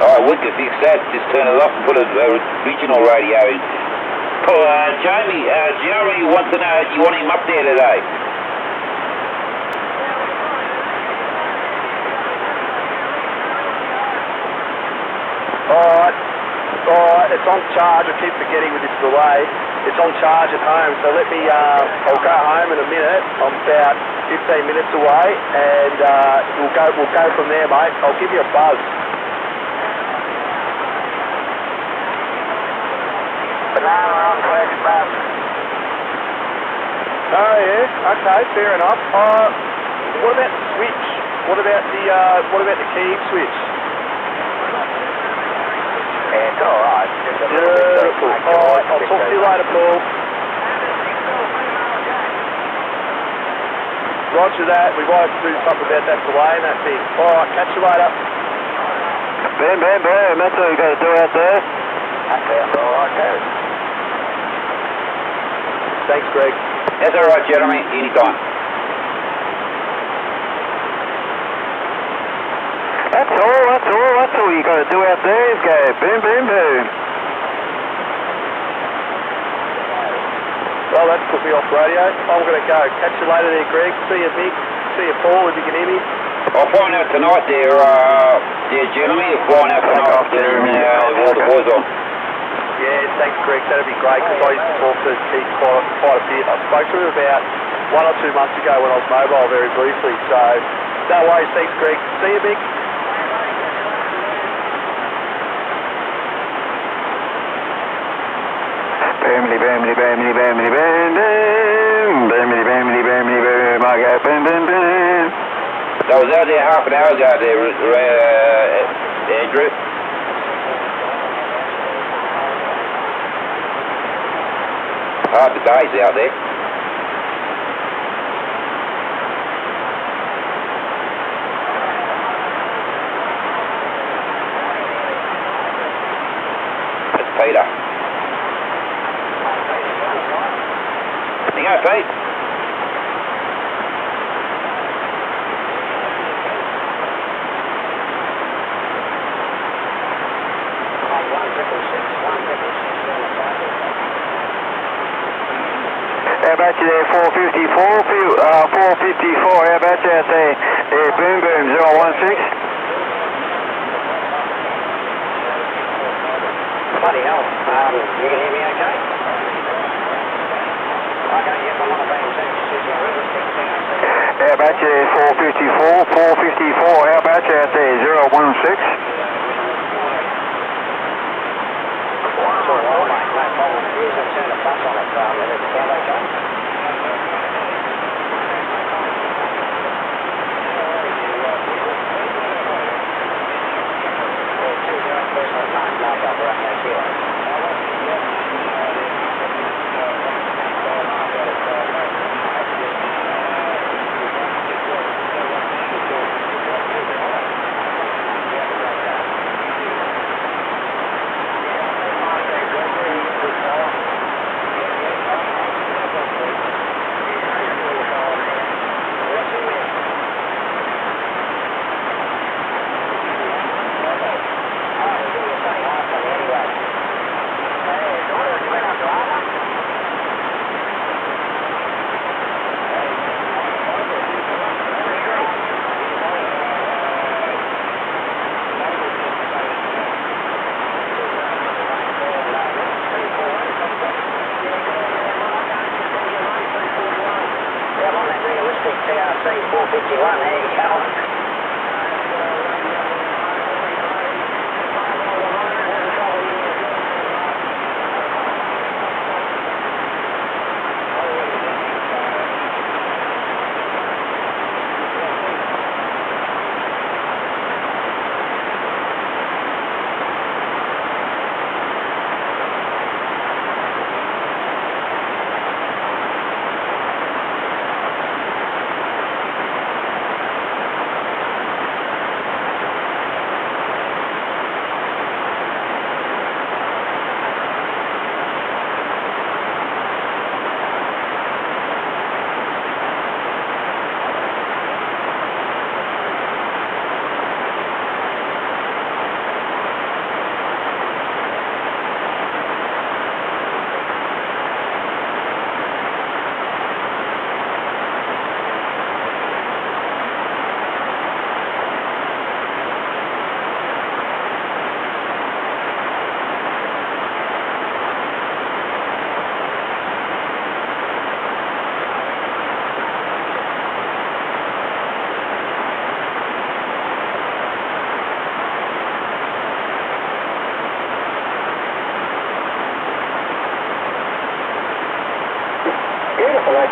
Oh, we could fix that. Just turn it off and put a regional radio in. Jamie, Jeremy wants to know, do you want him up there today? Alright, it's on charge. I keep forgetting with this delay. It's on charge at home, so let me, I'll go home in a minute. I'm about 15 minutes away, and we'll go from there, mate. I'll give you a buzz. Oh yeah, okay, fair enough. What about the switch? What about the key switch? Yeah, it's alright. Beautiful. Alright, I'll talk to you later, Paul. Roger that. We might have to do something about that delay and that thing. Alright, catch you later. Boom, boom, boom. That's what you got to do out there. That sounds alright, too. Thanks, Greg. That's alright, Jeremy. Anytime. That's all you got to do out there is go boom, boom, boom. Well, that's put me off radio. I'm going to go. Catch you later there, Greg. See you, Mick. See you, Paul, if you can hear me. I'll find out tonight there, Jeremy. I'll find out tonight all the boys on. Yeah, thanks, Greg. That'd be great, because I used to talk to Keith quite a bit. I spoke to him about 1 or 2 months ago when I was mobile very briefly. So, no worries. Thanks, Greg. See you, Mick. Boomly, boomly, boomly, boomly, boom, boom. Boomly, boomly, boomly, boom. I go boom, boom, boom. So I was out there half an hour ago there, Andrew. Hard the days out there. That's Peter. You go, Pete. How about you there, 454? 454, how about you out there? Boom, boom, 016. Bloody hell. You can hear me okay? Okay, yes, I'm on a band. How about you there, 454? 454, how about you out there, 016? It's all right, mate. No problem. Here's a turn of bus on it. Let it sound okay? TRC 451, there you go.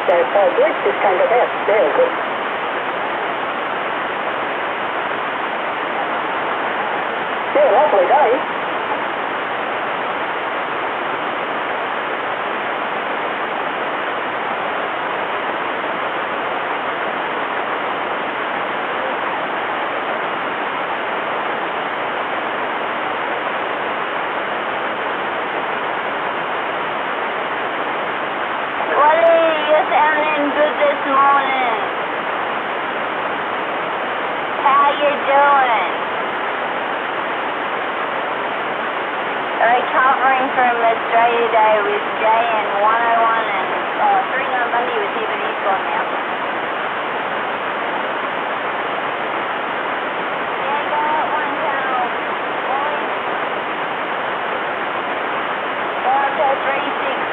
So good, just came back out. Very good. Yeah, lovely day. Morning. How you doing? Recovering from Australia Day with Jay and 101 and 39 Bundy was here, but he's gone now. Yeah, go up one channel. Go up to 36.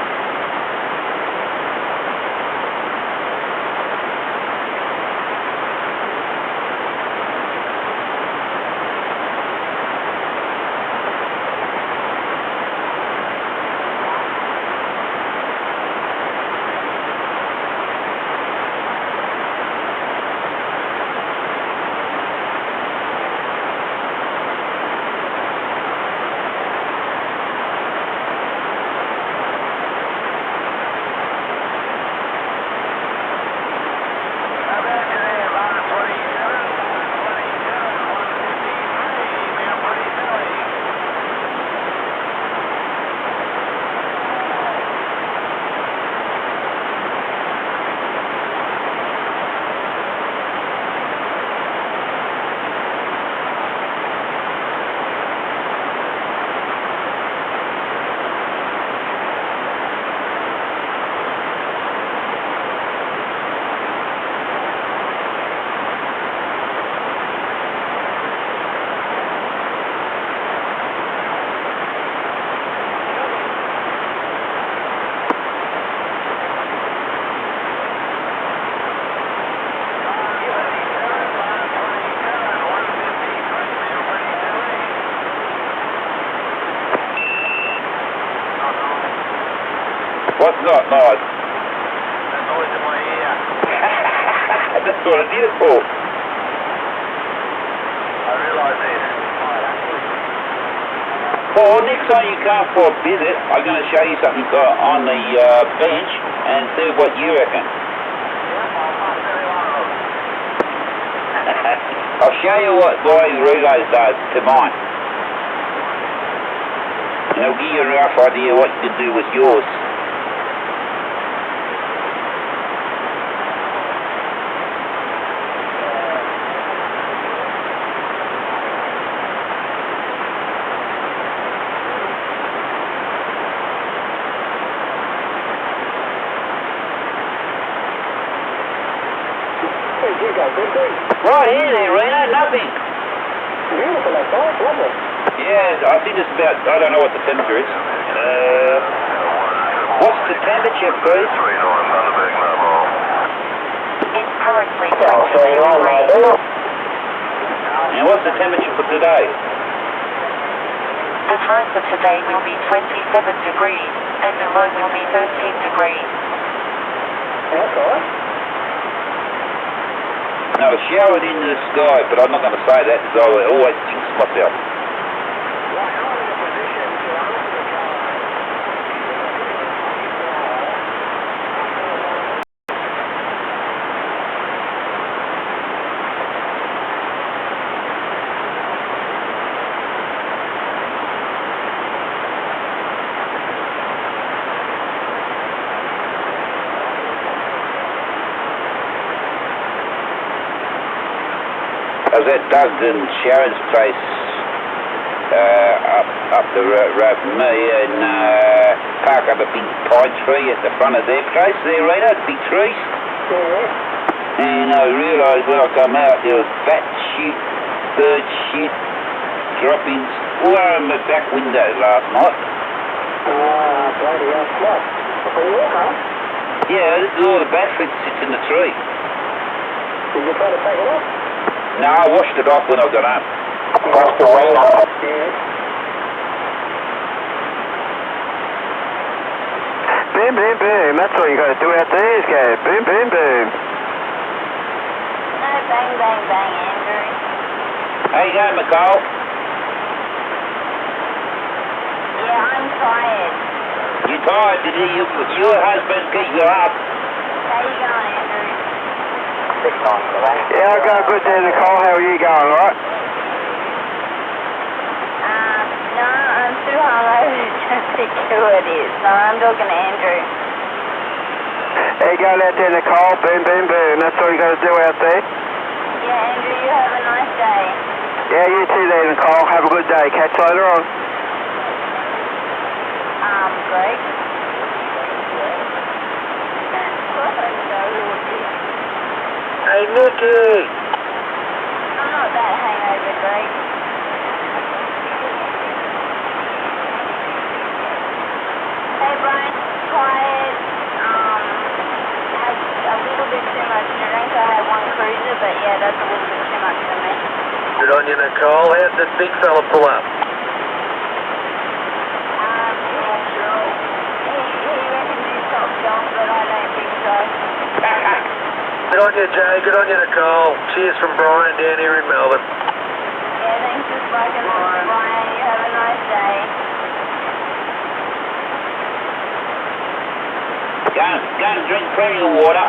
What's not nice? The noise in my ear. That's what I did it for. I realise this. Well, next time you come for a visit, I'm going to show you something on the bench and see what you reckon. I'll show you what my relays does to mine. And it'll give you a rough idea what you can do with yours. Right here there, Reno, nothing. Beautiful, that's nice, lovely. Yeah, I think it's about, I don't know what the temperature is. What's the temperature, please? It's currently And what's the temperature for today? The high for today will be 27 degrees, and the low will be 13 degrees. That's all right. No, showered into the sky, but I'm not going to say that because I always jinx myself. I was at Doug's and Sharon's place up the road from me and park up a big pine tree at the front of their place there, Rita, big trees. Yeah. And I realised when I come out there was bat shit, bird shit, droppings all over my back window last night. Ah, bloody hell. What? A walker? Yeah, this is all the bat shit sits in the tree. Did you try to take it off? No, I washed it off when I got home. Washed the rain off? Yeah. boom, boom, boom. That's all you got to do out there is go boom, boom, boom. No, bang, bang, bang, Andrew. How you going, McCall? Yeah, I'm tired. You tired? Did your husband keep you up? How you going, Andrew? Yeah, I'll go good there, Nicole. How are you going, alright? No, I'm too hungover to think who it is. No, I'm talking to Andrew. How you going out there, Nicole? Boom, boom, boom. That's all you got to do out there. Yeah, Andrew, you have a nice day. Yeah, you too there, Nicole. Have a good day. Catch you later on. Greg? Hey, Nicky! I'm not that hangover, Greg. Hey, Brian, tired. Had a little bit too much to drink. I had one cruiser, but yeah, that's a little bit too much for me. Good on you, Nicole. How'd the big fella pull up? He reckons he's top dog, but I don't think so. Good on you, Jay. Good on you, Nicole. Cheers from Brian down here in Melbourne. Yeah, thanks for spoken, Brian. You have a nice day. Go and drink plenty of water.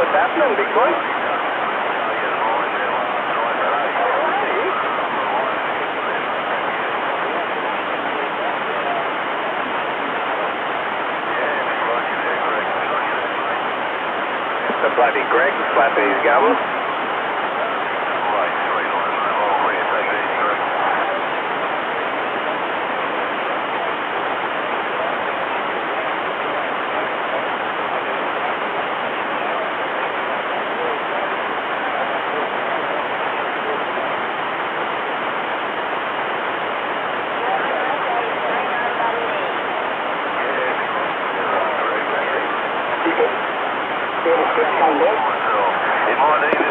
What's happening, big boy? The bloody Greg slapping his gums.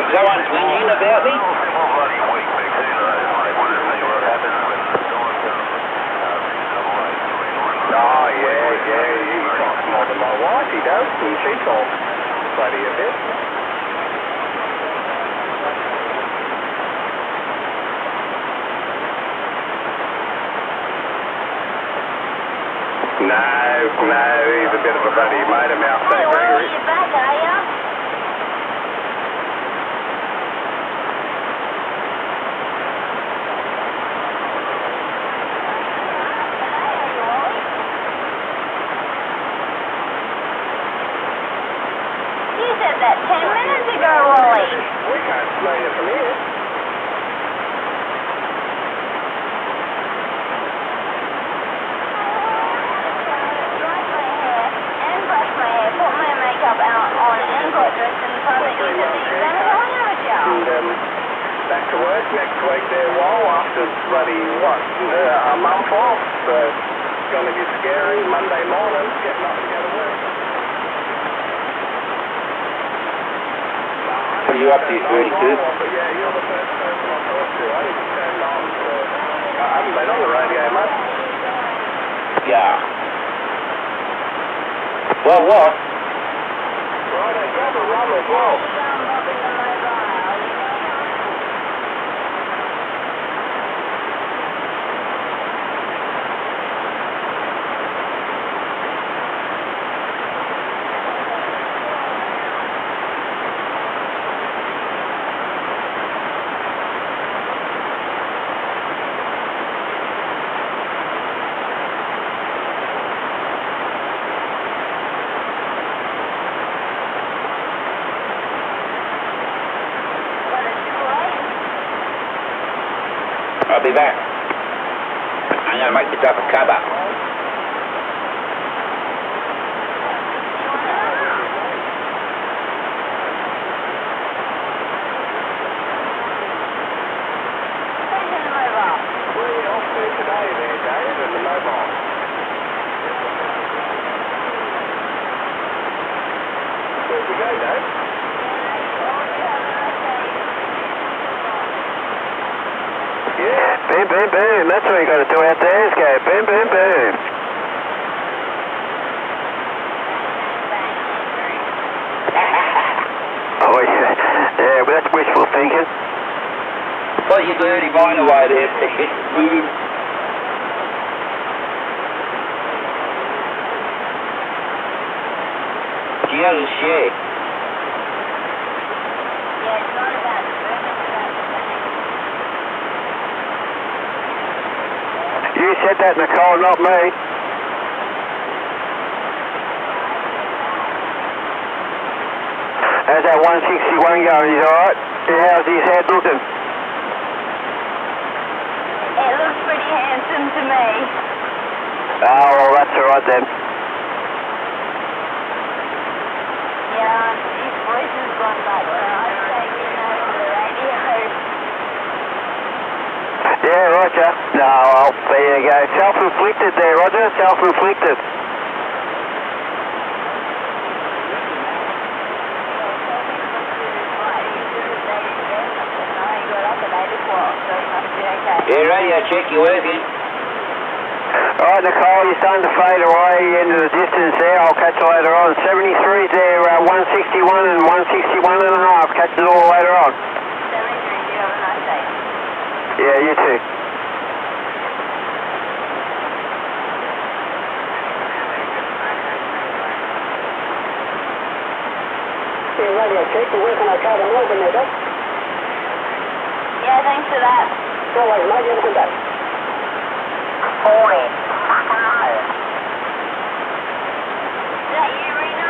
Someone's whinging about me? Oh, yeah, he talks more than my wife, he does, and she talks bloody a bit. No, he's a bit of a bloody made him out, Hey, that well, Gregory. you're back, are you? You said that 10 minutes ago, Wally. We can't smell you from here. Back to work next week there, Wall, after bloody, a month off. So it's going to be scary. Monday morning, getting up and go to work. What are you up to, 32? Yeah, you're the first person I talked to. I think it's turned on. So I haven't been on the radio, mate. Yeah. Well, what? Right, I got the rum as well. I'll be back. I'm gonna make this up a cover. Where are you off to today there, Dave, in the mobile? Where'd you go, Dave? Yeah. Boom, boom, boom. That's what you got to do out there is go boom, boom, boom. Oh, yeah, but that's wishful thinking. Put your dirty mind away there. Boom. Jill shit. Yeah, it's not about the boom, it's about the bang. You said that, Nicole, not me. How's that 161 going? He's alright? How's his head looking? It looks pretty handsome to me. Oh, well, that's alright then. Yeah, his voice has gone back when I was taking over the radio. Yeah, Roger. No, well, there you go. Self-inflicted there, Roger. Self-inflicted. Yeah, radio check, you working? Alright, Nicole, you're starting to fade away into the distance there. I'll catch you later on. 73 there, 161 and 161 and a half. Catch it all later on. 73, you have a nice day. Yeah, you too. Yeah, radio check. You're working okay to Melbourne there, Dave? Yeah, thanks for that. No worries, mate. You have a good day. Is that you, Rena?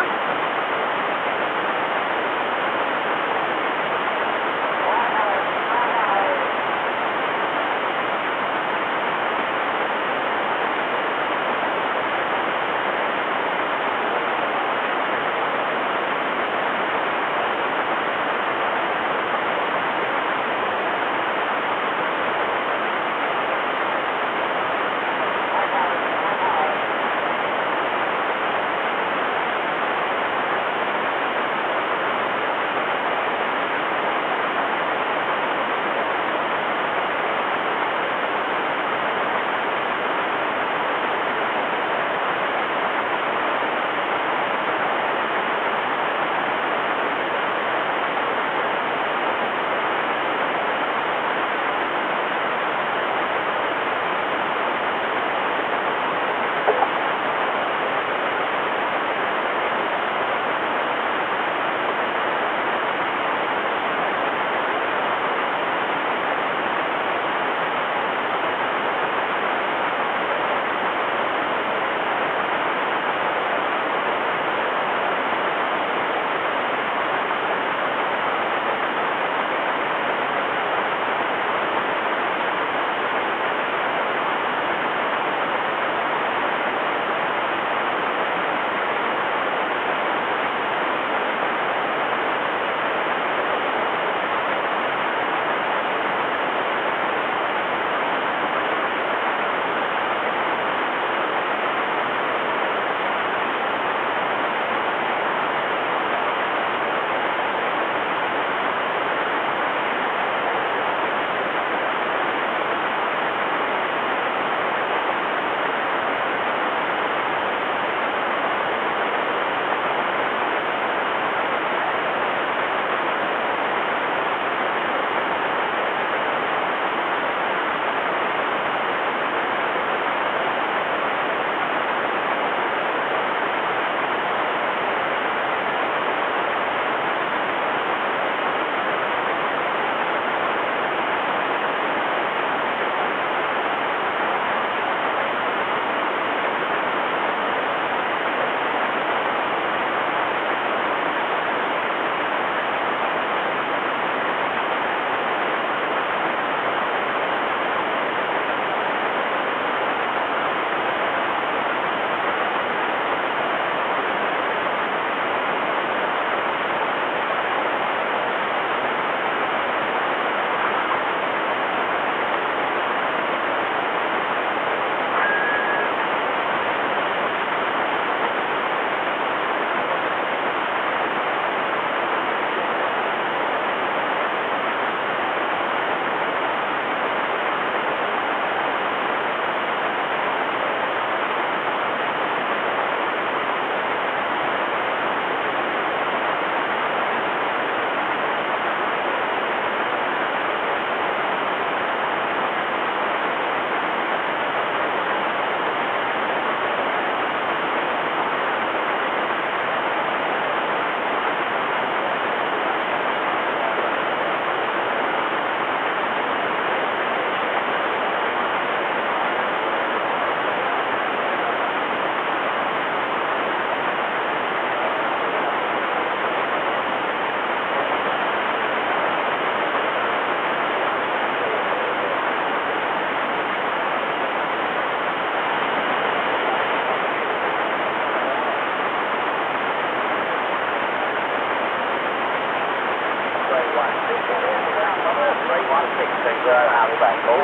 Thanks for having me back, Paul.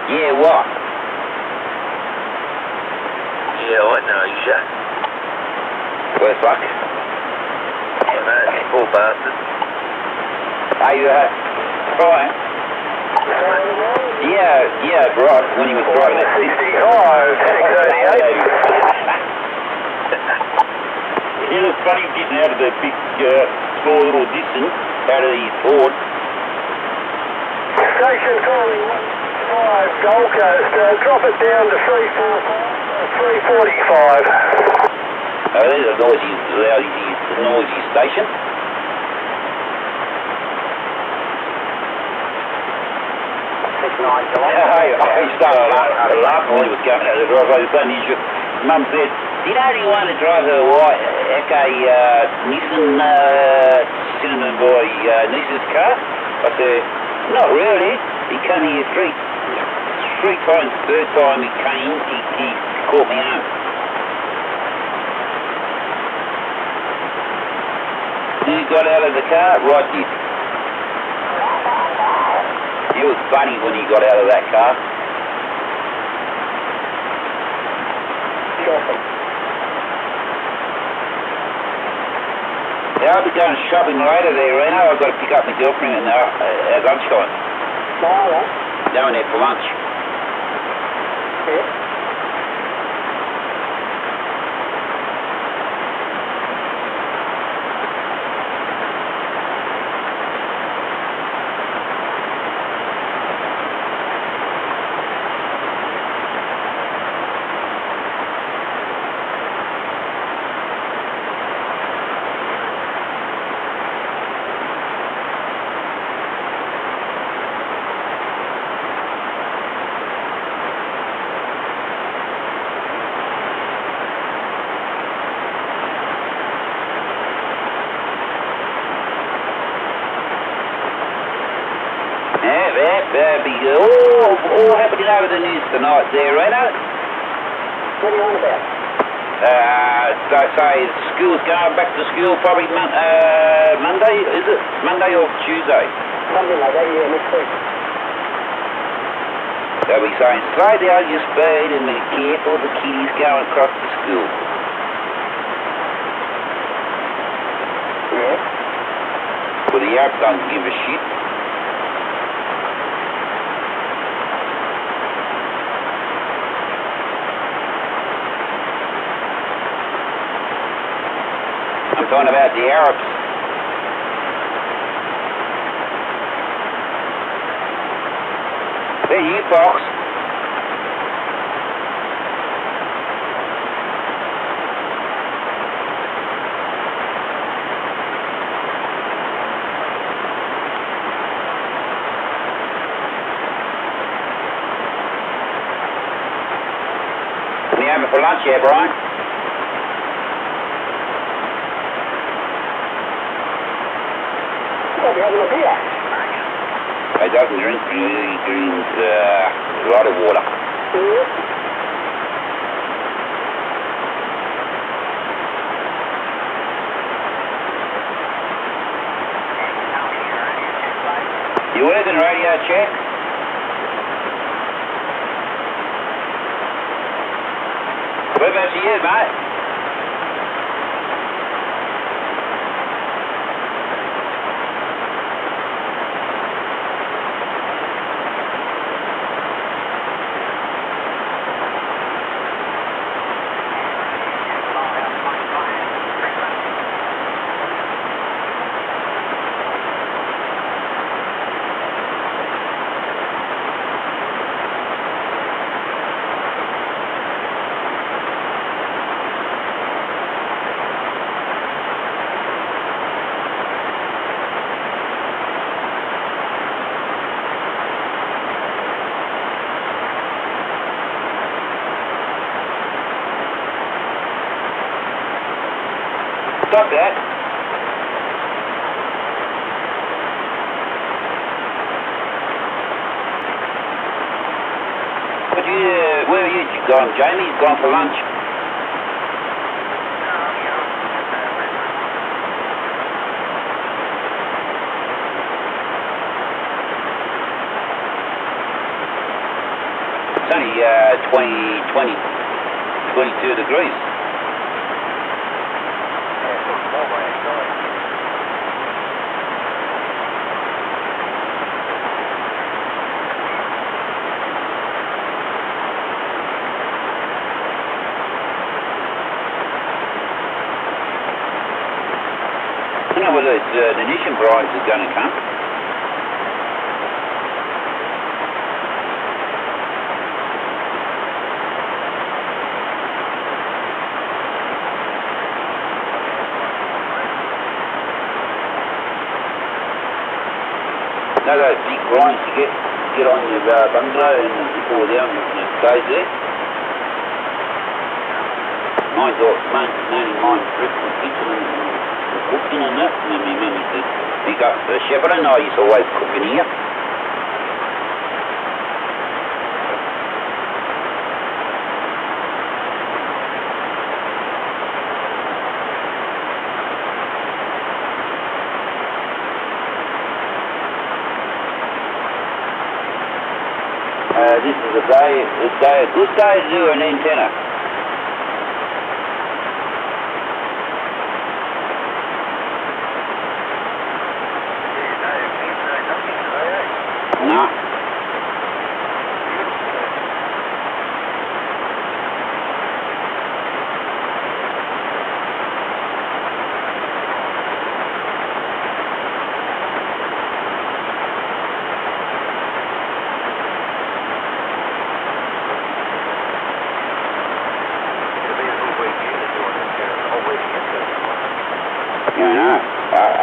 Yeah, what? Yeah, I know you. Worse luck. Yeah, man, poor bastard. Are you, Brian? Yeah, right, when he was driving it. 65, 638. It was funny getting out of the big, small little distance, out of his Ford. Station calling 5 Gold Coast, drop it down to 345. There's a noisy station. I started laughing when he was going out of the driveway. Mum said, "Do you know anyone to drive a white Nissan Cinnamon Boy Nissan's car?" I said, "Not really. He came here three times. Third time he came, he caught me home." He got out of the car, right did. It was funny when he got out of that car. Yeah, I'll be going shopping later there, Reno. I've got to pick up my girlfriend at lunchtime. Going there for lunch. All happening over the news tonight there, Reno. What are you on about? They say school's going back to school probably Monday, is it? Monday or Tuesday? Something like that, yeah, next week. They'll be saying, slow down your speed and be careful of the kiddies going across the school. Yeah? Well, the Arabs don't give a shit. I'm talking about the Arabs. They're you, Fox. What are you having for lunch here, Brian? What, you having a beer? He doesn't drink, he drinks a lot of water. You working radio check? Whereabouts are you, mate? stop that. Where are you gone, Jamie? You've gone for lunch? It's only 22 degrees. I don't know whether it's the ignition price is going to come. Now those big grinds you get on your bungalow and you fall down and it stays there. Mine's all mainly mine brick and kitchen and cooking and that. And then my mum used to pick up the shepherd and I used to always cook in here. This is a good day to do an antenna. No.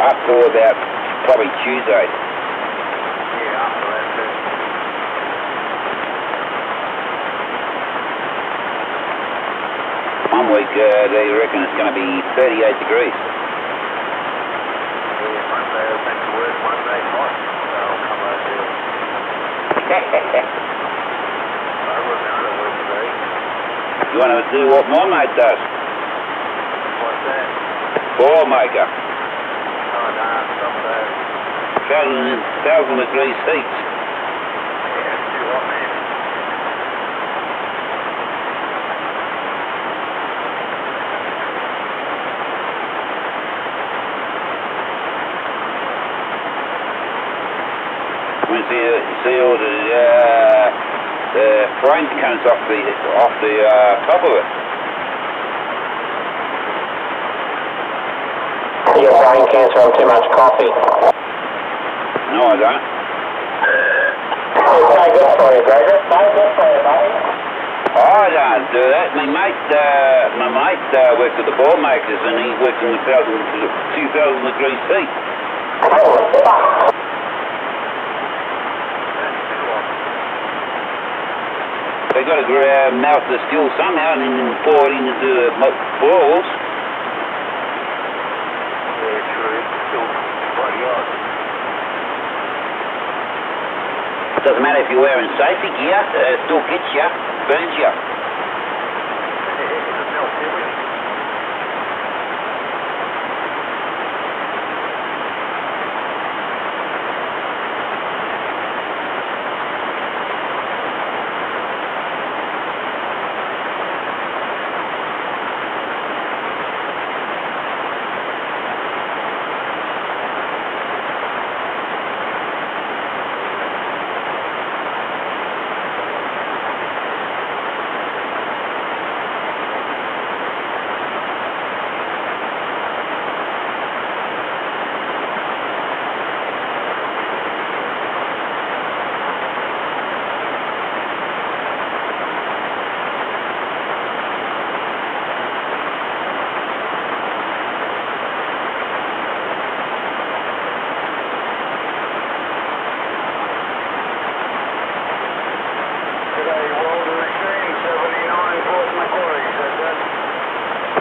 Up to about probably Tuesday. Yeah, after that too. One week they reckon it's going to be 38 degrees. Yeah, Monday I'll back to work, Monday hot, so I'll come over there. I work out at work today. You want to do what my mate does? What's that? Ball maker. Oh, nah, stop that. 1,000 degrees heat. Yeah, it's too hot, man. We see all the frame comes off the top of it. Your brain cancer on too much coffee. No, I don't. It's no good for you, Gregor. No good for you, buddy. I don't do that. My mate works at the ball makers and he works in the 2,000 degrees heat. Holy fuck. They got to melt the steel somehow and then pour it into the balls. Yeah, true. It's still bloody hot. Doesn't matter if you're wearing safety gear, it still gets you, burns you. It melts everything.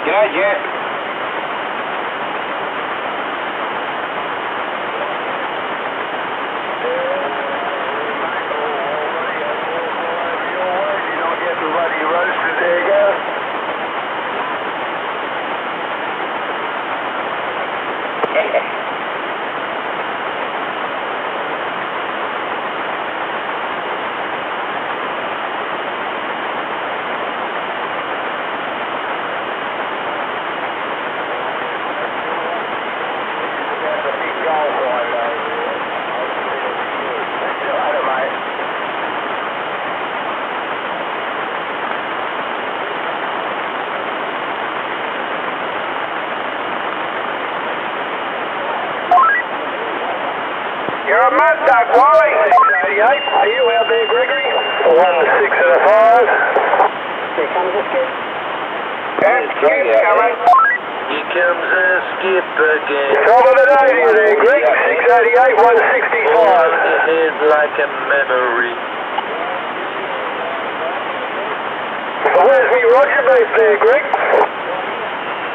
G'day, Jack. Don't worry. 688. Are you out there, Gregory? 16 and a 5. Here comes the skip. And Skip's coming. Here comes a skip again. Top of the day to you there, Greg. 688, 165. Head like a memory. So where's me Roger beef there, Greg?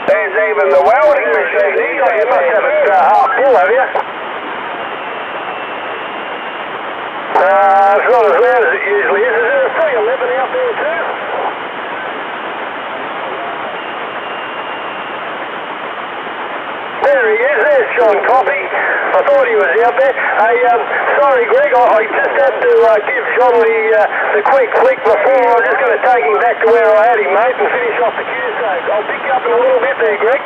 There's even the welding machine here. You must have it half full, have you? It's not as loud as it usually is. Is there a 311 out there too? There he is, there's John Coffey. I thought he was out there. Hey, sorry Greg, I just had to give John the quick flick before. I'm just going to take him back to where I had him, mate, and finish off the queue. So I'll pick you up in a little bit there, Greg.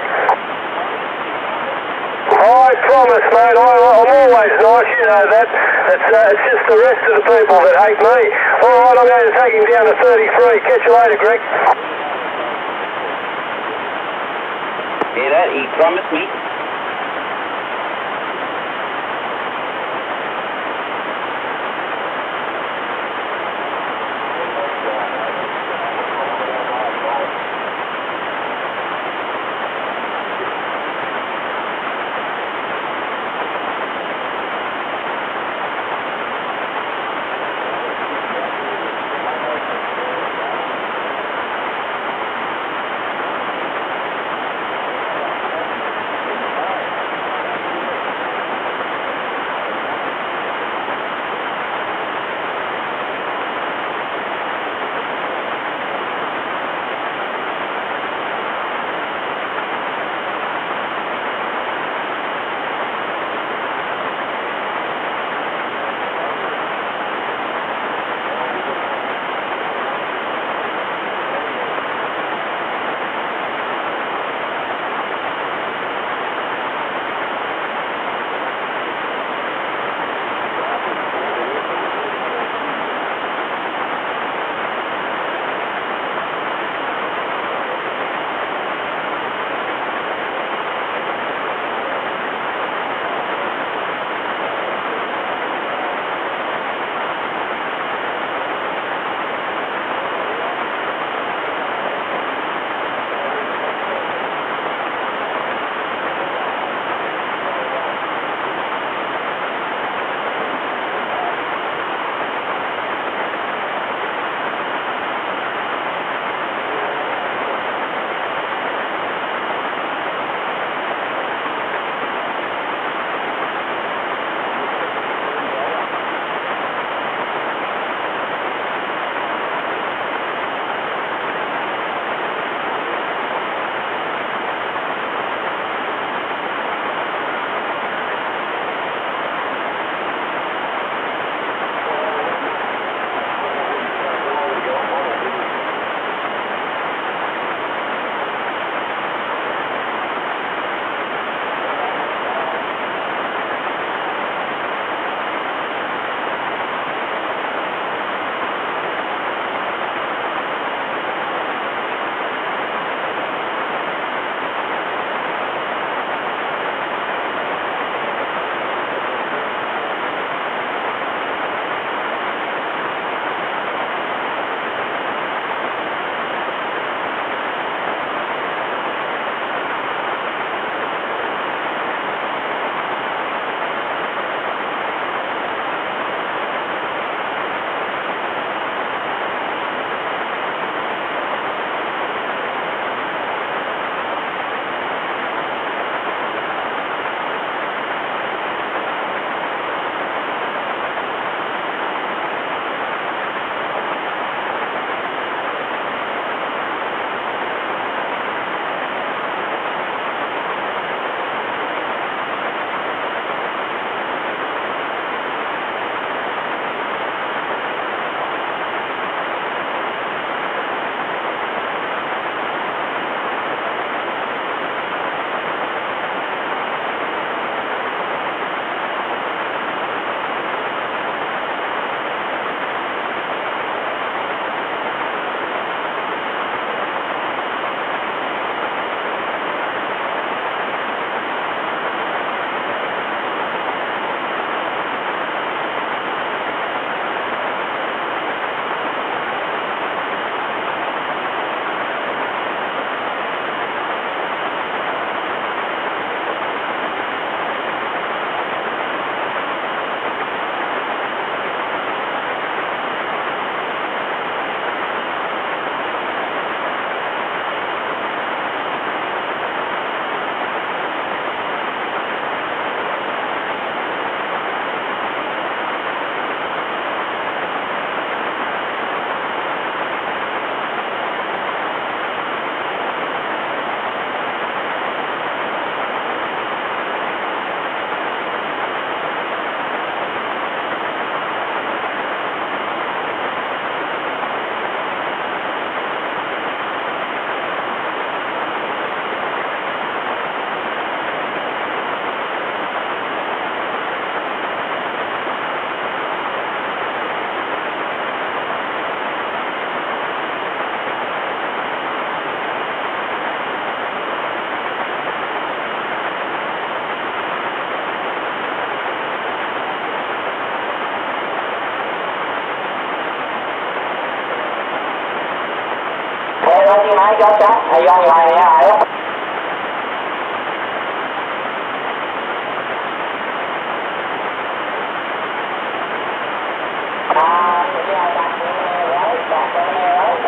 I promise, mate, I'm always nice, you know that. It's just the rest of the people that hate me. Alright, I'm going to take him down to 33. Catch you later, Greg. Hear that? He promised me. Copy, mate, gotcha. Are you on your way now, are you? Yeah, back Windermere Road,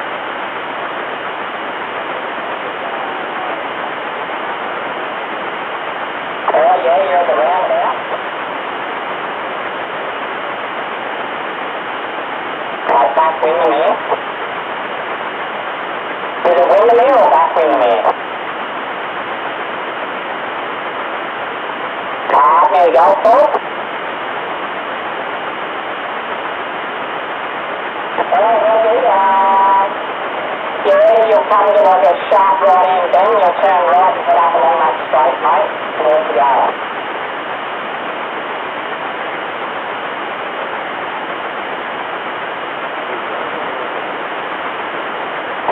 Oh, yeah, you're at the roundabout. Back Windermere. Is it Windermere or back Windermere? Near the golf course? Yeah, you'll come to like a sharp right-hand bend, you'll turn right and head up along that straight, mate, towards the gala.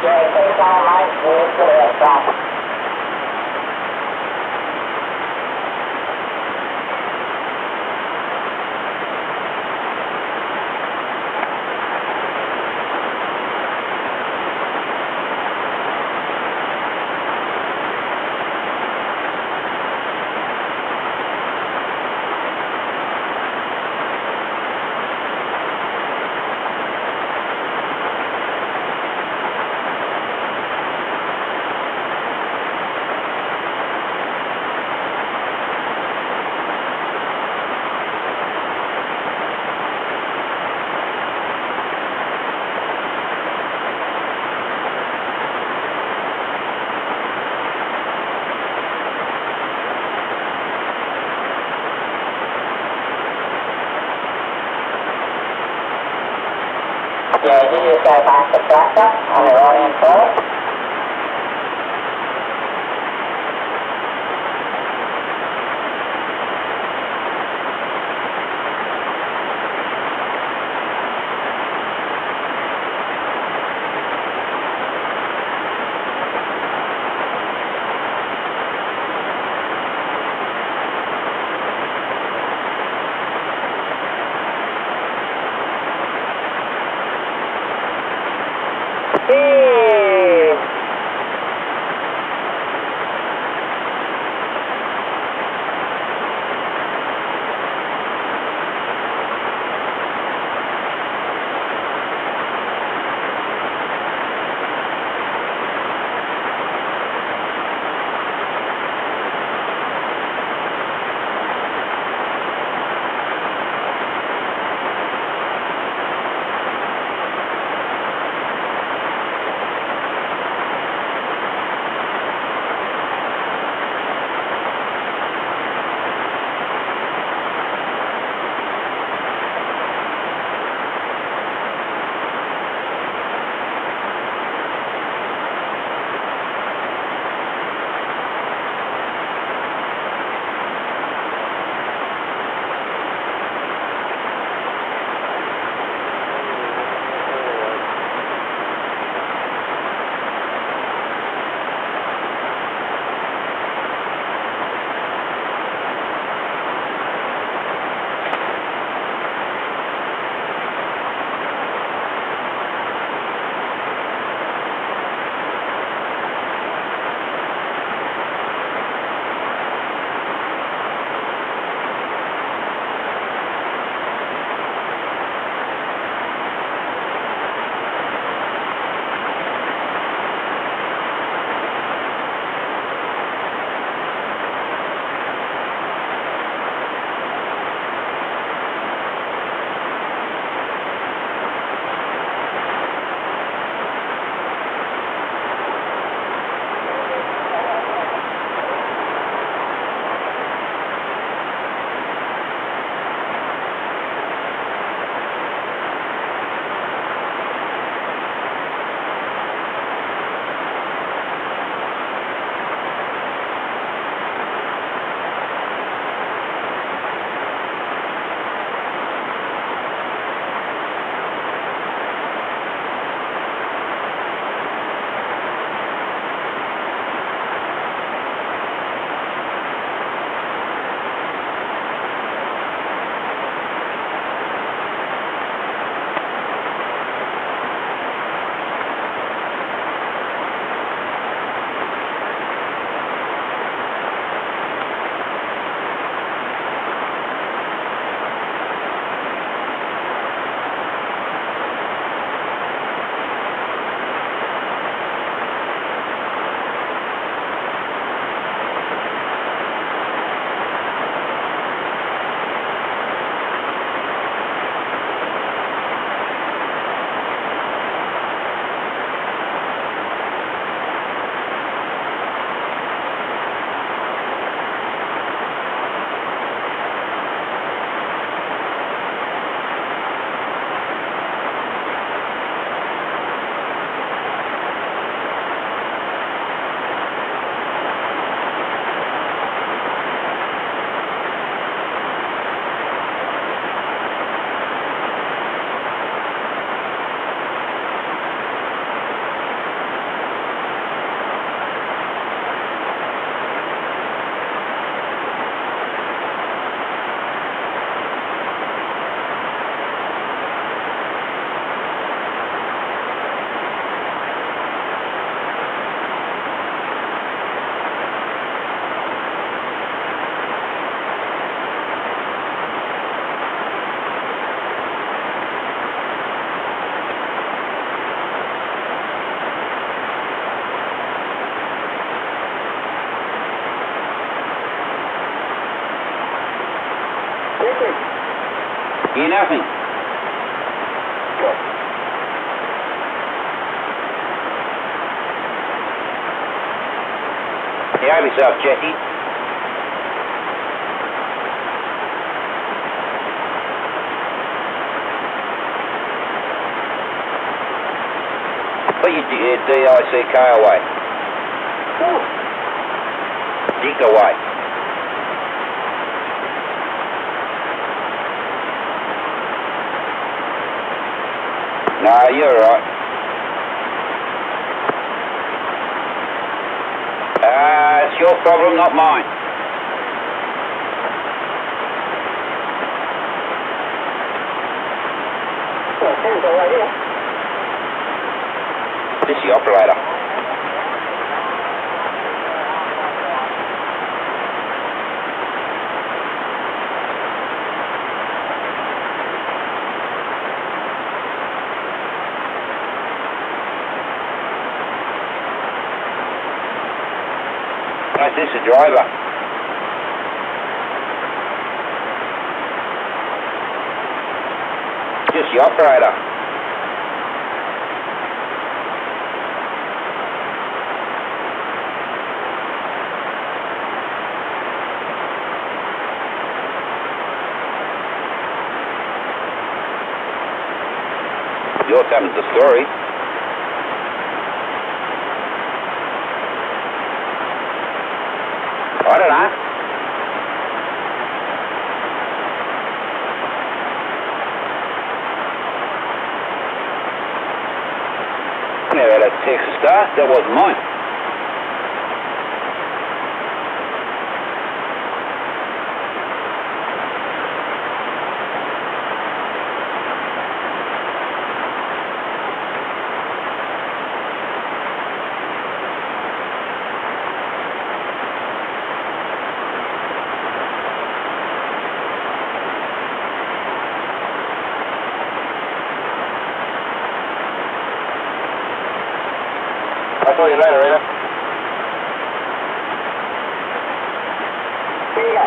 Yeah, keep going, mate, we're just going to that front. Yeah, you just go past the tractor on the right-hand side. Hear nothing. Behave yourself, Jackie. Put your DICK away. Dick away. No, you're alright. It's your problem, not mine. Well, sounds all right here. This is the operator. Right, this is the driver. Just the operator. You're telling the story. I don't know. Never had a Texas Star. That wasn't mine. I'll call you later, Rita. Where you go?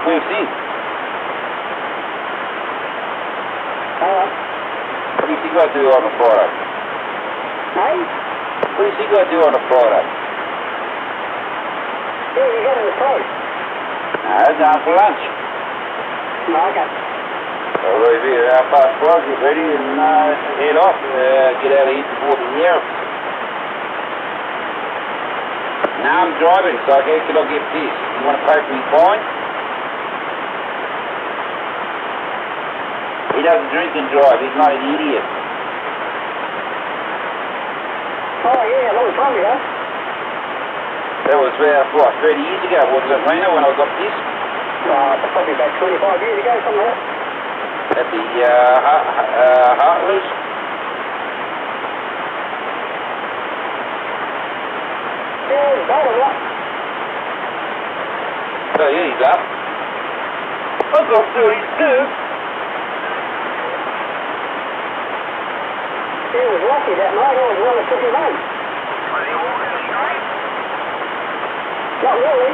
We've seen. All right. What do you think I'll do on a Friday? Hey? What do you think I'll do on a Friday? Yeah, you got in the toy. No, down for lunch. No, okay. I'll leave here at 12:30, get ready and head off. Get out of here before the year. Now I'm driving, so how can I get this? You want to pay for me fine? He doesn't drink and drive, he's not an idiot. Oh, yeah, a long time ago. That was about, what, 30 years ago, wasn't it, Rena, when I got this? Probably about 25 years ago, something like that. At the Heartless. Yeah, it's better, right? Oh, yeah, he's up. I've got 32. He was lucky that night, I was the one that took him home. Not really.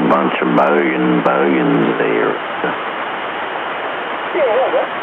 bunch of bogans there. Yeah, I love that.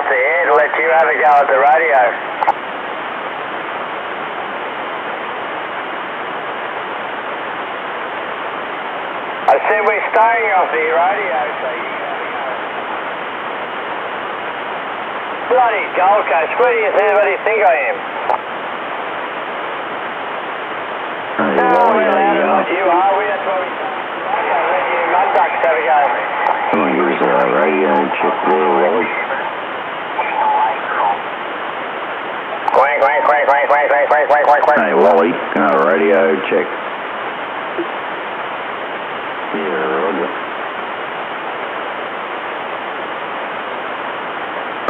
off the air to let you have a go at the radio. I said we're staying off the radio, so you have a go. Bloody Gold Coast, where do you think I am? No, we're louder than you are. That's why we radio, let you mud ducks have a go. Come on, give us a radio check there, Wally. Quack, quack, quack, quack, quack, quack, quack, quack, quack, quack. Hey, Wally, can I radio check? Yeah, roger.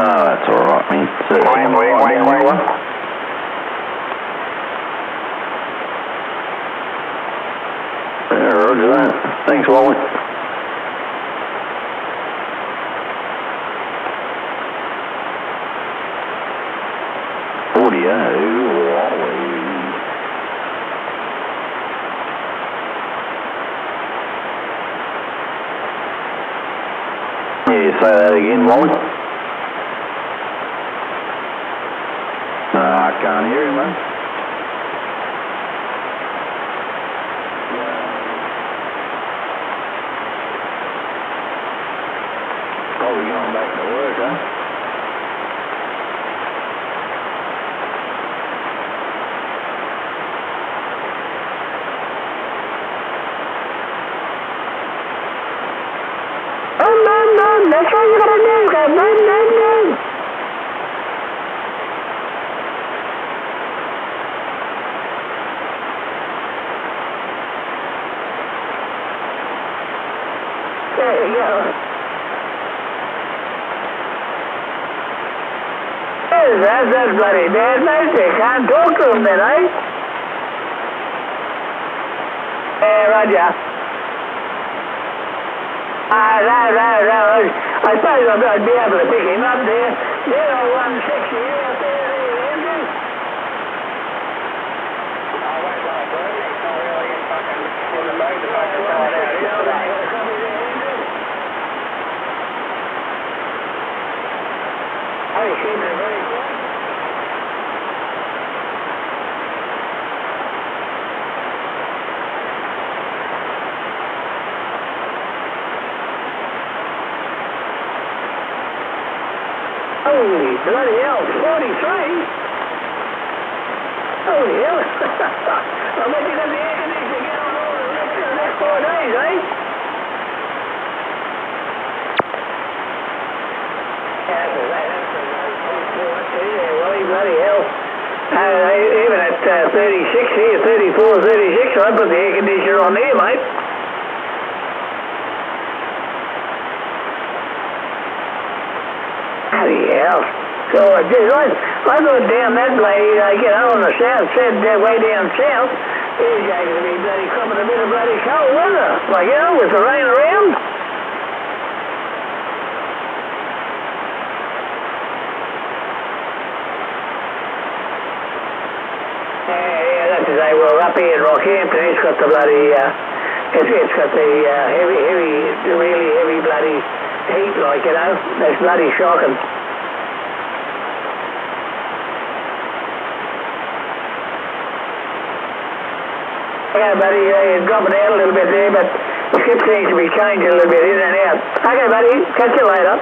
Oh, that's alright, man. So, Wait. Yeah, roger that. Thanks, Wally. Audio, Wally. Yeah, say that again, Wally. I can't hear you, mate. Probably going back to work, huh? That's what you gotta do, guys. Boom. There you go. That's bloody bad, mate. They can't talk to him then, eh? Hey, Roger. No. I suppose I'd be able to pick him up there. 0160 out there, Andrew. I won't lie, bro. It's not really fucking in the mood to fucking find out, is it? Oh, he's keeping it very quiet. Holy bloody hell, 43? Holy hell. I bet you got the air conditioning again on all the next 4 days, eh? Well, bloody hell. Even at 36 here, 34, 36, I'd put the air conditioner on there, mate. Hell. So I thought down that way, on the south side, way down south, it's going to be bloody coming a bit of bloody cold weather. With the rain around. Yeah, that's to say, well, up here in Rockhampton, it's got the bloody, it's got the really heavy bloody heat, that's bloody shocking. Okay, buddy, you're dropping out a little bit there, but the ship seems to be changing a little bit in and out. Okay, buddy, catch you later.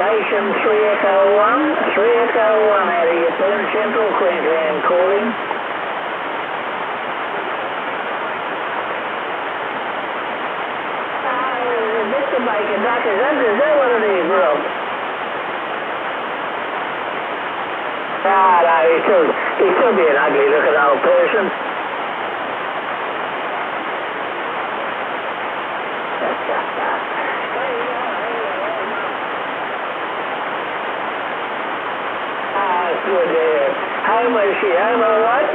Station 3 Echo 1, 3 Echo 1 out of your Perth, Central Queensland calling. Mr. Bacon Duck, is that what it is, Rob? No, he's still be an ugly looking old person. Good, home, is she home all right?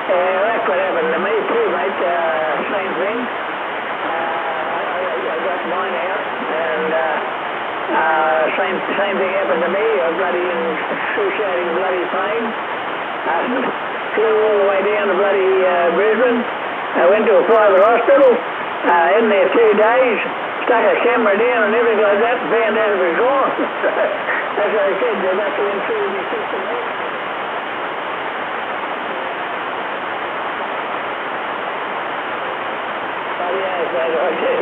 That's what happened to me too, mate. Same thing. I got mine out, and same thing happened to me. I bloody in excruciating bloody pain. Flew all the way down to bloody Brisbane. I went to a private hospital. In there 2 days. Stuck a camera down and everything like that, and found out it was gone. That's what I said. They must have been through the system. Yes, I do.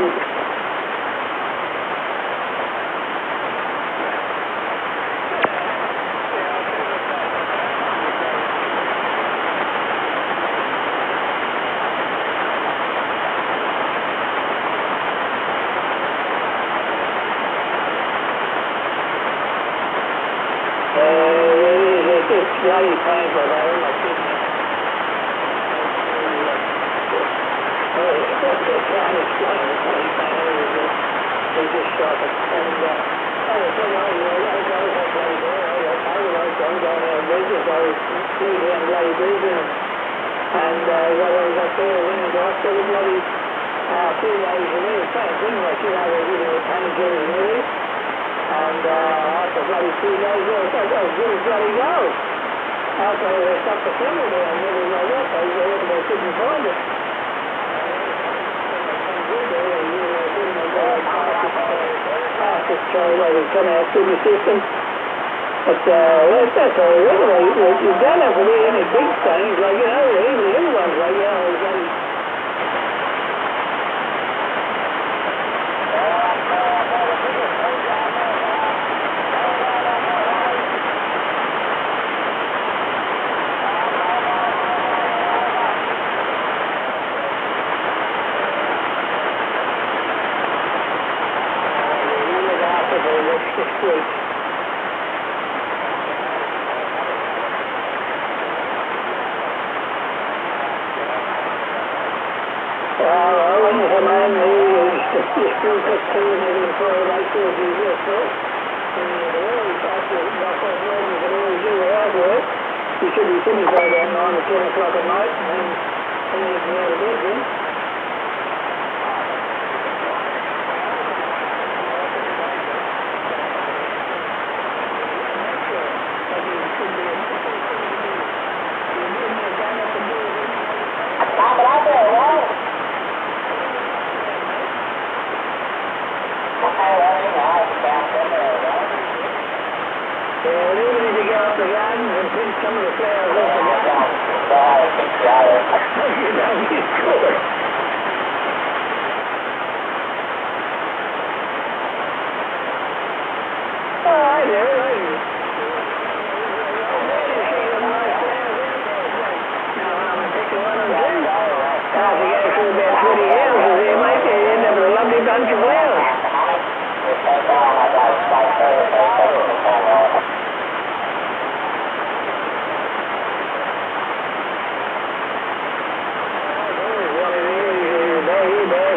It's bloody painful, though. My kidney. I can't explain the bloody pain. They just shot it. And I was saying, I was that bloody boy. I'm going out of Brisbane. I was flew down bloody Brisbane. And while I was up there, went into hospital bloody 2 days a week. Same thing, like, you know, they were giving me painkillers and everything. And after bloody 2 days, I was as good as bloody gold. After they stuck the camera down and everything like that, they couldn't find it. So they would come out through the system. But that's all right. You don't have to be any big things, like, you know, even the little ones, like, you know, when you come home, you still got two and everything for it, make sure you do your stuff. And you always have to knock off work, you can always do your hard work. You should be finished by about 9 or 10 o'clock at night, and then you can out of bed then. Some of the flowers off the garden. You know, he's good. Oh, hi there. Now I'm picking one of them. After you go through about 20 houses there, mate, you end up with a lovely bunch of flowers.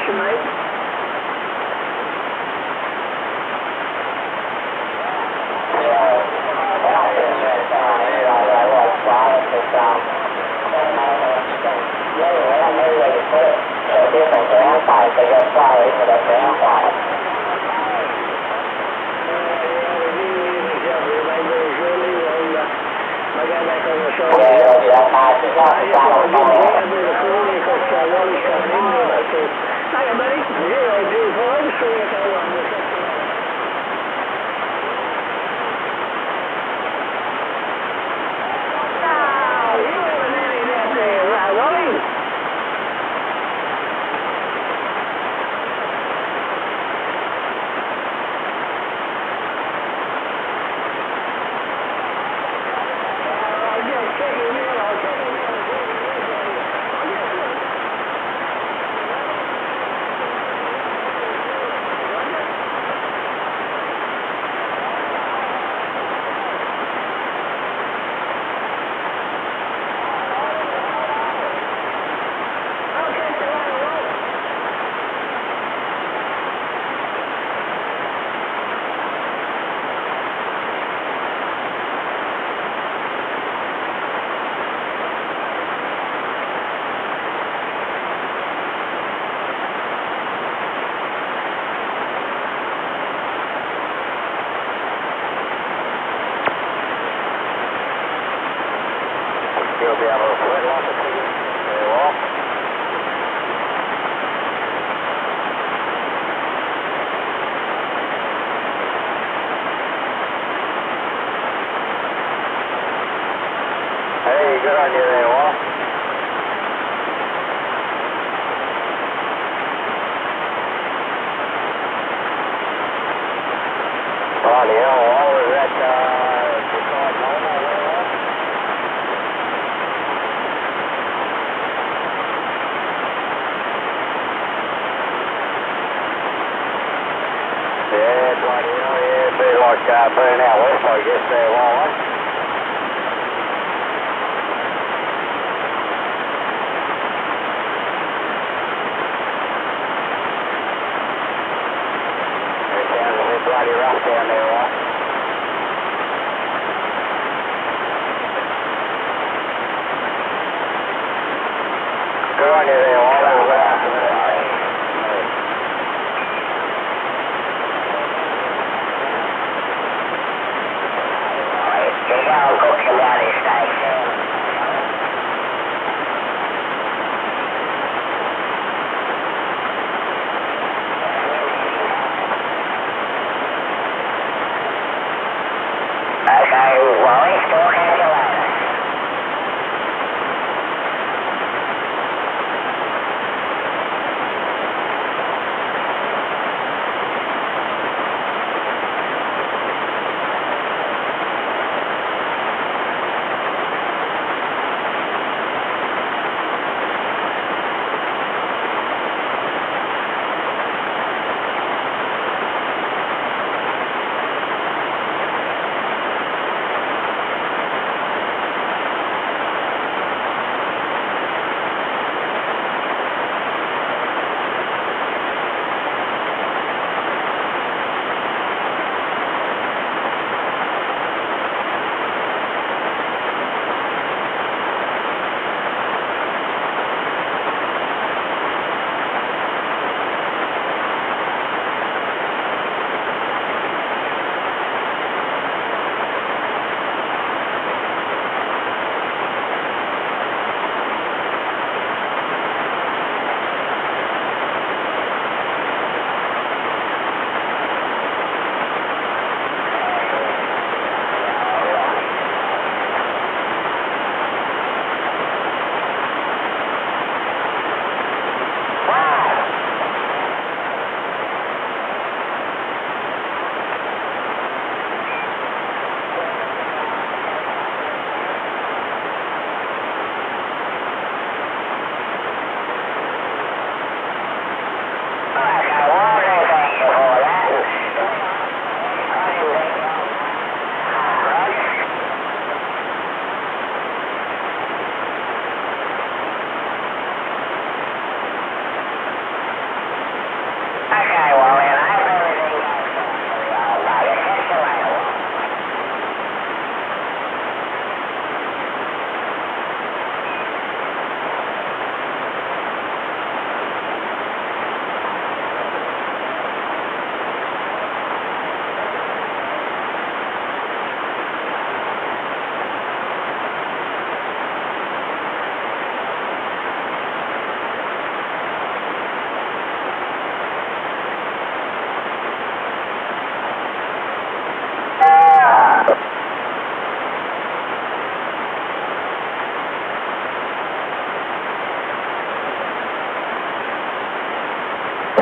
Mate. go back on the side. Yeah, roger that, mate. There's I nothing just thought I'd done get at a bit of cooling because Wally's coming in there. I said, okay, buddy, 025 3 Echo 1. We'll catch you later. Oh, you haven't managed out there, Wally. I'll just check him in. I'll check him in. You'll be able to sweat like a pig. Very well. Hey, good on you there, Wall. Bloody hell, Wall, is that beside normal there, Wall? Yeah, bloody hell, yeah, it'd be like being out west, I guess, there, Wall, eh? It sounds a bit bloody rough down there, Wall. Good on you there, Wall, that was Geelong, cooking down this station. Okay, Wally, still catch you later.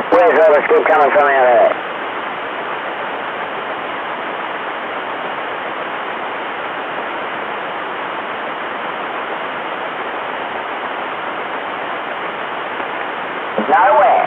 Where's the other scoop coming from out there? Nowhere.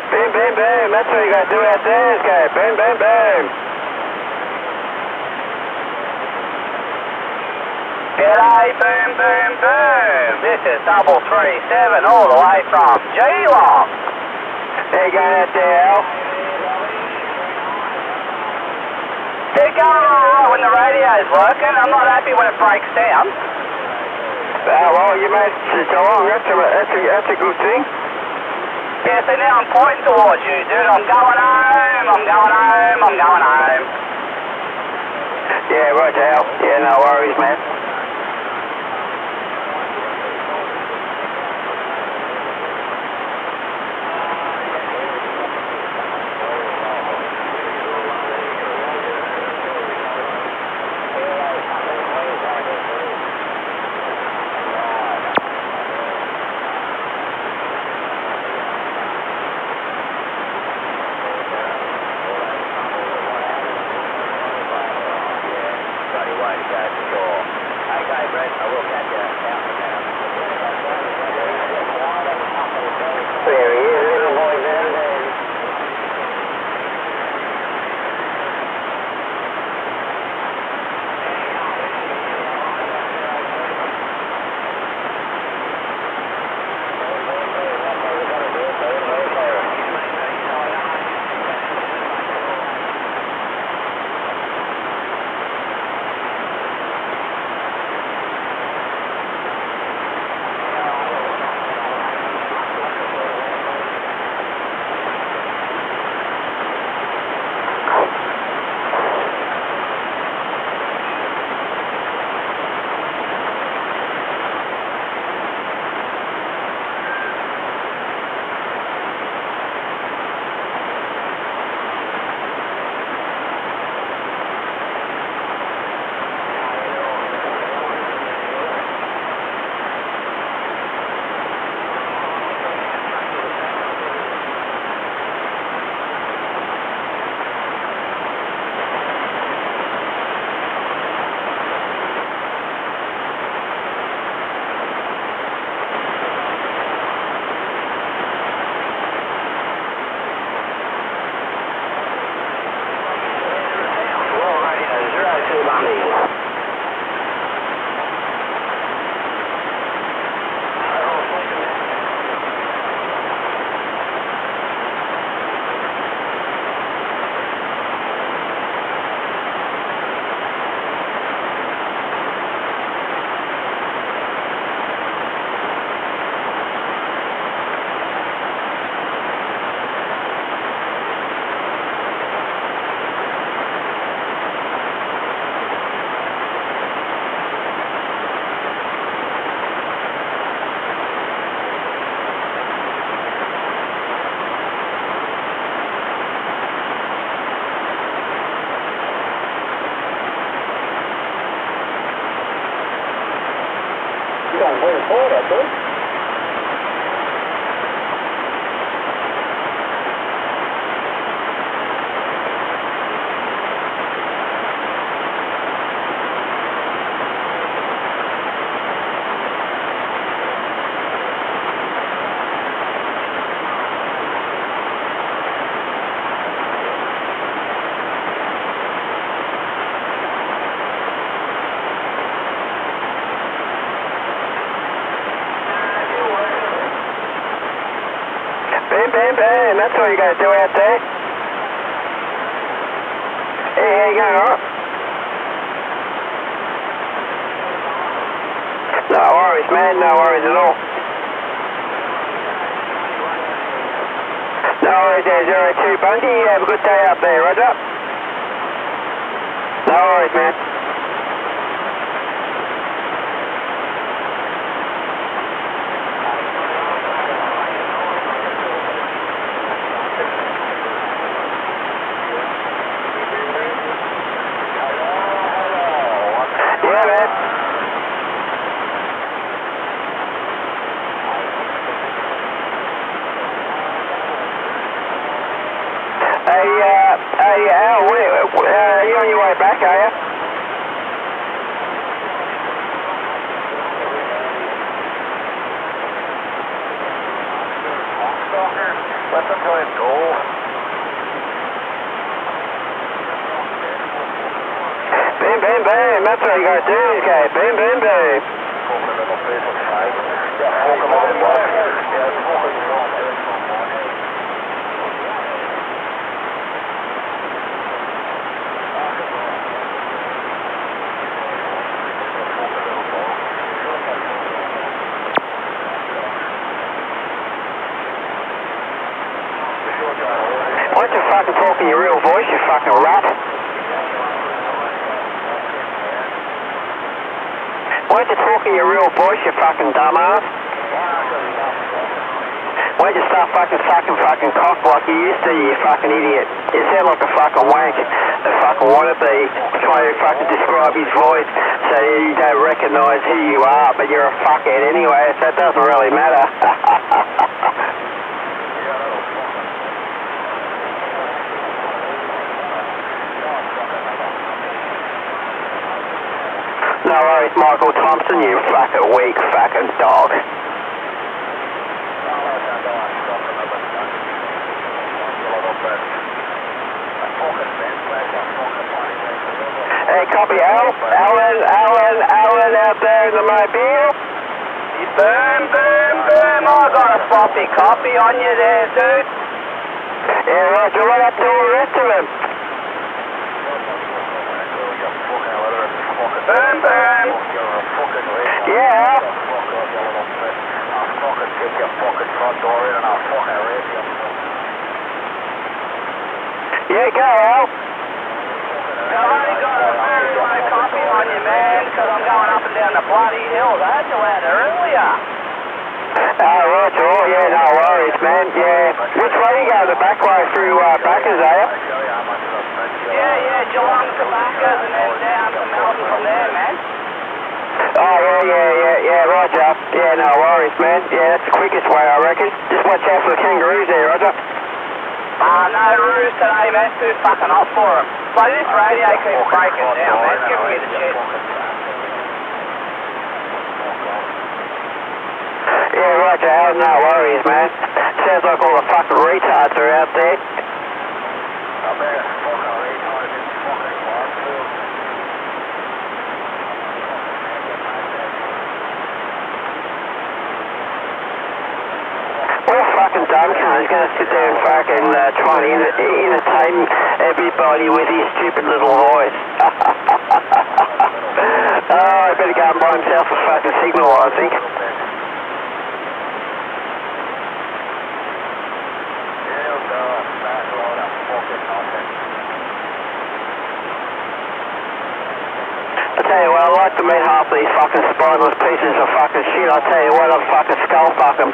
Boom, boom, boom. That's what you got to do out there, is go boom, boom, boom. G'day, boom, boom, boom. This is 337 all the way from Geelong. How you going out there, Al? They're going alright when the radio's working. I'm not happy when it breaks down. Well, you made it so long. That's a good thing. Yeah, so now I'm pointing towards you, dude. I'm going home, I'm going home, I'm going home. Yeah, right, Al. Yeah, no worries, man. bam, bam. That's all you got to do out there. Hey, how you going, alright? No worries, man. No worries at all. No worries there, 02 Bundy. You have a good day up there, roger. No worries, man. Yeah, man. Hey, Al, you on your way back, are you? Let the time go. Bam, bam, bam. That's all you got to do, okay? Bam, bam, bam. Why don't you fucking talk in your real voice, you fucking rat? Why don't you talk in your real voice, you fucking dumbass? Why don't you start fucking sucking fucking cock like you used to, you fucking idiot? You sound like a fucking wank, a fucking wannabe, trying to fucking describe his voice so you don't recognise who you are, but you're a fuckhead anyway, so it doesn't really matter. No worries, Michael Thompson, you fucking weak fucking dog. Hey, copy, Al. Alan out there in the mobile. Boom, boom, boom. I got a floppy copy on you there, dude. Yeah, roger, what up to all the rest of them? Boom, boom. Yeah. Yeah, go, Al. I've only got a very low copy on you, man, because I'm going up and down the bloody hills. I had to out earlier. Oh, roger, oh, yeah, no worries, man, yeah. Which way you go, the back way through Backers, are you? Yeah, Geelong to Backers and then down to Melbourne from there, man. Oh, yeah, roger. Yeah, no worries, man. Yeah, that's the quickest way, I reckon. Just watch out for the kangaroos there, roger. No roos today, man. It's too fucking hot for them. But this radio keeps breaking down, man. It's giving me the shit. Yeah, roger, Al, no worries, man. Sounds like all the fucking retards are out there. What fucking dumb cunt is going to sit there and fucking try and entertain everybody with his stupid little voice? Oh, I better go and buy himself a fucking signal, I think. I tell you what, I like to meet half these fucking spineless pieces of fucking shit. I tell you what, I'll fucking skull fuck them.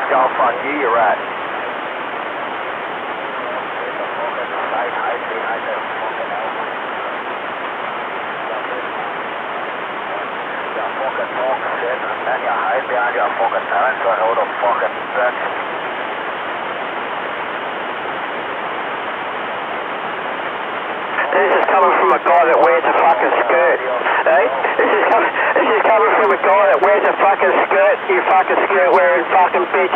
Skull fuck you, you're right. And you hide behind your fucking parents, so I hold a fucking bitch. This is coming from a guy that wears a fucking skirt, eh? This is coming from a guy that wears a fucking skirt, you fucking skirt wearing fucking bitch.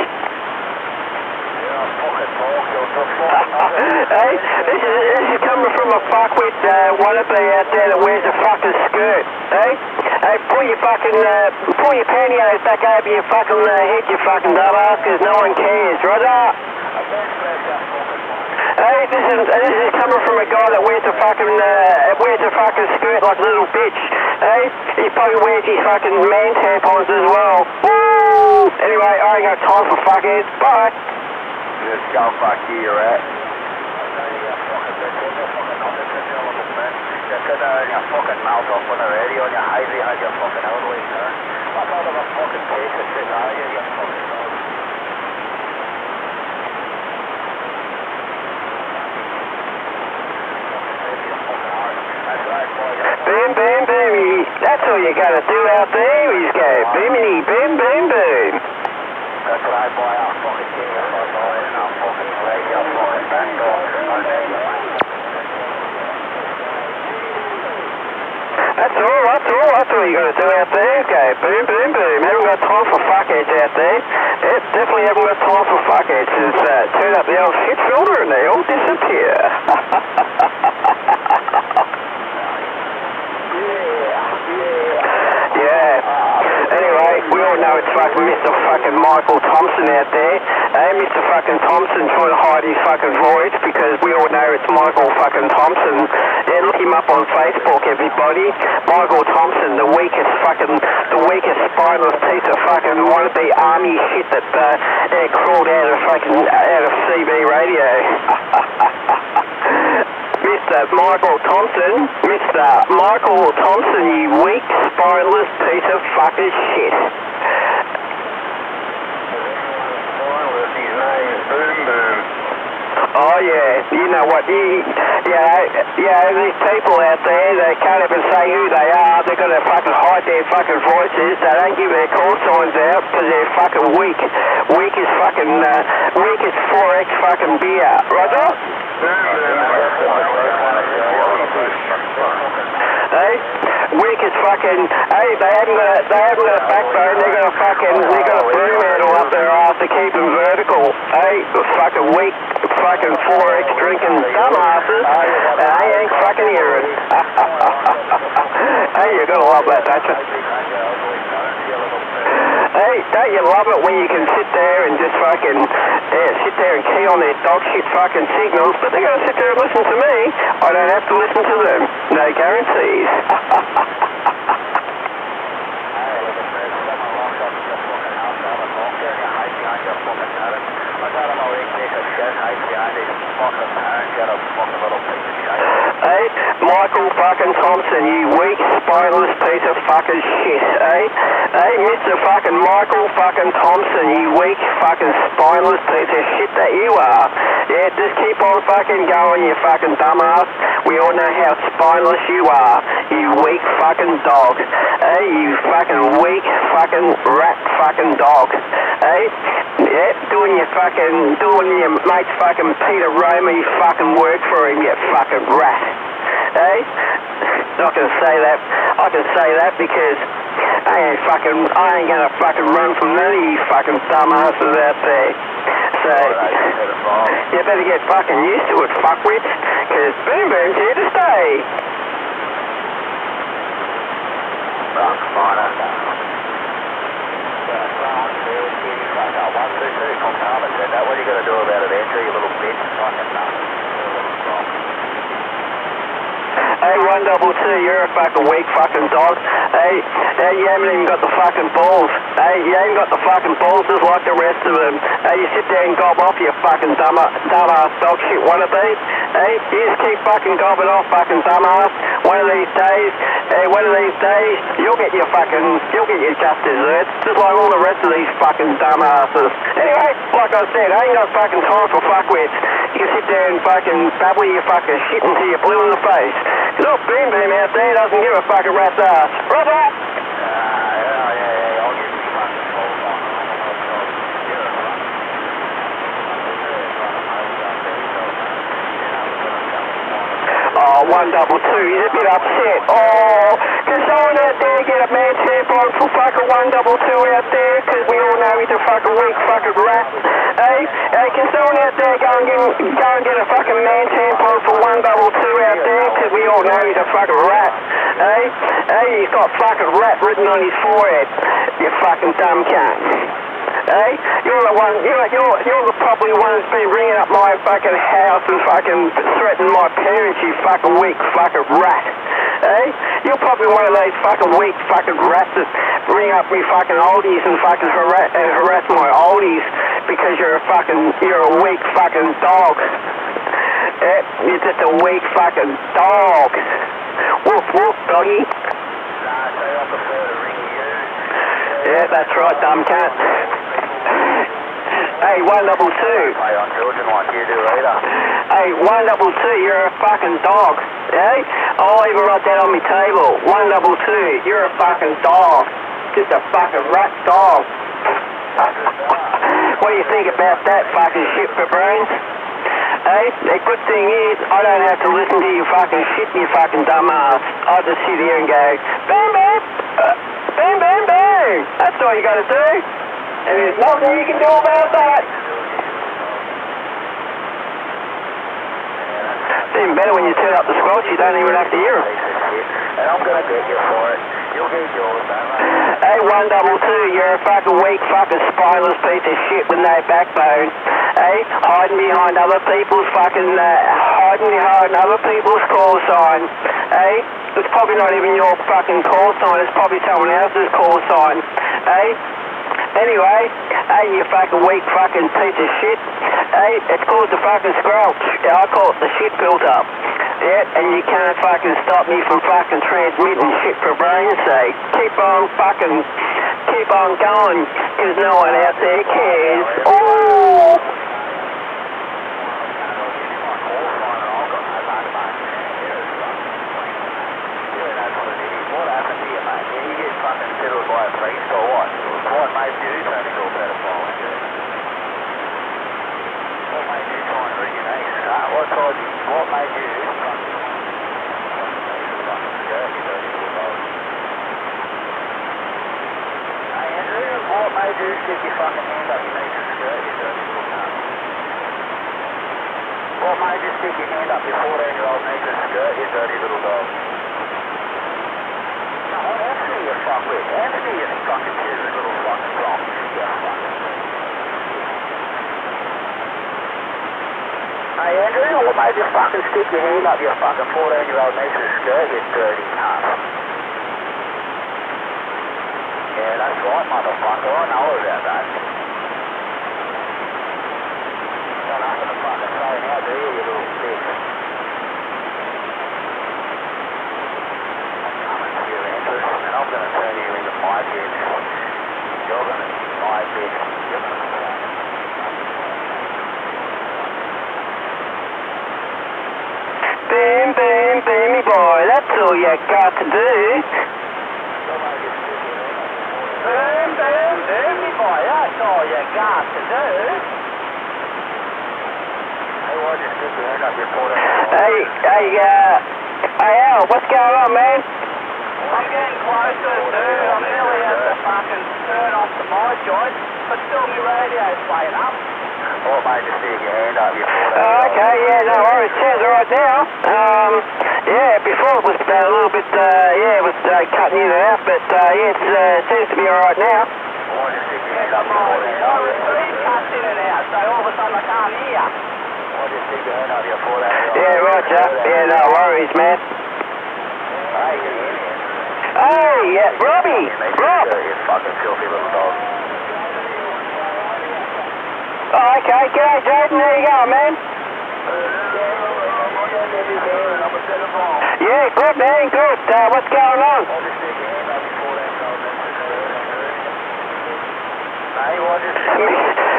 Hey, this is coming from a fuckwit wannabe out there that wears a fucking Hey, pull your pantyhose back over your fucking head, you fucking dumbass, because no one cares, Roger? Hey, this is coming from a guy that wears a fucking skirt like a little bitch. Hey, he probably wears his fucking man tampons as well. Woo! Anyway, I ain't got time for fuckheads. Bye. Just go fuck you, rat. Your fucking mouth off on the radio and your hide behind your fucking elbow, sir. Fuck out of a fucking case and sit down here, you fucking dog. Boom, boom, boom. That's all you gotta do out there is go boomity, boom, boom, boom. That's what I buy. I'll fucking get your fucking oil and I'll fucking play your fucking back door. That's all you gotta do out there. Go boom, boom, boom. Haven't got time for fuckheads out there. Definitely haven't got time for fuckheads. Just turn up the old shit filter and they all disappear. Yeah. Anyway, we all know it's fucking Mr. fucking Michael Thompson out there. Hey, Mr. fucking Thompson trying to hide his fucking voice because we all know it's Michael fucking Thompson. Yeah, look him up on Facebook, everybody. Michael Thompson, the weakest spineless piece of fucking wannabe army shit that crawled out of CB radio. Mr. Michael Thompson, you weak, spineless piece of fucking shit. Oh yeah, you know what, these people out there, they can't even say who they are, they're gonna fucking hide their fucking voices, they don't give their call signs out because they're fucking weak. Weak as 4X fucking beer. Roger? Hey? Weak as fucking, hey, they haven't got a backbone, they're got a broom handle up their ass to keep them vertical. Hey, fucking weak, fucking 4X drinking dumbasses, they ain't fucking hearing. Hey, you're gonna love that, don't you? Hey, don't you love it when you can sit there and just fucking, sit there and key on their dog shit fucking signals, but they're gonna sit there and listen to me. I don't have to listen to them. No guarantees. Hey, Michael fucking Thompson, you weak, spineless piece of fucking shit, eh? Hey, Mr. fucking Michael fucking Thompson, you weak, fucking spineless piece of shit that you are. Yeah, just keep on fucking going, you fucking dumbass. We all know how spineless you are, you weak fucking dog. Hey, you fucking weak fucking rat fucking dog. Hey, yeah, doing your mate's fucking Peter Romy fucking work for him, you fucking rat. Hey, I can say that because I ain't gonna fucking run from none of you fucking dumbasses out there. So, you better get fucking used to it, fuckwits, because Boom Boom's here to stay. What are you gonna do about it, Andrew, you little bitch? Hey, 122, you're a fucking weak fucking dog. Hey, you haven't even got the fucking balls. Hey, you ain't got the fucking balls just like the rest of them. Hey, you sit there and gob off, you fucking dumbass dog shit wannabe. Hey, you just keep fucking gobbing off, fucking dumbass. One of these days, you'll get your just desserts, just like all the rest of these fucking dumbasses. Anyway, like I said, I ain't got fucking time for fuckwits. You can sit there and fucking babble your fucking shit until you're blue in the face. Cause old Boom Boom out there doesn't give a fucking rat's ass. Brother! Oh, 122, he's a bit upset. Oh, can someone out there get a man tampon for fucking 122 out there? Cause we all know he's a fucking weak fucking rat. Hey, can someone out there go and get a fucking man tampon for 122 out there? Cause we all know he's a fucking rat. Hey, Hey, he's got fucking rat written on his forehead. You fucking dumb cunt. Hey, you're the one, you're the probably one that's been ringing up my fucking house and fucking threatening my parents, you fucking weak fucking rat. Hey, you're probably one of those fucking weak fucking rats that ring up me fucking oldies and fucking harass my oldies because you're a weak fucking dog. Yeah, you're just a weak fucking dog. Woof woof, doggy. Yeah, that's right, dumb cunt. Hey, 122. Hey, 122, you're a fucking dog. Hey? I'll even write that on my table. 122, you're a fucking dog. Just a fucking rat dog. What do you think about that fucking shit for brains? Hey, the good thing is, I don't have to listen to you fucking shit, you fucking dumb ass. I'll just sit here and go, bang, bang, bang, bang, bang. That's all you gotta do. And there's nothing you can do about that. It's even better when you turn up the squelch, you don't even have to hear it. And I'm gonna get you for it. You'll get yours, Hey, 122, you're a fucking weak, fucking spineless piece of shit with no backbone. Hey, hiding behind other people's fucking, hiding behind other people's call sign. Hey, it's probably not even your fucking call sign, it's probably someone else's call sign. Hey, anyway, hey, you fucking weak fucking piece of shit. Hey, it's called the fucking squelch. I call it the shit filter. Yeah, and you can't fucking stop me from fucking transmitting shit for brain's sake. Keep on going, cause no one out there cares. Ooh! What made you stick your fucking hand up your knees and skirt, you dirty little cunt? What made you stick your hand up your 14-year-old knees and skirt, you dirty little dog? No, answer you fuck with. Answer you fucking cheery little fucking dog. Hey Andrew, what made you fucking stick your hand up your fucking 14-year-old knees and skirt, you dirty cunt? Yeah, that's right, motherfucker. I know about that. Got nothing to fucking say now, do you, you little bitch? I'm coming to your answers, and I'm going to turn you into my bitch. You're going to be my bitch. You're going to be my bitch. Bam, bam, bammy boy, that's all you got to do. Bam, bam, bammy boy, that's all you got to do. Hey, why'd you stick your hand up your foot? Hey Al, what's going on, man? I'm getting closer, dude. I'm nearly at the fucking turn off to my joint, but still my radio's playing up. What made you stick your hand up your foot? Okay, yeah, no worries. Sounds alright now. Yeah, before it was a little bit, it was cutting in and out, but it seems to be alright now. Why'd you stick your hand up your foot? My receive cuts in and out, so all of a sudden I can't hear. Why'd you stick your hand up your foot? Yeah, right, Jeff. Yeah, no worries, man. Hey, you hear me? Hey, Robbie! Rob! You fucking filthy little dog. Oh, okay, g'day, Jaden. There you go, man. Yeah, good, man, good. What's going on?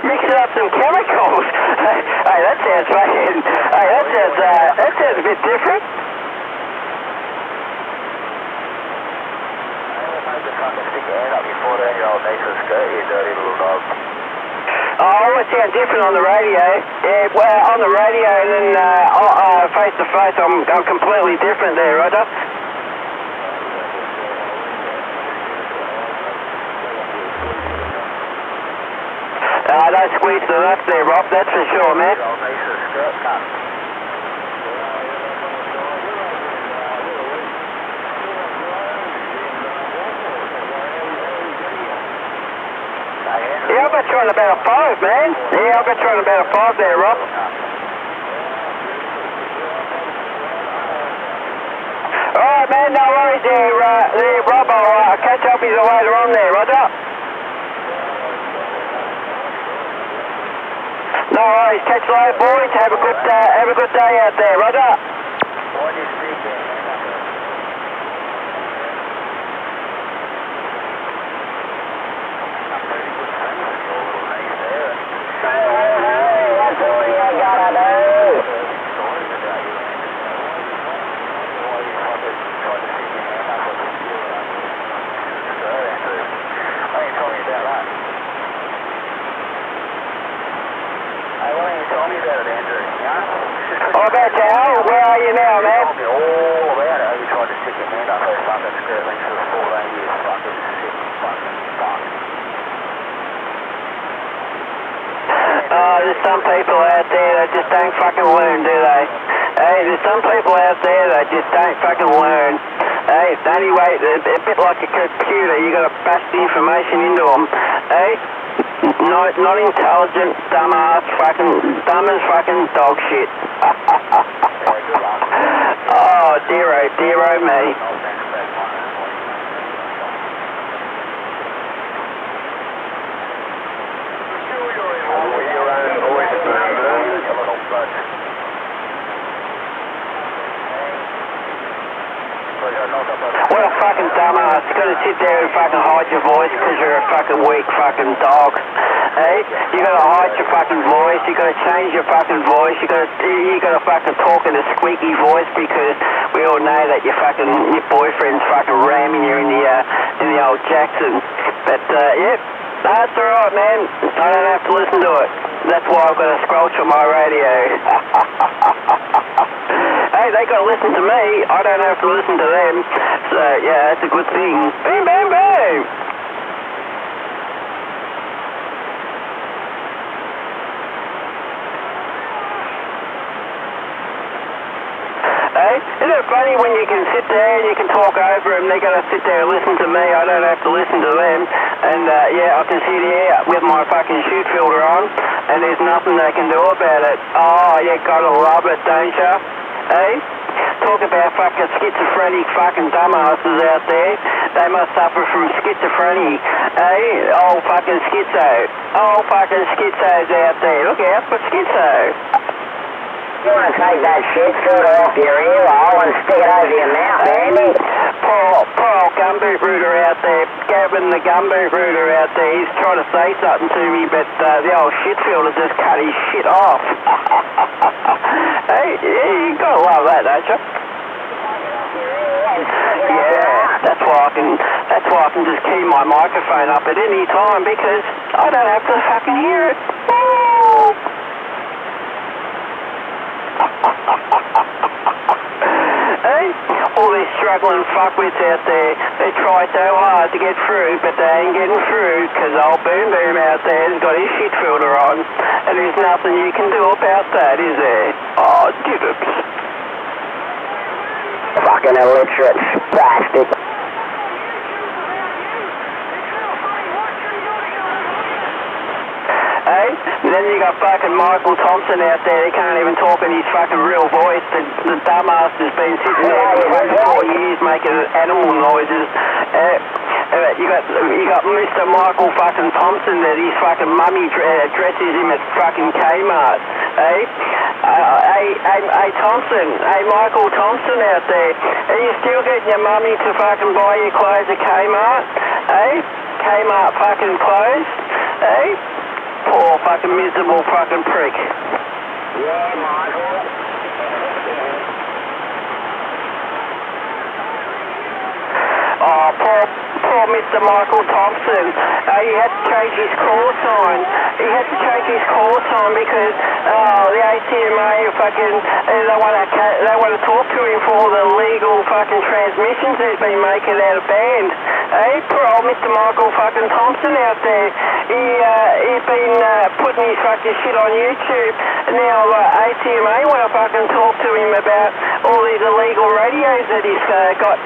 Mixing up some chemicals. Hey, that sounds fucking... Hey, that sounds a bit different. Oh, it sounds different on the radio. Yeah, well, on the radio and then face to face, I'm completely different there, Roger. Don't squeeze to the left there, Rob, that's for sure, man. you on about a 5, man. Yeah, I've got you on about a 5 there, Rob. Alright, man, no worries there, Rob. I'll catch up with you later on there, Roger. No worries, catch you later, boys. Have a good day out there, Roger. That's all you gotta do. What about you, Al? Where are you now, man? All about it. You tried to stick your hand up her fucking skirt length for 14 years. Fucking sick fucking fuck. There's some people out there that just don't fucking learn, do they? Hey, there's some people out there that just don't fucking learn. Hey, the only way, a bit like a computer, you got to bash the information into them. Hey, not intelligent, dumbass, dumb as fucking dog shit. Oh, dear me. What a fucking dumbass. You gotta sit there and fucking hide your voice because you're a fucking weak fucking dog. Hey, you gotta hide your fucking voice, you gotta change your fucking voice, you gotta fucking talk in a squeaky voice because we all know that your boyfriend's fucking ramming you in the old Jackson. But yep, that's alright, man. I don't have to listen to it. That's why I've got a squelch on my radio. Hey, they got to listen to me. I don't have to listen to them. So, yeah, that's a good thing. Bam, bam, bam! Hey, isn't it funny when you can sit there and you can talk over them, they got to sit there and listen to me, I don't have to listen to them, and yeah, I can sit here with my fucking shoot filter on, and there's nothing they can do about it. Oh, you gotta love it, don't you? Hey? Talk about fucking schizophrenic fucking dumbasses out there. They must suffer from schizophrenia. Hey? Old fucking schizo. Old fucking schizos out there. Look out for schizo. You want to take that shit filter off your earhole and stick it over your mouth, Andy? Poor old gumboot rooter out there. Gavin the gumboot rooter out there. He's trying to say something to me, but the old shit filter just cut his shit off. Hey, yeah, you gotta love that, don't you? Yeah, that's why I can just keep my microphone up at any time because I don't have to fucking hear it. Hey, all these struggling fuckwits out there, they try so hard to get through, but they ain't getting through because old Boom Boom out there has got his shit filter on, and there's nothing you can do about that, is there? Oh, divops. Fucking illiterate bastard. Hey, and then you got fucking Michael Thompson out there, he can't even talk in his fucking real voice. The dumbass has been sitting there for fucking 4 years making animal noises. You got Mr. Michael fucking Thompson that his fucking mummy dresses him at fucking Kmart. Hey? Hey Thompson, hey Michael Thompson out there, are you still getting your mummy to fucking buy your clothes at Kmart? Hey? Kmart fucking clothes? Hey? Poor fucking miserable fucking prick. Yeah, Michael. Oh, poor Mr. Michael Thompson. He had to change his call sign. He had to change his call sign because the ACMA fucking they want to talk to him for all the legal fucking transmissions he's been making out of band. Hey, poor old Mr. Michael fucking Thompson out there. He's been putting his fucking shit on YouTube. And now ACMA want to fucking talk to him about all these illegal radios that he's got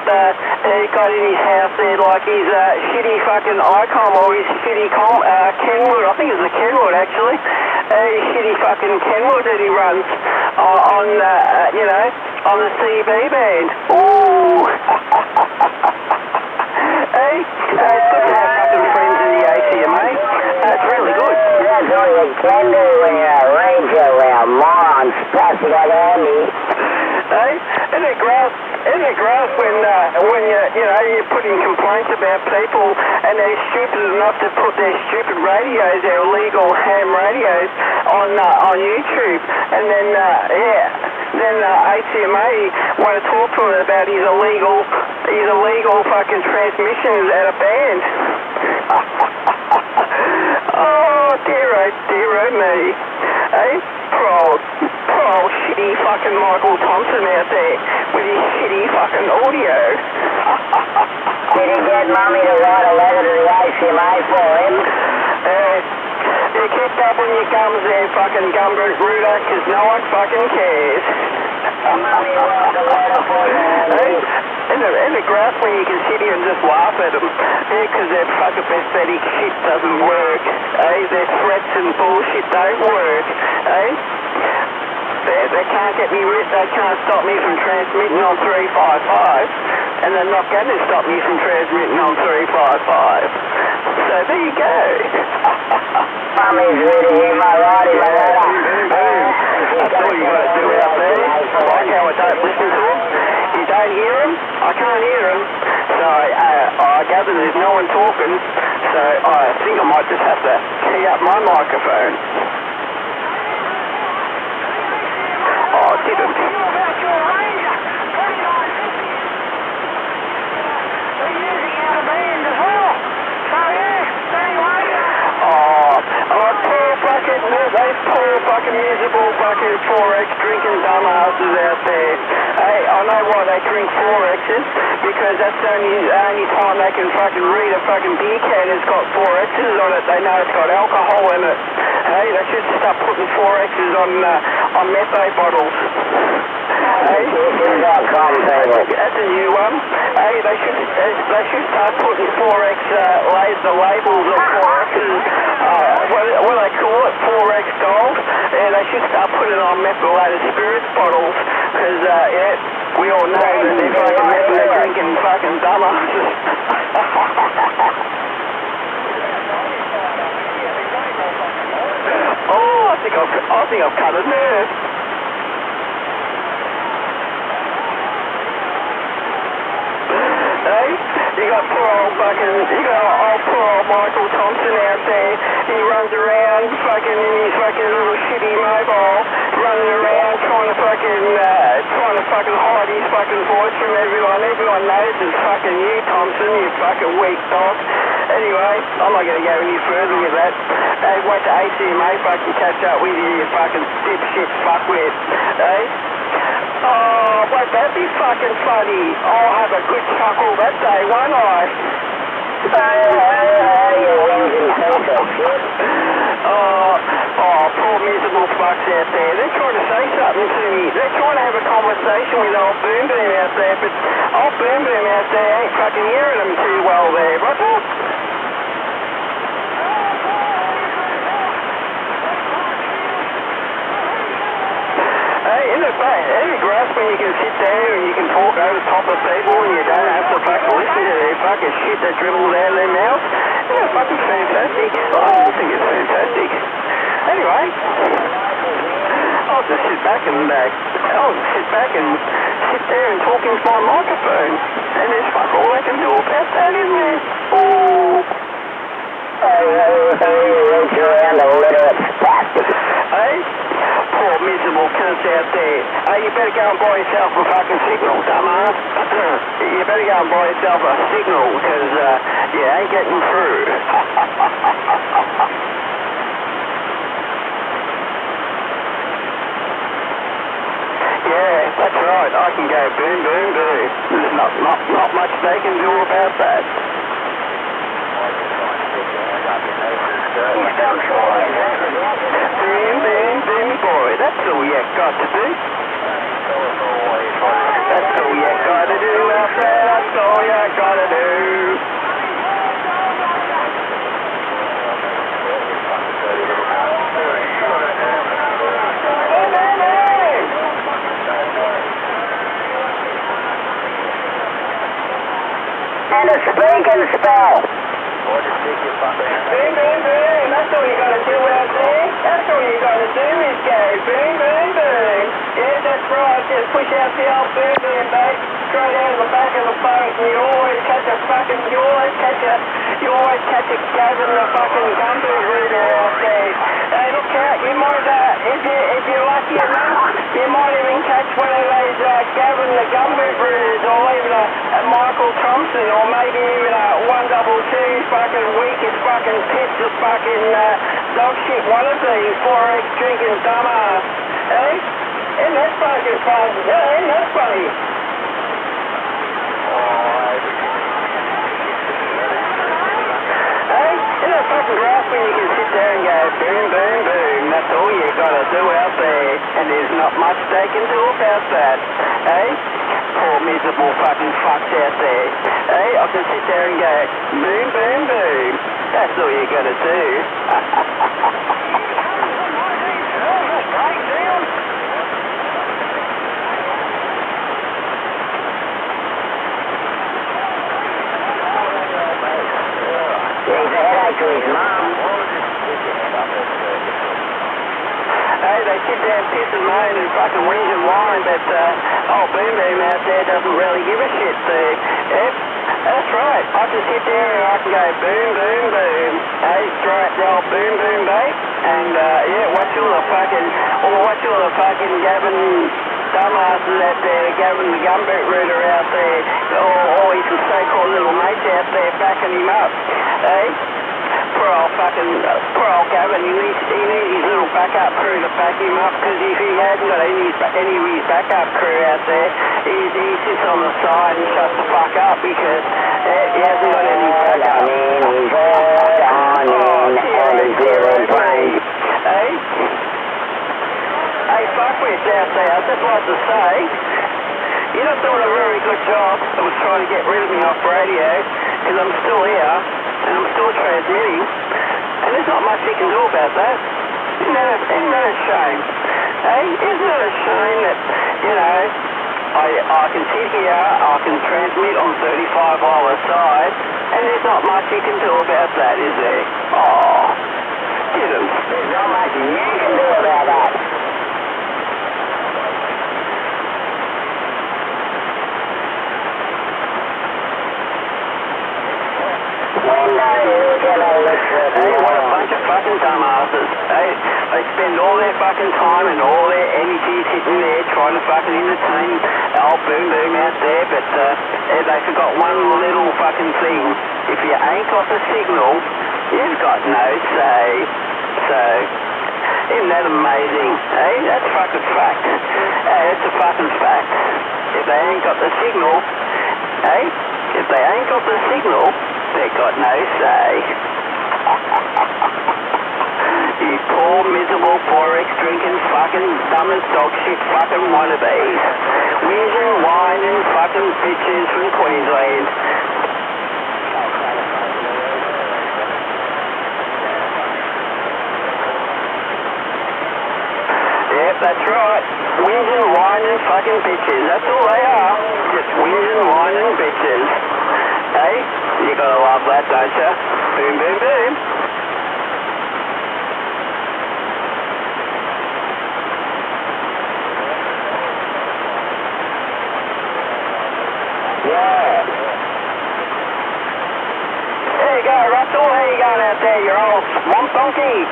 in his house there, like his shitty fucking ICOM or his shitty Kenwood. I think it's a Kenwood actually. His shitty fucking Kenwood that he runs on the CB band. Ooh. Hey, it's good to have fucking friends in the ACMA. It's really good. That's all you can do when you're a ranger, when a moron spastic like Andy. Hey, isn't it gross when you put in complaints about people and they're stupid enough to put their stupid radios, their illegal ham radios, on YouTube, and then ACMA want to talk to him about his illegal fucking transmissions at a band. Oh dear me. Hey, poor shitty fucking Michael Thompson out there with his shitty fucking audio. Did he get Mummy to write a letter to the ACMA for him? You keep doubling your gums there, fucking gumboot rooter, because no one fucking cares. Mummy wrote a letter for him. Hey, in the grass when you can sit here and just laugh at them. Yeah, because their fucking pathetic shit doesn't work. Hey, their threats and bullshit don't work. Hey, they can't get me, they can't stop me from transmitting on 355, and they're not going to stop me from transmitting on 355. So there you go. Mummy's reading you my righty letter. That's all you got to do out there. I like how I don't listen to them. You don't hear them? I can't hear them. So I gather there's no one talking. So I think I might just have to key up my microphone. Oh, I didn't. Those poor fucking miserable fucking 4X drinking dumbasses out there. Hey, I know why they drink 4Xs, because that's the only time they can fucking read a fucking beer can that's got 4Xs on it. They know it's got alcohol in it. Hey, they should start putting 4Xs on methane bottles. Hey, that's a new one. Hey, they should start putting 4X the labels of 4Xs. What do they call it? 4X gold. Yeah, they should start putting it on methylated spirits bottles, because we all know that they're fucking methylated drinking fucking dumbasses. Oh, I think I've cut a nerve. Hey, you got poor old Michael Thompson out there. He runs around fucking in his fucking little shitty mobile, running around trying to fucking hide his fucking voice from everyone. Everyone knows it's fucking you, Thompson, you fucking weak dog. Anyway, I'm not going to go any further with that. Hey, wait till ACMA fucking catch up with you, you fucking dipshit fuckwit. Hey? Oh, won't that be fucking funny? I'll have a good chuckle that day, won't I? Oh, poor miserable fucks out there. They're trying to say something to me. They're trying to have a conversation with old Boom Boom out there, but old Boom Boom out there ain't fucking hearing them too well there, Roger? Isn't it great when you can sit there and you can talk over top of people and you don't have to fucking listen to their fucking shit that dribbles out of their mouth? Yeah, fucking fantastic. I think it's fantastic. Anyway, I'll just sit back and sit there and talk into my microphone, and there's fuck all I can do about that, isn't there? Ooh. Hey? Poor miserable cunts out there. Hey, you better go and buy yourself a fucking signal, dumbass. You better go and buy yourself a signal, because you ain't getting through. Yeah, that's right. I can go boom, boom, boom. There's not much they can do about that. Boom, boom, boom, boy. That's all you got to do. That's all you got to do out there. That's all you got to do. you can spell. Or just stick your fucking Boom, boom, boom. That's all you gotta do out there. That's all you gotta do is go boom, boom, boom. Yeah, that's right. Just push out the old boom, boom, mate. Straight out of the back of the boat, and you always catch a Gavin the fucking gumboot rooter out there. Hey, look out, you might, if you're lucky enough, you might even catch one of those Gavin the gumboot rooters, or even a Michael Thompson, or maybe even a 122 fucking weakest fucking pits of fucking dog shit wannabes, 4X drinking dumbass. Hey? Isn't that fucking fun? Yeah, isn't that funny? Hey, isn't it fucking great when you can sit there and go boom, boom, boom? That's all you gotta do out there, and there's not much they can do about that. Hey? Poor miserable fucking fucks out there. Hey, I can sit there and go boom, boom, boom. That's all you gotta do. He's a headache to his mum. Hey, they sit there and piss and moan and fucking whinge and whine, but old Boom Boom out there doesn't really give a shit. So, yep, that's right. I can sit there and I can go boom, boom, boom. Hey, throw out the old boom, boom, bait, and yeah, watch all the fucking Gavin dumbasses out there, Gavin the gumboot rooter out there, or his so-called little mates out there backing him up. Hey? Poor old Gavin, he needs his little backup crew to back him up, because if he hadn't got any of his backup crew out there, he sits on the side and shuts the fuck up, because he hasn't got any backup. He's on the zero plane. Hey? Hey, fuckwits out there, I'd just like to say, you're not doing a very good job of trying to get rid of me off radio, because I'm still here, and I'm still transmitting, and there's not much you can do about that. Isn't that a shame? Hey, isn't it a shame that, you know, I can sit here, I can transmit on 35 mile side, and there's not much you can do about that, is there? Oh, didn't. There's not much you can do about that. Hey, what a bunch of fucking dumbasses. Hey, they spend all their fucking time and all their energy sitting there trying to fucking entertain old Boom Boom out there, but they forgot one little fucking thing. If you ain't got the signal, you've got no say. So, isn't that amazing? Hey, that's fucking fact. Hey, that's a fucking fact. If they ain't got the signal, hey, if they ain't got the signal, they got no say. You poor, miserable, 4X drinking, fucking dumbest dog shit fucking wannabes. Whinging, whining fucking bitches from Queensland. Yep, that's right. Whinging, whining fucking bitches. That's all they are. Just whinging, whining bitches. Hey, you gotta love that, don't you? Boom, boom, boom. Yeah. There you go, Russell. How you going out there, you old swamp donkey?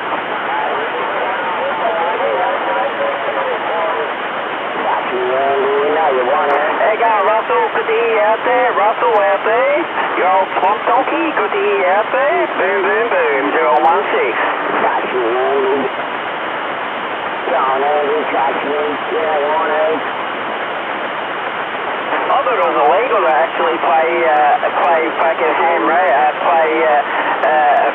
There you go, Russell. Good to hear you out there. Russell out there. Your old swamp donkey. Good to hear you out there. Boom, boom, boom. 016. I thought it was illegal to actually play fucking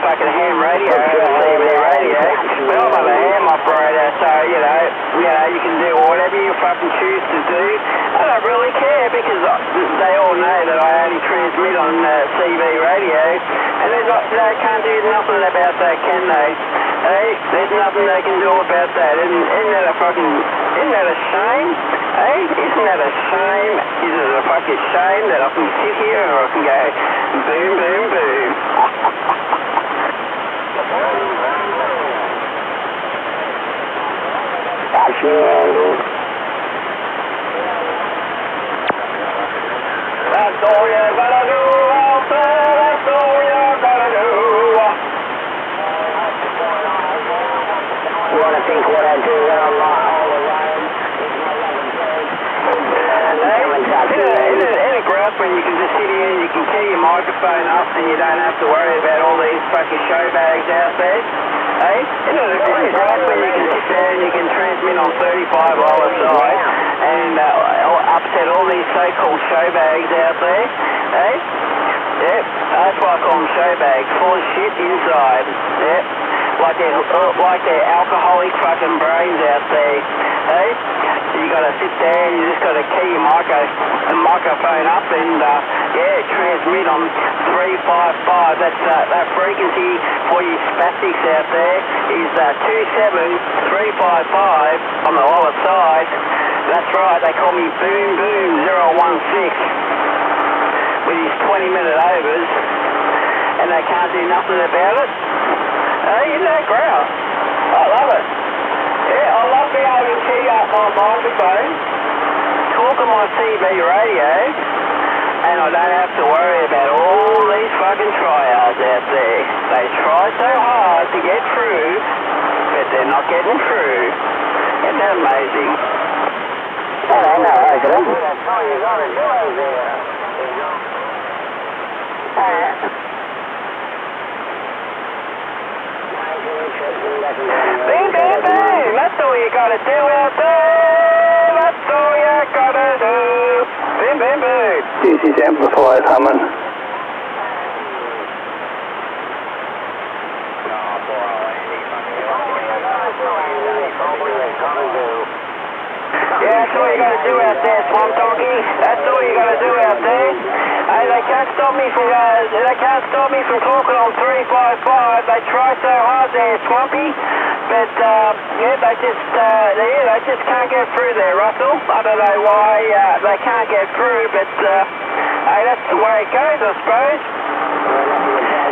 fucking ham radio, CB radio. But I'm not a ham operator, so you can do whatever you fucking choose to do. I don't really care, because they all know that I only transmit on CB radio, and they can't do nothing about that, can they? Hey, there's nothing they can do about that. Isn't that a shame? Hey, isn't that a shame? Is it a fucking shame that I can sit here or I can go boom, boom, boom? That's me, Andy. That's all you gotta do out there. That's all you gotta do. You want to think what I do when I'm all alone? In a graph when you can just sit here and you can key your microphone up and you don't have to worry about all these fucking show bags out there. Hey, in a graph when you can sit there and you can transmit on 35 while aside and upset all these so-called show bags out there. Hey, yep, that's why I call them show bags, full of shit inside. Yep, like they're alcoholic fucking brains out there. Hey, you gotta sit there and you just gotta key your microphone up and transmit on 355. That's that frequency for you spastics out there is 27355 on the lower side. That's right, they call me Boom Boom 016 with his 20-minute overs, and they can't do nothing about it. Isn't that grouse? I love it. Yeah, I love being able to key up my microphone, talk on my CB radio, and I don't have to worry about all these fucking tryouts out there. They try so hard to get through, but they're not getting through. Isn't that amazing? Oh, no, I do. That's all you gotta do over there. Bing, bing, bing! That's all you gotta do out there! That's all you gotta do! Bing, bing, bing! Use his amplifiers humming. Yeah, that's all you gotta do out there, Swamp Donkey. That's all you gotta do out there. Hey, they can't stop me from talking on 355. They try so hard there, Swampy. But they just can't get through there, Russell. I don't know why they can't get through, but hey, that's the way it goes, I suppose.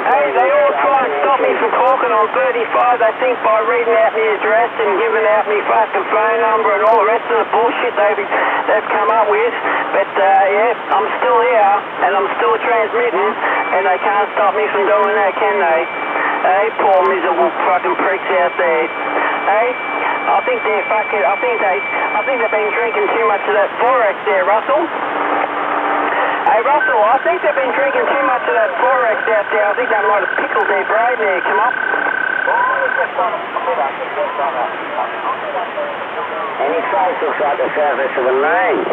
Hey, they all try and stop me from talking on 35. They think by reading out my address and giving out my fucking phone number and all the rest of the bullshit they've come up with. But I'm still here and I'm still transmitting, and they can't stop me from doing that, can they? Hey, poor miserable fucking pricks out there. Hey, I think they've been drinking too much of that Forex there, Russell. Hey, Russell, I think they've been drinking too much of that Forex out there. I think that might have pickled their brain there, come on. Any face looks like the surface of the moon.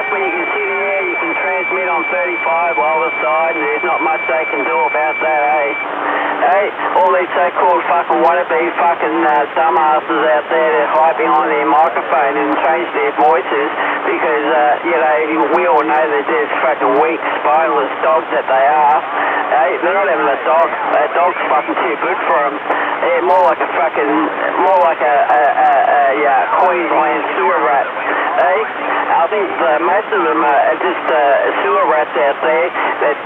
When you can sit here, you can transmit on 35 while the side, and there's not much they can do about that, eh? Hey, all these so-called fucking wannabe fucking dumbasses out there that hide behind their microphone and change their voices because, we all know that they're fucking weak, spineless dogs that they are. Hey, they're not even a dog. That dog's fucking too good for them. They're more like a Queensland sewer rat. Hey, I think most of them are just sewer rats out there that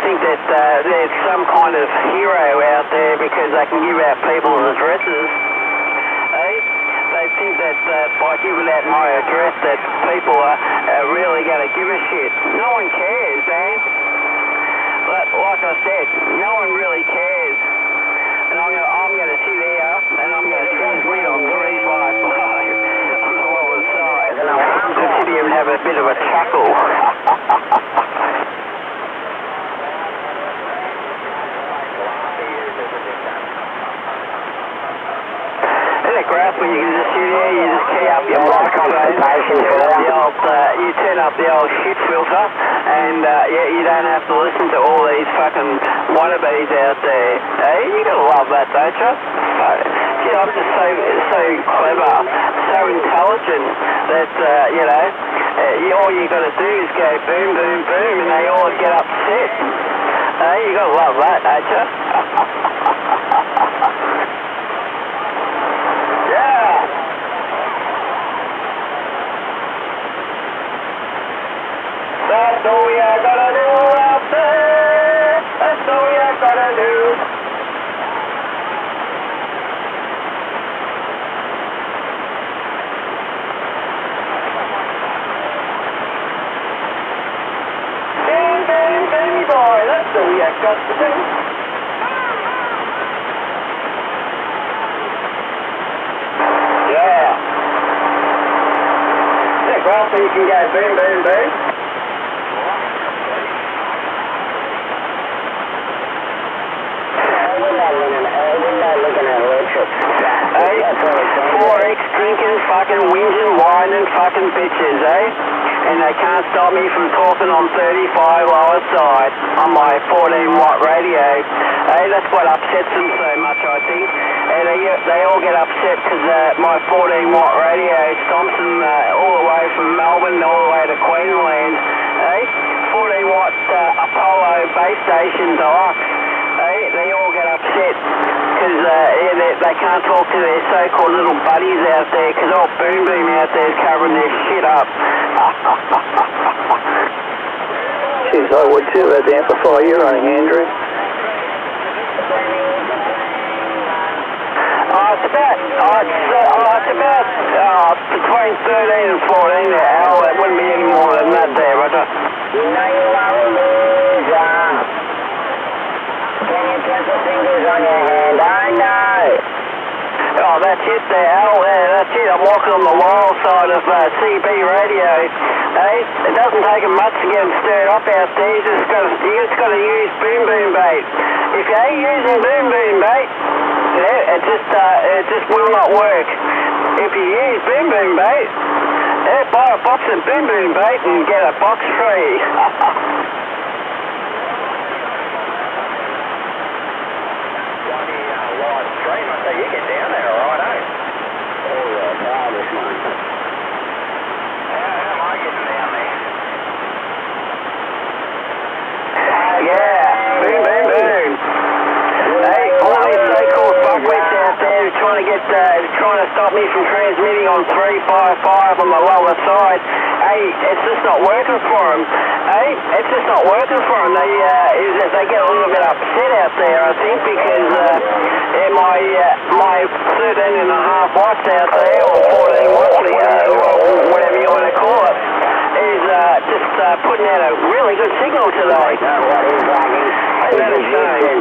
think that there's some kind of hero out there because they can give out people's addresses. Hey, they think that by giving out my address that people are really going to give a shit. No one cares, man. But like I said, no one really cares. And I'm going to sit here and I'm going to transmit on 355. Just sit here and have a bit of a chuckle. Isn't it great when you can just sit here, you just key up your microphone, you turn up the old shit filter, and you don't have to listen to all these fucking wannabes out there. Hey, you gotta love that, don't you? Gee, I'm just so clever, so intelligent that all you gotta do is go boom, boom, boom, and they all get upset. Hey, you gotta love that, don't you? Yeah. That's all you gotta do out there. That's all you gotta do. Bing, bing, bingy boy. That's all you got to do. Yeah. Yeah, well, so you can go boom, boom, boom. Hey, 4X drinking, fucking whinging, whining, fucking bitches, eh? And they can't stop me from talking on 35 lower side on my 14-watt radio. Hey, that's what upsets them so much, I think. And they all get upset because my 14-watt radio stomps them all the way from Melbourne all the way to Queensland. Hey, 14-watt Apollo base station deluxe. Hey, they all get upset because they can't talk to their so-called little buddies out there because old Boom Boom out there is covering their shit up. Jeez, I would too about the amplifier you're running, Andrew. It's about between 13 and 14 an hour. It wouldn't be any more than that there, Roger. You know you are a loser. Can you put the fingers on your hand? I know. Oh, that's it there, Al. That's it. I'm walking on the wild side of CB radio. Hey, it doesn't take him much to get him stirred up out there. You just got to use boom boom bait. If you ain't using boom boom bait, it just will not work. If you use boom boom bait, buy a box of boom boom bait and get a box free. You get down there, all right, eh? Oh, yeah, this one. How am I getting down there? Yeah, boom, boom, boom. Hey, all these so-called fuckwits out there trying to stop me from transmitting on 355 on the lower side. Hey, it's just not working for them. Hey, it's just not working for them. They get a little bit upset out there, I think, because my 13 and a half watts out there, or 14 watts, whatever you want to call it, is just putting out a really good signal today. Ain't that a shame?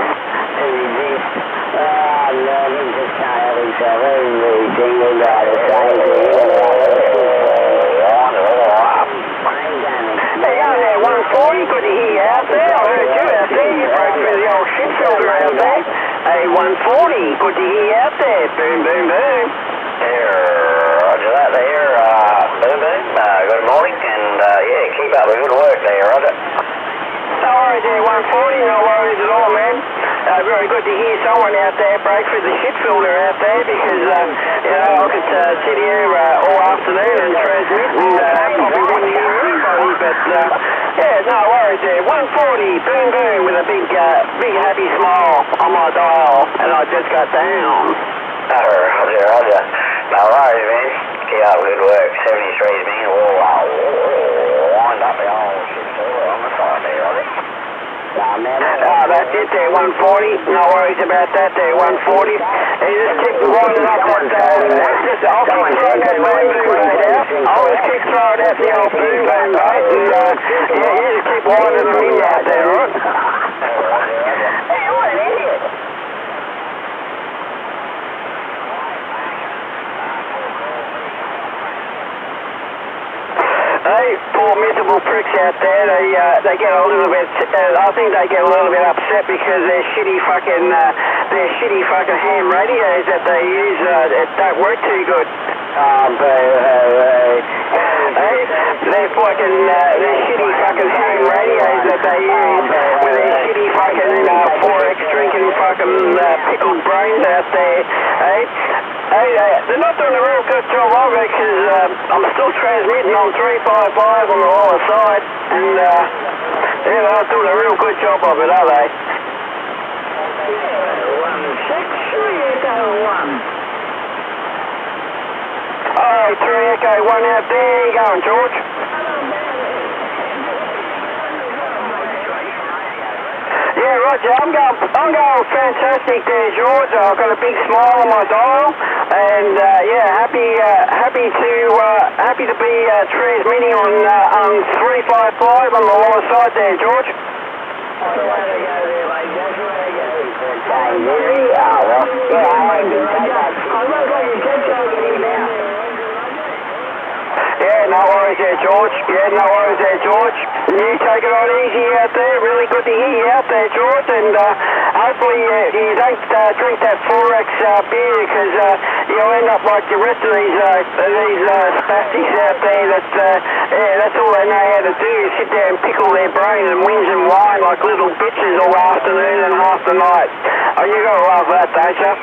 Hey, out there, 140, good to hear you out there. I heard you out there. You broke through the old shit filter out there. Hey, 140, good to hear you out there. Boom, boom, boom. Roger that there, Boom Boom. Good morning, and keep up the good work there, Roger. No worries there, 140, no worries at all, man. Very good to hear someone out there break through the shit filter out there because, I could sit here all afternoon and transmit and probably wouldn't hear anybody, but, no worries there. 140, boom, boom, with a big happy smile on my dial, and I just got down. Roger. No worries, man. Keep up the good work. 73's been wind up the old shit filter on the side there, Roger. That's it there, 140. No worries about that there, 140. You just keep winding up that, I'll keep throwing that boom boom bait out. I'll just keep throwing out the old boom boom bait, and you just keep winding them in out there, alright? Hey, what an idiot. Hey, poor miserable pricks out there, they get a little bit, I think they get a little bit upset because their shitty fucking ham radios that they use, it don't work too good. They're fucking, they're shitty fucking home radios that they use with their shitty fucking 4X drinking fucking pickled brains out there, eh? They're not doing a real good job of it because I'm still transmitting on 355 on the lower side and they're not doing a real good job of it, are they? 16381. Alright, 3 Echo 1 out there. You going, George? Yeah, Roger. I'm going fantastic there, George. I've got a big smile on my dial, and happy to be transmitting on 355 on the lower side there, George. Yeah, no worries there, George. You take it on easy out there. Really good to hear you out there, George. And hopefully you don't drink that 4X beer because you'll end up like the rest of these spastics out there that's all they know how to do is sit there and pickle their brain and whinge and whine like little bitches all afternoon and half the night. Oh, you gotta love that, don't you?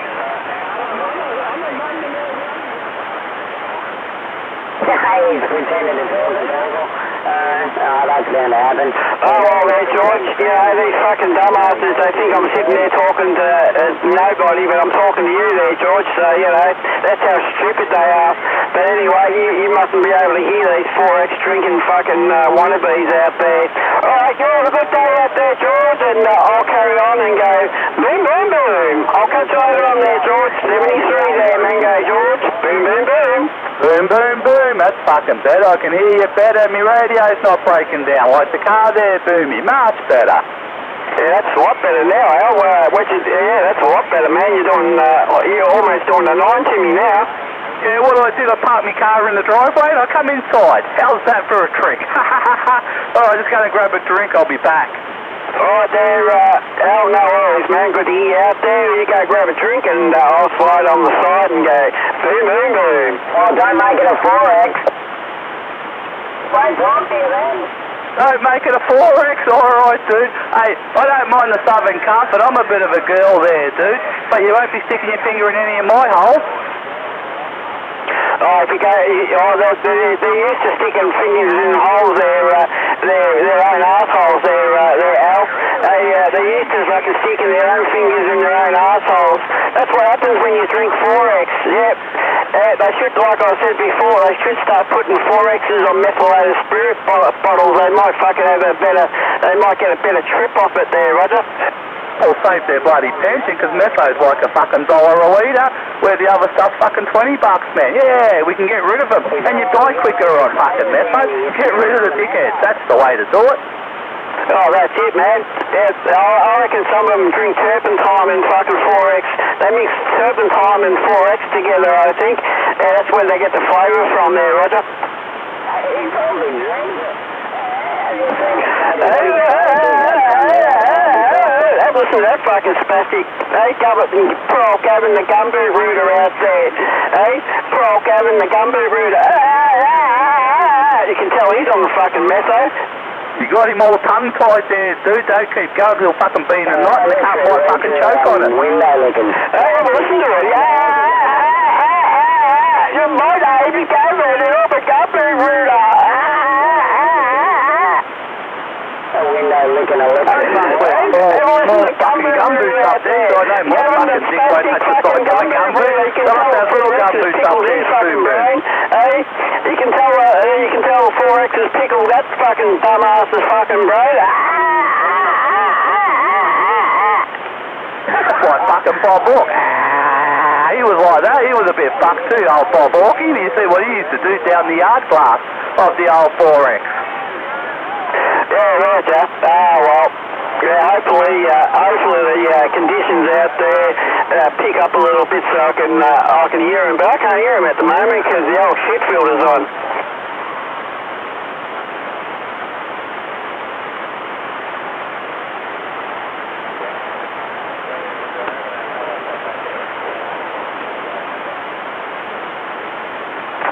He's pretending to talk to people. That's going to happen. Oh, well there, George. You know, these fucking dumbasses, they think I'm sitting there talking to nobody, but I'm talking to you there, George. So, you know, that's how stupid they are. But anyway, you mustn't be able to hear these 4X drinking fucking wannabes out there. Alright, you have a good day out there, George, and I'll carry on and go boom, boom, boom. I'll catch you later on there, George. 73 there, Mango George. Boom, boom, boom. Boom, boom, boom. That's fucking better. I can hear you better. My radio's not breaking down like the car there, Boomy. Much better. Yeah, that's a lot better now, Al. That's a lot better, man. You're almost doing the 9 to me now. Yeah, what do I do? I park my car in the driveway and I come inside. How's that for a trick? Alright, just going to grab a drink. I'll be back. Alright there, Al, no worries, man. Good to hear you out there. You go grab a drink and I'll slide on the side and go boom, boom, boom. Oh, don't make it a 4X. Won't talk to you then. Don't make it a 4X, alright, dude. Hey, I don't mind the southern comfort. I'm a bit of a girl there, dude. But you won't be sticking your finger in any of my holes. Oh, if you go, they're used to sticking fingers in holes, their own arseholes, they're Al. They're used to fucking sticking their own fingers in their own arseholes. That's what happens when you drink 4X, yep. They should, like I said before, they should start putting 4Xs on methylated spirit bottles. They might fucking they might get a better trip off it there, Roger. Or save their bloody pension, because metho's like a fucking $1 a litre, where the other stuff's fucking $20, man. Yeah, we can get rid of them. And you die quicker on fucking metho. Get rid of the dickheads. That's the way to do it. Oh, that's it, man. Yeah, I reckon some of them drink turpentine and fucking 4X. They mix turpentine and 4X together, I think. Yeah, that's where they get the flavour from there, Roger. Listen to that fucking spastic. Hey, poor old Gavin the Gumbo Rooter out there. Hey, poor old Gavin the Gumbo Rooter. You can tell he's on the fucking metho. You got him all tongue-tied there, dude. Don't keep going, he'll fucking be in the night and the car might fucking choke on it. Hey, listen to it. Your mother, if you go there, little the Gumbo Rooter. Licking a lip. Fucking gumboots up there, so I know my fucking dick won't touch the side of the gumboot. They'll have to have little gumboots up there too, man. Hey, you can tell 4X is pickled that fucking dumbass's fucking brain. That's like fucking Bob Hawke. He was like that. He was a bit fucked too, old Bob Hawke. You see what he used to do down the yard glass of the old 4X. Yeah, Roger. Well, yeah, hopefully the conditions out there pick up a little bit so I can hear him, but I can't hear him at the moment because the old shit filter's on.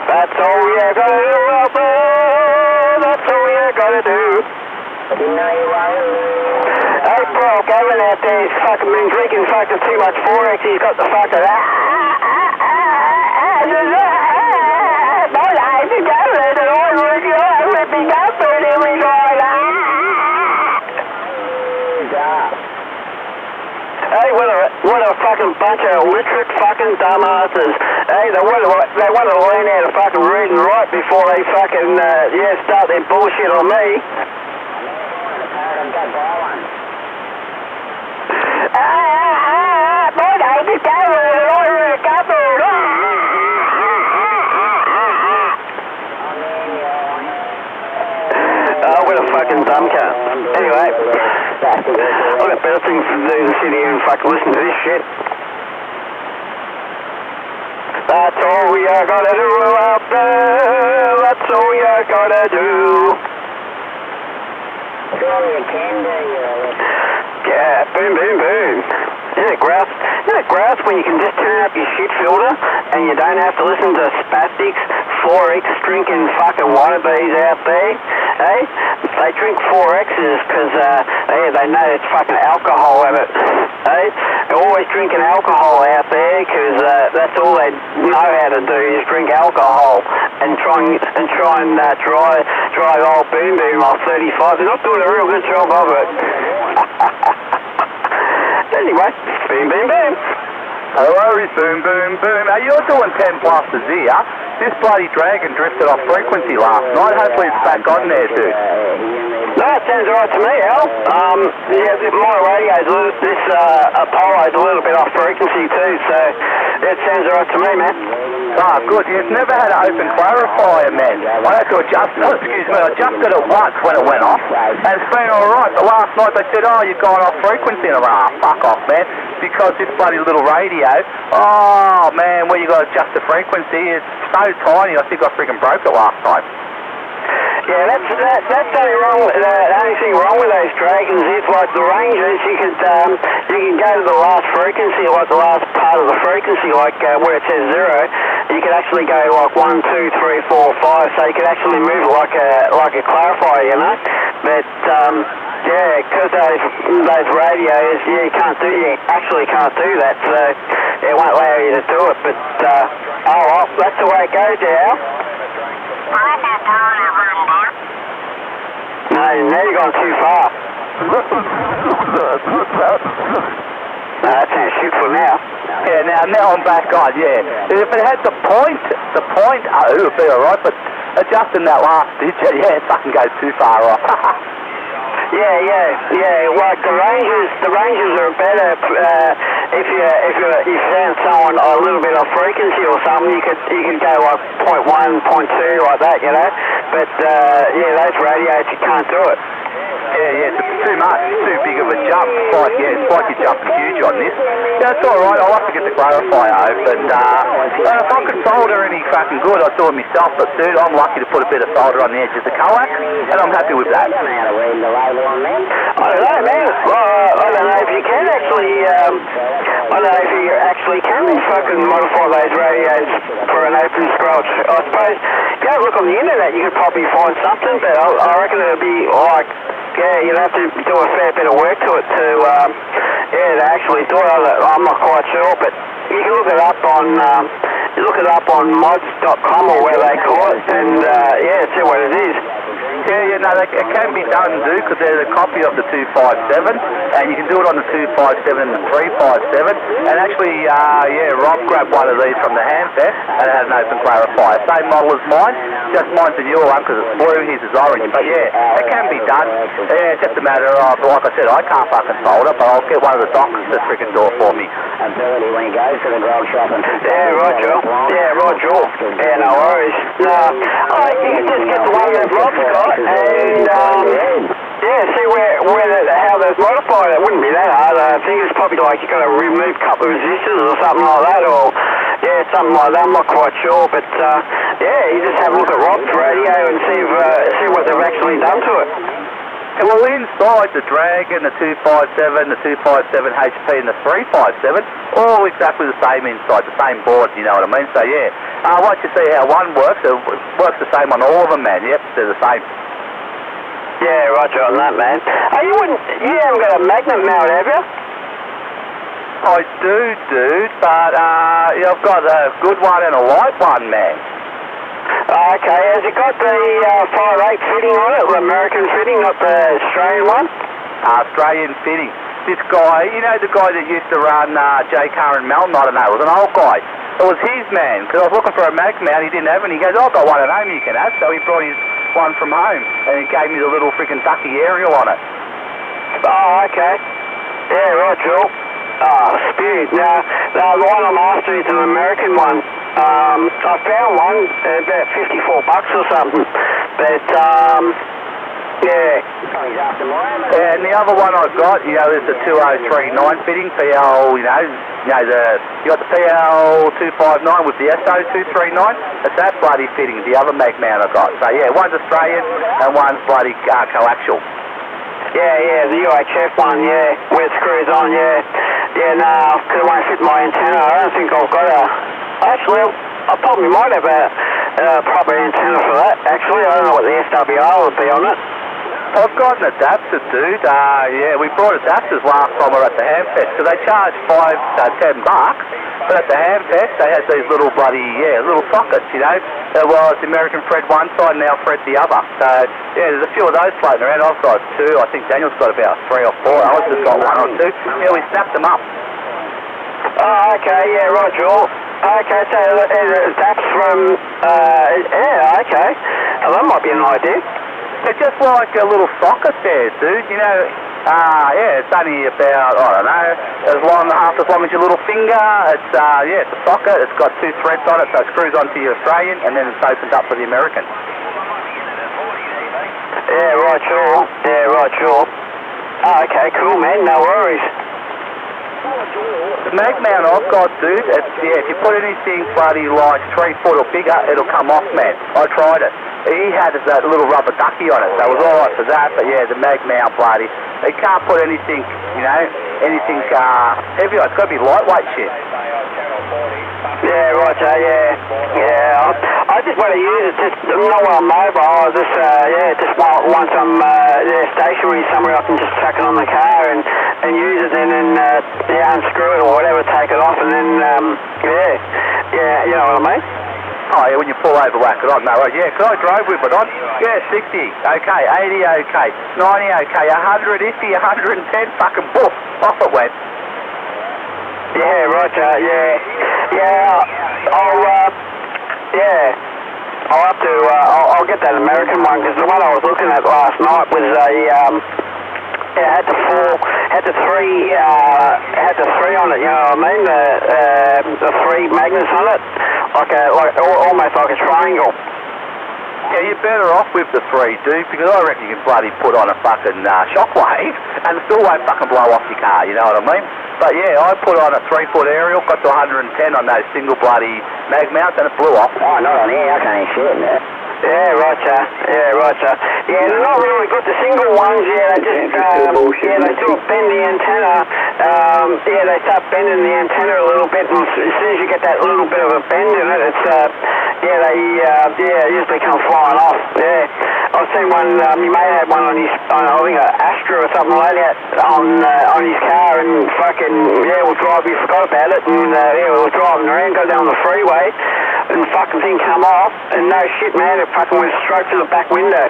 That's all you gotta do out there. That's all you gotta do. Hey, bro, Gavin out there, he's fucking been drinking fucking too much Forex. He's got the fucking... Hey, what a fucking bunch of illiterate fucking dumbasses. Hey, they want to learn how to fucking read and write before they fucking, start their bullshit on me. What a fucking dumb cunt. Anyway, I've got better things to do than sit here and fucking listen to this shit. That's all you gotta do out there. That's all you gotta do. Yeah, boom, boom, boom. Isn't it grouse when you can just turn up your shit filter and you don't have to listen to spastics, 4X drinking fucking wannabes out there? Hey? They drink 4Xs because they know it's fucking alcohol in it. Hey? They're always drinking alcohol out there because that's all they know how to do is drink alcohol and try and drive old Boom Boom off 35. They're not doing a real good job of it. Anyway, boom, boom, boom. Hello, boom, boom, boom. Are you doing 10 pluses here? This bloody dragon drifted off frequency last night. Hopefully it's back on there, dude. No, it sounds alright to me, Al. My radio's this Apollo's a little bit off frequency too, so it sounds alright to me, man. Ah, good. You've never had an open clarifier, man. I had to adjust it at once when it went off, and it's been alright. But last night they said, oh, you've gone off frequency, and I went, oh, fuck off, man. Because this bloody little radio, oh, man, where you got to adjust the frequency, it's so tiny, I think I freaking broke it last night. Yeah, that's the only thing wrong with those dragons is like the ranges. You can go to the last frequency, like the last part of the frequency, like where it says 0. You can actually go like 1, 2, 3, 4, 5. So you can actually move it like a clarifier, you know. But because those radios, you actually can't do that. So it won't allow you to do it. But well, that's the way it goes, Al. No, now you're going too far. No, that's too shit for now. Yeah, now I'm back on, yeah. If it had the point, it would be alright, but adjusting that last digit, yeah, it fucking goes too far off. Yeah. Like the ranges are better if you found someone a little bit off frequency or something. You could go like 0.1, 0.2 like that, you know. But those radios you can't do it. Yeah, it's too much. It's too big of a jump. It's like you're jumping huge on this. Yeah, it's alright. I'll have to get the clarifier open. If I could solder any fucking good, I'd do it myself. But dude, I'm lucky to put a bit of solder on the edge of the coax, and I'm happy with that. I don't know, man. I don't know if you can actually. I don't know if you actually can fucking modify those radios for an open squelch. I suppose go look on the internet. You could probably find something, but I reckon it'll be like. Yeah, you'd have to do a fair bit of work to it to actually do it. I'm not quite sure, but you can look it up on mods.com or where they call it, and see what it is. Yeah, no, it can be done, dude, because there's a copy of the 257, and you can do it on the 257 and the 357. And actually, Rob grabbed one of these from the handset, and it had an open clarifier. Same model as mine, just mine's a newer one because it's blue, his is orange. But yeah, it can be done. Yeah, it's just a matter of, like I said, I can't fucking solder, but I'll get one of the docs to freaking do it for me. Ability when he goes to the grog shop and... Yeah, Roger. Yeah, no worries. You can just get the one that Rob's got, and see how those modified. It wouldn't be that hard. I think it's probably like you got to remove a couple of resistors or something like that, or something like that. I'm not quite sure, but you just have a look at Rob's radio and see what they've actually done to it. Well, inside the Dragon, the 257, the 257 HP and the 357, all exactly the same inside, the same board, you know what I mean? So yeah, once you see how one works, it works the same on all of them, man. Yep, they're the same. Yeah, roger on that, man. You haven't got a magnet mount, have you? I do, dude, but I've got a good one and a light one, man. Okay, has it got the 5.8 fitting on it, the American fitting, not the Australian one? Australian fitting. This guy, you know the guy that used to run J-Car in Melbourne? I don't know, it was an old guy. It was his, man, because I was looking for a mag mount, he didn't have any. He goes, I've got one at home you can have, so he brought his one from home, and he gave me the little freaking ducky aerial on it. Oh, okay. Yeah, right, Joel. Oh, spewed. No, the one I'm after is an American one. I found one, about $54 or something, but, yeah. And the other one I've got, you know, is the 2039 fitting, PL, you got the PL259 with the SO239, it's that bloody fitting, the other mag mount I've got. So yeah, one's Australian and one's bloody coaxial. Yeah, the UHF one, yeah, where it screws on, yeah. Yeah, no, because it won't fit my antenna. I don't think I've got actually, I probably might have a proper antenna for that, actually. I don't know what the SWR would be on it. I've got an adapter, dude. Yeah, we brought adapters last time we were at the Hamfest, because they charge $10, but at the Hamfest they had these little little sockets, you know. There was the American Fred one side and now Fred the other. So, yeah, there's a few of those floating around. I've got two. I think Daniel's got about 3 or 4. Alice has got 1 or 2. Yeah, we snapped them up. Oh, okay, yeah, right, Joel. Okay, so that's from, yeah, okay. Well, that might be an idea. It's just like a little socket there, dude, you know. Yeah, it's only about, I don't know, half as long as your little finger. It's, yeah, it's a socket. It's got 2 threads on it, so it screws onto your Australian, and then it's opened up for the American. Yeah, right, sure. Yeah, right, sure. Oh, okay, cool, man. No worries. The mag mount I've got, dude, it's, yeah, if you put anything bloody like 3 foot or bigger, it'll come off, man. I tried it. He had that little rubber ducky on it, so it was alright for that, but yeah, the mag mount bloody, you can't put anything, you know, anything heavy on it. It's got to be lightweight shit. Yeah, right, yeah. I just want to use it, just not while I'm mobile, just want some stationary somewhere I can just chuck it on the car and use it, and then unscrew it or whatever, take it off, and then you know what I mean. Oh yeah, when you pull over, whack it on. No, right, yeah, because I drove with it on. Yeah, 60, okay, 80, okay, 90, okay, 100, iffy, 110, fucking boof, off it went. Yeah, Roger, yeah. I'll have to, I'll get that American one, because the one I was looking at last night was had the three on it, you know what I mean? The 3 magnets on it, almost like a triangle. Yeah, you're better off with the 3, dude, because I reckon you can bloody put on a fucking shockwave and it still won't fucking blow off your car, you know what I mean? But yeah, I put on a 3-foot aerial, got to 110 on those single bloody mag mounts and it blew off. Oh, not on here, I can't see it there. Yeah, Roger. Yeah, they're not really good. The single ones, they just, they sort of bend the antenna. They start bending the antenna a little bit, and as soon as you get that little bit of a bend in it, it's, they usually come flying off. Yeah. I've seen one, you may have one on his, I think an Astra or something like that, on his car, and fucking, we forgot about it, and we were driving around, go down the freeway, and the fucking thing come off, and no shit, man, it fucking went straight to the back window.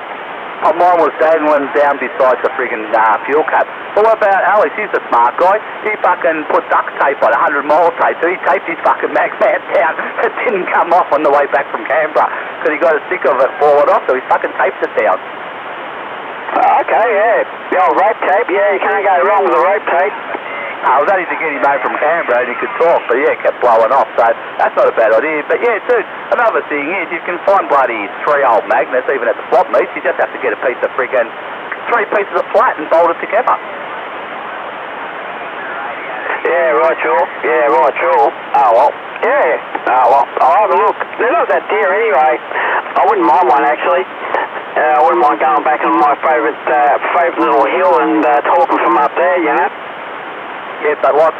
Oh, mine was dangling down beside the friggin' fuel cap. Well, what about Alex? He's a smart guy. He fucking put duct tape on, 100-mile tape, so he taped his fucking mag mount down. It didn't come off on the way back from Canberra, because he got a stick of it falling off, so he fucking taped it down. Okay, yeah. The old rope tape, yeah, you can't go wrong with the rope tape. I was only to get him home from Canberra and he could talk, but yeah, it kept blowing off, so that's not a bad idea. But yeah, dude, another thing is you can find bloody 3 old magnets, even at the swap meets. You just have to get a piece of friggin' 3 pieces of flat and bolt it together. Yeah, right, sure. Oh, well. Yeah. Oh, well, I'll have a look. They're not that dear anyway. I wouldn't mind one, actually. I wouldn't mind going back on my favourite little hill and talking from up there, you know? Yeah, but like,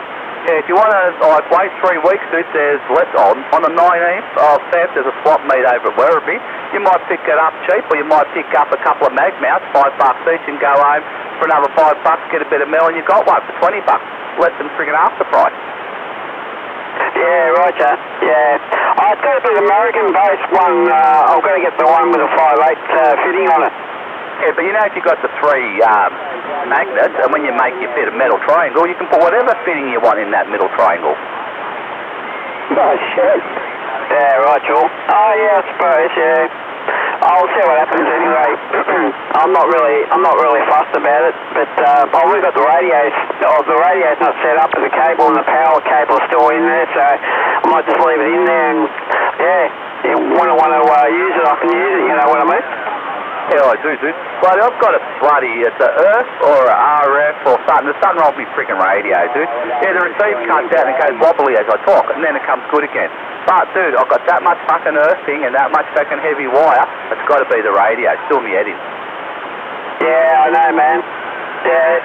yeah, if you want to like wait 3 weeks, dude, there's less on the 19th of Feb. There's a swap meet over at Werribee. You might pick it up cheap, or you might pick up a couple of mag mounts, $5 each, and go home for another $5. Get a bit of metal, and you got one for $20, less than friggin' half the price. Yeah, roger. Yeah, it's got to be the American-based one. I've got to get the one with a 5/8 fitting on it. Yeah, but you know, if you got the 3 magnets, and when you make your fit a metal triangle, you can put whatever fitting you want in that middle triangle. Oh, shit. Yeah, right, Joel. Oh, yeah, I suppose, yeah. I'll see what happens anyway. I'm not really fussed about it, but I've only got the radios. Oh, the radio's not set up as a cable, and the power cable's still in there, so I might just leave it in there, and yeah, when I want to use it, I can use it, you know what I mean? Yeah, I do, dude. But I've got it's a Earth or a RF or something. There's something wrong with my freaking radio, dude. Yeah, the receiver comes out and it goes wobbly as I talk, and then it comes good again. But, dude, I've got that much fucking earthing and that much fucking heavy wire. It's got to be the radio. It's still me head in. Yeah, I know, man. Yeah.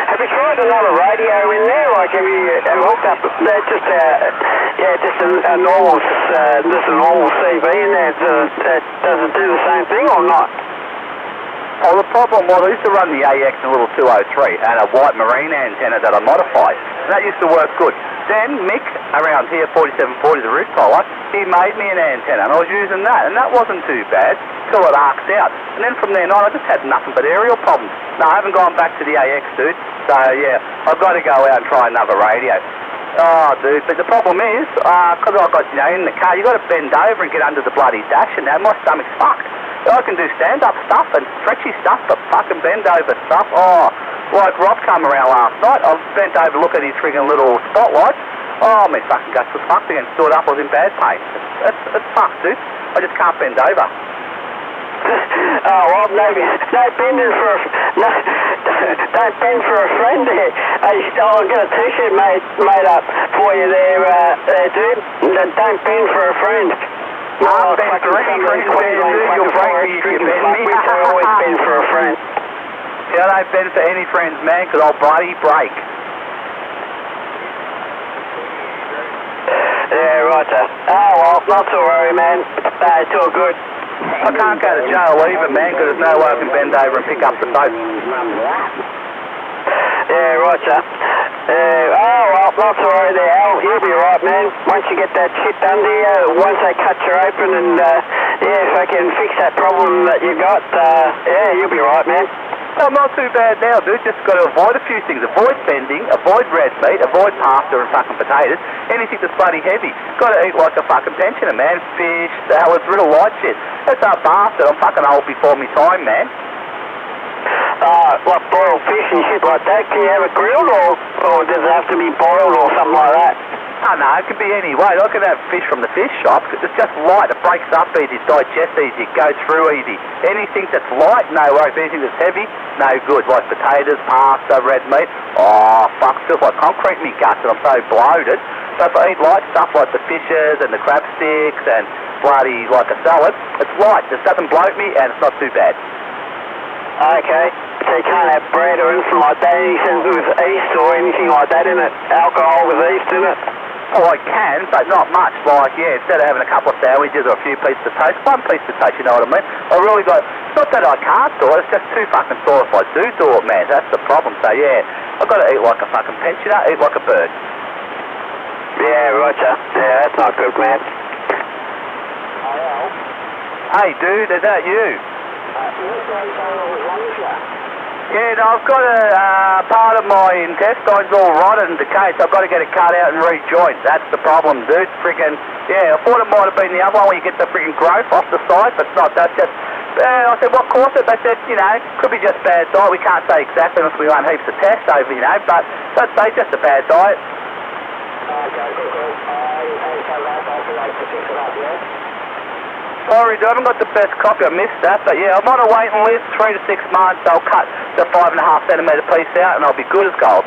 Have you tried another radio in there? Like, have you hooked up? Just a normal CV in there. Does it do the same thing or not? Oh, the problem was I used to run the AX in a little 203 and a white marine antenna that I modified. And that used to work good. Then Mick, around here, 4740, the roof collar, he made me an antenna and I was using that. And that wasn't too bad till it arced out. And then from then on, I just had nothing but aerial problems. No, I haven't gone back to the AX, dude. So, yeah, I've got to go out and try another radio. Oh, dude, but the problem is, because I've got, in the car, you've got to bend over and get under the bloody dash, and now my stomach's fucked. I can do stand-up stuff and stretchy stuff, but fucking bend-over stuff, oh, like Rob come around last night, I bent over to look at his friggin' little spotlight. Oh, my fucking guts was fucked again, stood up, I was in bad pain. It's fucked, dude. I just can't bend over. Oh, Rob, don't bend for a friend there. I'll get a t-shirt made up for you there, dude. Don't bend for a friend. I'll bend for any friend, you'll break me if you bend me. I always bend for a friend. Yeah, I don't bend for any friends, man, because I'll bloody break. Yeah, roger. Oh, well, not to worry, man. It's all good. I can't go to jail either, man, because there's no way I can bend over and pick up the soap. Yeah, roger. Oh, well, not to worry there, Al. You'll be right, man. Once you get that shit done to you, once they cut you open and, if I can fix that problem that you got, you'll be right, man. I'm not too bad now, dude. Just got to avoid a few things. Avoid bending, avoid red meat, avoid pasta and fucking potatoes. Anything that's bloody heavy. Got to eat like a fucking pensioner, man. Fish, salads, real light shit. That's our bastard. I'm fucking old before me time, man. Like boiled fish and shit like that. Can you have it grilled or does it have to be boiled or something like that? Oh, no, it can be any way. I can have fish from the fish shop. It's just light. It breaks up easy. It digests easy. It goes through easy. Anything that's light, no worries. Anything that's heavy, no good. Like potatoes, pasta, red meat. Oh, fuck. Feels like concrete in me guts and I'm so bloated. So if I eat light stuff like the fishes and the crab sticks and bloody like a salad, it's light. It doesn't bloat me and it's not too bad. Okay. So you can't have bread or anything like that, anything with yeast or anything like that in it? Alcohol with yeast in it? Oh, I can, but not much. Like, yeah, instead of having a couple of sandwiches or a few pieces of toast, one piece of toast, you know what I mean? I really got, not that I can't do it, it's just too fucking sore if I do it, man. That's the problem. So, yeah, I've got to eat like a fucking pensioner, eat like a bird. Yeah, roger. Yeah, that's not good, man. Hey, dude, is that you? Yeah, no, I've got part of my intestines all rotted and decayed, so I've got to get it cut out and rejoint. That's the problem, dude. Friggin', yeah, I thought it might have been the other one where you get the friggin' growth off the side, but it's not. That's just, I said, what caused it? They said, could be just bad diet. We can't say exactly unless we run heaps of tests over, but I'd say just a bad diet. Sorry, dude, I haven't got the best copy. I missed that, but yeah, I'm on a waiting list. 3 to 6 months. I'll cut the 5.5 centimetre piece out, and I'll be good as gold.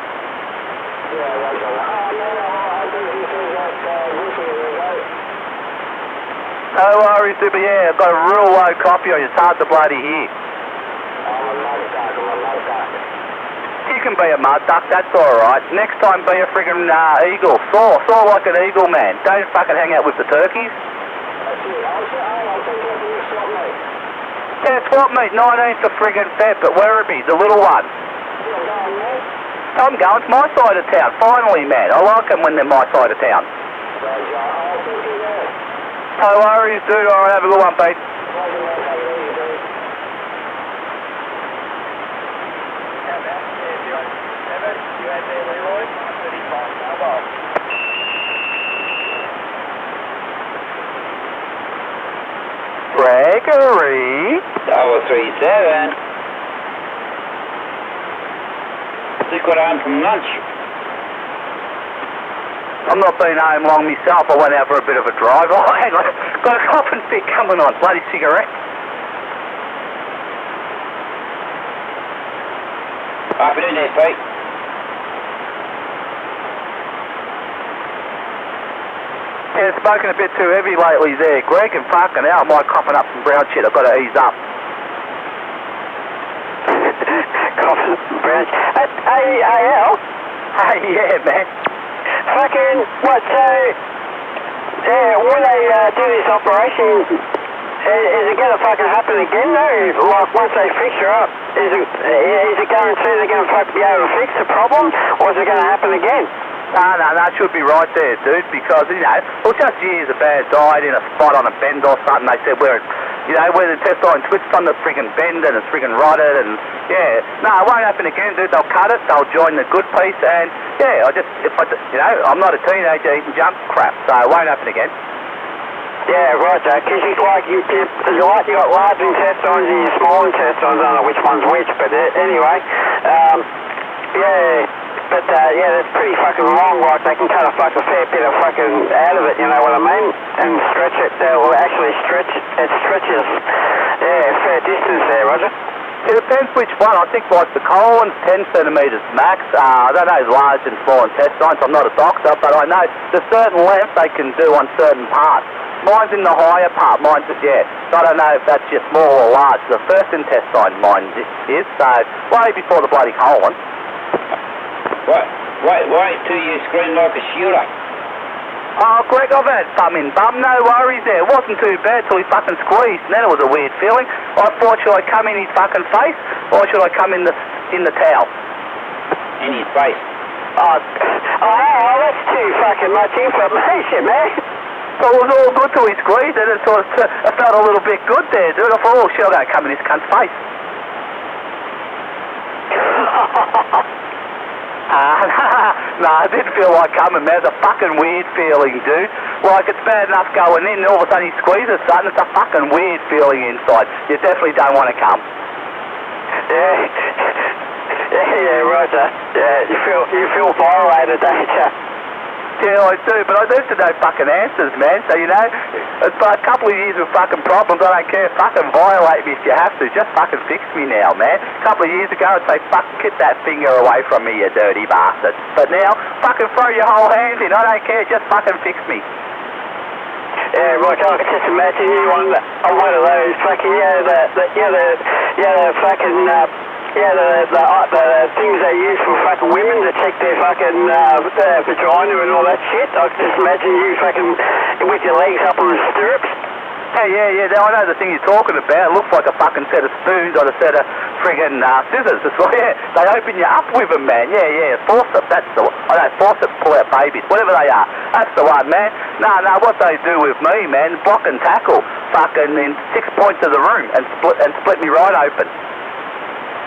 No worries. worries, dude, but yeah, I've got a real low copy on you. It's hard to bloody hear. You can be a mud duck, that's alright. Next time be a friggin' eagle. Soar like an eagle, man. Don't fucking hang out with the turkeys. Yeah, swap meet, 19th of friggin' Feb at Werribee, the little one. I'm going to my side of town, finally, man. I like them when they're my side of town. No worries, dude. Alright, have a good one, Pete. Gregory. 037. Just got home from lunch. I'm not been home long myself. I went out for a bit of a drive. Oh, hang on. Got a cough and fit coming on. Bloody cigarette. Afternoon there, Pete. Yeah, it's smoking a bit too heavy lately there, Greg, and fucking hell, am I coughing up some brown shit? I've got to ease up. Coughing up some brown shit. Hey, Al? Hey, yeah, man. Fucking, what, so, yeah, when they do this operation, is it going to fucking happen again, though? Like, once they fix her up, is it guaranteed they're going to fucking be able to fix the problem, or is it going to happen again? No, it should be right there, dude, because, you know, well, just years a bad died in a spot on a bend or something. They said where the test line switched on the friggin' bend and it's friggin' rotted, and, yeah. No, it won't happen again, dude. They'll cut it, they'll join the good piece, and, yeah, I'm not a teenager eating junk crap, so it won't happen again. Yeah, right, because you got large intestines and your small intestines. I don't know which one's which, but anyway, yeah. But, yeah, that's pretty fucking long, like, they can cut a fair bit of fucking out of it, you know what I mean? And stretch it, or actually stretches, yeah, a fair distance there, Roger. It depends which one. I think, like, the colon's 10 centimetres max. I don't know large and small intestines. I'm not a doctor, but I know there's certain lengths they can do on certain parts. Mine's in the higher part. Mine's, yeah. So I don't know if that's just small or large. The first intestine mine is, so way before the bloody colon. Wait till you scream like a shooter. Oh, Greg, I've had thumb in bum, no worries there. It wasn't too bad till he fucking squeezed, and then it was a weird feeling. I thought, should I come in his fucking face, or should I come in the towel? In his face. Oh, that's too fucking much information, man. So it was all good till he squeezed it, and sort of I felt a little bit good there, dude. I thought, oh, shit, I'm going to come in this cunt's face. No, I didn't feel like coming, man. It's a fucking weird feeling, dude. Like, it's bad enough going in, and all of a sudden he squeezes something. It's a fucking weird feeling inside. You definitely don't want to come. Yeah, Roger. Yeah, you feel violated, don't you? Yeah, I do, but I used to know fucking answers, man. So, you know, it's been a couple of years with fucking problems. I don't care. Fucking violate me if you have to. Just fucking fix me now, man. A couple of years ago, I'd say, fuck, get that finger away from me, you dirty bastard. But now, fucking throw your whole hand in. I don't care. Just fucking fix me. Yeah, right, I can just imagine you on one of those fucking, the things they use for fucking women to check their fucking vagina and all that shit. I can just imagine you fucking with your legs up on the stirrups. Hey, yeah, I know the thing you're talking about. It looks like a fucking set of spoons or a set of friggin' scissors. It's like, yeah, they open you up with them, man. Yeah, forceps, that's the one. I know, forceps pull out babies, whatever they are. That's the one, man. No, what they do with me, man, block and tackle, fucking in 6 points of the room and split me right open.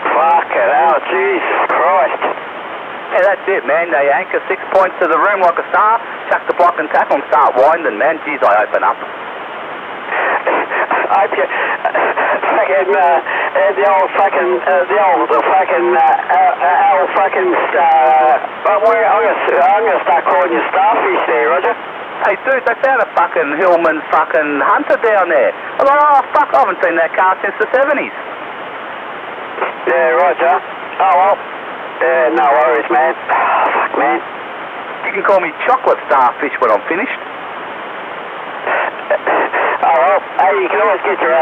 Fucking hell, Jesus Christ. Yeah, that's it, man. They anchor 6 points to the room like a star, chuck the block and tackle and start winding, man. Jeez, I open up. I'm going to start calling you Starfish there, Roger. Hey, dude, they found a fucking Hillman fucking Hunter down there. I'm like, oh, fuck, I haven't seen that car since the 70s. Yeah, Roger. Oh, well. Yeah, no worries, man. Oh, fuck, man. You can call me Chocolate Starfish when I'm finished. Oh, well. Hey, you can always get your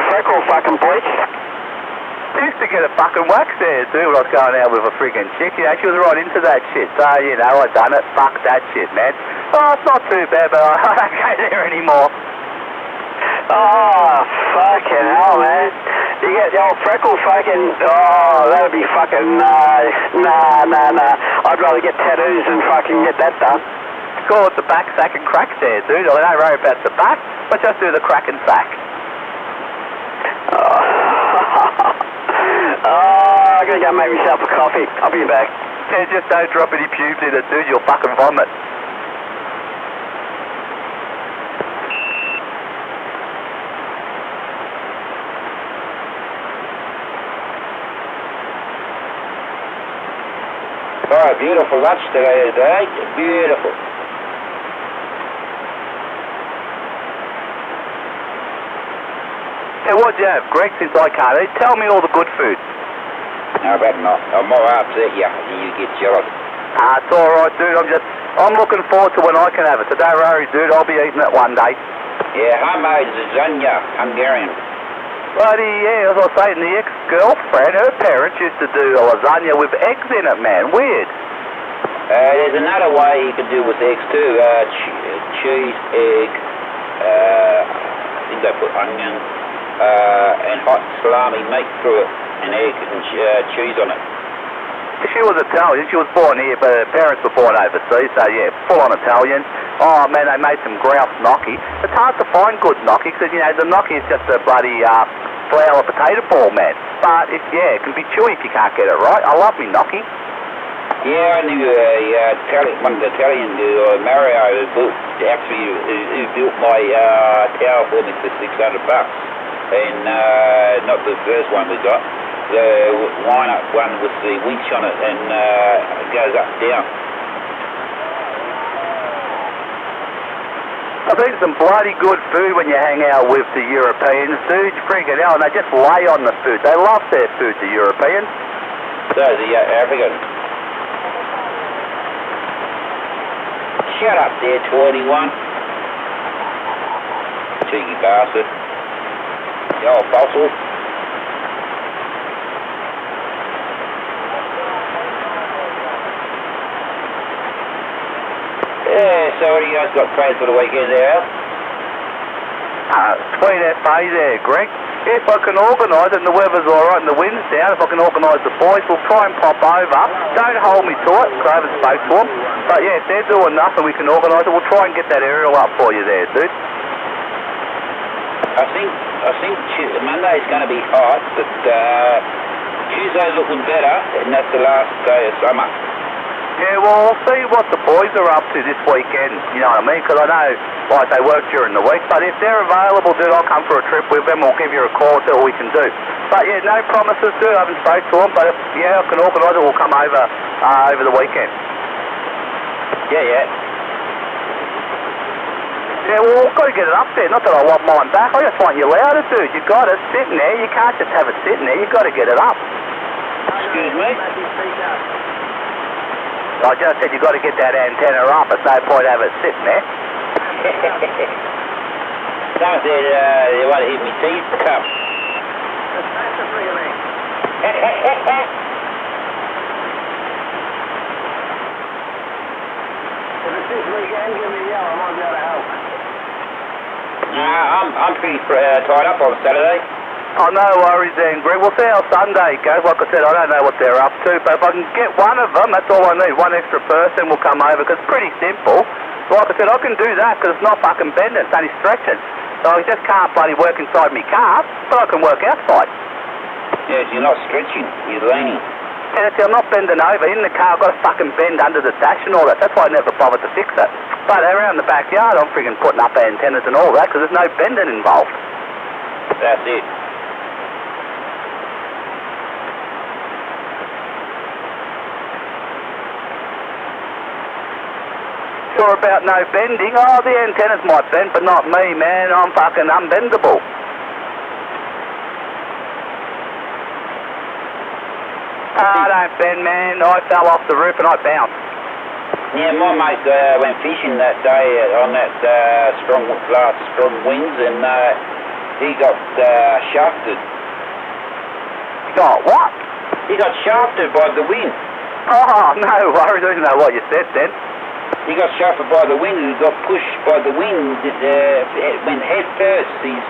freckle fucking bleached. I used to get a fucking wax there too when I was going out with a friggin' chick. You know, she was right into that shit. So, you know, I done it. Fuck that shit, man. Oh, it's not too bad, but I don't go there anymore. Oh, fucking hell, man. You get the old freckle fucking, oh, that'd be fucking, nah. I'd rather get tattoos than fucking get that done. Call it the back sack and crack there, dude. I don't worry about the back, but just do the crack and sack. Oh, I'm gonna go make myself a coffee. I'll be back. Yeah, just don't drop any pubes in it, dude. You'll fucking vomit. Oh, beautiful lunch today, eh? Beautiful. Hey, what'd you have, Greg, since I can't eat? Tell me all the good food. No, I better not. I might upset you and you get jealous. It's alright, dude. I'm looking forward to when I can have it. So don't worry, dude. I'll be eating it one day. Yeah, homemade lasagna, Hungarian. Bloody yeah, as I was saying, the ex-girlfriend, her parents used to do a lasagna with eggs in it, man. Weird. There's another way you can do with eggs too. Cheese, egg, I think they put onion, and hot salami meat through it, and egg and cheese on it. She was Italian. She was born here, but her parents were born overseas, so yeah, full-on Italian. Oh, man, they made some grouse gnocchi. It's hard to find good gnocchi, because, you know, the gnocchi is just a bloody flour potato ball, man. But, it can be chewy if you can't get it right. I love me gnocchi. Yeah, I knew one of the Italian, Mario, who built my tower for me for $600. And not the first one we got. The line-up one with the winch on it, and it goes up and down. I've eaten some bloody good food when you hang out with the Europeans, dude. Freaking hell, and they just lay on the food. They love their food, the Europeans. So, the Africans. Shut up there, 21. Cheeky bastard. The old fossil. Yeah, so what do you guys got planned for the weekend there? Sweet FA there, Greg. If I can organise it and the weather's alright and the wind's down, if I can organise the boys, we'll try and pop over. Don't hold me to it, because I haven't spoke to them. But yeah, if they're doing nothing, we can organise it. We'll try and get that aerial up for you there, dude. I think Monday's going to be hot, but Tuesday's looking better, and that's the last day of summer. Yeah, well, we'll see what the boys are up to this weekend, you know what I mean? Because I know, like, they work during the week, but if they're available, dude, I'll come for a trip with them. We'll give you a call, see what we can do. But yeah, no promises, dude. I haven't spoke to them, but if, I can organise it. We'll come over the weekend. Yeah. Yeah, well, we've got to get it up there. Not that I want mine back. I just want you louder, dude. You got it sitting there. You can't just have it sitting there. You got to get it up. Excuse me? I just said you got to get that antenna up. There's no point having it sitting there. Someone said they want to hit me teeth. Come. If it's this weekend, give me a yell. I might be able to help. I'm pretty tied up on Saturday. Oh, no worries then, Greg. We'll see how Sunday goes. Like I said, I don't know what they're up to, but if I can get one of them, that's all I need. One extra person will come over, because it's pretty simple. Like I said, I can do that, because it's not fucking bending, it's only stretching. So I just can't bloody work inside my car, but I can work outside. Yes, you're not stretching, you're leaning. Yeah, see, I'm not bending over. In the car, I've got to fucking bend under the dash and all that. That's why I never bothered to fix it. But around the backyard, I'm friggin' putting up antennas and all that, because there's no bending involved. That's it. Sure about no bending? Oh, the antennas might bend, but not me, man. I'm fucking unbendable. I don't bend, man. I fell off the roof and I bounced. Yeah, my mate went fishing that day on that last strong winds, and he got shafted. Got what? He got shafted by the wind. Oh, no worries. I didn't know what you said then. He got shafted by the wind, and he got pushed by the wind. It went head first. His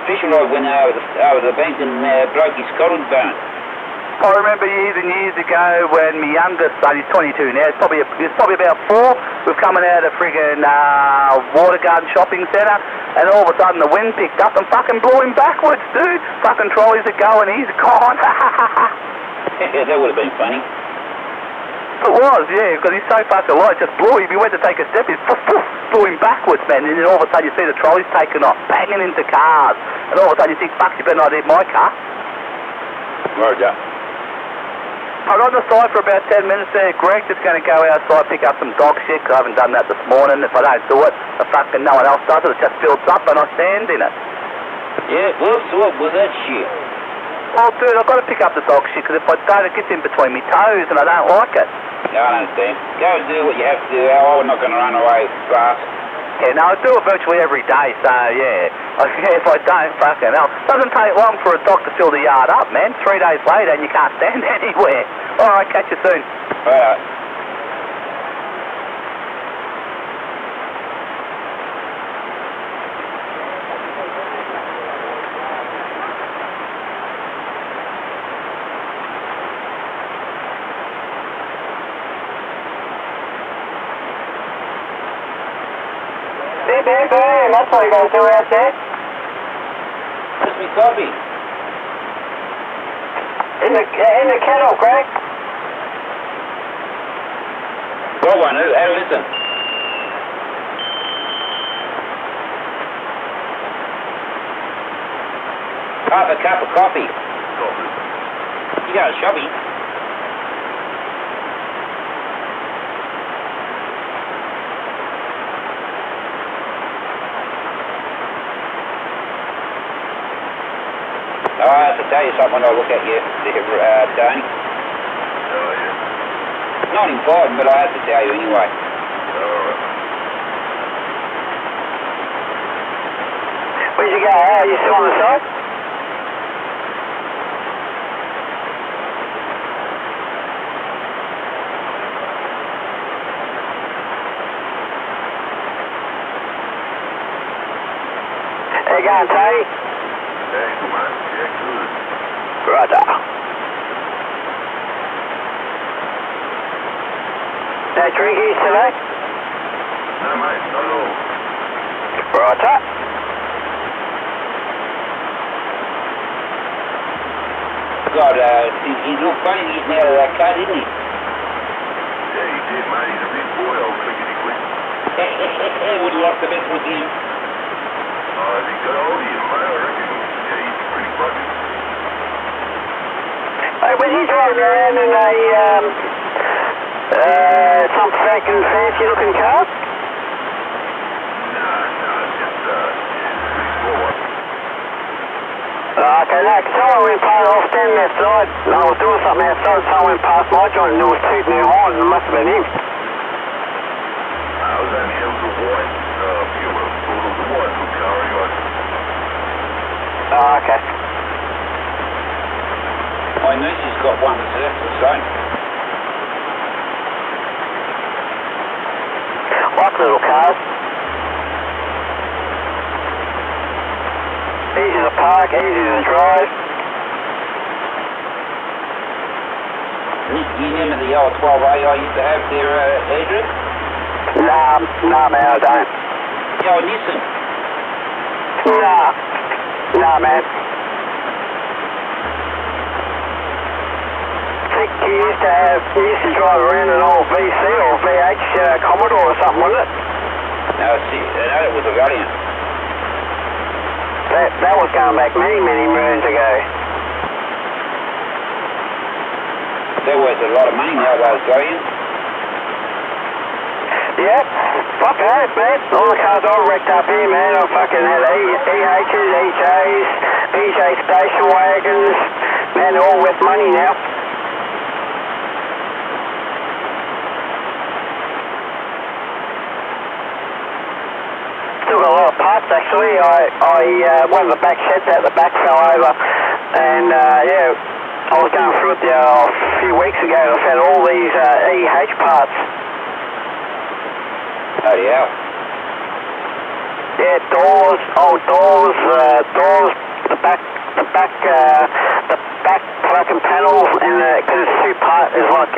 fishing rod went over the bank and broke his collarbone. I remember years and years ago when my youngest son, he's 22 now, he's probably about 4, we're coming out of friggin' Watergates shopping centre, and all of a sudden the wind picked up and fucking blew him backwards, dude. Fucking trolleys are going, he's gone. That would have been funny. It was, yeah, because he's so fucking light, just blew him. He went to take a step, he blew him backwards, man, and then all of a sudden you see the trolleys taking off, banging into cars, and all of a sudden you think, fuck, you better not hit my car. Roger. I'm on the side for about 10 minutes there, Greg. Just going to go outside, pick up some dog shit, because I haven't done that this morning. If I don't do it, fucking no one else does it. It just builds up and I stand in it. Yeah, what was that shit? Oh, dude, I've got to pick up the dog shit, because if I don't, it gets in between my toes and I don't like it. Yeah, I understand. Go and do what you have to do. I'm not going to run away fast. Yeah, no, I do it virtually every day, so yeah. If I don't, fucking hell. Doesn't take long for a dog to fill the yard up, man. 3 days later and you can't stand anywhere. Alright, catch you soon. Alright. Bam, that's what you're going to do out there. Where's my coffee? In the kettle, Greg. Got one, have a listen. Half a cup of coffee. You got a shopping. I have to tell you something when I look at you, Tony. Oh, yeah. Not important, but I have to tell you anyway. Alright. Where'd you go? Are you still on the side? How you going, Tony? Thanks, mate. Yeah, good. Roger. No drinkies today? No, mate, not at all. Roger. God, he looked funny getting out of that car, didn't he? Yeah, he did, mate. He's a big boy, old clickety-click. Would like the best with him. Oh, if he got hold of you, mate, I reckon, yeah, he's pretty bugged. Hey, was he driving around in a, some fucking fancy looking car? No, just, yeah, pretty poor. Okay, no, 'cause someone went past, I was standing outside, and I was doing something outside, someone went past my joint and there was tooting their horn, and it must have been him. I was only able to white, you would have thought it was a white good car anyway. Oh, okay. My niece has got one that's exactly the same. Like little cars. Easy to park, easy to drive. You remember the old 12A I used to have there, Adrian? Nah, man, I don't. The old Nissan. Nah, man. I think you used to drive around an old VC or VH Commodore or something, wasn't it? No, see, that was a Valiant. That was going back many, many moons ago. They're worth a lot of money now, those Valiants. Yeah, fuck that, man. All the cars I wrecked up here, man, I fucking had EHs, EJs, EJ station wagons. Man, they're all worth money now. parts actually. One of the back sheds out the back fell over, and I was going through it there a few weeks ago and I found all these EH parts. Oh yeah. Yeah, doors, old doors, the back fucking panels, and because it's two-part, there's like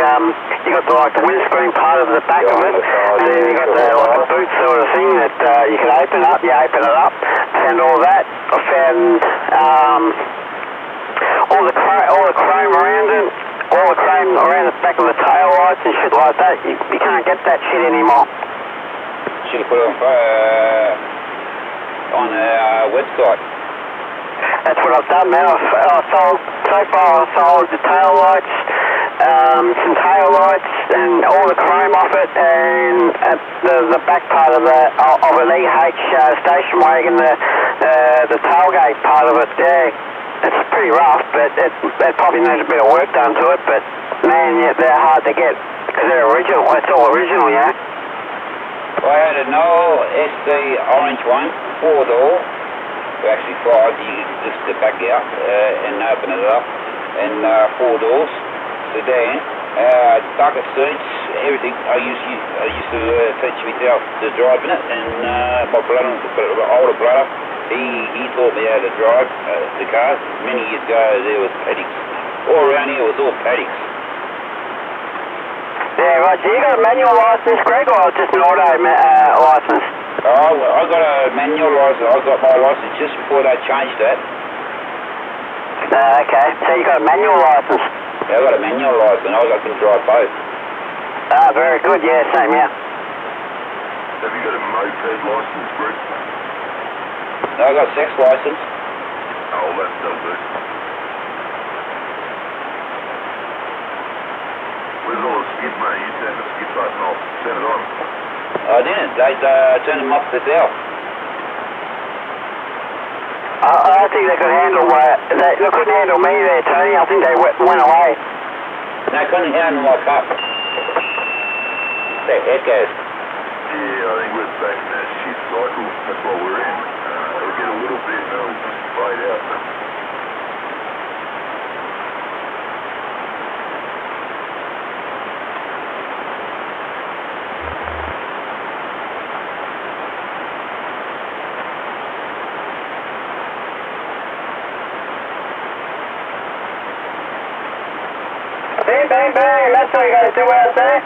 you got the windscreen part of the back of it, and then you got the like a boot sort of thing that you can open up. You open it up, found all that. I found all the chrome around it, all the chrome around the back of the tail lights and shit like that. You can't get that shit anymore. Should have put it on our website. That's what I've done, man. So far I've sold the tail lights, some tail lights and all the chrome off it, and the back part of an EH station wagon, the tailgate part of it. Yeah, it's pretty rough, but it probably needs a bit of work done to it. But man, yeah, they're hard to get because they're original. It's all original, yeah. I had a Noel SD orange one, 4-door. Actually 5, you just get back out and open it up, and 4 doors, sedan, bucket seats, everything. I used to teach myself to drive in it, and my brother, older brother, he taught me how to drive the cars. Many years ago there was paddocks. All around here was all paddocks. Yeah, right. So you got a manual license, Greg, or just an auto license? Oh, I got a manual license. I got my license just before they changed that. Okay, so you got a manual license? Yeah, I got a manual license. I can drive both. Very good. Yeah, same, yeah. Have you got a moped license, Greg? No, I got a sex license. Oh, that's no good. Where's all the skip, mate? You turned the skip button off. Turn it on. I didn't. They turned them off themselves. I don't think they could handle they couldn't handle me there, Tony. I think they went away. They couldn't handle my cup. They're echoes. Yeah, I think we're back in that shit cycle. That's what we're in. We'll get a little bit and it'll just fade out. Bang, bang, bang. That's what you got to do out there.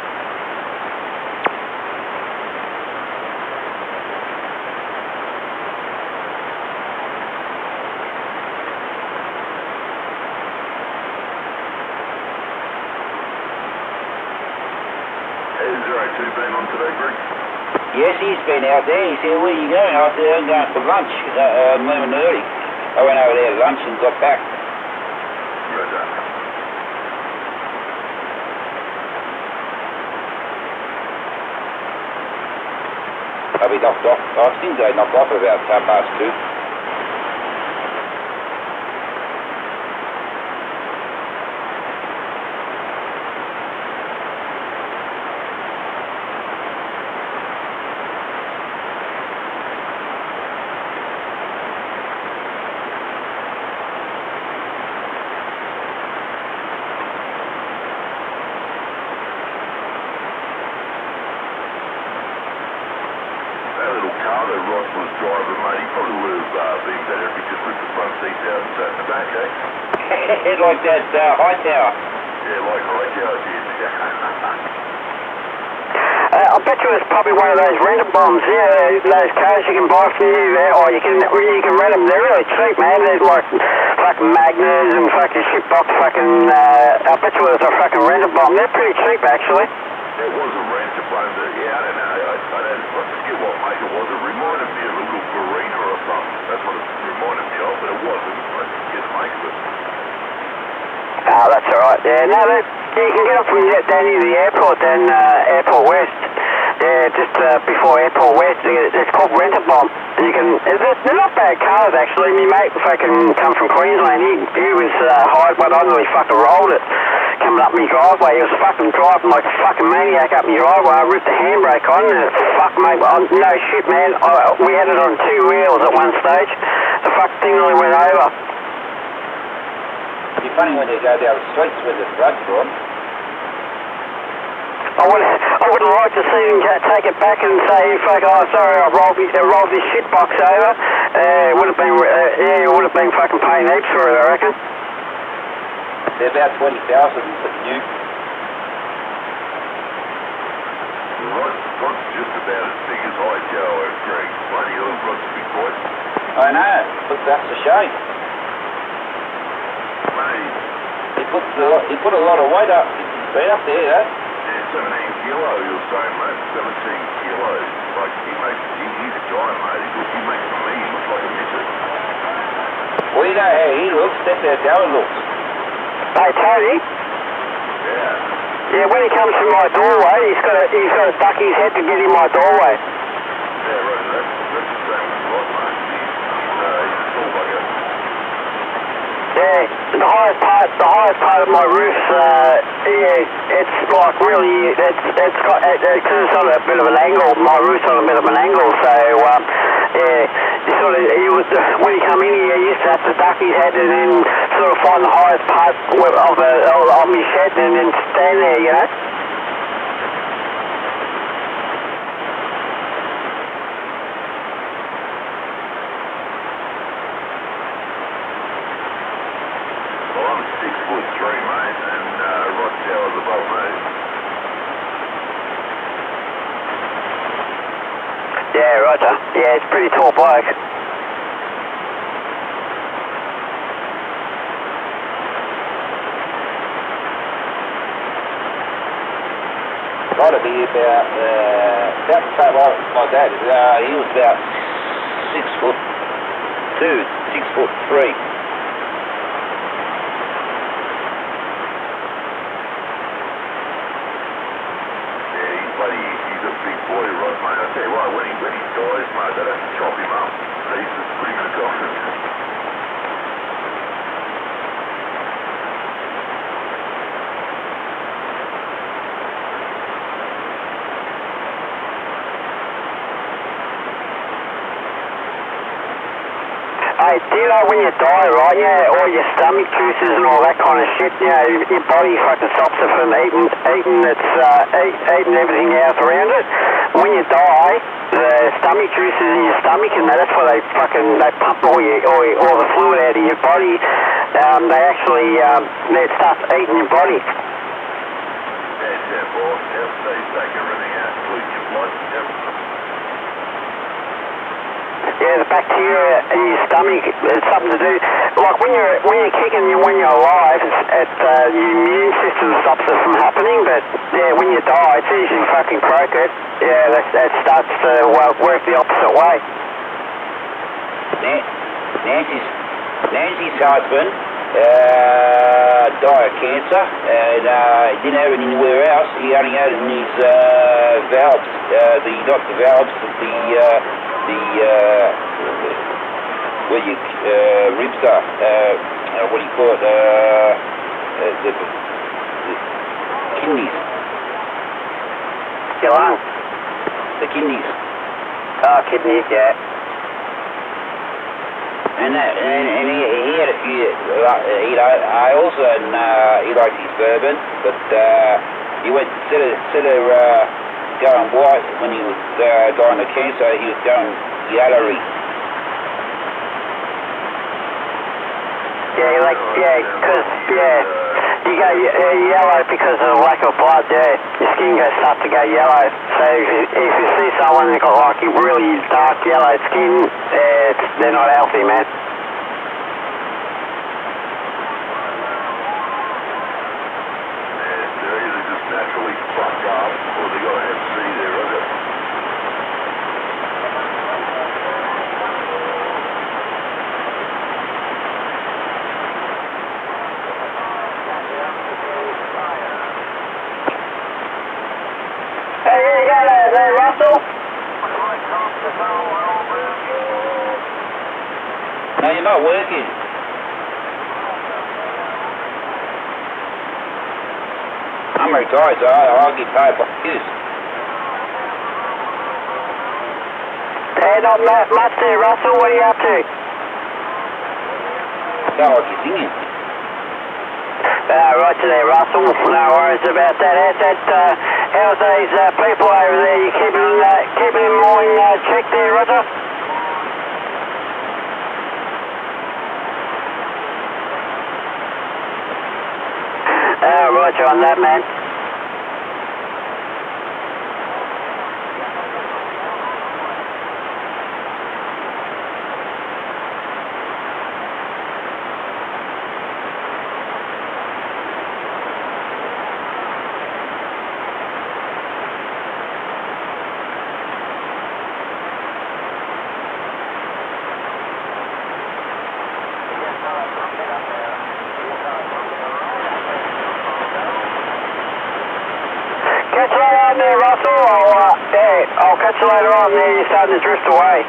Has 02 been on today, Greg? Yes, he's been out there. He said, where are you going? I said, I'm going for lunch. Moving early. I went over there to lunch and got back. Good. I'll be knocked off. I think they knocked off about 2:30. That little car that Ross was driving, mate, he probably would have been better if he just ripped the front seats out and sat in the back, eh? Like that high tower. Yeah, like Hightower did. I bet you it's probably one of those rental bombs, yeah, those cars you can buy from you there, or you can rent them. They're really cheap, man. There's like fucking Magners and fucking shitbox fucking, I bet you it's a fucking rental bomb. They're pretty cheap, actually. It was a renter bomb, but yeah, I don't know. I forget what make it was. It reminded me of a little Barina or something. That's what it reminded me of, but it wasn't. I forget the make of it. Oh, that's alright. Yeah, no, you can get them from down near the airport, then Airport West. Yeah, just before Airport West. It's called Rent-A-Bomb. And you can, they're not bad cars, actually. My mate fucking come from Queensland. He was hired one. I nearly fucking rolled it. coming up my driveway. He was fucking driving like a fucking maniac up my driveway. I ripped the handbrake on and fuck, mate, no shit, man. We had it on 2 wheels at one stage. The fucking thing only went over. It'd be funny when they go down the streets with the drugs on. I would have liked to see him take it back and say, fuck, oh, sorry, I rolled this shit box over. It would have been, it would have been fucking paying heaps for it, I reckon. They're about 20,000 for new. Rod's just about as big as I, Joe, Greg. Bloody hell, Rod's a big boy. I know, but that's a shame. Mate. He put a lot of weight up. He's out there, eh? Yeah, 17 kilo, you're saying, mate. 17 kilos. Like, he's a giant, mate. He makes for me, he looks like a midget. Well, you know how he looks, that's how Darren looks. Hey, Tony? Yeah. Yeah, when he comes through my doorway, he's got to duck his head to get in my doorway. Yeah, right, that's the same with Rod, mate. He's a tall bugger. Yeah, the highest part of my roof, yeah, it's like really, it's got, because it's on a bit of an angle, my roof's on a bit of an angle, so, yeah, when he come in here, he used to have to duck his head and then sort of find the highest part of my shed and then stand there, you know? Well, I'm 6'3", mate, and Rod Tower's above me. Yeah, roger. Yeah, it's a pretty tall bloke. Got to be about the same like that. He was about 6'2", 6'3". He's a big boy, Rod, mate. I tell you what, when he dies, mate, they'd have to chop him up. Jesus, put him in a coffin. Hey, do you know when you die, right, yeah, all your stomach juices and all that kind of shit, you know, your body fucking stops it from eating everything else around it. When you die, the stomach juices in your stomach and that's why they pump all the fluid out of your body. They actually, it starts eating your body. Yeah, boss. Yep, they take everything out, including your blood. Yep. Yeah, the bacteria in your stomach, it's something to do. Like when you're kicking, when you're alive, your immune system stops it from happening. But yeah, when you die, as soon as you fucking croak it, yeah, that starts to work the opposite way. Nancy's husband died of cancer, and didn't have it anywhere else. He only had it in his valves, not the valves, but where your ribs are, what do you call it, the kidneys. Geelong. The kidneys. Oh, kidneys, yeah. And he had a few, I also, he liked his bourbon, but he went, instead of going white when he was dying of cancer, he was going yellowy. Yeah, you go yellow because of the lack of blood, yeah. Your skin starts to go yellow. So if you see someone that got like really dark yellow skin, they're not healthy, man. They're either just naturally fucked up, or they got Hep C there, right? Hey, you got Russell? No, you're not working. I'm retired, so I'll get paid by use. Hey, not much there, Russell. What are you up to? Sound like you're singing. Right there, Russell. No worries about that. How's these people over there? You keeping them all in check there, Roger? Roger on that, man. Catch you later on there, Russell. I'll catch you later on there. You're starting to drift away.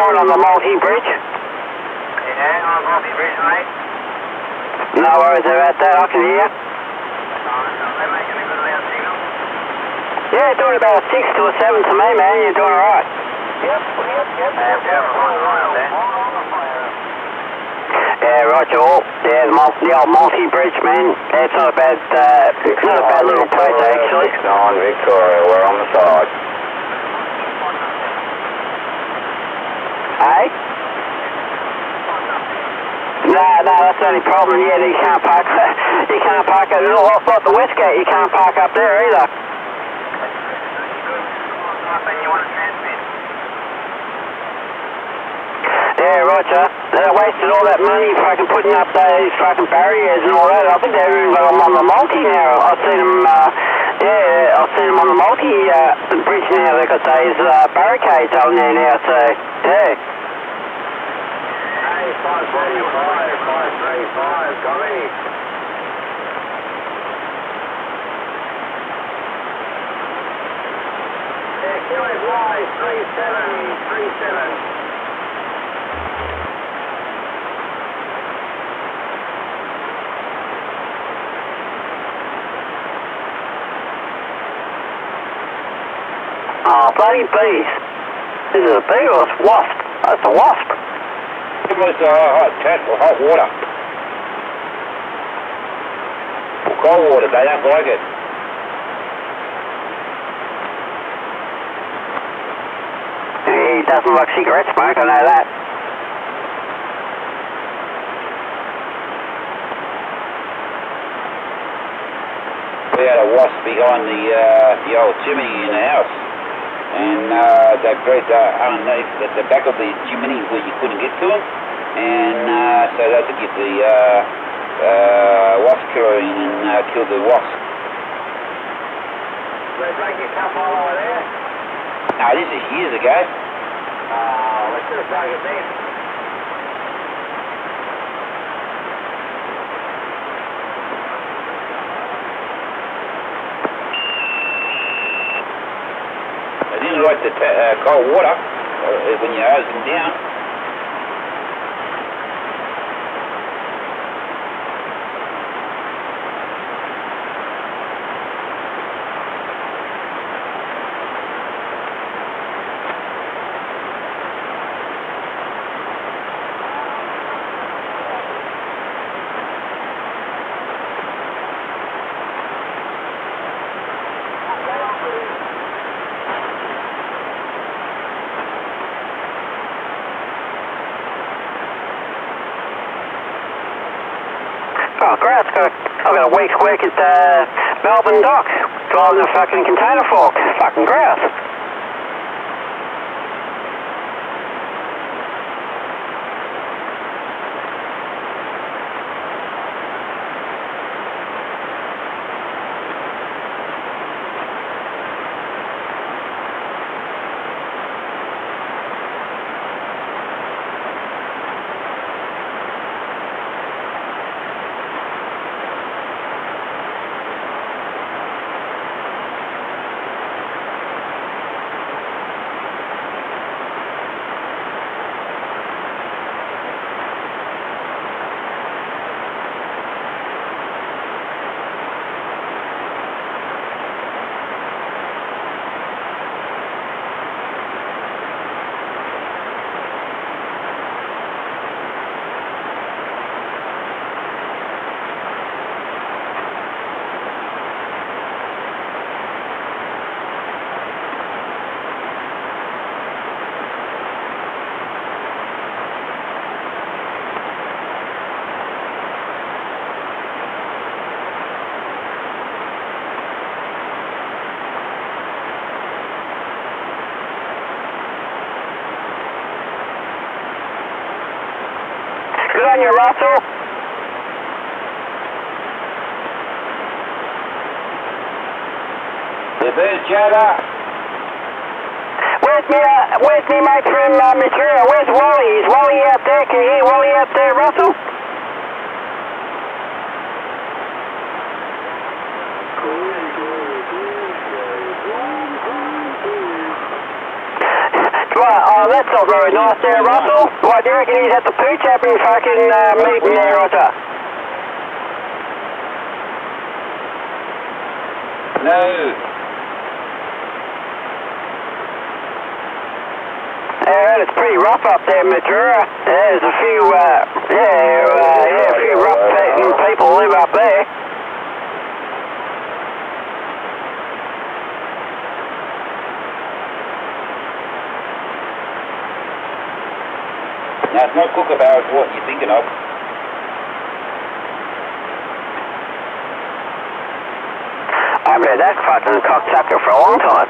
On the multi-bridge? Yeah, on the multi-bridge, mate. No worries about that, I can hear. They're making a good loud signal. Yeah, doing about a 6 to a 7 to me, man. You're doing alright. Yep. Yeah, Roger. Yeah, the old multi-bridge, man. Yeah, it's not a bad little place, actually. 9 Victoria, we're on the side. Hey? No, that's the only problem. Yeah, you can't park. You can't park at like the Westgate. You can't park up there either. Yeah, Roger. They wasted all that money fucking putting up those fucking barriers and all that. I think they've even got them on the multi now. I've seen them. I've seen them on the multi bridge now. They've got those barricades on there now. So yeah. 535, coming. QFY 3737. Oh, bloody bees. Is it a bee or a wasp? That's a wasp. It was hot tap or hot water. Or cold water, they don't like it. He doesn't like cigarette smoke, I know that. We had a wasp behind the old chimney in the house. And they bred underneath the back of the chimney where you couldn't get to them. And so they had to get the wasp killer in and kill the wasp. Did they break your cup all over there? No, this is years ago. Let's do a target then. They didn't like the cold water when you hose them down. Oh, great. I've got a week's work at Melbourne docks, driving a fucking container fork. Fucking grouse. Good on you, Russell. The bird jabber. Where's me mate from Matura? Where's Wally? Is Wally out there? Can you hear Wally out there, Russell? Right, oh, that's not very nice there, Russell. What, do you reckon he's at the pooch happy fucking meeting there, Russell? No. Yeah, it's pretty rough up there, Matura. There's a few, a few rough people live up there. Now, it's not Kookaburra, it's what you're thinking of. I haven't had that fucking cocksucker for a long time.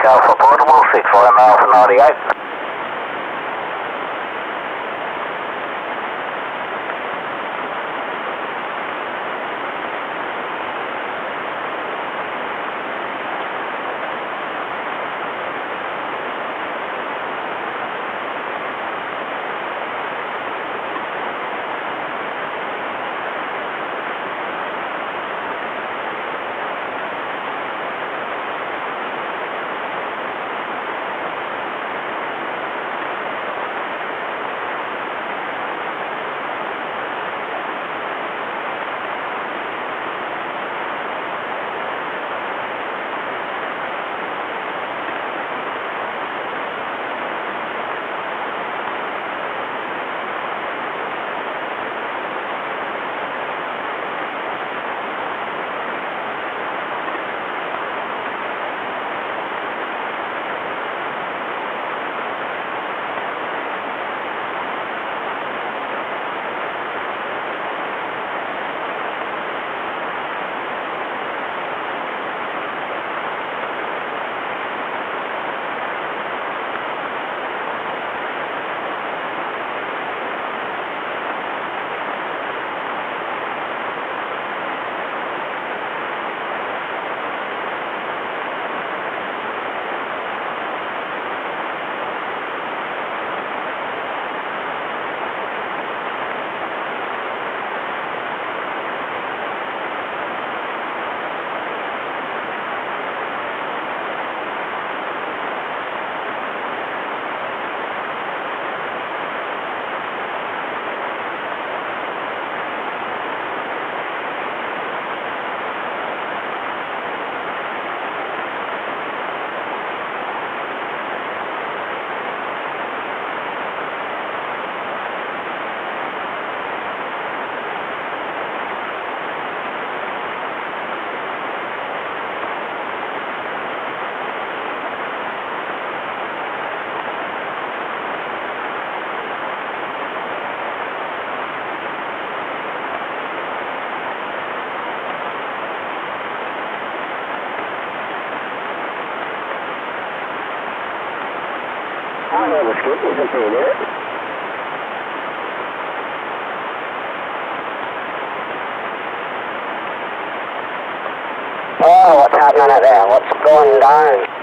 Alpha Portable, 65 Alpha 98. I know the skip isn't there. Oh, what's happening out there? What's going down?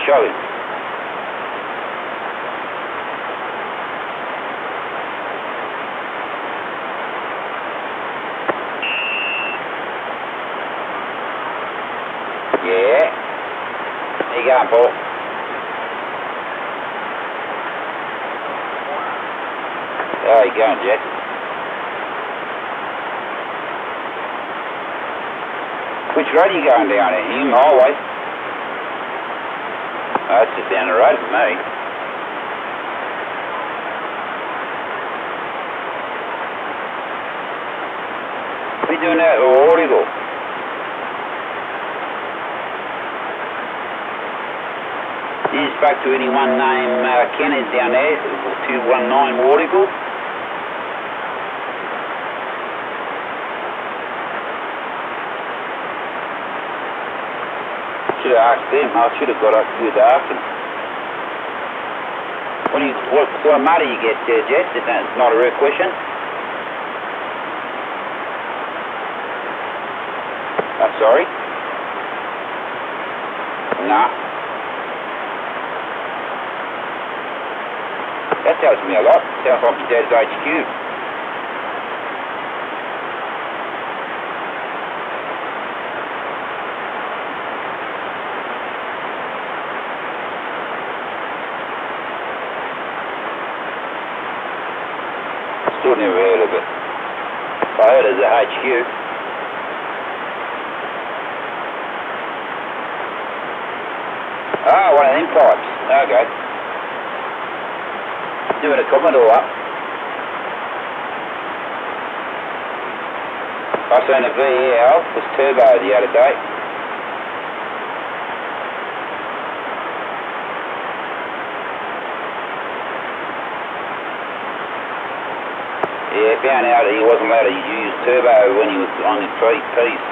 show him. Yeah. There you go, Paul. How you going, Jack? Which road are you going down at? Hume Highway? Oh, that's just down the road from me. What are you doing out at Watergates? You spoke to anyone named Kenwood down there, 219 Watergates? Should have asked them. I should have got up with asking. What money you get there, Jess? That's not a real question. I'm sorry? Nah. That tells me a lot. Sounds like your dad's HQ. Still never heard of it. I heard of the HQ. Ah, one of them pipes. Okay. Doing a Commodore up. I seen a VL, was turbo the other day. Yeah, found out that he wasn't allowed to use turbo when he was on his piece.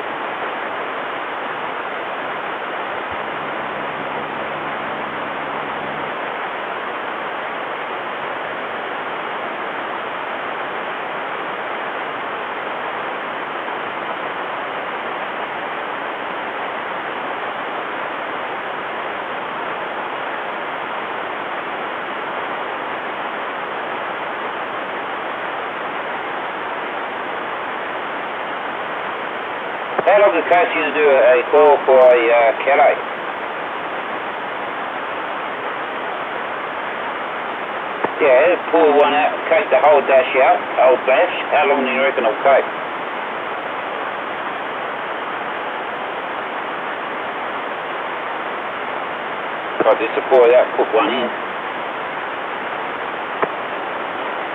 How long does it cost you to do a call for a Calais? Yeah, pull one out, take the whole dash out, whole dash. How long do you reckon it'll take? I just to pull it out, put one in.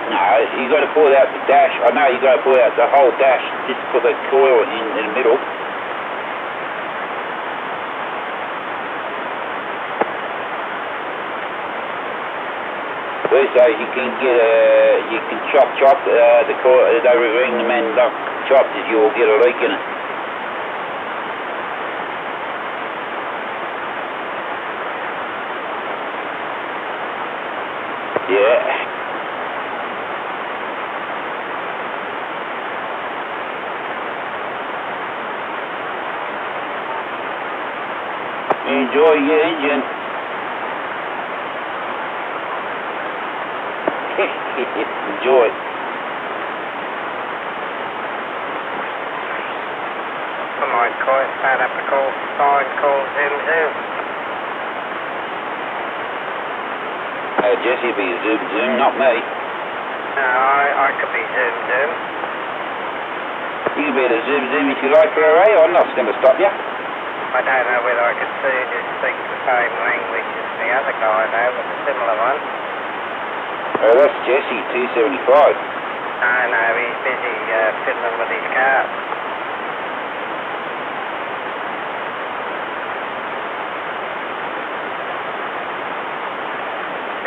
No, you got to pull out the dash. I know you got to pull out the whole dash. Just put the coil in the middle. These days you can get you can chop the coil. They ring them and chop if you'll get a leak in it. Yeah. Enjoy your engine. Enjoy. I might start up a call, sign call Zoom. Jesse be Zoom, not me. No, I could be Zoom. You can be the Zoom if you like, Ray. I'm not going to stop you. I don't know whether I could speak the same language as the other guy though, with a similar one. That's Jesse, 275. No, he's busy fiddling with his car.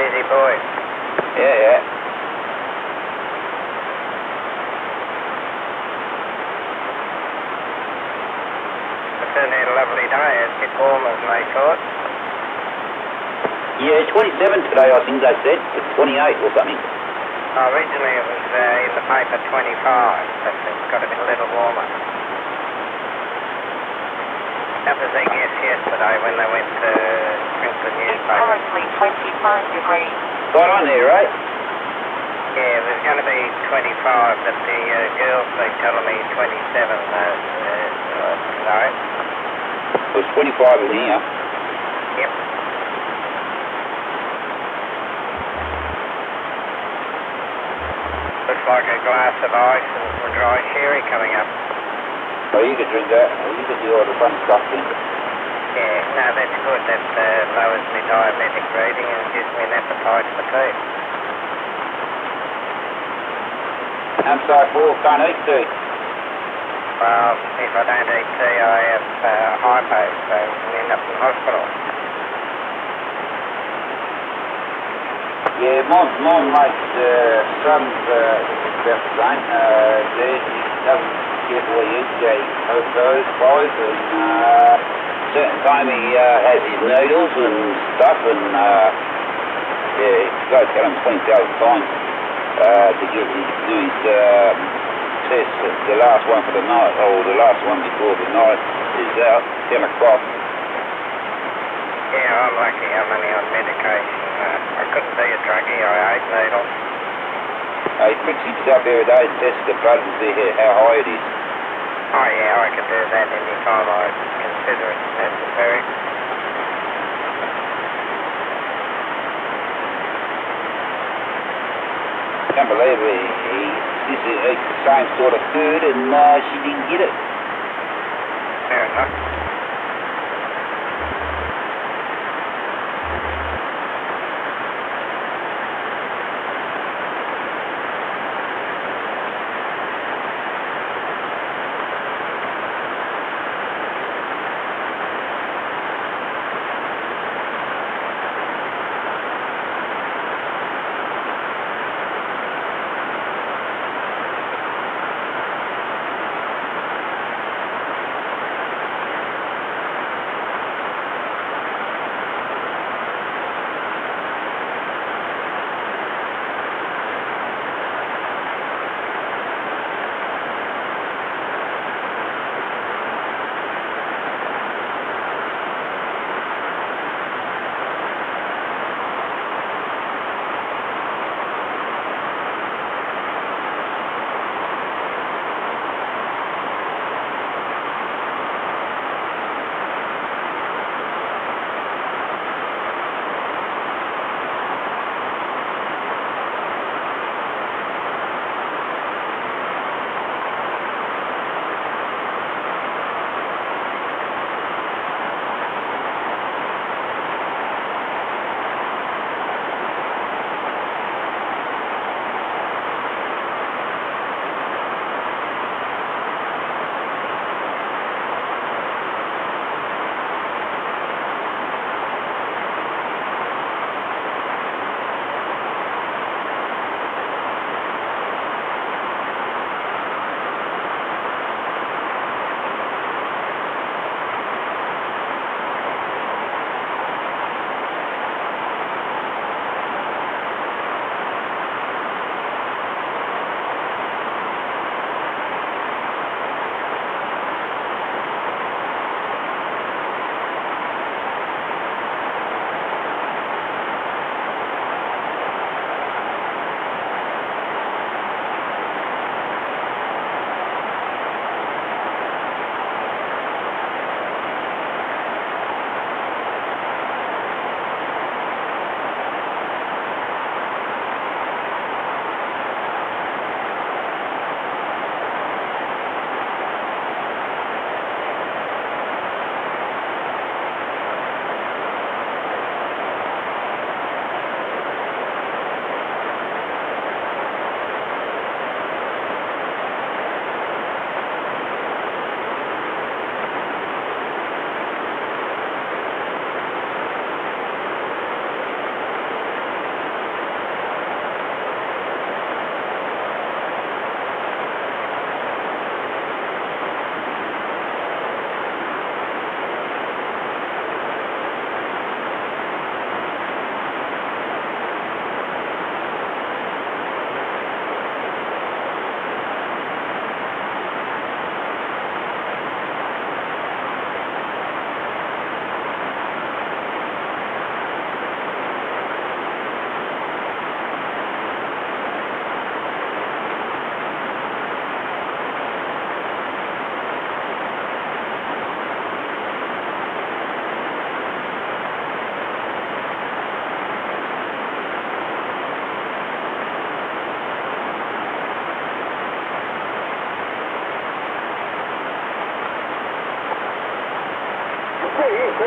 Busy boy. Yeah. Certainly a lovely day. It's a bit warmer than they thought. Yeah, 27 today, I think they said. It's 28 or something. Originally it was in the paper 25, but it's got to be a little warmer. That was their guess yesterday when they went to Sprinkler News. Currently 25 degrees. Right on there, right? Yeah, there's going to be 25, but the girls been telling me 27 tonight. It was 25 in here. Yep. Looks like a glass of ice and some dry sherry coming up. Oh, you could drink that. You could do all the fun stuff then. Yeah, no, that's good. That lowers my diabetic reading and gives me an appetite for tea. I'm sorry, Paul, can't eat tea. Well, if I don't eat tea, I have hypo, so I end up in hospital. Yeah, my mate's son's about the same. He doesn't care what he eats. He goes, buys, and certain time he has his needles and stuff, and yeah, he's got to tell him 20,000 times to do his test. The last one for the night, or the last one before the night is out, 10 o'clock. Yeah, I'm lucky. I'm only on medication. I couldn't be a druggie. I ate needles. He pricks himself every day and tests the blood and see how high it is. Oh, yeah, I can do that any time I consider it necessary. I can't believe this eats the same sort of food and she didn't get it. Fair enough.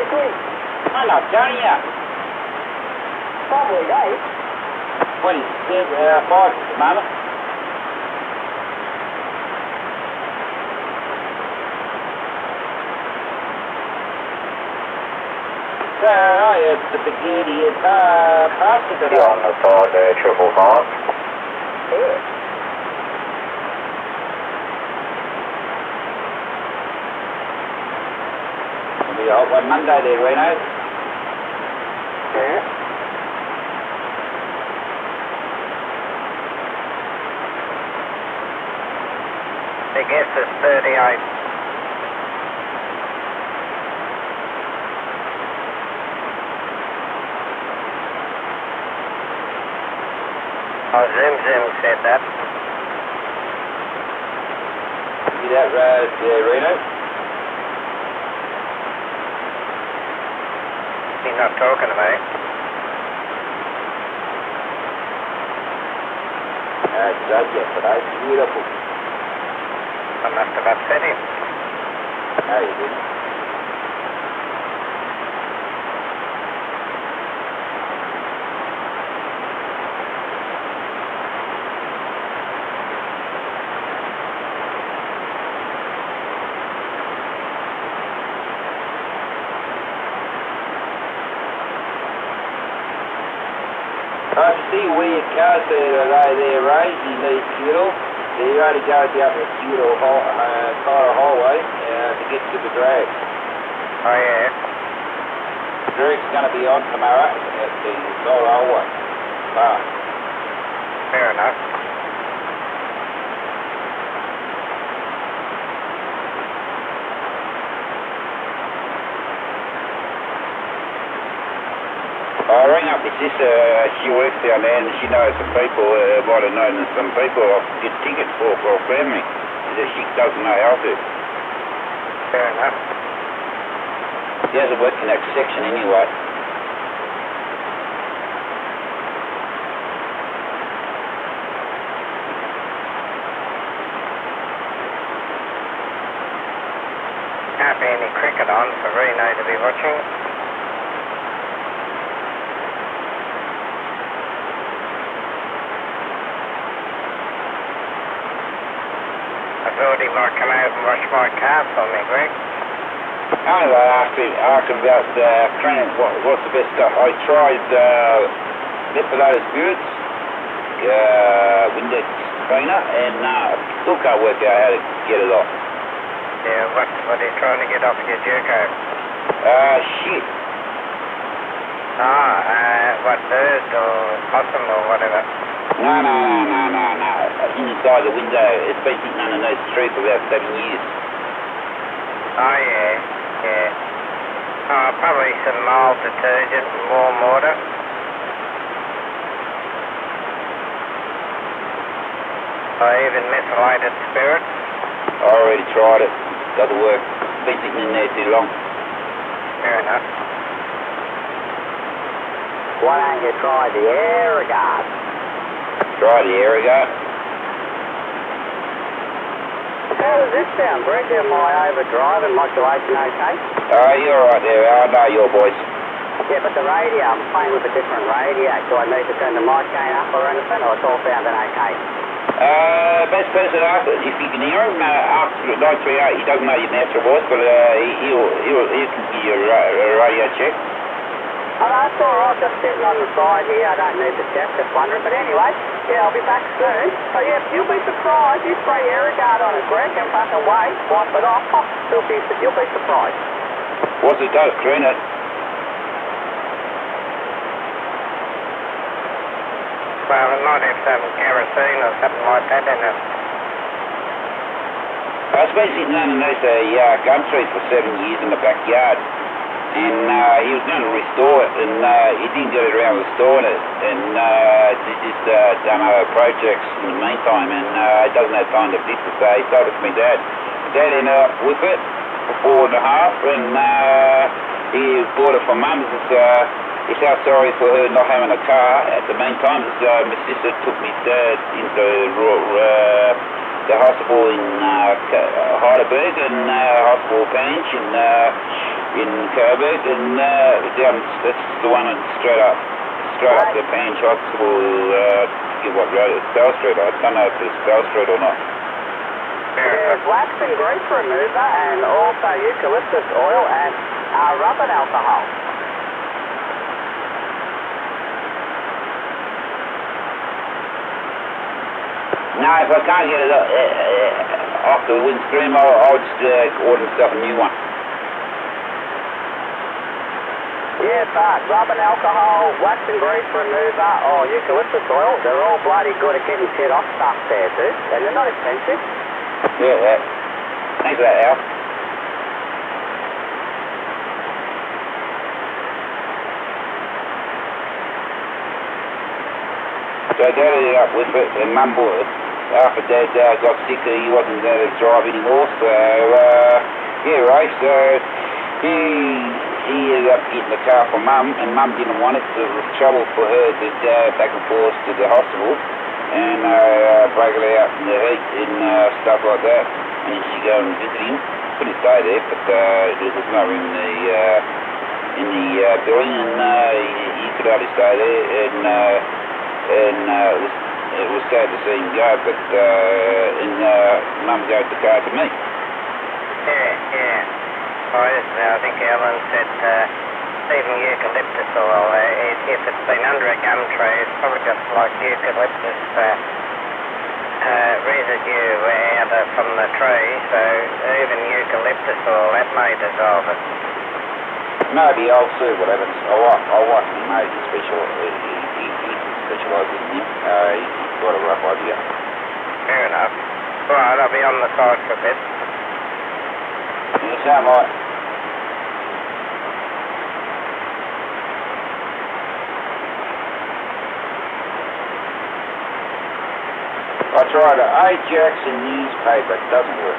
quickly. I'm not telling you. Probably 8. 27, 5 at the moment. So, I have the spaghetti and pasta today. On the side there, 555. Yeah. It'll be a hot one Monday there, Reno. Yeah. The guess is 38. Oh, Zoom said that. See that road there, Reno? He's not talking to me. It's done yesterday. Beautiful. I must have upset him. No, you didn't. I can see where your car's there, Ray, in the fuel. You only go down the fuel side of highway to get to the drag. Oh, yeah. The drag's going to be on tomorrow at the side of highway. Fair enough. I rang up my sister, she works down there and she knows some people, might have known some people I could get tickets for family. She says she doesn't know how to. Fair enough. She hasn't worked in that section anyway. Can't be any cricket on for Reno to be watching. I thought he might come out and wash my car for me, Greg. I asked him about what's the best stuff. I tried Lepido's Spirits, Windex cleaner, and still can't work out how to get it off. Yeah, what are you trying to get off your Jerko? Shit. What, bird or possum or whatever? No. Inside the window. It's been sitting underneath the tree for about 7 years. Oh, yeah. Probably some mild detergent and warm water. Or even methylated spirit. I already tried it. Doesn't work. Been sitting in there too long. Fair enough. Why don't you try the Airguard? Try the Airguard. How does this sound, Greg? Am I overdrive and modulation okay? You're right there. I know your voice. Yeah, but the radio, I'm playing with a different radio. Do I need to turn the mic gain up or anything, or it's all sounding okay? Best person after, if you can hear him, after 938, he doesn't know your natural voice, but he'll give you a radio check. Oh, no, it's all right. Just sitting on the side here. I don't need the check, just wondering. But anyway, yeah, I'll be back soon. So, yeah, you'll be surprised. You spray Airguard on it, Greg, and fucking wait, wipe it off. You'll be surprised. What's it do? Clean it? Well, it might have some kerosene or something like that in it. I've been sitting underneath a gum tree for 7 years in the backyard. And he was going to restore it, and he didn't get around restoring it. And he just done other projects in the meantime, and he doesn't have time to fix it. So he sold it to me dad. Dad ended up with it for 4.5, and he bought it for mum. He felt sorry for her not having a car. At the meantime, my sister took me dad into the hospital in Heidelberg and hospital bench, and in Coburg, and down, that's the one straight up the Pan Shops, or forget what road, it's Bell Street. I don't know if it's Bell Street or not. There's wax and grease remover and also eucalyptus oil and rubbing alcohol. No, if I can't get it off the windscreen, I'll just order myself a new one. Yeah, but rubbing alcohol, wax and grease remover, or eucalyptus oil, they're all bloody good at getting shit off stuff there, dude. And they're not expensive. Yeah. Thanks for that, Al. So I gathered it up with it, and Mum bought it. After Dad got sick, he wasn't going to drive anymore, so, yeah, right, so he ended up getting the car for Mum, and Mum didn't want it, so it was trouble for her to go back and forth to the hospital, and break it out in the heat and stuff like that, and then she'd go and visit him. Couldn't stay there, but there was no room in the building, and he could only stay there, and it was sad to see him go, but Mum gave the car to me. Yeah. I think Alan said even eucalyptus oil, if it's been under a gum tree, it's probably just like eucalyptus residue out from the tree, so even eucalyptus oil, that may dissolve it. Maybe I'll see what happens. I'll watch my mate, he specialises in him. He's got a rough idea. Fair enough. Right, I'll be on the side for a bit. You sound right. I tried an Ajax and newspaper, it doesn't work.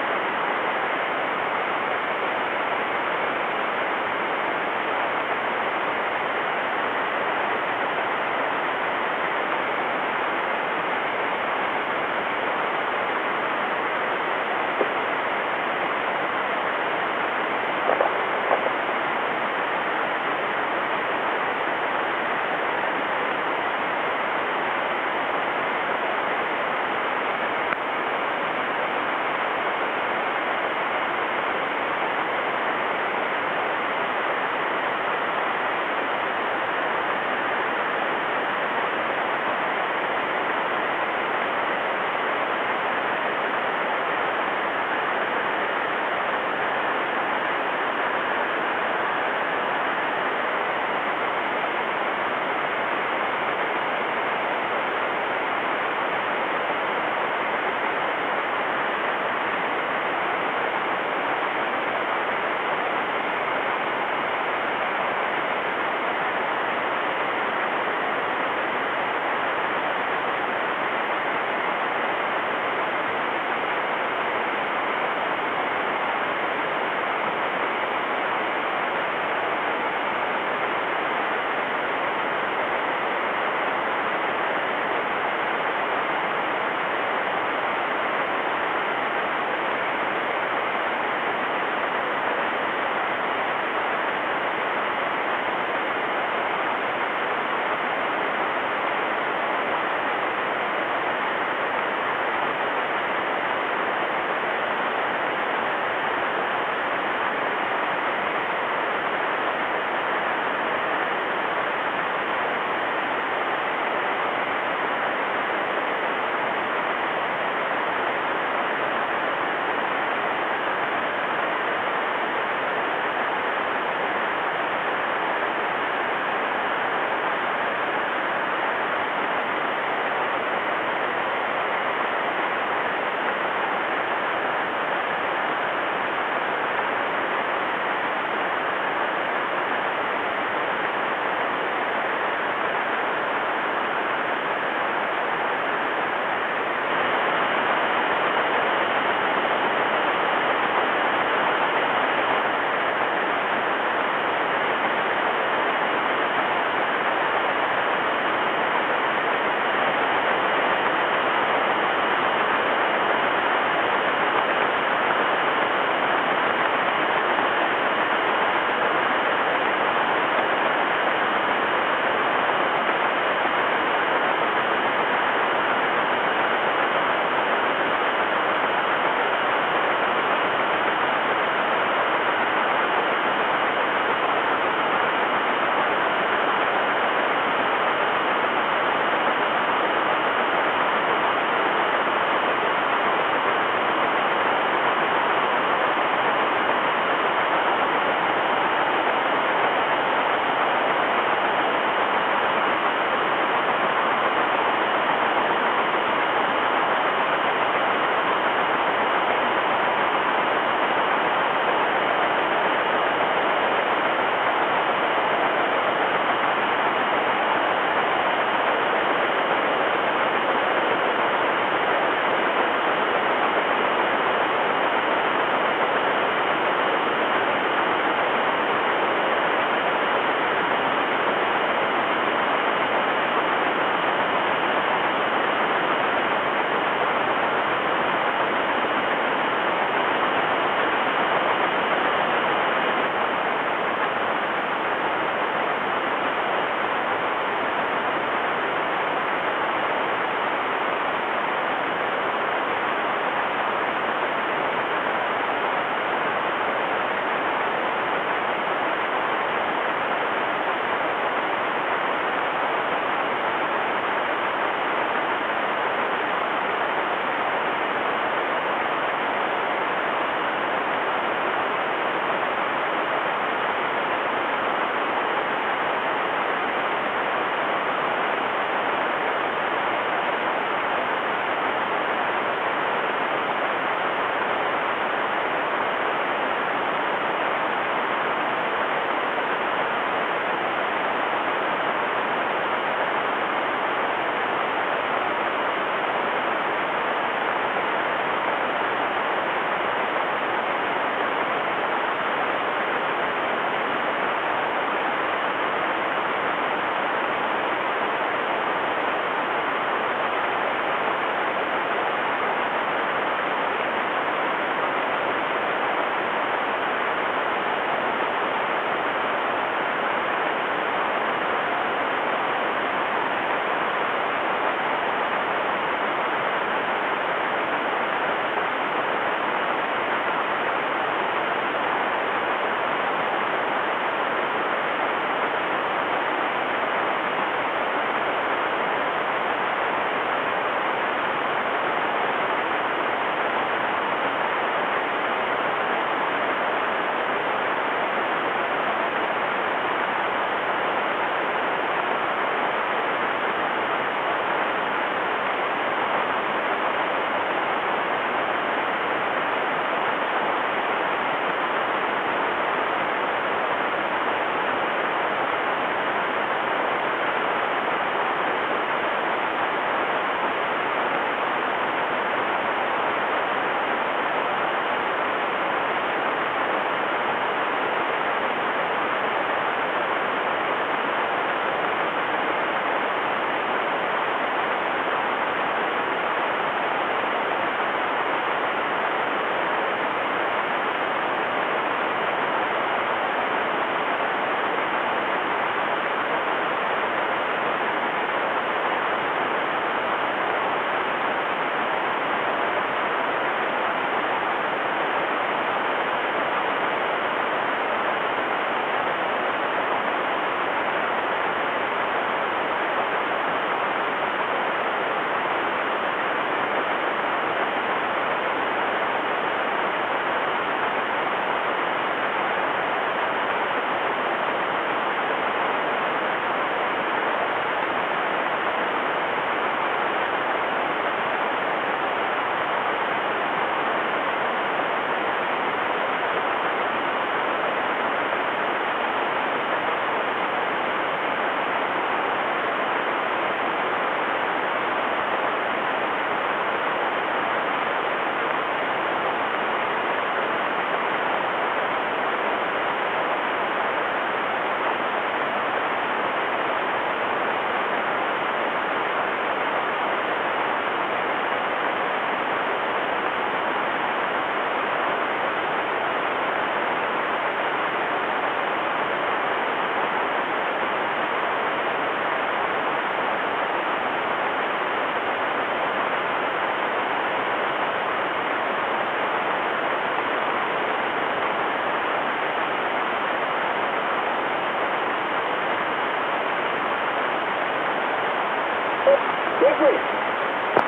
Liquid.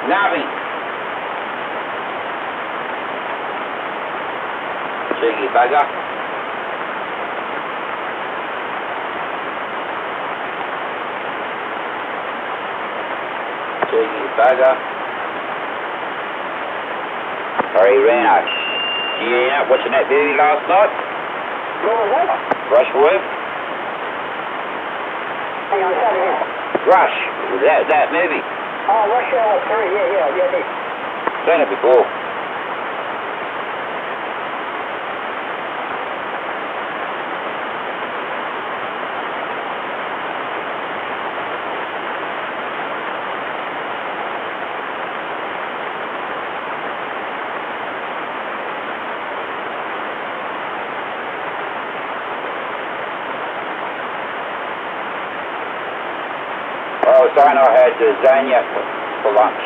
Nothing. Cheeky bugger. Cheeky bugger. Hey, Reno. You out watching that movie last night? Rushworth? Hang on, say it again. Rush. That movie. Oh, Rush Hour 3, yeah. Seen it before. I was saying I had lasagna for lunch.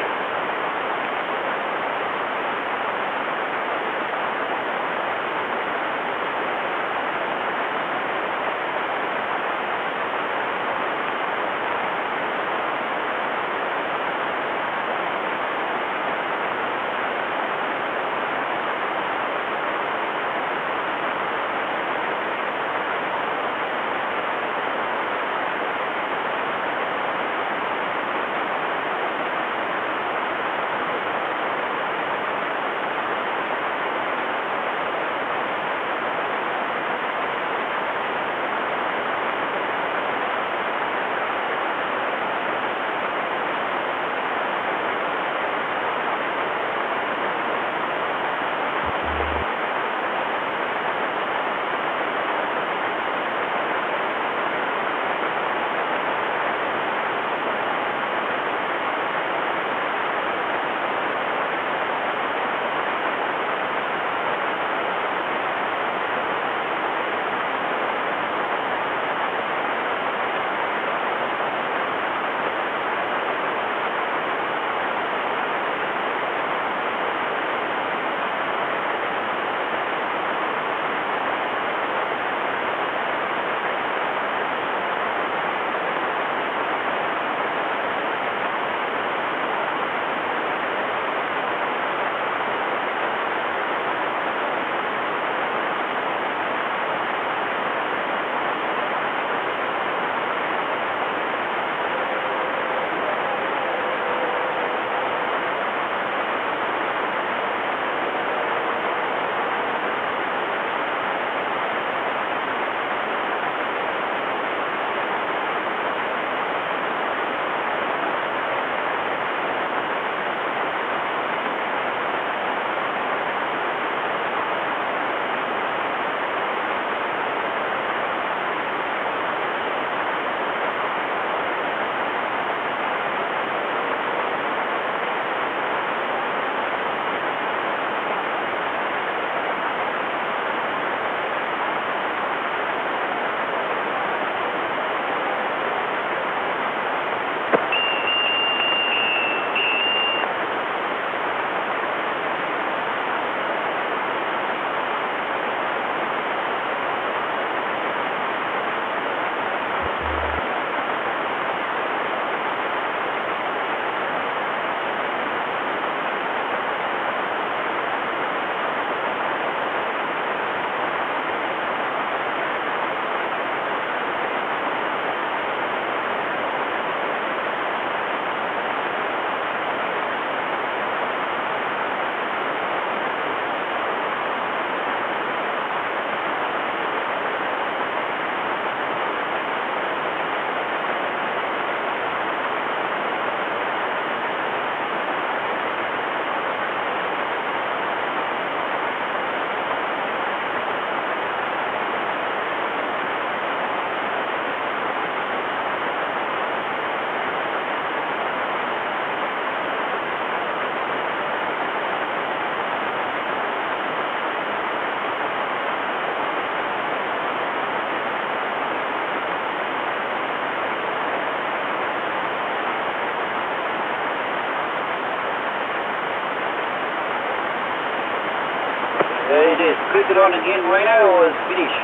It is. Click it on again, Reno, or it's finished?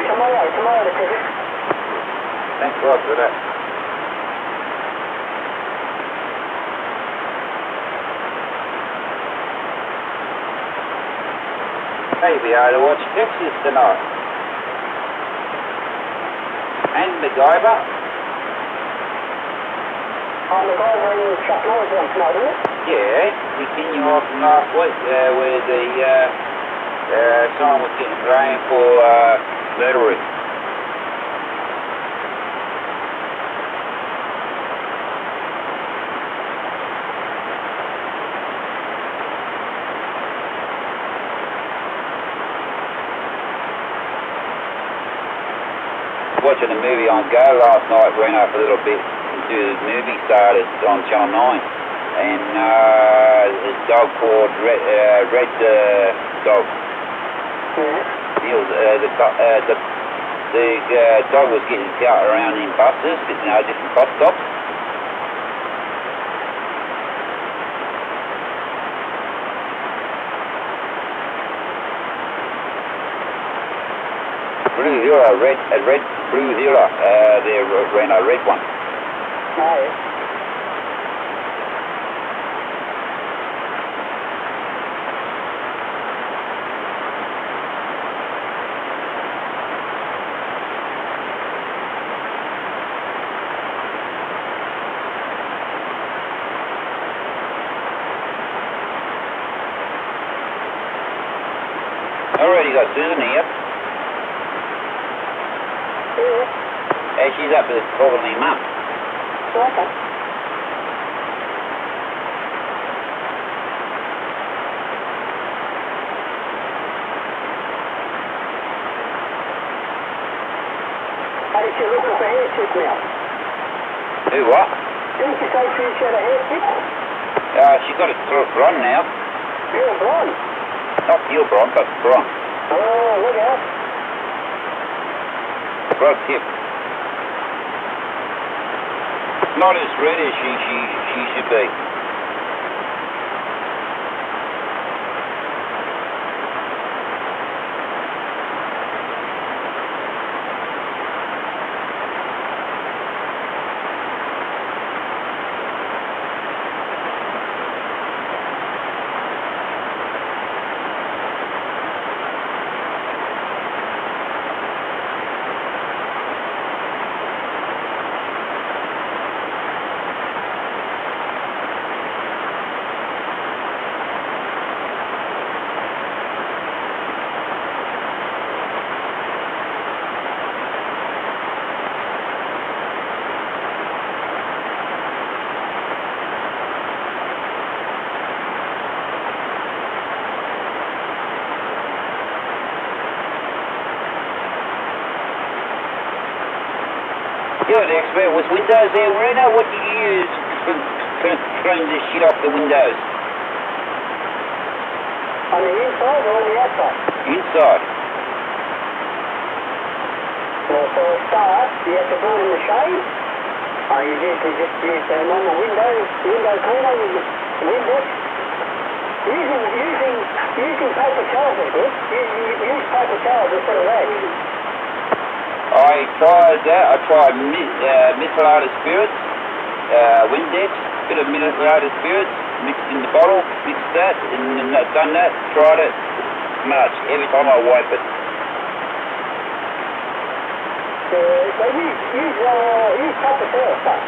Tomorrow to click it. Thanks a lot for that. Hey, be able to watch Texas tonight. And MacGyver. Oh, MacGyver and Chuck Norris one tonight, isn't it? Yeah, continue on from last week, where the someone was getting framed for murdery. Watching a movie on Go last night, went up a little bit into the movie started on Channel 9, and this dog called Red Dog. He was, the dog was getting out around in buses, different bus stops. Blue Hero, a red Blue Hero, they ran a red one. Oh, yeah. Already got Susan here. Yeah. She's up with probably mum. Okay. How did she look with her hair tip now? Do what? Didn't you say she had a hair tip? She's got a sort of blonde now. You're blonde. Not pure blonde, but blonde. Oh, look out. Blonde tip. Not as red as she should be. You're an expert with windows there, Reno. What do you use to clean the shit off the windows? On the inside or on the outside? Inside. Well, for a start, you have to put it in the shade. You usually just use the normal window cleaner with the Windex. Using paper towels is good. Use paper towels instead of rags. I tried that. I tried methylated spirits, Windex, bit of methylated spirits, mixed in the bottle, mixed that, and then done that, tried it, smudge every time I wipe it. So use paper towels, son.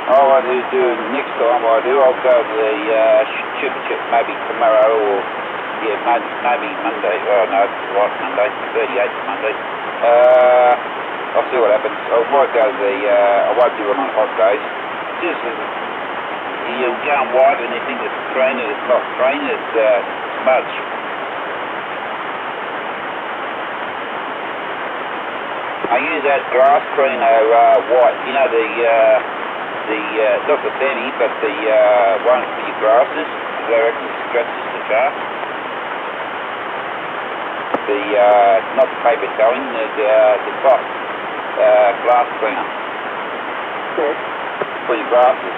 All I do next time I'll go to the chip maybe tomorrow or maybe Monday. Oh no, right Monday, 38th Monday. I'll see what happens. I might go to I won't do it on hot days. Just you go and wipe and you think it's clean, it's not clean, it's smudge. I use that grass cleaner white, not the penny, but the one for your grasses, because I reckon it scratches the car. Not the paper towing, the cloth glass cleaner. Yes. For your grasses.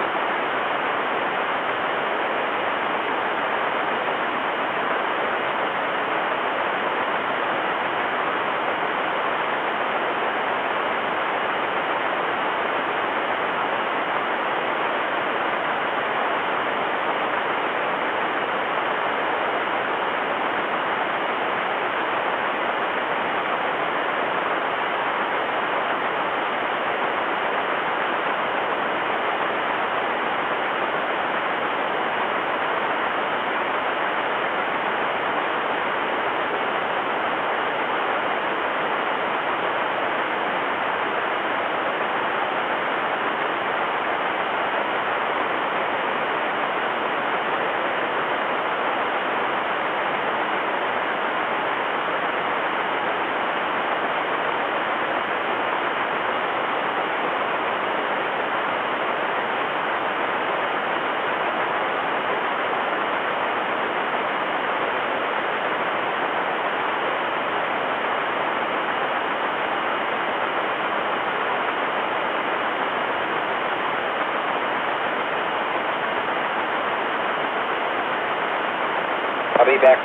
back.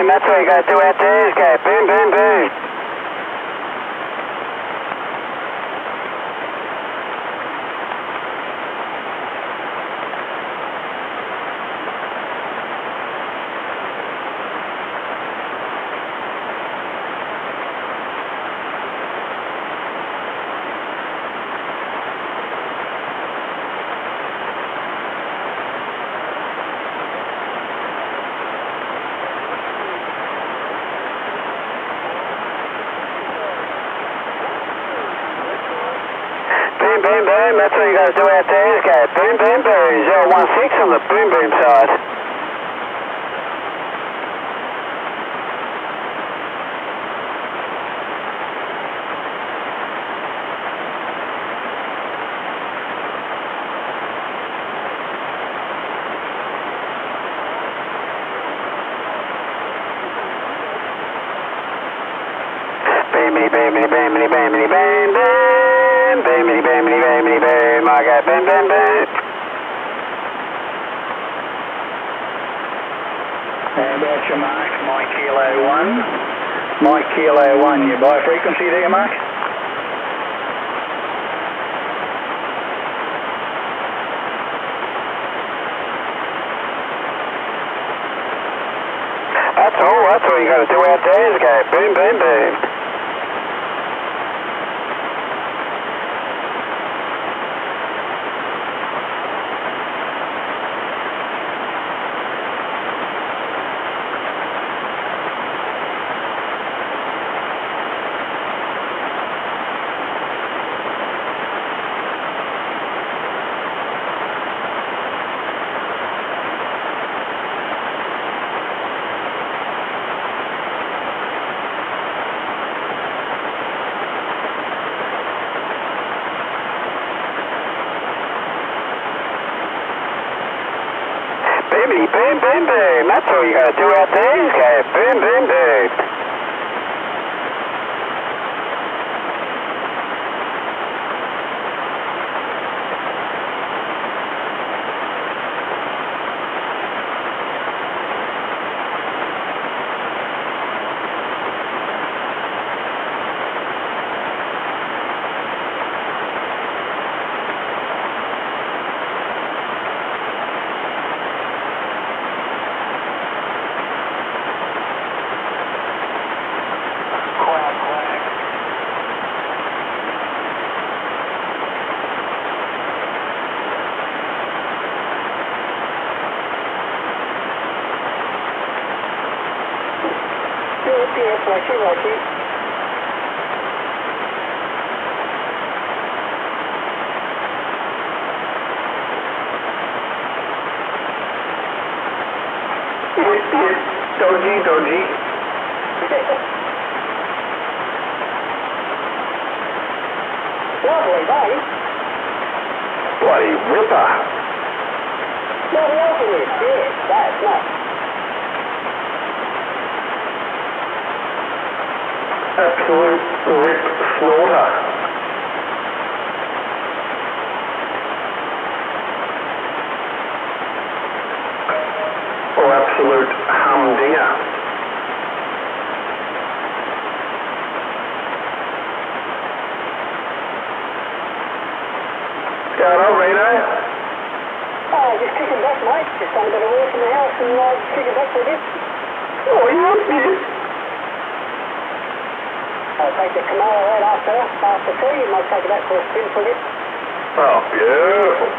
boom. That's what you got to do out there. Is go boom, boom, boom. Boom, boom, boom. That's what you got to do out there. Is go boom, boom, boom. 016 on the boom, boom side. Bamity, bamity, bamity, bamity, bam, bam. Bamity, bamity, bamity, bam. I got bam, bam, bam. How about your mark? Mike Kilo 1. Mike Kilo 1, your buy frequency there, Mark? That's all. That's all you got to do out there is go boom, boom, boom. Boomity, boom, boom, boom. That's all you got to do out there is go boom, boom, boom. Rocky. Dodgy. Lovely, mate. Bloody ripper. Bloody ultimate, yeah, that's nuts. Absolute rip slaughter. Or absolute humdinger. What's going on, Reno? Oh, just kicking back, mate. Just done a bit of work in the house and kicking back for a bit. Oh, you up here? I'll take the Camaro out after tea. You might take it out for a spin for a bit. Oh, beautiful.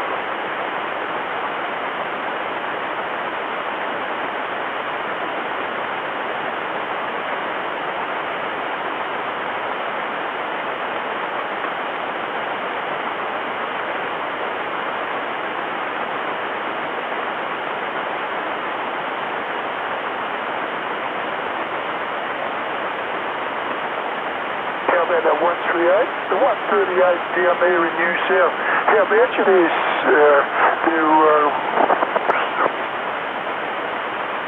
About that 138, the 138 down there in New South. How about you there?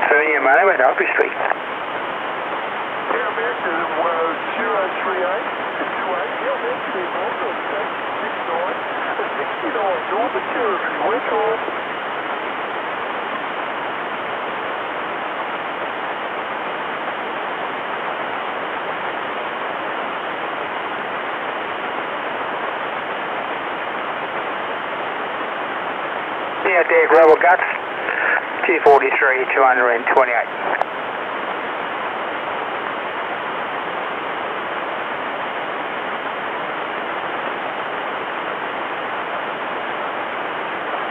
Thirty mate, at Upper Street. How about you 038 to 28? How about you there, North of State 69 Northern Territory, West Hall. out there, Global Guts. 243, 228.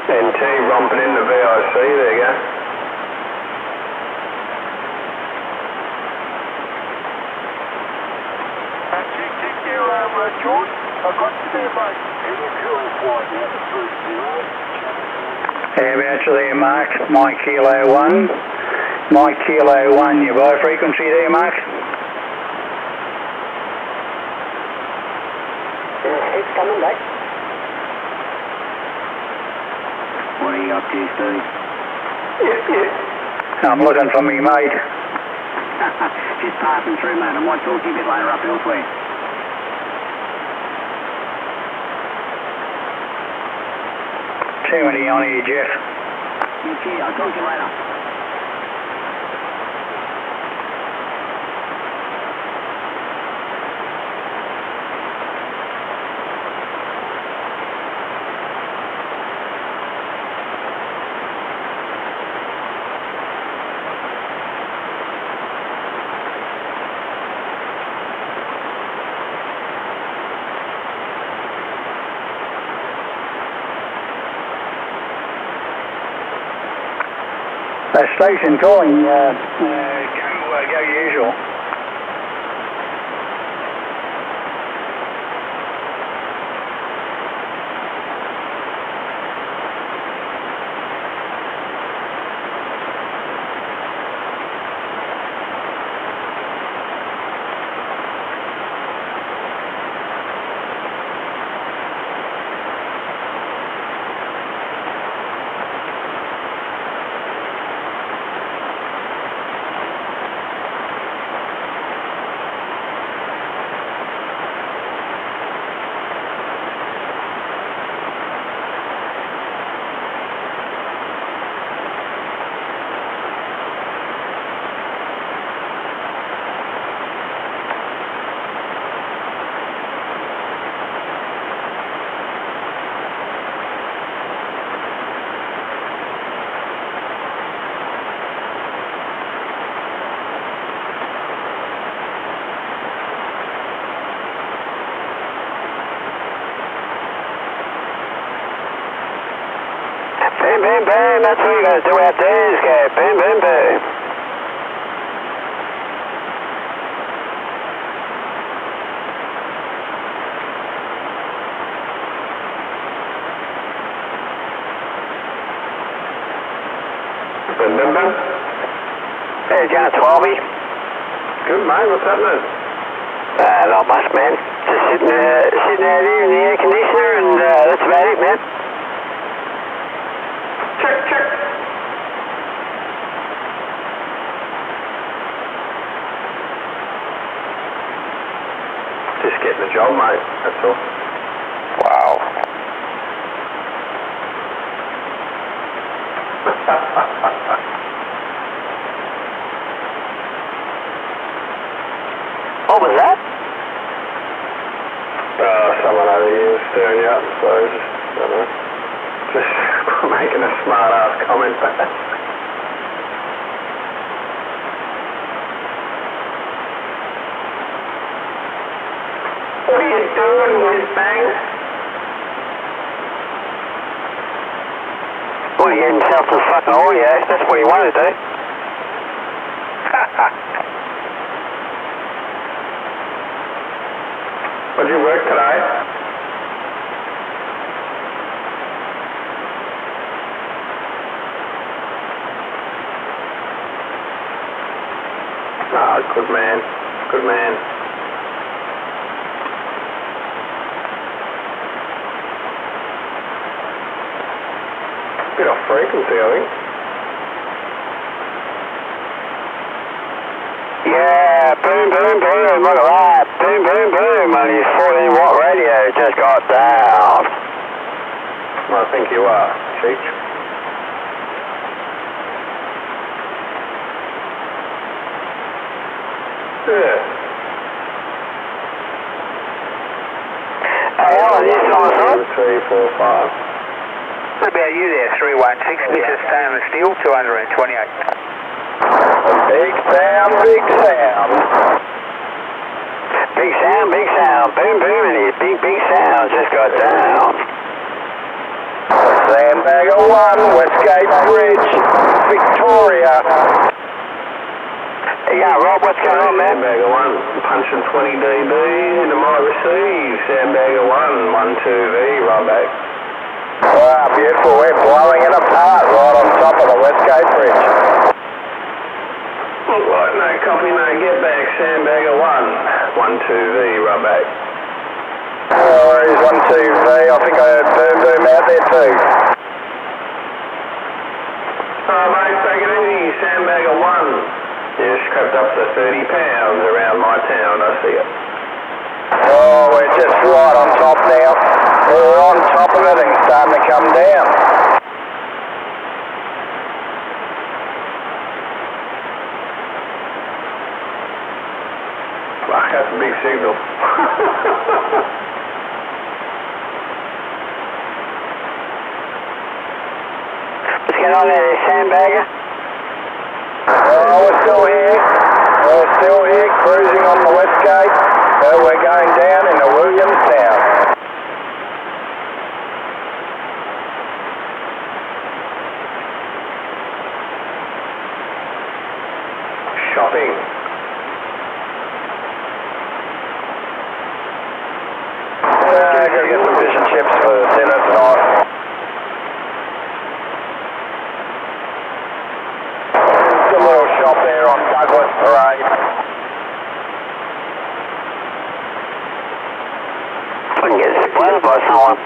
NT romping in the VIC, there you go. George, I've got you there, mate. Can you call for the other 3 How about you there, Mark? Mike Kilo 1. Mike Kilo 1, your bow frequency there, Mark? It's coming back. What are you up to, Steve? I'm looking for me mate. Just passing through, mate. I might talk to you a bit later up elsewhere. Too many on here, Jeff. Okay, I'll talk to you later. Station calling, go usual. Boom, boom, boom. That's what you guys do out there, is go boom, boom, boom. Remember? Hey, John 12. Good, mate. What's happening? Not much, man. Just sitting out here in the air conditioner, and that's about it, man. Check. Just getting the job, mate. That's all. Wow. What was that? Someone over here was stirring you up, so just, I don't know, just making a smart ass comment. What are you doing, Whizbang? Well, he had himself some fucking audio. That's what he wanted to do. What'd you work today? Ah, good man. Good man. Bit off frequency, I think. Yeah, boom, boom, boom. Look at that. Boom, boom, boom. On his 14-watt radio just got down. I think you are, Cheech. Yeah. Hey, Alan, you still on the phone? 2, 3, 4, 5. What about you there, 316, Mr. Stainless Steel, 228. Big sound, big sound. Big sound, big sound. Boom, boom in here. Big, big sound just got down. Sandbagger 1, Westgate Bridge, Victoria. Yeah, Rob, what's going on, man? Sandbagger 1, punching 20 dB into my receive. Sandbagger 1, 12V, right back. Wow, beautiful. We're blowing it apart right on top of the Westgate Bridge. Right, no copy, no get back. Sandbagger 1, 12V, right back. No worries, 12V. I think I heard boom boom out there too. Mate, take it easy. Sandbagger 1. Just crept up to 30 pounds around my town, I see it. Oh, we're just right on top now. We're on top of it and starting to come down. Fuck, that's a big signal. What's going on there, Sandbagger? Oh, we're still here. We're still here, cruising on the Westgate. We're going down into Williamstown. Shopping. Yeah, gotta get some fish and chips for dinner tonight. There's a little shop there on Douglas Parade. I can get splattered by someone.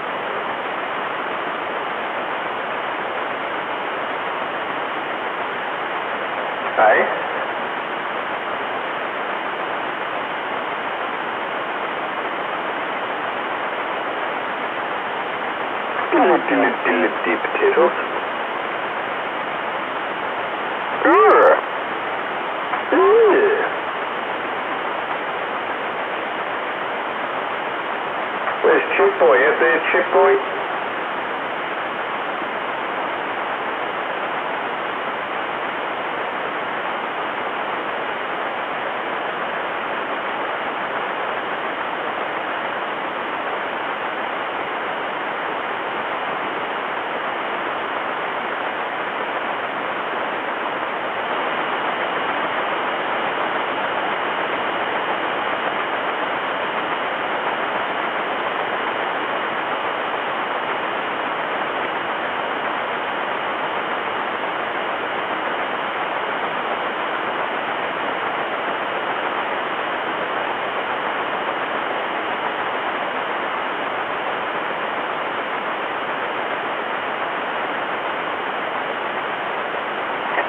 Hey? Potatoes. Where's Chip Boy? Out there, Chip Boy?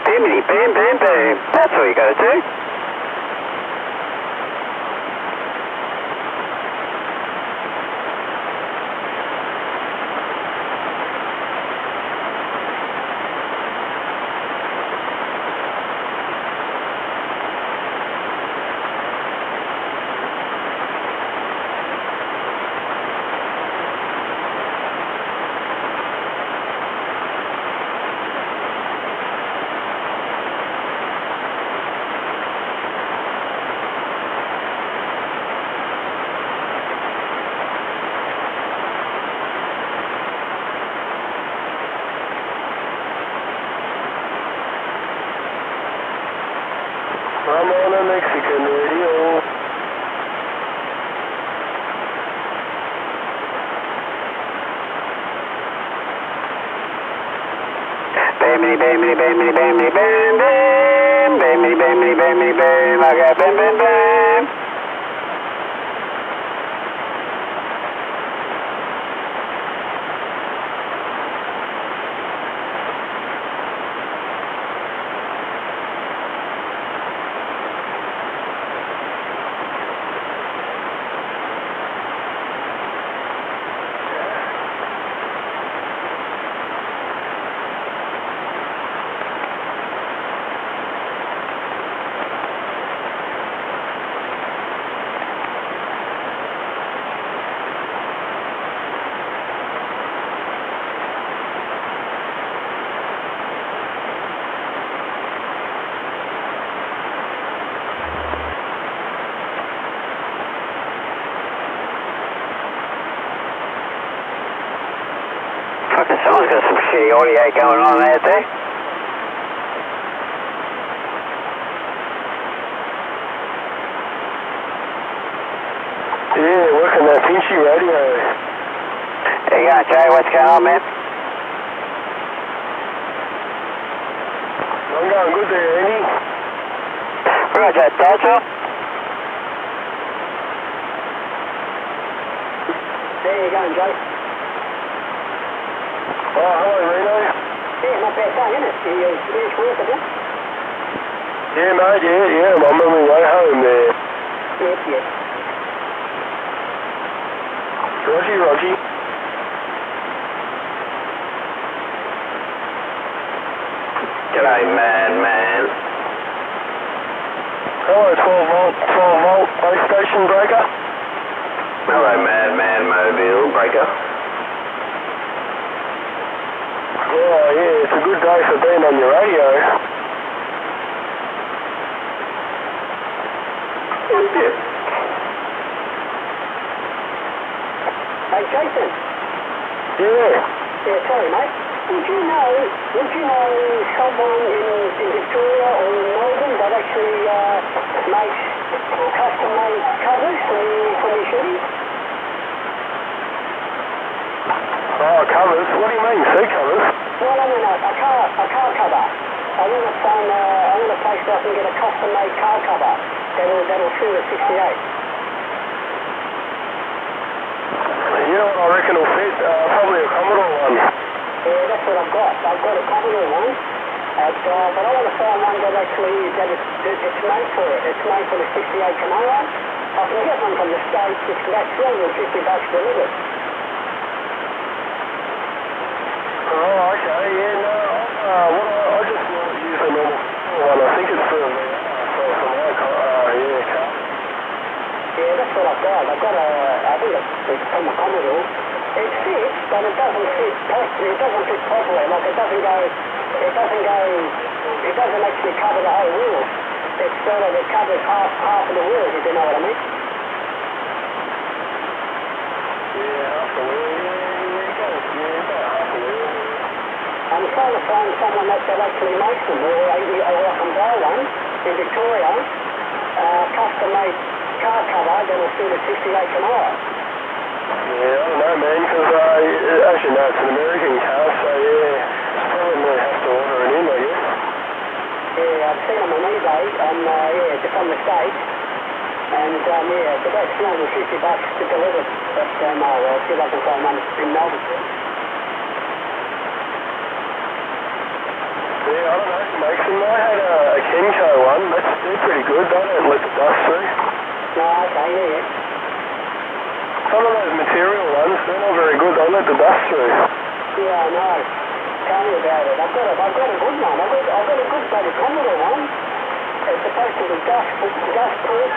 Bimini, bam, bam, bam. That's what you gotta do. I'm on a Mexican radio. Bamity, bamity, bamity, bamity, bam, bam. Bamity, bamity, bamity, bam. I got bam, bam, bam. reckon someone's got some shitty audio going on out there. Yeah, working that pinchy radio. There you go, Jay. What's going on, man? I'm going good there, Andy. Roger, Delta. There you go, Joe. Oh, hello, Reno. Yeah, not bad day, isn't it? You finished work, have you? Yeah, mate, yeah. I'm on my way home there. Yep. Rogie. G'day, man. Hello, 12 volt base station breaker. Hello, man, mobile breaker. Oh, yeah, it's a good day for being on your radio. Yep. Hey, Jason. Yeah. Yeah, sorry, mate. Would you know someone in Victoria or in Melbourne that actually makes custom-made covers for your shooting? Oh, covers? What do you mean, seat covers? No, a car cover. I want a place where I can get a custom-made car cover that'll suit a 68. You know what I reckon will fit? Probably a Commodore one. Yeah, that's what I've got. I've got a Commodore one, but I want to find one that it's made for it. It's made for the 68 Camaro. I can get one from the States. It's about $250 delivered. Oh, okay, yeah, no. I just use a normal one. I think it's for my car. Yeah, that's what I've got. I think it's from a Commodore. It fits, but it doesn't fit properly. Like it doesn't actually cover the whole wheel. It's sort of, it covers half of the wheel, if you know what I mean. Yeah, half the wheel. Yeah, about half the wheel. I'm trying to find someone that actually makes them, or I can buy one in Victoria, custom-made car cover that'll suit a 68 Camaro. Yeah, I don't know, man, because as you know, it's an American car, so yeah, probably have to order it in, I guess. Yeah, I've seen them on eBay, they're from the States, and it's about $250 to deliver. But I'll see if I can find one in Melbourne. Yeah, I don't know who makes them. I had a Kenco one, they're pretty good, they don't let the dust through. No, okay, yeah. Some of those material ones, they're not very good, they let the dust through. Yeah, I know. Tell me about it. I've got a good one. I've got a good bloody Commodore one. It's supposed to be dust-proof.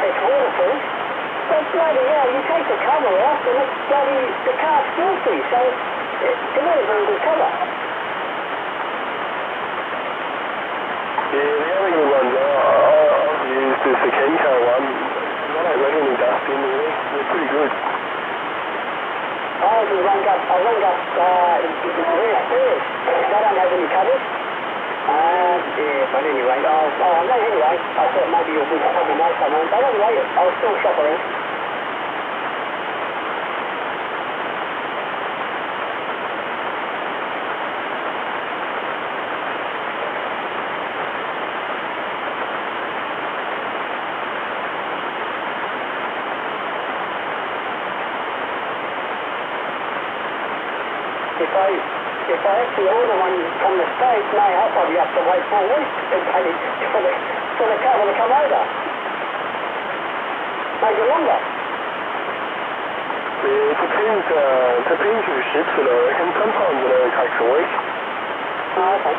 It's waterproof. But bloody hell, you take the cover off and it's bloody, the car's filthy. So it's not a very good cover. Yeah, the only good ones I've used is the Kenco one. I don't let any dust in there. They're pretty good. I rang up Rare Spurs. They don't have any covers. But anyway, I thought maybe we could probably know someone. But anyway, I'll still shop around. If I actually order one from the States, mate, I'll probably have to wait 4 weeks for the cover to come over. Maybe longer. Yeah, it depends who ships it, I reckon. Sometimes it only takes a week. Oh, okay.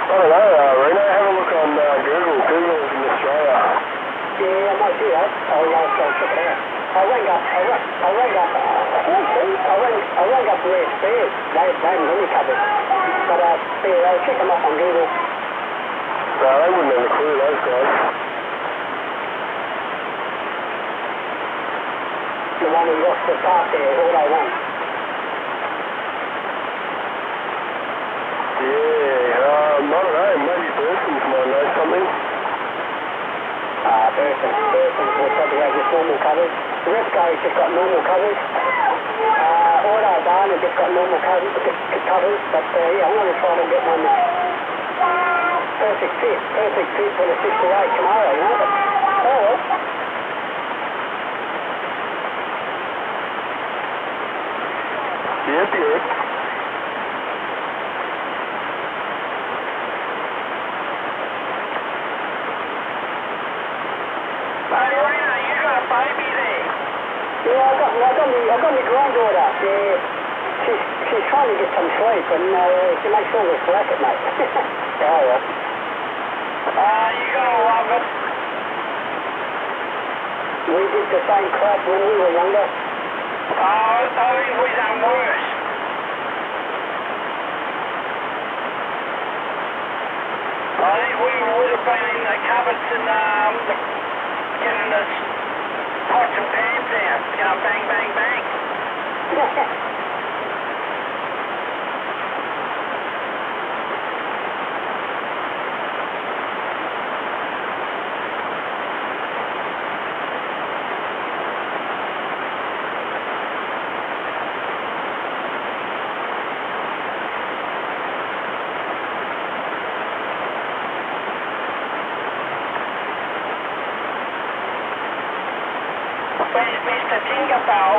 don't know, Reno, have a look on Google. Google is in Australia. Yeah, I might do that. I'll check it out. I rang up, Rare Spares. They haven't any covered. But yeah, I'll check them up on Google. No, they wouldn't have a clue, those guys. The one who lost the park there, all they want. Yeah, I don't know, maybe Burson's might know something. Burson's will probably have just normal covers. The rest guys just got normal covers. Auto Barn have just got normal covers, but yeah, I want to try and get one that's perfect fit for the 68 tomorrow, you know, but oh well. Yep. Hey, Rena, you got a baby there? Yeah, I got my granddaughter. Yeah, she's trying to get some sleep, and she makes all this racket, mate. Oh well. You're gonna love it. We did the same crap when we were younger. I think we done worse. I think we would have been in the cupboards and getting the pots and pans out, bang, bang, bang.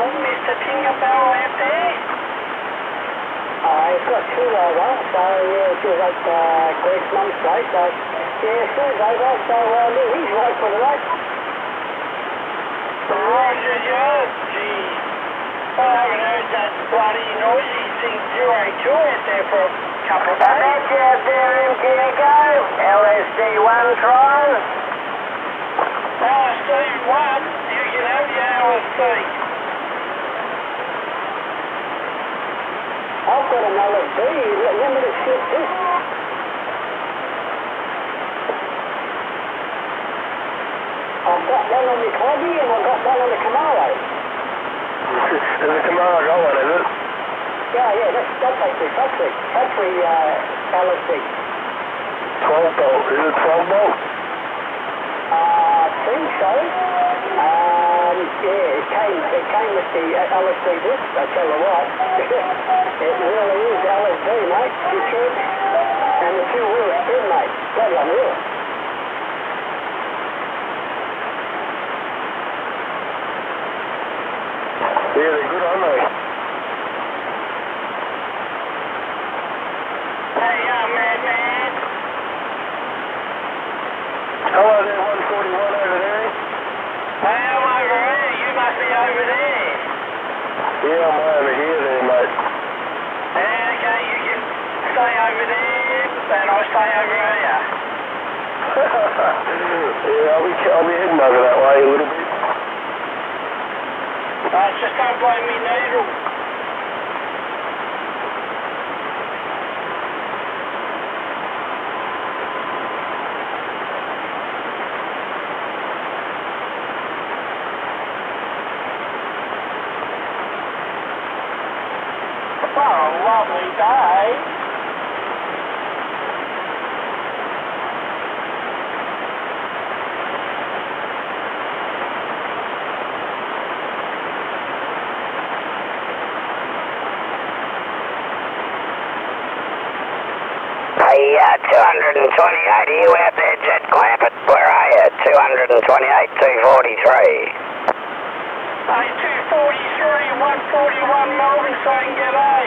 Mr. Tinkerbell out there? He's got two over, so yeah, she's at Greg's mum's place, so yeah, Sue's over, so he's right for the race. Roger, yeah, gee. I haven't heard that bloody noisy thing 282 out there for a couple of days. That's out there in Diego, LSD1 trial. LSD1? You can have your LSD. I've got an LSD, limited slip disc. I've got one on the Cloggy and I've got one on the Camaro. Is the Camaro got one, is it? Yeah, that's actually factory LSD. 12 volt, is it 12 volt? I think so. Yeah, it came with the LSD disc, I tell you what. It really is LSD, mate. You should. And the two-wheel spin, mate. Bloody unreal. Yeah, they're good, aren't they? Hey, madman. Hello there, 141 over there. Hey, I'm over here. You must be over there. Yeah, I'm over here there, mate. Okay, you can stay over there, and I'll stay over here. Yeah, I'll be heading over that way a little bit. Just don't blow me needle. What a lovely day. Hey, 228, are you out there, Jet Clampett? Where are you? 228, 243. Hey, 243, 141 Melbourne saying g'day.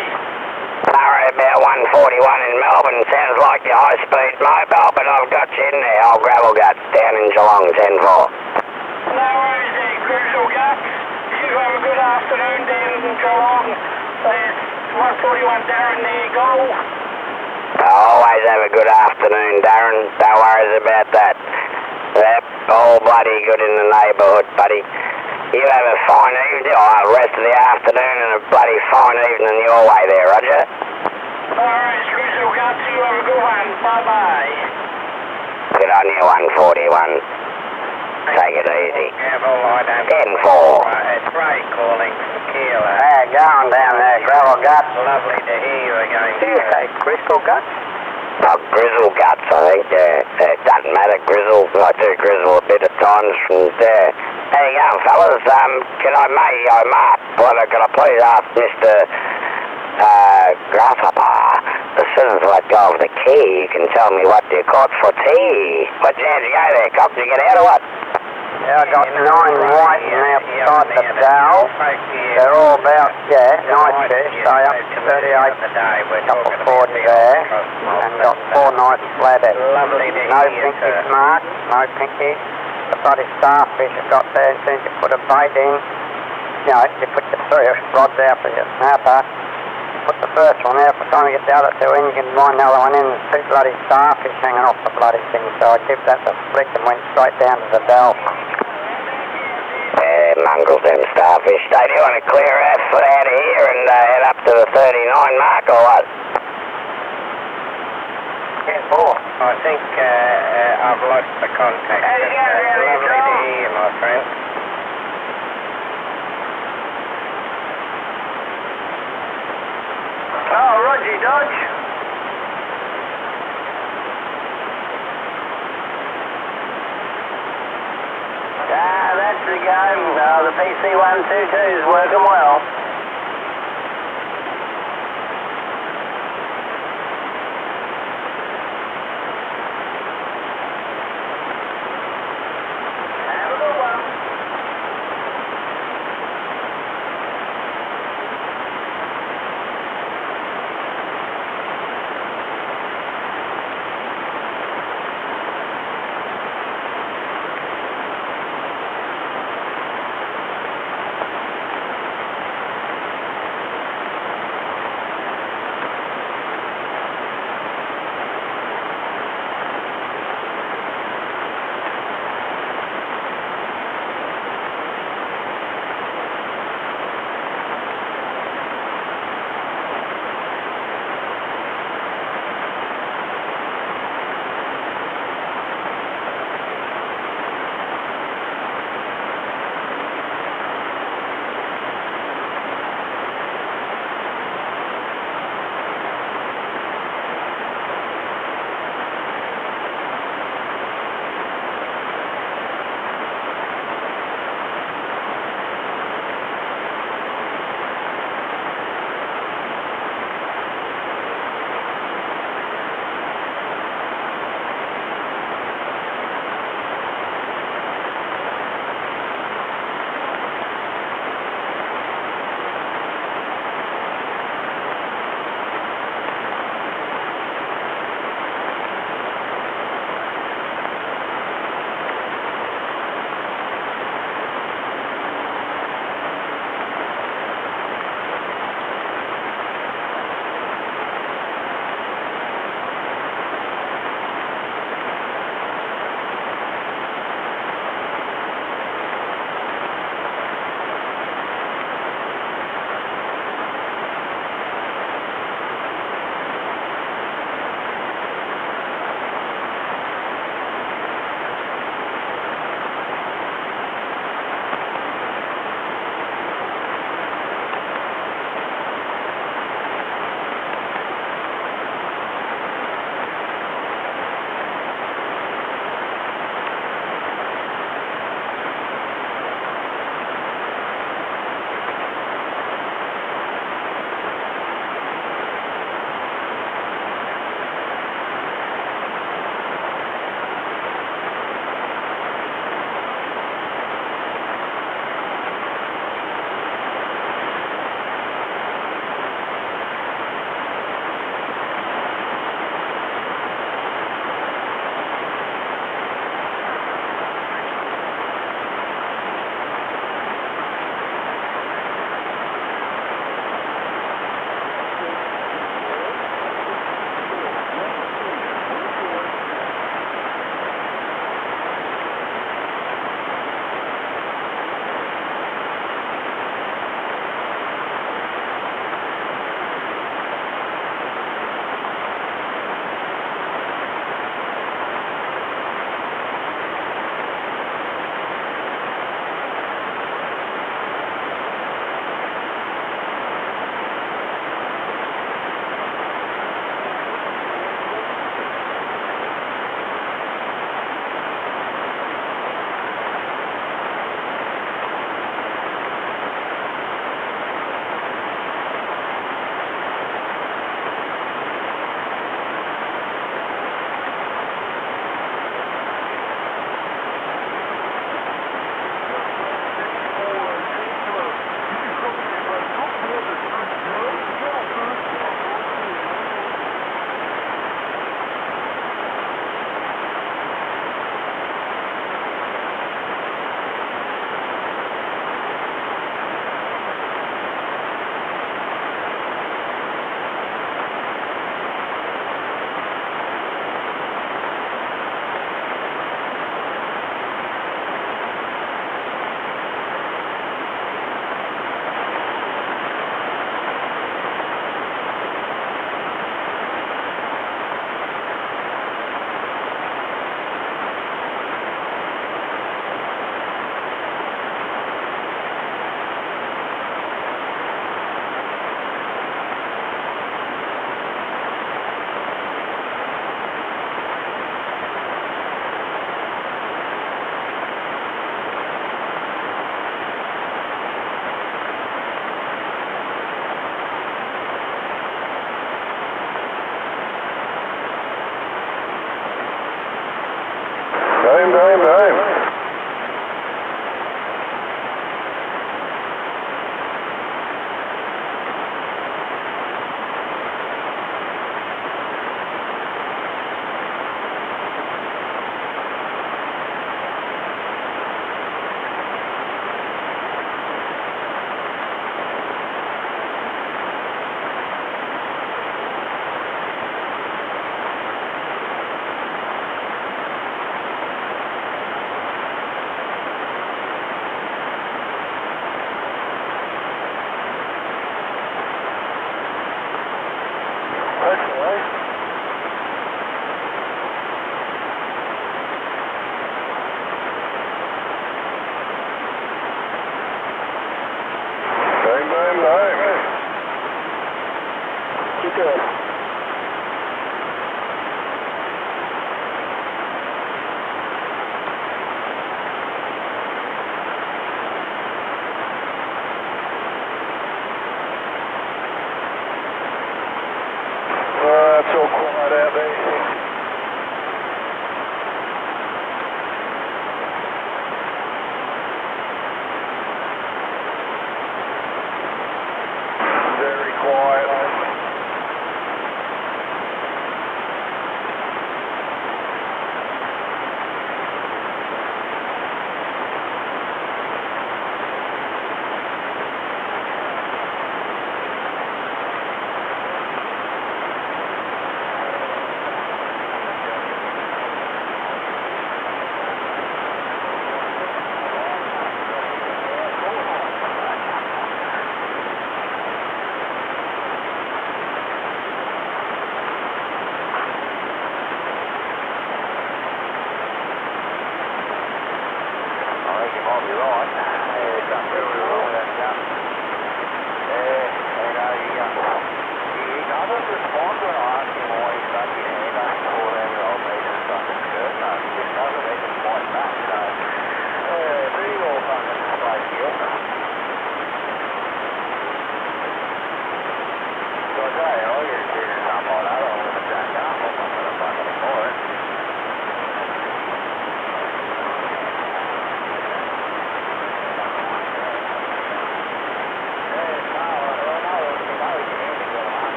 Sorry about 141 in Melbourne. Sounds like your high-speed mobile, but I've got you in there. Old gravel guts down in Geelong, 10-4. No worries there, Crucial Guts. You have a good afternoon down in Geelong. There's 141 Darren there, goal. Always have a good afternoon, Darren. Don't worry about that. Yep, all bloody good in the neighbourhood, buddy. You have a fine evening, or rest of the afternoon, and a bloody fine evening your way there, Roger. Alright, Grizzle Guts, you have a good one. Bye-bye. Good on you, 141. Take it easy. Careful, I don't... 10-4. It's Ray calling from Keeler. Hey, going down there, Gravel Guts. Lovely to hear you again. Do you say Crystal Guts? Oh, Grizzle Guts, I think. It doesn't matter, Grizzle. I do Grizzle a bit at times from there. How you going, fellas? Can I Mark, can I please ask Mr. Grasshopper, as soon as I let go of the key, you can tell me what you caught for tea. What how'd you go there, Cock? Did you get out or what? Yeah, I got 9 white and outside the bow. They're all about, night fish, so up to 38, couple forwards there, and got 4 nice flathead. No pinky smart, no pinky. The bloody starfish have got there, as soon as you put a bait in, you put your 3 rods out for your snapper, put the first one out, by the time you get the other 2 in, you can wind the other one in, and 2 bloody starfish hanging off the bloody thing, so I give that the flick and went straight down to the bell. Mongrel them starfish. So do you want to clear out of here and head up to the 39 mark or what? 10-4. I think I've lost the contact. Lovely to hear you, my friend. Oh, Roger Dodge. That's the game. The PC-122 is working well.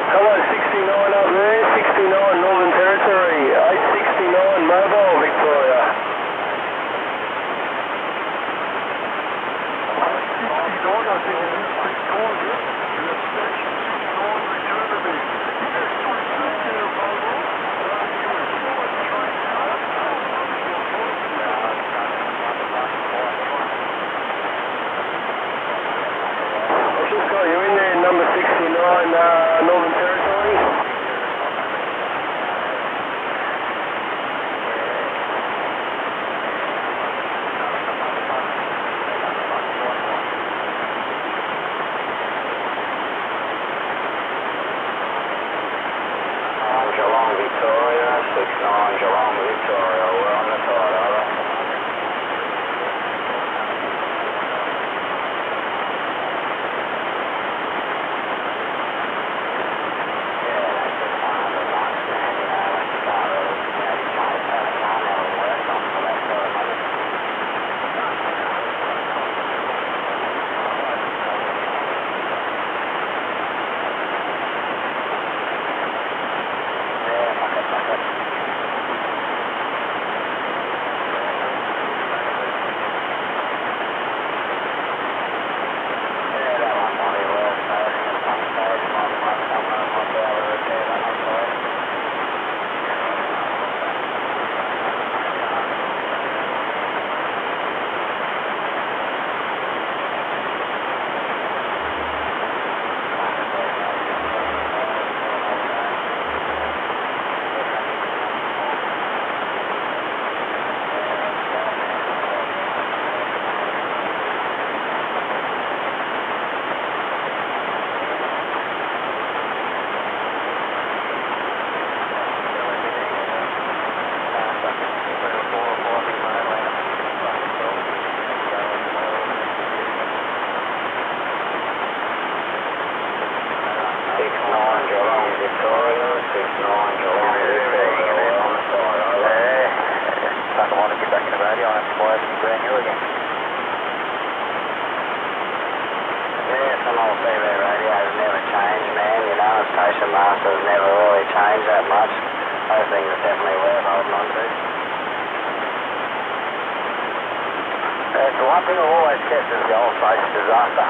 Hello, 69 up there, 69 Northern Territory, 869 Mobile, Victoria. I've just got you in there, number 69 Northern Territory. Geelong, Victoria, 69 Geelong, Victoria, we're on the side, over. Station masters never really changed that much. Those things are definitely worth holding on to. One thing I've always kept is the old station disaster.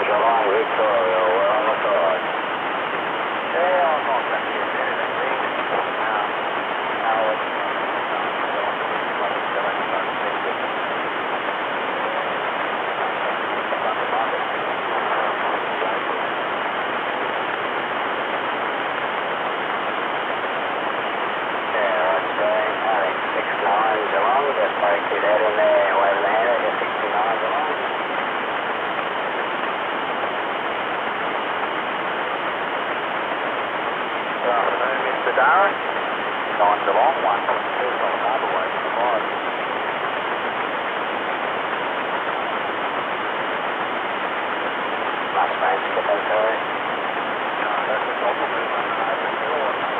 Geelong, Victoria, we're on the side. Yeah, I'm not going to get anything. Geelong, just break your head in there, wave the hand at 69 Geelong. Good afternoon, Mr. Darren. 9 Geelong, 1 on the motorway to the right. Must man skipping through. No, that's the problem with running over the hill.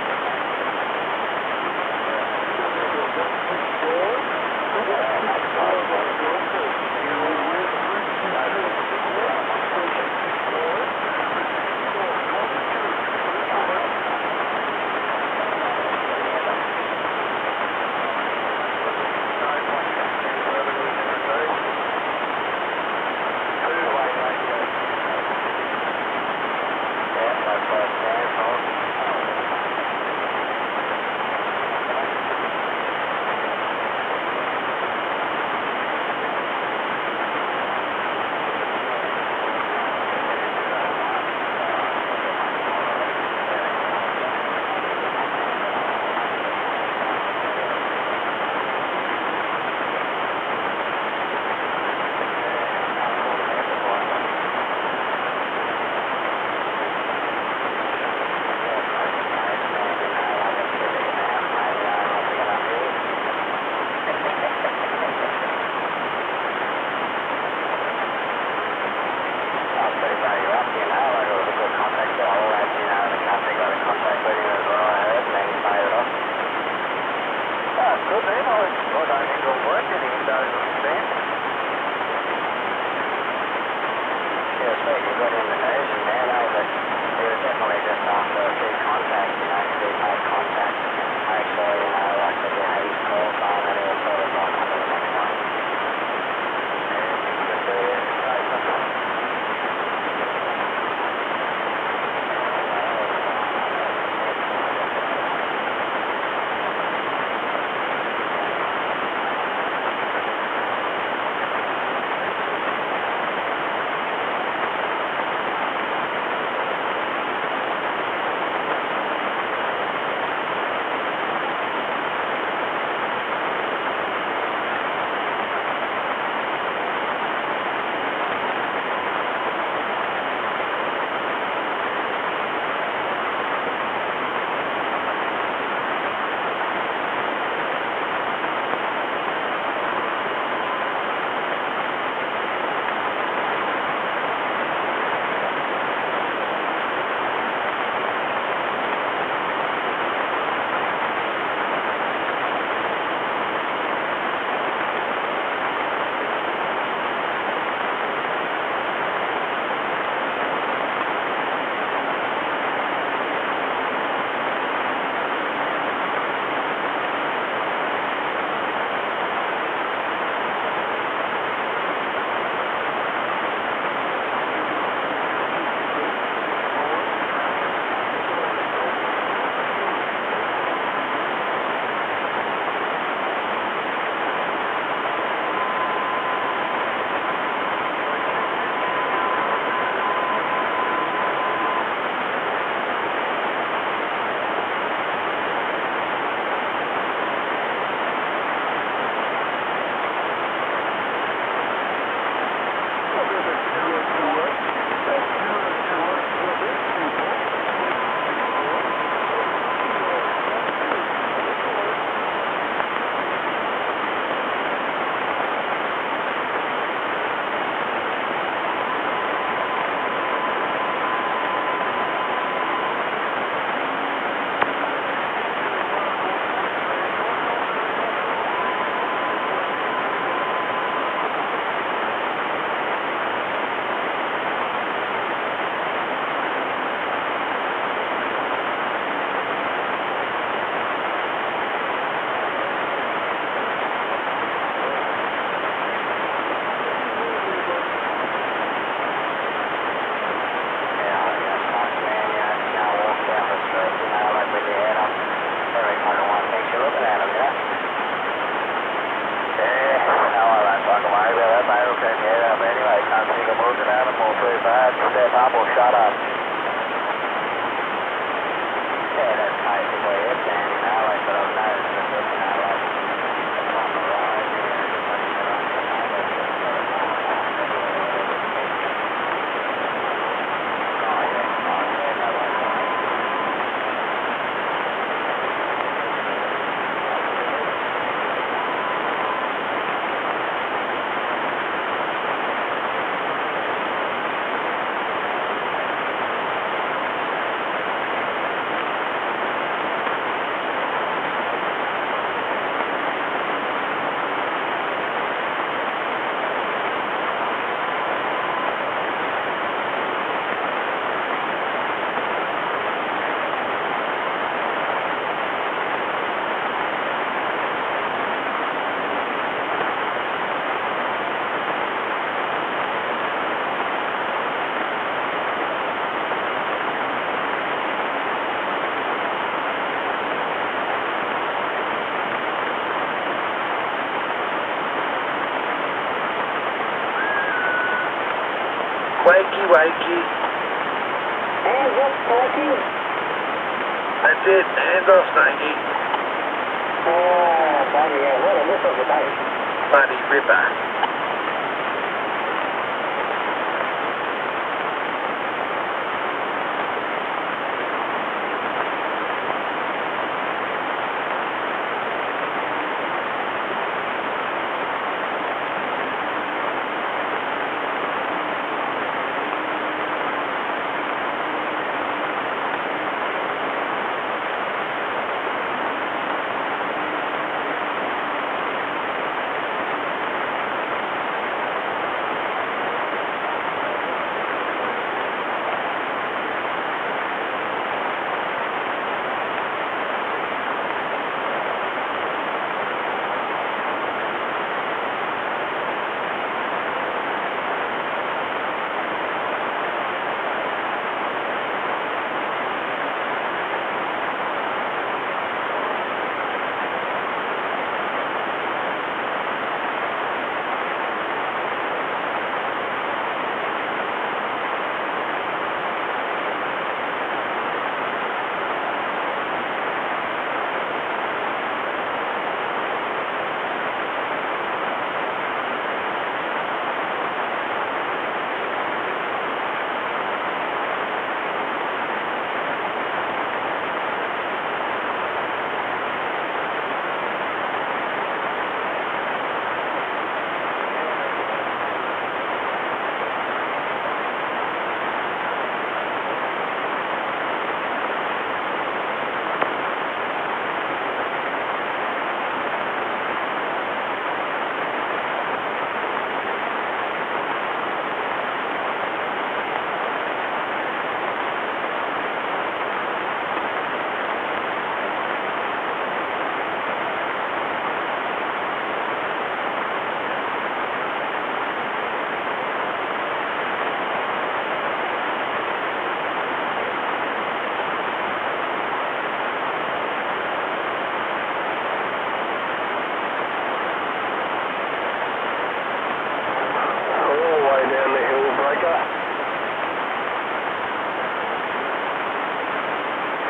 Wakey, wakey. Hands up, Stanky. That's it. Hands off, Stanky. Oh, bloody hell, what a whip of a day. Bloody ripper.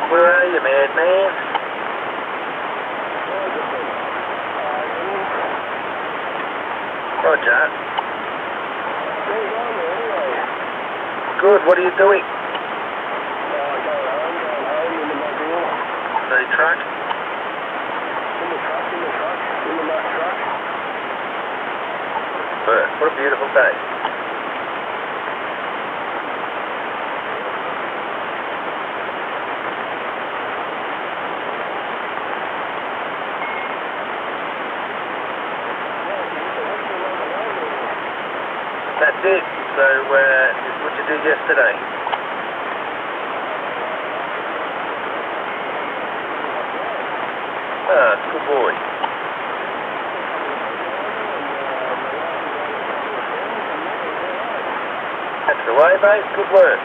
Where are you, madman? Roger. Good, what are you doing? The truck? What a beautiful day. That's it. So, what'd you do yesterday? Ah, good boy. That's the way, mate. Good work.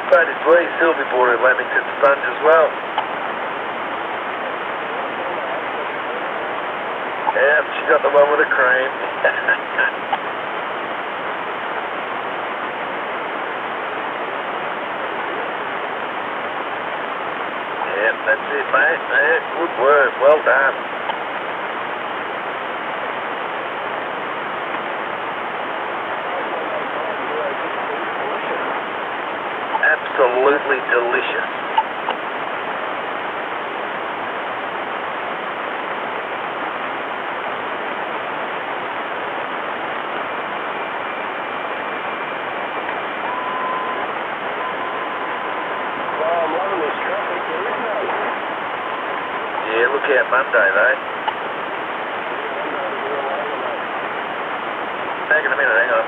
But it's Lee Sylvie bought a Lamington sponge as well. Yep, she got the one with the cream. Yep, that's it, mate. Yeah, good work. Well done. Absolutely delicious. Yeah, look out Monday though. Back in a minute, hang on.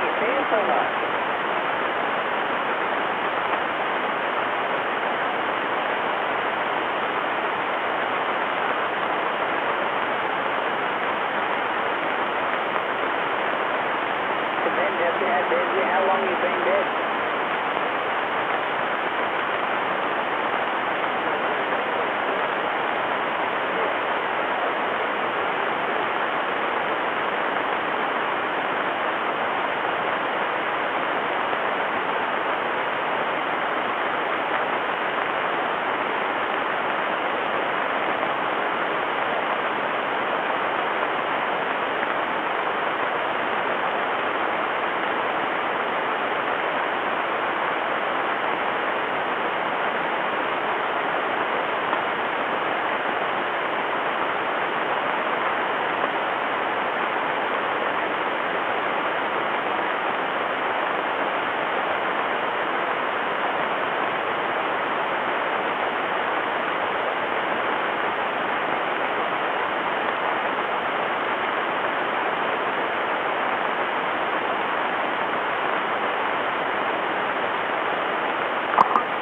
your pants so much? Depends if you had busy, how long you been dead?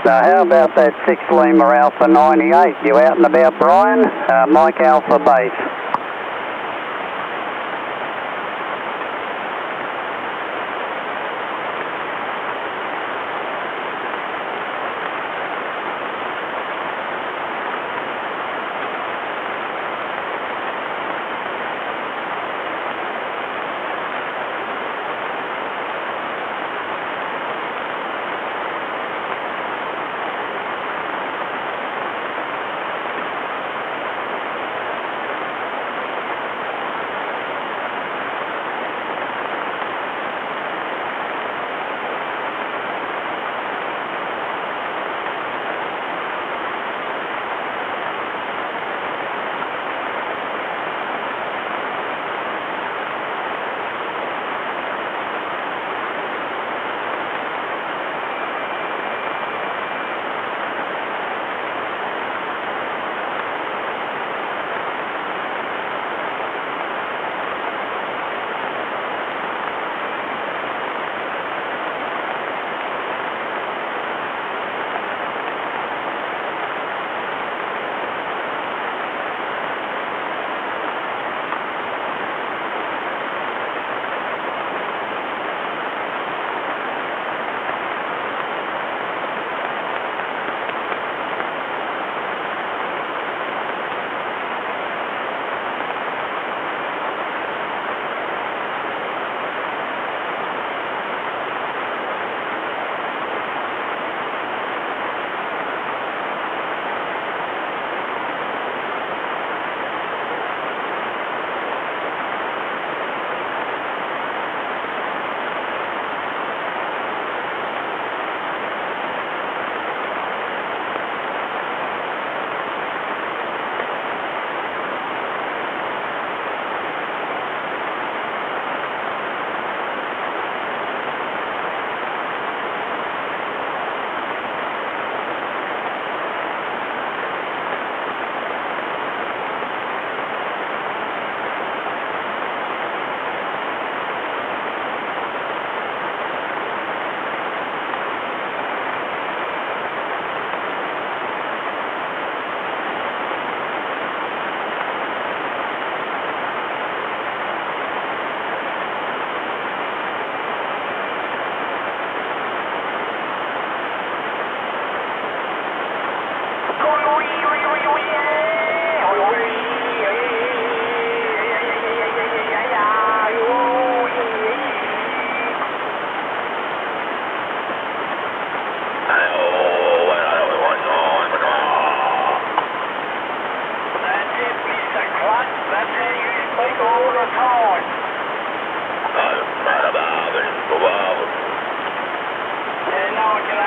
How about that 6 Lima Alpha 98? You out and about, Brian? Mike Alpha Base.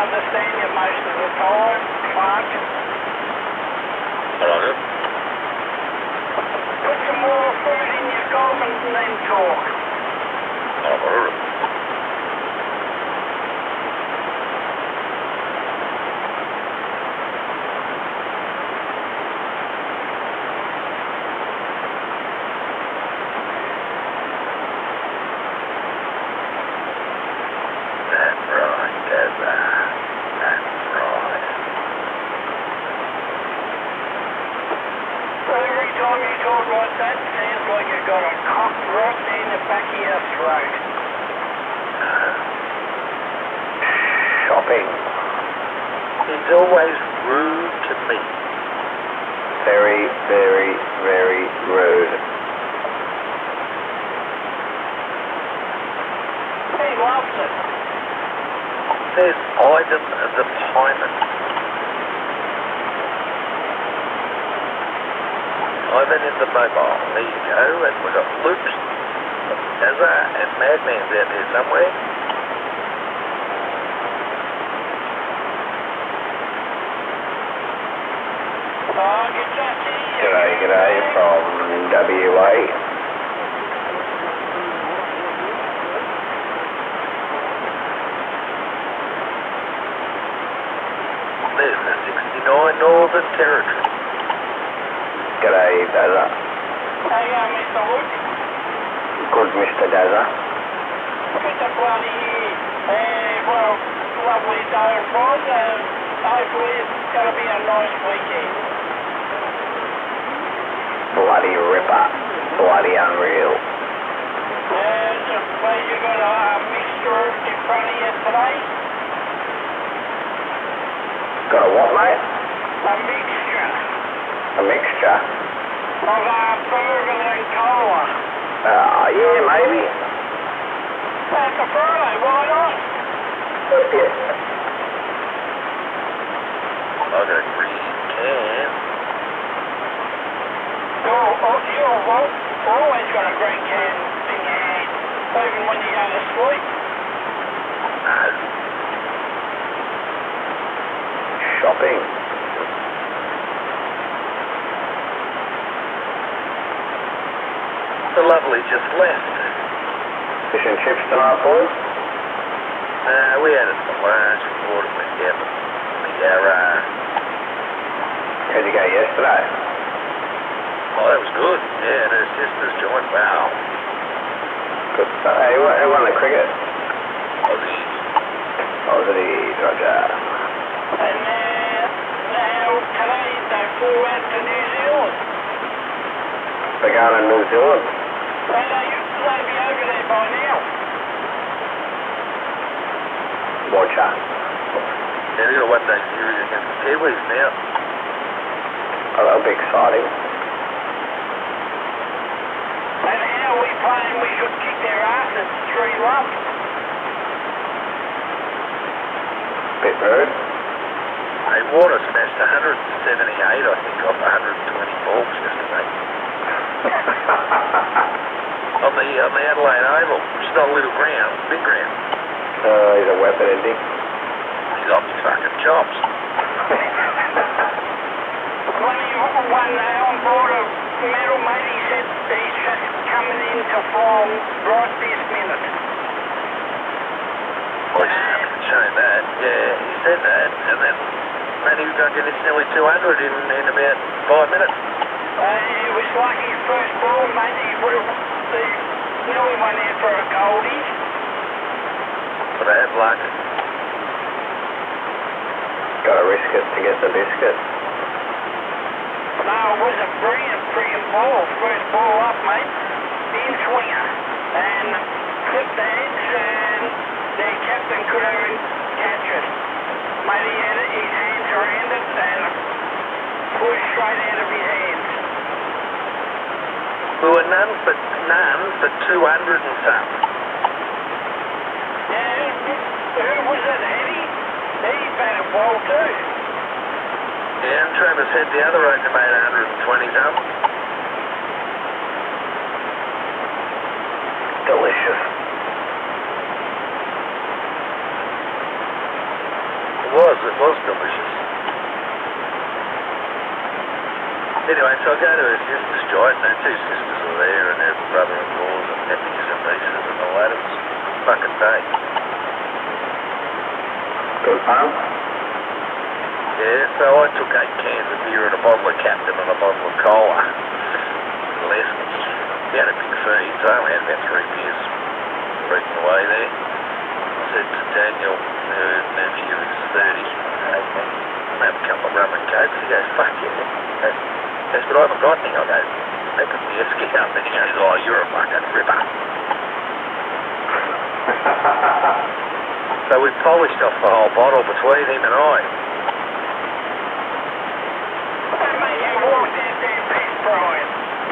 understand you most of the time, Clark. Roger. Put some more food in your gob and then talk. Roger. like that sounds like you got a cock right in the back of your throat. Shopping. He's always rude to me. Very, very, very rude. He loves it. There's item the payment. Ivan in the mobile. There you go. And we've got Luke's, Dazza, and Madman's out there somewhere. G'day from WA. There's the 69 Northern Territory. G'day, Dazza. Hey, Mr. Luke. Good, Mr. Dazza. It's a bloody, well, lovely day of fun, and hopefully it's going to be a nice weekend. Bloody ripper. Bloody unreal. And suppose you got a mixture in front of you today? Got a what, mate? A mixture. A mixture? Of bourbon and cola. Yeah, maybe. It's a Friday, why not? Yeah. I got a green can. You've always got a green can in your hand, even when you go to sleep. No. Shopping. The lovely just left. Fish and chips tonight, boys? We had it for lunch. We bought it went down to the garage. How'd you go yesterday? Oh, that was good. Yeah, and her sister's joined. Wow. Good stuff. Hey, who won the cricket? Aussies. Aussies, Roger. And now today they flew out to New Zealand. They're going to New Zealand? They'd be over there by now. Watcha. Yeah, they got a one-day series against the Kiwis now. Oh, that'll be exciting. And how we playing, we should kick their asses 3-1. Bit rude. Hey, Water smashed 178, I think, off 120 balls yesterday. on the Adelaide Oval, which is not a little ground, big ground. He's a weapon, isn't he? He's off his fucking chops. One on board a metal mate, he said he's just coming into form right this minute. Well, he's shown that. Yeah, he said that, and then maybe we got it's nearly 200 in about 5 minutes. It was like his first ball, mate. He would have nearly went in for a goldie. But I had luck. Gotta risk it to get the biscuit. No, it was a brilliant friggin' ball. First ball up, mate. In swinger. And clipped the edge, and their captain could even catch it. Mate, he had his hands around it and pushed straight out of his hands. We were none for 200 and some. Yeah, who was it, Eddie? He batted well too. Yeah, and Travis said the other opener made 120 some. Delicious. It was delicious. Anyway, so I go to her sister's joint, and her two sisters are there, and her brother-in-laws and nephews and nieces and all that. It was a fucking day. Good fun. Yeah, so I took 8 cans of beer and a bottle of Captain and a bottle of cola. Lessons. We had a big feed, so I only had about 3 beers breaking away there. I said to Daniel, her nephew is 30, have a couple of rum and cokes. He goes, fuck yeah. He goes, but I haven't got any. I go, They put the esky up and he goes, oh, you're a fucking ripper. So we polished off the whole bottle between him and I.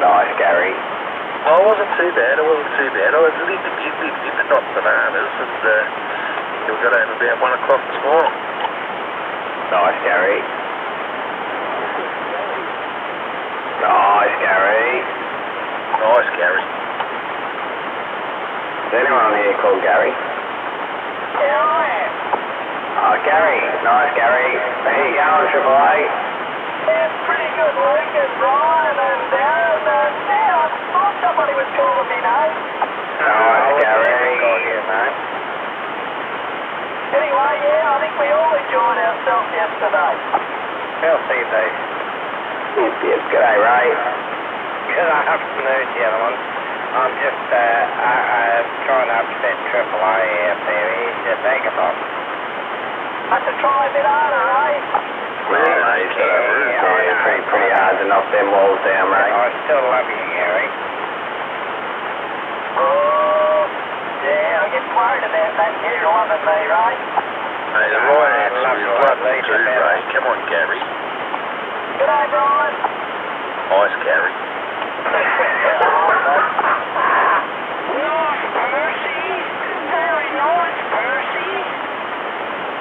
Nice, Gary. Oh, it wasn't too bad, I was a little bit, but not bananas, and we got home about 1 o'clock this morning. Nice, Gary. Nice, Gary. Nice, Gary. Is anyone on here called Gary? Yeah, I am. Oh, Gary. Nice, Gary. How you going, Triple A? Yeah, pretty good, Luke and Brian and Darren, and yeah, I thought somebody was calling me, mate. Nice, Gary. mate. Anyway, yeah, I think we all enjoyed ourselves yesterday. How's CP? Yep. G'day, Ray. Good afternoon, gentlemen. I'm just trying to upset Triple A out there. He's a vagabond. Had to try a bit harder, eh? Pretty hard to knock them walls down, Ray. I still love you, Gary. Oh, yeah, I get worried about that. You're loving me, right? Hey, the right answer is love you too, Ray. Come on, Gary. G'day, Brian. Nice, Gary. Nice, Percy. Very nice, Percy.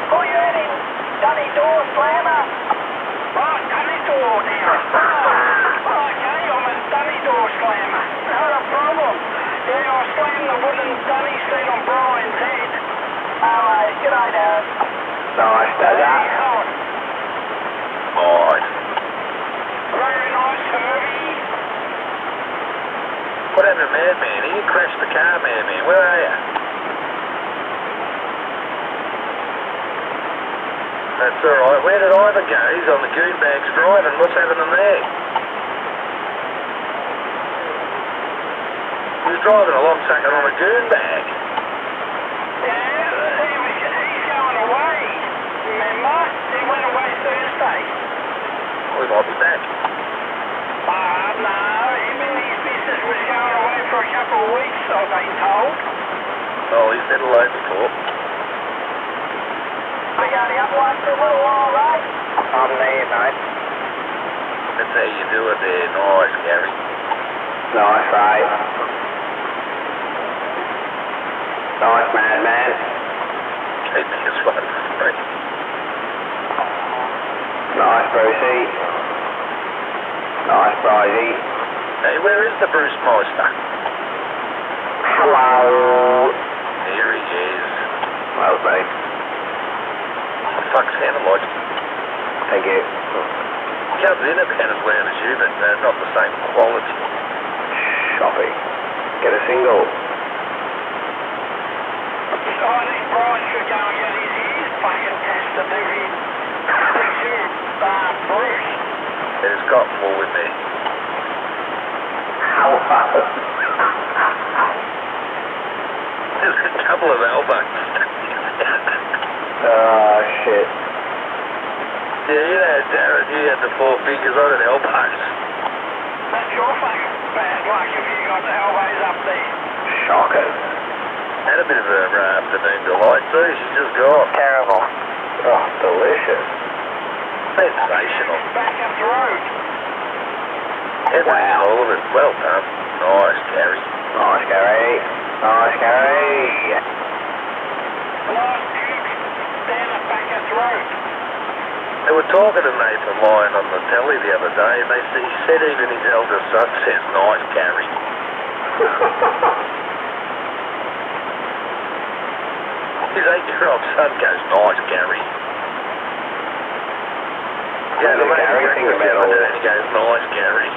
Oh, you had him Dunny door slammer? Oh, Dunny door now. Okay, I'm a Dunny door slammer. Not a problem. Yeah, I slammed the wooden Dunny seat on Brian's head. G'day, Darren. Nice, Dada. Nice. Very nice, Herbie. What happened to Madman? He crashed the car, Madman. Where are you? That's alright. Where did Ivan go? He's on the goon bags driving. What's happening there? He was driving along sucking on a goon bag. Yeah, he's going away. Remember? He went away Thursday. We might be back. No, him and his business was going away for a couple of weeks, I've been told. Oh, he's been alone before. Are you only up one for a little while, right? I'm there, mate. That's how you do it there. Nice, Gary. Nice, Ray. Nice, Madman. Keep me as one for free. Nice, Brucey. Nice, Bridie. Hey, where is the Bruce Meister? Hello. There he is. Well, mate. Oh, fuck, sounded like Thank you. comes in about as loud as you, but not the same quality. Shopping. Get a single. I think Brian should go and get his ears fucking tested to him. Bruce. There's cotton wool in there. There's a couple of elbows. Oh, shit. Yeah, you know, Darren, you had the 4 fingers on an elbows. That's your fucking bad luck if you got the elbows up there. Shocking. Had a bit of a afternoon delight too. She's just gone. Terrible. Oh, delicious. Sensational. Back up the road. Every all of it. Well done. Nice, Gary. Nice, Gary. Nice, Gary. Nice puke down at Bacchus Road. They were talking to Nathan Lyon on the telly the other day, and he said even his eldest son says, nice, Gary. His 8-year-old son goes, nice, Gary. Yeah, the lady Gary think about all and he goes, nice, Gary.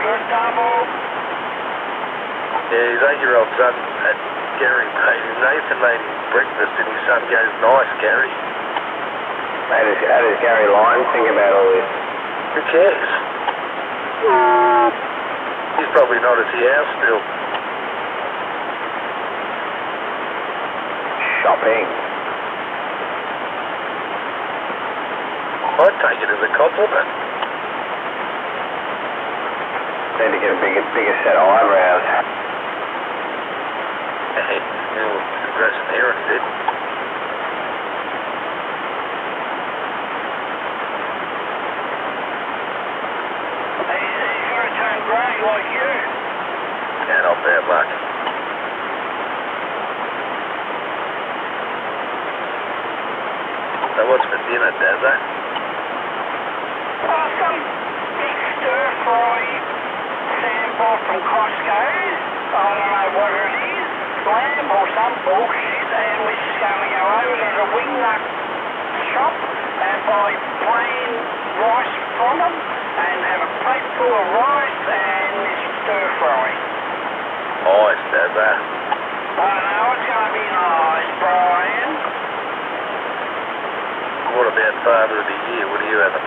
Good double. Yeah, his 8-year-old son had Gary made him. Nathan made him breakfast, and his son goes, nice, Gary. How does Gary Lyon think about all this? Who cares? He's probably not at the house still. Shopping. I'd take it as a compliment. Need to get a bigger set of eyebrows. Hey, you'll grow some hair on it, dude. He's gonna turn grey like you. Yeah, not bad luck. So what's for dinner, Dazza? Some big stir-fry sample from Costco. I don't know what it is. Lamb or some bullshit. And we're just going to go over to the wingnut shop and buy plain rice from them and have a plate full of rice and this stir-fry. Nice, Dazza. I know it's going to be nice, Brian. What about Father of the Year? What are you having?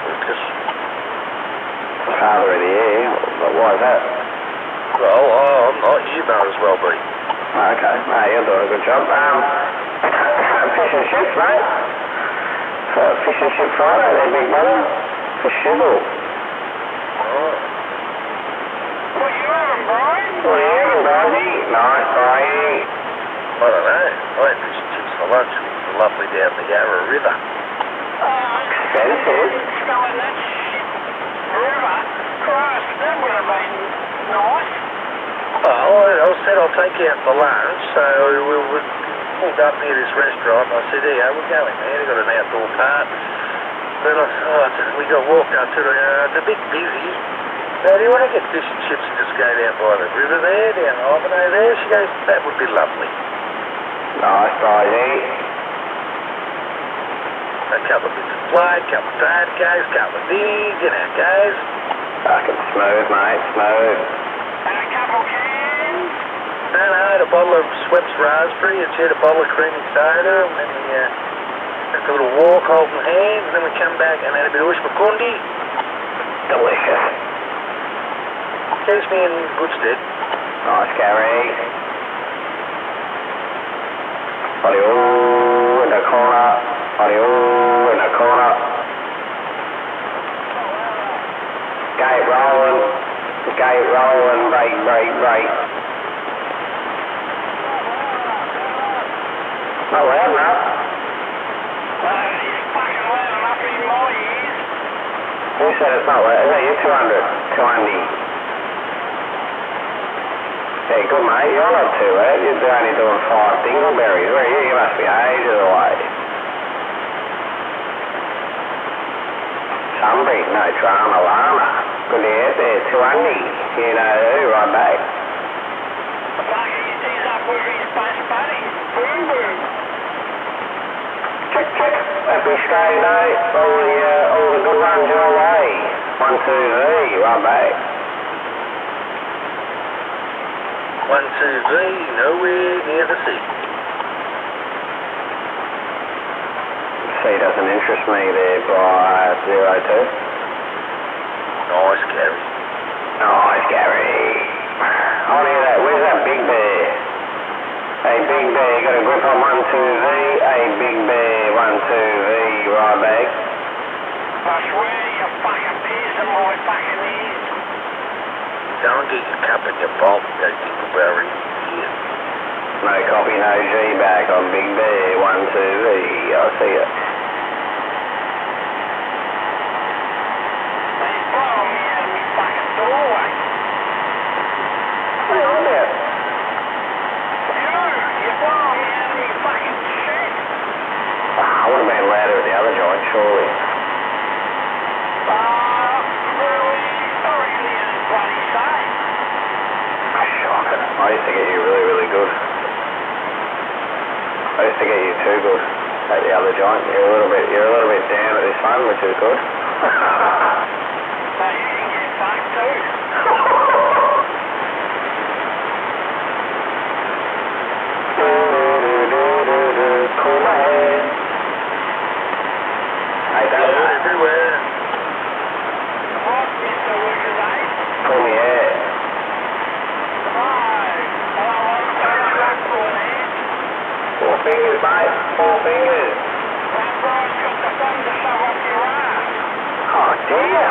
Lucas? Father of the Year? Why is that? Well, I'm not. You might as well be. Okay, no, you're doing a good job. Fish and chips, mate. Fish and chip Friday, there, big brother. For shizzle. Oh. What you having, Brian? What are you having, Brownie? Nice, Brian. I don't know. I had fish and chips for lunch. It was lovely down the Yarra River. Expensive. Smelling that shit river. Christ, that would have been nice. Well, I said I'll take you out for lunch, so we pulled up near this restaurant, and I said, yeah, we're going there. They've got an outdoor part. But I said, we got to walk up to the big busy. Now, do you want to get fish and chips and just go down by the river there, down Ivanhoe there? She goes, that would be lovely. Nice, Brian. A couple of bits of plate, a couple of tadcos, a couple of dinnies, you know, guys. Fucking smooth, mate, smooth. And a couple cans. No, I had a bottle of Schweppes raspberry, and she had a bottle of creamy soda, and then we took a little walk holding hands, and then we come back and had a bit of ushmakundi. Delicious. Keeps me in good stead. Nice, Gary. Audio in the corner. Audio in the corner. Gate rolling. Gate rolling. Break, break, break. Not loud enough. It's fucking loud enough in my ears. Who said it's not loud? No, you're 200. 290. Hey, good mate, you're not too loud. You're only doing 5 dingleberries. Where are you? You must be ages away. Sunbeat, no drama, llama. Good to get there, 200. You know who, right back. He's up with his best buddy. Boom, boom. Check, check. Happy Australia Day. All the good ones your way. 1, 2, 3, right back. 1, 2, 3, nowhere near the sea. Sea doesn't interest me there by 02. Nice, Gary. Nice, Gary. Oh, look at that. Where's that big bear? Hey, big bear, you got a grip on 1, 2, V. Hey, big bear, 1, 2, V, right back. I swear you fucking piss in my fucking ears. Go and get your cup and your bowl and go dingleberry here. No copy, no G back on big bear, 1, 2, V. I'll see ya. He's blowing me out of my fucking doorway. What are you on about? You're blowing me out of my fucking shed. I would have been louder at the other joint, surely. Really? I reckon the bloody same. Shocking. I used to get you really, really good. I used to get you too good at the other joint. You're a little bit down at this one, which is good. So you can get fucked too. Cool my head. Hey, don't Blood everywhere. What, Mr. Lucas, eh? pull me hair. Four fingers, mate. 4 fingers. That bride's got the thumb to shove up your ass. dear.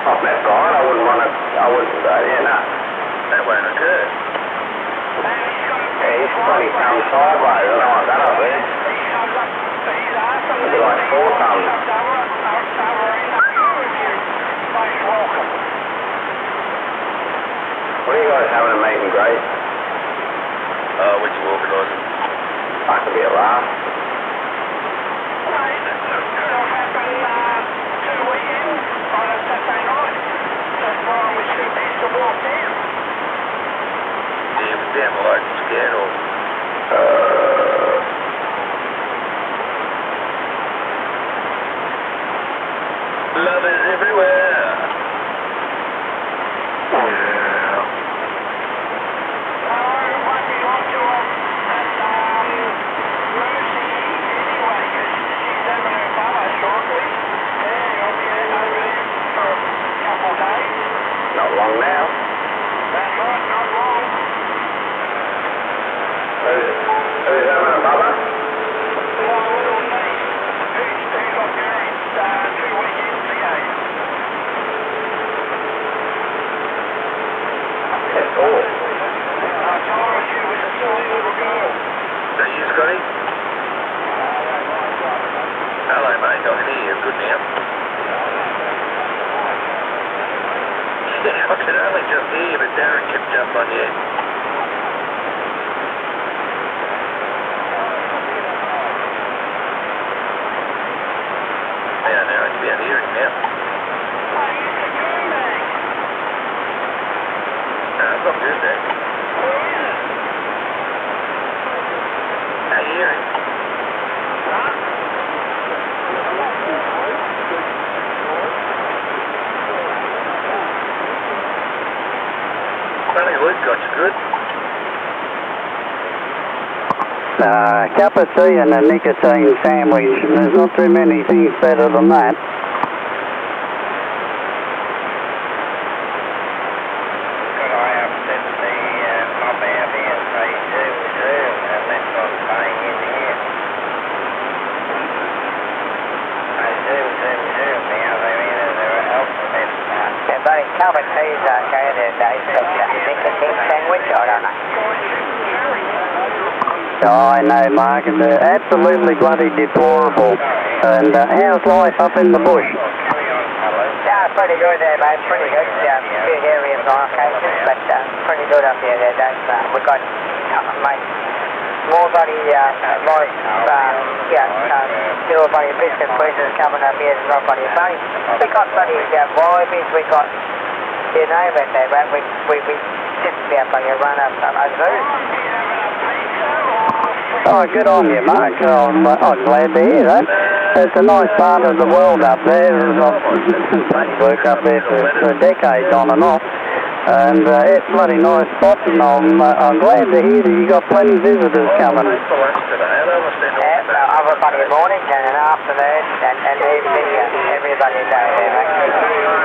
Not that fine, I wouldn't want to, yeah, no. That won't occur. Yeah, he's bloody come sideways, I don't want that up there. It'd be like 4 tons. What are you guys having a meet and greet? When you organise it. That could be a laugh. Yeah, but down the local scan or... Love is everywhere. Not long now. Who's having a bubba? That's all. Are you Scotty? Hello mate, I can hear you good now. I could only just hear you, but Darren kept jumping on you. Now, I can be able to hear it now. No, it's not good, Dad. How you hearing? Funny Luke got you good. Cup of tea and a nicotine sandwich. There's not too many things better than that. Could I upset the mob out here and say zoom, and that's not staying in here? I zoom, now they're in and they're alphabet. Yeah, buddy, cup of tea's okay there, Dave. But nicotine sandwich, I don't know. Oh, I know, Mark. It's absolutely bloody deplorable. And how's life up in the bush? Yeah, pretty good there, mate. Pretty good. A few hairy in some cases, but pretty good up here there, Dave. We've got, mate, more bloody, newer bloody bits and pieces coming up here. It's not bloody funny. We got bloody Vibies, we got, you name it there, mate. We just about bloody run up a zoo. Oh, good on you, Mark. I'm glad to hear that. It's a nice part of the world up there. I've worked up there for decades on and off. And it's a bloody nice spot, and I'm glad to hear that you got plenty of visitors coming. Everybody morning and an afternoon and evening, everybody down there, mate.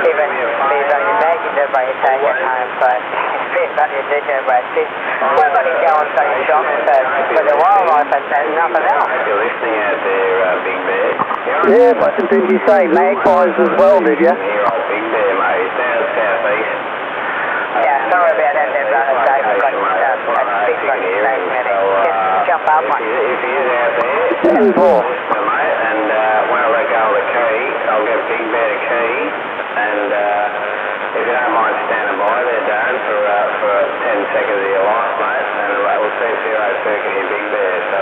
Even everybody naked, everybody taking home, so everybody did everybody. Everybody going to shopping for the wildlife and nothing else. You're listening out there, Big Bear. Yeah, but did you say magpies as well, did you? Here on Big Bear, mate. It's down southeast. Yeah, sorry about that there, brother Dave. I've got a big bloody snake medic. Just jump up one. If he is out there, 10-4. mate, and when I let go of the key, I'll get Big Bear a key, and if you don't mind standing by there, Darren, for 10 seconds of your life, mate, and we'll see zero circuit Big Bear. So,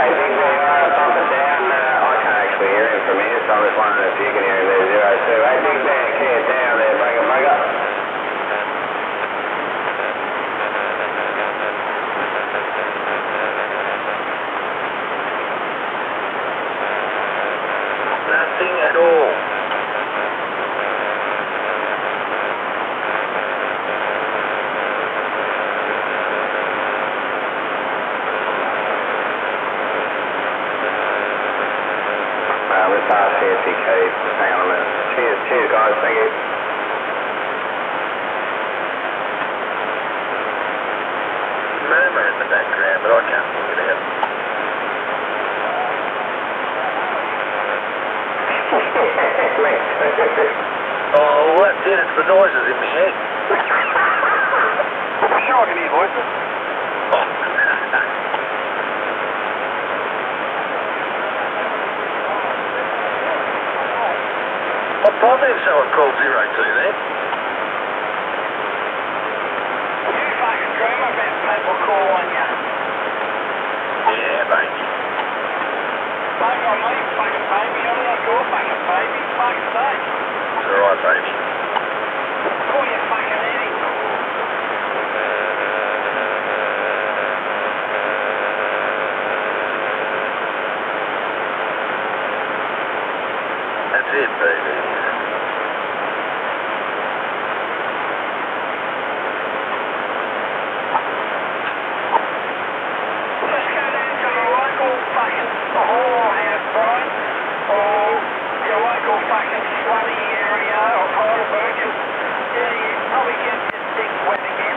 hey, Big Bear, bump it down. I can't actually hear him from here, so I'm just wondering if you can hear him there, 02. Hey, Big Bear, key it down there, bugger. Nothing at all. Let's ask here if he keeps. Hang on a minute. Cheers, guys. Thank the noises in my head. Sure, I can hear voices. What positive someone called 02 then? You fucking dream about people calling you. Yeah, mate. Fuck on me, fucking baby. I'm not your fucking baby. Fuck's sake. It's alright, baby. Call you fucking Eddie. That's it, baby. Just go down to the local fucking whorehouse, Brian, or your local fucking slutty area of Heidelberg, and yeah, you probably get your dick wet again.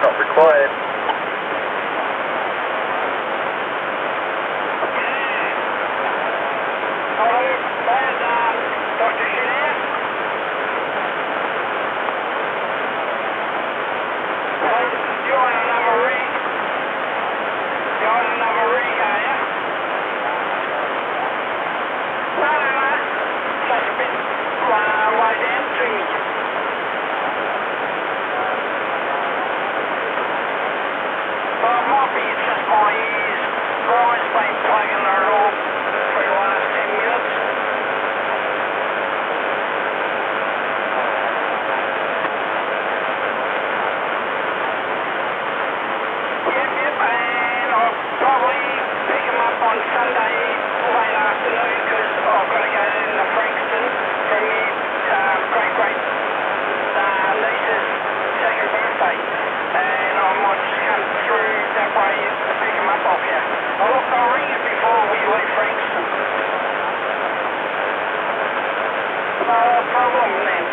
Not required. Hello, there's Dr. Shanair. You want another rig? You want another rig, are you? No. Just a bit way down to me. Well, it might be it's just my ears. Brian's been plugging it all for the last 10 minutes. Yep, and I'll probably pick him up on Sunday late afternoon because I've got to go down to Frankston for my great niece's second birthday, and I might just come through that way to pick him up off you. I'll ring you before we leave Frankston. No problem then.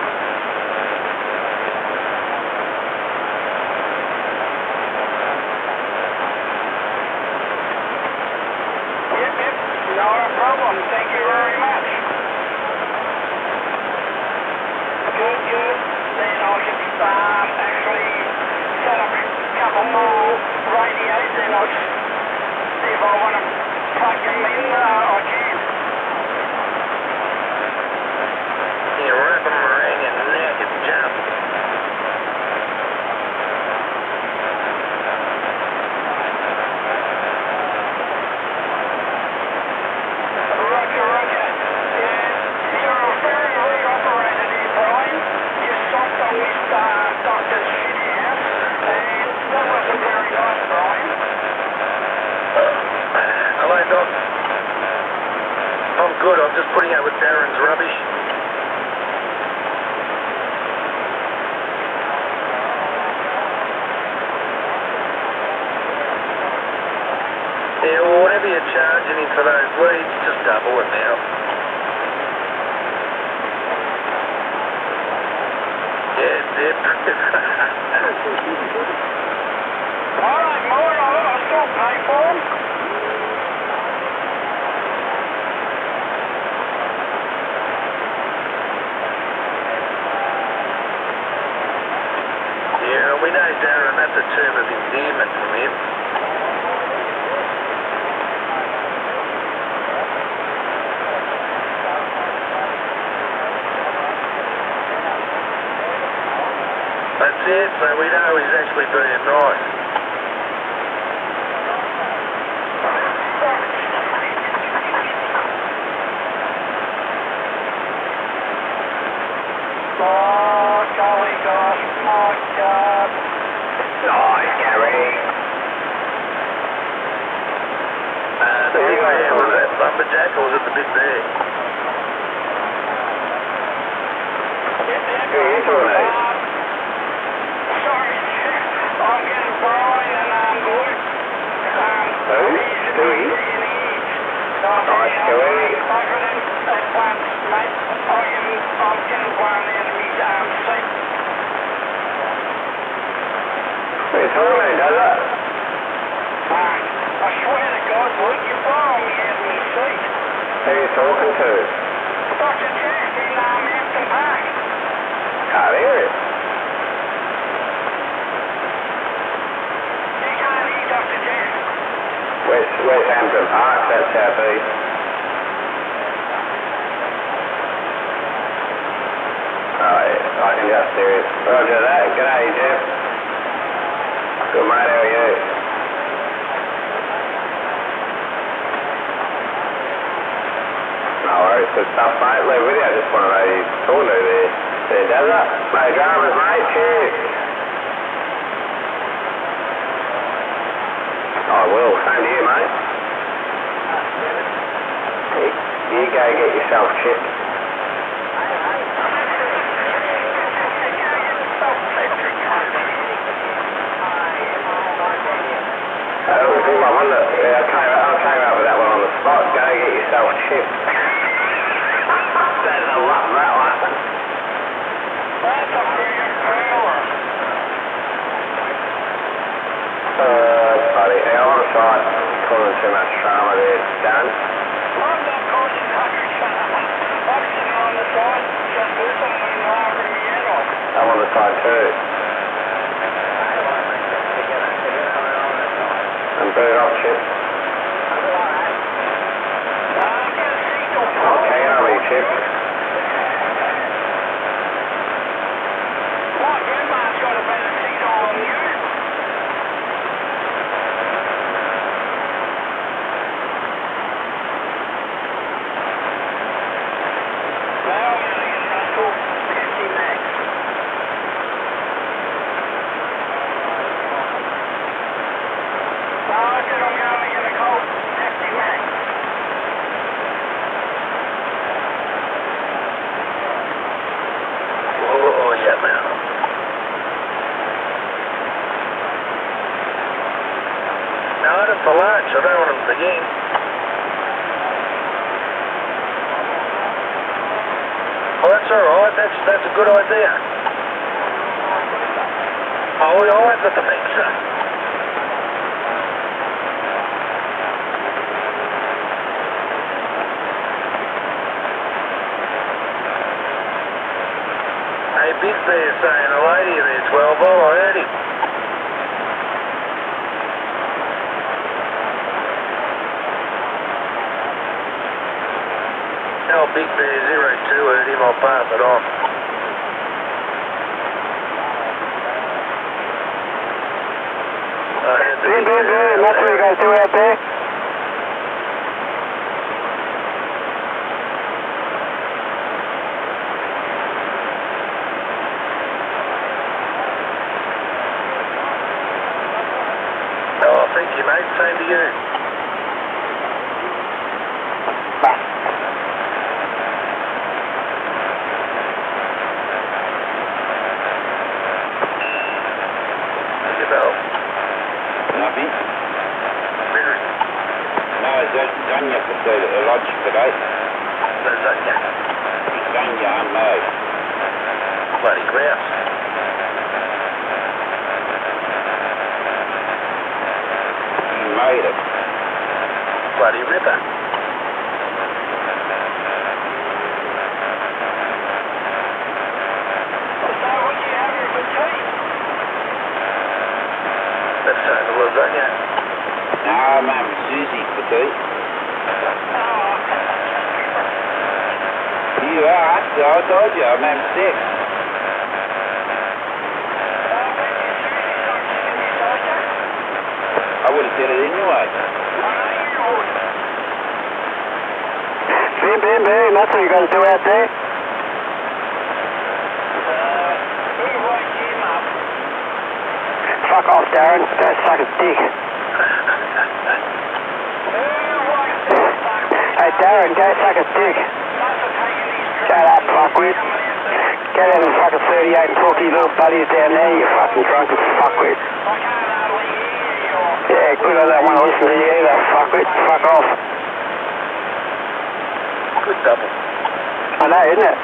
Yep, not a problem. Thank you very much. Good. Then I can actually set up a couple more radios, then I'll just see if I want to plug them in, I can. You wrap them around your neck and jump. Roger. Yeah, you're a very rig operator there, Brian. You soft on this doctor's shit house, and that wasn't very nice, Brian. Hello, Doc. I'm good. I'm just putting up with Darren's rubbish. Yeah, well, whatever you're charging him for those leads, just double it now. Yeah, dip. All right, Maud, I'll still pay for them. Yeah, we know Darren, that's a term of endearment from him. That's it, so we know he's actually being nice. Oh, golly gosh, my God. Nice, Gary. The big bear, was that lumberjack or was it the big bear? Sorry, I'm getting Brian and Luke. Stewie? Nice, Stewie. I got in at once, mate. I'm getting blown out of my seat. It's all right, Dada. I swear to God, Luke, you're blowing me out of my seat. Who are you talking to? Dr. Jack in southeast. Oh, yeah, I can just do it. Roger that. G'day, Jeff. Good, mate. How are you? No worries. Good stuff, mate. Leave with you. I just want to know you talking to there. There, does it? No dramas, mate. Cheers. I will. Same to you, mate. You go get yourself chipped. I came up with that one on the spot. Go get yourself chipped. That's a lot, that one. Buddy, I'm on site. Causing too much drama there. Done. I'm not causing fucking drama. I'm sitting on the side, just listening and laughing me head off. I'm on the side too. And boot it off, Chip. Okay, I'll be Chip. My grandma's got a better signal than you. Now I'm going to get Russell 50 max. I reckon I'm going to get a Colt 50 max. Oh, yeah, man. No, that's for lunch. I don't want them to begin. Oh, that's all right. That's a good idea. Oh, I've got the mixer. Hey, Big Bear's saying a lady there, 12. Oh, I heard him. Tell Big Bear 02 heard him. I'll pass it on. That's what you guys do out there? Oh, thank you, mate. Same to you. Thank you, Bill. Nothing. Bitter. No, Zanya for the lodge today. Lasagna. Zanya, unload. Bloody grouse. You made it. Bloody ripper. So what do you have for tea? That's the lasagna. No, Mum, Susie for tea. You are, I told you, I'm sick. I would have said it anyway. Bam, that's what you guys do out there? Who wakes him up? Fuck off, Darren. Go suck a dick. Hey, Darren, go suck a dick. Shut up, fuckwit. Go down to fucking 38 and talk to your little buddies down there, you fucking drunken fuckwit. Yeah, good, I don't want to listen to you either, fuckwit. Fuck off. Good double. I know, isn't it?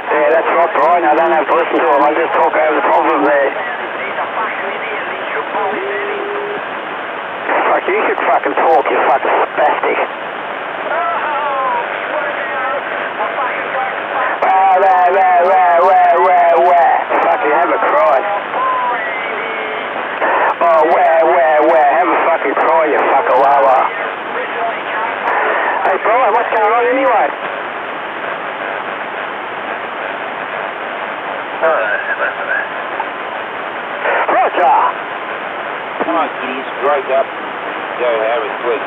Yeah, that's right, Brian. I don't have to listen to him. I just talk over the problem there. Fuck, you should fucking talk, you fucking spastic. Fucking have a cry. Oh, where, have a going on anyway? Enough of that. Roger. Come on, kiddies, break up. Go have a sleep.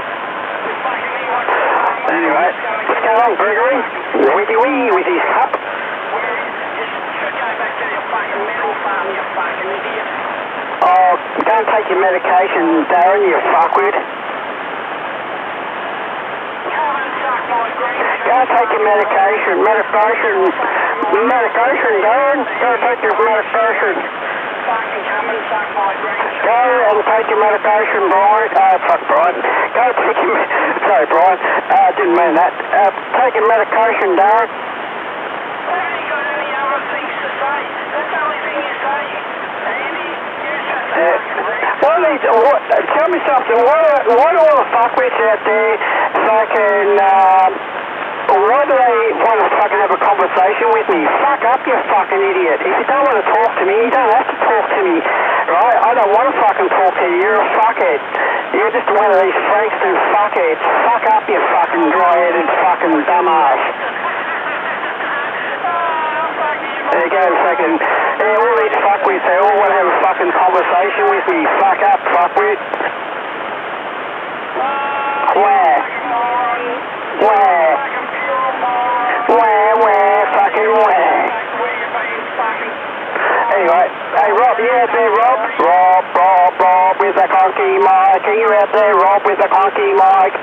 Anyway, what's going on, Gregory? Wiggy wee with his cup. Oh, don't take your medication, Darren, you fuckwit. Go take your medication. Medication, Darren. Go take your medication. Go and take your medication, Brian. Fuck Brian. Go take your... Sorry, Brian. Didn't mean that. Take your medication, Darren. Tell me something. Why do all the fuckwits out there fucking... why do they want to fucking have a conversation with me? Fuck up, you fucking idiot. If you don't want to talk to me, you don't have to talk to me. Right? I don't want to fucking talk to you. You're a fuckhead. You're just one of these freaks and fuckheads. Fuck up, you fucking dry-headed fucking dumbass. There you go, fucking... Yeah, all these fuckwits, they all want to have a fucking conversation with me. Fuck up, fuckwit. Where? Fucking where? Anyway, hey Rob, you out there, Rob? Rob, with the conky mic. Are you out there, Rob, with the conky mic?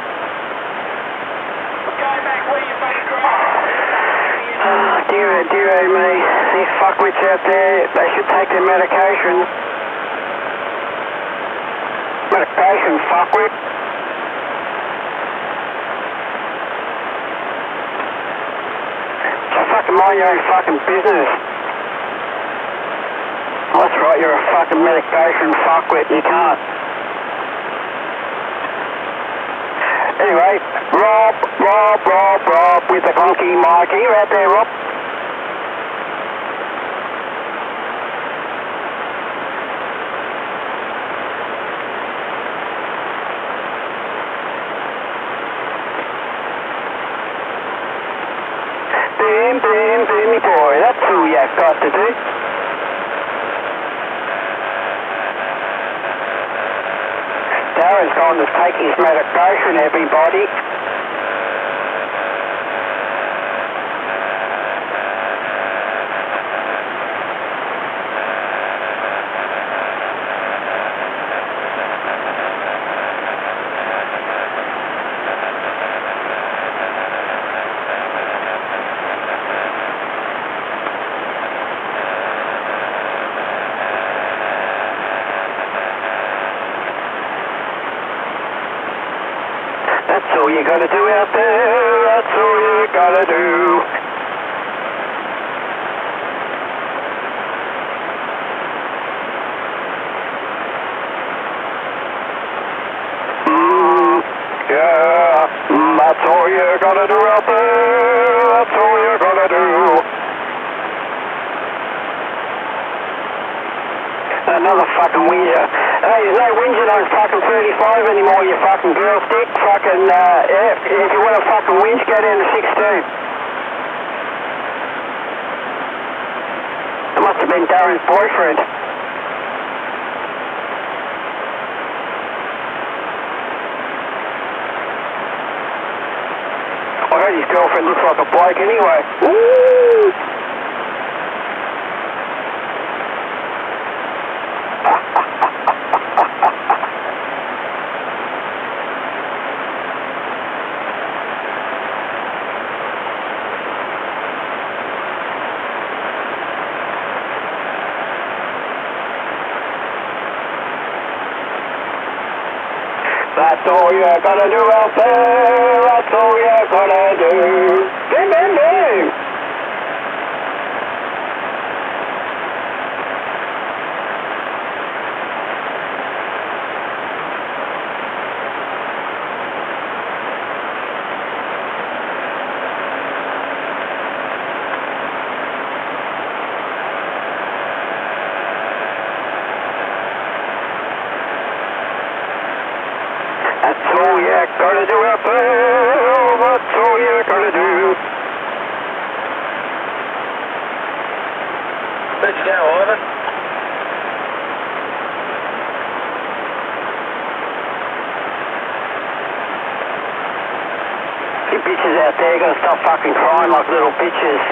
Oh, dear me. These fuckwits out there, they should take their medication. Medication, fuckwit. Just fucking mind your own fucking business. Oh, that's right, you're a fucking medication fuckwit. You can't. Anyway, Rob, with the clunky mic. Are you out there, Rob? Boom, me boy. That's all you've got to do. Darren's gone to take his medication, everybody. That's all you gotta do out there, that's all you gotta do. Yeah, that's all you gotta do out there, that's all you gotta do. Another fucking whinger. Hey, there's no whinging on fucking 35 anymore, you fucking girl stick. Fucking, if you want to fucking whinge, go down to 16. It must have been Darren's boyfriend. I heard his girlfriend looks like a bloke anyway. Woo! That's all you gotta do out there, that's all you gotta do. Bing, bing, bing. That's all you gotta do out there, that's all you Where'd you go, Ivan? You bitches out there, you gotta stop fucking crying like little bitches.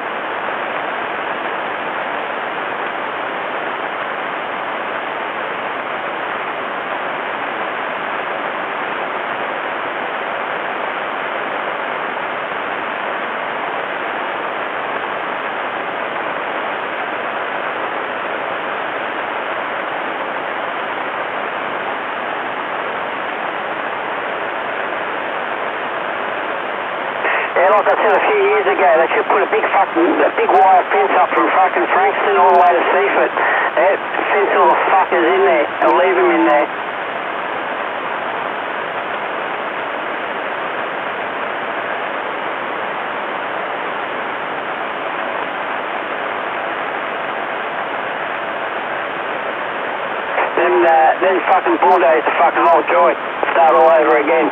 Like I said a few years ago, they should put a big wire fence up from fucking Frankston all the way to Seaford. Fence all the fuckers in there and leave them in there. Then fucking bulldoze the fucking whole joint. Start all over again.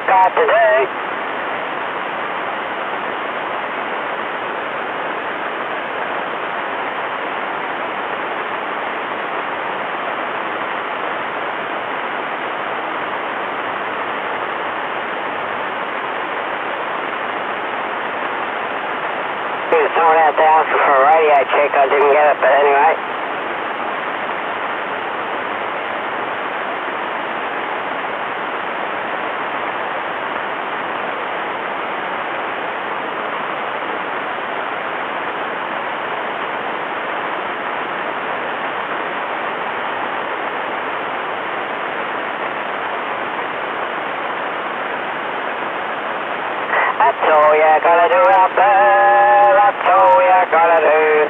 Got to do. There's someone out there asking for a radio check. I didn't get it, but anyway. That's all you gotta do out there, that's all you gotta do.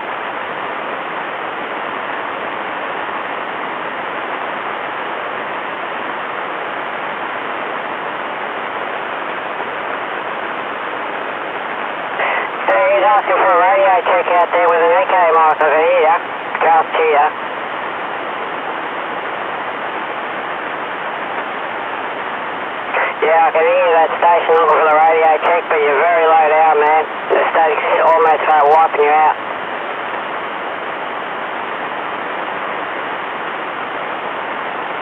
He's asking for a radio check out there with an echo mic, I can hear ya, just here. Yeah, I can hear that station looking for the radio check, but you're very low down, man. The static's almost wiping you out.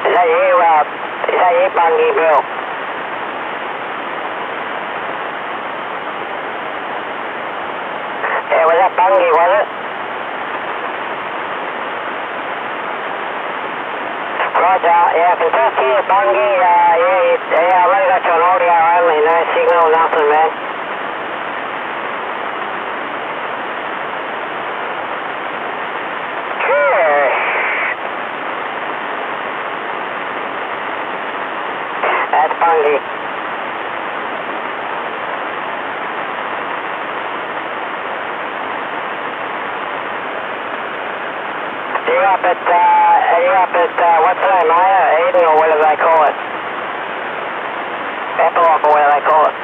Is that you, Bungie Bill? Yeah, was that Bungie, was it? Roger, yeah, I can just hear Bungie, yeah, I've only got you on audio only, no signal, nothing, man. That's Bungie. Are you up at, what's the name, Eden, or whatever they call it? Epilogue, or whatever they call it.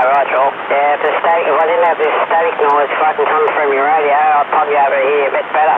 Right, Joel. Yeah, if I didn't have this static noise fucking coming from your radio. I'll probably be able to hear you a bit better.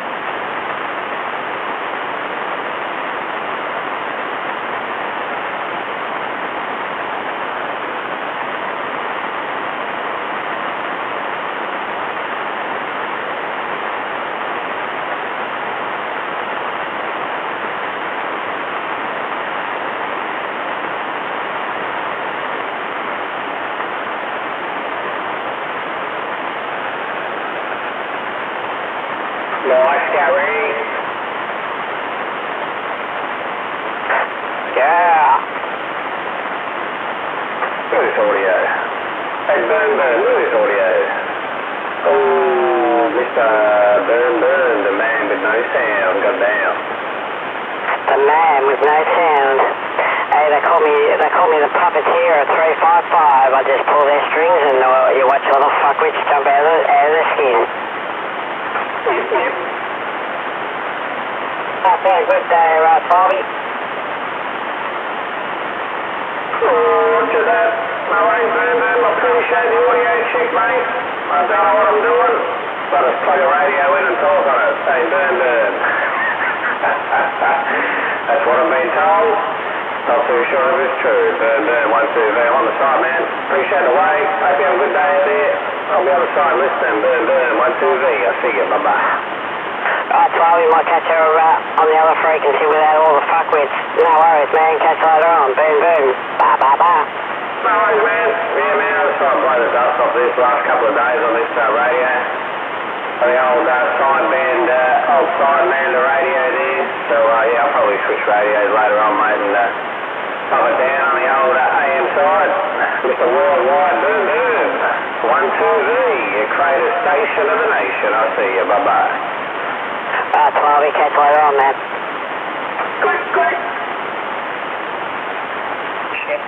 Nice, Gary. Yeah. Look at this audio. Hey, Burn, look at this audio. Oh, Mr. Burn, the man with no sound, got down. The man with no sound. Hey, they call me the puppeteer at 355. I just pull their strings and you watch little fuckwits jump out of the skin. Happy birthday, Bobby. Roger that. No worries, Burn. I appreciate the audio check, mate. I don't know what I'm doing, but I just plug a radio in and talk on it. Hey, Burn. That's what I'm being told. Not too sure if it's true. Burn, 1, 2, V. I'm on the side, man. Appreciate the wait. Hope you have a good day out there. I'll be on the side listening. Burn, 1, 2, V. I'll see you. Bye-bye. Right, so we might catch her on the other frequency without all the fuckwits. No worries, man. Catch you later on. Boom, boom. Bye, bye, bye. No worries, man. Yeah, man. I was trying to blow the dust off this last couple of days on this radio. The old sideman radio there. So, yeah, I'll probably switch radios later on, mate, and pop it down on the old AM side. Mr. Worldwide, boom. 1, 2, V. You create a station of the nation. I'll see you. Bye-bye. 12, catch you later on, man. Quick. Shit.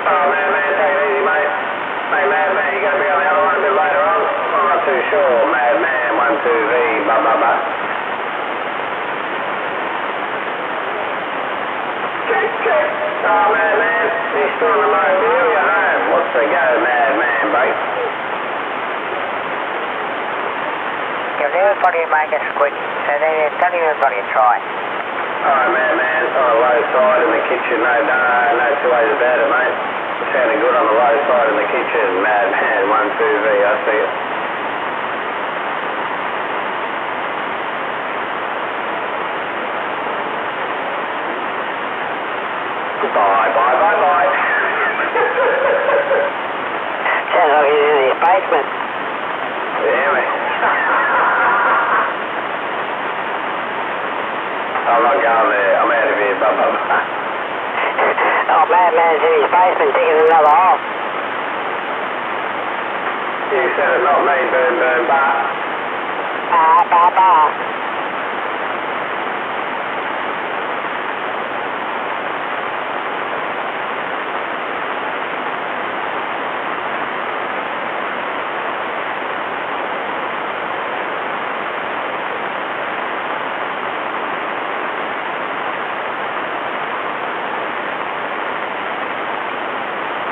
Oh, man, take it easy, mate. Hey, man, you gonna be on the other one a bit later on? I'm not too sure. Madman, 1, 2, V, blah. Check. Oh, man, you're still on the mobile, you're home. What's the go, madman, mate? Give everybody a make it quick, so they tell everybody to try. Alright, man, on the low side in the kitchen, no two ways about it, mate. Sounding good on the low side in the kitchen, madman, 1, 2, V, I see it. Bye. Sounds like he's in his basement. Yeah, mate. I'm not going there. I'm out of here. Bye. Oh, madman's in his basement digging another hole. You said it, not me. Burn. Bye. Bye.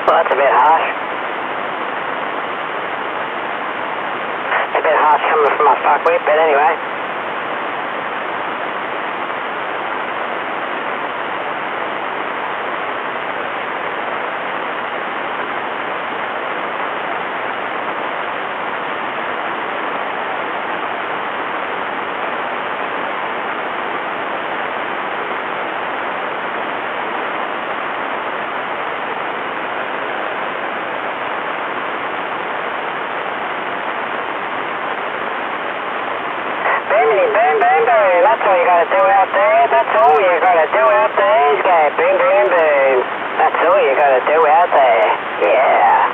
Well, that's a bit harsh. It's a bit harsh coming from my fuckwit, but anyway. Boom. That's all you gotta do out there. That's all you gotta do out there is go boom. That's all you gotta do out there. Yeah.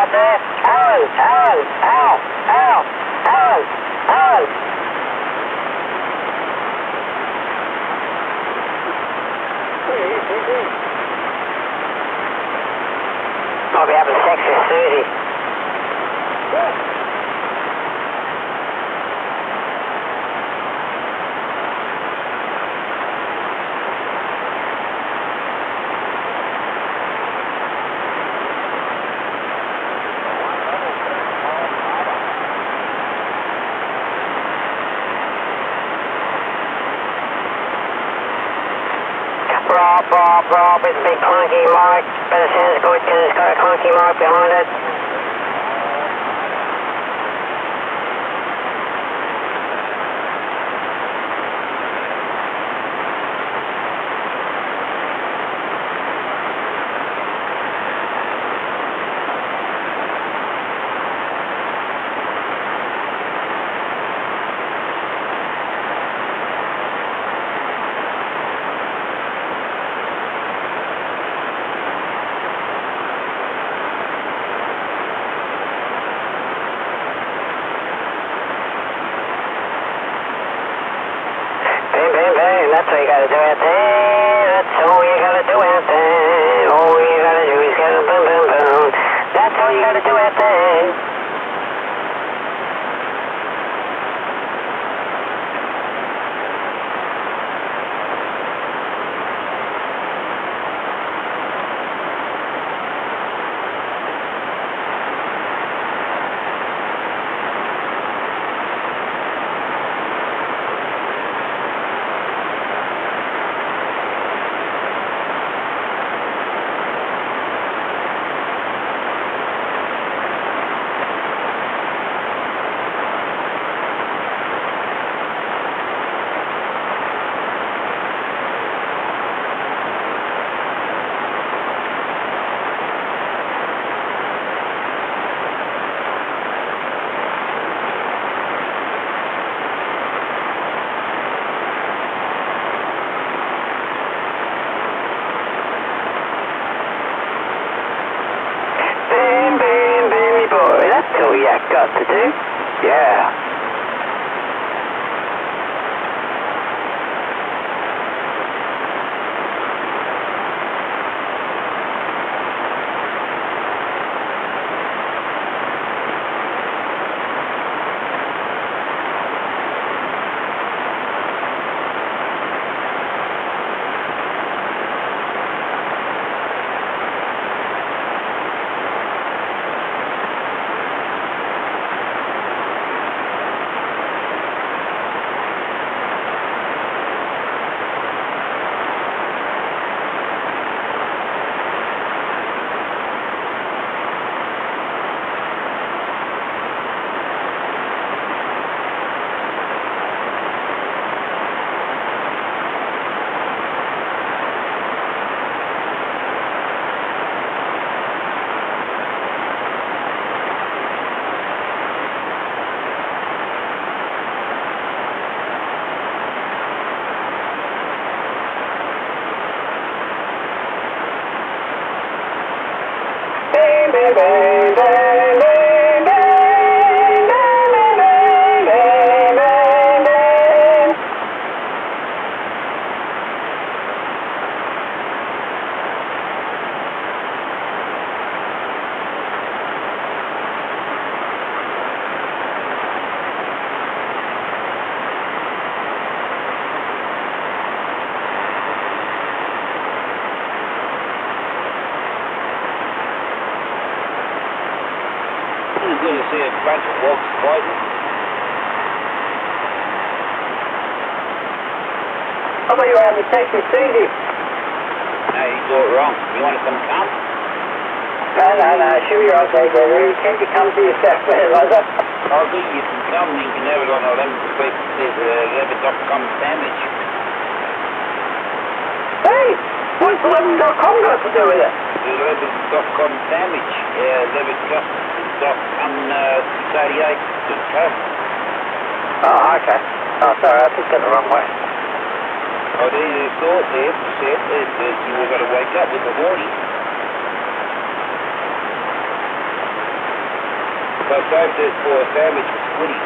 out there? Alan! Probably having sex with Susie. Rob, it's a big clunky mark, but it sounds good because it's got a clunky mark behind it. That's all you gotta do out there. That's all you gotta do out there. All you gotta do is go boom, boom, boom. That's all you gotta do out there. That's all you got to do. Yeah. Good to see a bunch of walks fighting. How about you have a sex with Susie? No, you do it wrong. You want to come? No, she'll be right there, Gregory. Can't you come to yourself, man, Rosa? I'll do you can come and you can have it on 11 feet. There's a leather.com sandwich. Hey, what's 11.com got to do with it? The leather.com sandwich. leather.com 688.com. Oh, okay. Oh, sorry, I picked it the wrong way. Oh, there's a thought there. You've got to wake up with the warning. So saved it for a sandwich with Squiddy.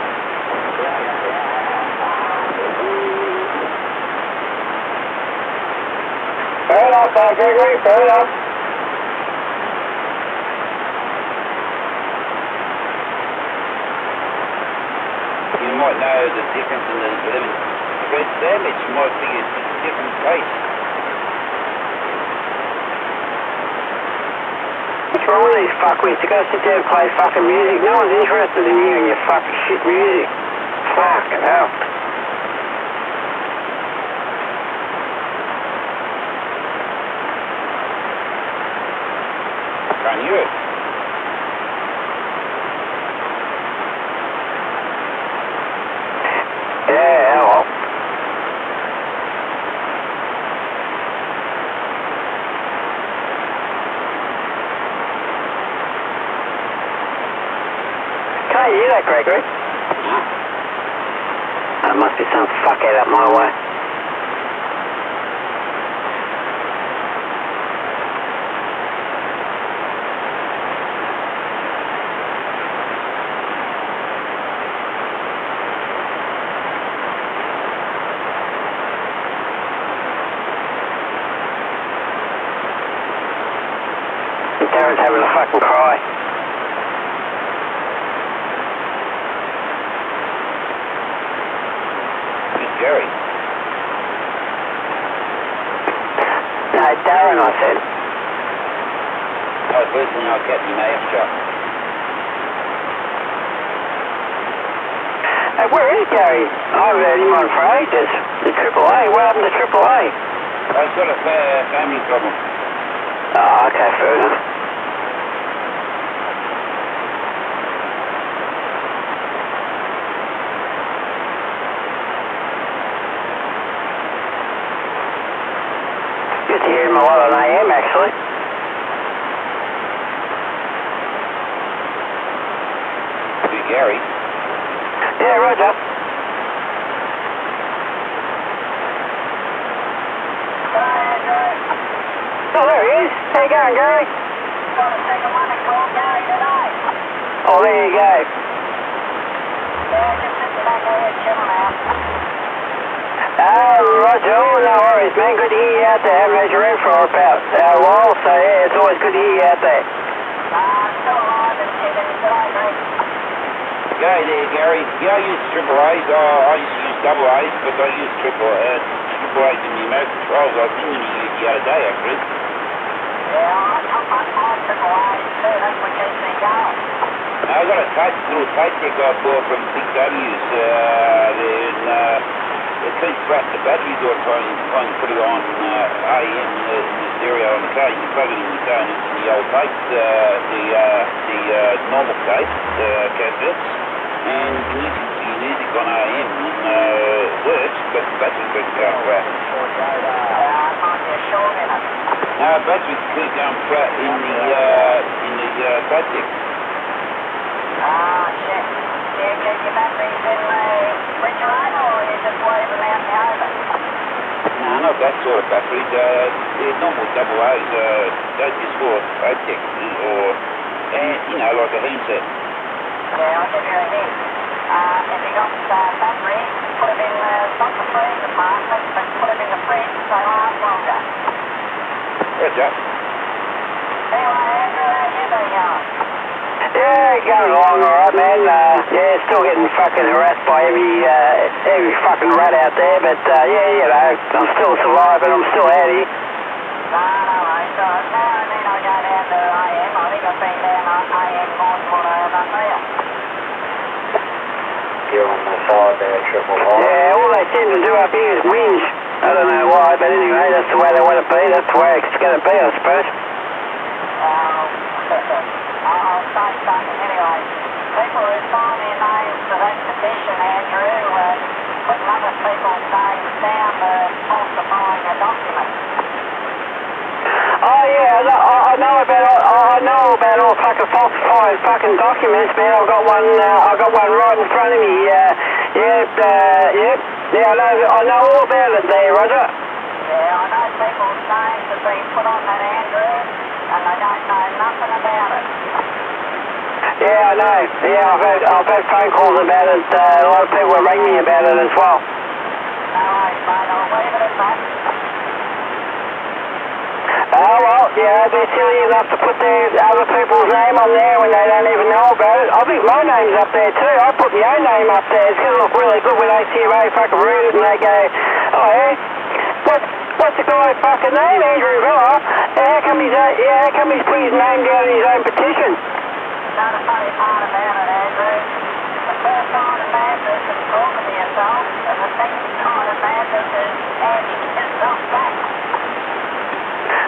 Fair enough, Gregory, fair enough. You might know the difference in the lemon bread sandwich. You might think it's a different taste. What's wrong with these fuckwits? You gotta sit there and play fucking music. No one's interested in hearing your fucking shit music. Fucking hell. Can't hear it. Yeah, well. Can't hear that, Gregory. There must be some fuckhead up my way. Darren's having a fucking cry. Who's Gary? No, Darren, I said. Oh, personally, I'll get you AF shot. Hey, where is Gary? I haven't heard him on for ages. The AAA. What happened to AAA? I've got a family problem. Oh, okay, fair enough. Good to hear him a lot on AM, actually. Who's Gary? Yeah, Roger. Oh, there he is. How you going, Gary? Got a second one to call Gary tonight. Oh, there you go. Yeah, just sitting back there chilling out. Roger. Oh, no worries, man. Good to hear you out there. Haven't heard you around for about a while, so yeah, it's always good to hear you out there. I'm still alive and kicking today, Greg. G'day there, Gary. Yeah, I use triple A's. I used to use double A's, but I use triple A's in the American trials. I was thinking of you the other day, actually. Yeah, I'm triple A's too. That's what keeps me going. I got a little tape deck I bought from Big W's it keeps flat the battery door trying to put it on AM in the stereo on the car. You can plug it in your car and it's in the old tapes, the normal tapes, cassettes, and you can listen to your music on AM and it works, but the battery keeps going flat. Might be a short in it. No, battery keeps going flat in the tape deck. Ah, shit. Do you keep your batteries in the refrigerator or you just leave them out in the oven? No, not that sort of batteries. They're normal double A's. Those just for tape deck or, like a handset. Yeah, I'll give you a hint. If you got batteries, put them in not the freeze department, but put them in the fridge so they last longer. Roger. Anyway, Andrew, how you been going? Yeah, going along alright, man. Yeah, still getting fucking harassed by every fucking rat out there, but yeah, I'm still surviving, I'm still out here. No worries. So now and then I go down to AM. I think I've been down to AM more than Unreal. You're on the side there, triple Y. Yeah, all they seem to do up here is whinge. I don't know why, but anyway, that's the way they want to be. That's the way it's going to be, I suppose. I'll say something anyway. People who sign their names to that petition, Andrew, putting other people's names down for falsifying a document. Oh yeah, I know about all fucking falsified fucking documents, man. I've got one right in front of me. I know all about it there, Roger. Yeah, I know people's names have been put on that, Andrew, and they don't know nothing about it. Yeah, I know. Yeah, I've had phone calls about it. A lot of people have rang me about it as well. No worries, mate. I'll leave it at that. Oh, well, yeah, they're silly enough to put their other people's name on there when they don't even know about it. I think my name's up there too. I put my own name up there. It's going to look really good when ACMA fucking read it and they go, oh, yeah? What's the guy's fucking name, Andrew Villa? How come he's put his name down in his own petition? Not a funny part about it, Andrew. The first kind of madness is talking to yourself, and the second kind of madness is handing yourself back.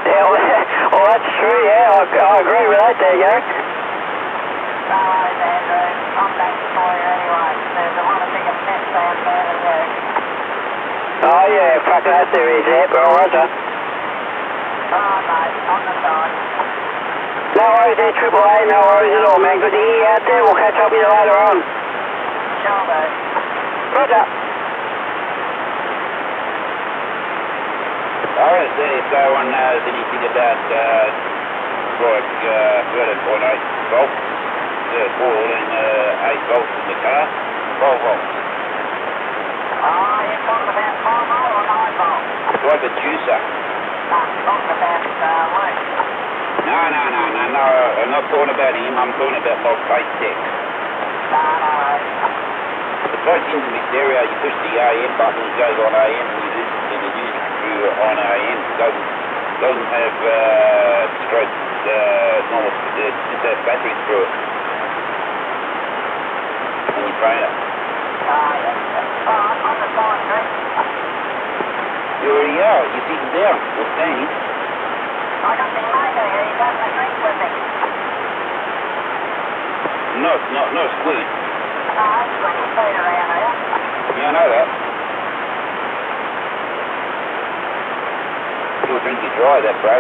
Yeah, well, that's true, yeah. I agree with that, there you go. No worries, Andrew. I'm back for you anyway. There's a lot of bigger mess out there than you. Oh, yeah, fucking that there is, yeah, but roger. Oh, mate, on the side. No worries there, Triple A, no worries at all, man. Good to hear you out there. We'll catch up with you later on. Sure, mate. Roger. I want to see if anyone knows anything about, 13.8 volts, 8 volts in the car, 12 volts. Oh, you're talking about 5 volt or 9 volt? Like a juicer. No, talking about Luke. No, I'm not talking about him, I'm talking about my plate tech. No. The plugs into this area, you push the AM button, it goes on AM, and you listen to the music through on AM. It doesn't have straight normal, it just has batteries through it. When you train it. Oh, I'm on the side, drink. You already are, you're sitting down, or standing. I got the mate here, he's having a drink with me. No squid. No, it's 20 feet around here. Yeah, I know that. You'll drink you dry, that, bro.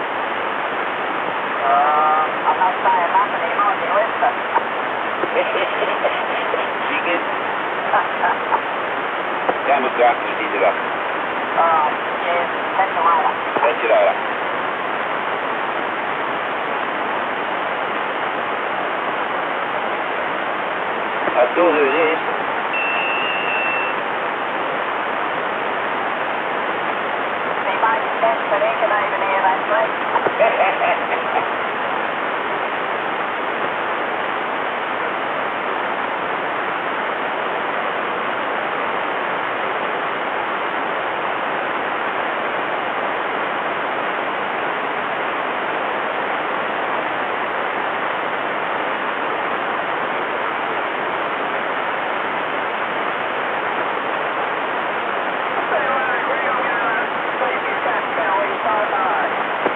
I'm not saying nothing, he might be listening. Chicken. Come with that, you did it up. Alright, cheers. Catch you later. Catch you later. I told her this. He might be sense, but he can even hear that drink.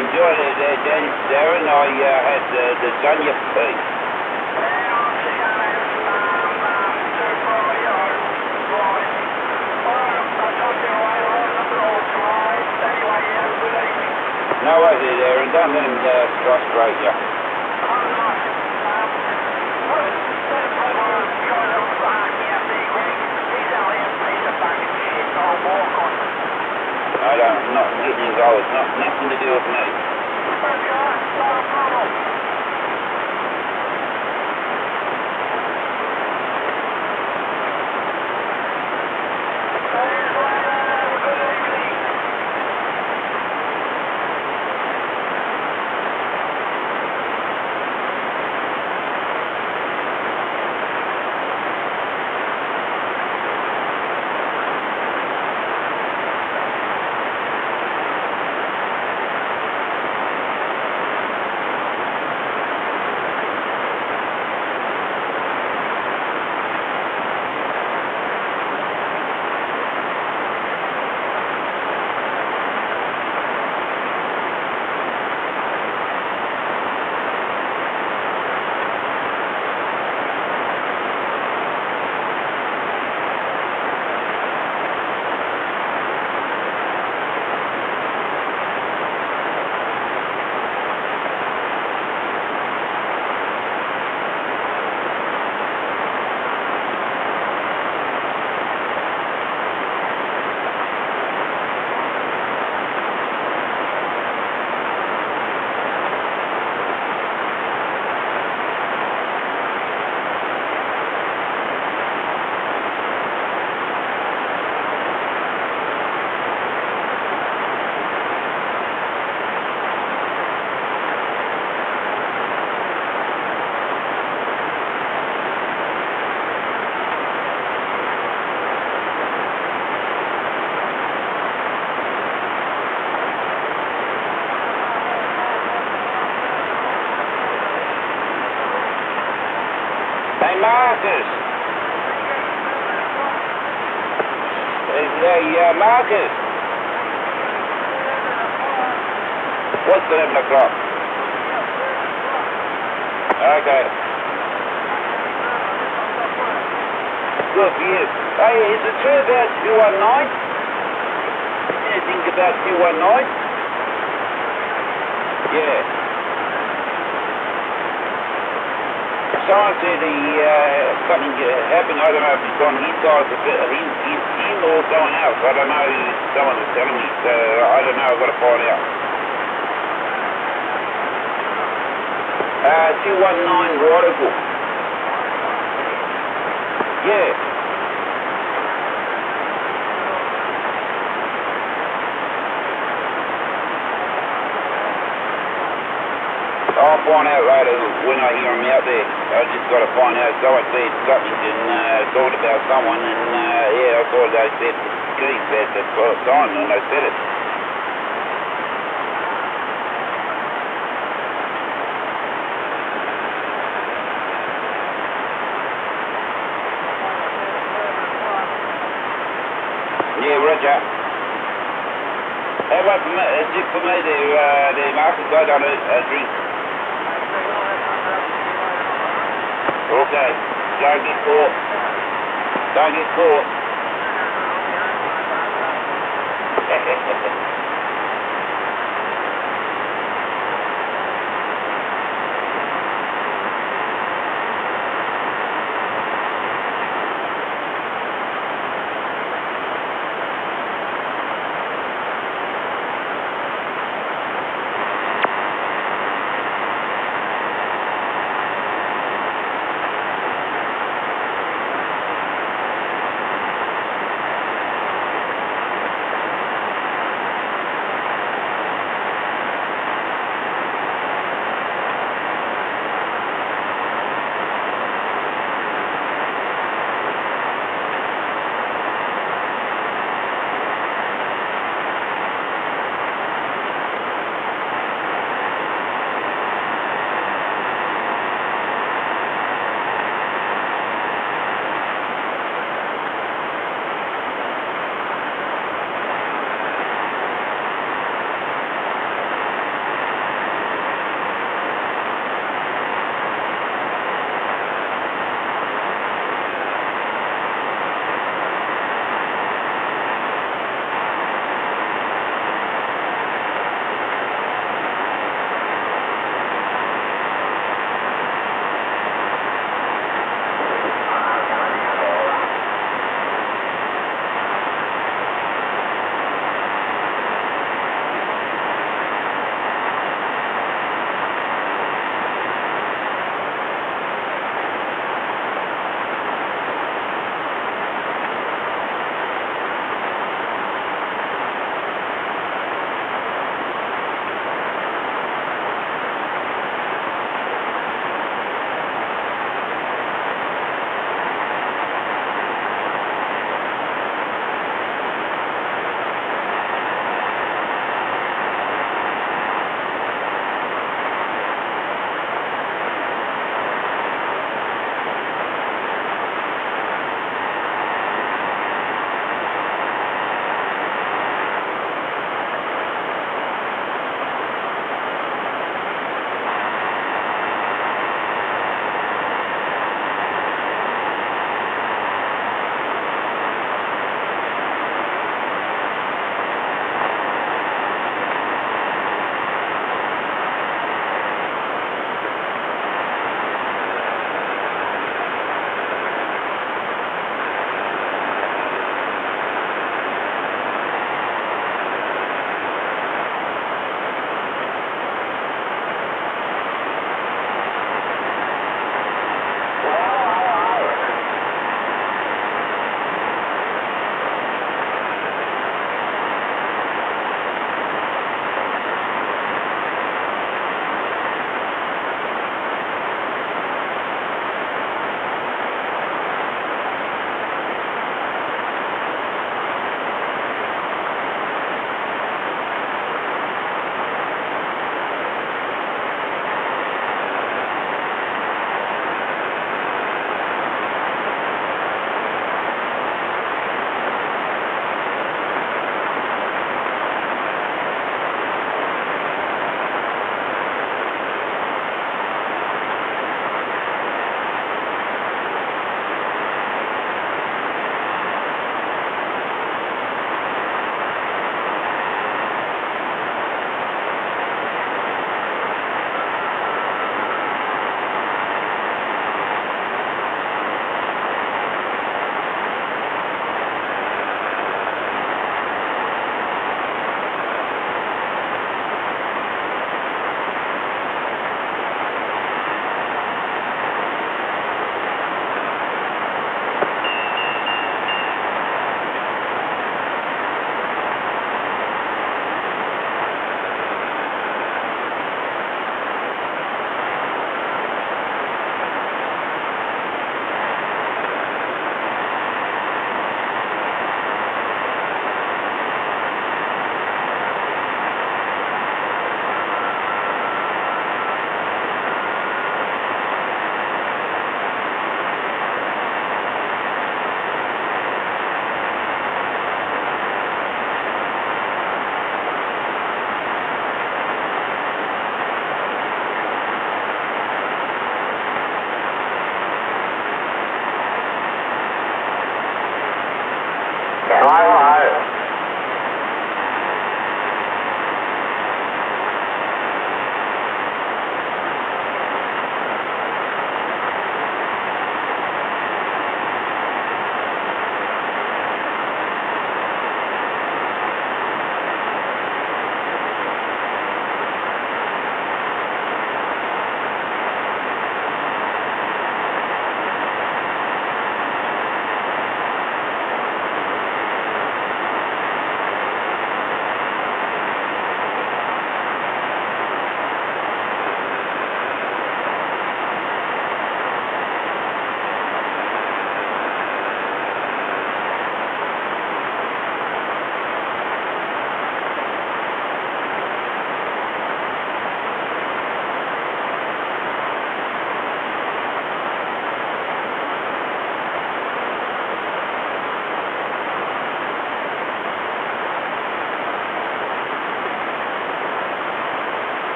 Enjoyed it, Darren. I had lasagna tea. No worries, Darren. Don't let him frustrate you. I'm not getting involved. Nothing to do with me. Marcus. Hey, Marcus. What's 11 o'clock? Okay. Good for you. Hey, is it true about 219? Anything about 219? Yeah. Someone said something happened. I don't know if it's on his side, his in-laws going out. I don't know. Someone was telling me, so I don't know. I've got to find out. 219 Watergates. Yeah. I'll find out later when I hear him out there. I just got to find out. Someone said something and thought about someone, and yeah, I thought they said Keith said the time, and they said it. Yeah, Roger. How about for me, just for me there, Marcus, I don't drink. Okay, don't get caught. Don't get caught.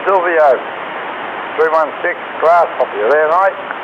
Silvio, 316 grass, copy you there, mate.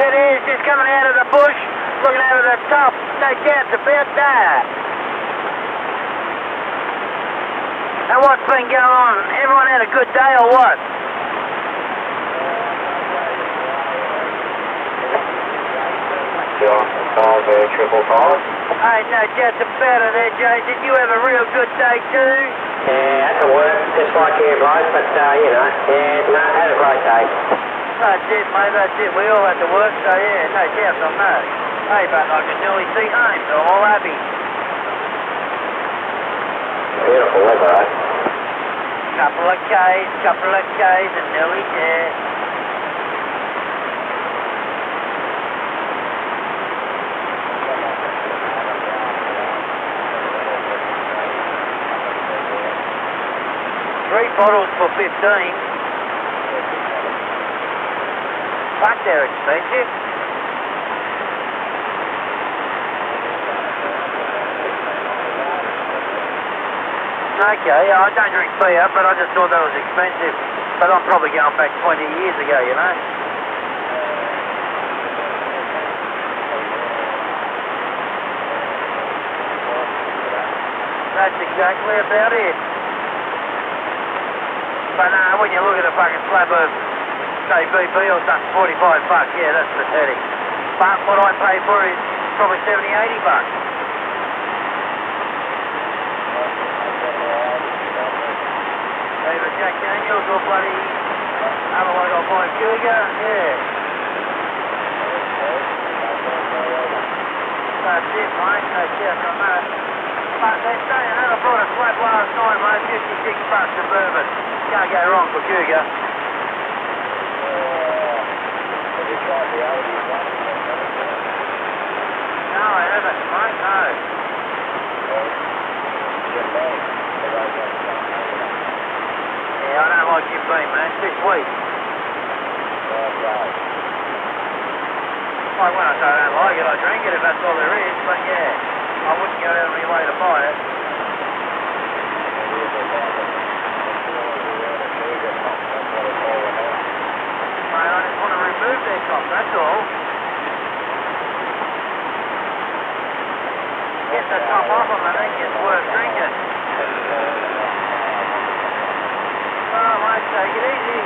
It is, just coming out of the bush, looking out of the top. No doubt about that. And what's been going on? Everyone had a good day or what? Hey, no, just about it there, Joe. Did you have a real good day too? Yeah, had to work, just like you, bloke, but, you know, yeah, no, had a great day. That's it, mate, that's it. We all had to work, so yeah, no doubt on that. Hey, but I can nearly see home, so I'm all happy. Beautiful weather, eh? Couple of Ks, and nearly there. Three bottles for 15. Fuck, they're expensive. Okay, I don't drink beer, but I just thought that was expensive. But I'm probably going back 20 years ago, you know. That's exactly about it. But when you look at a fucking slab of, say, BP or something, 45 bucks, yeah, that's pathetic. But what I pay for is probably 70, 80 bucks. Either Jack Daniels or bloody, otherwise I'll buy a Cougar, yeah. That's it, mate, no doubt on that. But they're saying that I bought a slab last night, mate, 56 bucks a bourbon. Can't go wrong for Cougar. No, I haven't, mate, no. Yeah, I don't like Jim Beam, man. It's this week. Like when I say I don't like it, I drink it if that's all there is, but yeah, I wouldn't go out of my way to buy it. Mate, I just want to remove their top, that's all. Get the top off them and then it's worth drinking. Oh, mate, take it easy.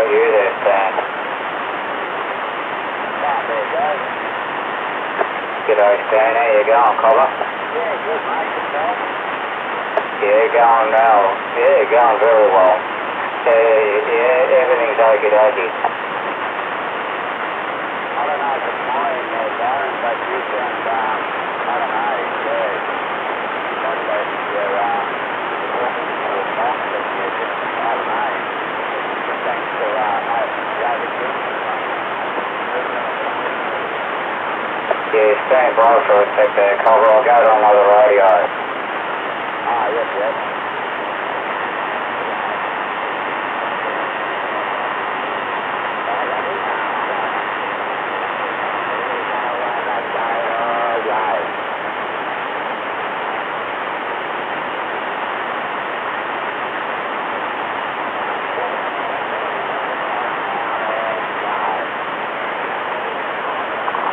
about you there, Stan? G'day, Stan. How you going, Cobber? Yeah, good, mate. Yourself? Yeah, going well. Yeah, going very well. Yeah, everything's okie-dokie. I don't know if it's my end there, Darren, but you sound, I don't know, yeah. Like that you're walking to a box and you're just, I don't know. Thanks for the overkill. Yeah, stand by for a sec there, Cobber. I'll go on with the radio. Ah, yes, yes.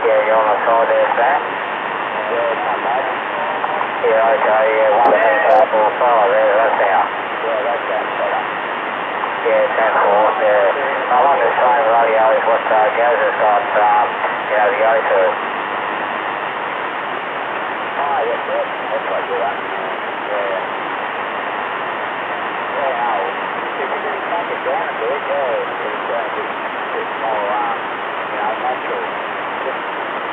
Yeah, you on the side there, Stan? Yeah, come back. Yeah, okay, yeah, 12545 there, that's out. Yeah, that sounds better. Yeah, 10-4, yeah. I'm on the same radio as what Gaz has got, the O2. Ah, yes, yes. That's what you want. Yeah. Yeah, if you can back it down a bit, yeah, it's going to be a bit more, natural. Just,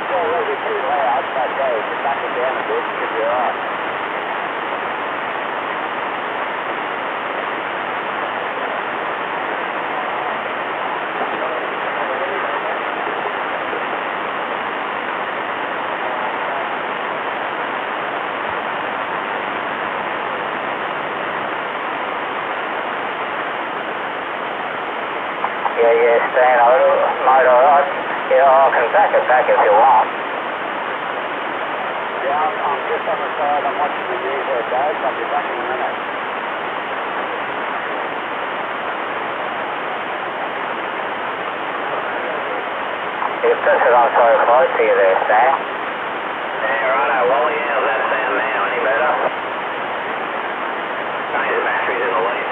yeah, a little bit too loud, but yeah, if you back it down a bit, it should be alright. Yeah, Stan, mate, I can back it back if you want. Yeah, I'm just on the side, I'm watching the news there, Dave, I'll be back in a minute. You press it on so close to you there, Stan. Yeah, righto, Wally, how's that sound now? Any better? Change the batteries in the least.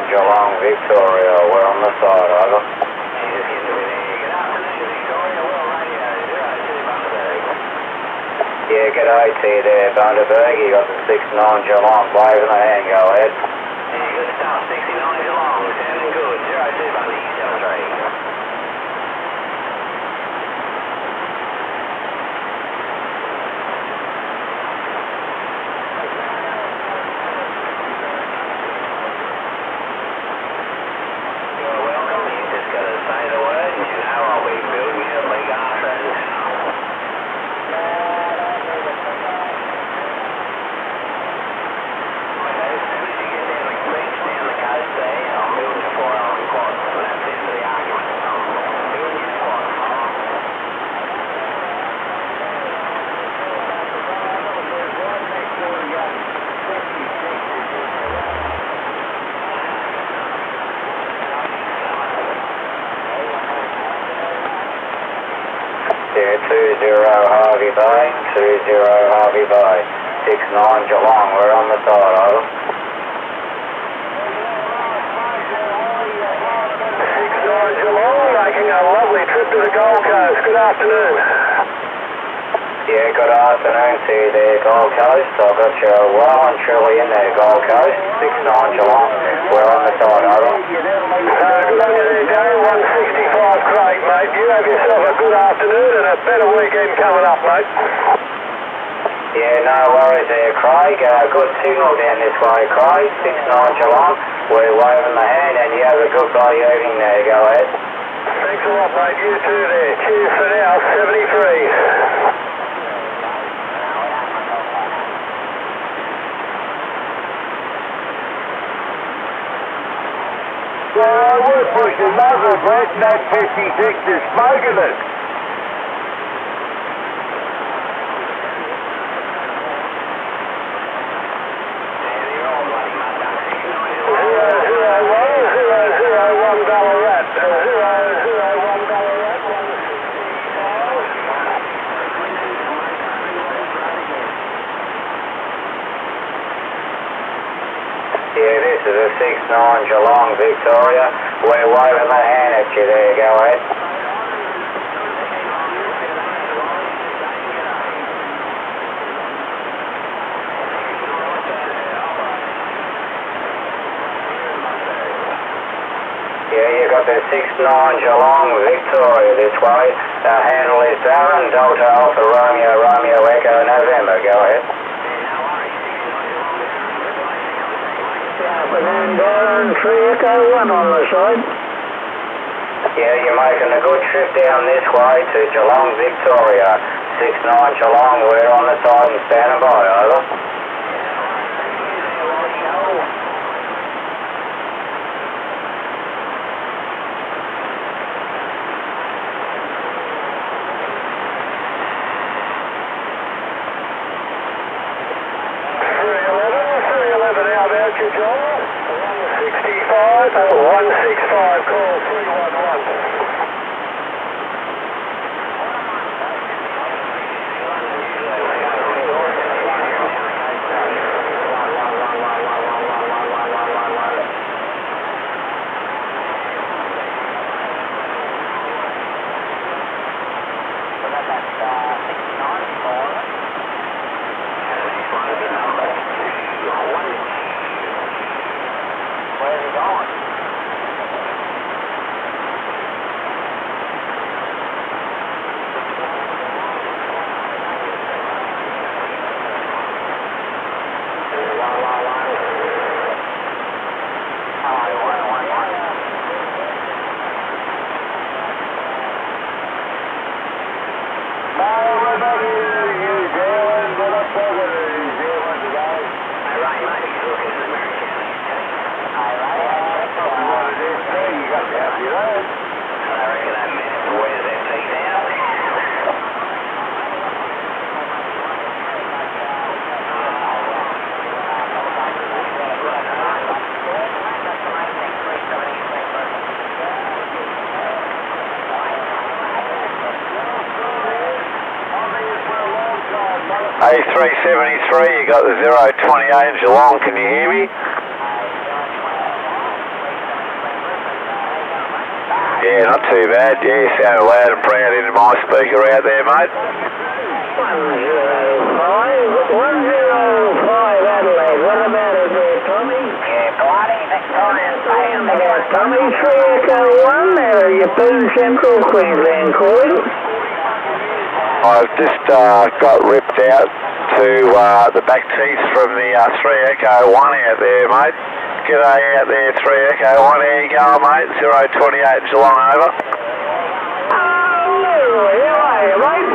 Geelong, Victoria, we're on the side, over. Yeah, g'day to you there, Bundaberg. You got the 69 Geelong, waving the hand, go ahead. Yeah, good stuff, 69 Geelong, sounding good, 02 Bundy, 73. Harvey Bay, 20 Harvey Bay, 69 Geelong, we're on the side, over. 69 Geelong, making a lovely trip to the Gold Coast. Good afternoon. Yeah, good afternoon to you there, Gold Coast. I've got you well and truly in there, Gold Coast, 69 Geelong, we're on the side, over. Good on you there, Darren, 165 Craig, mate. You have yourself a good afternoon and a better weekend coming up, mate. Yeah, no worries there, Craig. Good signal down this way, Craig, 69 Geelong, we're waving the hand and you have a good bloody evening there, go ahead. Thanks a lot, mate. You too there. Cheers for now, 73. We're pushing Muzzle Brett, that 56 is smoking it. Yeah, this is a 69 Geelong, Victoria. We're waving the hand at you there, go ahead. Yeah, you got the 69 Geelong, Victoria this way. Handle is Darren, Delta Alpha Romeo, Romeo Echo November, go ahead. And Darren 3 Echo 1 on the side. Yeah, you're making a good trip down this way to Geelong, Victoria. 69 Geelong, we're on the side and standing by, over. John, 165, 165, call 311. Where's he going? A373, you got the 028 in Geelong, can you hear me? Yeah, not too bad. Yeah, you sound loud and proud into my speaker out there, mate. 105 Adelaide. What about it there, Tommy? Yeah, bloody Victorian band. Tommy 3 Echo 1 there, Yeppoon Central, Queensland calling. I've just got ripped out to the back teeth from the 3 Echo 1 out there, mate. G'day out there, 3 Echo 1. How you going, mate? 028 Geelong, over. Hello, how are you, mate?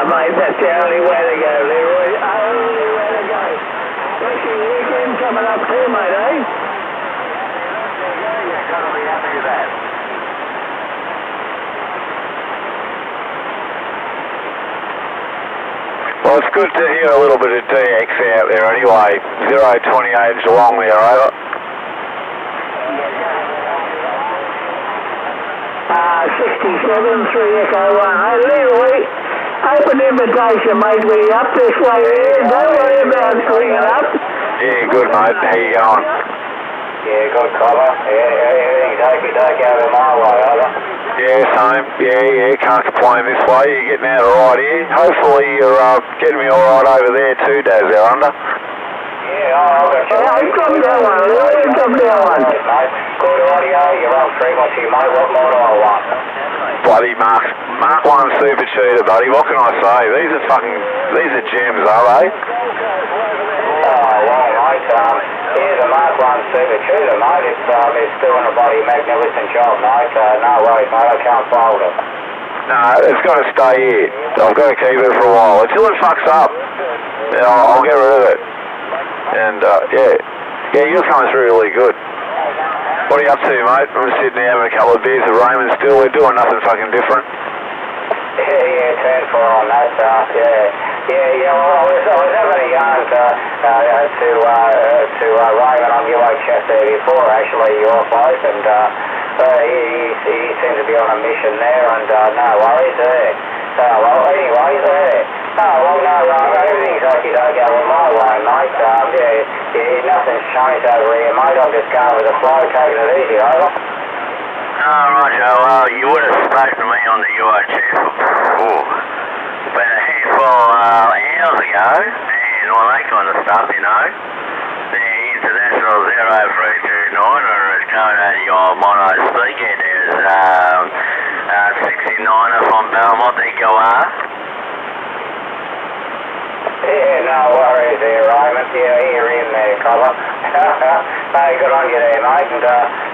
Mate, that's the only way to go, Leroy. Only way to go. What's your weekend coming up too, mate, eh? You're going to be happy with that. Well, it's good to hear a little bit of DX out there anyway. 028 Geelong there, over. 67, 3 Echo 1. Hey, Leroy, open invitation, mate. We up this way here. Don't worry about bringing up. Yeah, good, mate. How you going? Yeah, good cover. Yeah, everything's okey-doke over my way, over. Yeah, same. Yeah, can't complain this way. You're getting out alright here. Hopefully you're getting me alright over there too, Daz, there under. Yeah, I'll get you. Hey, come down one, Leroy, come down one. Good audio, you're on frequency, mate. What more do I want? Bloody Mark 1 Super Cheater, buddy. What can I say? These are gems, are they? Oh, well, mate, here's a Mark 1 Super Cheater, mate. It's doing a bloody magnificent job, mate. No worries, mate. I can't fold it. No, it's got to stay here. I've got to keep it for a while. Until it fucks up, then I'll get rid of it. And, yeah, yours coming through really good. What are you up to, mate? I'm just sitting here having a couple of beers with Raymond still. We're doing nothing fucking different. Yeah, 10-4 on that, Yeah, well, I was having a yarn to Raymond on UHF there before, actually, your place, and he seems to be on a mission there, and no worries there. Well, anyway, there. Everything's okey-doke over my way, mate. Nothing's changed over here, mate. I'm just going with the flow, taking it easy, over. Roger. Well, you would have spoken to me on the UHF about a handful of hours ago, and all that kind of stuff, you know. The International 0329, or it's coming out of your mono speaker, there's 69er from Belmont, there you are. Yeah, no worries there, Raymond. Yeah, you're in there, cover. Hey, good on you there, mate. And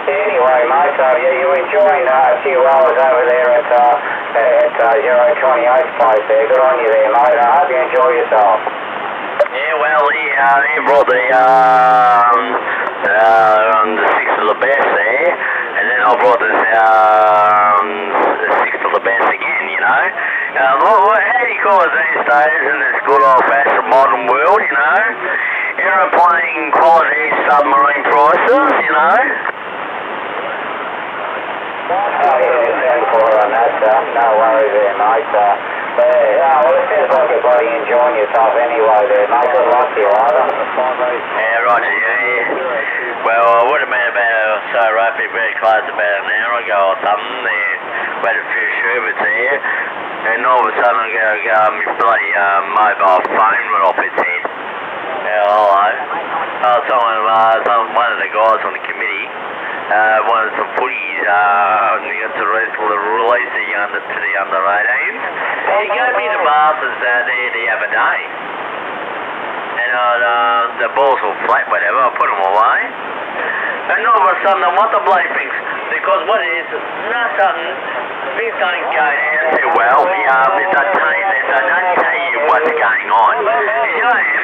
anyway, mate, you enjoying a few hours over there at 028's place there. Good on you there, mate. I hope you enjoy yourself. Yeah, well, he brought the 6th of the best there, and then I brought the 6th of the best again, you know. How do you call it these days in this good old-fashioned modern world, you know? Aeroplane quality submarine prices, you know? Oh, yeah, 10-4 on that, no worries there, mate. Well, it seems like you're bloody enjoying yourself anyway there, mate. Good luck to you, either. Yeah, Roger, yeah. Well, I would have been about so roughly very close about an hour ago or something. There, we had a few sherbets there, and all of a sudden I go, my bloody mobile phone went off its head. Yeah, hello. One of the guys on the committee wanted some footies, to release to the under 18s. He gave me the bastards there the other day. And the balls were flat, whatever, I put them away. And all of a sudden I want the bloody things, because what it is, things don't go down too well. They don't tell you what's going on. And here I am,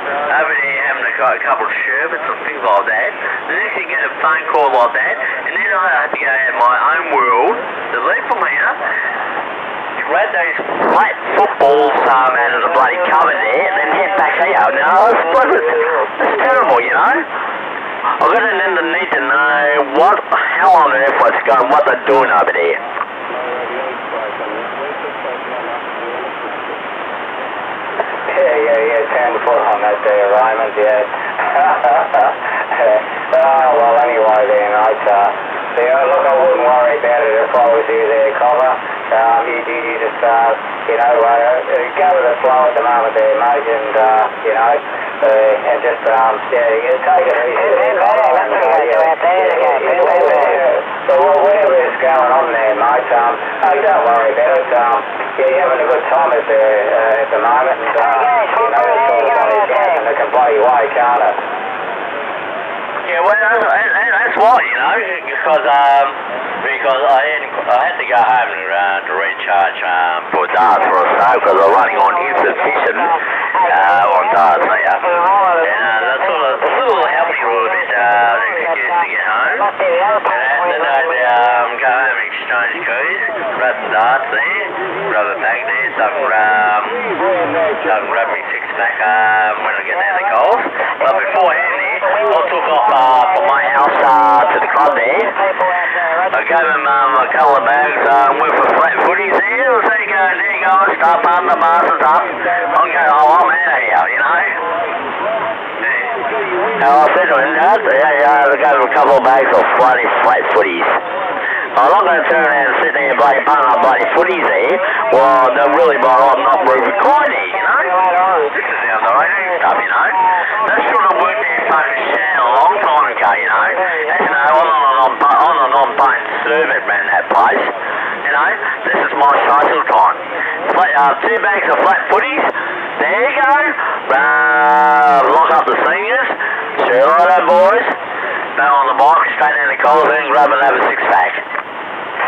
over there having a couple of sherbets and things like that. The next thing you get a phone call like that, and then I have to go out of my own world, to leave from here, grab those flat footballs out of the bloody cupboard there, and then head back here. Now, it's terrible, you know. I'm going to need to know how on earth what's going, what they're doing over there. Yeah, 10-4 on that there, Raymond, yeah. Well, anyway then, mate, look, I wouldn't worry about it if I was you there, cover. You just, go with the flow at the moment there, mate, and, and just, you take it easy. So whatever is going on there, mate, don't worry about it. You're having a good time at the moment, and, and it can blow you away, can't it? Yeah, well, that's why, you know, because I had to go home to recharge for darts for a sale, because I'm running on insufficient on darts there. And that's sort of helped me a little bit, the excuse to get home. And then I'd go home and exchange keys, grab some darts there, grab the bag there, so I can grab me six-pack when I get down to Coles. But beforehand there, I took off from my house to the club there. I gave him a couple of bags with the flat footies there. I said, there you go, start parting the bastards up. I'm going, I'm out of here, you know. And I said to him, I gave him a couple of bags of bloody flat footies. I'm not going to turn around and sit there and bloody parting up bloody footies there. Well, they're really I'm not moving quite there, you know. This is down the road and stuff, you know. That should have worked there fucking Shan a long time ago, you know. As you know, on and on paying servant ran that place. You know, this is my cycle time. 2 bags of flat footies. There you go. Lock up the seniors. See you later, boys. Back on the bike, straight down to Coles and grab another 6-pack.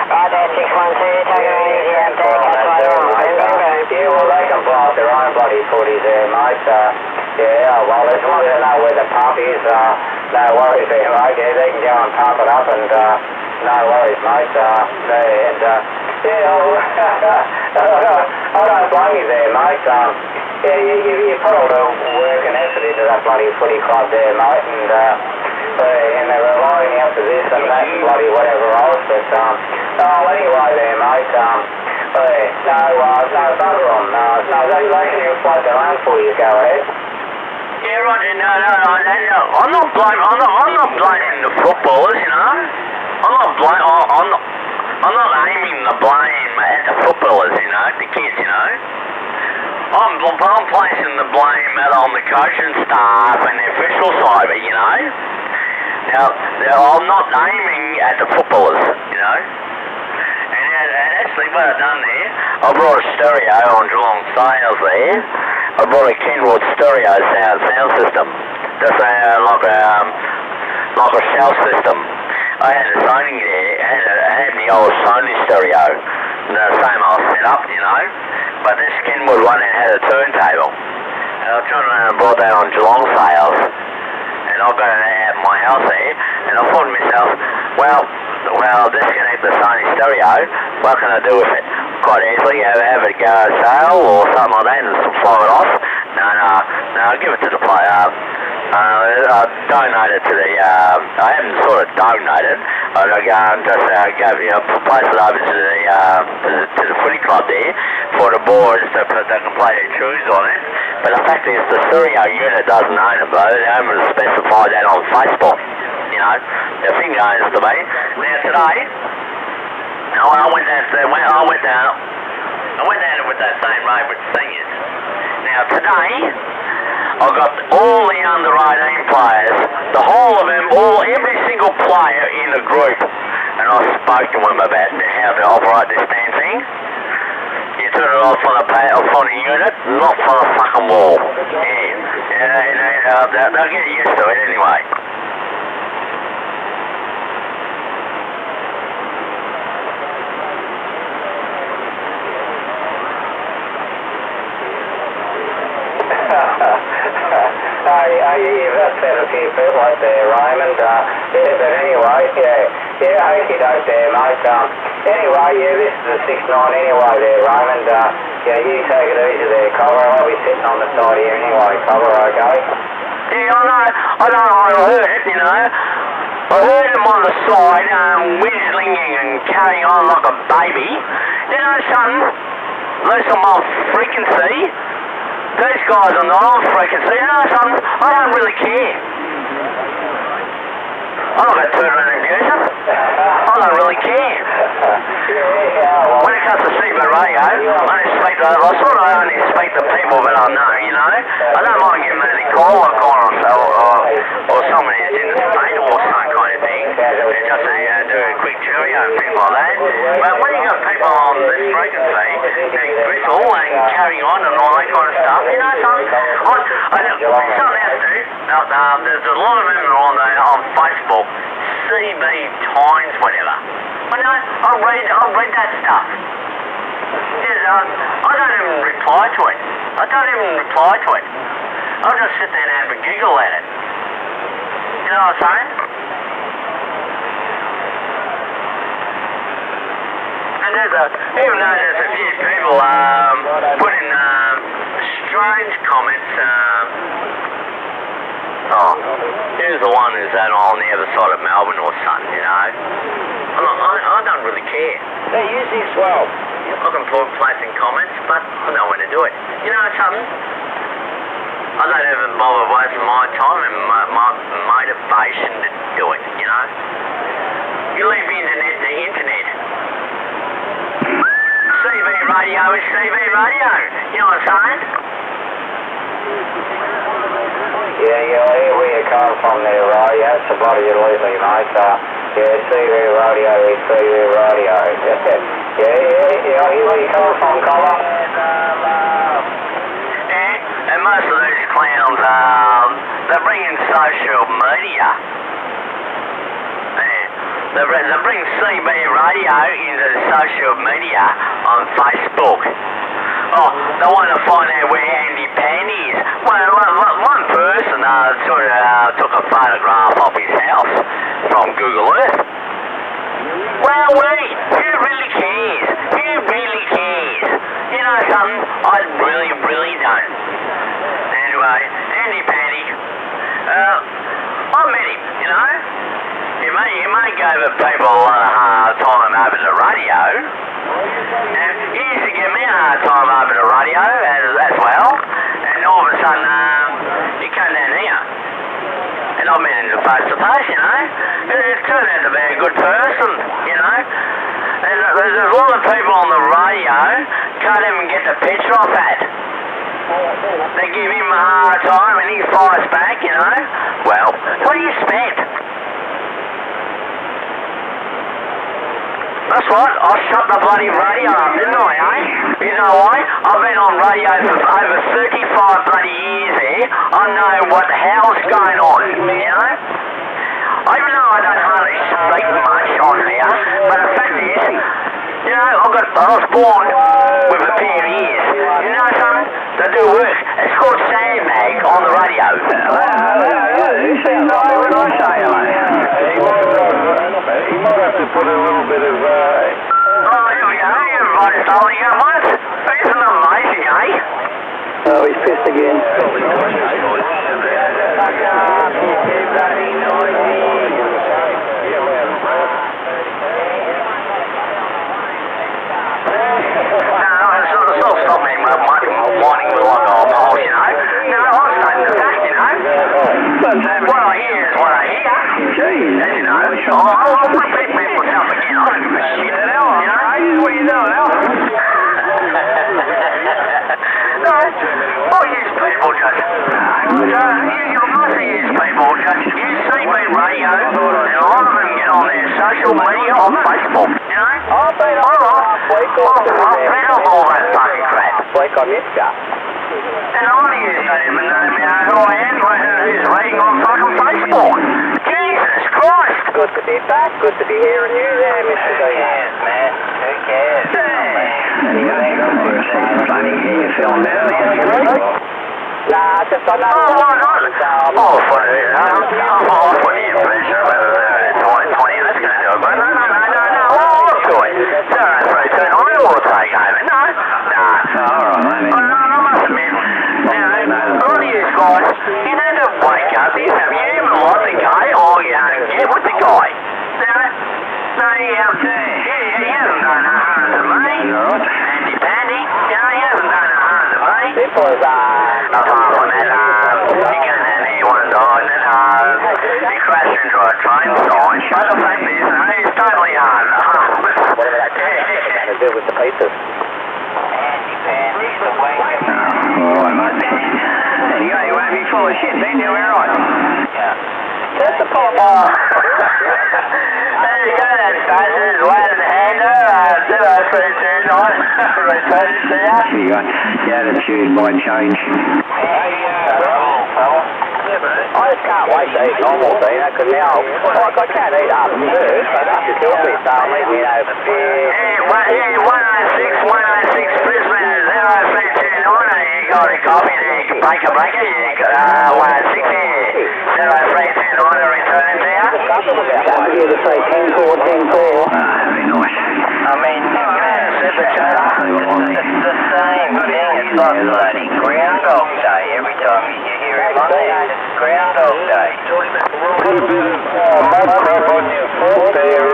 Right there, 612, take it easy out there, catch later on. Yeah, well, they can blow up their own bloody footies there, mate. Yeah, well, as long as they know where the pump is, no worries there, mate. Yeah, they can go and pump it up and no worries, mate. I don't blame you there, mate. You put all the work and effort into that bloody footy club there, mate, and they're relying out to this and that and bloody whatever else, but anyway there, mate, no bugger on, no, they can inflate their own footies, go ahead. Yeah, Roger, no, I'm not blaming the footballers, you know. I'm not aiming the blame at the footballers, you know, the kids, you know. I'm placing the blame on the coaching staff and the official side of it, you know. Now, I'm not aiming at the footballers, you know. And actually what I've done there, I brought a stereo on Geelong sales there. I brought a Kenwood stereo sound system. Just like a cell system. I had a Sony there, I had the old Sony stereo, the same old setup, you know. But this Kenwood one had a turntable. And I turned around and brought that on Geelong sales. And I got it at my house there, and I thought to myself, well, disconnect the Sony stereo, what can I do with it? Quite easily have it go on sale or something like that and fly it off. No, give it to the player. Donate it to the, I haven't sort of donated, but I place it over to the footy club there for the boys so they can play their tunes on it. But the fact is, the stereo unit doesn't own it, though. They haven't specified that on Facebook. You know, the thing goes to me. Now today, I went down with that same road with seniors. Now today, I got all the under 18 players, the whole of them, every single player in the group, and I spoke to them about how to operate this damn thing. You turn it off on the unit, not from the fucking wall. Yeah, they'll get used to it anyway. You've upset a few people out there, Raymond. But anyway, okie doke there, mate. Anyway, this is the 6-9 anyway there, Raymond. You take it easy there, Cover. I'll be sitting on the side here anyway, Cover, okay? Yeah, I heard it, you know. I heard him on the side, whistling and carrying on like a baby. You know, son, at least I'm on frequency. These guys are not on frequency. You know something? I don't really care. I'm not going to turn around and abuse them. I don't really care. When it comes to CB radio, I sort of only speak to people that I know, you know. I don't mind giving them a call or someone who's in the state or some kind of thing. And just do a quick cheerio and things like that. But when you got people on this frequency, they bristle and carry on and all that kind of stuff, you know something? Something else, dude. There's a lot of them on Facebook, CB Times, whatever. I'll read that stuff. I don't even reply to it. I'll just sit there and have a giggle at it. You know what I'm saying? And even though there's a few people putting strange comments. Here's the one who's on the other side of Melbourne or something, you know. I don't really care. They use this well. I can place in comments, but I know when to do it. You know something? I don't even bother wasting my time and my motivation to do it, you know? You leave the internet to the internet. CV radio is CV radio. You know what I'm saying? Yeah, I hear where you're coming from there, Roddy. That's the bloody elite, mate. Yeah, CV radio is CV radio. Yeah, I hear where you're coming from, Colin. Yeah, and most of these clowns, they bring in social media. Yeah, they bring CB radio into the social media on Facebook. Oh, they want to find out where Andy Pandy is. Well, one person sort of took a photograph of his house from Google Earth. Well, wait, who really cares? Who really cares? You know something? I really don't. Anyway, Andy Pandy, I met him, you know? He may give people a lot of hard time over the radio. And he used to give me a hard time over the radio as well. And all of a sudden, he came down here. And I met him face to face, you know. And it turned out to be a good person, you know. And there's a lot of people on the radio can't even get the picture off that. They give him a hard time and he fires back, you know. Well, what do you expect? That's right, I shut the bloody radio up, didn't I, eh? You know why? I've been on radio for over 35 bloody years here. I know what the hell's going on, you know? Even though I don't hardly speak much on here, but the fact is, you know, I was born with a pair of ears. You know something? They do work. It's called sandbag on the radio. You seem right when I say hello. He might have to put a little bit of... Oh, here we go. Everybody's holding up once. Isn't it amazing, eh? Oh, he's pissed again. It's all stop me whining with like old balls, you know. No, I'm stating the fact, you know. What I hear is what I hear. As you know, I'll repeat myself again. I don't give a shit. You know? What are you doing, Al? No, all these people just... most of these people just use CB radio, and a lot of them get on their social media on Facebook, you know? I've been on last week or two. I've read up all that fucking crap. Week I missed ya. And a lot of you don't even know who I am, who's reading on fucking Facebook. Jesus Christ! Good to be back. Good to be hearing you there, Mr. Who cares, man? Who cares? Funny, you feeling better? Nah, just I know. Why not? Oh, for the impression of 2020, that's going to do it. But no, I'll do it. 0329, I will take over. No. Alright, I must admit, you know, a lot of you guys, you don't have to wake up, you even like the guy, or you don't get with the guy. You know? No, he hasn't done no harm to me. Andy Pandy, you know, he hasn't done no harm to me. This was, apart from that, he came down here one time and he crashed into a train sign. But the fact is, he's totally hard. whatever that to do with the pieces. Andy Pandy's the wanker. Alright, mate. You won't be full of shit, then you're right. Just a pop. There you go, that Asus Laptop, 0329, returning to you. You got the attitude might change. I just can't wait to eat normal, Dino, because now, like, I can't eat after first, so that's the kill me, so I'm eating it over beer. Yeah, 106 Brisbane, 0329, you got a copy there, you can break a breaker, you got 106 here, 0329, returning to you. Here to say 10-4, 10-4. Very nice. I mean, bloody Groundhog Day. Every time you hear him on there, it's Groundhog Day. Put a bit of mud crap on your foot there,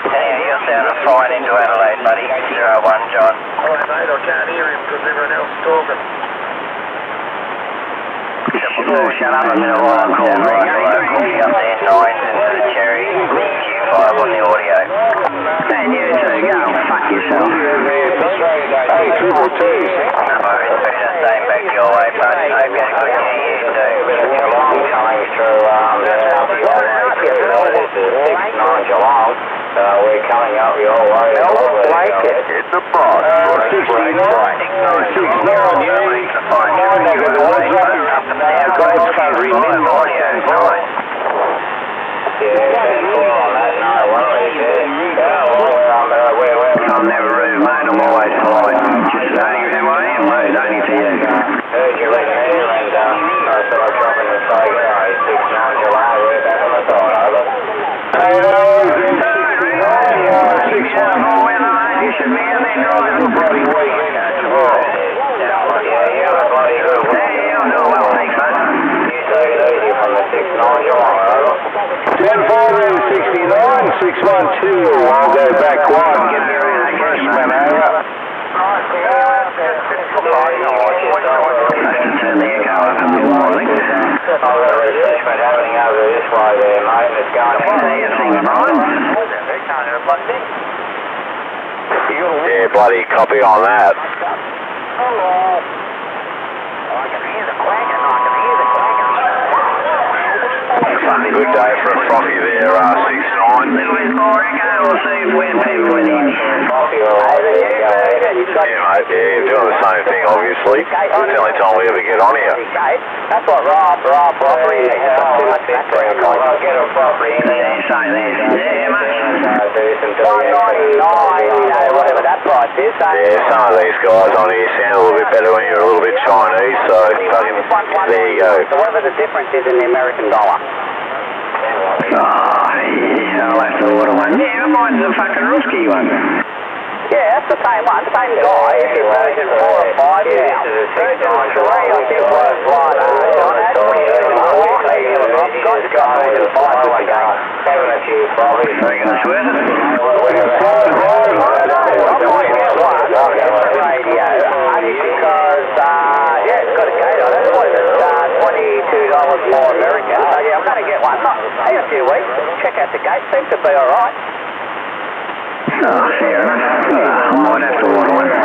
Anyhow, you're sounding fine into Adelaide, buddy. 01 John. Alright, mate, I can't hear him because everyone else is talking. Shut up a minute while I'm calling right coffee up there, 9s into the cherry, Q5 on the audio. Man, you two, go fuck yourself. Hey, Triple T. No worries, Peter. Same back your way, bud. Hope you had a good New Year too. Geelong coming through, this is 6-9 Geelong. We're coming up your way. Melbourne blanket in the box. 69. 69, yeah. God's country, mid audio, nice. I'm never rude, mate. I'm always polite. Just saying who I am, mate. Only to you. Heard you ring here and I thought I'd drop in and say, 6-9 July, we're back on the side, over. You should be out there driving. Bloody weekend. Yeah, the bloody good. Hey, I'm doing well, thanks, mate. You take it easy from the 6-9 July, over. 10-4, 69, 612. I'll go back one. Get me around the freshman, over. Happening over this way there, mate. It's going Yeah, bloody copy on that. Good day for a frothy there, 6-9. Little bit more echo, we'll see if when people are in. Yeah, mate, yeah, doing the same thing, obviously. It's the only time we ever get on here. That's what Rob properly. Too much background noise. I'll get him properly in there. Yeah, mate. Do some $1.99, whatever that price is. Yeah, some of these guys on here sound a little bit better when you're a little bit Chinese, so fucking, there you go. So whatever the difference is in the American dollar. Oh, yeah, I'll have to order one. Yeah, mine's the fucking Ruski one. Yeah, that's the same one, same guy. It's in version 4 or 5 now. Version 3, I think, was what, John had. Got version 5 this again. Having a few probably. Reckon it's worth it? I might get one. I'll get the radio. Only because, yeah, it's got a gate on it. What is it? $22 more American. So, yeah, I'm going to get one. In a few weeks. Check out the gate. Seems to be alright. Oh, fair enough. I might have to order one. You've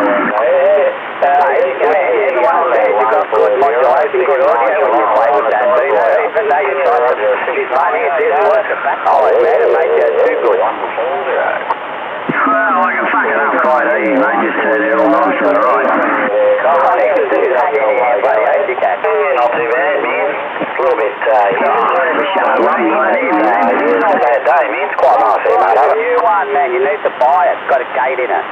got good modulation, good audio when you play with that. Even though you try to be funny, it didn't work at back home, man. It made you too good. Well, I can fuck it up quite easy, mate. Just turn it all on to the right. You can do that, yeah, buddy, ain't you, Cat? Not too bad, man. It's a little bit, Shut up, mate. it's not a bad day, man. It's quite nice here, mate. A new one, man. You need to buy it. It's got a gate in it.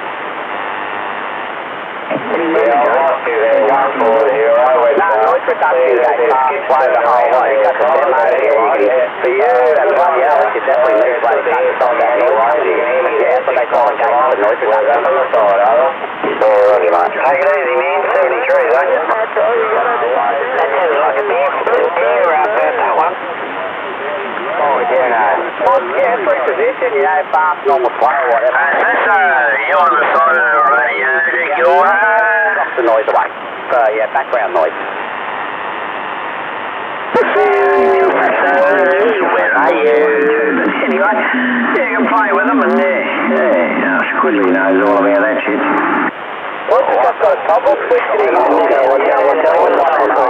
Yeah, I lost you there, 140. No, noise reduction gate can't play the whole way. You got the demo here. For you and bloody hell, you definitely need to cut on that noise. Yeah, but they call it gate for noise reduction. On the side, over. Alrighty, mate. Take it easy, man. 73, though. That sounds like a damn out there, that one. Oh, yeah, no. Yeah, free position, you know, fast, normal slow, whatever. You on the side of the radio, Drops the noise away. Yeah, background noise. Where are you? Anyway, yeah, you can play with them and Squiddly knows all about that shit. What's it got a toggle switch in it?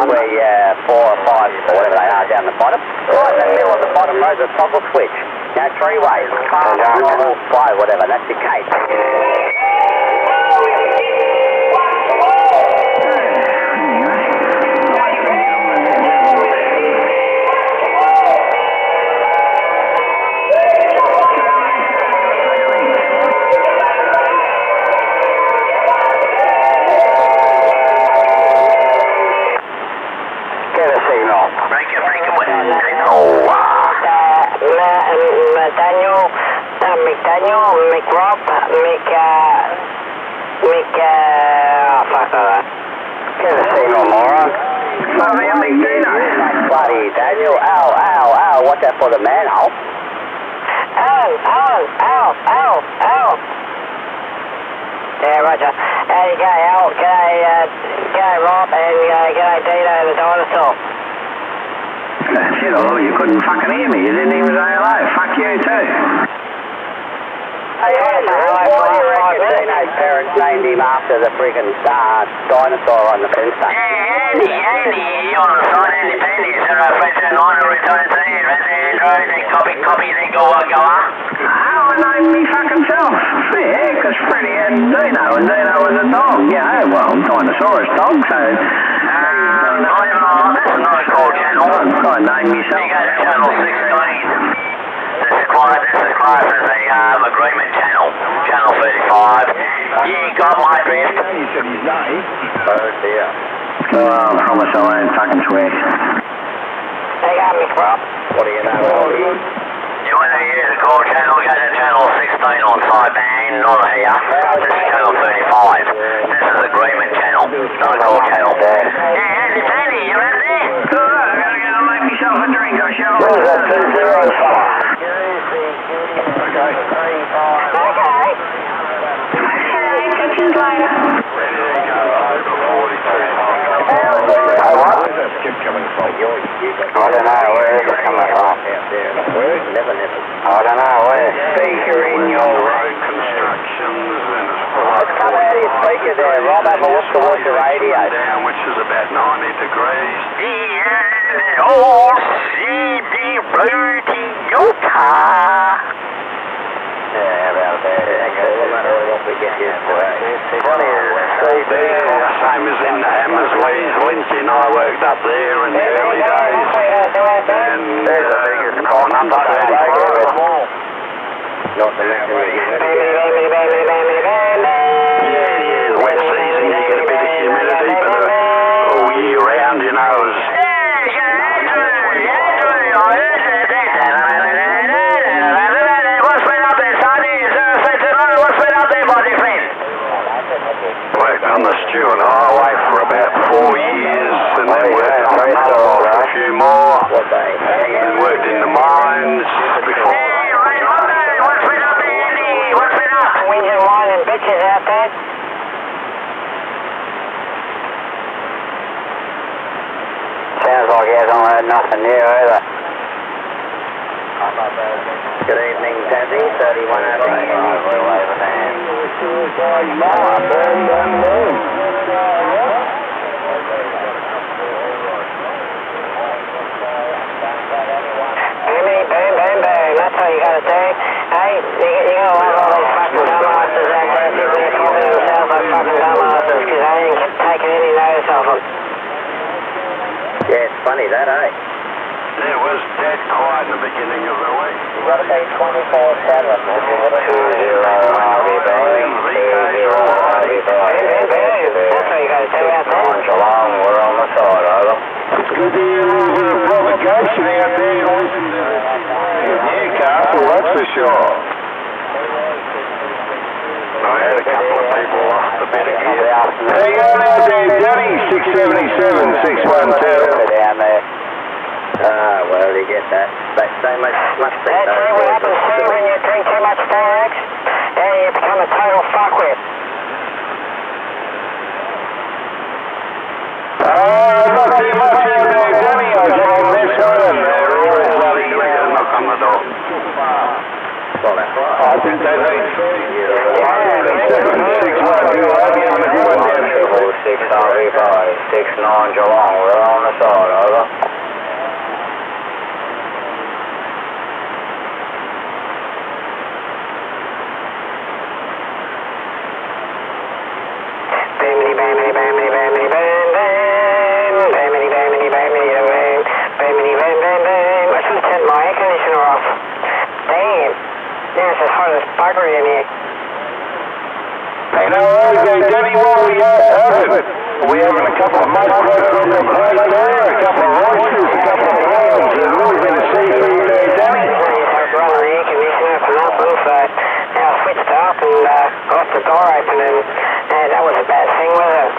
Where, yeah, 4 or 5, whatever they are down the bottom. Right in the middle of the bottom row, there's a toggle switch. You know, 3 ways. Fast, normal, slow, whatever. That's your case. big Dino. Bloody Daniel, ow, watch out for the manhole. Ow. Yeah, roger. How you go, Al? G'day, Rob, and g'day, Dino, the dinosaur. Shit, oh, you couldn't fucking hear me. You didn't even say hello. Fuck you too. Dino's parents named him after the friggin' dinosaur on the fence. Yeah, Andy, on the side, Andy Penny, so I press that on and return to you, right there, Andrew, then copy, then go up. Oh, I named me fucking self. Yeah, because Freddie had Dino, and Dino was a dog. Yeah, well, Dinosaurus dog, so... That's not a call channel. I named myself. You go to channel 16. This is classed as a agreement channel. Channel 35. Yeah, got my drift. You said his name. Oh dear. Oh, I promise I won't fucking swear. Hey, me, Rob. What do you know? You want to use the call channel, go to channel 16 on sideband, not here. This is channel 35. This is agreement channel, not a call channel. Yeah, Andy Penny, you ready there? Oh, I'm going to go and make myself a drink, I shall. I don't know, where is it coming from? Where? Never. I don't know, where? Speaker in your road constructions and It's coming out of your speaker there, Rob. Have a look towards the radio. down, which is about 90 degrees. The old CB radio car. Yeah, about there. No matter what we get here for. Same as in the Hammersleys. Lindsay and I worked up there in the early days. And there's the biggest gone up to 35. Not the next one. Yeah, wet season you get a bit of humidity, but all year round, you know, worked on the Stewart Highway for about 4 years, and then worked on the North for a few more, and worked in the mines before. Winds and wine and bitches out there. Sounds like he hasn't heard nothing new either. Good evening, Dazzy, 31 over Boom, that's all you gotta do. Hey, you gotta love all these fucking dumbasses out there sitting there talking to themselves like fucking dumbasses because they ain't taking any notice of them. Yeah, it's funny that, eh? It was dead quiet in the beginning of the week. You gotta be 24/7. 20 That's all you gotta do out there. On Geelong, we're on the side, over. It's good to hear a little bit of propagation out there and listen to Newcastle, that's for sure. I had a couple of people lost a bit of gear. How you going out there, Danny? 677, 612. Down there. Well, you get that. They must be. That's what happens too when you drink too much Forex. Yeah, you become a total fuckwit. Not too much out there, Danny. I was on this one and they're bloody knock on the door. Well, that's right. I think they need 612. I'll be having a good one down there. 6 RV 69 Geelong, we're on the side, over. I should have turned my air conditioner off. Damn. Now it's as hot as bugger in here. Hey, no worries there, Danny. What we having? We're having a couple of muskrats on the plate there, a couple of oysters, a couple of prawns, and a little bit of seafood there, Danny. I've run the air conditioner for nothing, so now I switched it up and left the door open, and that was a bad thing, was it?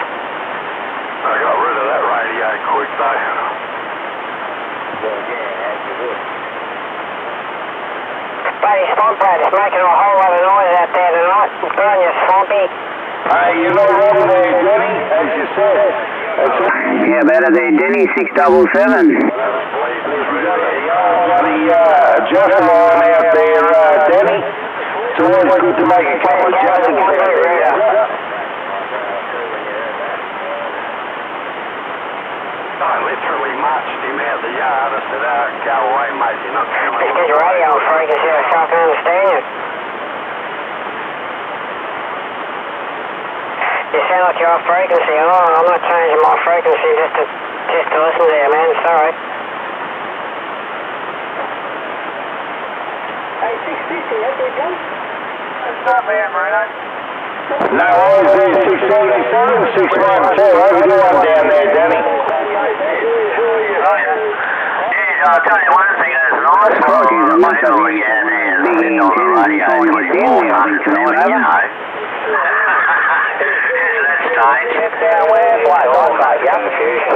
I got rid of that radio quick, though. Bloody swamp rat is making a whole lot of noise out there tonight. Burn you, Swampy. Hey, you're not wrong there, Denny, as you said. Yeah, better there, Denny, 677. The Jeff line out there, Denny. It's always good to make a couple of adjustments out there. I literally marched him out the yard. I said, go away, mate, you're not coming. Just get your radio on frequency so I can understand you. You sound like you're off frequency. Oh, I'm not changing my frequency just to listen to you, man. Sorry. Hey, 650, that's it, John? What's up, man, Bruno? No, I was there 677, 612. Over the one down there, Denny. I'll tell you one thing, it's nice for Crikey, there must have been yeah, man, big sitting on the radio, antennas trying to get down there, I think, tonight, you know. over. Isn't that strange? Down where? Like, I'll say, young fusion.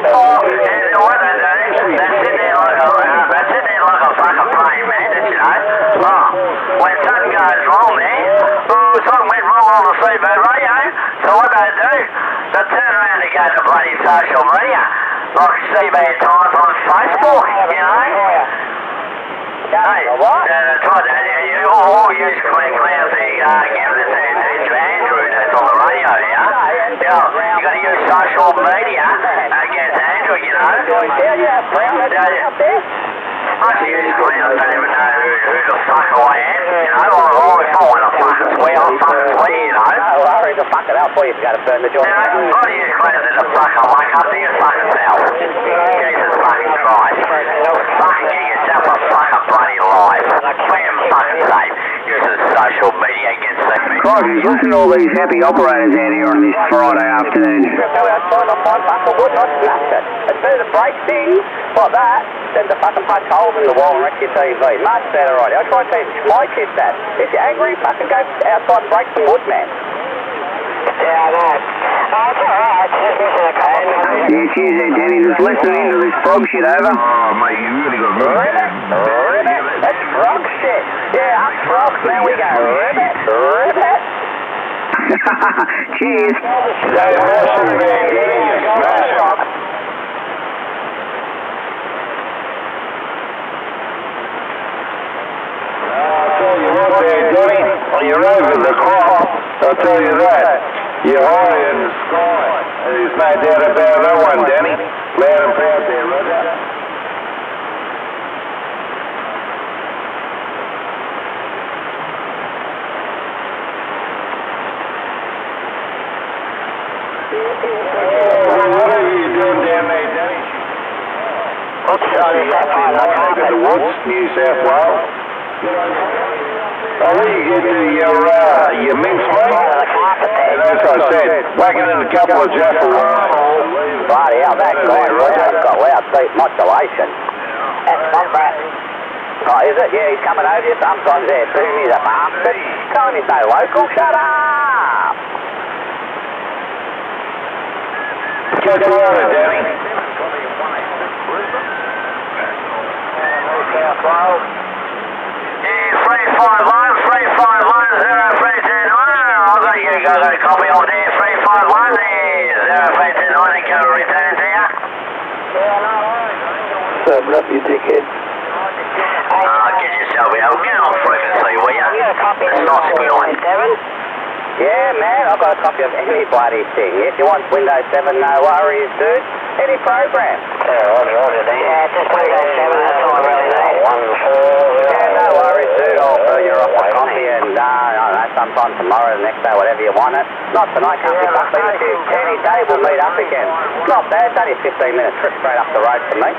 Oh, and what that's sitting there like a fucking plane, man, did you know? Oh, when something goes wrong there, something went wrong on the seabed radio, so what they do, they turn around and go to bloody social media, like seabed times on Facebook, you know? Hey, that's right, you all use Clean Clouds there, giving it to Andrew, that's on the radio here. Now, you got to use social media against Andrew, you know? I should use Clouds, don't even know who the fuck I am, you know? If I want to fucking swear, I'll fucking swear, you know? No worries, I'll fuck it up for you if you got to burn the joint. I've got to use Clouds in the fucking wake up to your fucking self. Jesus fucking Christ. Fucking get yourself a fucking bloody life. Play him fucking safe. Using social media against them. Crikey, listen to all these happy operators out here on this Friday afternoon. Go outside on my fucking wood, not smash it. It's better to break things like that than to fucking punch holes in the wall and wreck your TV. Much better, right? I try to teach my kids that. If you're angry, fucking go outside and break some wood, man. Yeah, I know. Oh, it's alright. Just missing a couple of minutes. Yeah, cheers there, Danny. Just listening to this frog shit, over. Oh, mate, you really got Ribbit, ribbit. That's frog shit. Yeah, up frogs, there we go. Ribbit, ribbit. Cheers. Stay awesome, man. Denny, you smash up. I'll tell you what there, Denny. You're over the crop. I'll tell you that. You're high in the sky. There's no doubt about that one, Denny. Loud and proud there, Roger. What are you doing down there, Denny? Oops, sorry, The woods, New South Wales. Oh, where you get to your mince meat? And as I said, whacking in a couple of jaffle. Bloody hell, that guy, Roger's got loud deep modulation. That's not bad. Oh, is it? Yeah, he's coming over you sometimes there too, he's a bastard. Tell him he's no local, shut up! Catch you later, Danny. Yeah, 351, 351, 0329. I've got you got a copy of there, 351 there, 0329. They can return it to you. Serving up, you dickhead. Get yourself out. Get on frequency, will you? It's not squealing. Yeah, man, I've got a copy of any bloody thing. If you want Windows 7, no worries, dude. Any program. Yeah, just Windows 7, that's all I really need. Yeah, no worries, dude. I'll fill you up a copy and, I don't know, sometime tomorrow, the next day, whatever you want it. Not tonight, can't be fucked with you. Any day we'll meet up again. It's not bad, it's only a 15-minute trip straight up the road for me.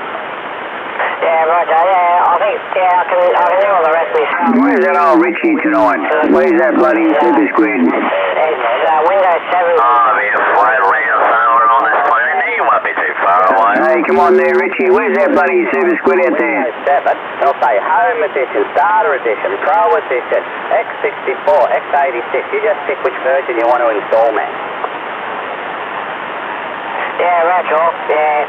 Yeah, Roger, yeah, I think, I can do all the rest myself. Where's that old Richie tonight? Where's that bloody super squid? It's Windows 7. I'll be a flat around somewhere on this planet. You won't be too far away. Hey, come on there, Richie. Where's that bloody super squid out there? 7, it'll say Home Edition, Starter Edition, Pro Edition, X64, X86. You just pick which version you want to install, man. Yeah, Roger, yeah.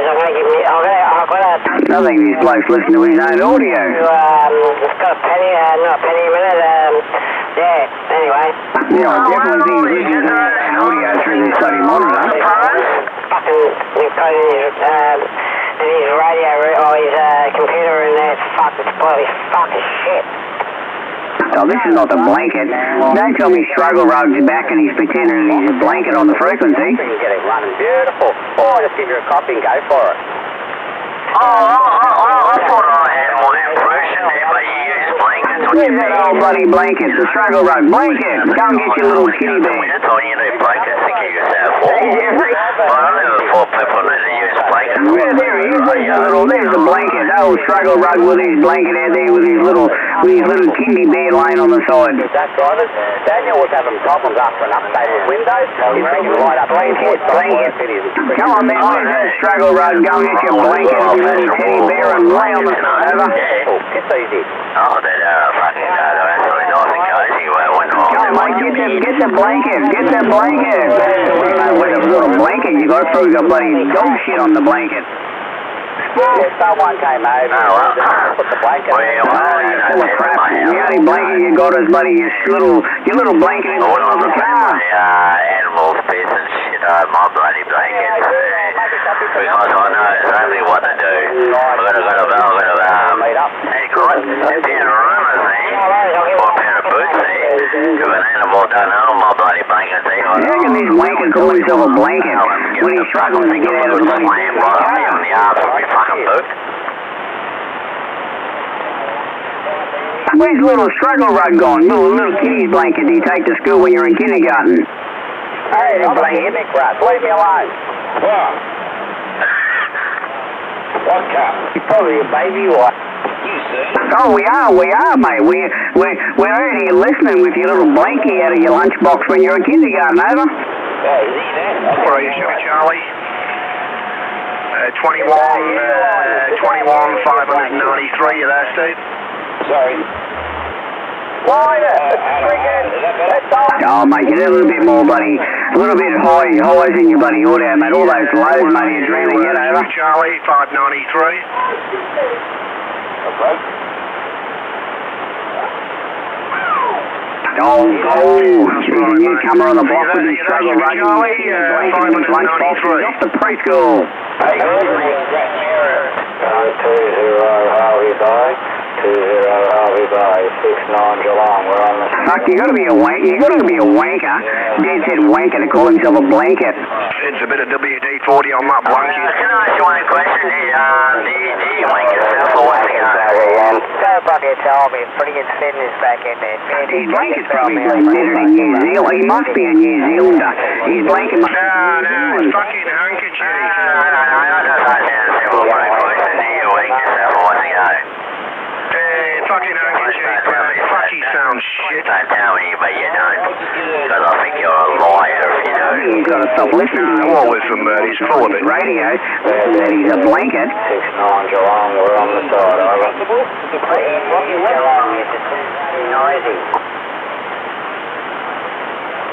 I'm going to give you... I've got a... I think these blokes listen to his own audio. It's got a penny, not a penny a minute. Yeah, anyway. Yeah, I definitely think he's listening to his own audio through this bloody monitor. Fucking... He's got his radio or his computer in there. Fuck, it's bloody fucking shit. Oh, this is not the blanket. Don't tell me Struggle Rug's back and he's pretending he's a blanket on the frequency. You can get it running beautiful. Or I'll just give you a copy and go for it. I thought I had my impression there, but you use blankets. Where's that old bloody blanket? The Struggle Rug blanket. Go and get your little kitty bag. That's all you need blankets to keep yourself warm. But I never thought people need to use blankets. Yeah, there he is. There's the blanket. Old Struggle Rug with his blanket out there with his little kindy bed laying on the side. That's right. Daniel was having problems after an update with Windows. He's bringing right up blanket. Come on, man. Where's that Struggle Rug? Go and get your blanket and your little teddy bear and lay on the side. Over. It's easy. Oh, they're fucking they're actually nice and cozy. Come on, mate. Get the blanket. Get that blanket. With a little blanket, you got to got bloody dog shit on the blanket. Yeah, someone came over and put the blanket on. You're full of crap. The only blanket you got is bloody your little blanket in the middle of the car. Animals, pets and shit are my bloody blankets. Because I know exactly what to do. I've got a pair of runners there, or a pair of boots there. If an animal don't own my bloody blankets there, I reckon this wanker call himself a blanket when he's struggling to get out of the bloody slam right on me on the arse with my fucking boot. Where's little Struggle Rug gone? Little kitty's blanket you take to school when you're in kindergarten. Hey, blanket, Nick Russ, leave me alone. What car? You're probably a baby, what? You see? Oh, we are, mate. We're out here listening with your little blankie out of your lunchbox when you're in kindergarten, over. Oh, is he there? Where are you, Charlie? 21, 593, you there, Steve? Sorry. Oh, mate, get a little bit more, buddy. A little bit highs in your bloody audio, mate. All those lows, mate, you're dreaming, get over. Charlie, 593. Okay. She's a newcomer on the block with his Struggle Rug. Lunchbox off the preschool. Hey, 20 Harvey Bay, 20 Harvey Bay, 69 Geelong, we're on the... Fuck, you gotta be a wanker. Dad said wanker to call himself a blanket. It's a bit of WD-40 on that blanket. Can I ask you one question? Do you wank yourself or what's going on? Go bucket told me, pretty good fitness back in there. His blanket's probably considered in New Zealand. He must be a New Zealander. His blanket must be it's fucking handkerchief. Fucking handkerchief, fucky sound shit. Don't tell me, but you don't. Because I think you're a liar if you do. He's got to stop listening to Well, listen, he's full of it. radio. That he's a blanket. 69 Geelong, we're on the side, over. Geelong is noisy.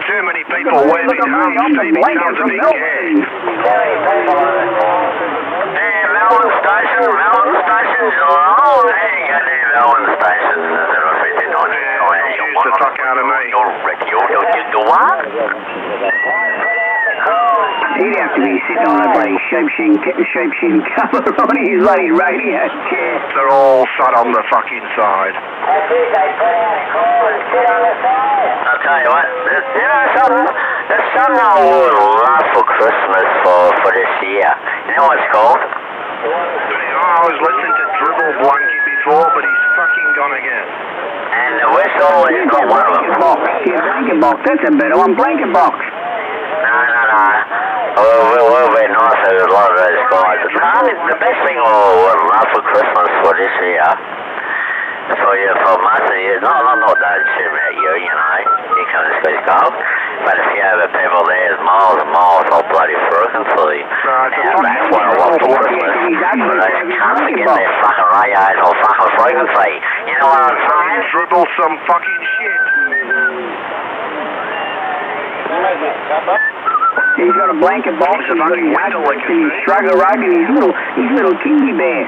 Too many people wear these hams, Steve. It sounds a bit gay. Melbourne Station, oh, there you go there, Melbourne Station, 059. Excuse the fuck out of me. You what? He'd have to be sitting on a bloody shape-shifting cover on his bloody radio. They're all sat on the fucking side. I'll tell you what, there's something I would love for Christmas for this year. You know what it's called? I was listening to Dribble Blanket before, but he's fucking gone again. And the whistle is not one of them. Yeah, blanket box. That's a better one. Blanket box. No. We'll be nice to a lot of those guys. The best thing I would love for Christmas for this year, for most of you, not those shit about you know, you come to Scottish Gold, but a few other people there's miles and miles of bloody freaking for you. Now that's what I want for Christmas. For those cunts to get their fucking radios or fucking frequency. You know what I'm saying? Dribble some fucking shit. He's got a blanket box and he's struggle rug and his little kinky bear.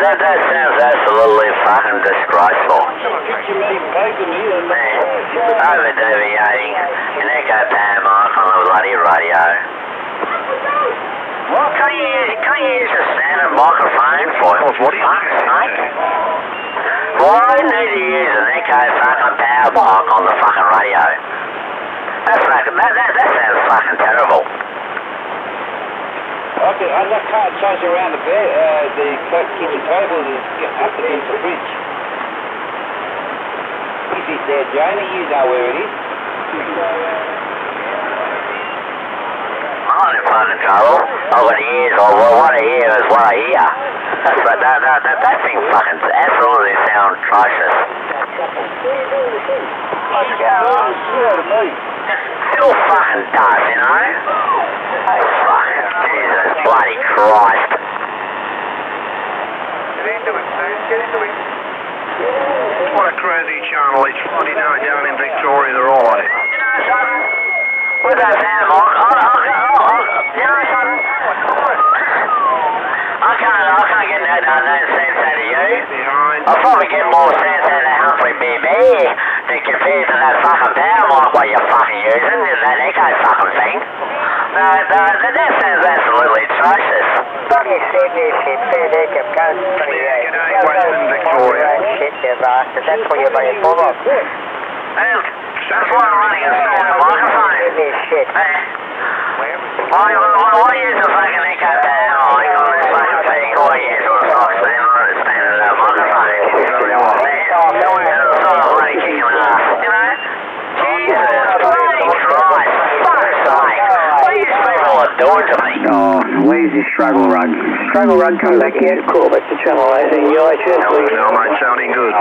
That sounds absolutely fucking disgraceful. Over deviating an echo power mic on the bloody radio. Can't you use a standard microphone for fuck's sake? Why do you need to use an echo fucking power mic on the fucking radio? That sounds fucking terrible. Okay, I can't change around the bed, the kitchen table is up against the fridge. Is it there, Jamie? You know where it is. I'm not in fucking trouble. I've got ears, or what I hear is what I hear. That thing fucking absolutely sounds atrocious. Still fucking does, you know? Fucking Jesus bloody Christ. Get into it, Steve. Get into it. What a crazy channel. Each Friday night down in Victoria, they're all on it. You know something? With that sound on, you know something? I can't get no sense out of you. I'll probably get more sense out of Humphrey BB than compared to that fucking power mic what you're fucking using, that echo fucking thing. No, that sounds absolutely atrocious. Bloody Sydney shit, fair dinkum, go bloody G'day, Western Victoria. shit, you bastard, that's what you're being full of. That's why I'm running a standard microphone. Sydney shit. Why use a fucking echo power mic on this fucking thing? Why use a standard microphone? It's sort of bloody kicking ass, you know? Jesus, bloody Christ, fuck's sake. What are these people doing to me? Oh, where's his struggle rug? Struggle rug, come back here. Call back to Channel 18. UHS, please. No, mate, sounding good.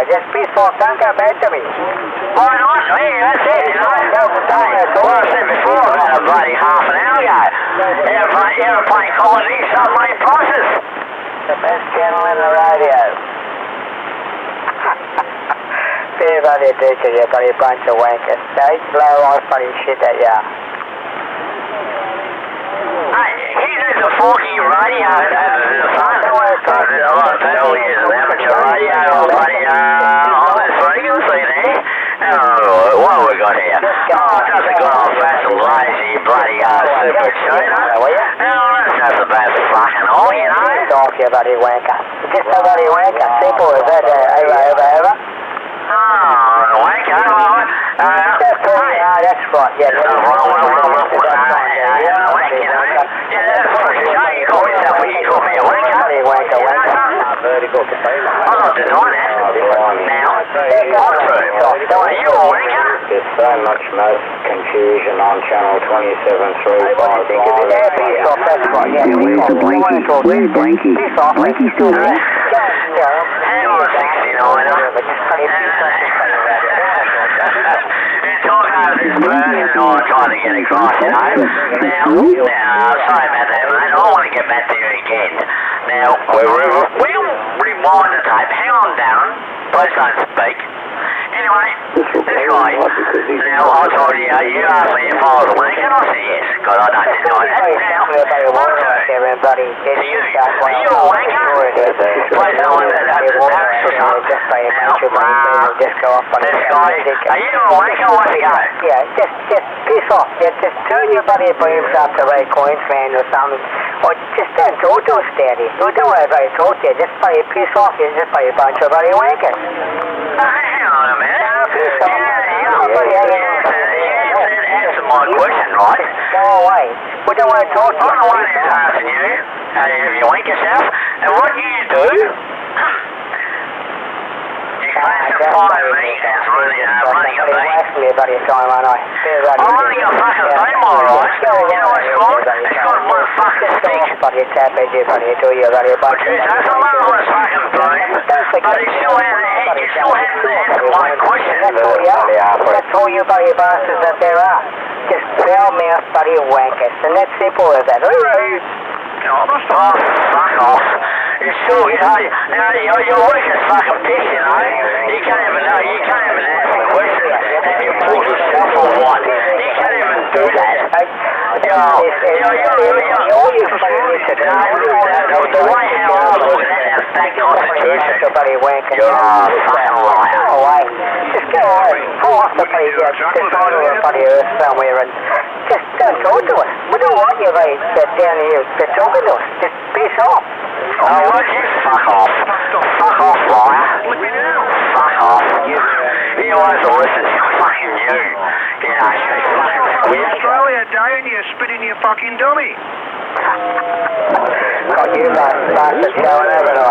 Just please don't come back to me. Why not? Yeah, that's it, you know. What I said before about a bloody half an hour ago. Airplane quality, submarine prices. The best channel in the radio. Fair bloody teacher, you bloody bunch of wankers. They blow off funny shit at ya. Hey, he does a forky radio over the front. A lot of people use an amateur radio on this frequency there. What have we got here? Just a good old-fashioned lazy bloody super tuner. That's just about fucking all, you know? Talk, you bloody wanker. Just a bloody wanker. Simple as that, over. Oh, wanker. That's right, yeah. You call yourself when you call me a wanker. I'm not denying that. Now, what's true? Are you a wanker? There's so much confusion on channel 2735. Where's the Blanky? Where's Blanky? Blanky's still there? Hang on, 69er. This burning or trying to get across, you know. Now, sorry about that, mate. I want to get back to you again. Now, we'll rewind the tape. Hang on, Darren. Please don't speak. Anyway, this guy. Now, I told you, you asked me if I was a wanker, and I said yes, because I don't deny that. Now, what do? To you, are you a wanker? Please no one that's for something. Now, this guy, are you a wanker or what's he go? Yeah, just piss off. Yeah, just turn your bloody beams up to Ray Queensland or something. Or just don't talk to us, Daddy. Don't worry about it, talk to you. Just play piss off. You just play a bunch of bloody wankers. Hang on a minute. Answer my question, right? Go away. We don't want to talk to you. I'm the one who's asking you. Have you wank yourself? And what you do, you classify fine me as running a beat. Buddy, time, aren't I? I'm running a fucking beam, alright. You know what it's called? It's got one fucking stick. Buddy, tap it, buddy, do you, buddy, But geez, that's a marvellous fucking beam. But it still hasn't answered my question. That's all you buddy bastards that there are. Just foul-mouthed buddy wankers, and that's simple as that. Oh, fuck off. It's still, your work is fucking piss, you know. You can't even answer the question. Have you pulled yourself or what? You can't even do that. The way how I look at that fact constitution, you're a fucking liar. Just go on. Pull off the buddy, just go to a buddy earth somewhere and just don't talk to us. We don't want you down here talking to us. Just piss off. Oh, would you fuck off? Fuck off, liar. Fuck off. You won't listen to fucking you. You know, Australia Day and you spit in your fucking dummy. Got you bastards going over to You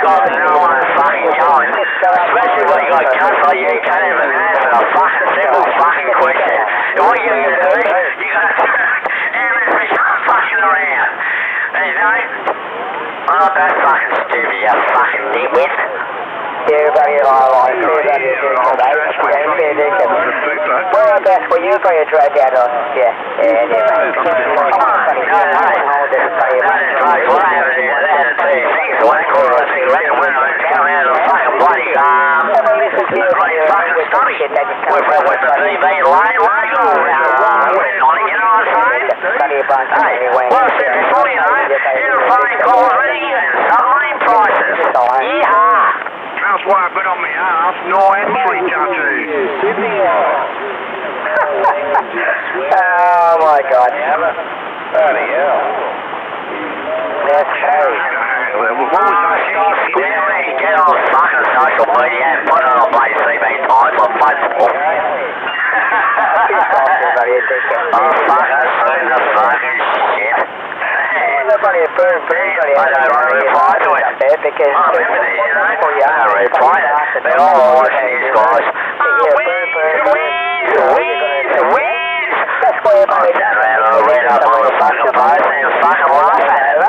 got no one fucking going. Especially when you got cunts like you can't even answer a fucking simple fucking question. And what you're going to do, you're going to be fucking around. And you know, I'm not that fucking stupid, you fucking nitwit. Everybody alright, everybody is whereabouts were you going to drag out on? Yeah, That's why I put on my ass, no entry tattoo. Oh my God. Bloody hell. That's crazy. What was that? Get on fucking social media and put it on my CV times on Facebook. Oh, fucking soon the fucking shit. I don't reply to it. Because I'm limited, you know. I don't reply to it. But all I watch these guys. Wheeze! That's why everybody does. I'll read up on the fucking post and fucking laugh at it.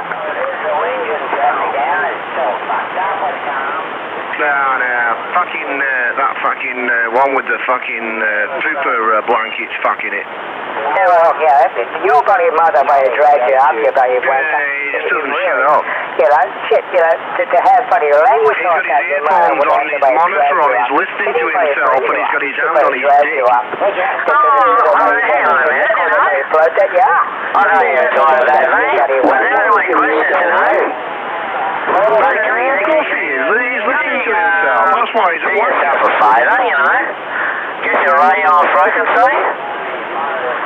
Fucking, that fucking one with the fucking pooper blankets fucking it. Yeah, well, yeah, your bloody mother may have dragged you up, you bloody wanker. He just doesn't shut up. You know, shit, you know, to have funny language He's got like that. his earphones on, his monitor on, he's listening to himself, and he's got his hand on his dick. I know you're talking about me. Well, they're my questions, you know. He's listening to himself. That's why he's do yourself a favour, you know. Get your radio on frequency.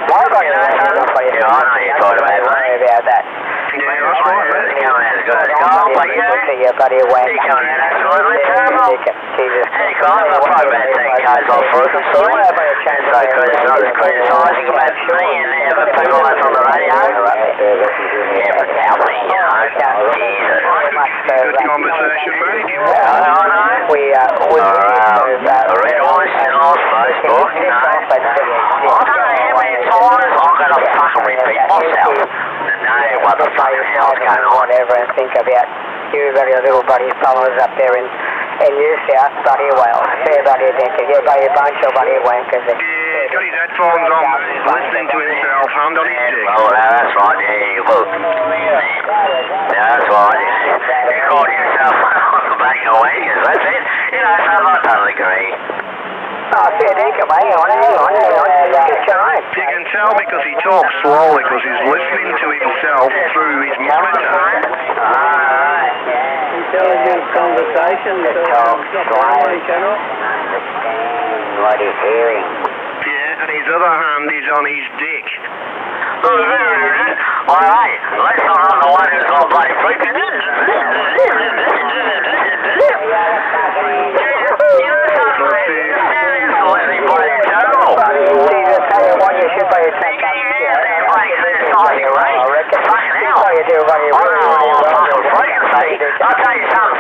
Why got you know something? Yeah, I know you're talking about me. About that. Yeah, that's right. It's coming out as good as gold, but you, you're coming out absolutely terrible. Hey, guys, I'll probably about 10 Ks off frequency. And so criticising about me and the other people that's on the radio. Yeah, but tell me, you know, Jesus. Good conversation, mate. I know. The red voice and on Facebook, you know. I don't know how many times I'm going to fucking repeat myself. No, what the fucking hell's going on? Whatever, and think about you, buddy, little buddy fellas up there in New South, buddy Wales. Fair buddy, yeah, buddy, a bunch of buddy wankers. Yeah, he's got his headphones on, he's listening to himself, hand on his dick. Oh, that's right, yeah, you will. Yeah, that's right. You called yourself on the back of wankers, that's it. You know, so I totally agree. Oh, fair dinkum, hang on. Get your own. You can tell because he talks slowly because he's listening to himself through his monitor. Intelligent conversation. Channel. Bloody hearing. Yeah, and his other hand is on his dick. Alright, let's not run the one who's all bloody freaking in. I'll tell you something,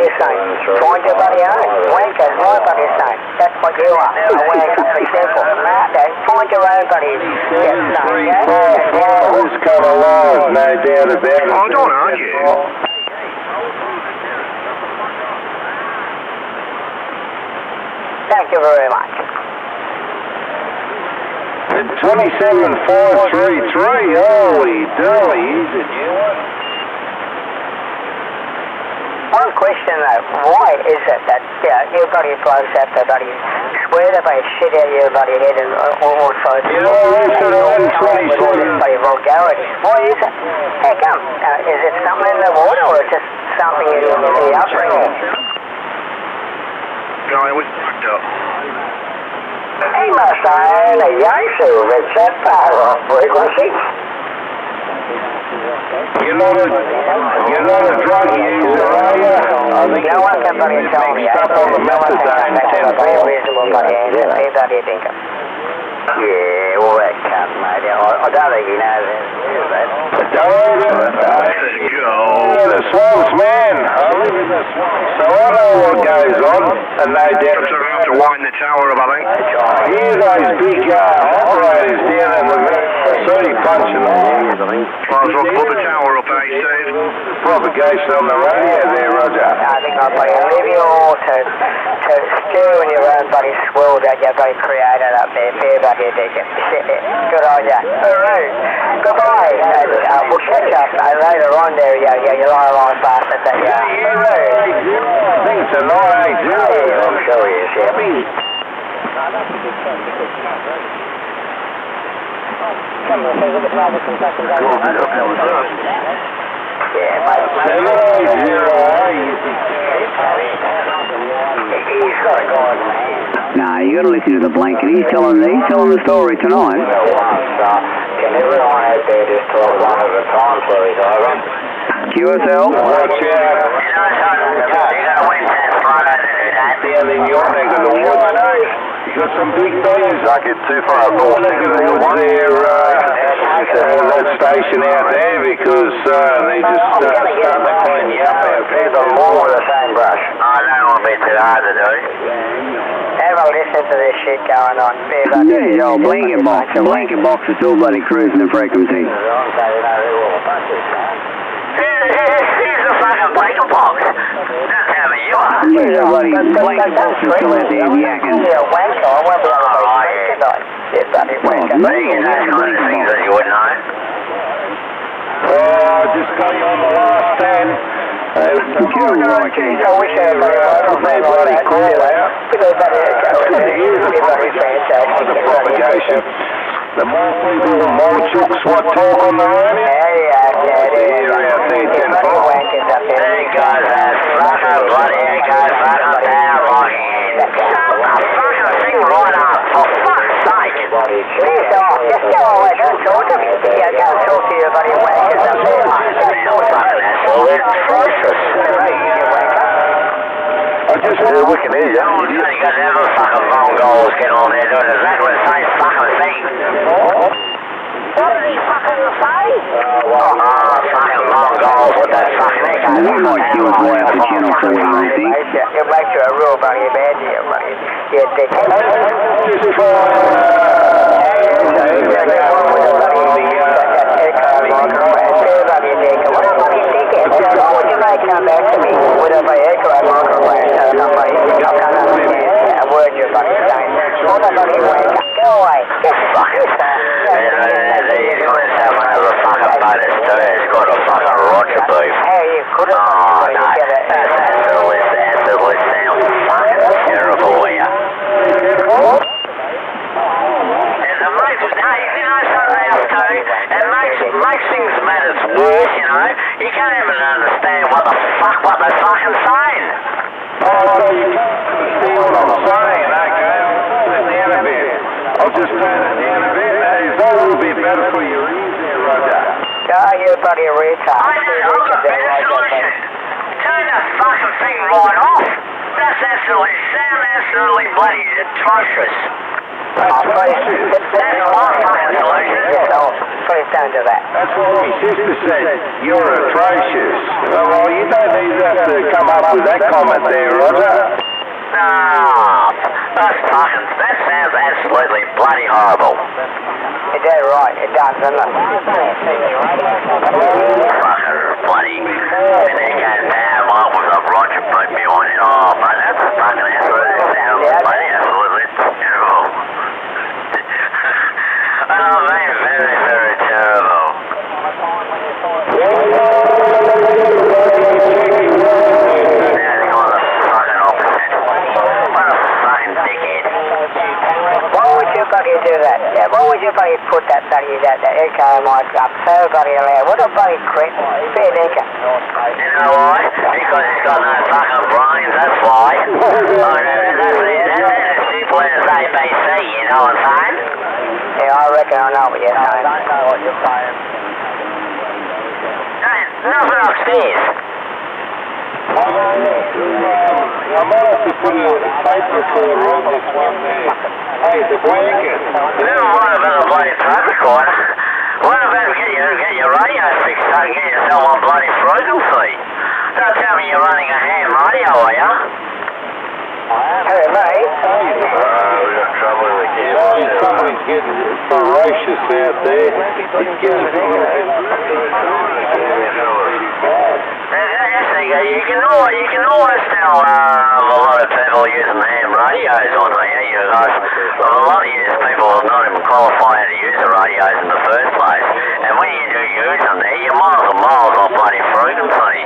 bloody saying. Find your bloody own. Wankers, my bloody saying. That's what you are. A wanker, for example. Find your own bloody saying, yeah? This come along, no doubt about it. I don't argue. Thank you very much. 27433, holy dolly, is it? One question though, why is it that you bloody blokes have to bloody swear the bloody shit out of your bloody head and all sorts of bloody vulgarity? Why is it? How come? Is it something in the water or just something in the upbringing? Guy was fucked up. He must own a Yasu with that power frequency. You're not a drug user, are you? I think no one can bloody tell me. Mixed up on the methadone, 10-4. Reasonable bloody answer. Here's what do you think of? Yeah, all that cunt, mate. I don't think he knows it. The swamps, man. I live in the swamps, so I know what goes on, and no doubt. So I have to wind the tower up, I think. Hear those big operators down in the sea punching them. Might as well put the tower up, eh, Steve? Propagation on the radio there, Roger. I think I'll bloody leave you all to stew in your own bloody swill that you bloody created up there. Fair bloody digging. Good on ya. Alright. Goodbye. We'll catch up later on there, you lie bastard that you are. I think it's a 980. Yeah, I'm sure he is, yeah. He's got a god, man. Nah, you got to listen to the blanket. He's telling the story tonight. Can everyone out there just talk one at a time, please, Ivan? QSL? Watch out. You got to win that Friday to do that. Down in your neck of the woods. You got some big things. I get too far north. Neck of the woods there, that station out there, because they just starting to clean you up out there. The law with the same brush. I don't want to be too hard to do. Have a listen to this shit going on. Yeah, yo, blanket box. The blanket box is still bloody cruising the frequency. Here's the fucking blanket box. That's how you are. Yeah, the bloody blanket box is still out there yakking. You're a wanker. I won't be able to break tonight. You bloody wanker. You know the kind of things that you would know. Just got you on the last stand. Computer right, I wish I had bloody call out. Propagation. The more people, the more chooks what talk on the radio. You're out there, 10-4. There goes that fucking bloody echo fucking power rocking in. Shut the fucking thing right up, for fuck's sake. Piss off. Just go away. Don't talk to me. Yeah, go talk to your buddy wankers up there. We can hear you. Because every fucking Mongols get on there doing exactly the same fucking thing. What did he fucking say? Fucking Mongols with that fucking echo. We might do it right up the channel for you, I think. It makes you a real bloody bad deal, buddy. You dickhead. Come back to me with a echo microphone. Somebody, I can't understand a word you're fucking saying. What a bloody wanker. Go away. Get fucking He's got himself another fucking bonus too. He's got a fucking Roger beef. Hey, you could have That absolutely sounds fucking terrible here. It makes things matters worse, you know. You can't even understand what they're fucking saying. See what I'm saying, okay? I'll turn it down a bit. I'll just turn it down a bit. It's a little bit better for your ears there, Roger. you bloody retard. I've got a better solution. Turn the fucking thing right off. That's absolutely bloody atrocious. That's my fucking solution. Please don't do that. That's what my sister said. You're atrocious. Well, you don't need to come up with that comment there, Roger. No, that sounds absolutely bloody horrible. You're dead right, it does, doesn't it? Fucker, bloody. And that goes down, what was a Roger put me on it? Oh, but that's fucking absolutely, that sounds bloody absolutely terrible. Oh, man, very, very terrible. You do that? Yeah, why would you bloody put that bloody that echo mic up so bloody loud? What a bloody creep. Fair dinkum. You know why? Because he's got no fucking brains, that's why. That's as simple as ABC, you know what I'm saying? Yeah, I reckon I know what you're saying. I know what you're saying. Nothing upstairs. I might have to put a tape recorder on this one there. Hey, the blanket. No, what about a bloody tape recorder? What about get your radio fixed so you get yourself on bloody frequency? Don't tell me you're running a ham radio, are you? Hey, mate. We got trouble with the gear. Somebody's getting ferocious out there. He's getting You can always tell a lot of people using ham radios on here. You guys, a lot of you people are not even qualified to use the radios in the first place. And when you do use them there, you're miles and miles off bloody frequency.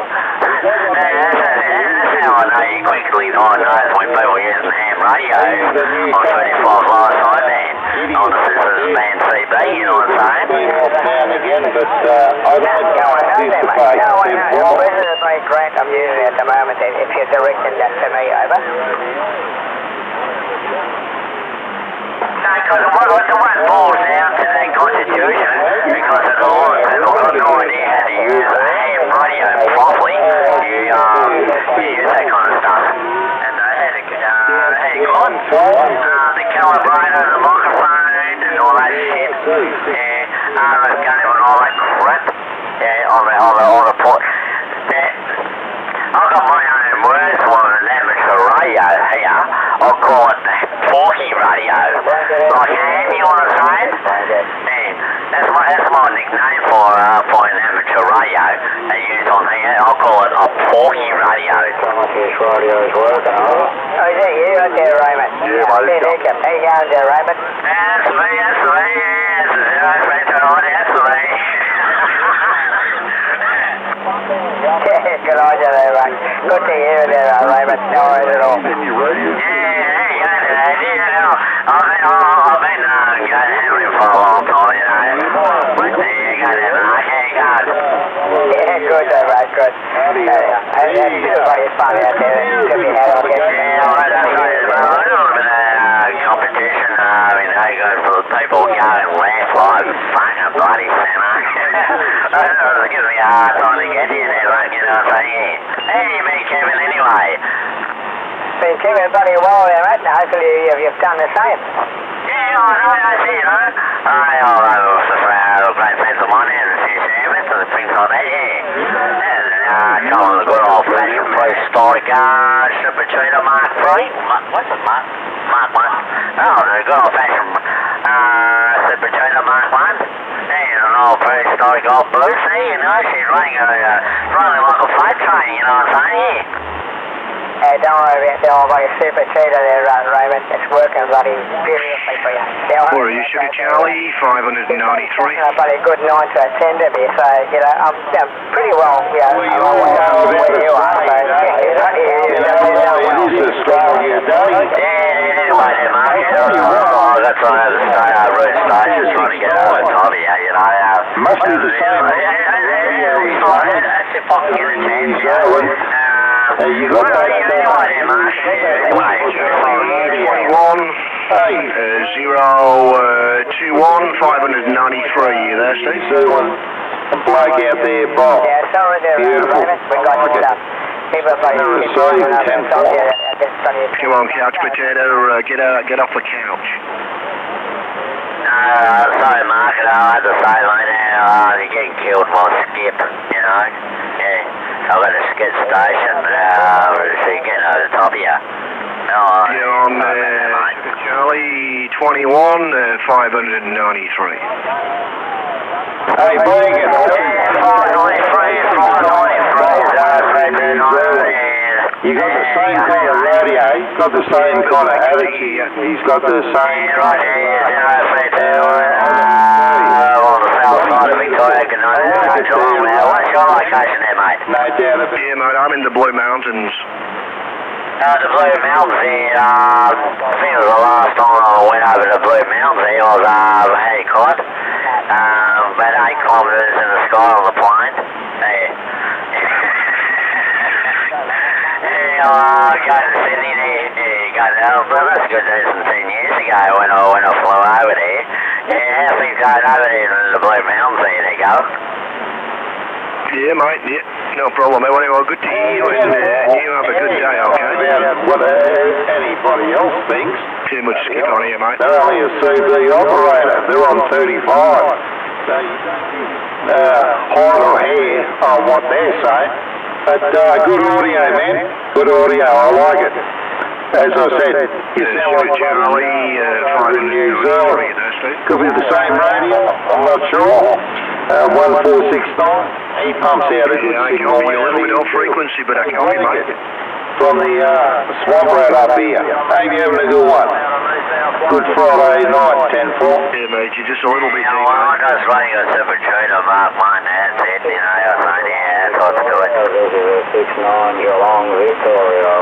That's how I know you quickly diagnose when people are using ham radios on 35 last night, man. On the Sisters Band CB, you know what I'm saying? again, but I don't participate. This is a very grant I'm using at the moment, if you're directing that to me, over. No, because what boils down to that constitution, because there's a lot of people got no idea how to use a ham radio properly. You use that kind of stuff. And they had the calibrator, the microphone, and all that shit. Yeah, RF game and all that crap. Yeah, on the port. I've got my own words for an amateur radio here. I'll call it the Porky radio. Like ham, you know what I'm saying? Yeah, that's my nickname for an amateur radio they use on here. I'll call it a Porky radio. This radio's working, huh? Oh, is that you out there, Raymond? Yeah, mate. How you going there, Raymond? That's me, yeah. That's me. Good on you there, mate. Good to hear you there, Raymond. No worries at all. I've been going hammering for a long time, you know. But there you go, Yeah, good there, mate, good. That's pretty fun out there. Tip your hat off. That's right, a little bit of competition, for people going laugh like fucking bloody Santa. It gives me a hard time to get here there, mate, you know what I'm saying? Hey, you meet Kevin anyway. Been keeping bloody well there, mate. Hopefully you've done the same. Yeah, I see, you know. Great friends of mine there, the few service and things like that, yeah. Some of the good old-fashioned prehistoric Super Mark III. What's it, Mark? Mark 1. Oh, the good old-fashioned Super Mark 1. And an old prehistoric old Lucy, you know, she's running like a freight train, you know what I'm saying? Don't worry about the old bloody super cheater there, Raymond. It's working bloody beautifully for you. Or you Sugar Charlie, 593. A bloody good 9 to a 10 to me, so, you know, I'm pretty well, you know, where you are, so, It is Australia Day. Yeah, anyway, there, Mark. That's why I have the route station trying to get over to you know. Must be the same. That's if I can get a chance, yeah. You got that? Anyway, Mark. Anyway, 021 you there, Steve? Some bloke out there, Bob. Yeah, sorry there, Beautiful. Raymond. We got your stuff. Come on, couch potato, get off the couch. sorry, Mark, I had to say, mate, you're getting killed by Skip, you know? Yeah, I've got a skip station, so you're getting over the top of you. Yeah, I'm Charlie 21, 593. Hey, Blanket. 593, You got the same kind of radio, he's got the same kind of attitude, he's got the same kind of... on the south side of Victoria, good night, Geelong. What's your location there, mate? No doubt about it. Yeah, mate, I'm in the Blue Mountains. The Blue Mountains there, I think it was the last time I went over to the Blue Mountains there, I was helicopter, about 8 kilometres in the sky on the plane. Go to Sydney there, but that's good news from 10 years ago when I flew over there. Yeah, how's things going over there in the Blue Mountains there, they go? Yeah, mate, yeah, no problem. Well, good to hear you, and you have a good day, okay? What anybody else thinks. Too much skip on here, mate. They're only a CV operator, they're on 35. They hide or hair on what they're saying. But good audio, man. Good audio, I like it. As I said, you sound like Charlie 593. Could be the same radio, I'm not sure. 1469. He pumps out a good signal. A little bit off frequency, but I can hear, mate. From the swamp rat up here. Hey, you having a good one? Good Friday night, 10-4. Yeah, mate, you're just a little bit deep, I'm just running a super train of Mark mine, that's it, you know, I was like, yeah, that's what's good. 69 Geelong, Victoria.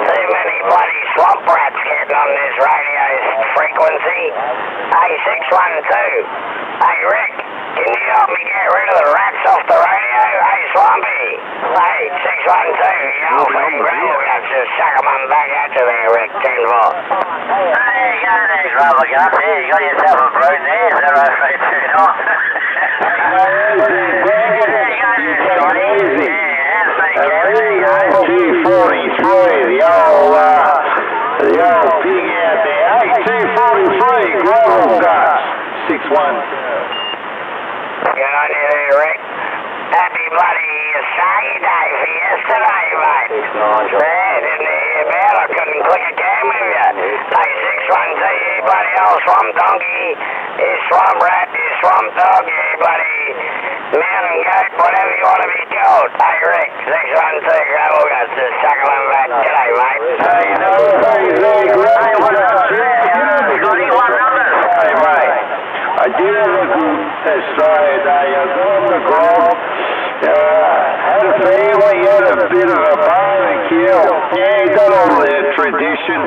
Too many bloody swamp rats getting on this radio frequency. Hey, 612. Hey, Rick, can you help me get rid of the rats off the radio? Hey, Swampy. Hey, 612, you know, from gravel guts, just suck them on back at you there, Rick, 10-4. Hey, you go there, gravel guts. Yeah, you got yourself a brood there, 032 on. Yeah, 243, the old pig out there. Hey, 243, gravel guts, 612. Good on you there, Rick. Happy bloody Australia Day for yesterday, mate. Man, didn't hear about I couldn't click a game with you. Hey, 612, you bloody old swamp donkey, you swamp rat, you swamp dog, you bloody mountain goat, whatever you want to be called. Hey, Rick, 612, gravel guts, just suck one back. G'day, mate. Hey, no, hey, what up? Yeah, Scotty, what numbers? Hey, mate. I did have a good Australia Day. I was on the grog, had a family, had a bit of a barbecue. Yeah, got all the tradition.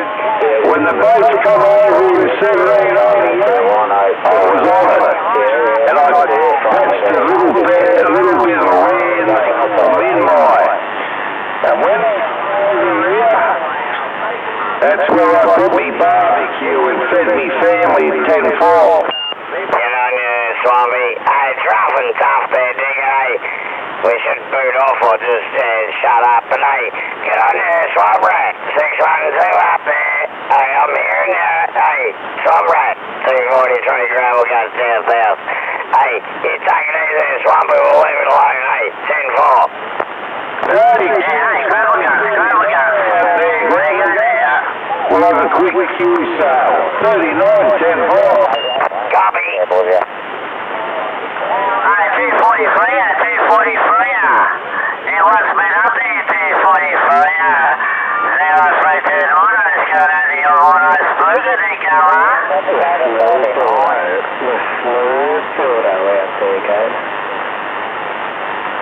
When the boats come over in 1788, I was on it. And I touched a little bit of land on midnight. And when I was over here, that's where I put me barbecue and fed me family 10-4. Get on you, Swampy. Hey, it's rough and tough there, Digger. Hey, we should boot off or just shut up. But hey, get on you, Swamp Rat. 612 up there. Hey, I'm hearing you. Hey, Swamp Rat. 243 gravel guts down south. Hey, you take it easy, Swampy. We'll leave it alone. Hey, 10-4. Hey, hey, gravel guts, gravel guts. There you go there. We'll have a quick queue sale. 39, 10-4. Copy. Hey, 243, 243. It was been up there, 243. 0329. Let's go down to your auto spooker there, go,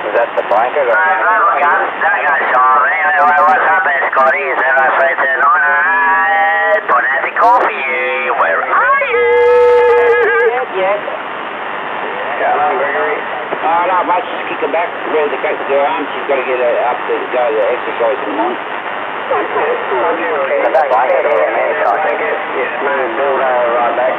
Is that the blanket? No, gravel guns. Don't go silent. Anyway, what's up there, Scotty? 0329. Put out the call for you. Where are you? Yes. Come on, Gregory. Oh, no, mate, just kick her back, ready to go to her arm. She's got to get up to go to exercise in the morning. Is that blanket or a man? I think it's smooth build right back.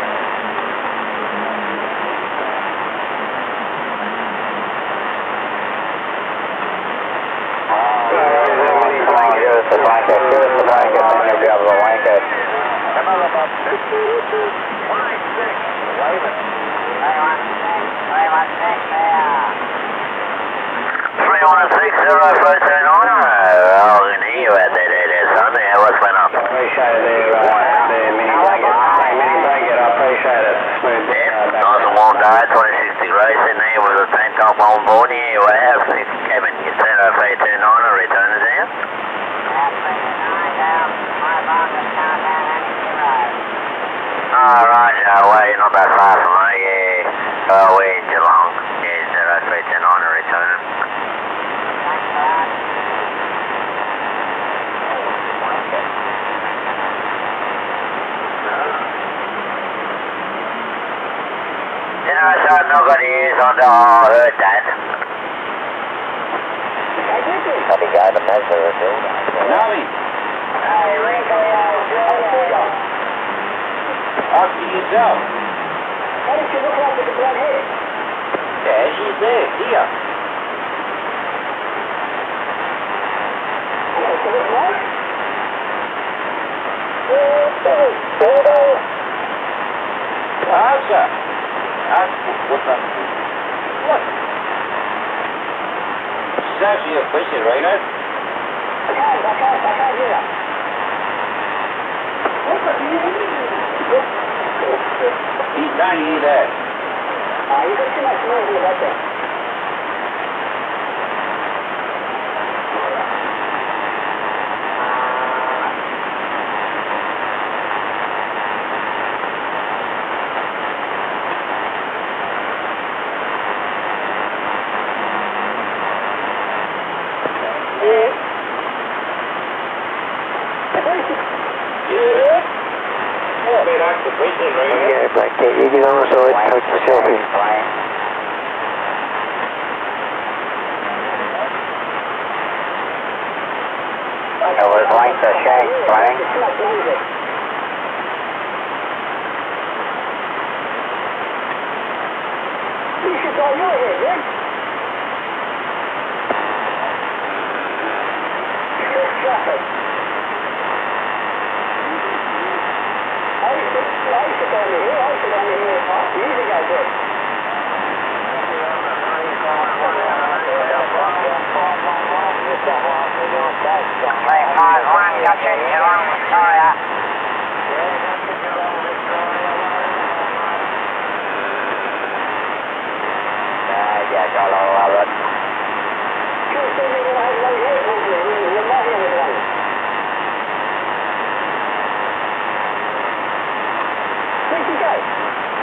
Give us the blanket, then you'll be able to wank it. Not that far from me, yeah. We're in Geelong. Yeah, 0310 on a return. You know, so I've not got the ears on the, I heard that. How do you go to measure the building? Nothing. Hey, Rico, Up to yourself. how did she look like with the blood hair? Yeah, she's there. Here. Does she look nice? Answer. What's up? What? She's asking you a question, Reno. I can't hear her. He can't hear that. You got too much noise in the background. Ask the question, Reno. Yeah, Black Cat, you get on the side, coach yourself in. It was length of shank playing. You should go your head, man. Traffic. I used to go under here years ago, good.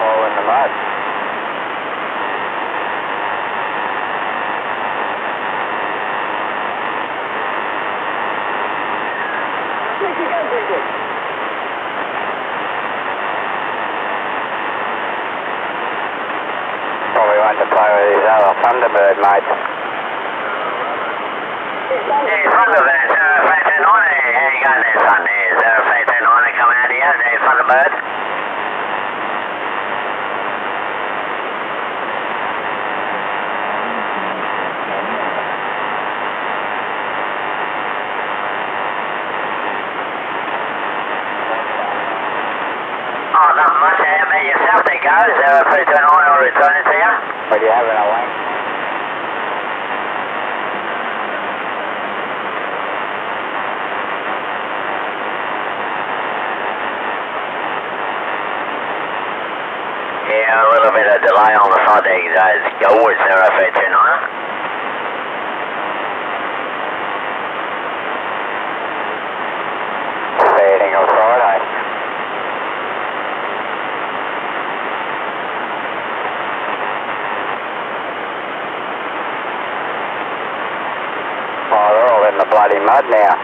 All in the mud. Probably want to play with his other Thunderbird, mate. Yeah, Thunderbird, 0310 on it. How you going there, son? Yeah, 0310 on it, come out here. There's Thunderbird. Oh, not much. How about yourself? There goes. 0310 on, I'll return it to you. What do you have in a link? Yeah, a little bit of delay on the side there. Go with 0329. Fading on Friday. Oh, they're all in the bloody mud now.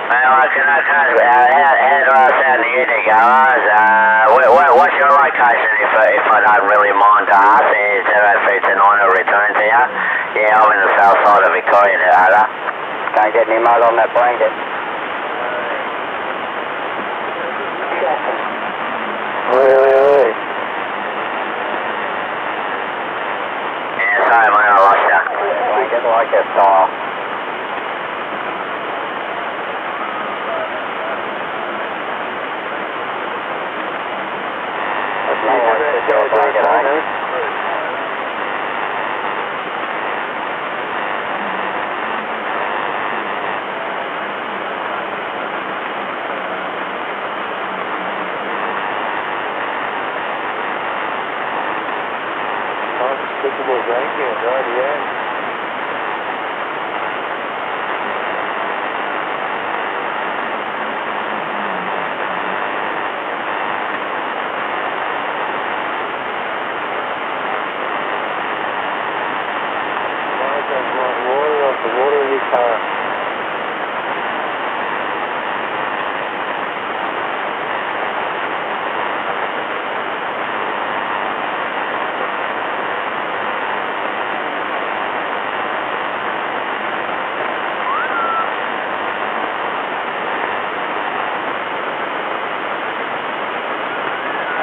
Well, I can't, how do I sound here to guys? What's your location if I don't really mind to ask? Is 0329 a return to you? Yeah, I'm in the south side of Victoria there, Can't get any mud on that blanket. Really? Yeah, sorry man, I lost you. Blanket like a star. your blanket, eh? Despicable blanket, right, yeah. Water in your car.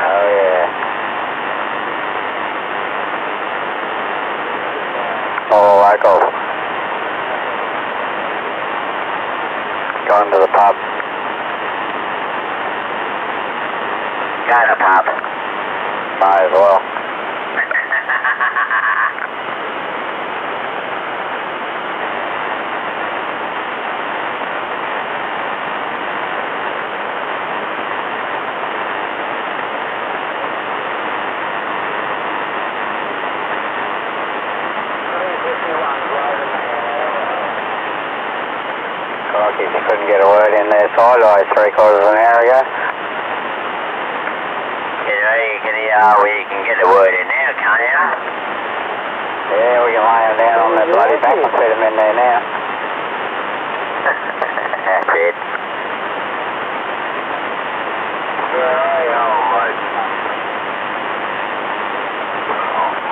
Oh yeah. All local. Going to the pub. Go to the pub. Might as well. Crikey, you couldn't get a word in there sideways 3/4 of an hour ago. You can get a word in now, can't you? Yeah, we can lay them down on the bloody back and fit them in there now. That's it. Where are you, old bloke?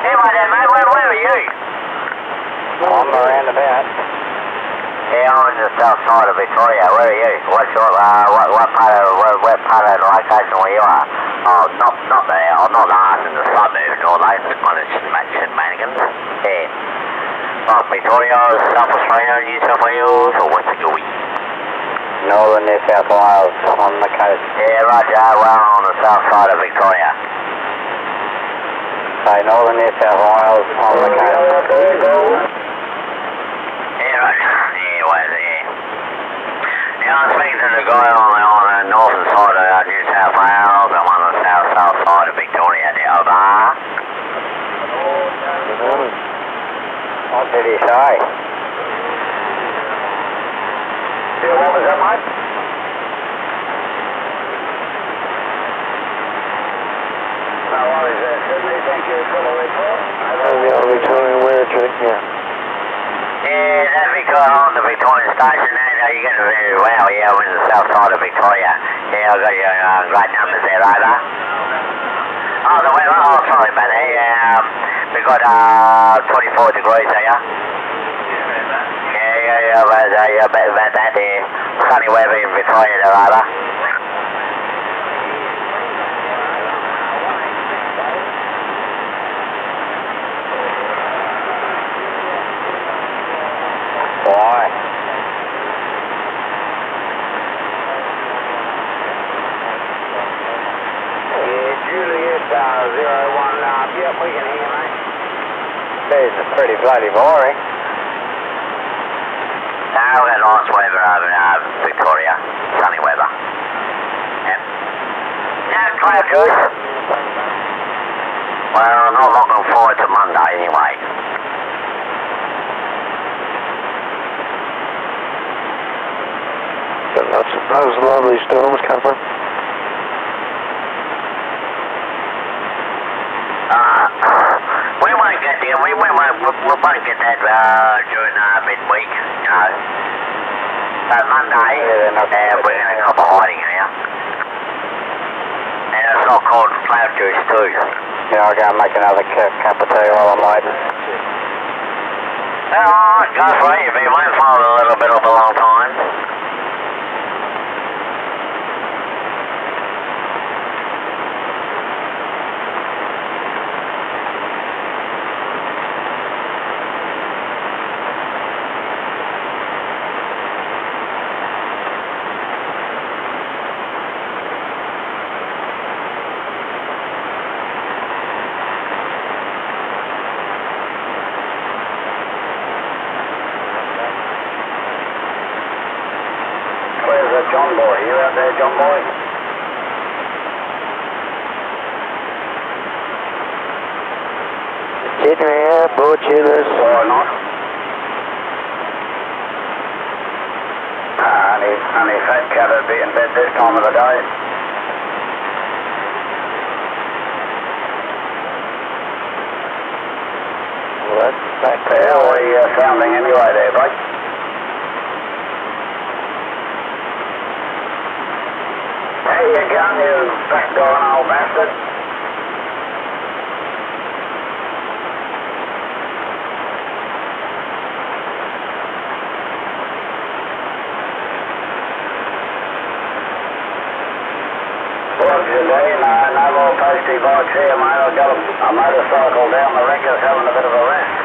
Anyway then, mate, where are you? I'm around about. Yeah, I'm in the south side of Victoria. Where are you? What's your, what part of the location where you are? Oh, not there. I'm not in the suburbs or those kind of shenanigans. Yeah. Like Victoria, South Australia, New South Wales, or what's it going? Northern New South Wales, on the coast. Yeah, roger. Well, on the south side of Victoria. So, Northern New South Wales, on the coast. Yeah, roger. Yeah, well, yeah. Yeah, I'm speaking to the guy on the northern side of New South Wales. I'm on the south side of Victoria now, over. What did he say? Yeah, what was that, mate? No worries there, Sydney. Thank you for the report. The Victorian wear trick, yeah. Yeah, that's Victoria on the Victorian station there. You're getting very well, yeah, we're in the south side of Victoria. Yeah, I've got your great numbers there, over. Oh, the weather? Oh, sorry about that. Yeah, we've got 24 degrees here. Yeah, about that there. Sunny weather in Victoria there, over. Why? Yeah, Juliet 01, yep, we can hear, mate. There's a pretty bloody boring. No, we had nice weather over Victoria, sunny weather. Yep. No cloud juice. Well, I'm not looking forward to Monday anyway. Those lovely storms come from. We won't get that during midweek, you know. So Monday, we're going to come hiding here. And it's not called cloud juice too. Yeah, I'll go and make another cup of tea while I'm waiting. Alright, go for it. You've been waiting for a little bit of a long time. John boy. Sitting here, butchers. Or not. Only fat cat would be in bed this time of the day. Well, that's back How there. are we sounding anyway there, bud? There you go, you backdoor old bastard. No more postie bikes here, mate. I've got a motorcycle down the wreckers having a bit of a rest.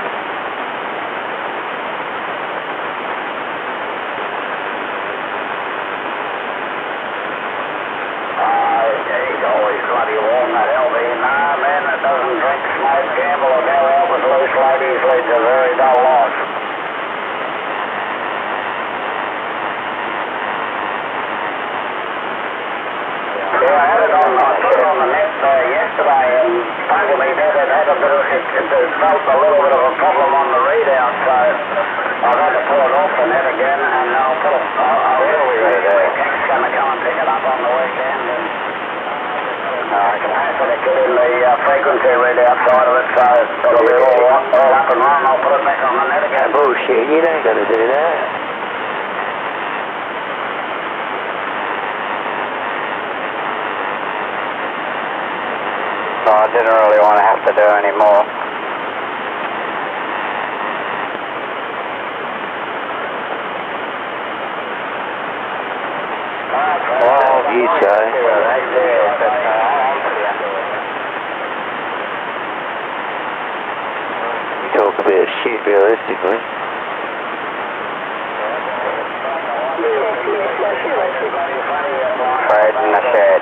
He's always bloody warm, that LB. Nah, man, that doesn't drink, smoke, gamble, or go out with loose ladies leads a very dull life. Yeah, I had it on, I put it on the net yesterday, and funny me did, it had a bit of, it felt a little bit of a problem on the readout, so I've had to pull it off the net again, and I'll put it, Tech's going to come and pick it up on the weekend, and capacity get in the frequency readout side of it, so it'll be all up and running. I'll put it back on the net again. Bullshit, you don't got to do that. No, I didn't really want to have to do any more. Oh, you say. You talk a bit of shit, realistically. Fred in the shed.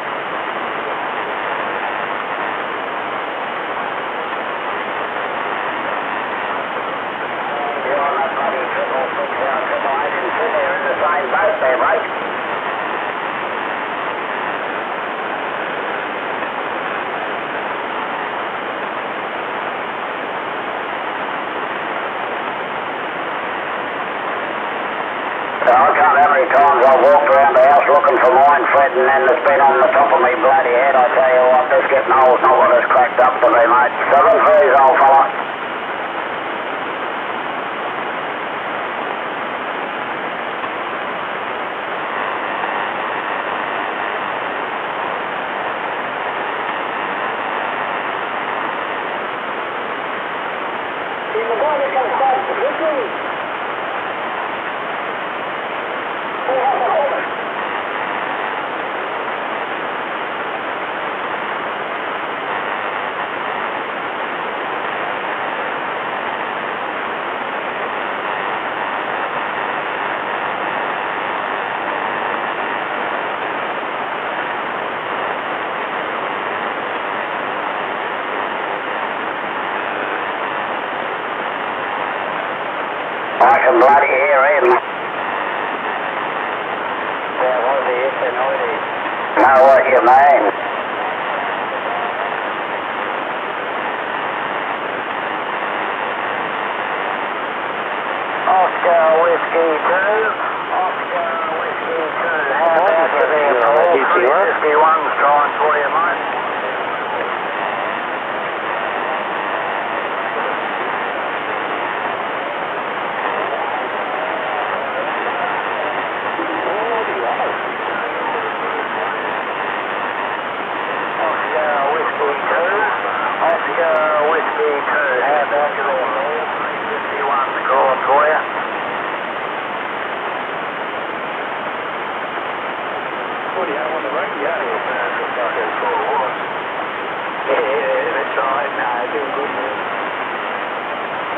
You're on that bloody 666 and they're in the same boat there, mate. I can't how many times I've walked around the house looking for mine, Fred, and then it's been on the top of me bloody head. I tell you what, this getting old's not what it's cracked up to be, mate. 7 3s, old fella. I can bloody hear him. Know what you mean. Oscar Whiskey 2. Oscar Whiskey 2. How about you there, Paul? 351's trying for you, mate.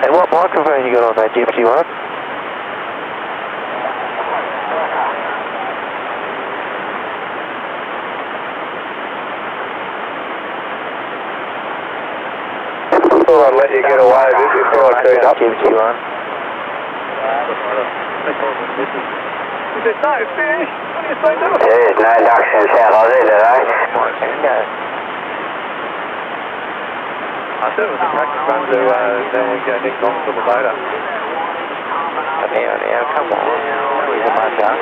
Hey, what microphone you got on that Gypsy one? I thought I'd let you get away with it before I turned up. Gypsy one. There's no fish. What are you saying? There's no ducks in South Aussie today. I thought it was a practice run to then we go next on to the motor. Now, come on. He's a mud duck.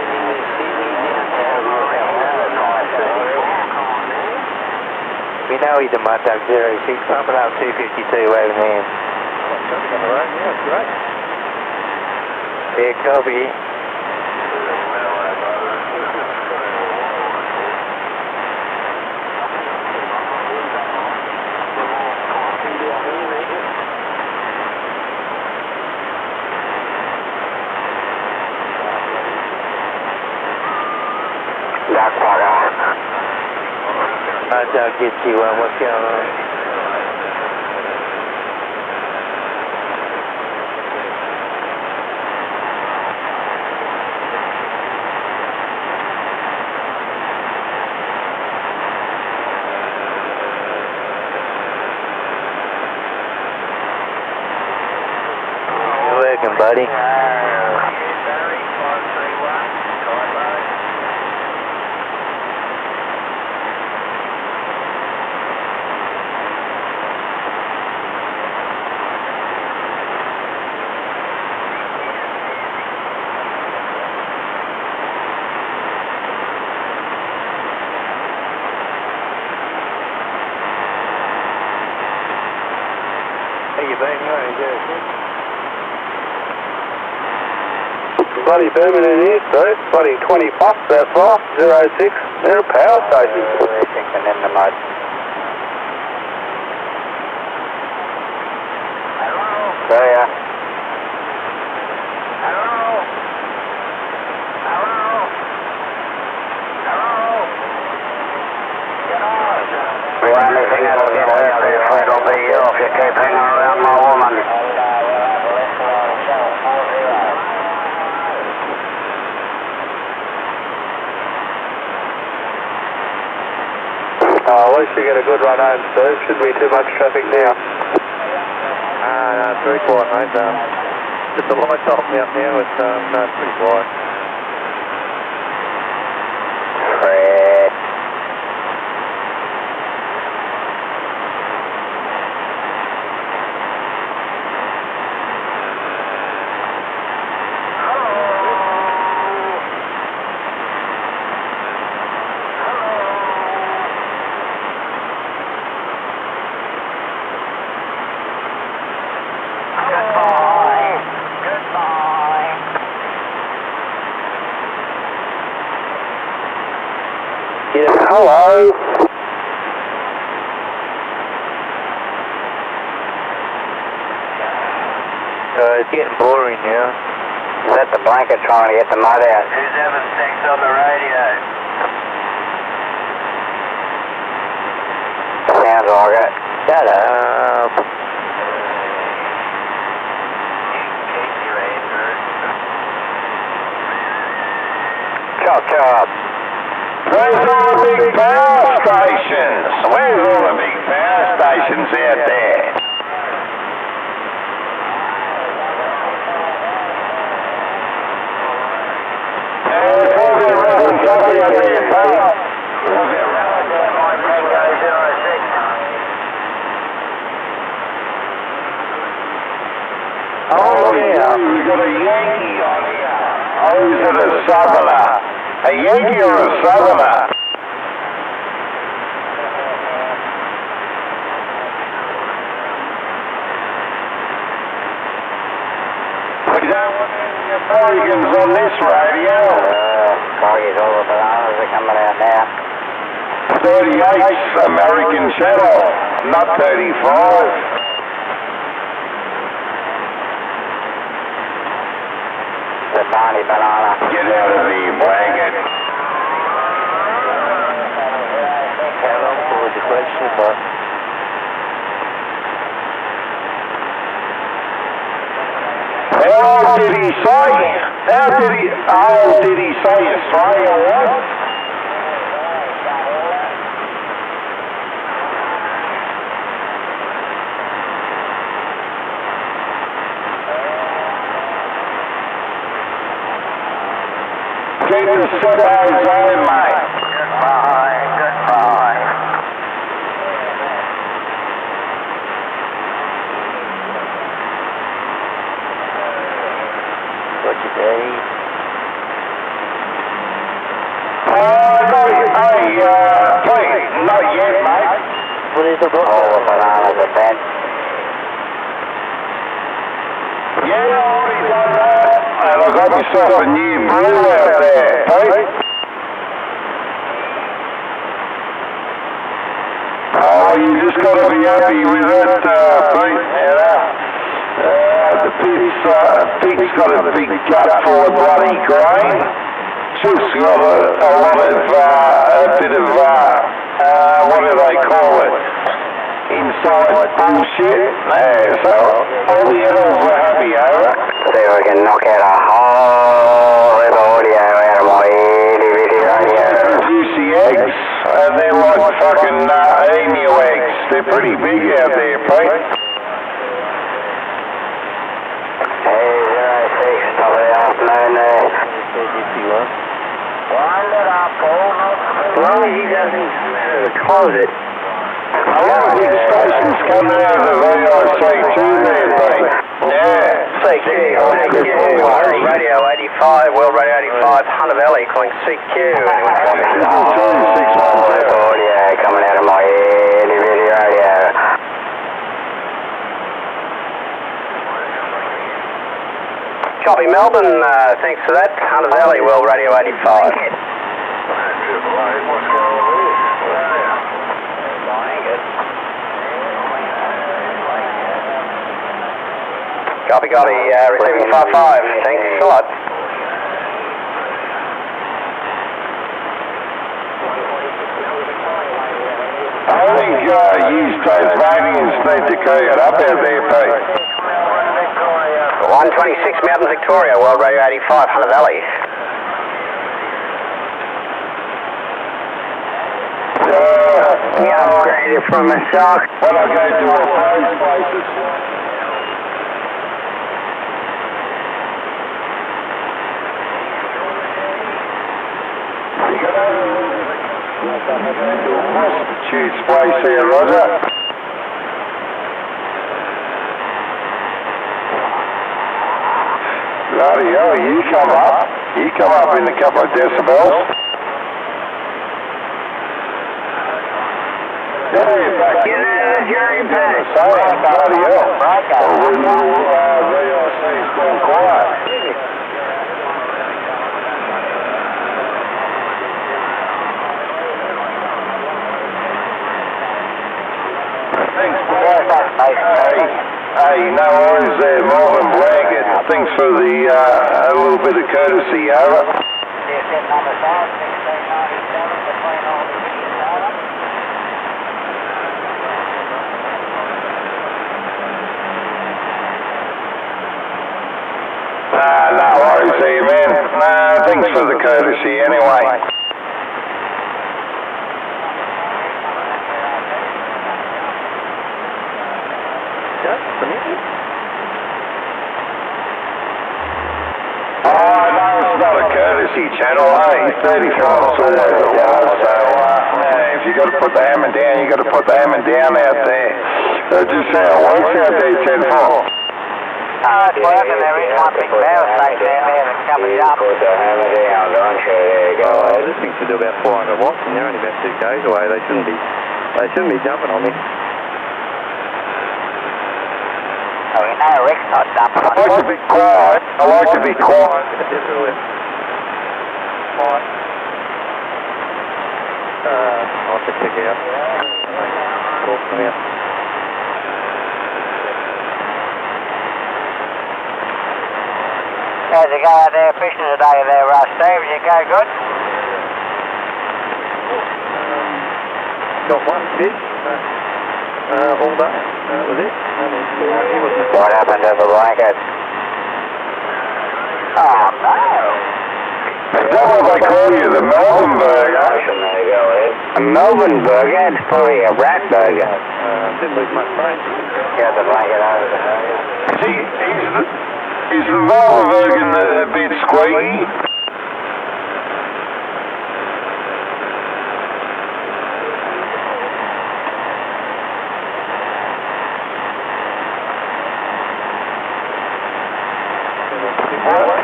We know he's a mud duck, 06. Pump it up 252 over there. Yeah, great. Yeah, copy. Duck bugger. Mud duck gets you what's going on? You're working, buddy. Bloody Birmingham here, sir. Bloody 20 plus that far. 06. They're a power station. They're sinking in the mud. There you are. The only thing that'll get out there, Fred, will be you if you keep hanging around my woman. At least you get a good run home, sir. Shouldn't be too much traffic now. No, it's very quiet, mate. Just the lights off me up now. It's pretty quiet. Fred. Hello. It's getting boring now. Is that the blanket trying to get the mud out? Who's having sex on the radio? Sounds like it. Shut up. Keep your answer. Chop, chop. Where's all the big power stations? Where's all the big power stations out there? Oh, yeah. We've got a Yankee on here. Oh, is it a Southerner? A Yankee or a Southerner? We don't want any Americans on this radio. Corgis, all the bananas are coming out now. 38's American channel, not 35. The Barney banana. Get out of the blanket. How long forward the question, but How did he say? How did he say Australia was? into Sebo zone, mate. Goodbye. Roger, Daddy. Pete, not yet, mate. What is the book? All the bananas are dead. Yeah, already done that. And I got myself a new brew out there, Pete. Oh, you just got to be happy with it, Pete. The pit's got a big gut full of bloody grain. Just got a lot of, a bit of, what do they call it? Inside bullshit. Yeah, so all the animals were happy over it. See if we can knock out a whole heap of audio out of my itty-bitty radio. Juicy eggs, and they're like fucking emu eggs. They're pretty big out there, Pete. Hey, 06, top of the afternoon there. Wind it up, Paul. As long as he doesn't close it. A lot of big stations coming out of the VIC too there, Pete. Yeah. CQ, Radio 85, World Radio 85, Hunter Valley calling CQ. Audio coming out of my itty-bitty radio. Copy Melbourne, thanks for that. Hunter Valley, World Radio 85. Copy, receiving 5-5. Thanks a lot. I think you Tasmanians need to key it up out there, Pete. 126 Mountain Victoria, World Radio 85, Hunter Valley. He upgraded from a sock. When I go to all those places. Prostitute's place here, Roger. Bloody hell, you come up in a couple of decibels. Yeah, back Get out of the jury pack. bloody hell. VIC's gone quiet. Thanks for that. Hey, no worries there, Melbourne Blanket. Thanks for the, a little bit of courtesy, over. No worries there, man. Thanks for the courtesy anyway. Channel 8, 30 kilometres all over the world, so if you got to put the hammer down, you got to put the hammer down out there. Just how it works out there, 10-4. It's working, there is one big power station down there that covers up. Put the hammer down, don't you? There you go. This thing should do about 400 watts and they're only about 2 k's away. They shouldn't be jumping on me. Oh, you know Rick's not jumping on I like to be quiet. I'll have to check it out. Talk to me out. How's it go out there fishing today there, Steve? Did it go good? Got one fish all day. That was it. What happened to the blanket? Oh, no. Is that what they call you, the Melbourne burger? A Melbourne burger? It's probably a rat burger. Didn't lose much brain. Get the blanket over there. Is the Melbourne burger a bit squeaky?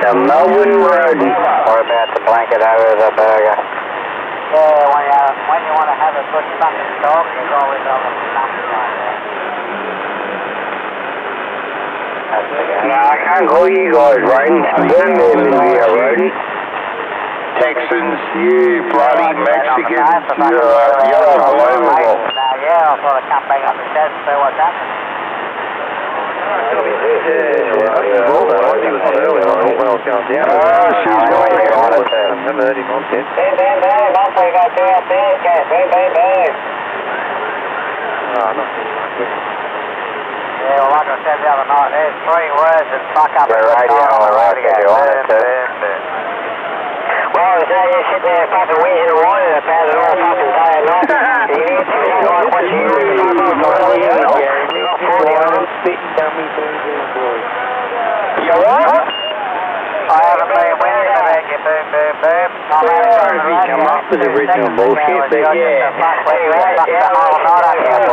the Melbourne Road. We're about to blanket over the burger. Yeah, when you want to have a good fucking dog, there's always other stuff like that. I can't call you guys rodents. Burn them in here, rodents. Texans, you bloody Mexicans, you're unbelievable. Yeah, I'll sort of come back up the shed and see what's happening. Yeah, well, like I said the other night, there's 3 words that fuck up the radio. Well, there's no use sitting there fucking whinging and whining about it all fucking day and night. You need to like what you do. You what? I haven't been whinging about your boom, boom, boom. Sorry if you come up with original bullshit, but yeah.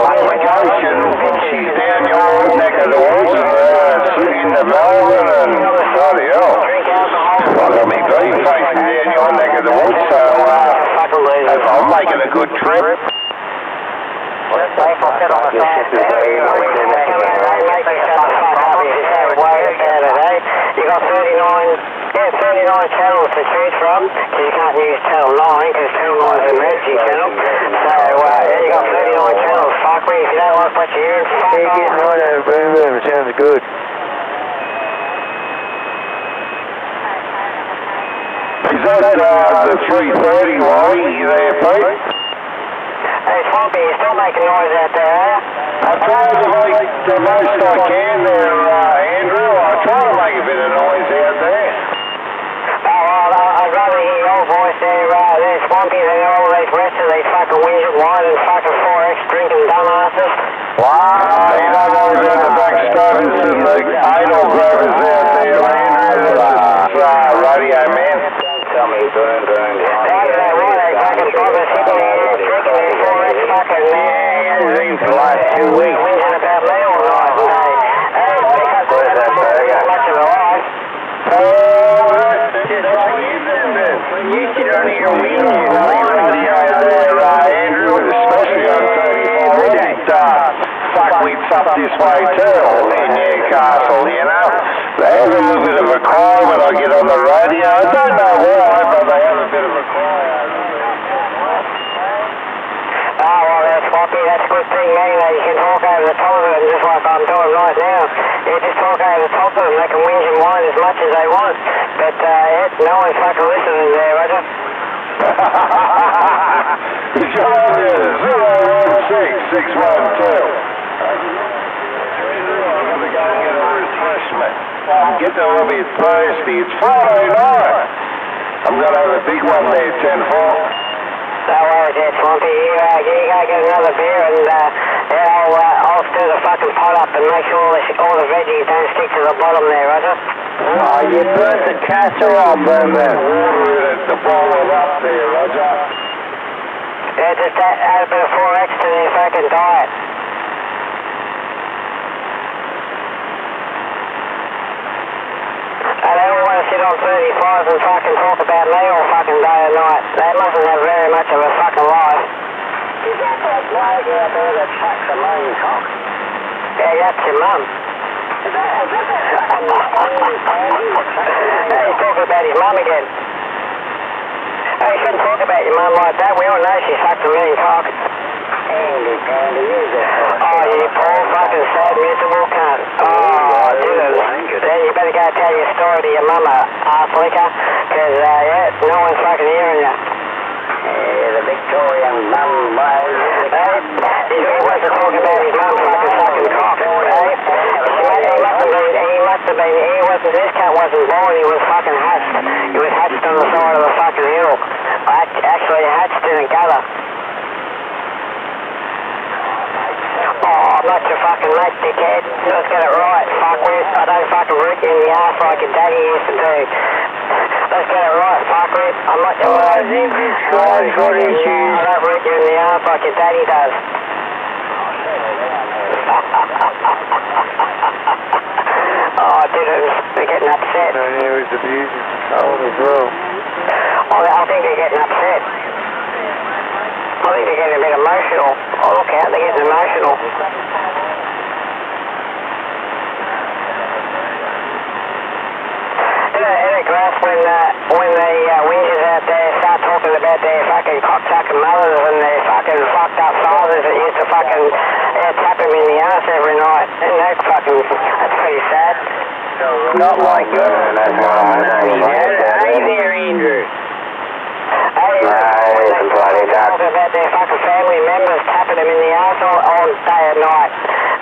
Application, she's down your neck of the woods in the Melbourne and bloody hell. I got me beef facing down your neck of the woods, so I'm making a good trip. You got 39 channels to choose from, because you can't use channel 9, because channel 9 is an emergency channel. So, you got 39 channels. Fuck me, if you don't like what you're hearing, fuck off. Boom, sounds good. Is that the 330 Wally there, Pete? Hey, Swampy, you still making noise out there, are you? I try to make the most I can there, Andrew. I try to make a bit of noise out there. Oh, well, I'd rather hear your voice there, Swampy, than all these rest of these fucking whinging, whining, fucking 4X drinking dumbasses. Wow. You don't know about the backstabbers and the anal grabbers out there, Andrew. This is radio, man. Tell me, burn. I don't know why they fucking bother sitting there drinking their 4X fucking Been for the last 2 weeks. whinging about me all night, because Where's that burger? much of a life. That's what you do, man. You sit on here whinging on your radio there, Andrew, especially on 35. We don't fuckwits up this way too, in Newcastle, you know. They have a little bit of a cry when I get on the radio. I don't know why, but they have a bit of a cry. Oh, well, that's Swampy, that's a good thing, man, that you can talk over the top of it, just like I'm doing right now. You just talk over the top of them, they can whinge and whine as much as they want, but no one's fucking listening there, Roger. You come on there, 016-612. I'm going to go and get a refreshment. Get a little bit thirsty. It's Friday night. I'm going to have a big one there, 10-4. Don't worry there, Swampy. You go get another beer and I'll stir the fucking pot up and make sure all the veggies don't stick to the bottom there, Roger. Oh, you burnt the casserole, man. The bottle up there, Roger. Yeah, just add a bit of 4X to their fucking diet. They all want to sit on 35s and fucking talk about me all fucking day and night. They mustn't have very much of a fucking life. Is that that bloke out there that sucks a main cock? Yeah, that's your mum. Is that Hey, he's talking about his mum again. Hey, you shouldn't talk about your mum like that. We all know she sucks a mean cock. Andy, use that. Oh, you poor fucking sad, miserable cunt. Oh, dude. Then you better go tell your story to your mama, arse licker, because, no one's fucking hearing you. Yeah, the Victorian mum was. He wants to talk about his mum fucking sucking cock, this cat wasn't born, he was fucking hatched. He was hatched on the side of a fucking hill. Actually hatched in a gutter. Oh, I'm not your fucking mate, dickhead. Let's get it right, fuckwit. I don't fucking root you in the arse like your daddy used to do. Let's get it right, fuckwit. I'm not your mate. I think this guy's got issues. I don't root you in the arse like your daddy does. Oh, I didn't. they're getting upset. No, there is abusing control as well. Oh, I think they're getting upset. I think they're getting a bit emotional. Oh, look out, they're getting emotional. Grass when the wingers out there start talking about their fucking cocksucking mothers and their fucking fucked up fathers that used to fucking tap him in the ass every night. And that's pretty sad. Not like that's what I'm saying. Hey there, Andrew. Hey, when they talk about their fucking family members tapping them in the ass all day and night.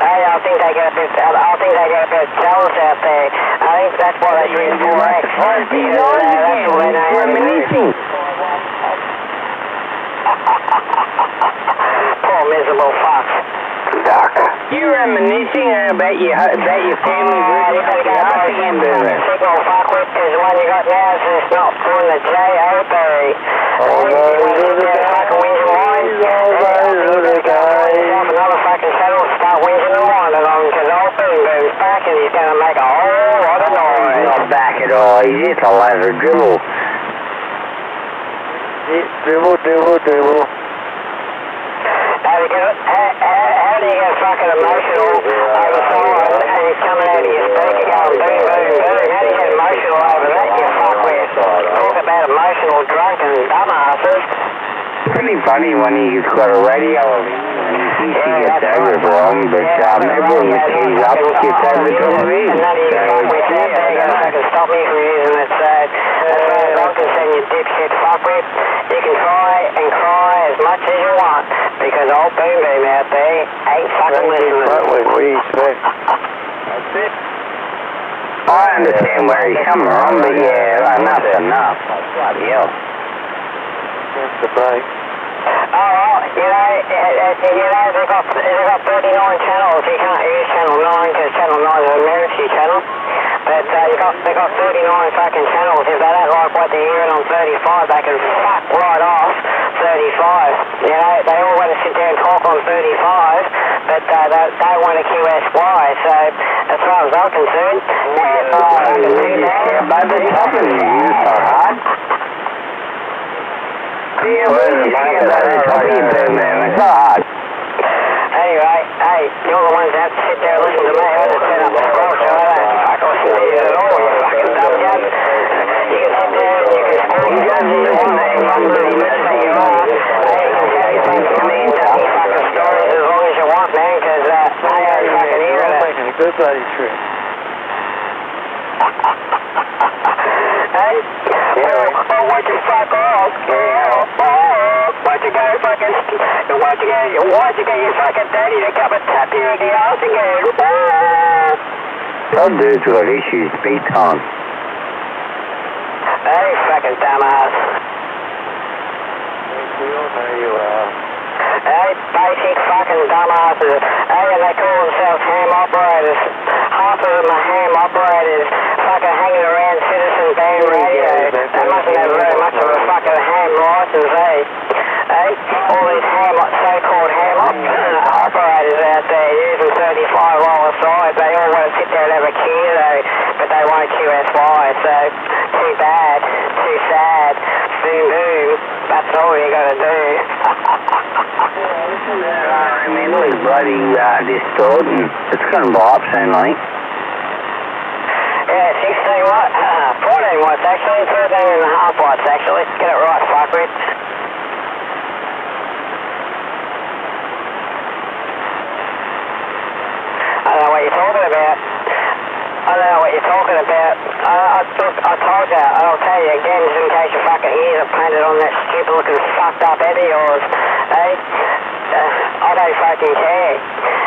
Hey, I think they get a bit jealous out there. I think that's why they drink 4X. He's on again. He's reminiscing. Poor miserable fuck. Doc, you reminiscing about your family group? Signal fuckwit is the one you got now, so it's not doing the J-O-B. Another fucking channel start whinging and whining on because old Boom Boom's back and he's going to make a whole lot of noise. Not back at all. He's just a load of dribble. Dribble. How do you get fucking emotional over someone and he's coming out of your speaker going boom, boom, boom? How do you get emotional over that, you fuckwit? Talk about emotional drunken dumbasses. Pretty funny when he's got a radio and he thinks he gets over it wrong, but maybe when he keys up, gets over the top of it. And none of you fuckwits out there are going to stop me from using it, so as far as I'm concerned, you dipshit fuckwit, you can try and cry as much as you want, because old Boom Boom out there ain't fucking listening. What do you expect? That's it. I understand where he's coming from, but yeah, enough's enough. Bloody hell. That's the break. Oh, they've got 39 channels. You can't use channel 9 because channel 9 is an emergency channel. But they've got 39 fucking channels. If they don't like what they're hearing on 35, they can fuck right off 35. You know, they all want to sit there and talk on 35, but they want a QSY. So, as far as I'm concerned, Anyway, hey, you're the ones that have to sit there and listen to me. I just turn up the scroll show. I don't fucking listen to you at all, you fucking dumb gun. You can sit there and you can scroll the guns you want, man. I'm really missing you are. Hey, you can tell your fucking commands and your fucking stories as long as you want, man, because I ain't fucking hearing it. Taking a good bloody trip. Hey? Oh, why'd you fuck off? Why'd you get your fucking daddy to come and tap you in the ass again? Some dude's got issues, big time. Hey, fucking dumbass. We all know you are. Hey, basic fucking dumbasses. Hey, and they call themselves ham operators. Half of them are ham operators, fucking hanging around Citizen Band Radio. They mustn't have very much of a fucking ham license, eh? Hey, all these so-called ham operators out there using 35 while aside, they all want to sit there and have a queue though, but they won't QSY, so too bad, too sad, boom boom, that's all you gotta do. I remember it was bloody distorting. It's going to blow up soon, mate. Yeah, 16 watts, 14 watts actually, 13 and a half watts actually. Get it right, fuckwit. I don't know what you're talking about. I told you, I'll tell you again, just in case your fucking ears are painted on that stupid looking fucked up head of yours. Hey? I don't fucking care.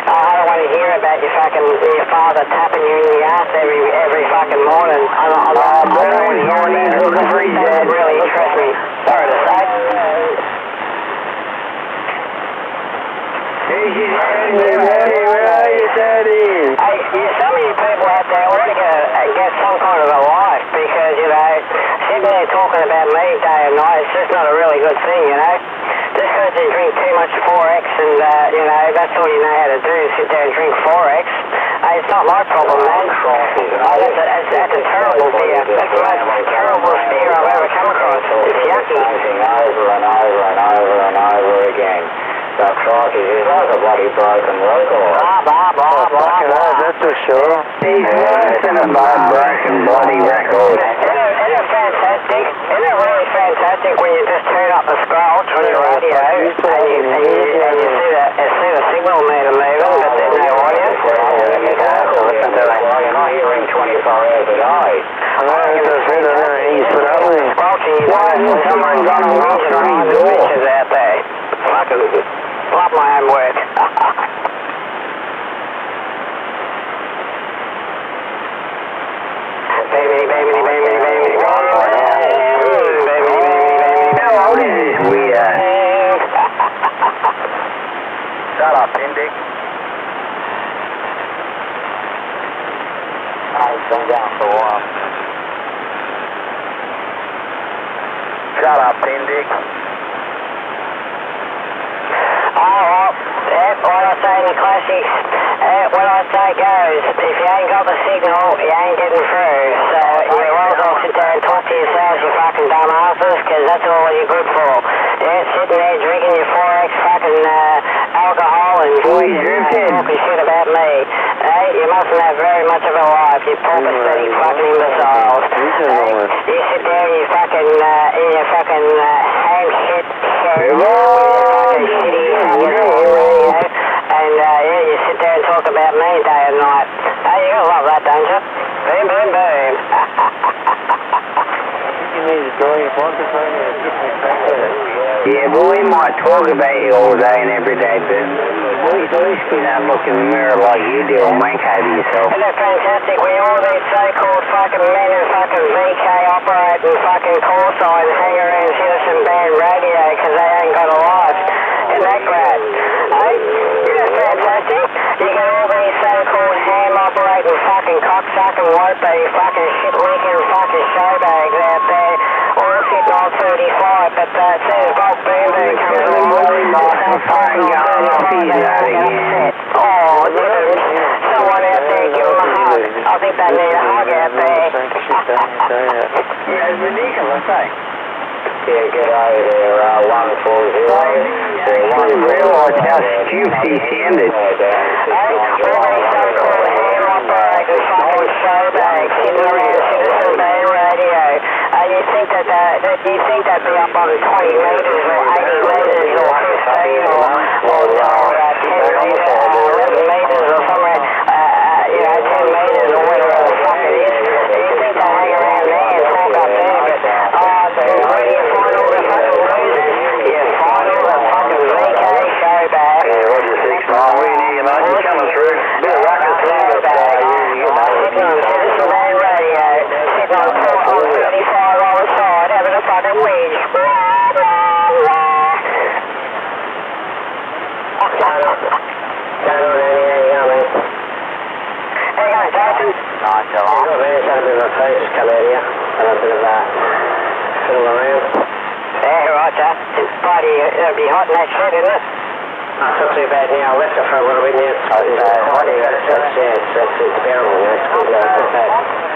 I don't want to hear about your father tapping you in the ass every fucking morning. I don't want to hear about it. That really interests me. Sorry to say. Who's your daddy? Where are you, daddy? Hey, some of you people out there want to get some kind of a life because, you know, sitting there talking about me day and night, it's just not a really good thing, you know. Just because you drink too much 4X and, you know, that's all you know how to do is sit there and drink 4X. Hey, it's not my problem, man. That's a Crikey, he's like a bloody broken local. That's for sure. He's worse than a broken bloody record. Isn't it fantastic? Isn't it really fantastic when you just turn up the squelch on your radio and you see the signal meter moving, but there's no audio? You can't listen to that. You're not hearing 24 hours a day. Squelching, you know, someone's on a winch and all the bitches out there. Fucking love my own work. Shut up, Indy. I've been down for a while. Shut up, Indy. What I say in the classics, what I say goes, if you ain't got the signal, you ain't getting through. So you might as well sit there and talk to yourselves, you fucking dumbasses, because that's all you're good for. Yeah, sitting there drinking your 4X fucking alcohol and talking shit about me. Hey, you mustn't have very much of a life, you poor pathetic fucking imbeciles. Hey, you sit there in your fucking ham shit show with your fucking shitty radio, and you sit there and talk about me day and night. Hey, you gotta love that, don't you? Boom, boom, boom. Yeah, but we might talk about you all day and every day, but at least we don't look in the mirror like you do and wank over yourself. Isn't it fantastic? We all these so-called fucking men and fucking VK operate and fucking call signs hang around Citizen Band Radio because they ain't got a life. Isn't that great? Hey, isn't it fantastic? You get all these so-called ham-operating fucking cocksucking wope fucking shit-licking fucking showbags out there all sitting on 35, but as soon as Bob Boom Boom comes along, they'll fucking go off again. Oh, someone out there give them a hug. I think they need a hug out there. Yeah, it's ridiculous, eh? Yeah, get over there, 140. I didn't realise how stupid he sounded. Hey, all these so-called ham-operating fucking showbags sitting around Citizen Band Radio. You think that be up on 20 metres or 80 metres or 15 or 10 metres, 11 metres or somewhere, 10 metres or whatever the fuck it is. You think they hang around there and talk up there, but where do you find all the fucking losers? You find all the fucking VK showbags. Yeah, Roger 6-9, we near you, mate. You're coming through. Bit of ruckus there, but sitting on Citizen Band Radio, sitting on 35 on the side, having a fucking wedge. Nice, Geelong. Got there, had a bit of a face come out here, and a bit of a fiddle around. Yeah, Roger. It'll be hot in that shed, isn't it? It's not too bad now. I left it for a little bit now. It's hot. It's bearable now. It's good. Not bad.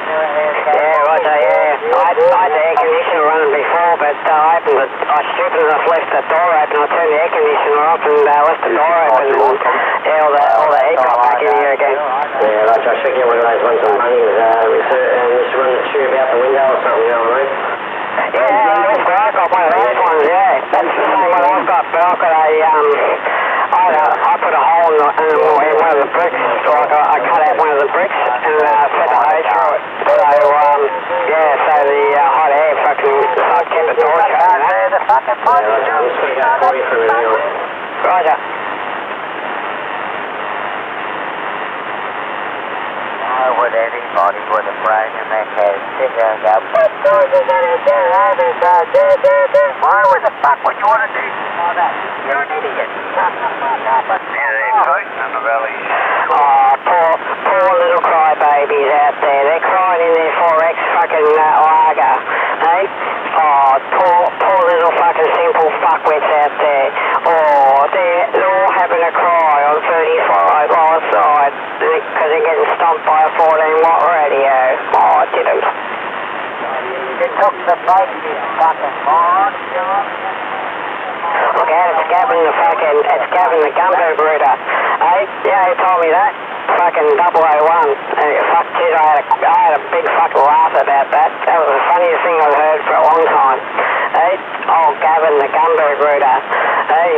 Yeah, Roger, yeah. I had the air conditioner running before, but I stupid enough left the door open. I turned the air conditioner off and left the door open. All the heat got back in here again. Yeah, Roger, I should get one of those ones on money and just run the tube out the window or something, you know what I mean? Yeah, that's right. I got one of those ones, yeah. That's the same one I've got, but I've got I put a hole in one of the bricks, so I cut out one of the bricks and fed the hose through it. So, so the hot air fucking kept the door shut. The fucking pipe. Yeah, Roger, I'm just going to go for you for a minute. Roger. Why would anybody with a brain in their head sit there and go, what are you going to do? Why would the fuck would you want to do like that? You're an idiot. Yeah, they're floating in the valley. Oh, poor little crybabies out there. They're crying in their 4X fucking lager. Hey? Oh, poor little fucking simple fuckwits out there. Oh, they're all having a cry on 35 last side because they're getting stomped by a 14-watt radio. Oh, I didn't. You took the boat, you fucking moron. Look out, it's Gavin the Gumbo Rooter. Hey, yeah, he told me that. Fucking 001. Fuck, geez, I had a big fucking laugh about that. That was the funniest thing I've heard for a long time. Hey, old Gavin the Gumbo Rooter. Hey,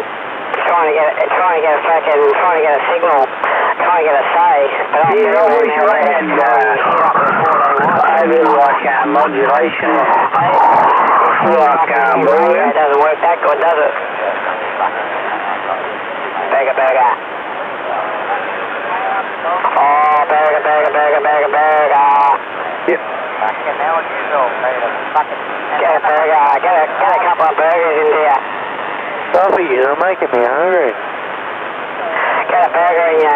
trying to get a signal, trying to get a say. But I wish I had modulation. It doesn't work that good, does it? Burger. Oh, burger. Yep. Fucking hell, get a burger. Get a couple of burgers in there. Sophie, you're making me hungry. Get a burger in ya.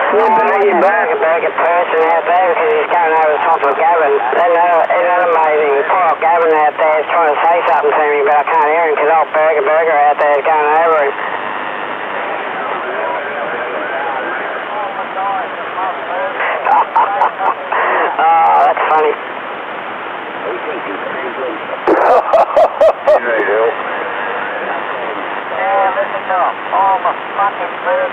Burger person out there because he's going over the top of Gavin. Isn't that amazing? Poor old Gavin out there is trying to say something to me, but I can't hear him because old Burger out there is going over him. Oh, that's funny. You need help. Yeah, listen to them. All the fucking boom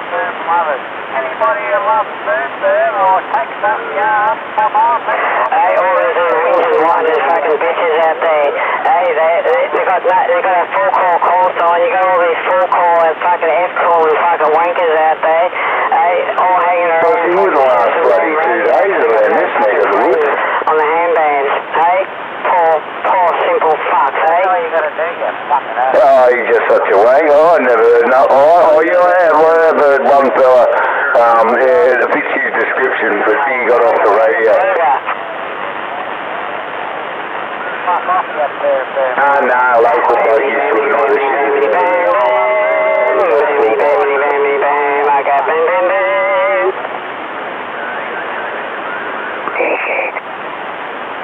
lovers. Anybody who loves boom or takes up yarn, come on, Hey, all those reason wonders fucking bitches out there. Hey, they got a full call sign. You got all these full call and fucking F-call and fucking wankers out there. Hey, all hanging around. Well, you were the last bloody 2 days around this neck of the woods. On the handbands. Hey, poor simple fucks, hey? What are you gonna do, you fucking ass? Oh, you're just such a wank. Oh, I never heard no. Oh, you have. I have heard one fella, yeah, fits his description, but he got off the radio. Fuck off, you boom. Ah, no, local bloke used to know this shit.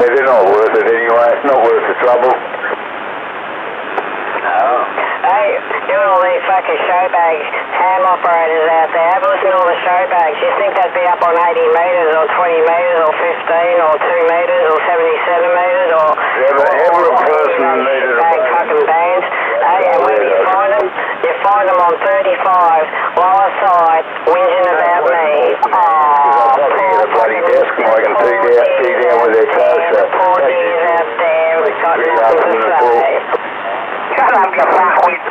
But they're not worth it anyway. It's not worth the trouble. Hey, you know all these fucking show bags, ham operators out there, have a listen to all the show bags. You think they'd be up on 80 metres or 20 metres or 15 or 2 metres or 70 centimetres or... Ever a person needed a bag fucking bands. Hey, and where do you find them? You find them on 35, lower side, whinging about me. I've got to get a bloody desk and I can tee down with their toes. Poor dears out there, we've got nothing to say. Shut up, you fuckwit.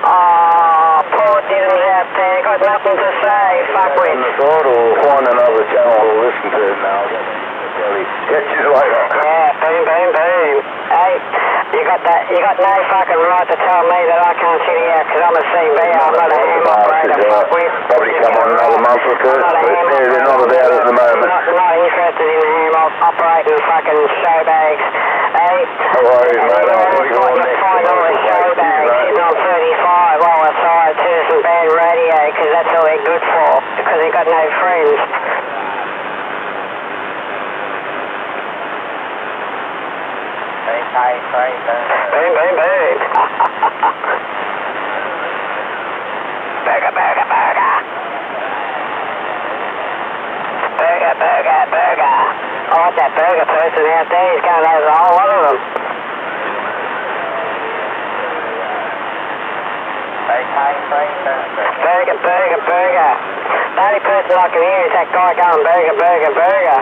Oh, poor diddles out there, got nothing to say, fuckwit. Or find another channel to listen to now. Catch you later. Yeah, boom. Hey, you got no fucking right to tell me that I can't sit here because I'm a CB, I'm not a ham operator, fuckwit. Probably come on another month or two. They're not about at the moment. Not interested in ham operating fucking show bags. Hey, no worries, mate. I'll put you on next find all the show bags sitting on 35 while I side to some bad radio because that's all they're good for because they got no friends. Boom. Burger. I like that burger person out there. He's going over the whole lot of them. Burger. The only person I can hear is that guy going burger.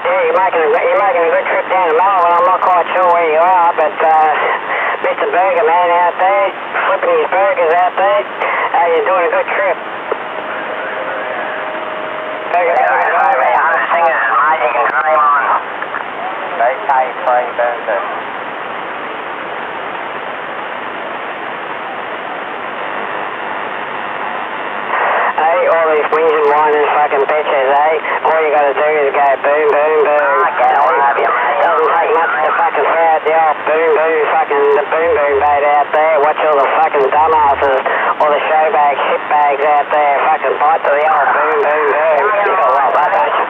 Yeah, you're making a good trip down to Melbourne. I'm not quite sure where you are, but Mr. Burger Man out there, flipping his burgers out there, you're doing a good trip. Burger. Singers, mate, you can dream on. Hey, all these wings and whiners fucking bitches, eh? All you gotta do is go boom. Doesn't take much to fucking throw out the old boom, fucking the boom bait out there. Watch all the fucking dumbasses, all the show bags, shit bags out there, fucking bite to the old boom. You got love that, don't you?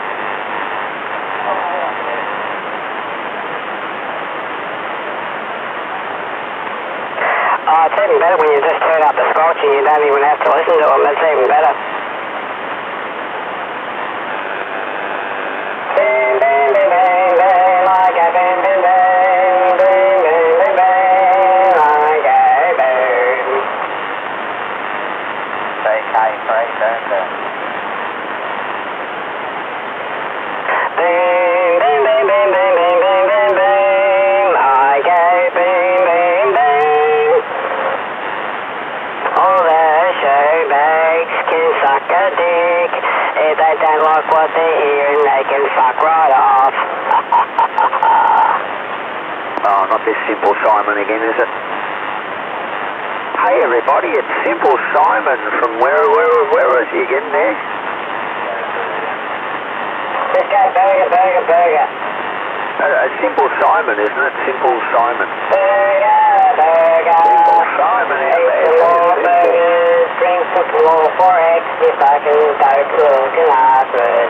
Oh, it's even better when you just turn up the squelch and you don't even have to listen to them. It's even better. Simple Simon again, is it? Hey everybody, it's Simple Simon from where is he again there? Just go burger. Simple Simon, isn't it? Simple Simon. Burger. Simple Simon out Eat some more burgers, drink some more 4X if I can go to Hartford.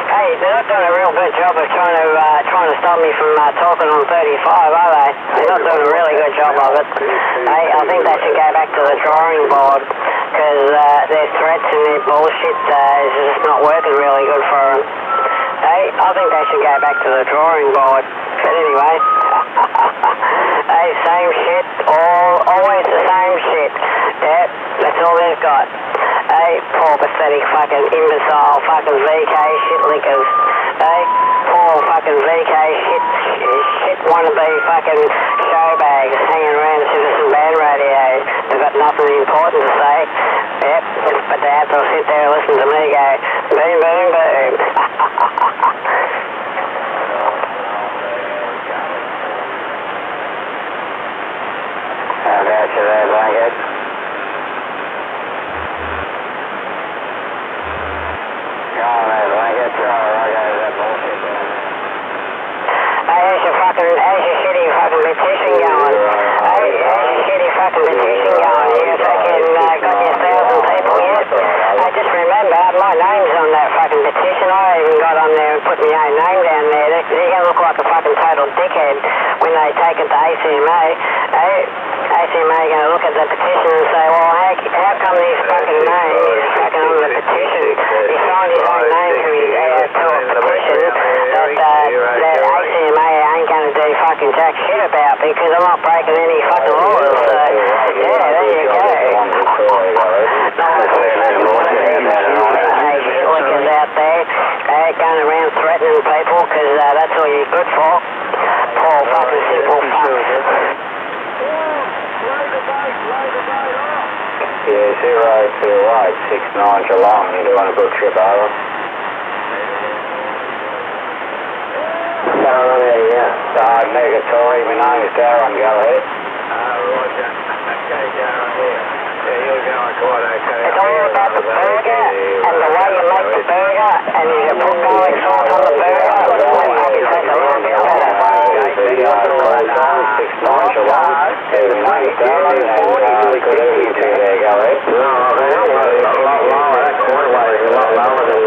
Hey, they're not doing a real good job of trying to stop me from talking on 35, are they? They're not doing a really good job of it. Hey, I think they should go back to the drawing board because their threats and their bullshit is just not working really good for them. Hey, I think they should go back to the drawing board. But anyway, hey, same shit, always the same shit. Yep, that's all they've got. Hey, poor pathetic fucking imbecile fucking VK shit lickers. Hey, poor fucking VK shit wannabe fucking showbags hanging around Citizen Band Radio. They've got nothing important to say. Yep, but they have to sit there and listen to me go boom, boom, boom. How about you there, Blackhead? How's your shitty fucking petition going? How's your shitty fucking petition going? You fucking got your 1,000 people yet? Just remember, my name's on that fucking petition. I even got on there and put my own name down there. You're going to look like a fucking total dickhead when they take it to ACMA. ACMA are going to look at the petition and say, well, how come his fucking name is fucking on the petition? He signed his own name to a petition that ACMA ain't going to do fucking jack shit about because I'm not breaking any fucking laws. So, yeah, there you go. Shitlickers out there going around threatening people because that's all you're good for. Poor fucking simple fuck. Yeah, 028, 69 Geelong, you doing a good trip over? Negatory, my name is Darren, go ahead. Roger. Okay, Darren, yeah, you're going quite okay. It's all about the burger and the way you make the burger and you put garlic sauce on the burger. You take a little bit better. 69 Geelong, my name is Darren, and good evening to you there, go ahead. No, a lot lower, that quarterway is a lot lower than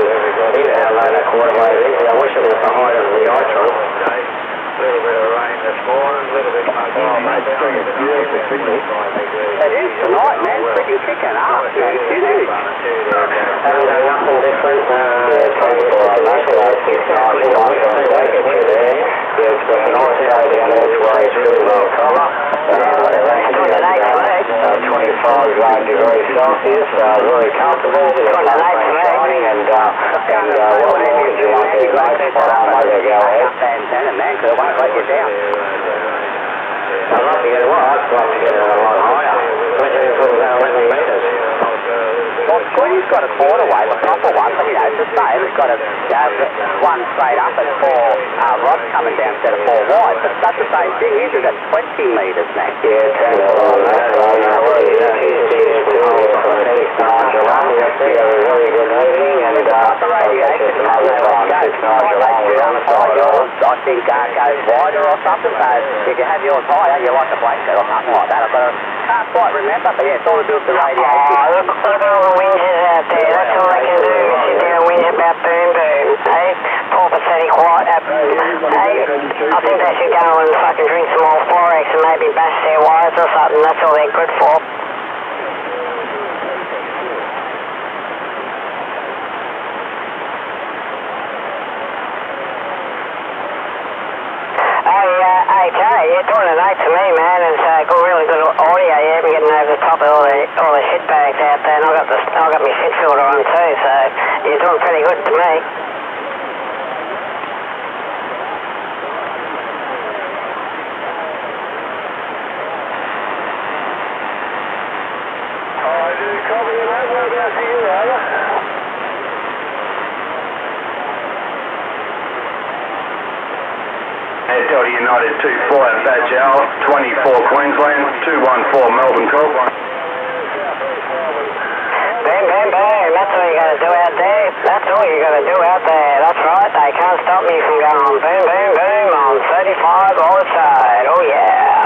that quarterway is. I wish it was the height of the iTron. A little bit of rain this morning, a little bit of beautiful picnic. It is tonight, man. Freaking kicking up, man. Huge. Nothing different. Yeah, 24 hours, 6 hours, get you there. Yeah, it's got a nice day down there, it's really low colour. 25 degrees Celsius, very comfortable. Morning and what would you like to go ahead? Man, because it won't let you down. I'd like to get a lot higher. What do you put about 11 metres? Well, Squiddy's got a quarterway, the proper one, but it's the same. It's got a one straight up and 4 rods coming down instead of 4 wide. But that's the same thing. Usually that's 20 metres, man. Yeah, 10 on that. Very good evening and the radiation I think goes wider or something, so if you have yours higher, you like a blanket or something like that. I can't quite remember, but yeah, it's all to do with the radiation. Look at all the whinges out there. That's all they can do is sit there and whinge about boom boom. Hey, poor pathetic white. Hey, I think they should go and fucking drink some more 4X and maybe bash their wires or something. That's all they're good for. You're doing it right to me, man. It's got really good audio. You haven't getting over the top of all the shit bags out there, and I've got my shit filter on too. So you're doing pretty good to me. I do copy that. What about you, over? Hey, Doddy, United 25 Badge Al, 24 Queensland, 214 Melbourne call. Boom, boom, boom. That's all you gotta do out there. That's all you gotta do out there. That's right. They can't stop me from going boom, boom, boom on 35 all the side. Oh yeah.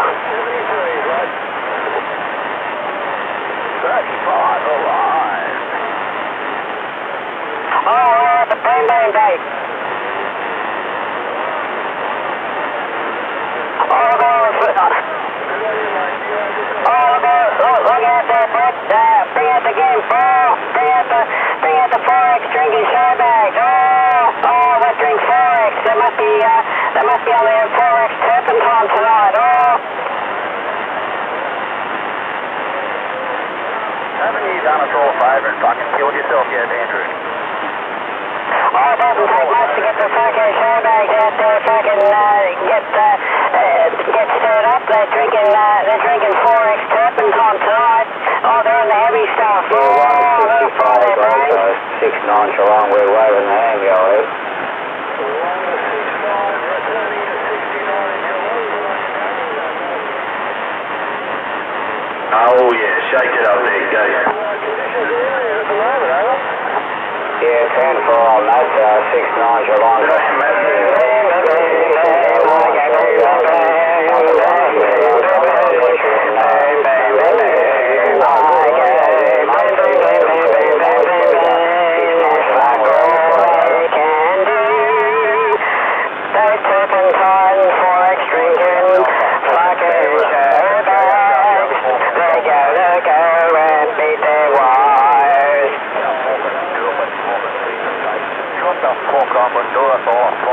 35 alive. Oh, the boom, boom, boom. Look out there, Brett. Bring out the game 4. Bring out the 4X drinking show bags. Oh, that drink 4X. There must be only a 4X turpentine tonight. Haven't you done us all a favour and fucking killed yourself yet, Andrew? Oh, it doesn't take much to get the fucking show bags out there, fucking get stirred up. They're drinking 4X turpentine tonight. Oh, they're on the heavy stuff. Yeah, 165 Gold 69 Geelong, we're waving the hand, guys. Oh yeah, shake it up there, go. Yeah, 10 for all that, 69 Geelong.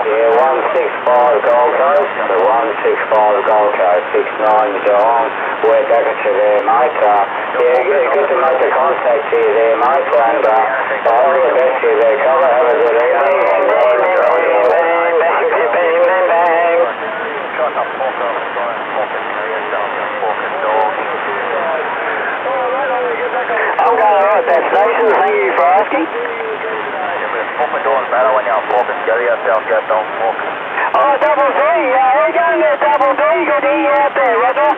Yeah, 165 Gold Coast, 165 Gold Coast, 69 Geelong. We're back at you there, mate. Yeah, good to make the contact to you there, mate. And all the best to you there, cover. Have a good evening. I'm going right that station, thank you for asking. Fucking doing better when you're fucking get yourself, get down fucking. Oh, Double D, how you going there, Double D? Good to hear you out there, Roger.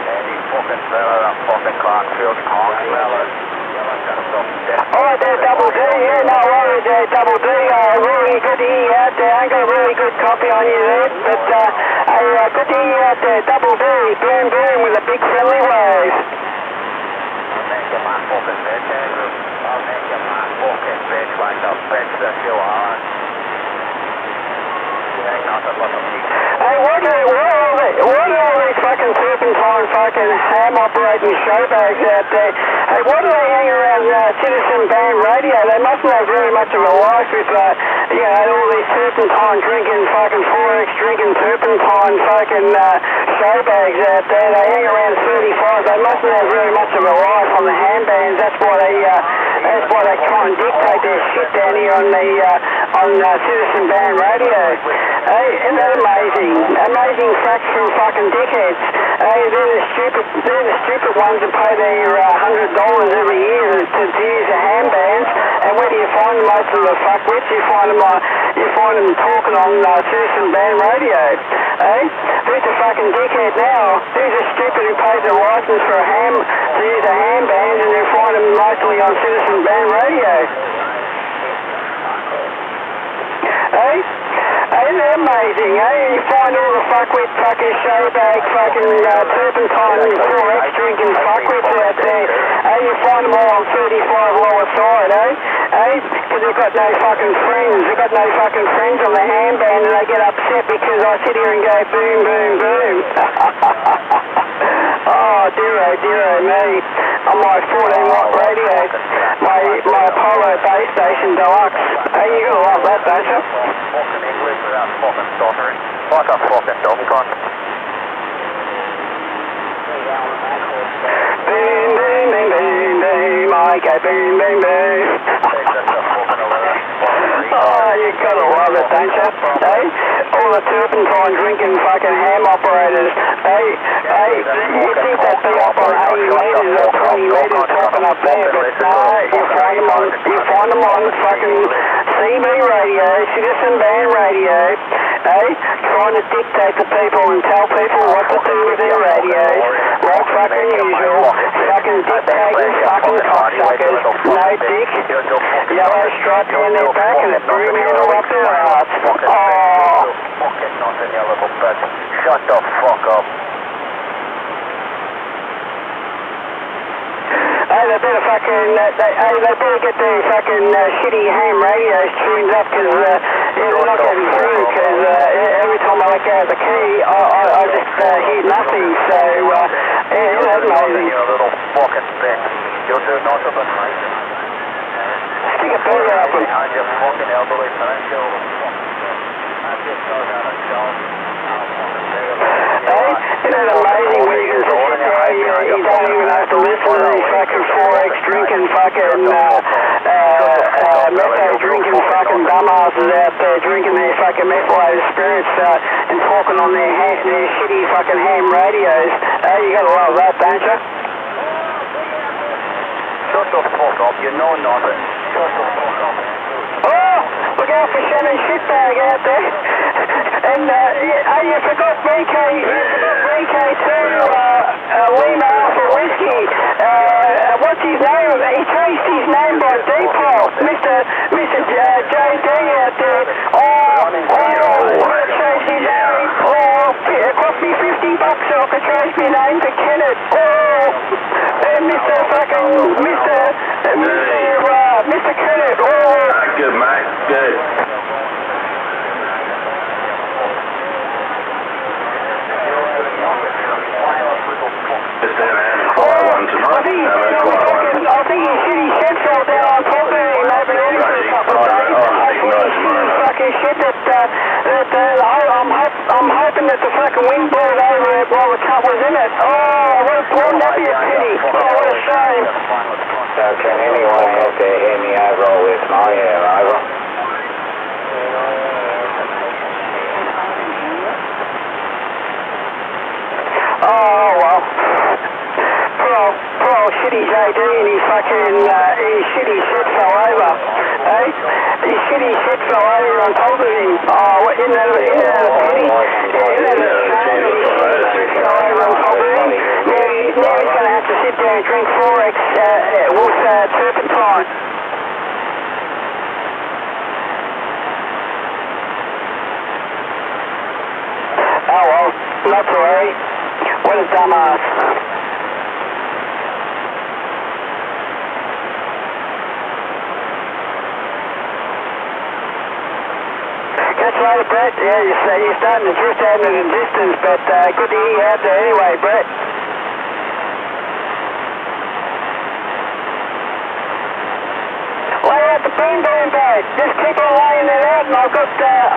Andy fucking better than fucking Clarkfield Kong. Alright there, Double D, yeah, no worries there, Double D. Really good to hear you out there. I ain't got a really good copy on you there, but good to hear you out there, Double D. Boom, boom, with a big friendly wave. I'll make you my fucking bitch, Andrew. I'll make you my fucking bitch like the bitch that you are. You ain't nothing but a piece. Hey, what are all these fucking turpentine fucking ham operating show bags out there? Hey, what do they hang around Citizen Band Radio? They mustn't have very much of a life with, all these turpentine drinking fucking 4X drinking turpentine fucking show bags out there. They hang around 35. They mustn't have very much of a life on the ham bands. That's why they try and dictate their shit down here on Citizen Band Radio. Hey, isn't that amazing? Amazing facts from fucking dickheads. Hey, they're the stupid ones that pay their $100 every year to use the ham bands. And where do you find most of the fuckwits? You find them talking on Citizen Band Radio. Hey, who's the fucking dickhead now? Who's the stupid who pays a license for to use a ham band and you find them locally on Citizen Band Radio? Hey? Isn't that amazing, eh? You find all the fuckwit fucking showbag fucking turpentine 4X drinking fuckwits out there. Hey, you find them all on 35 lower side, eh? Hey? Because they've got no fucking friends. They've got no fucking friends on the ham band and they get upset because I sit here and go boom, boom, boom. Oh, dear me. On my 14-watt radio. My Apollo base station deluxe. Hey, you gotta love that, don't you? Fucking English without fucking stuttering. Like a fucking dumb cunt. Boom, boom, boom, boom, boom. I go boom, boom, boom. Oh, you gotta love it, don't you? Hey? All the turpentine drinking fucking ham operators. Hey, you think they'd be up on 80 metres or 20 metres topping one up there, but no, you find them on fucking CB radio, citizen band radio, trying to dictate to people and tell people what to do with their radios, like fucking usual, fucking dictators, fucking cocksuckers, no dick, yellow stripe down their back and a broom handle up their arse. Oh. Shut the fuck up. Hey, they better fucking, they better get their fucking shitty ham radios tuned up because they're not getting through because every time I let go of the key, I just hear nothing, so that's amazing. You little fucking bitch. You'll do nothing but racing. Stick a finger up and... On your fucking elderly peninsula. I just know how to show. Hey, isn't it amazing when you can just sit there, you don't even have to listen to these fucking 4X drinking fucking, metho drinking fucking dumbasses out there drinking their fucking methylated spirits and talking on their shitty fucking ham radios. You gotta love that, don't you? Shut the fuck up, you know nothing. Shut the fuck up. Oh, look out for Shannon Shitbag out there. And, you forgot VK too, Lima Alpha Whiskey. What's his name? He changed his name by default. Mr. JD out there. Changed his name. It cost me $50 so I could change my name to Kenneth. And Mr. Kenneth. Good, mate. Good. I think his shitty shit fell down on top of him in Melbourne for a couple of days. Hopefully his shitty fucking shit I'm hoping that the fucking wind blew it over it while the cut was in it. Wouldn't that be a pity? What a shame. So can anyone out there hear me over all this? Oh yeah, over. Oh well. Poor old shitty JD and his fucking his shitty shit fell over. His shitty shit fell over on top of him. Isn't that a pity? Isn't that a shame that his shit fell over on top of him? Now he's gonna have to sit there and drink 4X with turpentine. Oh well, not to worry. What a dumbass. Catch you later, Brett. Yeah, you're starting to drift out into the distance, but good to hear you out there anyway, Brett. Lay out the boom bag. Just keep on laying it out, and I've got 140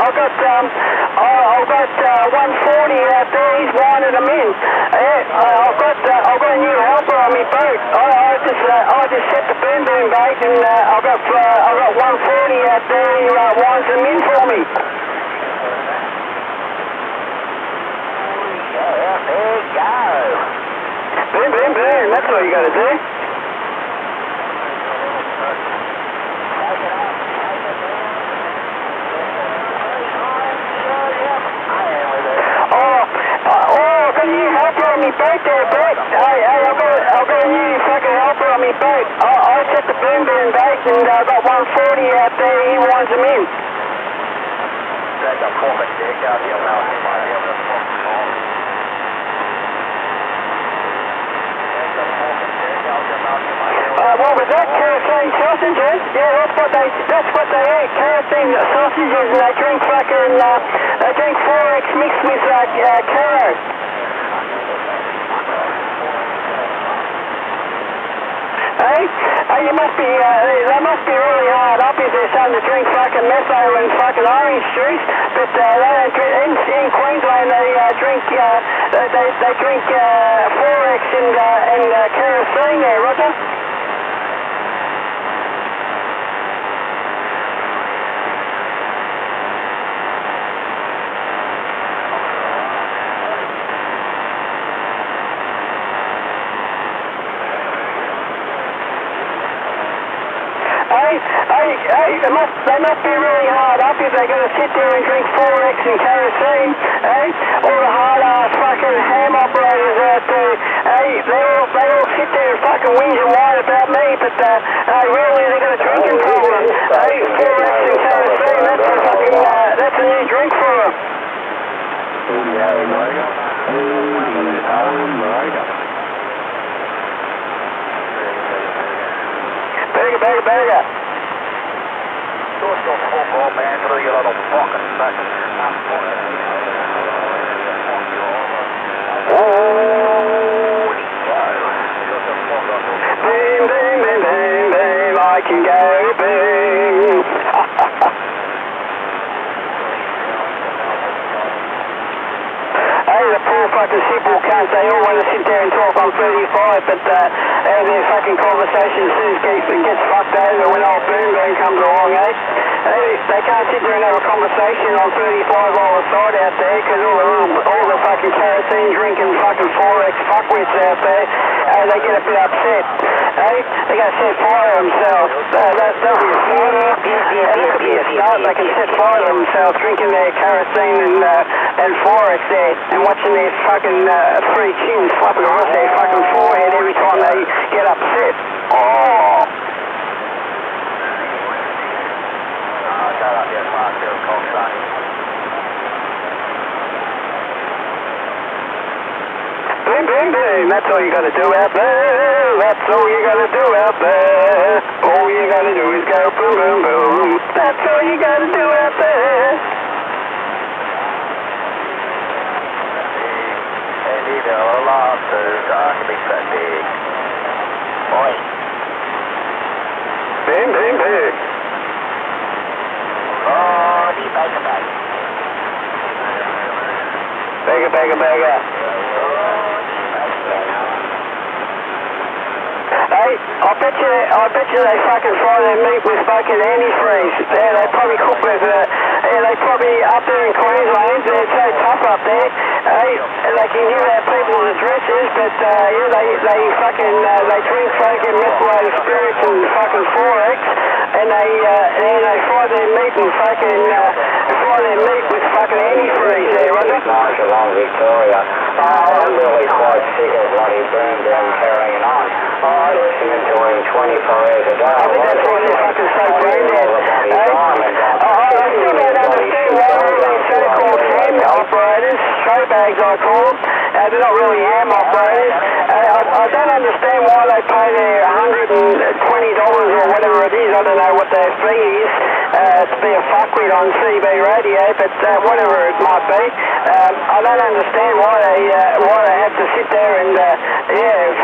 out there. He's winding them in. I've got a new helper on my boat. I just set the boom bag, and I've got 140 out there. He winds them in for me. There you go. Boom, boom, boom. That's all you got to do. I've got a new helper on my boat there, Brett. I've got a new fucking helper on my boat. I set the boom bag and I've got 140 out there. He winds them in. Take a fucking dick out of your mouth. You might be able to fucking talk. What was that? Kerosene sausages? Yeah, that's what they eat. Kerosene sausages, and they drink 4X mixed with Caro. They must be really hard up if they're starting to drink fucking metho and fucking orange juice, but they don't drink, in Queensland they drink 4X and kerosene there, Roger. must be really hard up if they're going to sit there and drink 4X and kerosene, eh? All the hard-ass fucking ham operators out there, eh? They all sit there and fucking whinge and whine about me, but really they're going to drink in problem, eh? 4X and kerosene, that's a new drink for them. Burger. Just a football man through your little fucking sucker. Boom, boom, boom, boom, boom, I can go boom. Hey, the poor fucking simple cunts, they all want to sit there and talk on 35, but their fucking conversation soon gets fucked over when old Boom Boom comes along, eh? They can't sit there and have a conversation on 35 all the side out there, because all the fucking kerosene drinking fucking 4X fuckwits out there, they get a bit upset, eh? They got to set fire to themselves. That'll be a start. That could be a start. They can set fire to themselves drinking their kerosene and 4X there, and watching their fucking three chins flapping across their fucking forehead every time they get upset. Oh! Shut up, you fucking cocksucker. Boom, boom, boom, that's all you gotta do out there. That's all you gotta do out there. All you gotta do is go boom, boom, boom. That's all you gotta do out there. A lot to be so big. Oi. Boom, boom, boom. Oh, the bag. Bagger. Hey, I bet you they fucking fry their meat with fucking antifreeze. Yeah, they probably cook with, they probably up there in Queensland, they're so tough up there. Hey, they can give out people's addresses, but they fucking, they drink fucking methylated spirits and fucking 4X, and they fry their meat and fucking, with fucking antifreeze there, Roger? Geelong, Victoria. I'm really quite sick of bloody Boom Boom carrying on. I listen to him 24 hours a day. I think that's why they're fucking so brain dead. I still don't understand why all these so-called ham operators, show bags I call them, they're not really ham operators. I don't understand why they pay their $120 or whatever it is. I don't know what their fee is to be a fuckwit on CB radio, but whatever it might be. I don't understand why they have to sit there and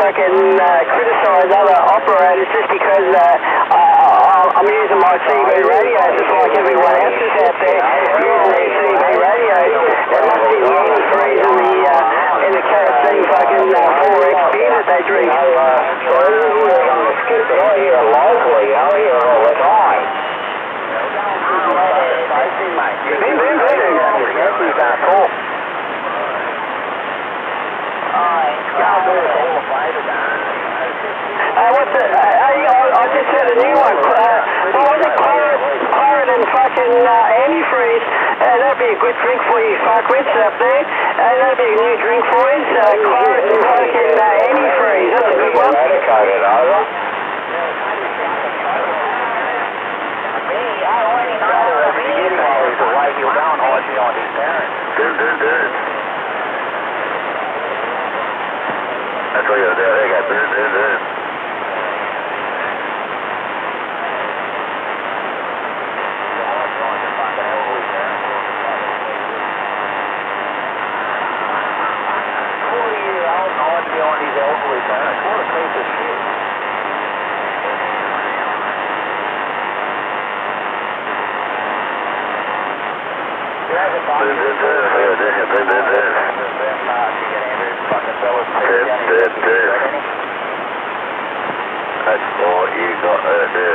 fucking criticise other operators just because I'm using my CB radio just like everyone else is out there using their CB radios. It must be the antifreeze and the kerosene fucking 4X beer that they drink. I hear locally, I hear all the time. I just heard a new one. What was it? Pirate and fucking antifreeze. That'd be a good drink for you fuckwits up there. That'd be a new drink for you. Pirate and fucking antifreeze. That's a good one. That's what you're doing. They got this. That's all you got to do.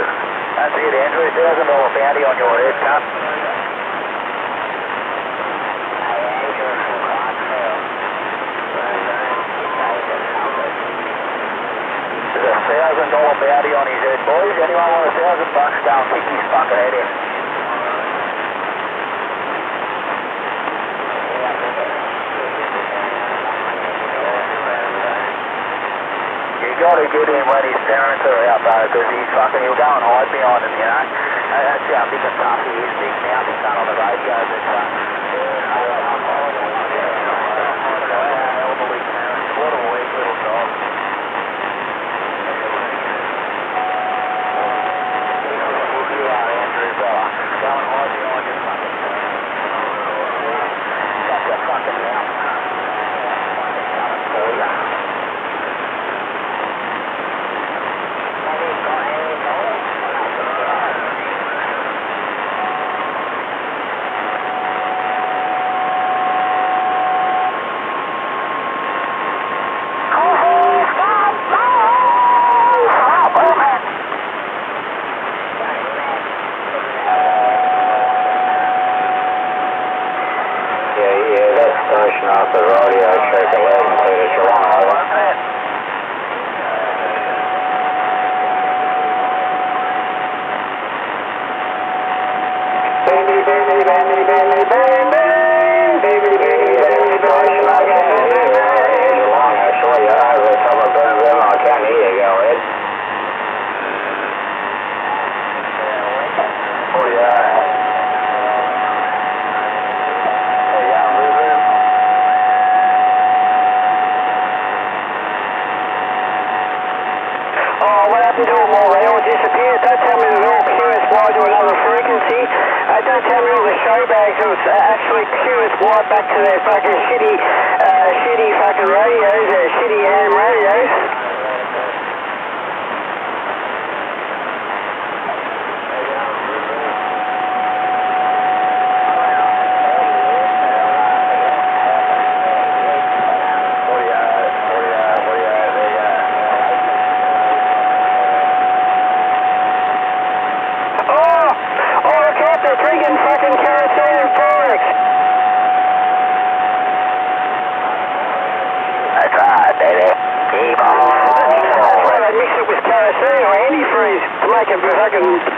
That's it, Andrew. $1,000 bounty on your head, cunt. There's $1,000 bounty on his head, boys. Anyone want $1,000 go and kick his fucking head in? You gotta get him when his parents are out though, because he'll go and hide behind them, you know. That's how big and tough he is, big now, he's done on the radio, but what a weak little dog. You are Andrew Bella. Go and hide behind your fucking shut your fucking mouth. Fucking coming for ya. Off the rodeo check 11 to Geelong, over. Baby, baby, baby, baby, baby, baby, baby, baby, station again. Geelong, actually, over the top of Boom, I can't hear you go, Ed. Oh, yeah. To them all, they all disappeared. Don't tell me it was all QSY to another frequency. Don't tell me all the show bags, it was actually QSY back to their fucking shitty fucking radios, their shitty ham radios.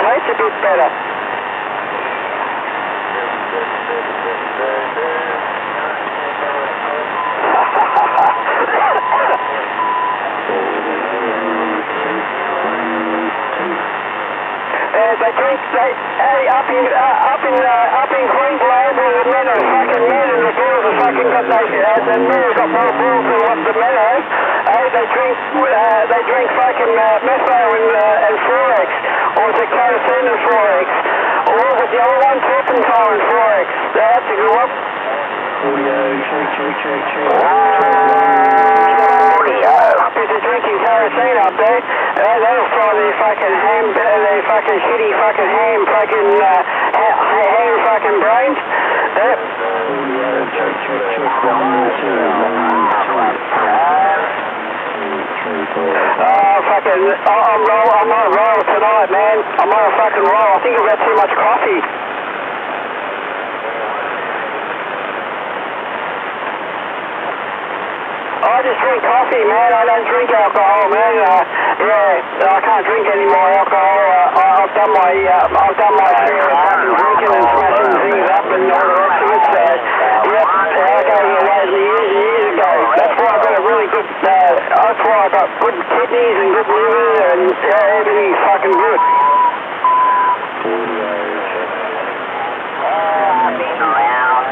Taste a bit better. They drink, up in Queensland, the men are fucking men and the girls are fucking got the men have got more balls than what the men have. They drink fucking metho and Forex, or is it kerosene and Forex, or is it the old one, turpentine and Forex? That's a good one. If they're drinking kerosene up there, they'll fry their fucking ham, their fucking shitty fucking ham fucking brains. I'm on a roll tonight, man. I'm on a fucking roll. I think I've had too much coffee. I just drink coffee, man. I don't drink alcohol, man. I can't drink any more alcohol. I've done my share of fucking drinking and smashing things up and all the rest of it. So, I gave it away years and years ago. That's why I've got a really good. That's why I've got good kidneys and good liver and everything's fucking good. I've been around.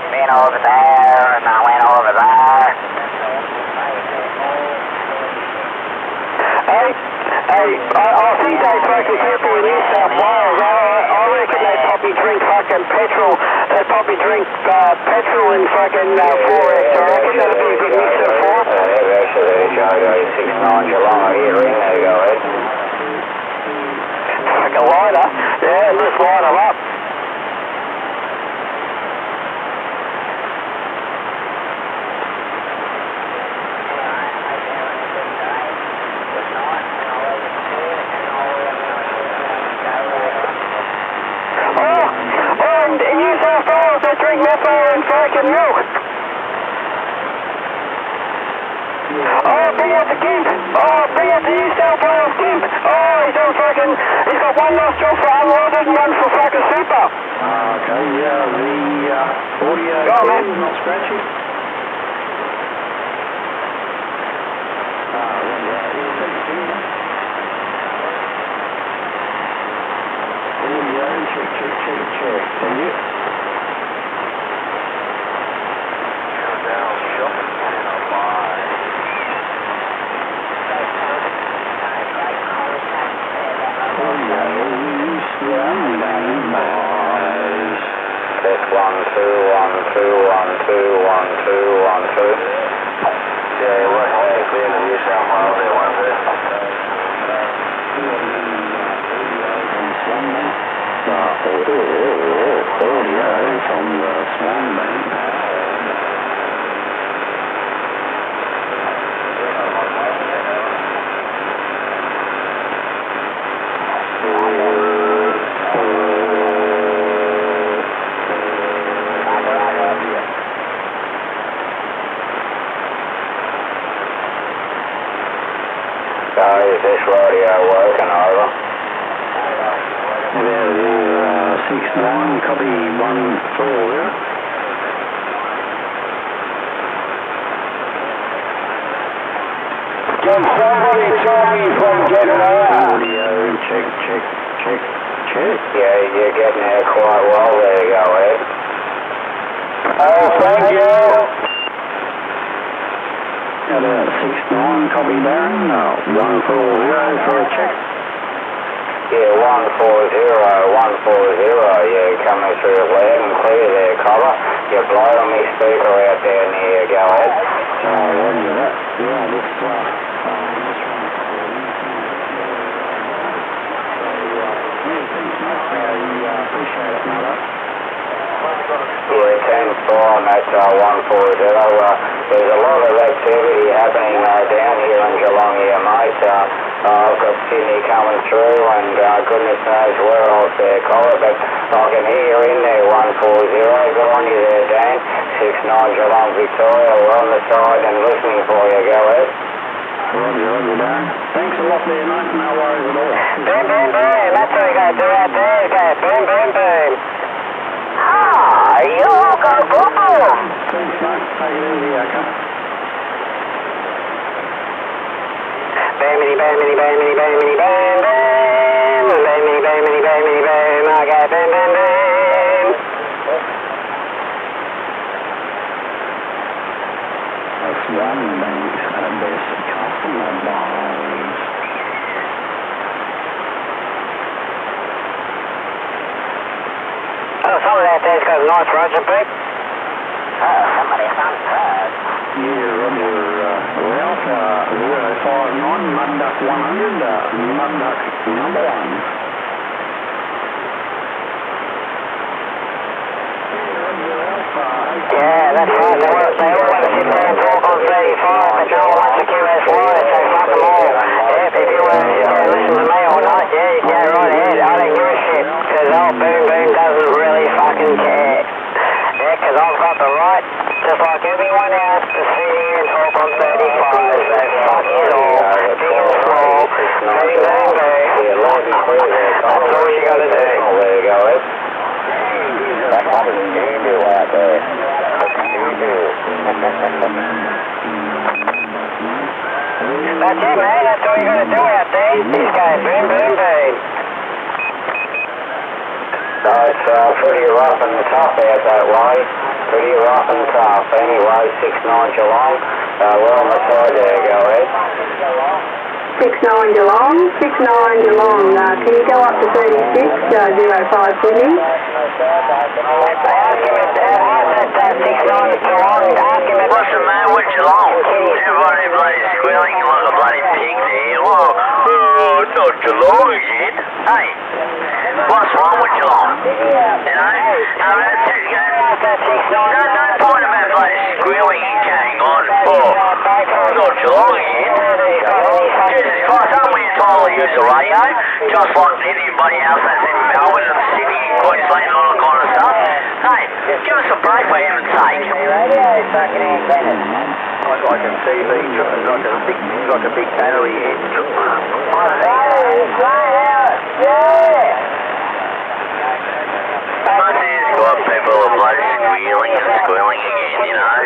Been over there and I went over there. I think they fucking people in New South Wales, I reckon they probably drink fucking petrol. They probably drink petrol and fucking Forex. I reckon that'll be a good mix of four. Actually, Charlie 69 Geelong, I hear ring there, go ahead. Like a lighter, yeah, just light them up. Drink metho and fucking milk. Oh, bring out the gimp. Oh, bring it to yourself, Wales Tim. Oh, he's got one nostril for unloaded and one for fucking super. Okay, the audio is not scratchy. Audio, check. Can you? Test 1, 2, 1, 2, 1, 2, 1, 2, 1, 2. Yeah, we're way clear to New South Wales there, 1, 2. Audio from the Swan Bank. Is this radio working over? There, 6-9, copy 1-4. Can somebody tell me if I'm getting out? Audio, check. Yeah, you're getting there quite well. There you go, Ed. Oh, thank you. 6-9, copy Darren. 140 for a check. Yeah, 140, 140. Yeah, coming through loud and clear there, cover. You're blowing me speaker out there near you. Go ahead. Roger that. Yeah, this one. I appreciate it, mother. Yeah, 10-4 on that 140. There's a lot of activity happening down here in Geelong here, mate. I've got Sydney coming through and goodness knows where else there, Collar, but I can hear you in there, 140. Good on you there, Dan. 6-9 Geelong, Victoria. We're on the side and listening for you. Go ahead. Roger, Darren. Thanks a lot there, mate. No worries at all. Boom, boom, boom. That's what we got to do out there. Go boom, boom, boom. Ah, you go boom. Thanks, mate. Take it easy, okay? Bamity, bamity, bamity, bamity, bam, bam. Bamity, bamity, bamity, bam. I got bam, bam, bam. That's one bank's best customer bonds. Oh, some of that there's got a nice Roger beep. Oh, somebody's on third. Yeah, Roger, Ralph, 059, Mudduck 100, Mudduck number 1. Yeah, that's right. They all want to sit there and talk on 35, but no one wants to QSY, so fuck them all. Yep, if you want to listen to me or not, yeah, you go right ahead. I don't give a shit, because old Boom Boom doesn't really fucking care. Yeah, because I've got the right, just like everyone else, to sit here and talk on 35, so fuck it all. Big and small, Boom Boom Boom. That's all you got to do. There you go, Ed. That's what you do out there. That's it, man. That's all you got to do out there. Just go boom, boom, boom. No, it's pretty rough and tough out that way. Pretty rough and tough. Anyway, 6-9 Geelong. We're on the side there. Go ahead. 6-9 Geelong, 6-9 Geelong. Can you go up to 36, 05 Sydney? What's the matter with Geelong? Everybody bloody squealing like a bloody pig there. Oh, it's not Geelong again. Hey, what's wrong with Geelong? You know, no point about bloody squealing and carrying on. Oh, it's not Geelong again. Jesus Christ, aren't we entitled to use the radio? Just like anybody else that's in Melbourne and Sydney and Queensland and all that kind of stuff. Hey, give us a break for heaven's sake. Radio fucking antennas. like a TV, like a big battery head. Got people are bloody squealing again, you know.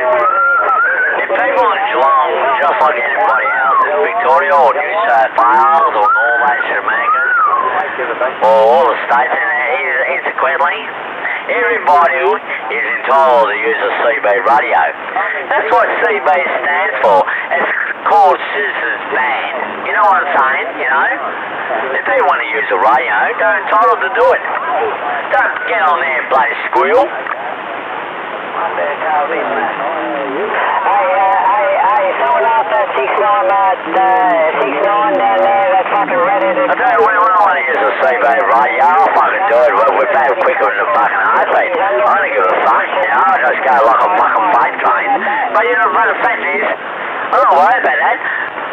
If people in Geelong, just like anybody else in Victoria or New South Wales or Norway, Jamaica, or all the states consequently, everybody is entitled to use a CB radio. That's what CB stands for. It's called Citizens Band. You know what I'm saying, you know? If they want to use a radio, they're entitled to do it. Don't get on there and bloody squeal. Someone off that 69 down there, that's fucking ready to... I tell you, when I want to use a CB radio, I'll fucking do it. We're back quicker than the fucking heartbeat. I don't give a fuck, you know, I just go like a fucking freight train. But you know, the fact is, I'm not worried about that.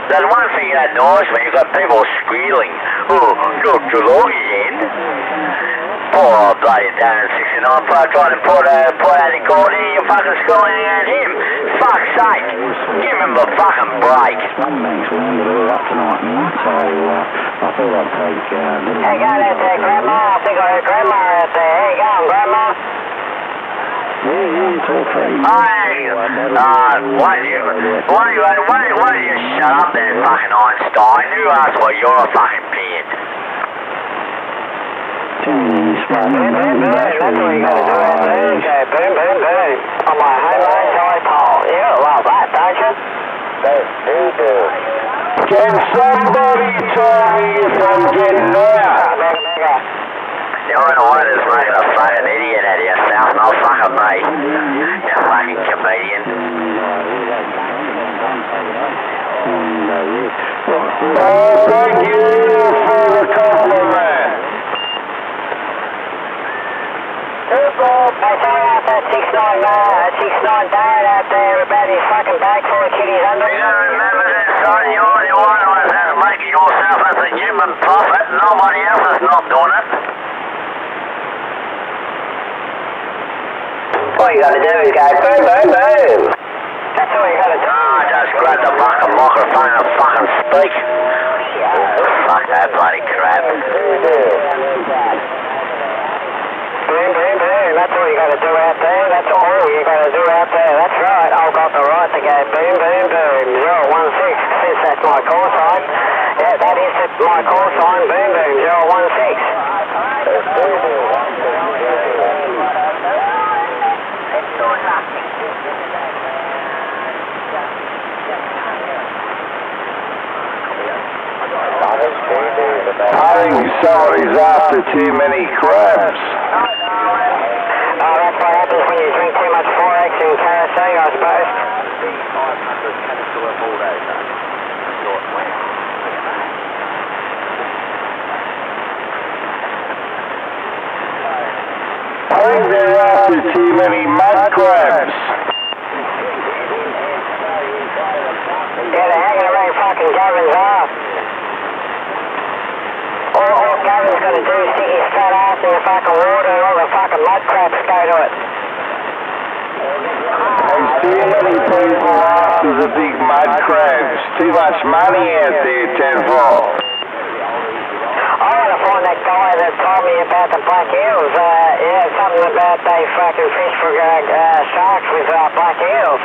There's one thing that annoys me, you've got people squealing. Oh, not Geelong again. Poor old bloody Darren 69 Pro trying to put out the corner here, you're fucking squealing at him. Fuck's sake, give him a fucking break. Hey, go out there, Grandma. I think I heard Grandma out there. Hey, go on, Grandma. Why don't you shut up there, fucking Einstein? Who asked what you're a fucking pig? That's what you gotta do out there. Okay, boom, boom, boom. On my homemade dipole. You'll love that, don't you? Can somebody tell me if I'm getting out? You're in a way that's making a fucking idiot out of yourself, no fucking me. You fucking comedian. Oh, thank you for the compliment. Hey, sorry about that 6'9 Darren out there about his fucking bag full of kitties under. You gotta remember that, son, you're the one who's making yourself as a human prophet. Nobody else is not doing it. All you gotta do is go boom, boom, boom. That's all you gotta do. Just grab the fucking microphone and fucking speak. Fuck that bloody crap. Boom, boom, boom. That's all you gotta do out there. That's all you gotta do out there. That's right. I've got the right to go boom, boom, boom. 016. Since that's my call sign. Yeah, that is my call sign. Boom, boom. 016. I think somebody's after too many crabs. That's what happens when you drink too much 4X in KFC, I suppose. I think they're after too many mud crabs. Yeah, they're hanging around fucking Gavin's ass. All Gavin's got to do is stick his fat ass in the fucking water and all the fucking mud crabs go to it. There's too many people after the big mud crabs. Too much money out there, 10-4. I want to find that guy that told me about the black eels. Yeah, something about they fucking fish for sharks with black eels.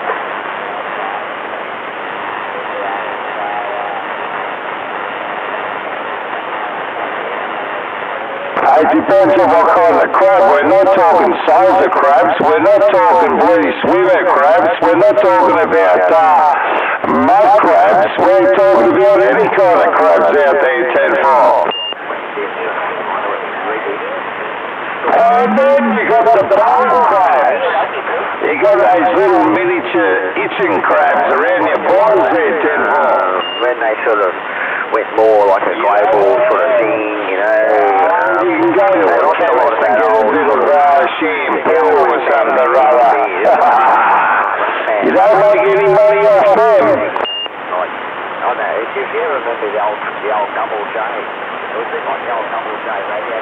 It depends on what kind of crab. We're not talking size of crabs. We're not talking bloody swimmer crabs. We're not talking about mud crabs. We're talking about any kind of crabs out there, 10-4. And then you got the bone crabs. You got those little miniature itching crabs around your balls there, 10-4. When they sort of went more like a global sort of thing, you know. You can go to a chemist and get a little shampoo or something or other. You don't make any money off them. I know, if you remember the old double J, it was a bit like the old double J radio.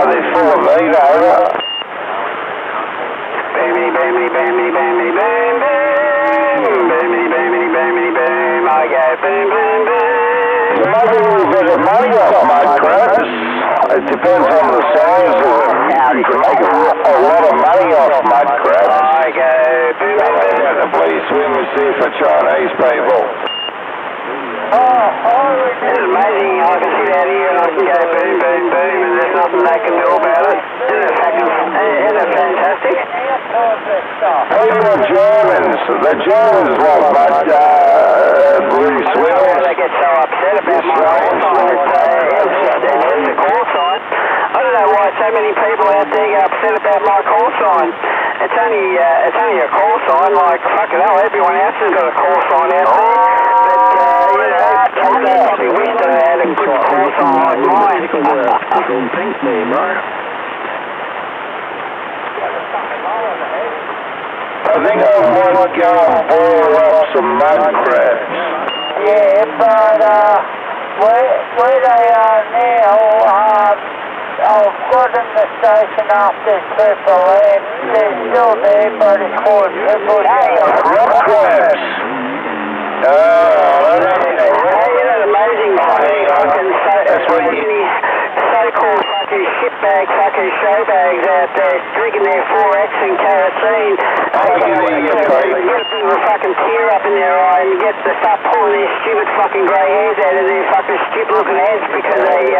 They're full of meat over. It depends on the size of them. You can make a lot of money off mud crabs. The bloody swimmers there for Chinese people. This is amazing. I can sit out here and I can go boom, boom, boom, and there's nothing they can do about it. Isn't it fantastic? Even the Germans like mud blue swimmers. They get so upset about my call sign. It's just a call sign. I don't know why so many people out there get upset about my call sign. It's only a call sign. Like fucking hell, everyone else has got a call sign out there. But they probably wish they had a good call sign like mine. Thanks, name, right? I think I might go and boil up some mud crabs. Yeah, but where they are now, I've got in the station after Triple M. They're still there, but it's called Triple M. Rock crabs. Amazing fucking so-called fucking shitbag fucking showbags out there drinking their 4X and kerosene. You get a bit of a fucking tear up in their eye and they start pulling their stupid fucking grey hairs out of their fucking stupid looking heads because they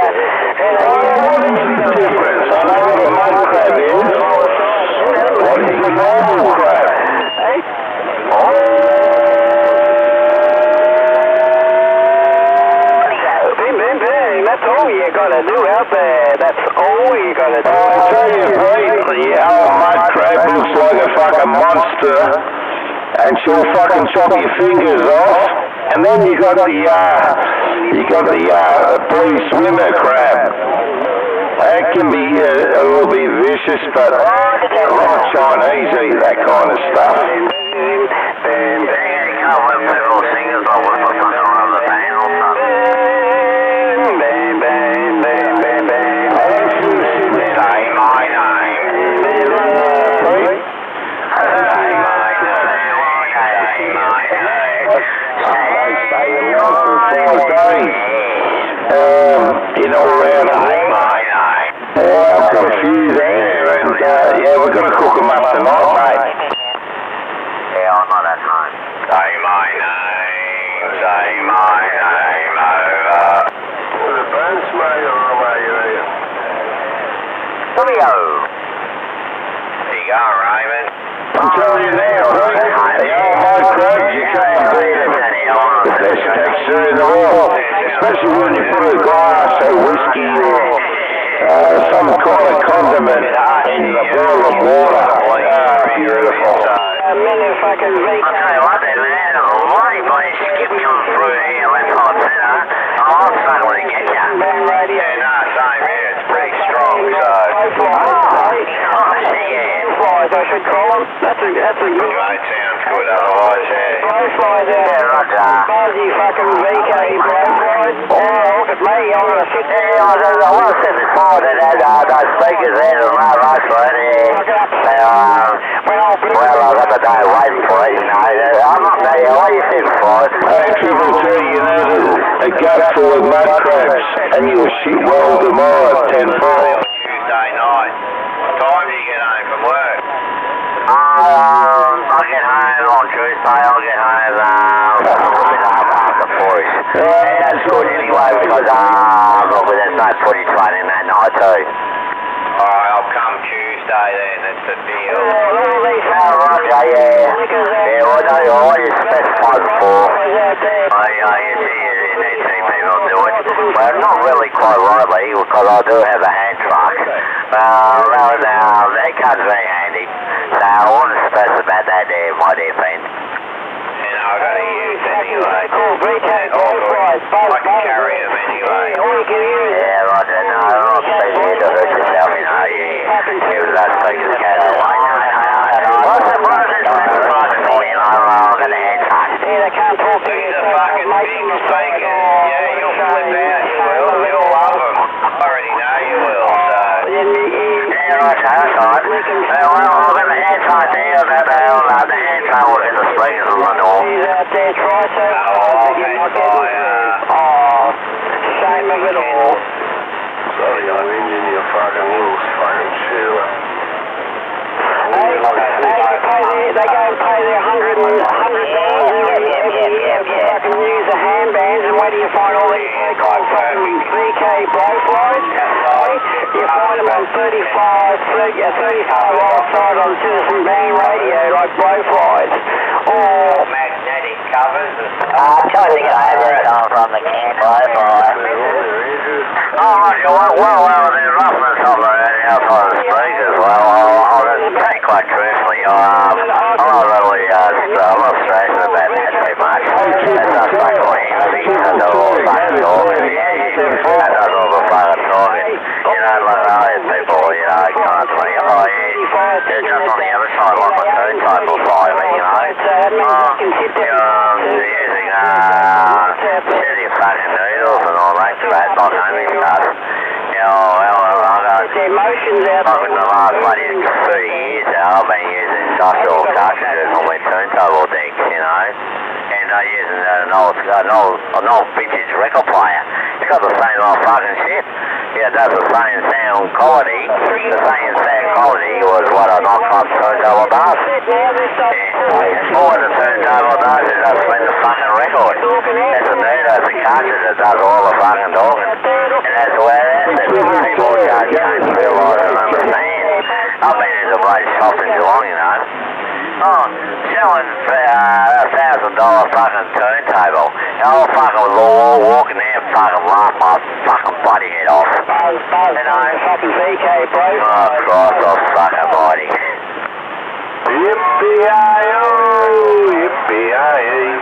What is the difference? I know what a mud crab is. What is a normal crab? That's all you gotta do out there. That's all you gotta do. I tell you, Pete, the old mud crab looks like a fucking monster, and she'll fucking chop your fingers off. And then you got the blue swimmer crab. That can be a little bit vicious, but a lot of Chinese eat that kind of stuff. I'm confused there, and we're going to cook them up tonight, mate. Yeah, I'm not at home. Say my name over. The band smell or away you Studio. There you go, Raymond. I'm telling you now, the old mud crabs, you can't beat them. The best texture in the world, especially when you put a glass of whiskey or some kind of condiment in the bowl of water. Beautiful. I'll tell you what then, man, why you skip me on through here, left hot center, I'm struggling to get you. Yeah, no, same here, it's pretty strong, so... I should call them. That's a good one. Right, sounds good, otherwise, yeah. Blowflies out. Yeah, Roger. Buzzy fucking VK blowflies. Oh, look at me, I'm gonna sit there. Yeah, I want to send this forward to those speakers there, the right for it, well, I've got the day waiting for it, you know. I'm not there, what do you think for it? Hey, Triple T, you know, a gut full of mud crabs, and you'll shit well tomorrow at 10:30. Tuesday night. What time do you get home from work? I'll get home on Tuesday, I'll get home after 4ish. Yeah, that's good anyway, because look, there's no footage training that night too. Alright, I'll come Tuesday then, that's the deal. Roger, yeah. Yeah, well, I know what you specified for. You need to see people do it. Well, not really quite rightly, because I do have a hand truck. Well, that comes very handy. So I want to stress about that there, my dear friend. And I've got to use anyway. I can carry them anyway. Yeah, Roger, no, I'm not speaking here to hurt yourself, you know. You those speakers go away. What's this specified for, you know? I've got a hand truck. Yeah, they can't talk to you. These are fucking big speakers. Yeah, you'll flip out, you will. You'll love them. I already know you will, so... Yeah, right, that's all right. Well, I've got the hand truck there. The hand truck will get the speakers on the door. He's out there, try so hard to get my shame of it all. Sorry, I'm in them on 35 outside on citizen band radio, like blowflies. Or magnetic covers. I'm trying to get over it from the camp blowfly. Oh, you want well, the roughness of the outside of the speakers. Well, I'll tell you quite truthfully, I'm not really, I'm not stressing about that too much. That's not fucking easy. That's all fucking talking. That's all the fucking talking. You know, like those people, you know, come to me, oh yeah, they're just on the other side, like my turntable side of me, you know. You're using, shitty fucking needles and all that crap, not homing stuff. You know, well, I've got emotions out fucking the last bloody 30 years now, I've been using industrial cartridges on my turntable decks, you know. And I'm using an old vintage record player. It's got the same old fucking shit. Yeah, it does the same sound quality. The same sound quality was what a knockoff turntable does. Yeah. All the turntable does is just play the fucking record. It's a DODO, it's a cartridge that does all the fucking talking. And that's where it is. People just can't realise and understand. I've been in the bloody shop in Geelong, you know. Oh, selling $1,000 fucking turntable. And I'll fucking walking there and fucking laugh my fucking bloody head off. You know, fucking VK, bro. Oh, Christ, I'll fucking body. Yippee-I-O, yippee-I-E.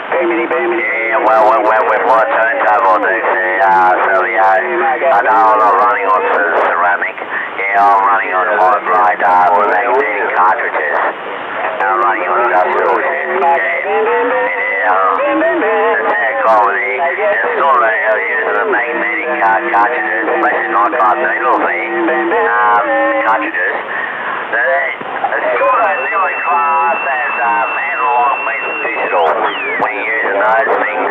Yeah, well, with my turntable decks there, so yeah, I know I'm not running on ceramic. Yeah, I'm running on high grade magnetic cartridges. I'm running on industrial shit. The sound quality, and sort of using the magnetic cartridges, especially knockoff needles there, cartridges. It's sort of nearly classed as analog meets digital when you're using those things.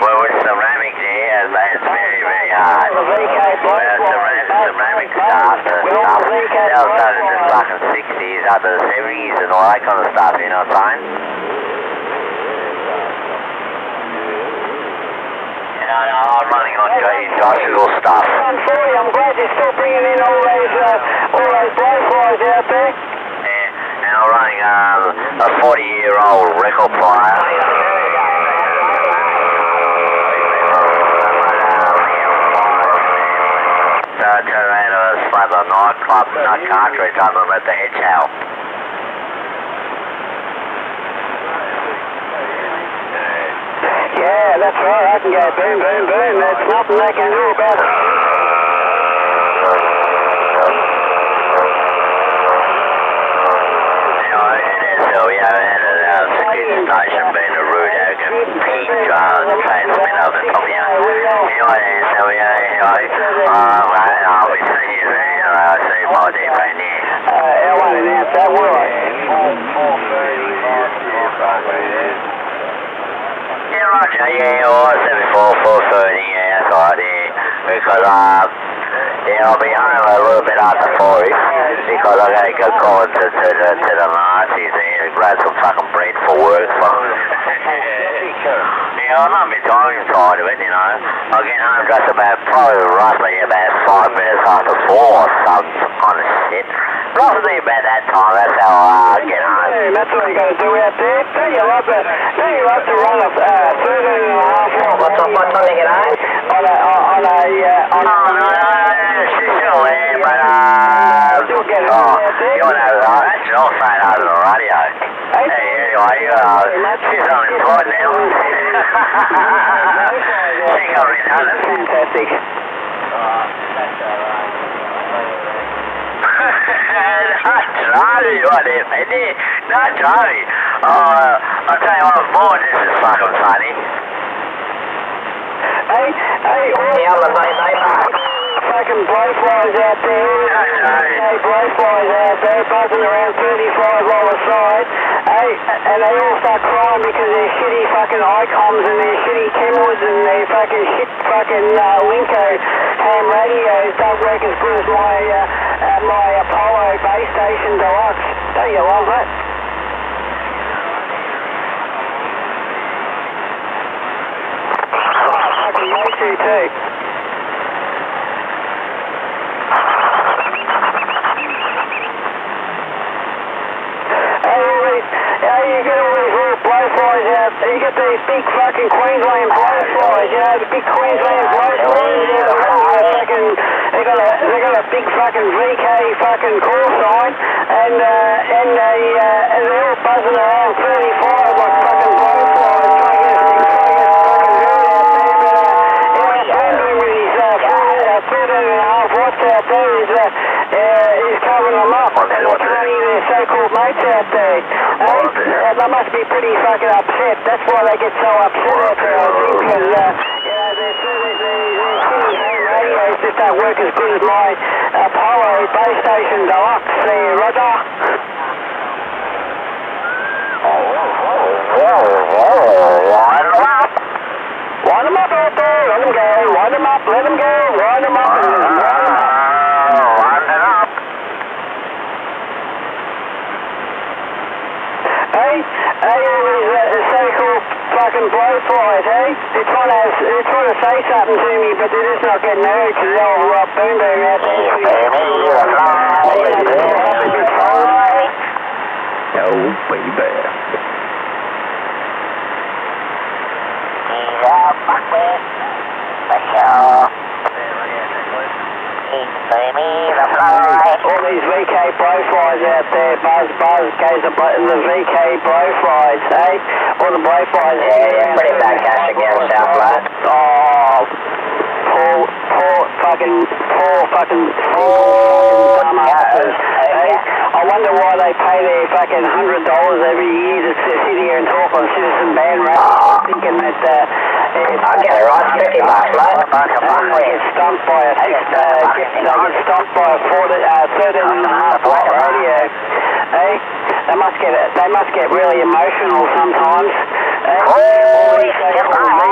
Well, with ceramic there, that's very, very hard. Ceramic stuff and stuff. That was done in the fucking 60s, up to the 70s and all that kind of stuff, you know what I'm saying? I'm running on industrial stuff. I'm glad you're still bringing in all those blowflies out there. Yeah, and I'm running a 40-year-old record player. Turn around and slap a nightclub cartridge on them at the head shell. Yeah, that's right. I can go boom, boom, boom. There's nothing they can do about it. So we have had a security station being a rude arrogant pig transmitter from you. Anyway, so I'll be seeing you there. I'll see my deep in here. I won't announce that, will I? Yeah, Roger, yeah, or 4:30, yeah, that's right, yeah. Because, I'll be home a little bit after 4 because I gotta go calling to the Nazis there to grab some fucking bread for work. Yeah, I'll not be time inside of it, you know. I'll get home just roughly about 5 minutes after 4 or some kind of shit. Roughly about that time, that's how I get home. Yeah, that's what you gotta do out there. Do you love to run a 13.5 What time you get home? She's still there, but that's all saying over the radio. Hey, anyway, she's unemployed now. She got redundant. Fantastic. Not Johnny. I'll tell you what, boy, this is fucking funny. Hey, fucking blowflies out there. Hey, blowflies out there buzzing around 35 on the side. Hey, and they all start crying because their shitty fucking Icoms and their shitty Kenwoods and their fucking shit fucking Winco ham radios don't work as good as my Apollo base station deluxe. Don't you love that? Fucking me too. And you get these big fucking Queensland blowflies, you know, the big Queensland blowflies. They got a big fucking VK fucking call sign, and they're all buzzing around 35 like fucking blowflies, trying to get a fucking bird out there. But Brandon with his 13.5 watts out there is covering them up, and they can't hear their so-called mates out there. They must be pretty fucking upset. That's why they get so upset out there, I think, because their radios just don't work as good as my Apollo base station deluxe there, Roger. Wind them up out there, let them go, wind them up, let them go, wind them up, and wind them up. Wind it up. Hey, these so-called fucking blowflies, hey? They're trying to say something to me, but they're just not getting heard because they're all boom boom out there. Oh, baby. All these VK blowflies out there, buzz, goes the VK blowflies, eh? All the blowflies. Yeah, pretty bad cash again, South Mate. Oh, poor fucking dumbasses, eh? I wonder why they pay their fucking $100 every year to sit here and talk on Citizen Band Radio, thinking that I'll get it right, $50, mate. they get stumped by a 13.5 watt radio. Eh? They must get really emotional sometimes. All these blowflies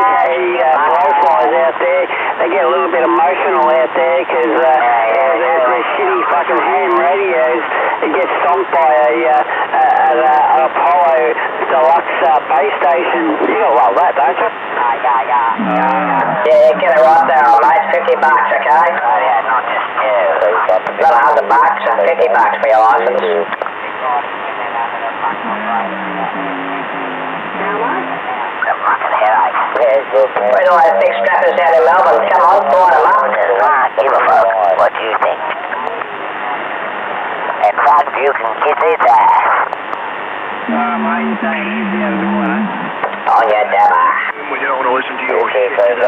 out there, they get a little bit emotional out there because they're shitty fucking ham radios. It gets stomped by an Apollo deluxe base station. You gotta love that, don't you? Yeah, get it right there, mate. $50, okay? Oh, yeah, not just, not $100, $50 for your license. Where's all those big strappers down in Melbourne? Come on, line them up. Give a fuck. What do you think? And fuck, you can get it there. Mate, you take it easy out of the way, On your dabber. We don't want to listen to your shit You today. can do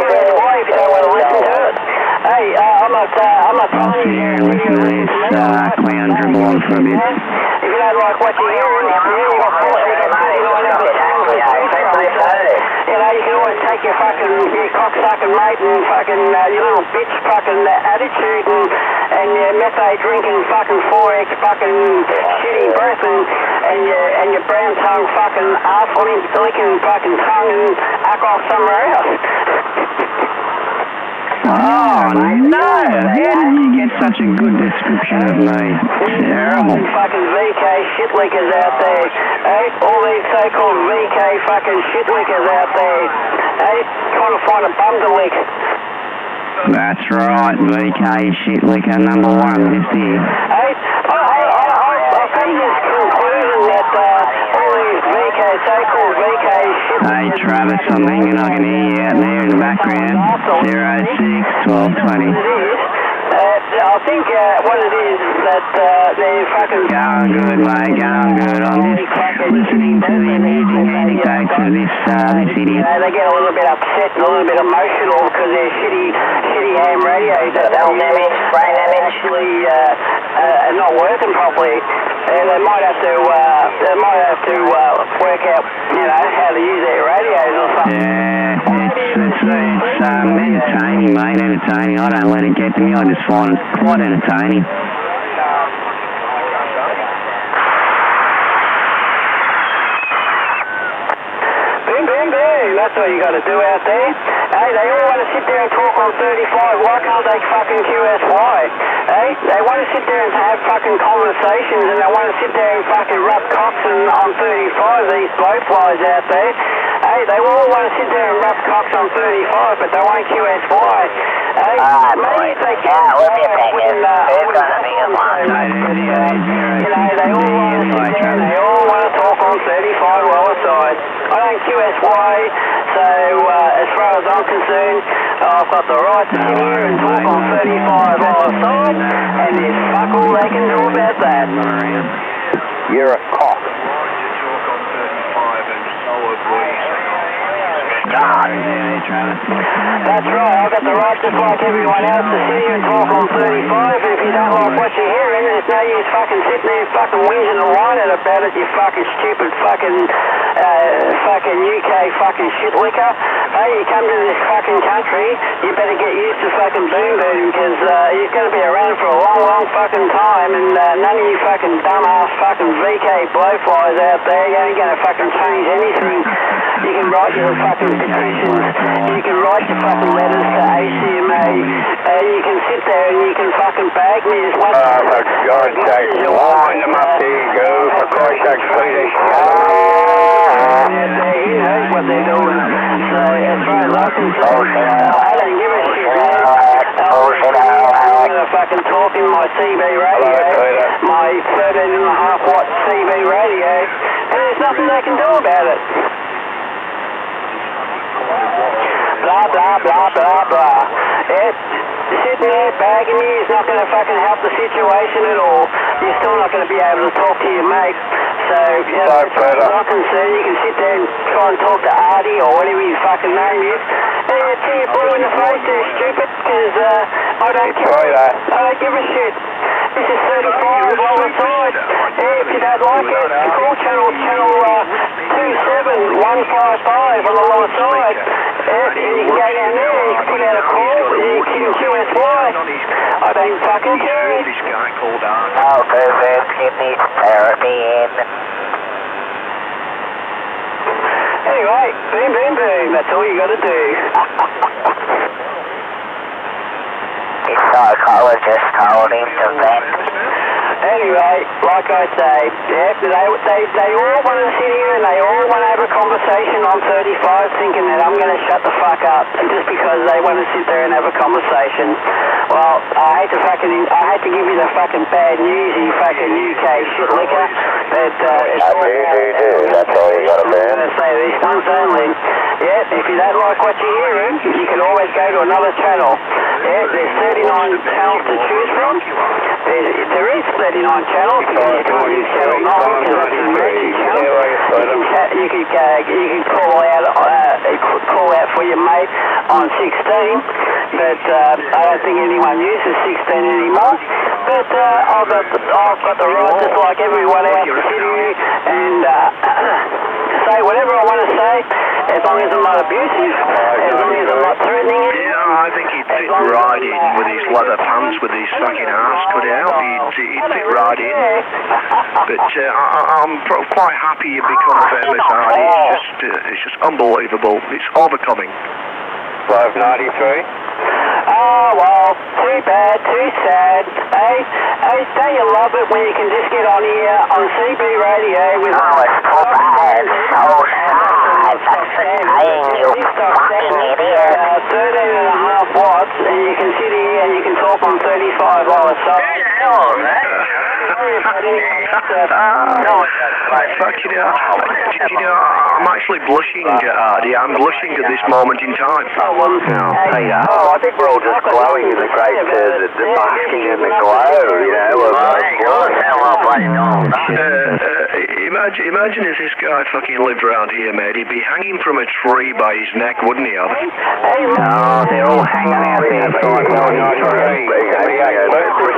it if you don't want to listen to it. Hey, I'm not I'll sit here and listen to this clown dribble on for a bit. If you don't like what you're hearing, you can always take your cocksucking mate and fucking your little bitch fucking attitude and your methane drinking fucking 4X fucking shitty breath and your brown tongue fucking arse licking fucking tongue and act off somewhere else. Oh, no! How did you get such a good description of me? Terrible. Fucking VK shit leakers out there. Hey, all these so-called VK fucking shit leakers out there. Hey, trying to find a bum to lick. That's right, VK shit licker number 1 this year. Hey, I've come to this conclusion that all these VK, so-called VK shit Hey Travis, I'm thinking I can hear you out there in the background. 06 12 20. I think what it is that they're fucking... Going good, mate, going good. I'm just listening to the amusing anecdotes of this idiot. They get a little bit upset and a little bit emotional because they're shitty ham radios that brain damage. actually are not working properly. They might have to work out, how to use their radios or something. Yeah, it's entertaining, mate, entertaining. I don't let it get to me, I just find it quite entertaining. Boom, boom, boom. That's what you got to do out there. Hey, they all want to sit there and talk on 35. Why can't they fucking QSY? Hey, they want to sit there and have fucking conversations and they want to sit there and fucking rub cocks on 35, these blowflies out there. Hey, they all want to sit there and rub cocks on 35, but they won't QSY. Hey, maybe if they can. What's your opinion? Who's going to be the one? They all want to sit there and they all want to talk on on 35 while aside. I don't QSY, so as far as I'm concerned, I've got the right to sit here and talk on 35 while aside, and there's fuck all they can do about that. You're a cock. That's right, I've got the right just like everyone else to sit here and talk on 35, and if you don't like what you're hearing, there's no use fucking sitting there fucking whinging and whining about it, you fucking stupid fucking UK fucking shit liquor. Hey, you come to this fucking country, you better get used to fucking boom boom, because you're going to be around for a long, long fucking time, and none of you fucking dumbass fucking VK blowflies out there, you ain't going to fucking change anything. You can write your fucking petitions, you can write your fucking letters to ACMA, you can sit there and you can fucking bag me as one. For God's sake, wind them up, there you go, for Christ's sake, Swedish. He knows what they're doing, so as far as I'm concerned, I don't give a shit, man. I'm going to fucking talk in my CB radio, my 13.5 watt CB radio, and there's nothing they can do about it. Blah, blah, blah, blah, blah. Sitting there bagging me is not going to fucking help the situation at all. You're still not going to be able to talk to your mate. So, as far as I'm concerned, you can sit there and try and talk to Artie or whatever his fucking name is. And till you're blue in the face there, stupid, because I don't care. I don't give a shit. This is 35 on the side. If you don't like it, call channel 27155 on the lower side. You can go down there, you can put out a call, you can QSY. I don't fucking care. This guy called Art. Alpha Kidney Therapy in. Anyway, boom, boom, boom. That's all you got to do. His psychologist told him to vent. Anyway, like I say, yeah, they all want to sit here and they all want to have a conversation on 35 thinking that I'm going to shut the fuck up, and just because they want to sit there and have a conversation. Well, I hate to give you the fucking bad news, you fucking UK shit liquor, but it's all that's all you got to learn. I'm going to say this once only. Yeah, if you don't like what you're hearing, you can always go to another channel. Yeah, there's 39 channels to choose from. There is 39 channels because you can't use channel 9 because that's an emergency channel. You can call out for your mate on 16, but I don't think anyone uses 16 anymore. But I've got the right, just like everyone else, to sit here and say whatever I want to say, as long as I'm not abusive, as long as I'm not threatening it. Yeah, I think he'd fit right in with his leather pants with his fucking arse cut out. He'd fit right in. But I'm quite happy you've become famous, Artie. It's just unbelievable. It's overcoming. 593. Oh, well, too bad, too sad. Hey, don't you love it when you can just get on here on CB radio with... Oh, it's so bad, so sad. That's the saying, you fucking idiot. 13.5 watts, and you can sit here and you can talk on 35 hours. So, Fucking hell. You know, I'm actually blushing, Artie. I'm blushing at this moment in time. Peter, I think we're all just glowing in the great, the basking in the glow, you know. Imagine if this guy fucking lived around here, mate. He'd be hanging from a tree by his neck, wouldn't he, Artie? No, they're all hanging out there, bricks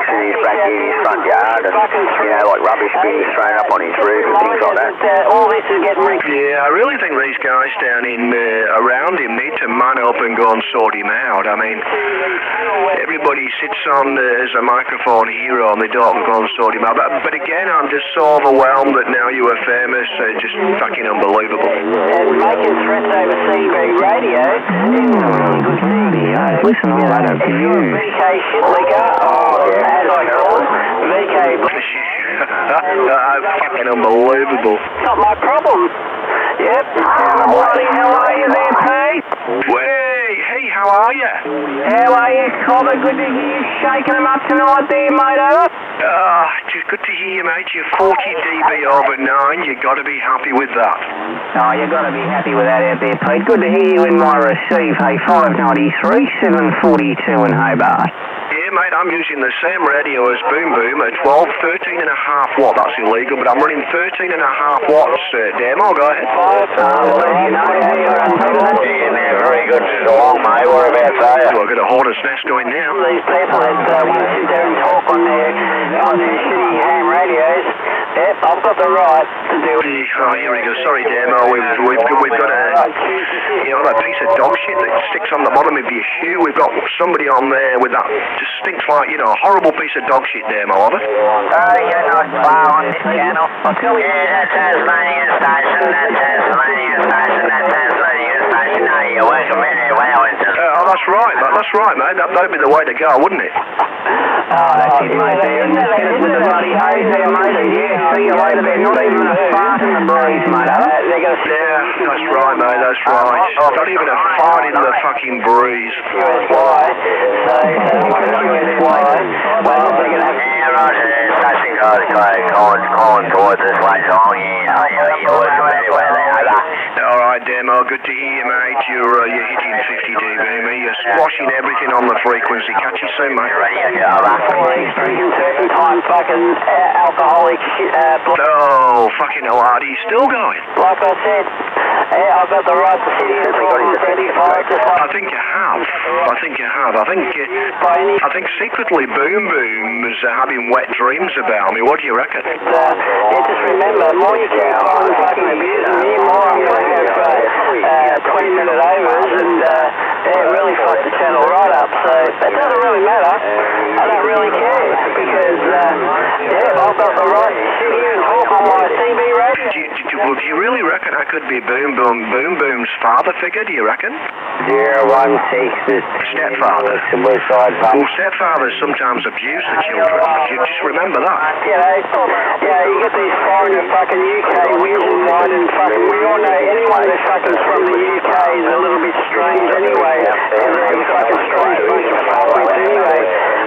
in his back in his front yard, and, you know, like rubbish bins thrown up on his roof and things like that. All this is getting rigged. Yeah, I really think these guys down in around him need to man up and go and sort him out. I mean, everybody sits on as a microphone hero and they don't go and sort him out. But again, I'm just so overwhelmed that now you are famous. Just fucking unbelievable. And making threats over CB radio is a really good thing. Listen, all that abuse. VK shit liquor, as I call it, VK... Fucking unbelievable. Not my problem. Yep. Bloody hell are you there, Pete? Hey, how are you? How are you, Cobber? Good to hear you shaking them up tonight there, mate, Just good to hear you, mate. You're 40 dB over 9. You got to be happy with that. Oh, you got to be happy with that out there, Pete. Good to hear you in my receive. Hey, 593, 742 in Hobart. Yeah, mate, I'm using the same radio as Boom Boom at 13.5 watt. That's illegal, but I'm running 13.5 watts demo. Go ahead. Yeah, very good. Geelong, mate. Whereabouts are you? Well, I've got a hornet's nest going now. These people that want to sit there and talk on their shitty ham radios, yep, I've got the right to do it. Oh, here we go. Sorry, Demo. We've got that piece of dog shit that sticks on the bottom of your shoe. We've got somebody on there with that just stinks like, a horrible piece of dog shit, Demo, of it. You're not far on this channel. Yeah, that's Tasmanian station, that's Tasmanian station, that's Tasmanian station. No, you're working very well. That's right, mate. That'd be the way to go, wouldn't it? Oh, that's it, mate. There, and just get us with the bloody hose there, mate. And yeah, see you later. They're not even a fart in the breeze, mate, are they? Yeah, that's right, mate. That's right. Not even a fart in the fucking breeze. QSY. So, QSY. Well, they're going to have... Yeah, Roger. Station calling towards this way. Oh, yeah. You're working very well there. All right, Demo. Good to hear you, mate. You're hitting 50 dB, mate. You're squashing everything on the frequency. Catch you soon, mate. He's drinking certain time fucking alcoholic shit. Oh, fucking hell, are you still going? Like I said, I've got the right to sit here and talk on 35. I think you have. I think secretly Boom Boom's having wet dreams about me. What do you reckon? Just remember, more you keep on fucking abusing me, more I'm going to have 20-minute overs and really fuck the channel right up. So it doesn't really matter. I don't really care because, I've got the right to sit here and talk on my CB radio. Do you really reckon I could be Boom Boom's father figure, do you reckon? 016. Stepfather. Well, stepfathers sometimes abuse the children. You just remember that. You get these foreigner fucking UK whizzing wine and fucking, we all know anyone that's fucking from the UK is a little bit strange anyway. And they're fucking strange bunch of fuckwits anyway.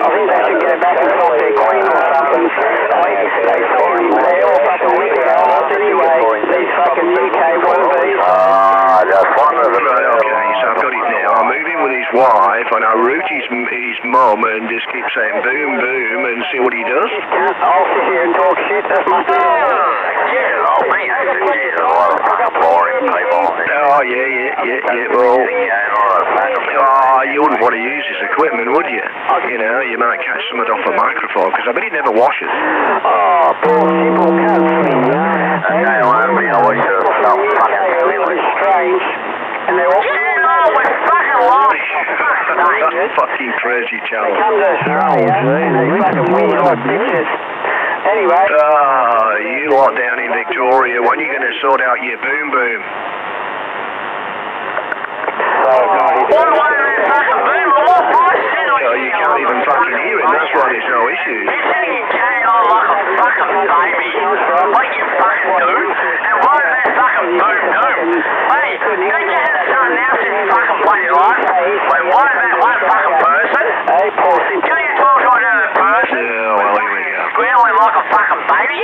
I think they should go back and talk their queen or something. They all fucking with their arms anyway. These fucking UK wannabes. Just one of them. Right, okay, so I've got it now. I'm moving with his wife, and I root his mum and just keep saying boom, boom, and see what he does. I'll sit here and talk shit. That's my thing. Oh, yeah, well... you wouldn't want to use his equipment, would you? You might catch some of it off the microphone, because I bet he never washes. Oh, poor simple cunts. Strange. And they're all... Fucking crazy channel. They come to Australia, and they fucking weird like bitches. Anyway... you lot down in Victoria, when are you going to sort out your boom boom? You can't even fucking hear him, that's why there's no issues. You're sitting and carrying on like a fucking baby, like you fucking do, and why is that fucking boom boom? Hey, don't you have something else in fucking bloody life? Wait, why is that one fucking person? Hey, poor simple. Can you talk to another person? Yeah, well, here we go. Squealing like a fucking baby?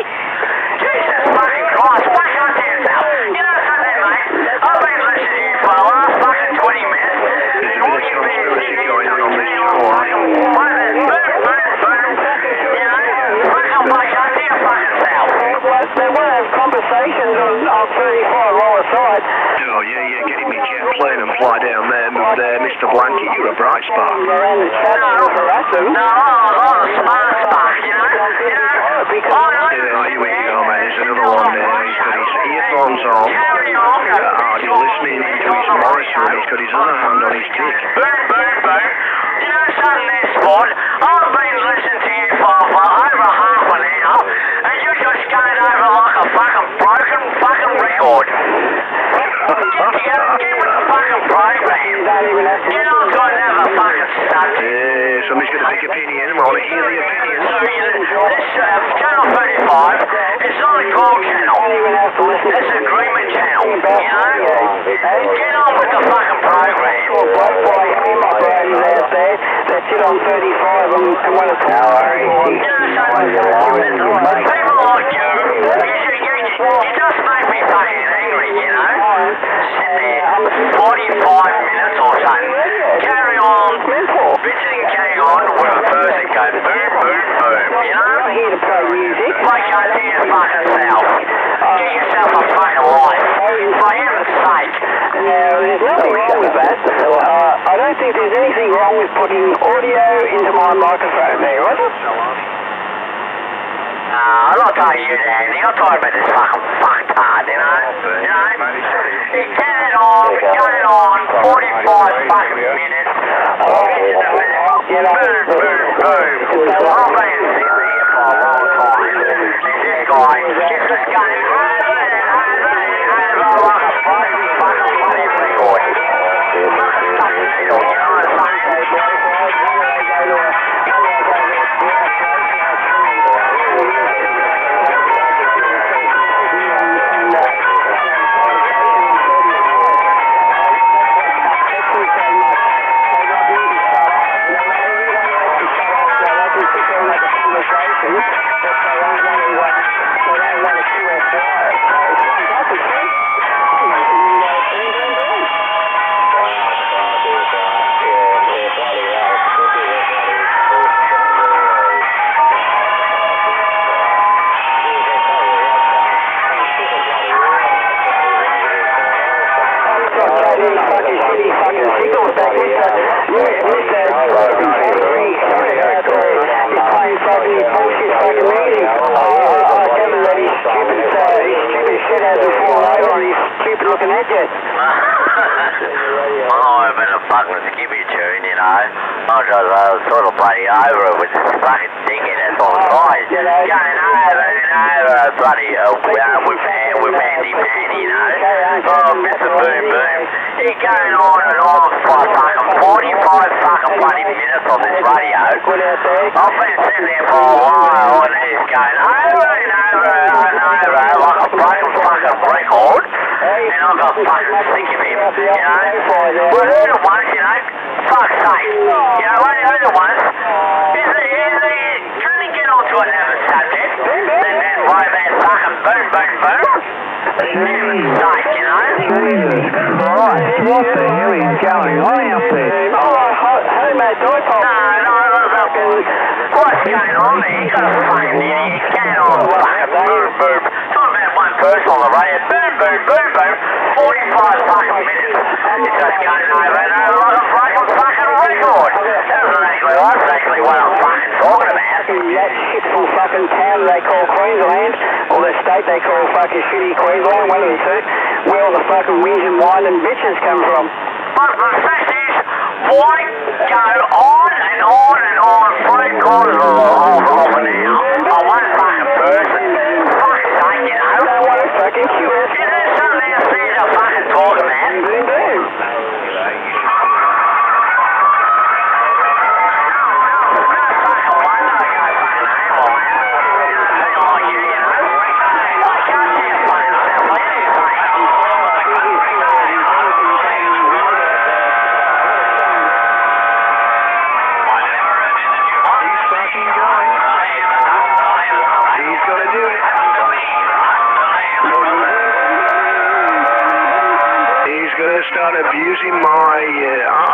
Jesus fucking Christ, fuck up to yourself. You know something, mate? I've been listening to you for the last fucking 20 minutes. There's a bit of conspiracy going on this show, what is that? Boom, boom, boom. Fucking wake up to your fucking self. They want to have conversations on 35 lower side. Oh, yeah, get in me jet plane and fly down there, Mr. Blanket, you're a bright spark. No, I'm a smart spark, Here we go, mate, there's another one there. He's got his earphones on. He's listening into his monitor and he's got his other hand on his dick. Boom, boom, boom. You know something there, Sport? I've been listening to you for over half an hour, and you're just going over like a fucking broken fucking record. Get with the fucking program. Get on to another fucking subject. Yeah, somebody's got a big opinion. I want to hear the opinions. This channel 35 is not a call channel. It's an agreement channel, Get on with the fucking program. That shit on 35 and when it's don't think there's anything wrong with putting audio into my microphone there, was it? I'm not talking you, Danny. I'm talking about this fucking fucktard, you know? It's going on 45 fucking minutes. Boom, boom, boom. I've been sitting here for a long time. And this guy is just going over and over and over like a broken fucking bloody record. Fucking stuck still, you know what I'm saying? Sort of bloody over it with this fucking dickhead that's on the side. Going over and over, bloody, with handy-pandy, you know. Oh, Mr. Boom Boom. He's going on and on for fucking 45 fucking bloody minutes on this radio. I've been sitting there for a while and he's going over and over and over like a broken fucking record. And I've got fucking sick of him, you know. We heard it once, you know. Fuck's sake. You know, when you heard it once, trying to get onto another subject and then worry about fucking boom, boom, boom. Heaven's sake, you know. Right, what the hell is going on out there? Homemade dipole. No, what's going on there? You got a fucking idiot. Going on fucking boom, boom. Talking about one person on the radio. Boom, boom, boom, boom. 45 fucking minutes. It's just going over and over like a broken fucking record. That's exactly what I'm fucking talking about. That shitful fucking town they call Queensland, or the state they call fucking shitty Queensland, one of the two, where all the fucking wings and wine and bitches come from. But the fact is, why go on and on and on 3/4 of an hour on one fucking person? Fuck's sake, you know. I want to fucking kill it. Is there something else there to fucking talk about? Start abusing my...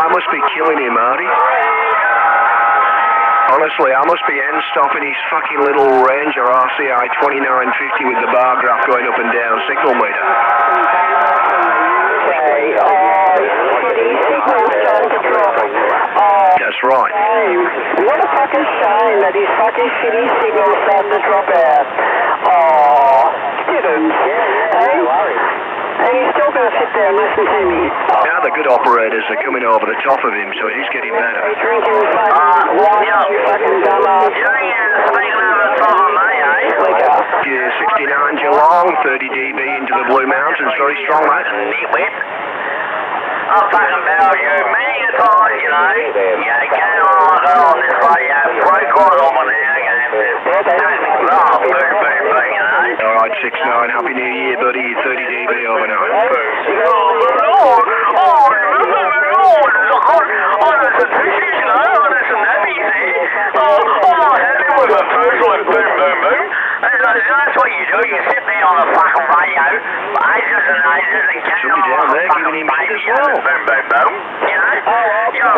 I must be killing him, Marty. Honestly, I must be end-stopping his fucking little Ranger RCI 2950 with the bar graph going up and down signal meter. That's right. What a fucking shame that his fucking shitty signal started to drop out. Oh, didn't. And he's still going to sit there and listen to me. Now the good operators are coming over the top of him, so he's getting better. He's drinking fucking wine, you fucking dumbass. You ain't speaking over the top of me, eh? Yeah, 69 Geelong, 30 dB into the Blue Mountains, very strong, mate. Nitwit. I've fucking battled you many a time, you know. You can't like it on this radio, 3/4 of an hour game. Oh, boom, boom, boom, you know. Alright, 6-9, Happy New Year, buddy, 30 dB overnight. That's what you do. You sit there on the fucking radio for ages and ages and carry on down there, fucking giving him baby as well. boom, boom, boom. You know? You're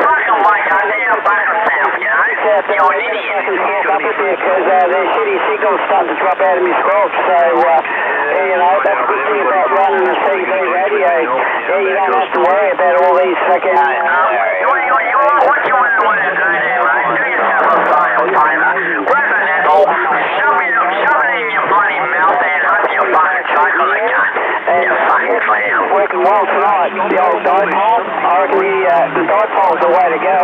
fucking wake up down fucking south, you know? You're an idiot. Because their shitty signal's starting to drop out of my squelch, so you know, that's the good thing about running a CB radio. Yeah, you don't have to worry about all these fucking... What you want to do there, mate? Do yourself a fucking favour. Grab an apple, shove it in your bloody mouth and hope you fucking choke on the gun. You fucking clown. Working well tonight, the old dipole. I reckon the dipole's the way to go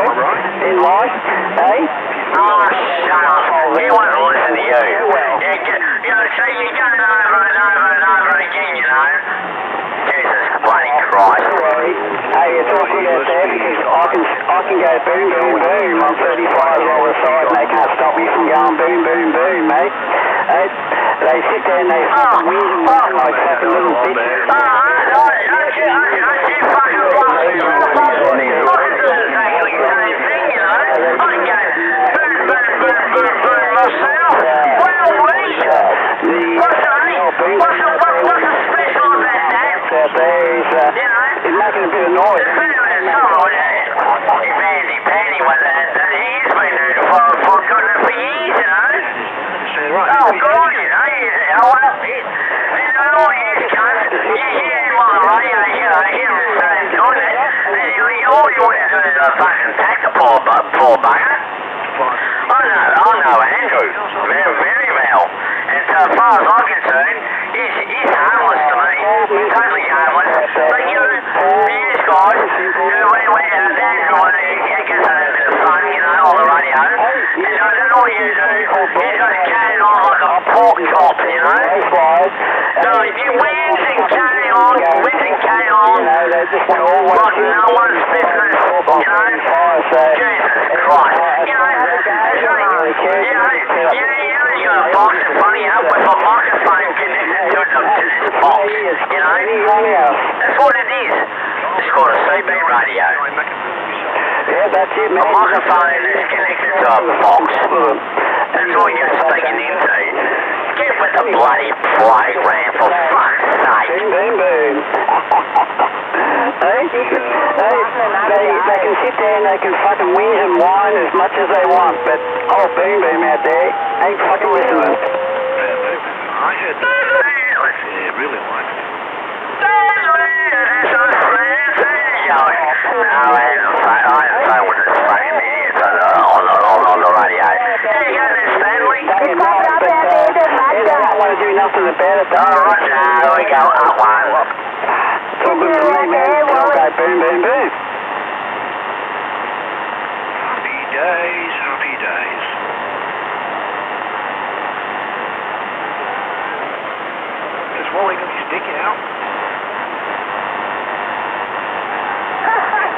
in life, eh? Oh, shut up. He won't listen to you. So you're going over and over and over again, you know? Jesus bloody Christ. Hey, it's all good out there because I can go boom, boom, boom on 35 all the side and they can't stop me from going boom, boom, boom, mate. They sit there and they fucking wheeze and whine like fucking little bitches. Aren't you fucking bluffing? I can do exactly the same thing, you know? I can go boom, boom, boom, boom, boom myself. Well, what's so special about that? Out there is making a bit of noise. He's handy-pandy with that. He has been doing it for years, you know? Oh, good on you, know? In all years, cunt, you hear him on the radio, you know, hear him saying doing it, and all you want to do is fucking take the poor bugger. I know Andrew very, very well. And so as far as I'm concerned, he's harmless to me. Totally harmless. But you guys, when Andrew gets a bit of fun, you know, on the radio, and then all you do, you just carry on like a pork chop, you know? So you wins and carry on, like no one's business, you know? Jesus Christ. You know, you got a box in front of you with a microphone connected to this box, you know? That's what it is. It's called a CB radio. Yeah, that's it, man. A microphone is connected to a box. That's all you're speaking into. Get with the bloody program, for fuck's sake. Boom, boom, boom. They can sit there and they can fucking whinge and whine as much as they want, but old boom boom out there ain't fucking listening. I heard that. Yeah, really like it. On the radio. There you go, there's Stanley. They don't want to do nothing about it, though. Right now, there we go, up one. It's all good for me, man. It'll go boom, boom, boom. Happy days, happy days. Just Wally got his dick out.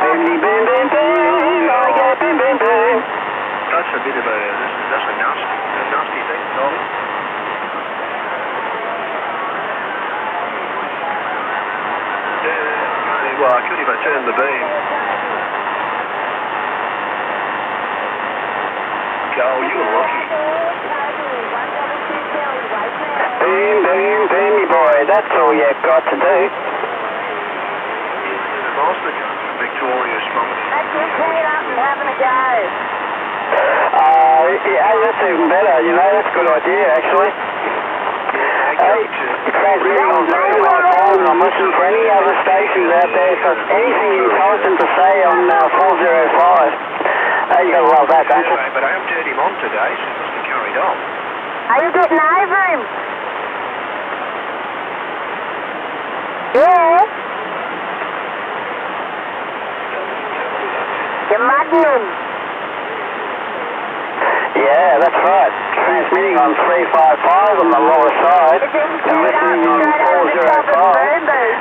Boomity, boom, boom, boom. I go boom, boom, boom. That's a bit of that's a nasty thing, Dolly. Well, I could if I turned the beam. Oh, you were lucky. Boom, boom, boomy boy. That's all you've got to do. Master guns from Victoria's mum. That's just clean up and having a go. Yeah, that's even better, you know, that's a good idea, actually. Transmitting on 355 and I'm listening for any other stations out there if there's anything intelligent to say on 405. You gotta love that, don't you? But I haven't turned him on today, so he must have carried on. Are you getting over him? Yeah. You're mudding him. Yeah, that's right. Transmitting on 355 on the lower side and listening on 405.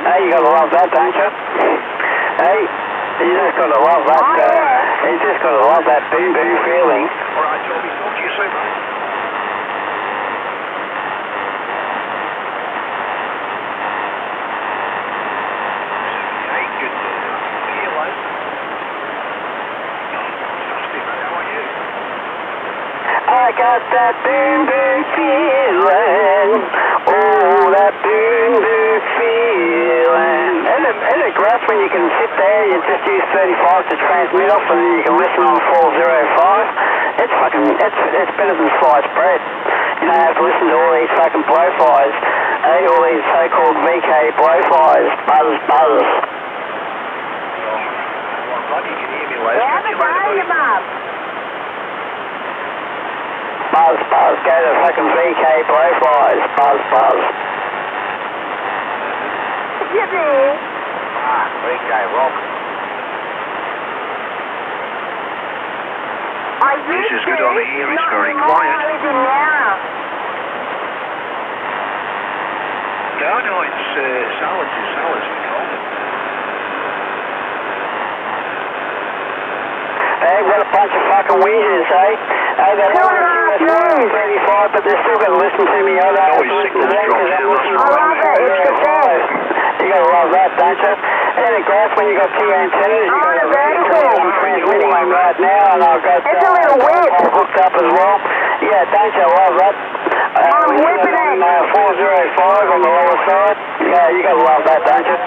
Hey, you gotta love that, don't you? Hey, you just gotta love that. You just gotta love that boom boom feeling. All right, Toby, talk to you soon, mate. Hey, good. See you later. How are you? I got that boom boom feeling, oh that boom boom feeling. Isn't it great when you can sit there, you just use 35 to transmit off and then you can listen on 405? It's better than sliced bread. You don't have to listen to all these fucking blowflies Hey, all these so-called VK blowflies, buzz. Lucky you can hear me, Les. How's it going, Bob? Buzz, go to fucking VK blowflies, buzz. You there? VK rock. This is good on here, it's very quiet. No, it's solids we call it. Hey, what a bunch of fucking weasels, eh? Hey, they're listening to 35, but they're still going to listen to me. I don't have to listen to them because I'm listening to 35. You gotta love that, don't you? And of course, when you got two antennas, you got a vertical. I'm transmitting one right now, and I've got it's a little whip hooked up as well. Yeah, don't you love that? I'm whipping it. 405 on the lower side. Yeah, you gotta love that, don't you?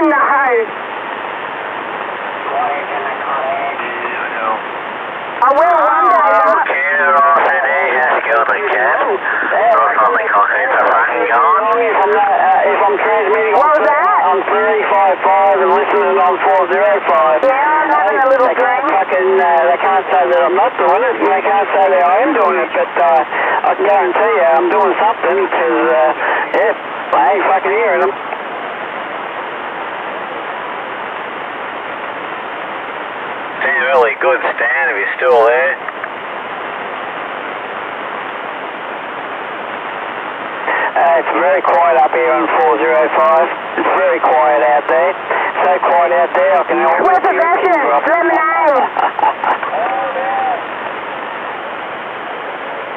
No. I will one day, Bob. If I'm transmitting what was that? on 35.5 and listening on 405. Yeah, I'm having a little drink. They can't say that I'm not doing it, and they can't say that I am doing it, but I can guarantee you I'm doing something, because, I ain't fucking hearing them. Seems really good, Stan, if you're still there. It's very quiet up here on 405. It's very quiet out there. So quiet out there, I can help. Where's the Russian? Lemonade.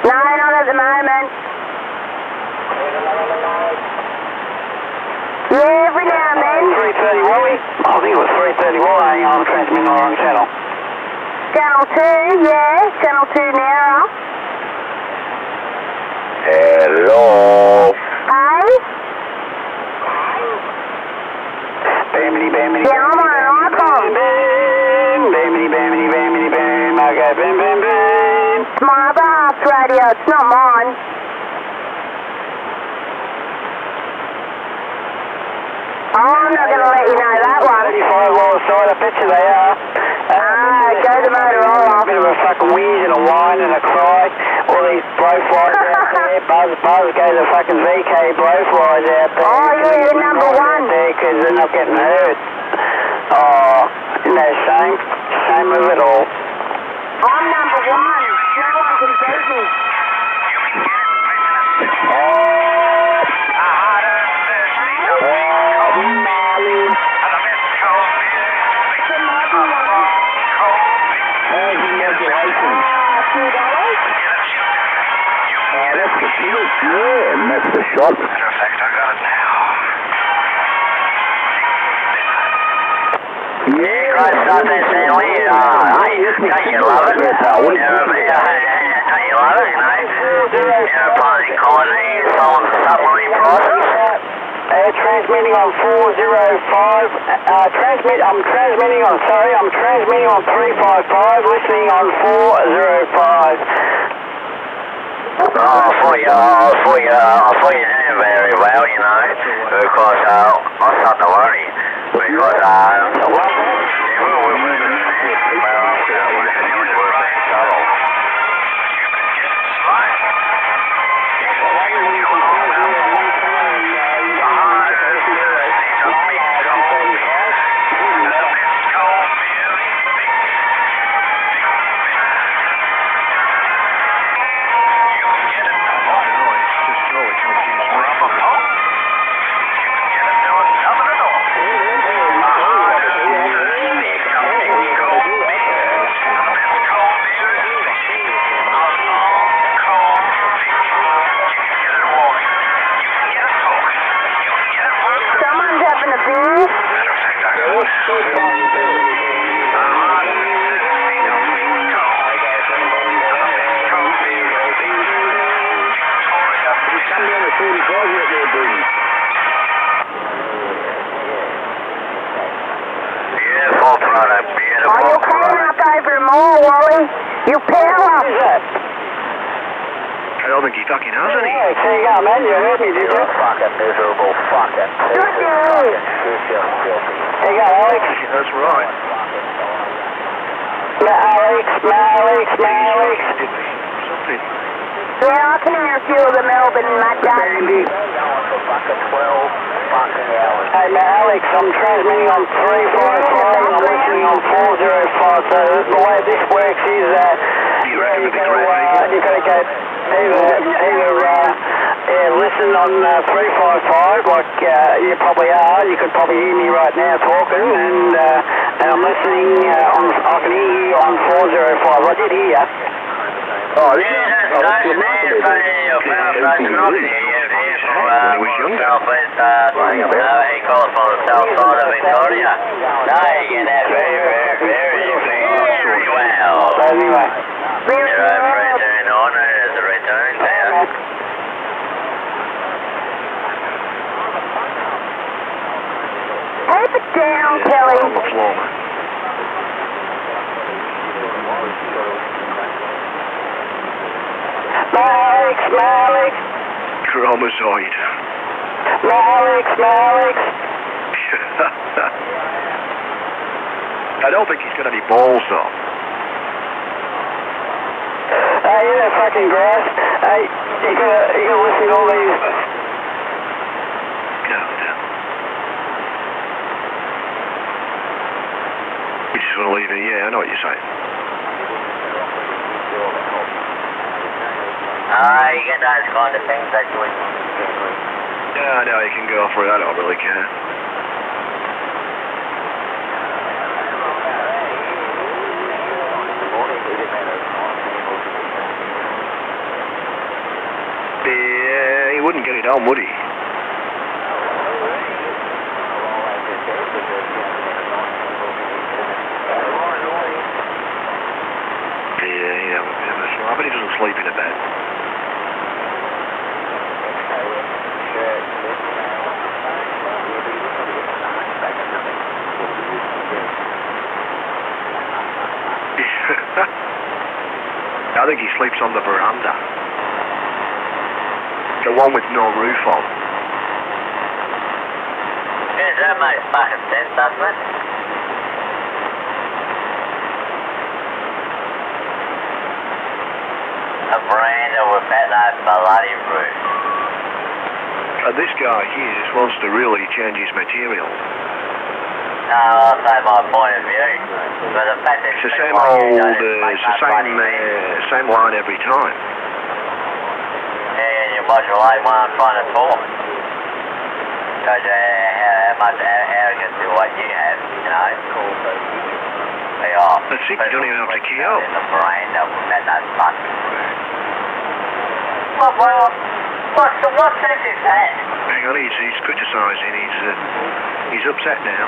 No, not at the moment. Yeah, every now and then. 330 Wally? I think it was 330 Wally. I'm transmitting on the wrong channel. Channel 2, yeah. Channel 2 now. Hello. Hey? Bamity. Yeah, I'm on an iPhone. Bam. Okay, bam. It's my other half's radio, it's not mine. Oh, I'm not going to let you know that one. 35 lower side, I bet you they are. Go to Motorola. A bit of a fucking wheeze and a whine and a cry. All these blowflies out there. Buzz, go to fucking VK blowflies out there. Oh, yeah, you're number one. Because they're not getting hurt. Oh, isn't that a shame? Shame of it all. I'm number one. No one can beat me. Yeah, that's the shot. Matter of fact, I got it now. Yeah, great stuff there, Stanley. Don't you love it? Don't you love it, aeroplane quality, solid submarine prices. Transmitting on 405. I'm transmitting on 355, listening on 405. I thought you did very well, you know, because I started to worry, because You power. I don't think he fucking has any. Alex, there you go, man. You heard me, did you? Fucking miserable fucking piece of fucking shit, you filthy. There you go, Alex. That's right. Alex. Something. Yeah, I can hear a few of the Melbourne Baby. Fucking 12 fucking hours. Hey, Alex, I'm transmitting on 355 and I'm listening on 405. So the way this works is You reckon it'd be great, you've got to go either listen on 355 like you probably are. You could probably hear me right now talking, and I'm listening I can hear you on 405. I did hear you. Oh, yeah, that's nice. It's funny, you found that not here. When he was younger. He calls from the south side of Victoria. No, you get that very well. Anyway. 03 on as a return there. Tape it down, Kelly. On the floor. Alex. Chromozoid. Alex. I don't think he's got any balls though. Hey, you that fucking grass. Hey, you gotta listen to all these. God. You just want to leave it? Yeah, I know what you're saying. You get those kind of things that you would. Yeah, I know you can go for it. I don't really care. Yeah, he wouldn't get it on, would he? Yeah, I bet he doesn't sleep in a bed. I think he sleeps on the veranda. The one with no roof on. Yeah, that makes fucking sense, doesn't it? A veranda without that bloody roof. This guy here just wants to really change his material. No, I'll say my point of view. But the fact that It's the same old, it's the same line every time. Yeah, and you modulate one I'm trying to talk. Shows you how much arrogance to what you have, you know. That's it, you don't even have to key out. In the veranda without that fucking roof. Well, what sense is that? Hang on, he's criticising, he's upset now.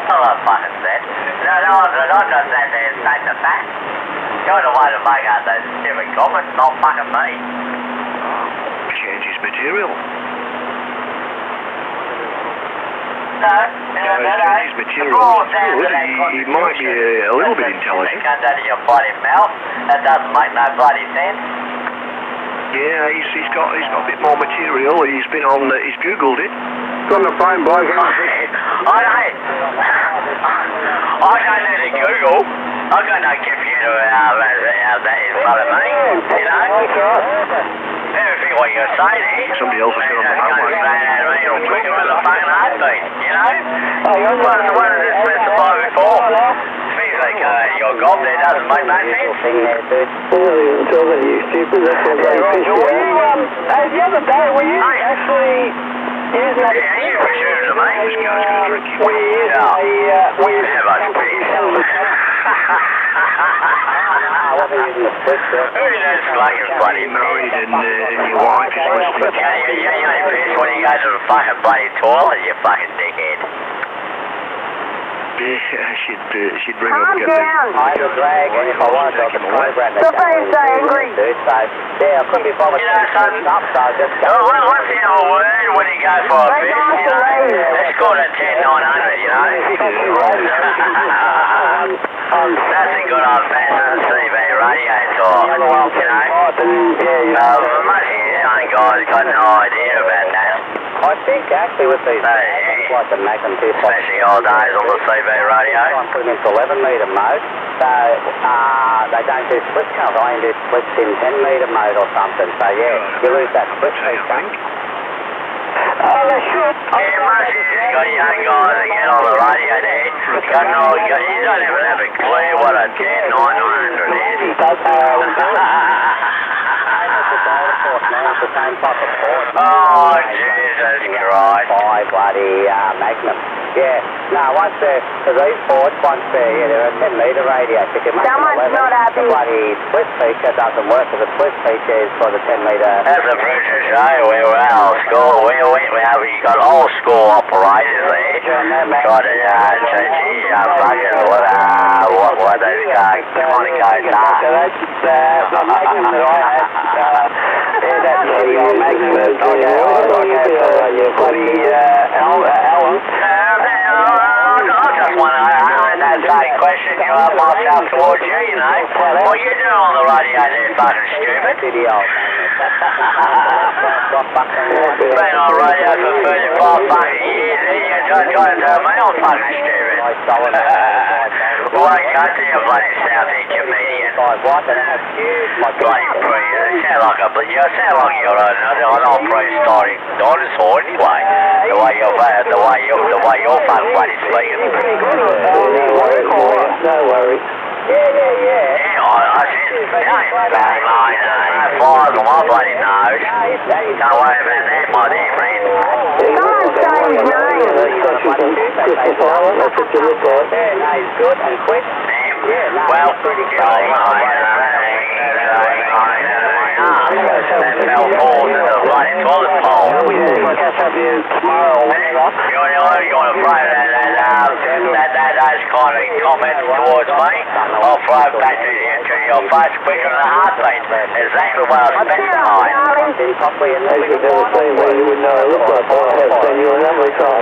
Not a fucking sense. No, I'm not just that there and state the fact. You're the one to make out those stupid comments, not fucking me. Change his material. No. His material is good. He might be a little bit intelligent. It comes out of your bloody mouth. That doesn't make no bloody sense. Yeah, he's got a bit more material. He's Googled it. On the phone, bloke. I don't need to Google. I've got no computer that in front of me, you know. Everything what you're saying here. Somebody else has got on the phone. It'll quicker than the fucking heartbeat, you know. What is this specified before? Things like your gob there doesn't make no sense. You stupid. That's all right. The other day, were you actually using that? Yeah, you for sure to me. This guy's going to drink you. Were you Have a piece. Who's that slugging bloody married and your wife is listening. You ain't pissed when you go to the fucking bloody toilet, you fucking dickhead. Yeah, she'd bring up Calm and get down. I had a drag, and if I wanted to, I could program that. Stop being so angry. Yeah, I couldn't be bothered. You know, son, what's the other word when you go for a bit, you know? It's called a 10-900, you know? That's a good old-fashioned CV radio talk, you know? guys got no idea about that. I think actually with these, like the Magnum 2, especially old days on the CV radio. I'm putting into 11 metre mode, so they don't do split cover. I do splits in 10 metre mode or something. So yeah, you lose that split feature. Oh, they should. Yeah, most of these got young guys that get on the radio there. You don't even have a clue what a 10-900 is. Oh, Jesus Christ. By bloody Magnum. Yeah, no, once they're, for these ports, once they're a 10 metre radio, if you make Someone's not happy. the bloody split feature doesn't work, because the split feature is for the 10 metre. As a British show, we were old school. We got old school operators there. Got a fucking what those guys kind of goes up. The Magnum that I had, that's the old Magnum that bloody Alan. I just want to ask that same question you asked myself towards you, you know. What you doing on the radio there, fucking stupid? Been on radio for 35 fucking years, and you're trying to tell me I'm fucking stupid. Wake up to you bloody South End comedian. Bloody priest. You sound like you're an old prehistoric dinosaur anyway. The way you're fucking bloody speaking. No worries. Yeah, I said, bang line, flies on my bloody nose. Don't worry about that, my dear friend. Someone say his name. Yeah, he's good and quick. Well, that fell forward to the bloody toilet bowl. You want to throw those kind of comments towards me? I'll throw it back to your face quicker than a heartbeat. Exactly what I specified.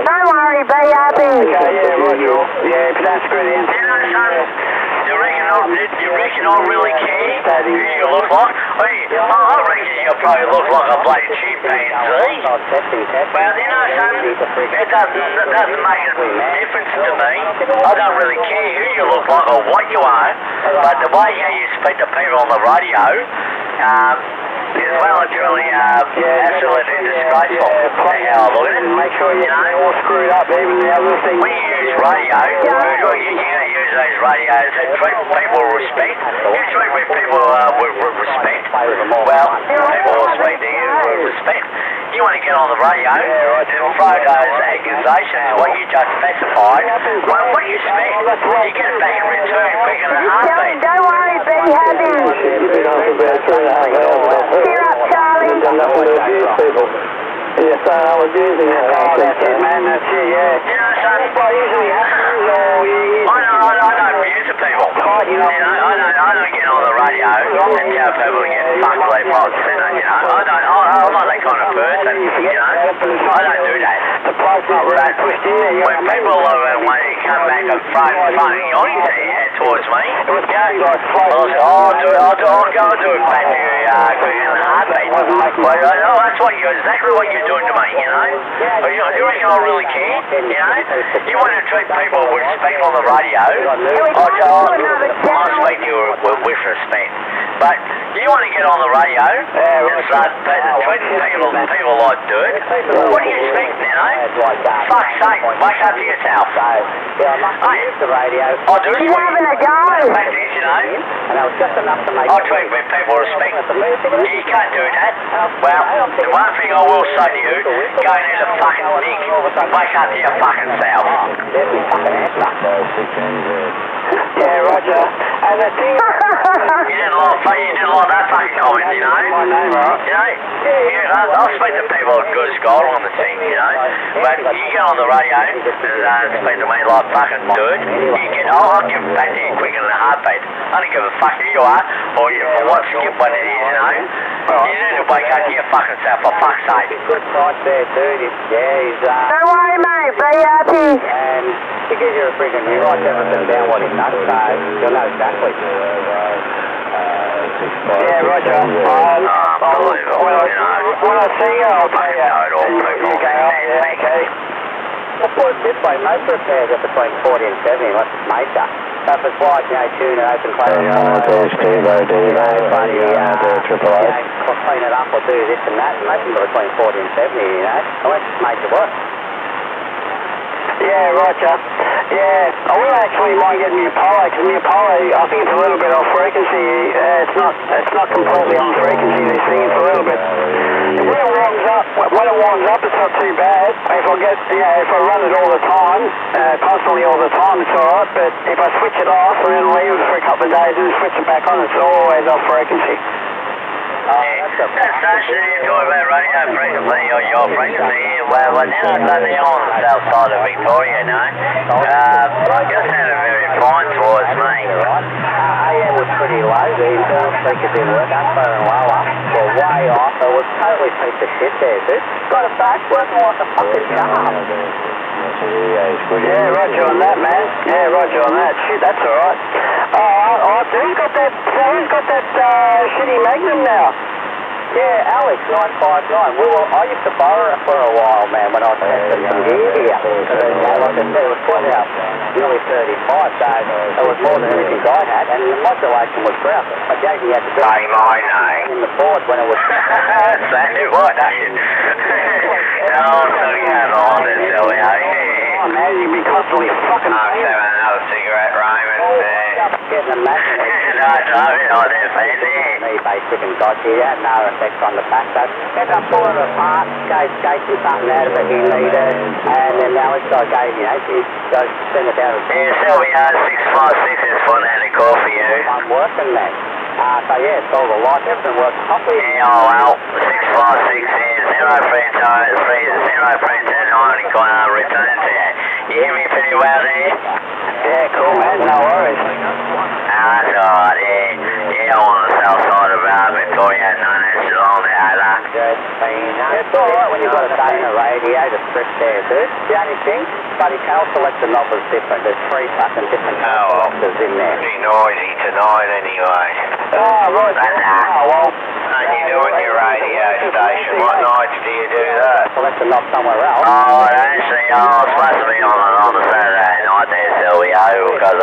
Don't worry, be happy. Yeah, if that's good in. You reckon I really care who you look like? I reckon you probably look like a bloody chimpanzee. Well, you know something? It doesn't make a difference to me. I don't really care who you look like or what you are, but the way how you speak to people on the radio, is well and truly absolutely disgraceful. How I look at it. Make sure you're all screwed up, even the other thing. When you use radio, you're going to use those radios and treat people with respect. You treat people with respect. Well, people will speak to you with respect. You want to get on the radio and throw those accusations, what you just specified. Well, what you expect, you get it back in return quicker than a heartbeat. Don't worry, be happy. Cheer up, Charlie. Yes, I was using it. Oh, that's it, man. That's it, yeah. You know something? What usually happens, I don't abuse the people. I don't get on the radio and tell people to get fucked left, right, and centre, you know. I'm not that kind of person, you know. I don't do that. The price not really pushed in there. When people want to come back and throwing yoinks towards me, I'll go and do it back to you quicker than a heartbeat. That's exactly what you're doing to me, you know. You reckon I really care, you know? You want to treat people with respect on the radio, I'll speak to you with respect. But you want to get on the radio and start treating people like dirt, what do you expect, you know? Fuck's sake, wake up to yourself. I'll do it. She's having a go. You know? I'll treat people with respect. You can't do that. Well, the one thing I will say to you, go into the fucking dick. Wake up to your fucking self. Yeah, Roger. And the thing... You didn't like that fucking comment, you know? My name, right? You know, I'll speak to people as good as gold on the thing, you know? But you get on the radio and speak to me like fucking dirt, I'll give it back to you quicker than a heartbeat. I don't give a fuck who you are or what skip what it is, you know? You need to wake up to your fucking self, for fuck's sake. Good price there, dude. Don't worry, mate. Be happy. And because you're a friggin' he writes everything down what he does, so you'll know exactly. Yeah, roger. Unbelievable, you know. When I see you, I'll tell you. Know-it-all people. You go, yeah, okay. Well, put it this way, most repairs are between 40 and 70 unless it's major. So if it's like, you know, tune it, open, close it, there's Triple A. clean it up or do this and that, most of them are between 40 and 70, you know, unless it's major work. Yeah, roger. Yeah, I will actually mind getting the Apollo, because the Apollo, I think it's a little bit off frequency. It's not completely on frequency, this thing, it's a little bit. When it warms up, it's not too bad. If I get, if I run it all the time, constantly all the time, it's alright, but if I switch it off and then leave it for a couple of days and switch it back on, it's always off frequency. That station you're talking about radio frequency or your frequency, well, they're on the south side of Victoria, you know. Just sounded very fine towards me. AM was pretty low, the internal speakers didn't work, upper and lower were way off, it was totally piece of shit there, dude. Got it back, working like a fucking car. Yeah, roger on that, man. Yeah, roger on that. Shit, that's alright. Who's got that shitty Magnum now? Yeah, Alex, 959. I used to borrow it for a while, man, when I was testing some gear here. Like I said, it was quite out nearly 35, so it was more than anything I had, and the modulation was crap. I gave me had to do Say my name. in the board when it was... Say what, Dave? Oh, so you had on this, silly, Oh, man, you'd be constantly fucking... I'm having another cigarette, Raymond. Getting a magnet. No, I didn't find it. Basic and dodgy, it had no effect on the back, so if I pull it apart, gave something out of it he needed, and then Alex I gave, send it out. Yeah, Sylvia, 656 is fanatical for you. I'm working then. So yeah, it's all the light, everything works properly. Yeah, oh well, 656 is 0 prints, 0 prints, and I'm going to return to you. You hear me pretty well there? Yeah, cool, man, no worries. That's alright, yeah. I'm on the south side of Victoria, known as Geelong, It's alright when you've got a day in a radio to strip there, dude. The only thing, buddy, canal selector knob is different. There's 3 fucking different canal selectors in there. Pretty noisy tonight anyway. Oh, right. Well, don't you do it in your radio station? What nights do you do that? Select the knob somewhere else. Oh, actually, I was supposed to be on a Saturday night there, Silvio, because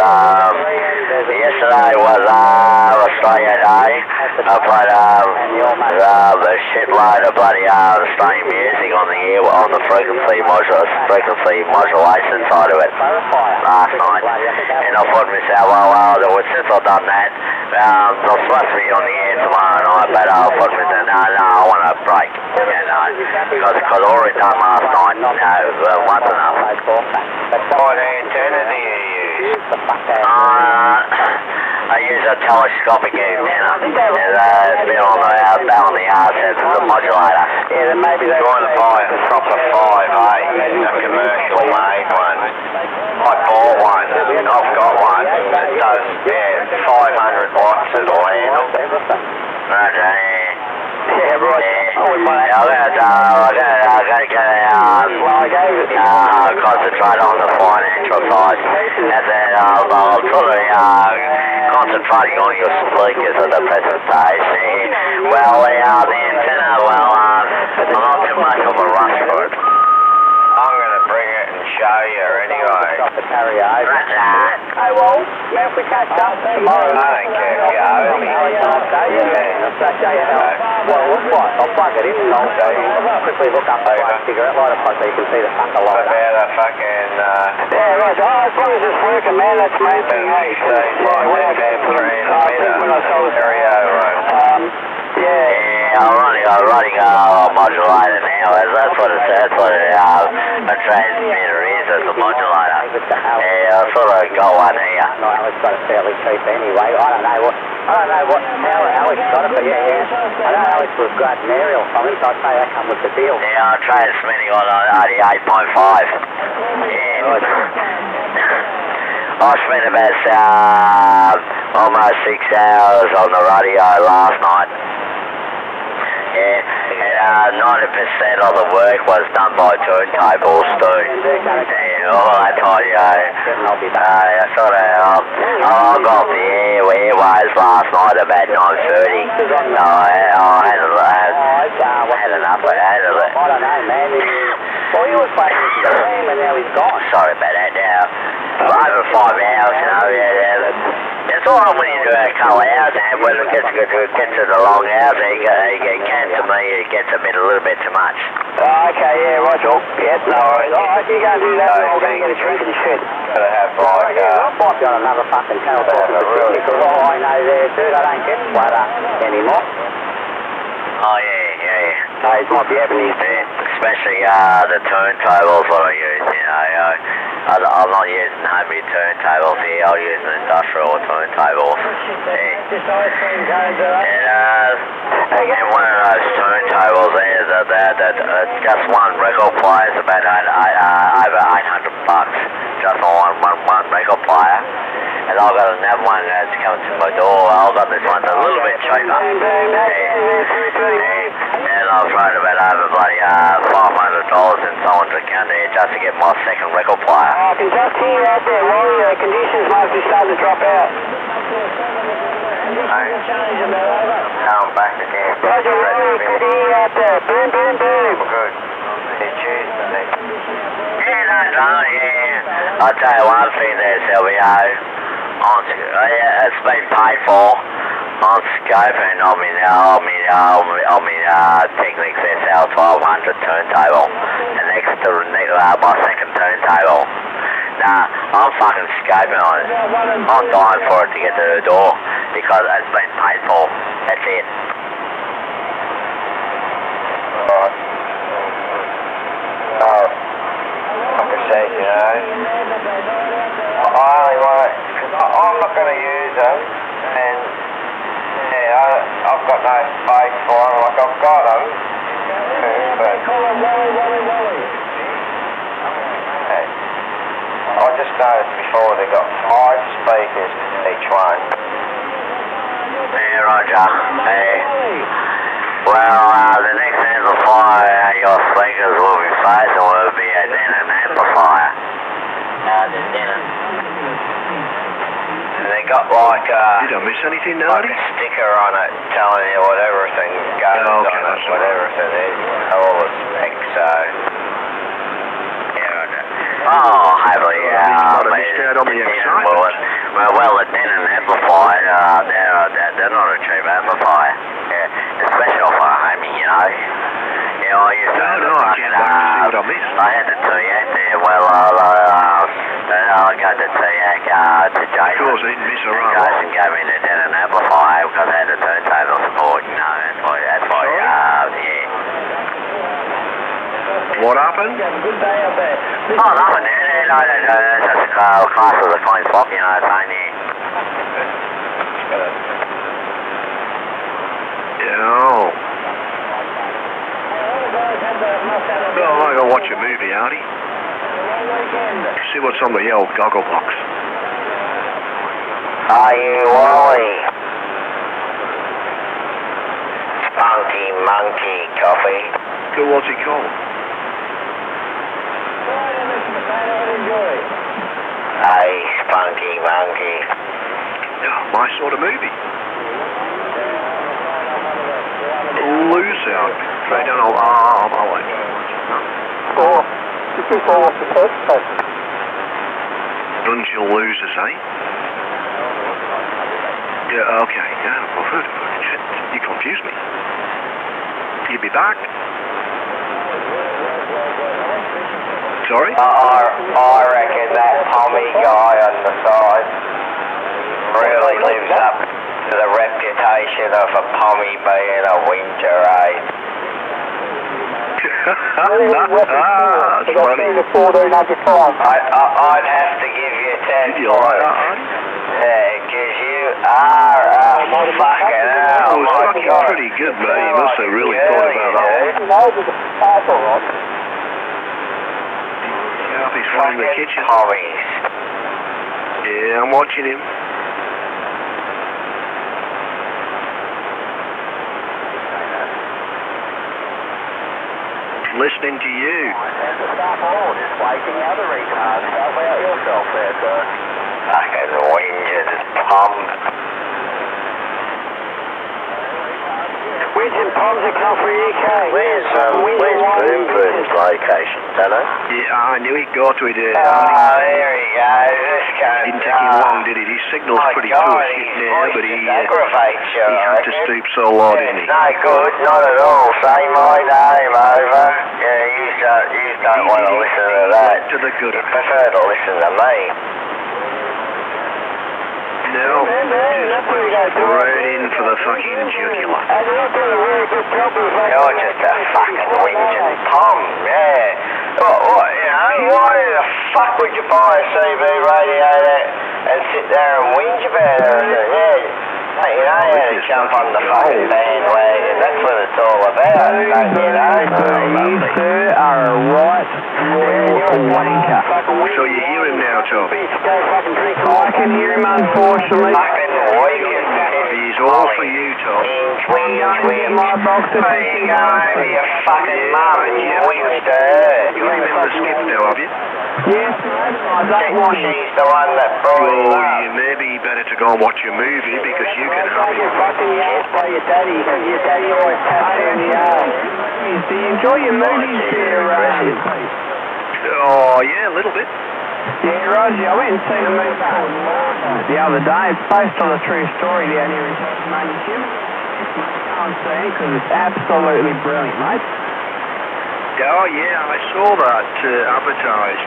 yesterday was Australia Day. I played a shitload of bloody Australian music on the frequency modulation side of it last night. And I thought to myself, well, since I've done that, I'm supposed to be on the air tomorrow night, but I thought to myself, no, I want a break, because I already done last night, once enough. What antenna do you use? I use a telescopic antenna. It's been on the arse end of the modulator. Yeah, then maybe you want to buy a proper 5, a commercial made one. I bought one. I've got one. It does, 500 watts it'll handle. Yeah, right. I'm going to concentrate on the financial side. And then I'm sort of concentrating on your speakers at the present stage. Well, the antenna, I'm not too much of a rush for it. I'm going to bring it and show you anyway. Got the carrier over. Hey, well, man, if we catch up tomorrow. I don't care if you owe me. I'll show you what it looks like. I'll plug it in and I'll quickly hook up the cigarette lighter plug so you can see the fucker light. About a fucking... Yeah, right. As long as it's working, man, that's the main thing, hey? I'm running a modulator now. That's what a transmitter is, as a modulator. Yeah, I sort of got one here. No, Alex got it fairly cheap anyway. I don't know how Alex got it, but yeah. I know Alex was grabbing an aerial from him, so I'd say that come with the deal. Yeah, I'm transmitting on 88.5. Yeah. I spent about almost 6 hours on the radio last night. Yeah, and 90% of the work was done by turntables too. Yeah, all I told you, I got the air airways last night about 9:30. No, I had enough. I don't know, man. Well, he was playing with his team and now he's gone. Sorry about that now. Over 5 hours, you know, it's all right when you do a couple hours, and when it gets to the long hours, it can, to me, it gets a little bit too much. Okay, yeah, Roger. Yeah, no worries. Alright, you go and do that, and I'll go and get a drink in the shed. Gotta have like, I've got another fucking channel talking to really, because all I know there, dude, I don't get flutter anymore. Oh, yeah. Those might be happening there. Especially the turntables what I use, you know. I'm not using homemade turntables here, I'll use industrial turntables. And one of those turntables there, just one record player is about over $800. Just on one record player. And I've got another one that's coming to my door. I've got this one that's a little bit cheaper. And I've thrown about over bloody $500 in someone's account there just to get my second record player. I can just hear out there, Rory, the conditions might be starting to drop out. Come back again. Roger, Rory, good to hear out there. Boom, boom, boom. Good. Yeah. I'll tell you one thing there, Silvio. It's been paid for on scoping on me Technics SL 1200 turntable, and next to my second turntable. Nah, I'm fucking scoping on it. I'm dying for it to get to the door because it's been paid for. That's it. Alright. Like I said, you know, I only want it. I'm not going to use them, and yeah, I've got no space for them. Like I've got them, but I just noticed before they got 5 speakers each one. Yeah, Roger. Hey. Well, the next amplifier your speakers will be facing will be a Denon amplifier. The Denon. They got like Did I miss anything, like a sticker on it telling you what everything goes on it, what everything is, all the specs, so yeah. Oh, hopefully, well, the Denon amplifier, they're not a cheap amplifier. Yeah, especially for a homie, you know. Yeah, I used to I had the T-Ac there, well, I got the T-Ac to Jason. Of course, I didn't miss a run. Jason gave me the Denon amplifier because I had the turntable support, you know, that's why, yeah. What happened? Oh, nothing there, no, that's just a class of the clean swap, you know what I'm saying, yeah. Well, I go watch a movie, Artie. See what's on the old goggle box. Are you Wally? Spunky Monkey Coffee. Good, what's he called? Hey, Spunky Monkey. Oh, my sort of movie. Loose out. Straight down all. I won't. Don't you losers, eh? Yeah, okay. Yeah, shit, you confused me. You be back? Sorry? I reckon that Tommy guy on the side really lives up to the reputation of a Pommy being a whinger, eh? That's funny. I'd have to give you 10 Did you like that, Artie? Yeah, because you are a fucking hell. It was fucking pretty good, mate. You must have really thought about that. Yeah, he's fine in the kitchen. Hobbies. Yeah, I'm watching him. Listening to you. Fucking whingers, Tom. Tom's that come from UK. Where's Bloomberg's location? Don't know. Yeah, I knew he'd go to it. there he goes. This cunt. Didn't take him long, did it? His signal's pretty poor sitting there, but he had to stoop so low, didn't he? No good, not at all. Say my name over. Yeah, you don't want to listen to that. To the good. You prefer to listen to me. No, just right in for the fucking jugular. You're just a fucking whinging Tom, yeah. Why the fuck would you buy a CB radio and sit there and whinge about everything? Yeah, you know how to jump on the fucking bandwagon. That's what it's all about, don't you know? You, sir, are a right royal wanker. So you hear him now, Toby? I can hear him, unfortunately. Fucking weekend. He's all for you, Tom. Get my box of There you go, your fucking mum, you whinge to her. You remember Skip now, have you? Yes, I don't want him. She's the one that brought him Well, up. you maybe better to go and watch your movie because you can have him. Fucking ass by your daddy, because your daddy always taps you in the ass. Do you enjoy your movies there, Oh, yeah, a little bit. Yeah, Roger, I went and seen a movie called Melbourne the other day. It's based on a true story down here in Tasmania, Jim. Go and see it because it's absolutely brilliant, mate. Oh, yeah, I saw that advertised.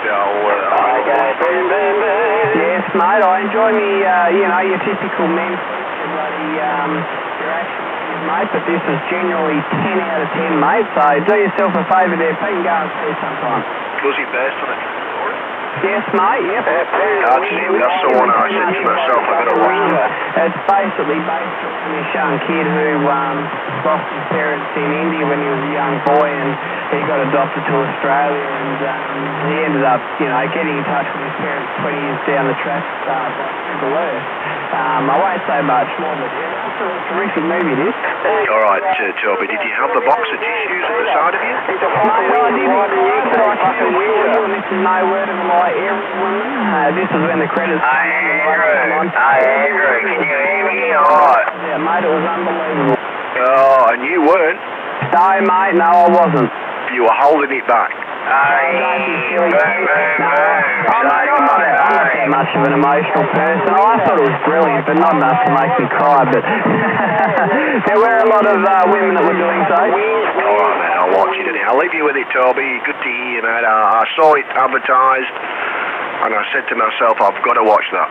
Yes, mate, I enjoy me, your typical men bloody, your action movies, mate, but this is generally 10 out of 10, mate, so do yourself a favour there, Pete, and go and see sometime. Was he based on a true story? Yes, mate, yep. That's the one I said to myself, I better watch that. It's basically based on this young kid who lost his parents in India when he was a young boy, and he got adopted to Australia, and he ended up, getting in touch with his parents 20 years down the track by Google Earth. I won't say much more, but it's a terrific movie, it is. All right, Toby, did you have the box of tissues at the side of you? Mate, I didn't, but I can assure you, and this is no word of a lie, everyone, this is when the credits Andrew, can you hear me all right? Yeah, mate, it was unbelievable. Oh, and you weren't. No, mate, no, I wasn't. You were holding it back. I'm not that much of an emotional person. I thought it was brilliant, but not enough to make me cry. But there were a lot of women that were doing so. All right, mate, I'll watch it. I'll leave you with it, Toby. Good to hear you, mate. I saw it advertised, and I said to myself, I've got to watch that.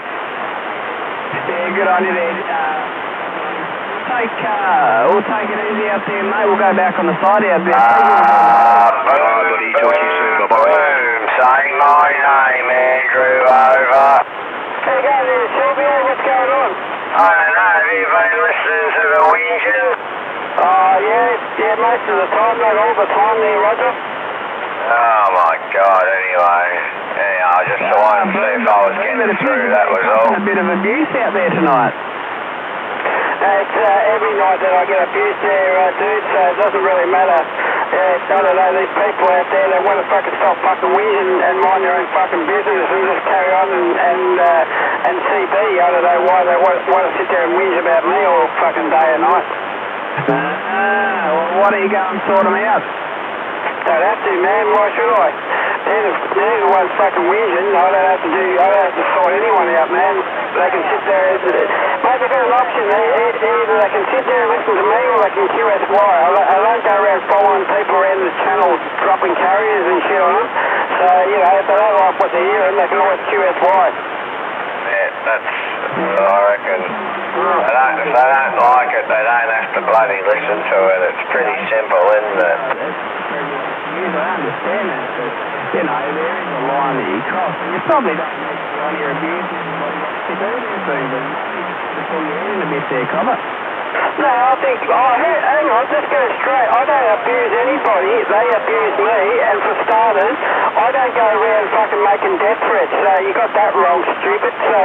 Yeah, good on you there. We'll take it easy out there, mate. We'll go back on the side out there. Buddy, talk to you soon. Bye-bye. Say my name, Andrew, over. Hey, go there, Sylvia, what's going on? I don't know, have you been listening to the whinging? Yeah, most of the time, not all the time there, Roger. Oh my God, anyway. Yeah, I just wanted to see if I was getting through, that was all. A bit of abuse out there tonight. It's every night that I get abused there, dude, so it doesn't really matter. I don't know, these people out there, they want to fucking stop fucking whinging and mind their own fucking business and just carry on and CB. I don't know why they want to sit there and whinge about me all fucking day and night. Why don't you go and sort them out? Don't have to, man, why should I? They're the ones fucking whinging. I don't have to sort anyone out, man. They can sit there, mate, they've got an option. Either they can sit there and listen to me or they can QSY. I don't go around following people around the channel dropping carriers and shit on them. So, if they don't like what they're hearing, they can always QSY. Yeah, I reckon. If they don't like it, they don't have to bloody listen to it. It's pretty simple, isn't it? I understand that, but, there is a line that you cross, and you probably don't need to be on your abuse to do this, but you pull your head in a bit there, Cobber. No, I think, hang on, let's go straight. I don't abuse anybody, they abuse me, and for starters, I don't go around fucking making death threats, so you got that wrong, stupid. So,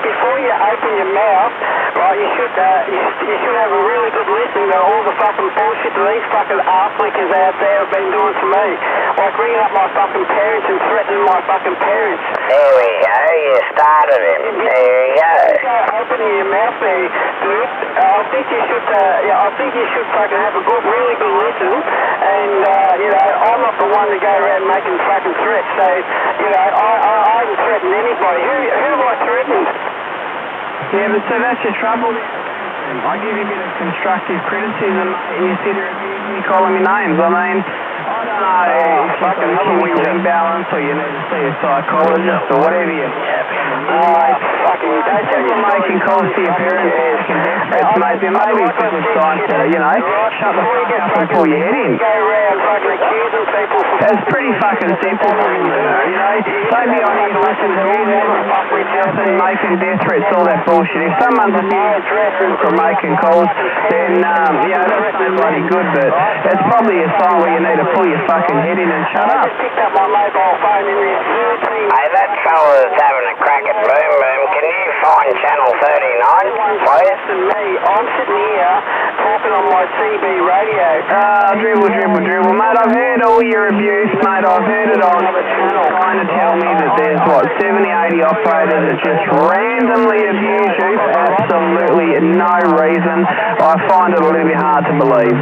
before you open your mouth, right, you should have a really good listen to all the fucking bullshit that these fucking arse lickers out there have been doing to me. Like, ringing up my fucking parents and threatening my fucking parents. There we go, you started him. There you go. Open your mouth there, dude. I think you should fucking have a really good listen. And, you know, I'm not the one to go around making fucking threats. So, you know, I haven't threatened anybody. Who have I threatened? Yeah, but so that's your trouble. I give you a bit of constructive criticism, and you sit here abusing me, calling me names. I mean, I don't know if you fucking have a imbalance or you need to see a psychologist or whatever you... People making calls to your parents asking death threats, mate, then maybe it's a good sign to, you know, shut the fuck up and pull your head in. It's pretty fucking simple for you, you know. Don't be on here listening to and making death threats, all that bullshit. If someone's abusing or making calls, then, yeah, that's no bloody good, but it's probably a sign where you need to pull your fucking head in and shut up. Hey, that fella that's having a crack at Boom Boom, can you find channel 39, please? I'm sitting here talking on my CB radio. Dribble, mate, I've heard all your abuse, mate, I've heard it on the channel. Trying to tell me that there's, 70, 80 operators that just randomly abuse you for absolutely no reason. I find it a little bit hard to believe.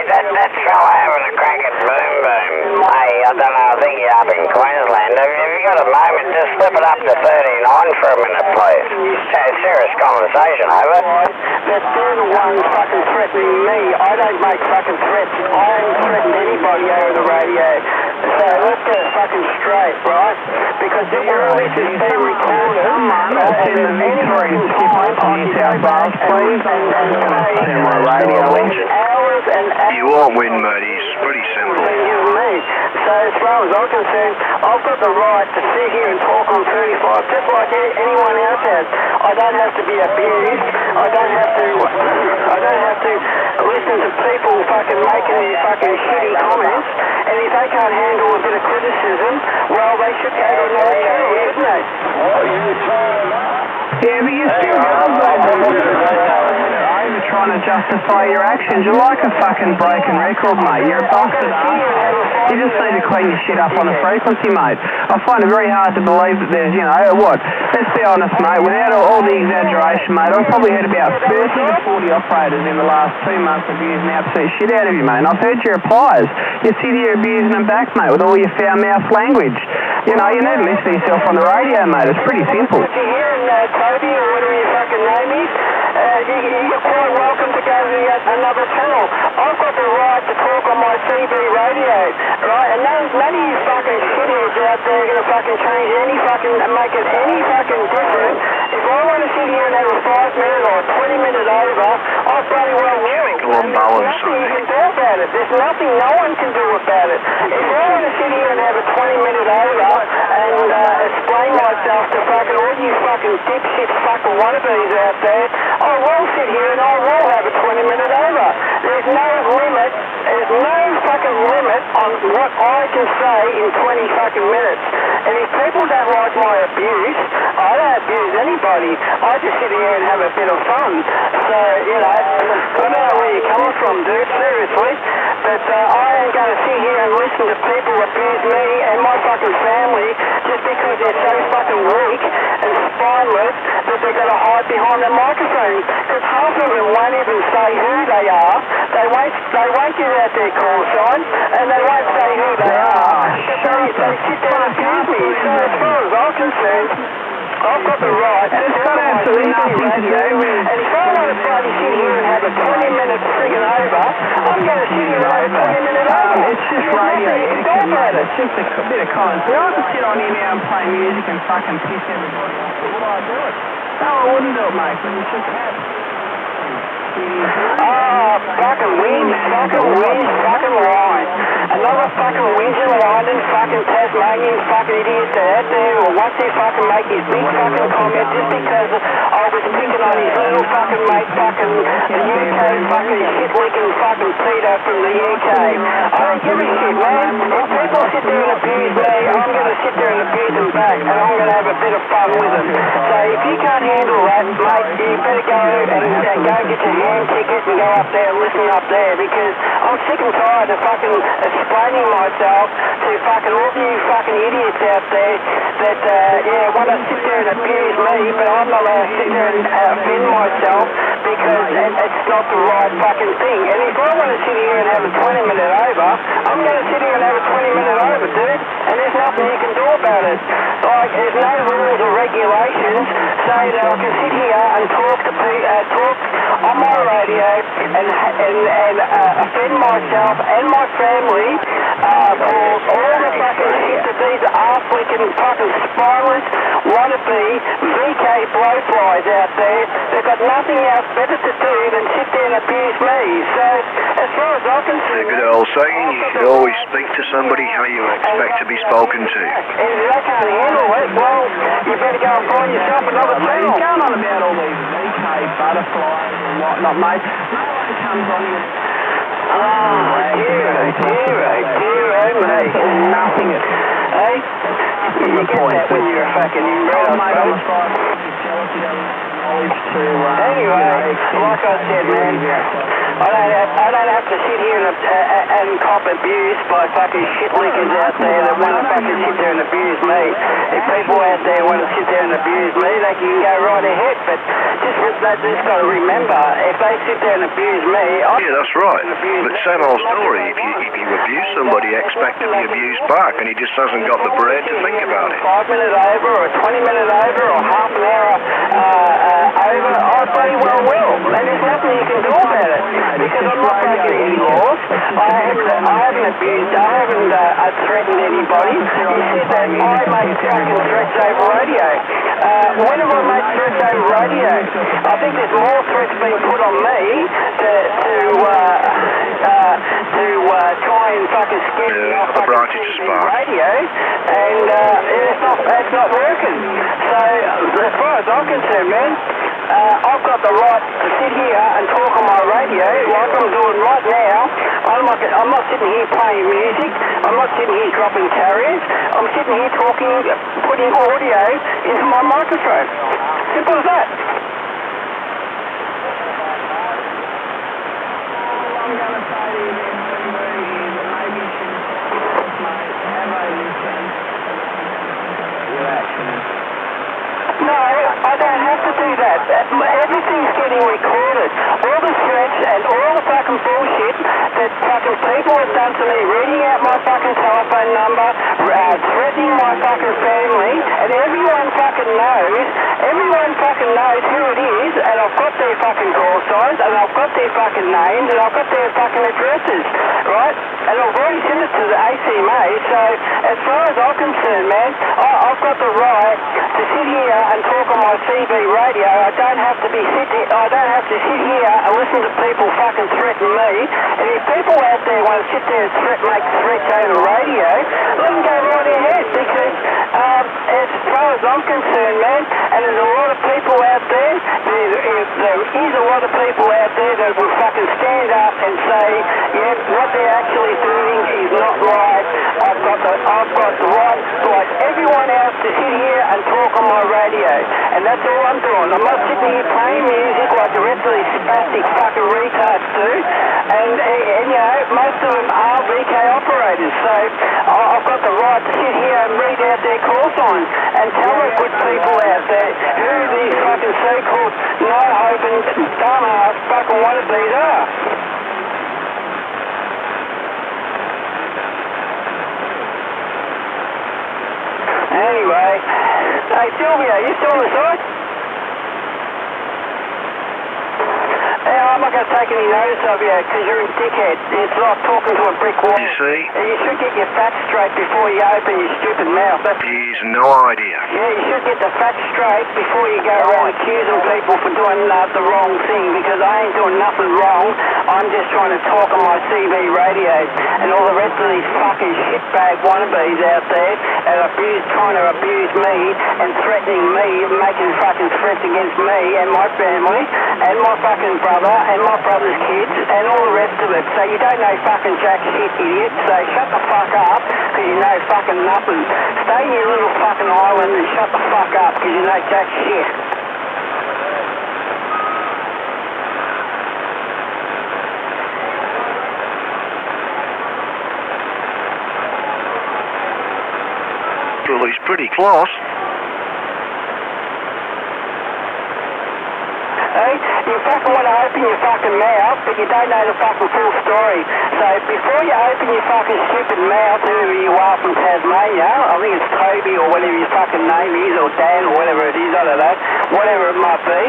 That fella having a crack at Boom Boom. Hey, I don't know, I think you're up in Queensland. Have you got a moment? Just slip it up to 39 for a minute, please. Serious conversation, over. They're the ones fucking threatening me. I don't make fucking threats. I haven't threatened anybody over the radio. So let's get it fucking straight, right? Because all this is being recorded. Send the Victorian skip up to New South Wales, please. Send my radio link. You won't win, mate. It's pretty simple. So as far as I'm concerned, I've got the right to sit here and talk on 35 just like anyone else has. I don't have to be abused. I don't have to listen to people fucking making these fucking shitty comments. And if they can't handle a bit of criticism, well, they should go to another channel, shouldn't they? Yeah, but you still trying to justify your actions. You're like a fucking broken record, mate. You're a bastard ass. You just need to clean your shit up on the frequency, mate. I find it very hard to believe that there's, you know, what? Let's be honest, mate. Without all the exaggeration, mate, I've probably heard about 30 to 40 operators in the last 2 months abusing the absolute shit out of you, mate. And I've heard your replies. You sit here abusing them back, mate, with all your foul-mouth language. You know, you need to listen to yourself on the radio, mate. It's pretty simple. Toby, or whatever your fucking name is, you're quite welcome to go to another channel. I've got the right to talk on my CB radio, right? And none of you fucking shitheads out there are going to fucking change make it any fucking different. If I want to sit here and have a 5-minute or a 20-minute over, I bloody well will. There's nothing you can do about it. There's nothing no one can do about it. If I want to sit here and have a 20-minute over and explain myself to fucking all you fucking dipshit fucking wannabes out there, I will sit here and I will have a 20-minute over. There's no limit. There's no fucking limit on what I can say in 20 fucking minutes. And if people don't like my abuse, I don't abuse anybody. I just sit here and have a bit of fun. So, you know, I don't know where you're coming from, dude, seriously. But I ain't going to sit here and listen to people abuse me and my fucking family just because they're so fucking weak and spineless that they're going to hide behind the microphone. Because half of them won't even say who they are. They won't give out their call sign and they won't say who they are. They sit there and abuse me. So as far as I'm concerned, I've got the right. And it's got absolutely nothing to do with. And if I want to bloody sit here and have a 20-minute friggin' over, I'm going to sit here and have a 20-minute over. It's just radio etiquette, mate. It's just a bit of common sense. I could sit on here now and play music and fucking piss everybody off. Would I do it? No, I wouldn't do it, mate, because it's just fucking whinge, fucking line. Another fucking whinging, whining, fucking Tasmanian fucking idiots out there who wants to fucking make his big fucking comment just because I was picking on his little fucking mate, fucking the UK fucking shit-licking fucking Peter from the UK. I don't give a shit, man. If people sit there and abuse me, I'm going to sit there and abuse them back, and I'm going to have a bit of fun with them. So if you can't handle that, mate, you better go and go get your hand ticket and go up there and listen up there, because I'm sick and tired of fucking explaining myself to fucking all you fucking idiots out there that, want to sit there and abuse me, but I'm not allowed to sit there and offend myself because it's not the right fucking thing. And if I want to sit here and have a 20-minute over, I'm going to sit here and have a 20-minute over, dude, and there's nothing you can do about it. Like, there's no rules or regulations say that I can sit here and talk to talk on my radio and offend myself and my family for all the fucking shit that these arse-licking fucking spineless wannabe VK blowflies out there. They've got nothing else better to do than sit there and abuse me. So, as far as I'm concerned... A good old saying, you should always speak to somebody how you expect to be spoken to. And if they can't handle it, well, you better go and find yourself another channel. He's going on about all these VK butterflies and whatnot, mate. No one comes on here. Oh, dear, mate. Nothing. Hey? You get that when you're a fucking inbred, I suppose. Anyway, like I said, man, I don't have to sit here and cop abuse by fucking shit lickers out there that want to fucking sit there and abuse me. If people out there want to sit there and abuse me, they can go right ahead, but they just got to remember, if they sit there and abuse me... Yeah, that's right. But same old story. If you abuse somebody, expect to be abused back, and he just hasn't got the brain to think about it. 5 minute over, or 20 minute over, or half an hour over, I bloody well will. And there's nothing you can do about it, because I'm not breaking any laws. I haven't abused, I haven't threatened anybody. You said that I make fucking threats over radio. When have I made threats over radio? I think there's more threats being put on me to try and fucking scare me off fucking radio, and it's not working. So, as far as I'm concerned, man, I've got the right to sit here and talk on my radio like I'm doing right now. I'm not sitting here playing music. I'm not sitting here dropping carriers. I'm sitting here talking, putting audio into my microphone. Simple as that. I'm going to say to you then, maybe you should have a listen to your actions. No, I don't have to do that. Everything's getting recorded. All the threats and all the fucking bullshit that fucking people have done to me, reading out my fucking telephone number, threatening my fucking family, and everyone fucking knows who it is, and I've got their fucking call signs, and I've got their fucking names, and I've got their fucking addresses, right? And I've already sent it to the ACMA, so as far as I'm concerned, man, I've got the right to sit here and talk on my CB radio. I don't have to sit here and listen to people fucking threaten me. And if people out there want to sit there and make threats over radio, let them go right ahead, because as far as I'm concerned, man, and there's a lot of people out there, there is a lot of people out there that will fucking stand up and say, yeah, what they're actually doing is not right. I've got the right, like everyone else, to sit here and talk on my radio, and that's all I'm doing. I'm not sitting here playing music like the rest of these spastic fucking retards do, and you know, most of them are VK operators, so I've got the right to sit here and read out their call signs and tell the good people out there who these fucking so-called no-hoping, dumbass fucking wannabes are. Anyway, hey Sylvia, you still on the side? I'm not going to take any notice of you because you're a dickhead. It's like talking to a brick wall. You see? You should get your facts straight before you open your stupid mouth. He's no idea. Yeah, you should get the facts straight before you go around accusing people for doing the wrong thing, because I ain't doing nothing wrong. I'm just trying to talk on my CB radio, and all the rest of these fucking shitbag wannabes out there are trying to abuse me and threatening me, making fucking threats against me and my family and my fucking brother and my brother's kids and all the rest of it. So you don't know fucking jack shit, idiot. So shut the fuck up, because you know fucking nothing. Stay in your little fucking island and shut the fuck up, because you know jack shit. Well, he's pretty close. Hey, you fucking want to open your fucking mouth, but you don't know the fucking full story. So before you open your fucking stupid mouth, whoever you are from Tasmania, I think it's Toby or whatever your fucking name is, or Dan or whatever it is, I don't know, whatever it might be,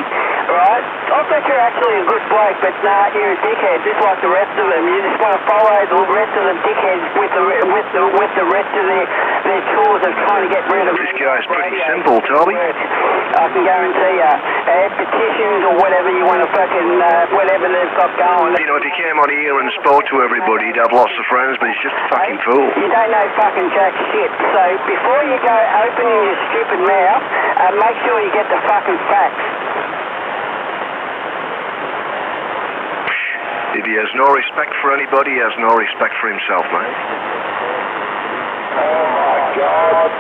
right? I think you're actually a good bloke, but nah, you're a dickhead, just like the rest of them. You just want to follow the rest of the dickheads with the rest of their chores of trying to get rid of. This guy's pretty simple, Toby. I can guarantee you, petitions or whatever you want to fucking, whatever they've got going. You know, if he came on here and spoke to everybody, he'd have lots of friends, but he's just a fucking fool. You don't know fucking jack shit. So before you go opening your stupid mouth, make sure you get the fucking facts. If he has no respect for anybody, he has no respect for himself, man. Oh my God.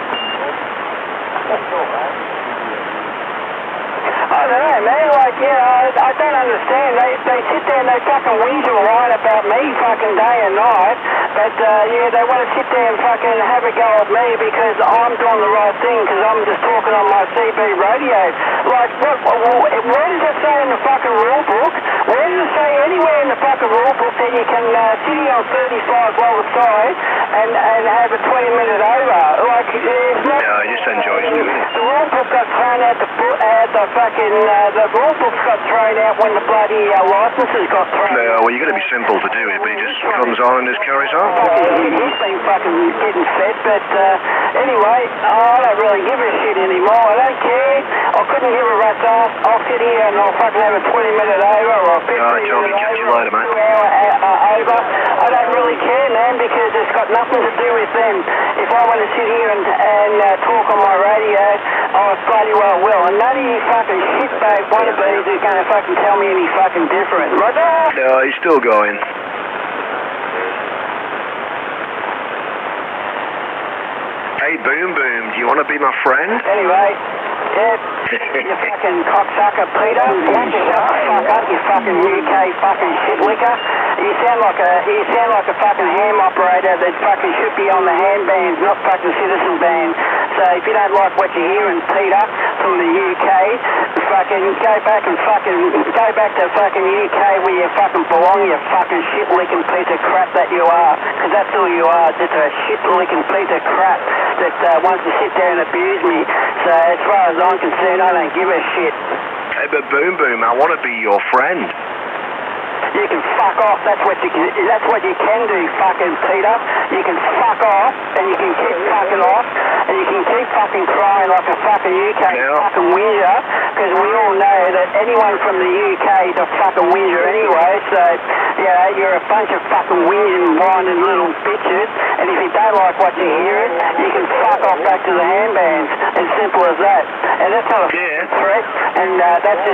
I don't know, man, like, you know, I don't understand. They sit there and they fucking whinge and whine about me fucking day and night, but, yeah, they want to sit there and fucking have a go at me because I'm doing the right thing, because I'm just talking on my CB radio. Like, where does it say in the fucking rule book? Where does it say anywhere in the fucking rule book that you can sit here on 35 while the side and have a 20-minute over? Like, there's no... Yeah, he just enjoys doing it. The rule book got thrown out the fucking, the rule book got thrown out when the bloody licenses got thrown out. No, well, you got to be simple to do it, but he just comes on and just carries on. He's been fucking getting fed, but anyway, I don't really give a shit anymore. I don't care. I couldn't give a rat's ass. I'll sit here and I'll fucking have a 20-minute over or a 15-minute catch you later, mate. 2-hour over. I don't really care, man, because it's got nothing to do with them. If I want to sit here and talk on my radio, I bloody well will. And none of you fucking shitbag wannabes are going to fucking tell me any fucking different. Roger? No, he's still going. Hey, Boom Boom, do you want to be my friend? Anyway, yeah, you fucking cocksucker, Peter. Why don't you shut the fuck up, you fucking UK fucking shit licker? You sound like a fucking ham operator that fucking should be on the hand bands, not fucking citizen band. So if you don't like what you're hearing, Peter, from the UK, fucking go back to fucking UK where you fucking belong, you fucking shit licking piece of crap that you are. Because that's all you are, just a shit licking piece of crap that wants to sit there and abuse me. So as far as I'm concerned, I don't give a shit. Hey, but Boom Boom, I want to be your friend. You can fuck off, that's what you can do, fucking Peter. You can fuck off, and you can keep fucking off, and you can keep fucking crying like a fucking UK fucking whinger, because we all know that anyone from the UK is a fucking whinger anyway, so, yeah, you're a bunch of fucking whinging, whining little bitches, and if you don't like what you're hearing, you can fuck off back to the handbands, as simple as that. And that's not a threat, and that's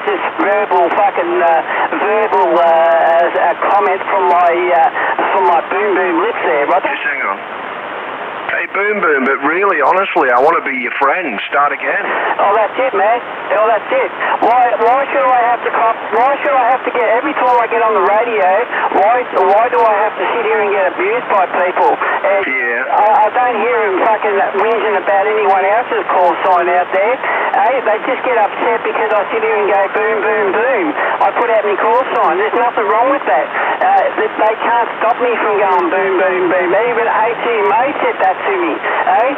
just verbal fucking, comment from my Boom Boom lips there, brother. Just hang on. Hey, Boom Boom, but really, honestly, I want to be your friend. Start again. Oh, that's it, man. Oh, that's it. Why should I have to get, every time I get on the radio, why do I have to sit here and get abused by people? And I don't hear them fucking whinging about anyone else's call sign out there. Hey, they just get upset because I sit here and go boom, boom, boom. I put out my call sign. There's nothing wrong with that. They can't stop me from going boom, boom, boom. Even ATMA said that to me. Hey?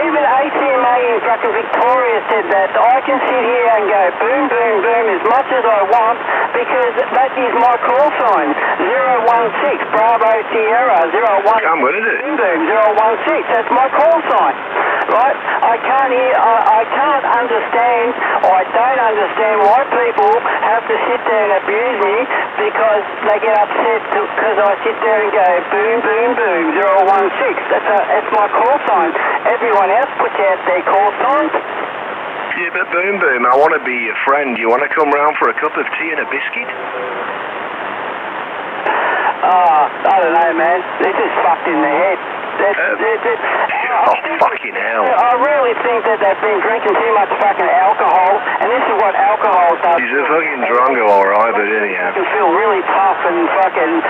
Even ATMA in fucking Victoria said that. I can sit here and go boom, boom, boom as much as I want because that is my call sign. 016 Bravo Sierra 01. Come with it. Boom, boom 016. That's my call sign. Right? I can't understand, or I don't understand why people have to sit there and abuse me because they get upset because I sit there and go boom, boom, boom 016. That's my call sign. Everyone else puts out their call signs. Yeah, but Boom Boom, I want to be your friend. You want to come round for a cup of tea and a biscuit? I don't know, man. They're just fucked in the head. Oh, fucking hell. I really think that they've been drinking too much fucking alcohol, and this is what alcohol I'll start... He's a fucking drongo, alright, but anyhow. They feel really tough and fucking...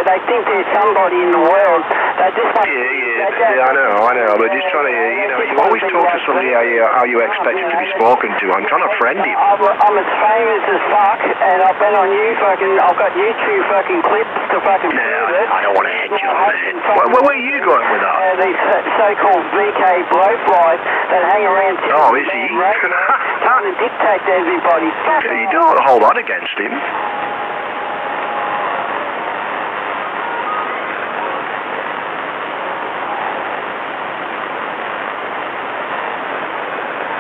they think there's somebody in the world. They just want... Yeah, I know, but just trying to, you always talk to somebody how you expect him to be spoken to. I'm trying to friend him. I'm as famous as fuck, and I've been on I've got YouTube fucking clips to fucking... No, I don't want to head you up, man. Where are you going with that? These so-called VK blowflies that hang around... Oh, is he? Trying to dictate to everybody. You don't hold that against him.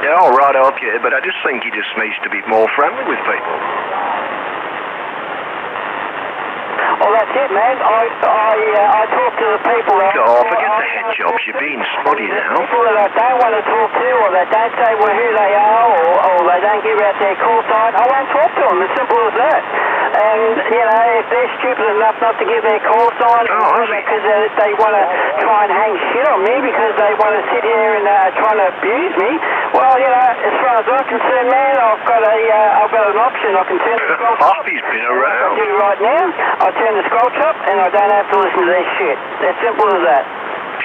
Yeah, all right, okay, but I just think he just needs to be more friendly with people. Oh, that's it, man. I talk to the people that... Oh, forget the head jobs. You're being smutty now. People that I don't want to talk to, or they don't say who they are, or they don't give out their call sign, I won't talk to them. As simple as that. And, if they're stupid enough not to give their call sign, because they want to try and hang shit on me, because they want to sit here and try to abuse me, well, as far as I'm concerned, man, I've got an option. I can turn the scroll up. He's been around. I do right now. I turn the scroll up, and I don't have to listen to their shit. As simple as that.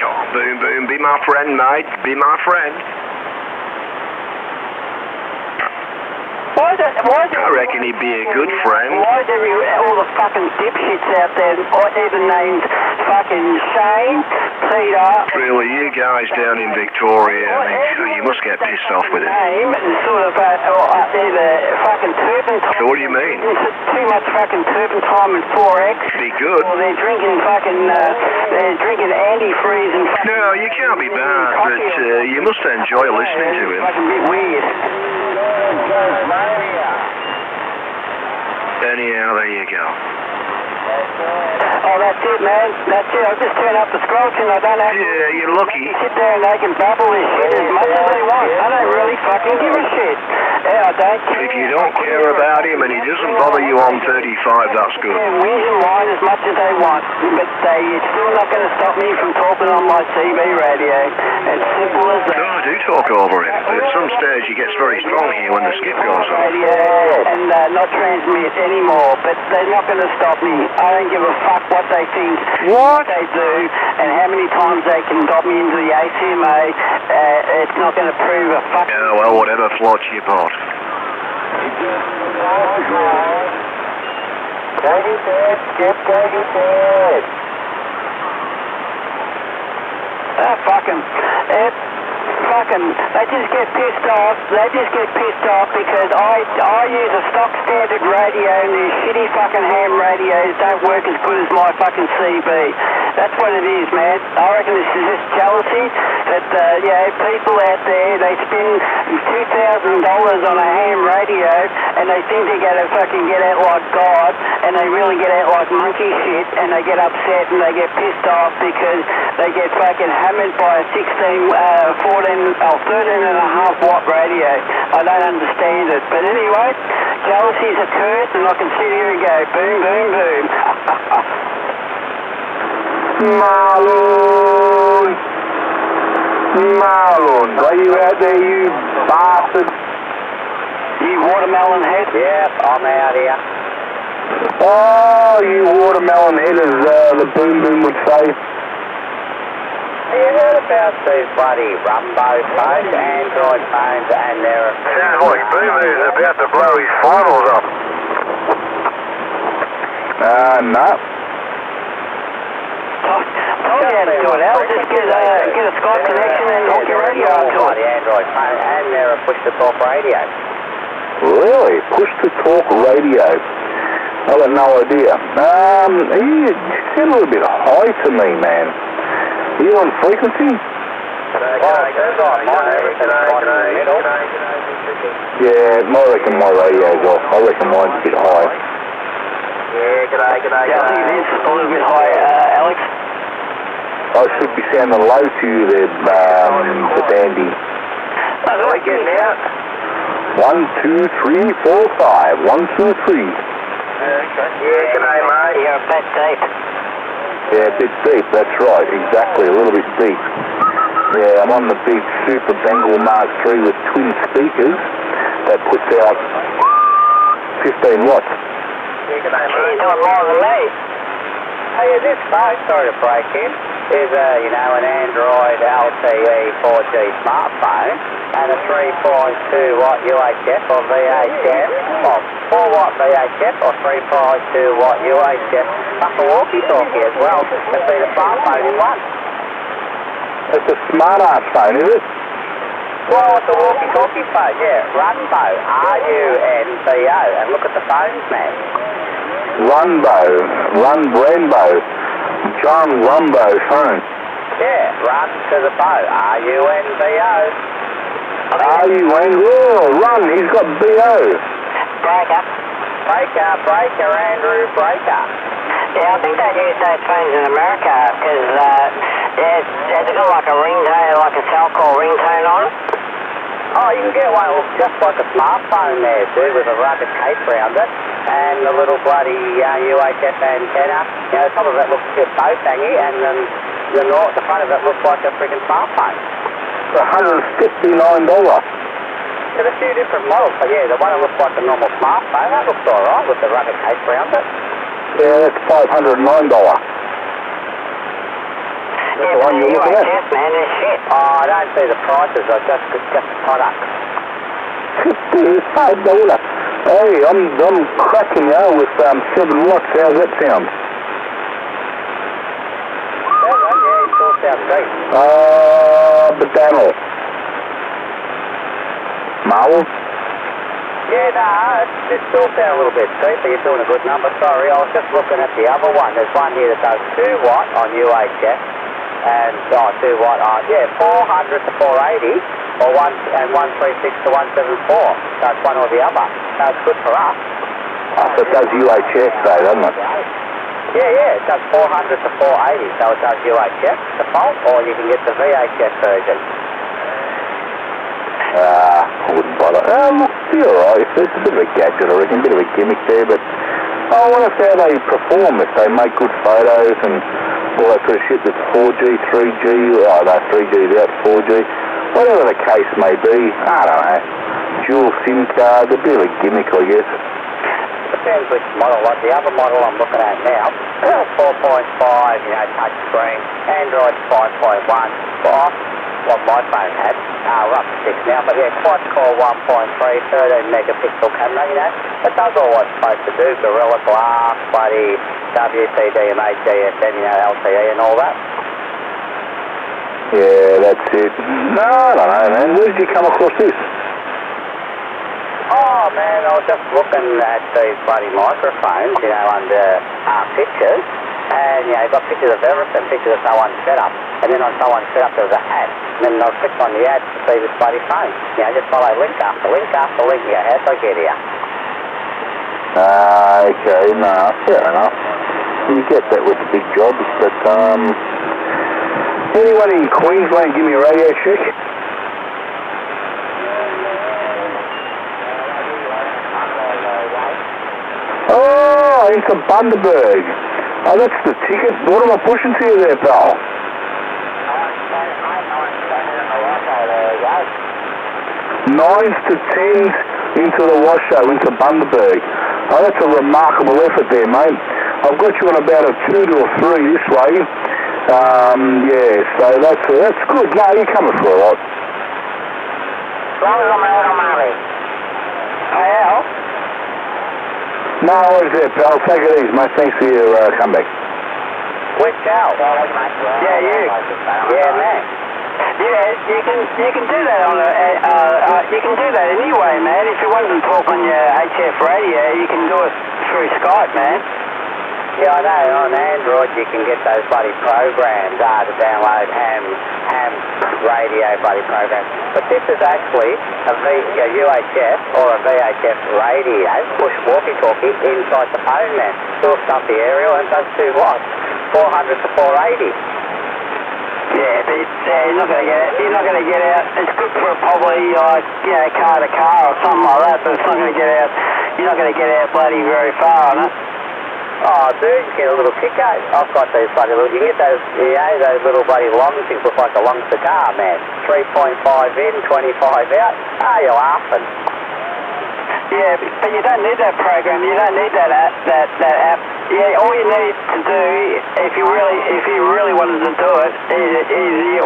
Oh, boom, boom. Be my friend, mate. Be my friend. I reckon he'd be a good friend. Why is all the fucking dipshits out there, even named fucking Shane, Peter... Really, you guys down in Victoria, you must get pissed off with it. Name, sort of, either fucking turpentine... So what do you mean? Too much fucking turpentine and 4X. Be good. Or they're drinking fucking, antifreeze and... No, you can't be bad, but you must enjoy listening to him. It's fucking a bit weird. Anyhow, there you go. Oh, that's it, man. That's it. I'll just turn up the scroll and I don't have to... Yeah, you're lucky. Sit there and they can babble this shit as much as they want. I don't really fucking give a shit. Yeah, I don't care. If you don't care about him and he doesn't bother you on 35, that's good. They can whinge and whine as much as they want, but it's still not going to stop me from talking on my CB radio. As simple as that. No, I do talk over him, but at some stage he gets very strong here when the skip goes on. Radio and not transmit anymore, but they're not going to stop me. I don't give a fuck what they think, what they do, and how many times they can dot me into the ACMA. It's not going to prove a fuck. Yeah, well, whatever floats your boat. They just get pissed off. They just get pissed off because I use a stock standard radio and these shitty fucking ham radios don't work as good as my fucking CB. That's what it is, man. I reckon this is just jealousy that, people out there, they spend $2,000 on a ham radio and they think they're going to fucking get out like God and they really get out like monkey shit and they get upset and they get pissed off because they get fucking hammered by a 13.5 watt radio. I don't understand it. But anyway, jealousy's a curse and I can sit here and go boom, boom, boom. Marlon, are you out there, you bastard? You watermelon head? Yep, I'm out here. Oh, you watermelon head, as the boom boom would say. You heard about these bloody Rumbo phones, Android phones, and they're... Sounds like Boom is about to blow his finals up. No. Told you how to do it, Al. Just get a Skype connection and hook your radio up to it. The Android phone, and they're a push-to-talk radio. Really? Push-to-talk radio? I got no idea. You sound a little bit high to me, man. Are you on frequency? Yeah, I reckon my radio's off. I reckon mine's a bit high. Yeah, g'day. Yeah, I think it is a little bit high, Alex. I should be sounding low to you there, the dandy. How's it getting out? 1, 2, 3, 4, 5. 1, 2, 3. Okay. Yeah, g'day, mate. You're a bit deep. Yeah, a bit deep, that's right, exactly, a little bit deep. Yeah, I'm on the big Super Bengal Mark III with twin speakers that puts out 15 watts. You're doing more than me. Hey, this phone, sorry to break in, is an Android LTE 4G smartphone and a 3.2 watt UHF or VHF, or 4 watt VHF or 3.2 watt UHF, plus a walkie-talkie as well. It'd be the smartphone in one. It's a smart-ass phone, is it? Well, it's a walkie-talkie phone, yeah. Runbo, R-U-N-B-O, and look at the phones, man. Rainbow, John Rumbo phone. Yeah, run to the boat, R-U-N-B-O. Run, he's got B-O. Breaker, Andrew, breaker. Yeah, I think they use those phones in America because they've got like a ringtone, like a cell call ringtone on it. Oh, you can get one that looks just like a smartphone there, dude, with a rugged case around it, and the little bloody UHF antenna. You know, the top of it looks just so tangy, and then the front of it looks like a freaking smartphone. $159. There's a few different models, but yeah, the one that looks like a normal smartphone, that looks alright with the rugged case around it. Yeah, that's $509. Yeah, the one you're looking at. Man, they're shit. Oh, I don't see the prices, I just the product. $55. Hey, I'm cracking out with 7 watts. How's that sound? Yeah, it still sounds great. Badano. Marvel? Yeah, no, it still sounds a little bit cheap, but you're doing a good number, sorry. I was just looking at the other one. There's one here that does 2 watt on UHF, and 2 watt on, 400 to 480, or 136 to 174. So it's one or the other. So it's good for us. So it does UHF though, doesn't it? Yeah, it does 400 to 480, so it does UHF default, or you can get the VHF version. I wouldn't bother. Look, you're alright. It's a bit of a gadget, I reckon, a bit of a gimmick there, but I wonder how they perform, if they make good photos and all that sort of shit that's 4G, 3G, 3G's out, 4G, whatever the case may be, I don't know. Dual SIM card, a bit of a gimmick, I guess. Depends which model. Like the other model I'm looking at now, 4.5, touch screen, Android 5.1, what my phone had. We're up to 6 now, but yeah, quad-core 1.3, 13 megapixel camera, it does all what it's supposed to do, Gorilla Glass, bloody WCDMA, GSM, LTE and all that. Yeah, that's it. No, I don't know, man. Where did you come across this? Oh, man, I was just looking at these bloody microphones, under pictures, and, you've got pictures of everything, pictures of someone's setup, and then on someone's setup there's an ad, and then I'll click on the ad to see this bloody phone. Just follow link after link after link, how'd I get here? Okay, no, fair enough. You get that with the big jobs, but, anyone in Queensland give me a radio check? Oh, into Bundaberg. Oh, that's the ticket. What am I pushing to you there, pal? 9s to 10s into the Washo, into Bundaberg. Oh, that's a remarkable effort there, mate. I've got you on about a 2 to a 3 this way. So that's good. No, you're coming for a lot. No worries there, pal. Take it easy, mate. Thanks for your comeback. Which out? Yeah, you. Yeah, man. Yeah, you can do that on you can do that anyway, man. If you want to talk on your HF radio, you can do it through Skype, man. Yeah, I know. On Android, you can get those bloody programs to download ham radio bloody programs. But this is actually a UHF or a VHF radio, push walkie-talkie inside the phone, man. Hooks up the aerial and does 2 watts, 400 to 480. Yeah, but you're not going to get out. It's good for probably like car to car or something like that, but it's not going to get out. You're not going to get out bloody very far on it. Oh, dude, you get a little kick out. I've got these bloody little, you get those, those little bloody long things look like a long cigar, man. 3.5 in, 25 out. You're laughing. Yeah, but you don't need that program. You don't need that app. Yeah, all you need to do, if you really wanted to do it,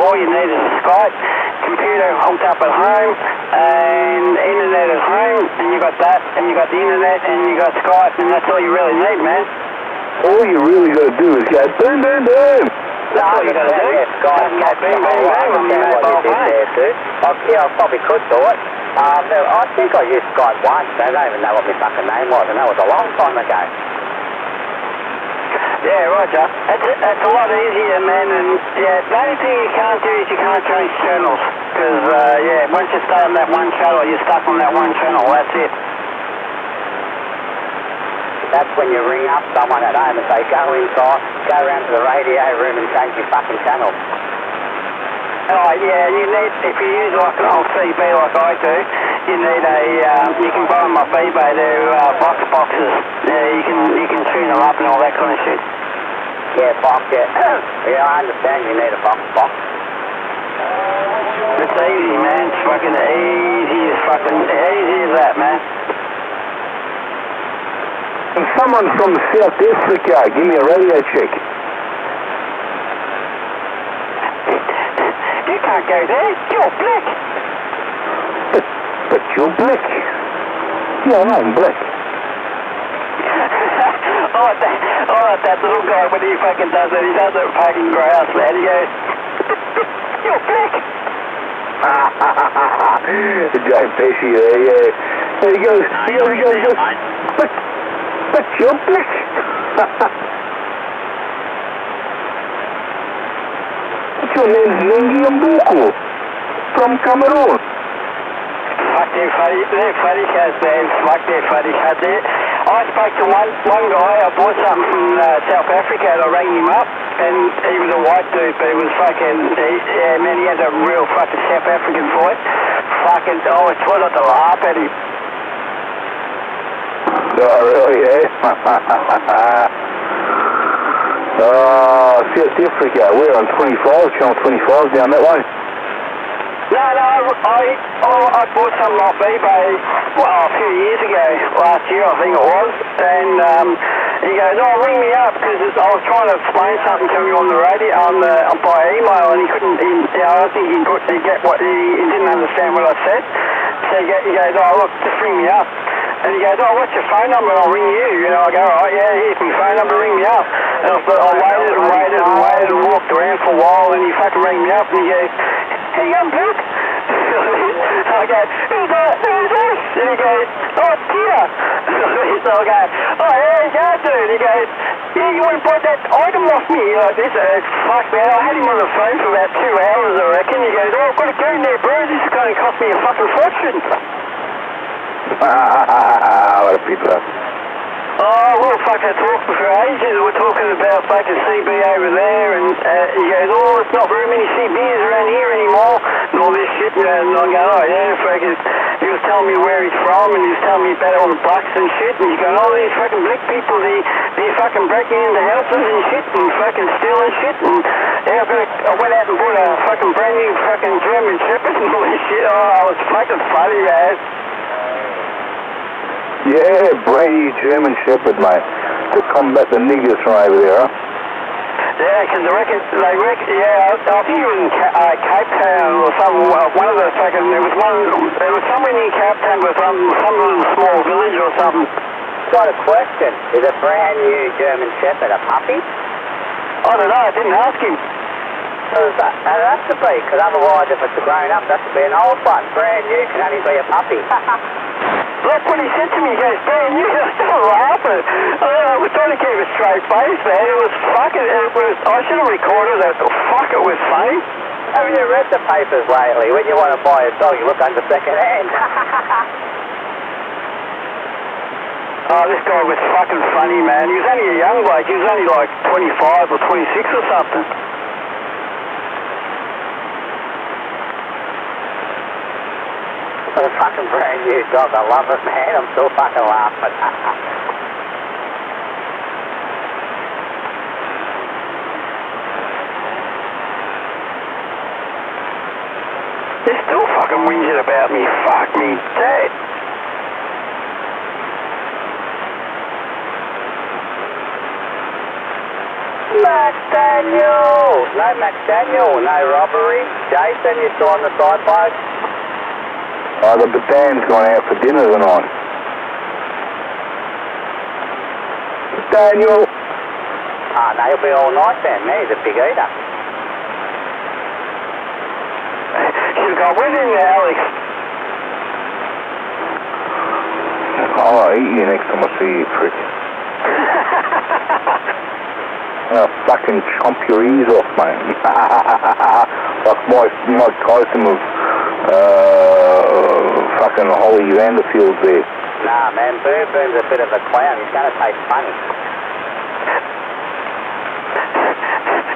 all you need is a Skype, computer hooked up at home, and internet at home, and you got that, and you got the internet, and you got Skype, and that's all you really need, man. All you really got to do is go boom, boom, boom. That's all you got to do. Skype, boom, boom, boom on your mobile phone. Yeah, I probably could do it. I think I used Skype once. I don't even know what my fucking name was, and that was a long time ago. Yeah, Roger. It's a lot easier, man, and yeah, the only thing you can't do is you can't change channels, because, yeah, once you stay on that one channel, you're stuck on that one channel, that's it. That's when you ring up someone at home and say, go inside, go around to the radio room and change your fucking channel. Oh, yeah, you need, if you use like an old CB like I do, you need you can buy them off eBay, they're boxes. Yeah, you can tune them up and all that kind of shit. Yeah, box, yeah. Yeah, I understand you need a box. It's easy, man, it's fucking easy as that, man. And someone from South Africa, give me a radio check. You can't go there, you're black. But you're black. Yeah, I'm black. I like that little guy when he fucking does it. He does it fucking grouse, man. He goes, you're black. Joe Pesci there, yeah. There he goes, but you're black. Your name's Nengi Mbuku from Cameroon. Fuck, they're funny cats, man. Fuck, they're funny cats. I spoke to one guy, I bought something from South Africa, and I rang him up, and he was a white dude, but he was fucking, yeah, man, he had a real fucking South African voice. Fucking, I was trying not to laugh at him. Oh, really, eh? Oh, South Africa, we're on 25, channel 25 down that way. No, I bought something off eBay, well, a few years ago, last year I think it was, and he goes, oh, ring me up, because I was trying to explain something to him on the radio, by email, and he couldn't, I don't think he didn't understand what I said, so he goes, oh, look, just ring me up. And he goes, oh, what's your phone number? And I'll ring you. I go, oh, yeah, here's my phone number, ring me up. And I waited and walked around for a while, and he fucking rang me up, and he goes, hey, young bloke. I go, who's that? And he goes, oh, Peter. So I go, oh, yeah, yeah, dude. He goes, yeah, you want to buy that item off me? Like this, fuck, man, I had him on the phone for about 2 hours, I reckon. He goes, oh, I've got to go in there, bro. This is going to cost me a fucking fortune. What a people. Oh, well, fucking talked for ages. We're talking about fucking CB over there, and he goes, oh, there's not very many CBs around here anymore, and all this shit, and I go, oh, yeah, fucking, he was telling me where he's from, and he was telling me about all the bucks and shit, and he's going, oh, these fucking black people, they fucking breaking into houses and shit, and fucking stealing shit, and yeah, I went out and bought a fucking brand new fucking German Shepherd and all this shit. Oh, it was fucking funny, man. Yeah, brand new German Shepherd, mate, to combat the niggers from over there, huh? Yeah, because they reckon, yeah, I think it was in Cape Town or something, one of the fucking, there was somewhere near Cape Town, but some little small village or something. Got a question. Is a brand new German Shepherd a puppy? I don't know, I didn't ask him. It has to be, because otherwise if it's a grown up, it has to be an old one. Brand new can only be a puppy. That's what he said to me, he goes, man, you just started laughing. I was trying to keep a straight face, man. It was fucking, I should have recorded it. Fuck, it was funny. Have you read the papers lately? When you want to buy a dog, you look under second hand. Oh, this guy was fucking funny, man. He was only a young bloke. He was only like 25 or 26 or something. A fucking brand new dog. I love it, man. I'm still fucking laughing. They're still fucking whinging about me. Fuck me dead. Daniel! No Max Daniel, no robbery. Jason, you still on the side, bloke? Oh, the Batan's gone out for dinner tonight. Daniel! Ah, no, he'll be all night then. He's a big eater. Should have gone with him there, Alex. I'll eat you next time I see you, prick. I'll fucking chomp your ears off, mate. Like Mike Tyson was fucking Holly Vanderfield there. Nah, man, Boom's a bit of a clown. He's going to taste funny.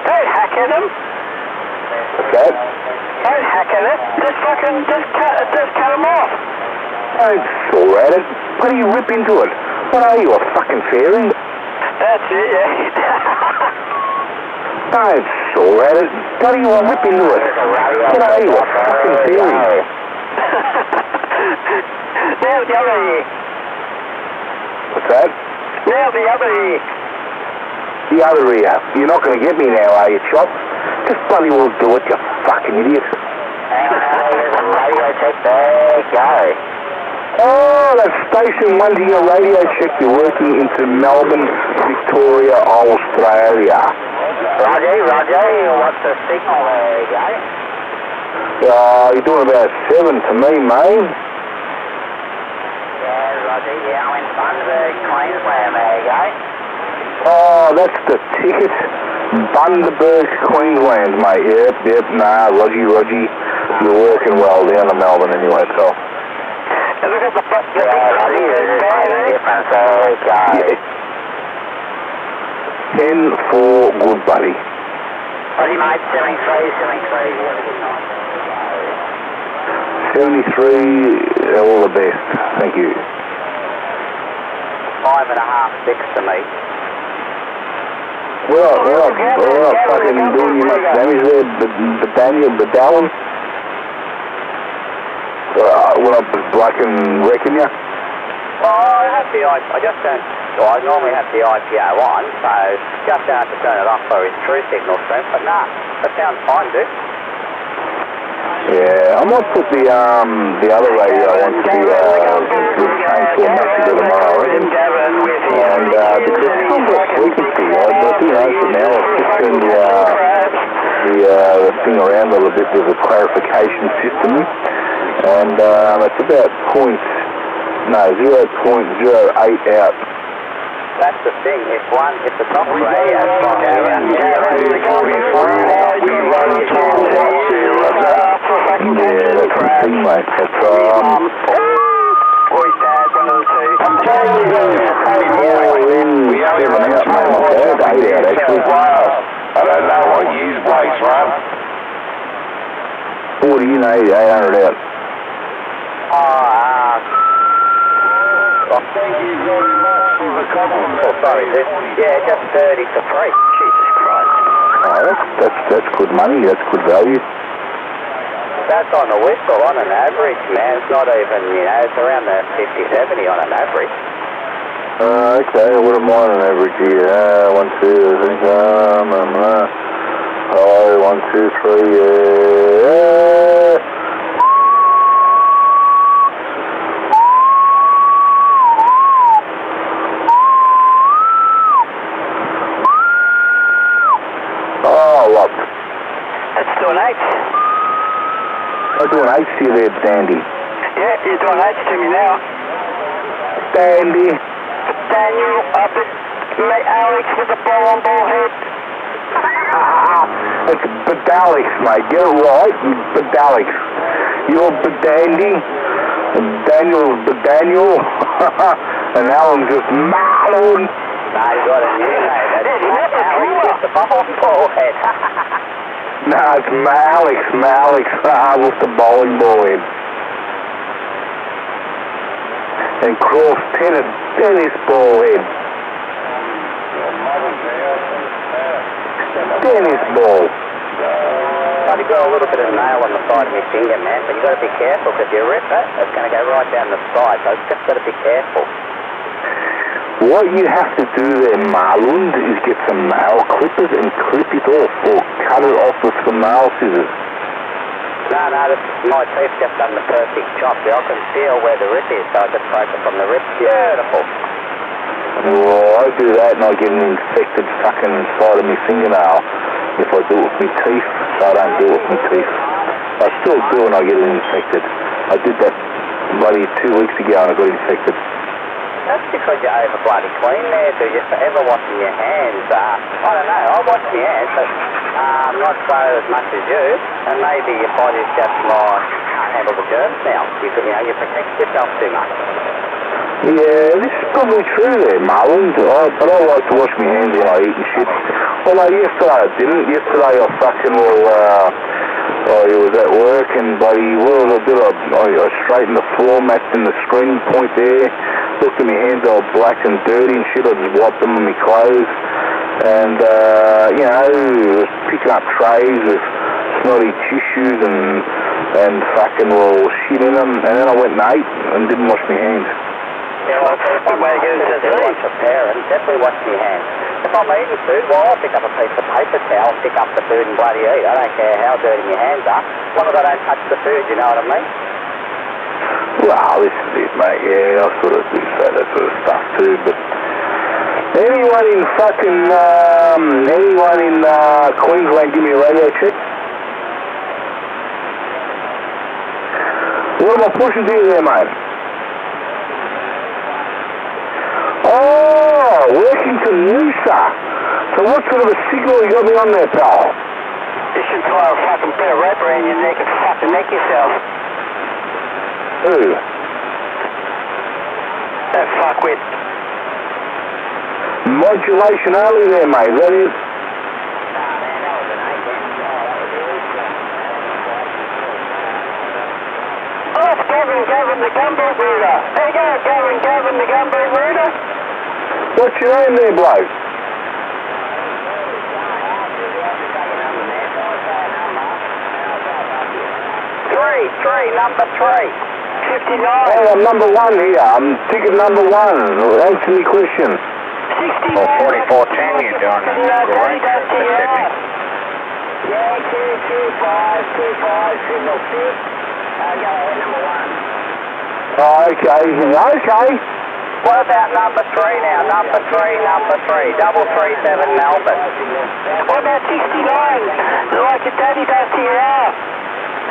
Don't hack at him. What's that? Don't hack at it. Just cut him off. Don't saw at it. Why do you rip into it? What are you, a fucking fairy? That's it, yeah. Don't saw at it. Why do you want to rip into it? What are you, a fucking fairy? Now the other ear. What's that? Now the other ear. The other ear. You're not going to get me now, are you, Chop? Just bloody well do it, you fucking idiot. Radio check, there you go. Oh, that's station 1 to your radio check. You're working into Melbourne, Victoria, Australia. Roger, what's the signal? There you go. You're doing about 7 to me, mate. Yeah, Roger, yeah, I'm in Bundaberg, Queensland, there you go. Oh, that's the ticket. Bundaberg, Queensland, mate. Yep, nah, Rogie. You're working well down to Melbourne anyway, so. Look at the difference, there you go. Yeah. 10 for good, buddy. Buddy, mate, 73, you have a good night. 73, all the best. Thank you. 5.5, 6 to me. We're not fucking doing you much damage there, Daniel, Bedallin. We're not fucking wrecking you. Well, I have the I just don't. I normally have the IPO on, so just have to turn it off for his true signal strength. But nah, that sounds fine, dude. Yeah, I might put the other radio on to change to a massacre tomorrow, I reckon. And because it's not got frequency, I do notice it now. I've just turned the thing around a little bit with the clarification system, and it's about 0.08 out. That's the thing. If the top radio spot out, Yeah, that's the thing, mate. It's, Boys, Dad, one of the two. we're in 7 out, mate, not bad. 8 out, actually. I don't know what use place run. 40 in, 80, 800 out. Thank you very much for the compliment. Oh, sorry, dude. Yeah, just 30 to 3. Jesus Christ. Oh, that's good money. That's good value. That's on the whistle on an average, man. It's not even, it's around the 50, 70 on an average. Okay, what am I on an average here? 1, 2, I think, 1, 2, 3, yeah. Oh, look. That's doing 8. I'm doing 8 to you there, Dandy. Yeah, you're doing 8 to me now. Dandy. Daniel, mate, Alex with the ball head. It's Bedallix, mate. Get it right. Bedallix. You're Bedandy. Daniel's Bedaniel. And Alan's just Marlon. Nah, you got a new name. That's Alex with the ball head. Nah, it's Alex with the bowling ball in. And cross tennis ball in. Tennis ball. I've got a little bit of nail on the side of my finger, man, but you got to be careful because you rip it, it's going to go right down the side, so just got to be careful. What you have to do there, Marlon, is get some nail clippers and clip it off, or cut it off with some nail scissors. No, my teeth just done the perfect chop. I can feel where the rip is, so I just broke it from the rip. Beautiful. Well, I do that and I get an infected fucking side of my fingernail if I do it with my teeth, so I don't do it with my teeth. I still do and I get it infected. I did that bloody 2 weeks ago and I got infected. That's because you're over bloody clean there, so you're forever washing your hands. I don't know, I wash my hands, but not so as much as you, and maybe your body's just like, can't handle the germs now. You protect yourself too much. Yeah, this is probably true there, Marlon, but I like to wash my hands when I eat and shit. Although yesterday I didn't. Yesterday I fucking I was at work and bloody, I straightened the floor mats in the screening point there, looked at my hands all black and dirty and shit, I just wiped them on my clothes, and, you know, was picking up trays with snotty tissues and fucking shit in them, and then I went and ate and didn't wash my hands. Yeah, well, good way to get it to watch a parent, definitely wash your hands. If I'm eating food, well, I'll pick up a piece of paper towel, pick up the food and bloody eat. I don't care how dirty your hands are, as long as I don't touch the food, you know what I mean? Well, this is it, mate, yeah, I sort of do say that sort of stuff too, but anyone in Queensland give me a radio check? What am I pushing to you there, mate? Oh, working to Noosa. So what sort of a signal you got me on there, pal? You should tie a fucking bit of rope around your neck and fucking neck yourself. Who? That fuckwit. Modulation only there, mate, is that it? Oh, it's Gavin the gumboot rooter. There you go, Gavin the gumboot rooter. What's your name there, bloke? Number 3. 59. Oh, I'm number 1 here. I'm ticket number 1. Answer me question. 69. Well, 4410 you're doing great. Pacific. Yeah, 225, signal 6. Go ahead, number 1. Okay. What about number 3 now? Number 3, 337 Melbourne. What about 69? Like your daddy does to your house.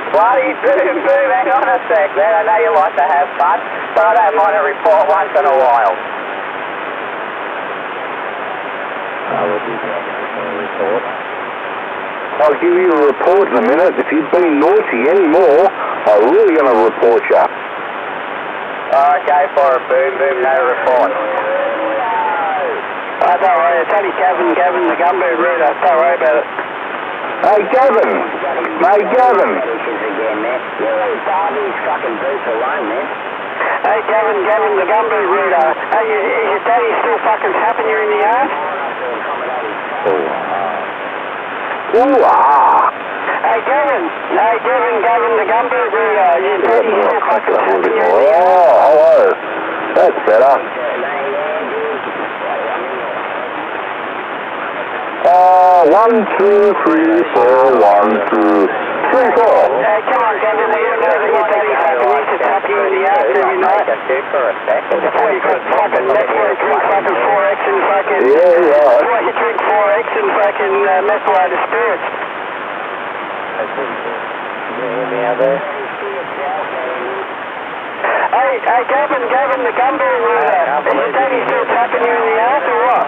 Bloody boom, hang on a sec, man. I know you like to have fun, but I don't mind a report once in a while. I'll give you a report in a minute. If you've been naughty anymore, I'm really going to report you. Okay, for a boom, no report. Oh, don't worry, it's only Gavin the gumboot rooter. Don't worry about it. Hey, Gavin. Again, man. You leave Barbie's fucking boots alone, man. Hey, Gavin the gumboot rooter. Hey, is your daddy still fucking tapping you in the ass? Ooh, ah. Hey, Gavin the gumboot rooter. Your daddy still fucking tapping you in the ass? Oh, hello. That's better. 1, 2, 3, 4, 1, 2, 3, 4. Come on, Gavin, we all know that your daddy fucking used to tap you in the ass every night. For a second. Before you got fucking, that's why you drink fucking 4X and fucking... Yeah. That's why you drink 4X and fucking methylated spirits. Hey, Gavin the gumboot rooter. Is your daddy still tapping you in the ass or what?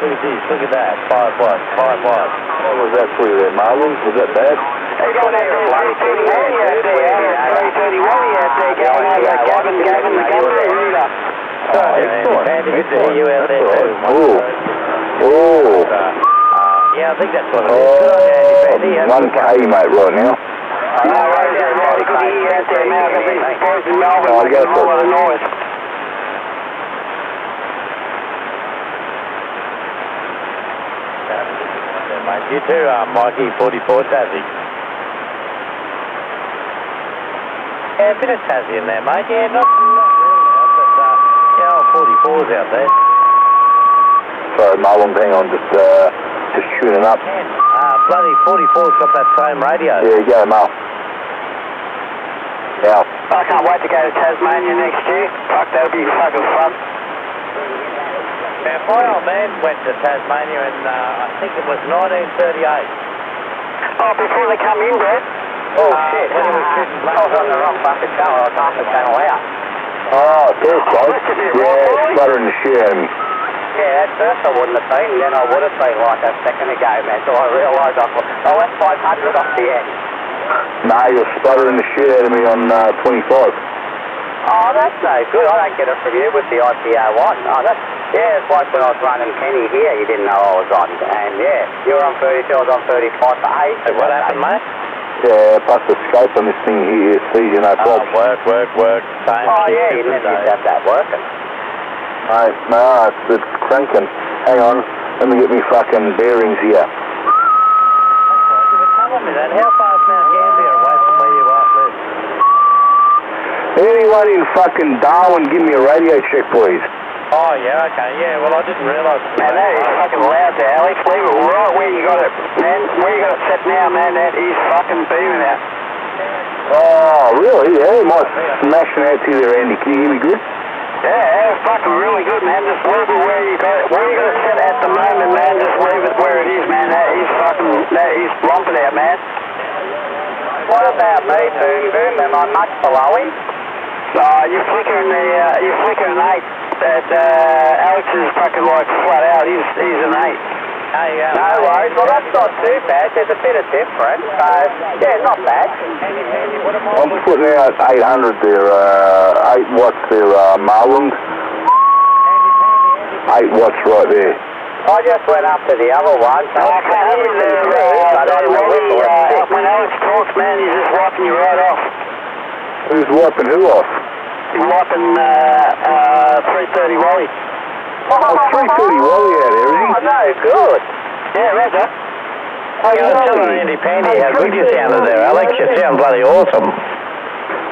Look at that. 5 watts. What was that for you there, Marlon? Was that bad? Hey, going out there, 331 you out there. 331 you out there going out there. Gavin the gumboot rooter. Oh, excellent. Good to hear you out there too. Oh. Yeah, I think that's what it is. 1K, mate, right now. No worries, everybody. Good to hear you out there, man. I've got these boys in Melbourne making a whole lot of noise. Mate, you too, Mikey, 44 Tassie. Yeah, a bit of Tassie in there, mate. Yeah, not really, but, 44's out there. Sorry, Marlon, hang on, just tuning up. Bloody 44's got that same radio. Yeah, go, Mal. Now. I can't wait to go to Tasmania next year. Fuck, that'll be fucking fun. Now, my old man went to Tasmania in, I think it was 1938. Oh, before they come in, Brett? Oh, shit. When he was shooting black. I was on the wrong fucking channel. I was half the channel out. Oh, there's close. Yeah, sputtering the shit out of me. Yeah, at first I wouldn't have been, then I would have been like a second ago, man. So I realised I went 500 off the end. Nah, you're sputtering the shit out of me on 25. Oh, that's no good. I don't get it from you with the IPO one. Oh, yeah, it's like when I was running Kenny here, you didn't know I was on. And yeah, you were on 32, I was on 35 for 8. So what happened, mate? Yeah, plus the scope on this thing here sees you no problem. Work. Same. Oh, yeah, you never used to have that working. Mate, no, it's cranking. Hang on, let me get me fucking bearings here. Tell me that, how far is Mount Gambier away from where you live? Anyone in fucking Darwin, give me a radio check, please. Oh, yeah, okay, yeah, well, I didn't realise. Man, that is fucking loud there, Alex. Leave it right where you got it, man. Where you got it set now, man, that is fucking beaming out. Oh, really? Yeah, it might smashing out to you there, Andy. Can you hear me good? Yeah, it's fucking really good, man. Just leave it where you got it. Where you got it set at the moment, man. Just leave it where it is, man. That is lumping out, man. What about me, Boom? Am I much below him? You're flickering 8. Alex is fucking like flat out. He's an 8. Hey, no worries. Well, that's not too bad. There's a bit of difference. So, yeah, not bad. I'm putting out 800 there, 8 watts there, Marlins. 8 watts right there. I just went up to the other one. So I can't hear when Alex talks, man, he's just wiping you right off. Who's wiping who off? He's wiping 330 Wally. Oh, 330 Wally out there, is he? Oh, no, good. Yeah, Roger. Oh, you were telling Andy Pandy how good you sounded there, Alex. You sound bloody awesome.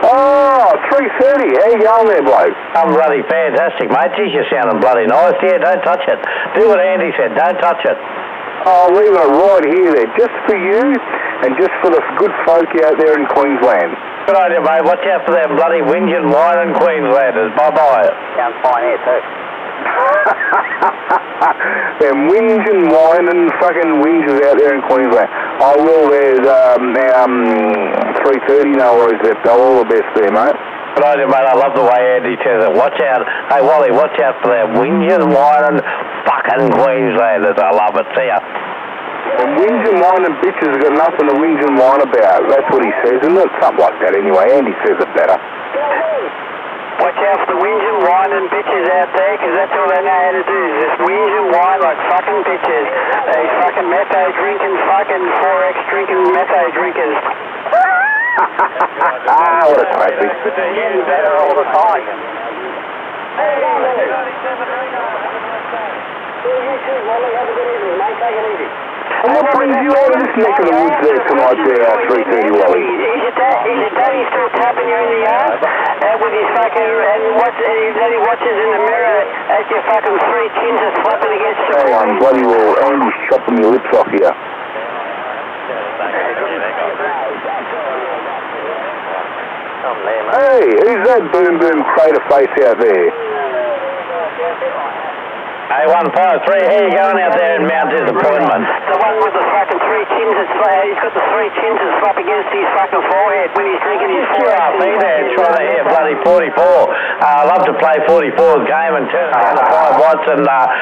Oh, 330. How you going there, bloke? I'm bloody fantastic, mate. Geez, you're sounding bloody nice. Yeah, don't touch it. Do what Andy said. Don't touch it. Oh, leave it right here there, just for you and just for the good folk out there in Queensland. Good idea, mate. Watch out for them bloody whinging, whining Queenslanders. Bye-bye. Sounds fine here, too. Them whinging, whining, fucking whingers out there in Queensland. Oh, well, there's 330, no worries there, pal. All the best there, mate. Good idea, mate. I love the way Andy says it. Watch out. Hey, Wally, watch out for them whinging, whining, fucking Queenslanders. I love it. See ya. And whinging, whining bitches have got nothing to whinge and whine about. That's what he says, isn't it? Something like that anyway. Andy says it better. Watch out for the whinging, whining bitches out there, because that's all they know how to do. Just whinge and whine like fucking bitches. They fucking metho drinking, fucking 4X drinking metho drinkers. What a classic. They're getting better all the time. And what brings you out of this neck of the woods there tonight there, 330 Wally? Is your daddy still tapping you in the arse with his fucking, and his daddy watches in the mirror as your fucking 3 chins are flapping against the Hang on, bloody well, Andy's chopping your lips off here. Hey, who's that boom crater face out there? Hey, 153, how you going out there in Mount Disappointment? The one with the fucking 3 chins, he's got the 3 chins that slap against his fucking forehead when he's drinking his forehead. Yeah, me there trying to hit bloody 44. I love to play 44's game and turn down to 5 watts, and that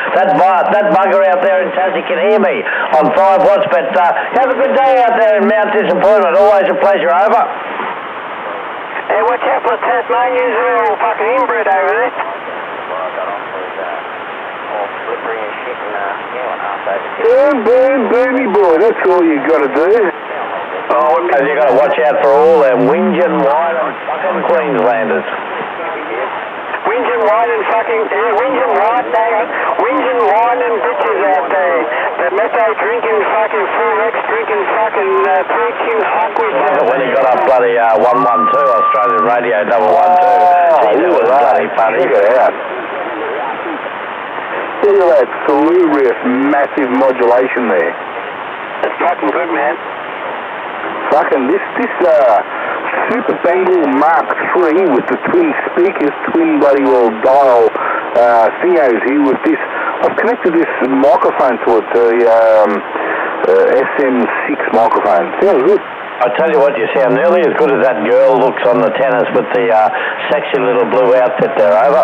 bugger out there in Tassie can hear me on 5 watts, but have a good day out there in Mount Disappointment. Always a pleasure. Over. Hey, watch out for the Tasmanians, they're all fucking inbred over there. Boomy boy, that's all you got to do. Oh, you got to watch out for all them whinging, whining fucking Queenslanders. Whinging, whining fucking, whinging, whining bitches out there. The metho drinking fucking 4X drinking fucking 3 chins fuckwits. When he got up bloody 112, Australian radio 112. Oh, that was bloody funny. Check it out. Yeah, Look at that slew riff, massive modulation there. It's fucking good, man. Fucking this Super Bengal Mark III with the twin speakers, twin bloody well dial thingos here with this. I've connected this microphone to it, the SM6 microphone. Sounds good. I tell you what, you sound nearly as good as that girl looks on the tennis with the sexy little blue outfit there, over.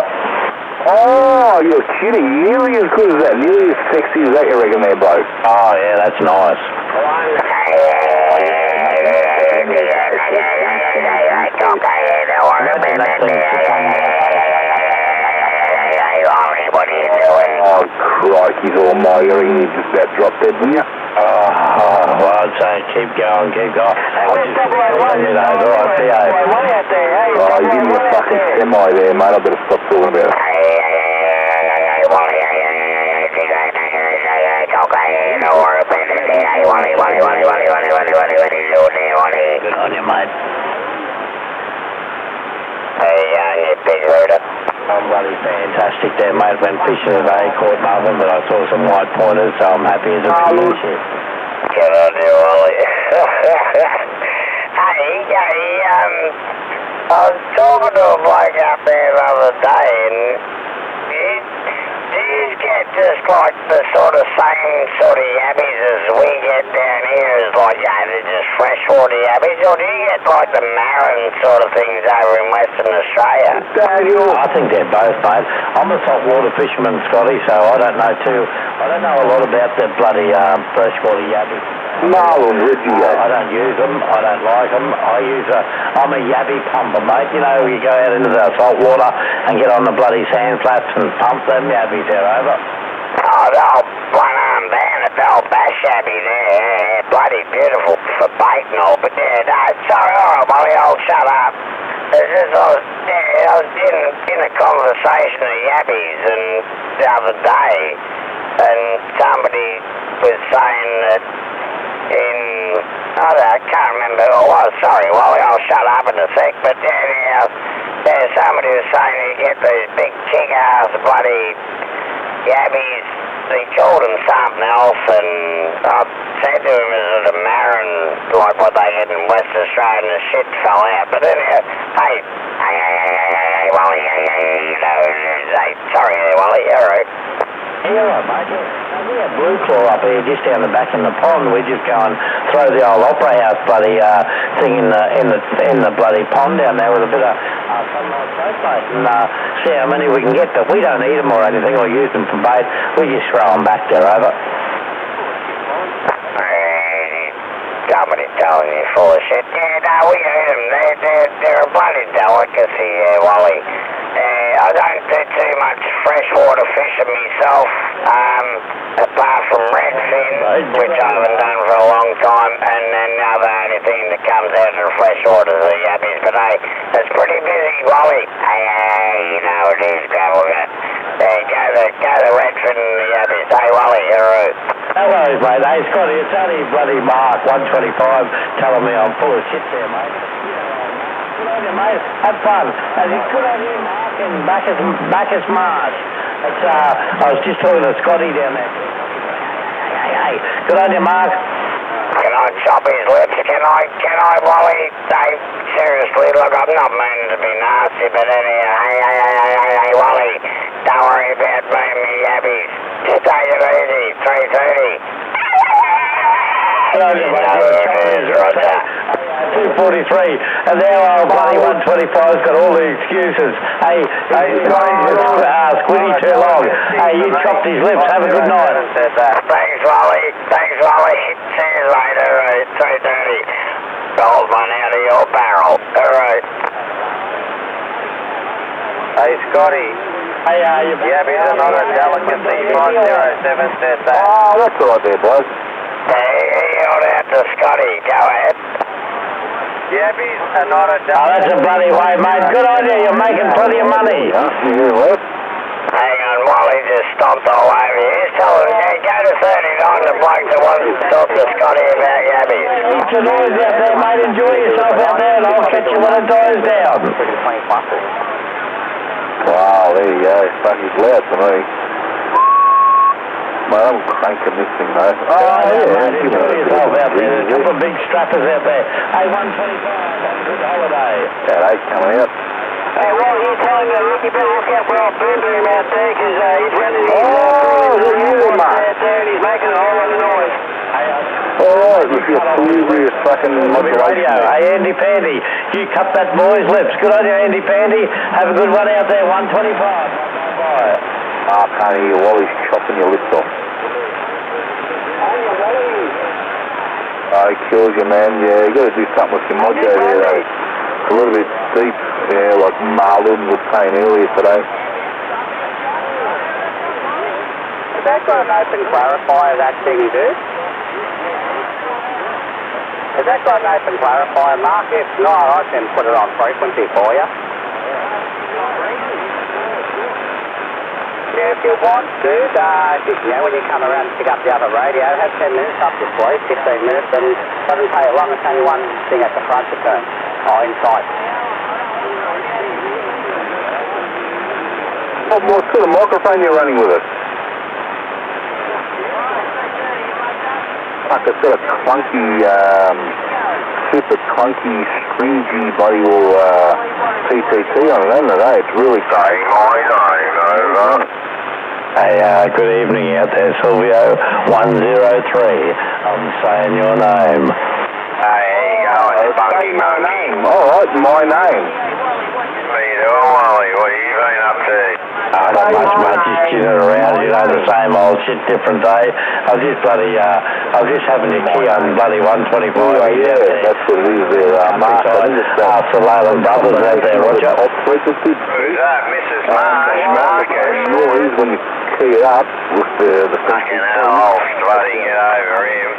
Oh, you're kidding. Nearly as good as that. Nearly as sexy as that, you reckon there, bloke? Oh, yeah, that's nice. Oh, crikey's almighty. You reckon you just about dropped dead, didn't you? Well, I'd say keep going, keep going. I'll just put it on me, though. All right, Theo. Oh, you give me a fucking semi there, mate. I better stop talking about it. Good on you, mate. Hey, you big rooter. I'm bloody fantastic there, mate. Went fishing today, caught nothing, but I saw some white pointers, so I'm happy as a pig. Get on you, Wally. Hey, I was talking to a bloke up there the other day, and do you get just like the sort of same sort of yabbies as we get down here, as like, they're just freshwater yabbies, or do you get like the marron sort of things over in Western Australia? I think they're both, mate. I'm a saltwater fisherman, Scotty, so I don't know I don't know a lot about the bloody freshwater yabbies. Marlin, Reggie. I don't use them. I don't like them. I'm a yabby pumper, mate. You know, you go out into the salt water and get on the bloody sand flats and pump them yabbies there, over. Oh, the old one-arm bandit, the old bass yabby there, bloody beautiful for bait and all, but no, sorry, all right, Wally, I'll shut up. It's just, I was in a conversation of yabbies and the other day, and somebody was saying that I can't remember who it was, sorry, Wally, I'll shut up in a sec, but somebody was saying you get these big kick-ass bloody yabbies, they called them something else, and I said to him, is it a marron, like what they get in West Australia, and the shit fell out, but anyhow, hey, Wally, sorry there, Wally, all right. Yeah, right, mate. Yeah. We have blue claw up here just down the back in the pond. We just go and throw the old opera house bloody thing in the bloody pond down there with a bit of sunlight soap bait and see how many we can get. But we don't eat them or anything or use them for bait. We just throw them back there, over. Somebody telling you full of shit. Yeah, no, we eat them. They're a bloody delicacy, Wally. I don't do too much freshwater fishing myself, apart from redfin, which I haven't done for a long time, and then the other only thing that comes out of the freshwater is the yabbies, but hey, it's pretty busy, Wally. Hey, you know it is, gravel gut. Go the redfin and the yabbies. Hey, Wally, hooroo. No worries, mate. Hey, Scotty, it's only bloody Mark 125 telling me I'm full of shit there, mate. Good on you, mate. Have fun. And good on you, Mark, and Bacchus Marsh. I was just talking to Scotty down there. Hey, good on you, Mark. Can I chop his lips? Can I, Wally? Hey, seriously, look, I'm not meaning to be nasty, but anyhow, hey, Wally, don't worry about me and me yabbies. Just take it easy, 330. Good on you, mate. Roger. 243, and there our bloody 125's got all the excuses. Hey, Squiddy too long. Hey, you chopped his lips. Have a good night. Thanks, Wally. See you later. 330. Gold one out of your barrel. All right. Hey, Scotty. Hey, Yabbies are not a delicacy. 507 said that. Oh, that's all right there, bloke. Hey, yelled out to Scotty. Go ahead. Yabbies are not a delicacy. Oh, that's a bloody way, mate. Good on you. You're making plenty of money. Hang on, Wally just stomped all over you. Tell him, go to 39, the bloke that wants to talk to Scotty about yabbies. Keep your noise out there, mate. Enjoy yourself out there, and I'll catch you when it dies down. Wow, there you go. Fucking loud to me. Well, I'm cranking this thing though. Oh, yeah, enjoy yourself out there. There's a couple of big strappers out there. Hey, 125, have a good holiday. Yeah, they coming out. Hey, well, he's telling me, Ricky, better look out for old Boom Boom out there, because he's running his... what are you doing, mate? out there, and he's making a whole lot of noise. Alright, with your furious fucking modulation. Hey, Andy Pandy, you cut that boy's lips. Good on you, Andy Pandy. Have a good one out there, 125. Bye. I can't hear you. Wally's chopping your lips off. Oh, he kills you, man. Yeah, you got to do something with your modulator there, though. It's a little bit deep. Yeah, like Marlon was saying earlier today. Has that got an open clarifier, that thing, dude? Has that got an open clarifier, Mark? If not, I can put it on frequency for you. Yeah, if you want to, when you come around and pick up the other radio, have 10 minutes up your sleeve, 15 minutes, and it doesn't take long. It's only one thing at the front to turn. Oh, inside. What sort of microphone are you running with it? Like it's got a clunky, super clunky, stringy body or PCT on it, isn't it? Eh? It's really Say my name, over. Hey, good evening out there, Silvio. 103. I'm saying your name. Hey, how you going, Spunky Monkey? Alright, my name. How you doing, Wally? What have you been up to? Not much, just chilling around, you know, the same old shit, different day. I was just having a key on bloody 125. Oh, yeah, that's what it is there, Mark. After Leyland Brothers out there, Roger. Frequency. Who's that, Mrs. Marsh? Marcus? Noise when you key it up with the Fucking hell, I'll bloody get over him.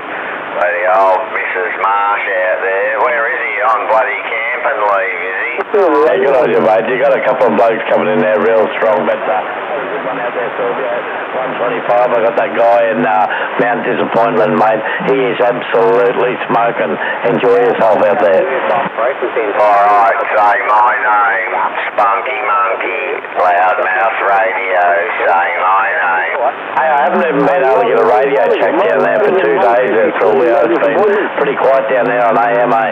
Bloody old Mrs. Marsh out there. Where is he? On bloody camping leave, is he? Hey, good on you, mate. You got a couple of blokes coming in there real strong, but good one out there, Silvio. 125. I got that guy in Mount Disappointment, mate. He is absolutely smoking. Enjoy yourself out there. Alright, say my name. Spunky Monkey. Loudmouth Radio. Say my name. Hey, I haven't even been able to get a radio check down there for 2 days there, Silvio. It's been pretty quiet down there on AMA.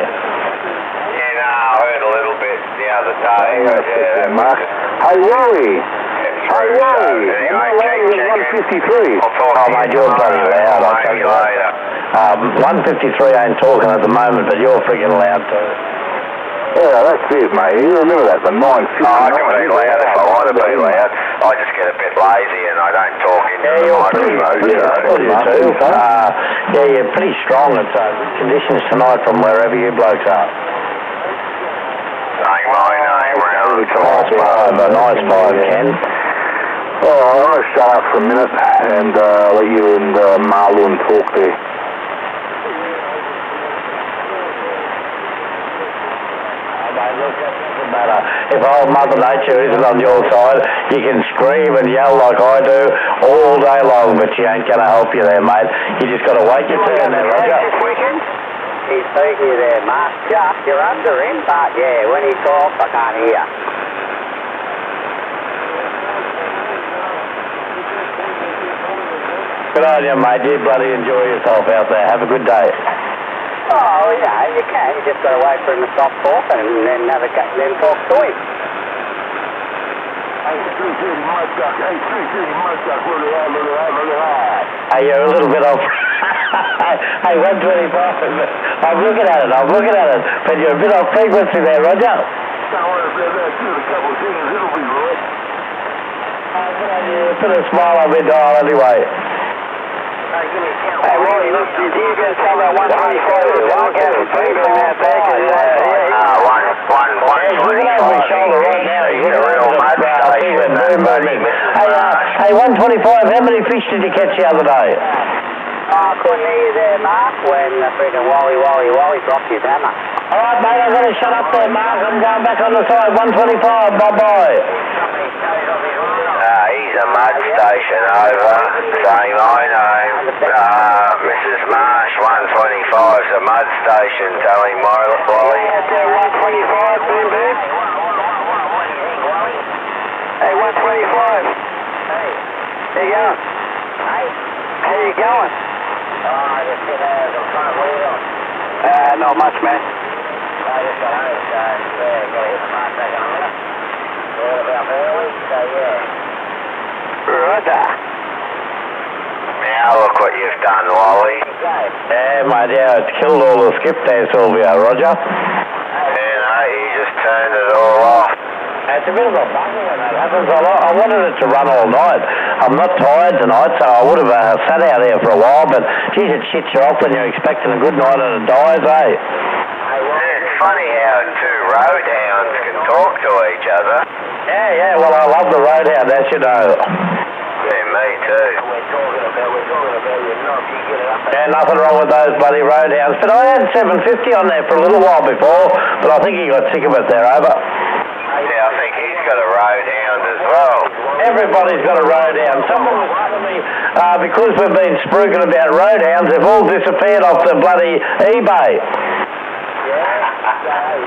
I heard a little bit the other day. Yeah, Mark. Hey, Wally. Hey, Wally. My line is 153. Oh, mate, you're bloody loud. I'll tell you later. 153 ain't talking at the moment, but you're freaking loud too. Yeah, that's it, mate. You remember that, the 950. I can be loud if I want to be loud. I just get a bit lazy and I don't talk into the microphone. Yeah, you're pretty strong. It's conditions tonight from wherever you blokes are. Say my name round the top. Nice five, Ken. Oh, I'm going to shut up for a minute and let you and Marlon talk there. Look, that doesn't matter. If old Mother Nature isn't on your side, you can scream and yell like I do all day long, but she ain't going to help you there, mate. You just got to wait your turn there, Roger. He's speaking you there, Mark. Just, you're under him, but yeah, when he talks, I can't hear. Good on you, mate. You bloody enjoy yourself out there. Have a good day. Oh, yeah, you can. You just got to wait for him to stop talking and then then talk to him. Hey, you're a little bit off. Hey, 125. I'm looking at it. But you're a bit off frequency there, Roger. Don't worry about that. Shoot a couple of things. It'll be right. Put a smile on my dial anyway. Hey, Wally, look, you can tell that 125 won't get some people out there, because, my shoulder right now. He's a real mud station, that buddy. Hey, 125, how many fish did you catch the other day? I couldn't hear you there, Mark, when the freaking Wally dropped his hammer. All right, mate, I'm going to shut up there, Mark. I'm going back on the side. 125, bye-bye. He's a mud station, over. Say my name. Mrs. Marsh, 125's a mud station. Tell him, Wally. At 125, boom, boom. Hey, 125. Hey. There you go. Hey. How you going? Just get out of the front wheel. Not much, man. I just got home, so yeah, got to hit the park back on a minute. All about early, so yeah. Roger. Now look what you've done, Wally. Yeah, mate, yeah, it's killed all the skip there, Sylvia, Roger. You know, you just turned it all off. It's a bit of a bugger when that happens. I wanted it to run all night. I'm not tired tonight, so I would have sat out here for a while, but geez, it shits you off when you're expecting a good night and it dies, eh? It's funny how two roadhounds can talk to each other. Yeah, well, I love the roadhound, as you know. Yeah, me too. We're talking about you knock, you get it up. Yeah, nothing wrong with those bloody roadhounds. But I had 750 on there for a little while before, but I think he got sick of it there, over. Yeah, I think he's got a roadhound as well. Everybody's got a roadhound. Someone was telling me, because we've been spruiking about roadhounds, they've all disappeared off the bloody eBay. Yeah,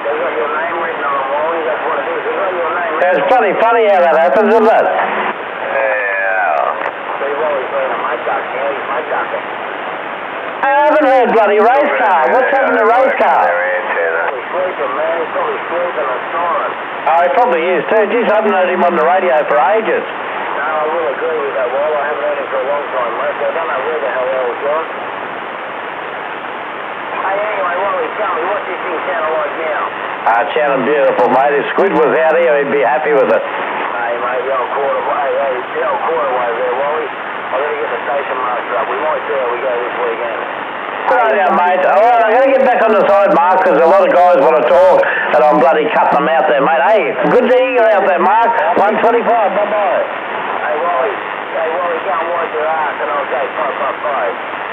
they got your name written on them, Wally, that's what it is. They got your name written. It's bloody funny how that happens, isn't it? See, Wally's been a mate duck, yeah, he's mate ducking. I haven't heard bloody race car. What's happened to race car? He's sleeping, man, he's probably sleeping and snoring. Oh, he probably is too. Geez, I haven't heard him on the radio for ages. No, I will agree with that, Wall. I haven't heard him for a long time, mate, so I don't know where the hell he's gone. Hey, anyway, Wally, tell me, what's this thing sounding like now? It's sounding beautiful, mate. If Squid was out here, he'd be happy with it. Hey, mate, the old quarterway there, Wally. I've got to get the station master up. We might see how we go this weekend. Good on you, mate. All right, I'm going to get back on the side, Mark, because a lot of guys want to talk, and I'm bloody cutting them out there, mate. Hey, good to hear you out there, Mark. 125, bye-bye. Hey, Wally, go and wipe your ass, and I'll say 555.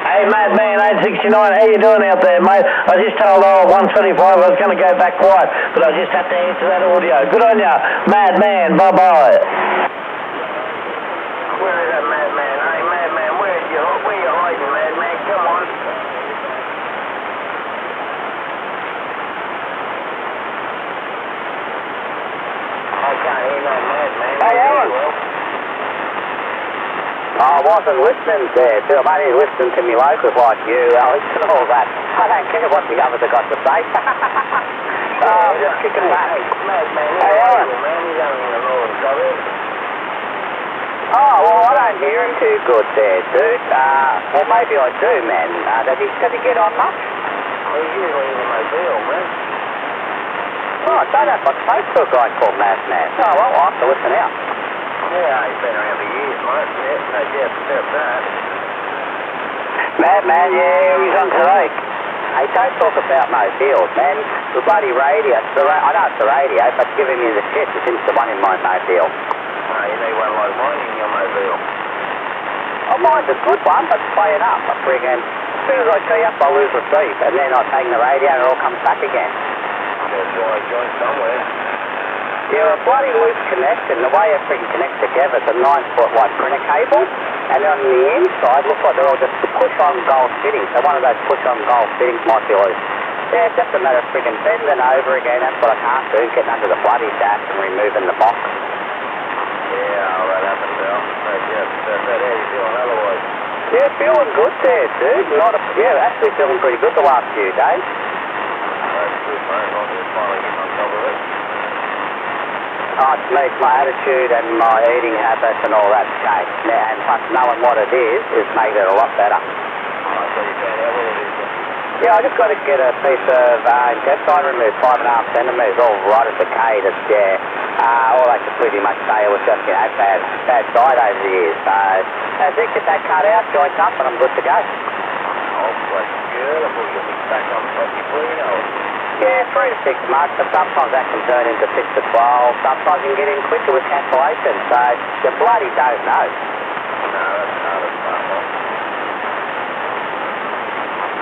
Hey, Madman 869, how you doing out there, mate? I just told 125 I was going to go back quiet, but I just had to answer that audio. Good on ya, Madman, bye-bye. Where is that Madman? Hey, Madman, where you hiding, Madman? Come on. I can't hear no Madman. Hey, Alan. I wasn't listening there, too. I'm only listening to me locals like you, Alex, and all that. I don't care what the others have got to say. I'm just kicking back. Madman, Hey, Alan. man, he's only in the northern suburbs. Oh, well, I don't hear him too good there, dude. Well, maybe I do, man. Does he get on much? He's usually in the mobile, man. Oh, I don't know if I spoke to a guy called Madman. Oh, well, I'll have to listen out. Yeah, he's been around for years, mate. Yeah, no doubt about that. Madman, yeah, he's on today. Hey, don't talk about mobiles, man. The bloody radio, I know it's the radio, but giving me the shit since the one in my mobile. Oh, you need one like mine in your mobile. Oh, mine's a good one, but it's playing up. I friggin', as soon as I key up, I lose receive, and then I hang the radio and it all comes back again. That's why I joined somewhere. Yeah, a bloody loose connection. The way everything connects together, it's a 9-foot like printer cable, and on the inside, looks like they're all just push-on gold fittings. So one of those push-on gold fittings might be loose. Yeah, it's just a matter of friggin' bending over again. That's what I can't do, getting under the bloody dash and removing the box. Yeah, all that happened, Bill. That's how you feeling otherwise. Yeah, feeling good there, dude. Actually feeling pretty good the last few days. That's good, mate. As long as you're finally getting on top of it. Oh, it's made my attitude and my eating habits and all that changed. And plus knowing what it is made it a lot better. Oh, so you found out what it is. Yeah, I just got to get a piece of intestine removed, 5.5 centimetres, all right at the cave. All I could pretty much say was just, bad side over the years. So, as I get that cut out, joint up, and I'm good to go. Oh, that's beautiful. You'll be back on top before you know it. Yeah, 3 to 6 months, but sometimes that can turn into 6 to 12. Sometimes you can get in quicker with cancellation, so you bloody don't know. No, that's not a problem.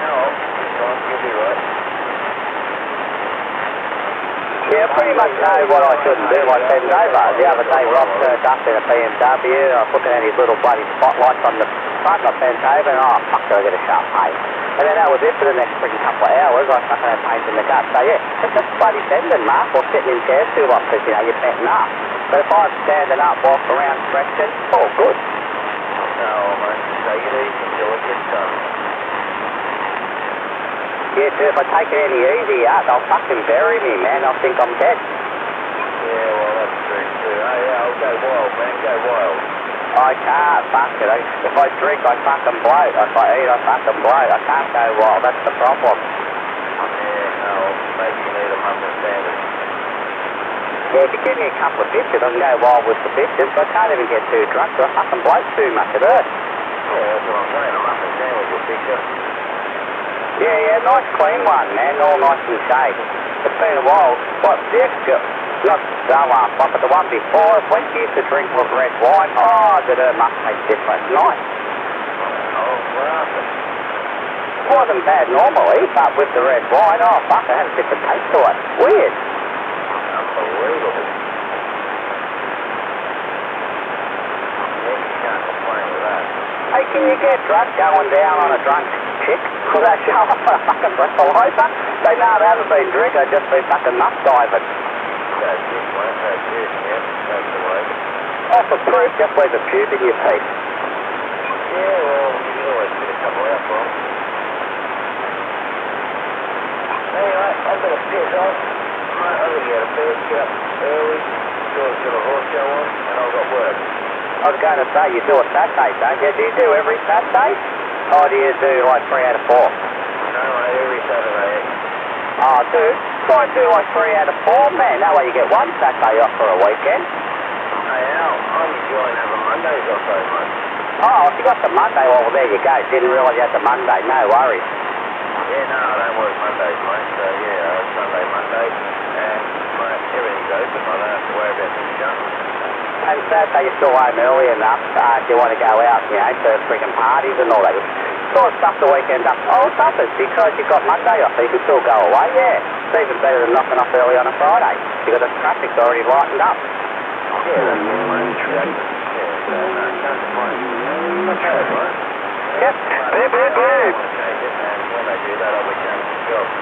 No, you'll be right. Yeah, pretty much know what I shouldn't do. I bend over. The other day, Rob turned up in a BMW. I was looking at his little bloody spotlights on the front. I bent over and, fuck, did I get a sharp pain? And then that was it for the next freaking couple of hours. I fucking had pains in the gut. So, yeah, it's just bloody bending, Mark, or sitting in chairs too long because, you're bending up. But if I'm standing up, walk around, stretching, all good. No, mate, take it easy until it gets done. Yeah, too, if I take it any easier, they'll fucking bury me, man. They'll think I'm dead. Yeah, well, that's true too. Hey, yeah, I'll go wild, man, go wild. I can't, fuck it. If I drink, I fucking bloat. If I eat, I fucking bloat. I can't go wild, that's the problem. Yeah, no, maybe you need a mumble sandwich. Yeah, if you give me a couple of bitches, I can go wild with the bitches, but I can't even get too drunk, so I fucking bloat too much, it hurts. Yeah, that's what I'm saying, a muffin sandwich will fix you. Yeah, nice clean one, man, all nice and safe. It's been a while. What, the extra, not the last one, but the one before, when she used to drink with red wine, oh, did her must taste different. Nice. Oh, well, it wasn't bad normally, but with the red wine, oh, fuck, it had a different taste to it. Weird. Unbelievable. Yeah, you can't complain with that. Hey, can you get drunk going down on a drunk chick? Could I show up on a fucking breathalyzer? They know they haven't been drinking, they've just been fucking nut diving. That's it, mate, that's it, yeah, that's the way. Oh, for proof, just leave a pube in your teeth. Yeah, well, you can always get a couple out for them. Anyway, I've got to piss off. Mate, I've got to get a bed, get up early, George's got a horse show on, and I've got work. I was going to say, you do a Saturday, don't you? Do you do every Saturday? Or do you do like 3 out of 4? No, mate, every Saturday. Oh, dude, try and do like 3 out of 4, man. That way you get one Saturday off for a weekend. Hey, Al, I'm enjoying having Mondays off though, mate. Oh, if you got the Monday, well, there you go. Didn't realise you had the Monday. No worries. Yeah, no, I don't work Mondays, mate. So, yeah, Sunday, Monday, and, mate, everything's open. I don't have to worry about things done. And Saturday you're still home early enough if you want to go out, you know, to friggin' parties and all that. Sort of stuff the weekend up. Oh, it's up because you've got Monday off, so you can still go away, yeah. It's even better than knocking off early on a Friday, because the traffic's already lightened up. Yeah, that's it, mate. Yeah, so, no, can't complain. Okay, right? Yep. Beep, beep, beep. When they do that, I'll be changing jobs.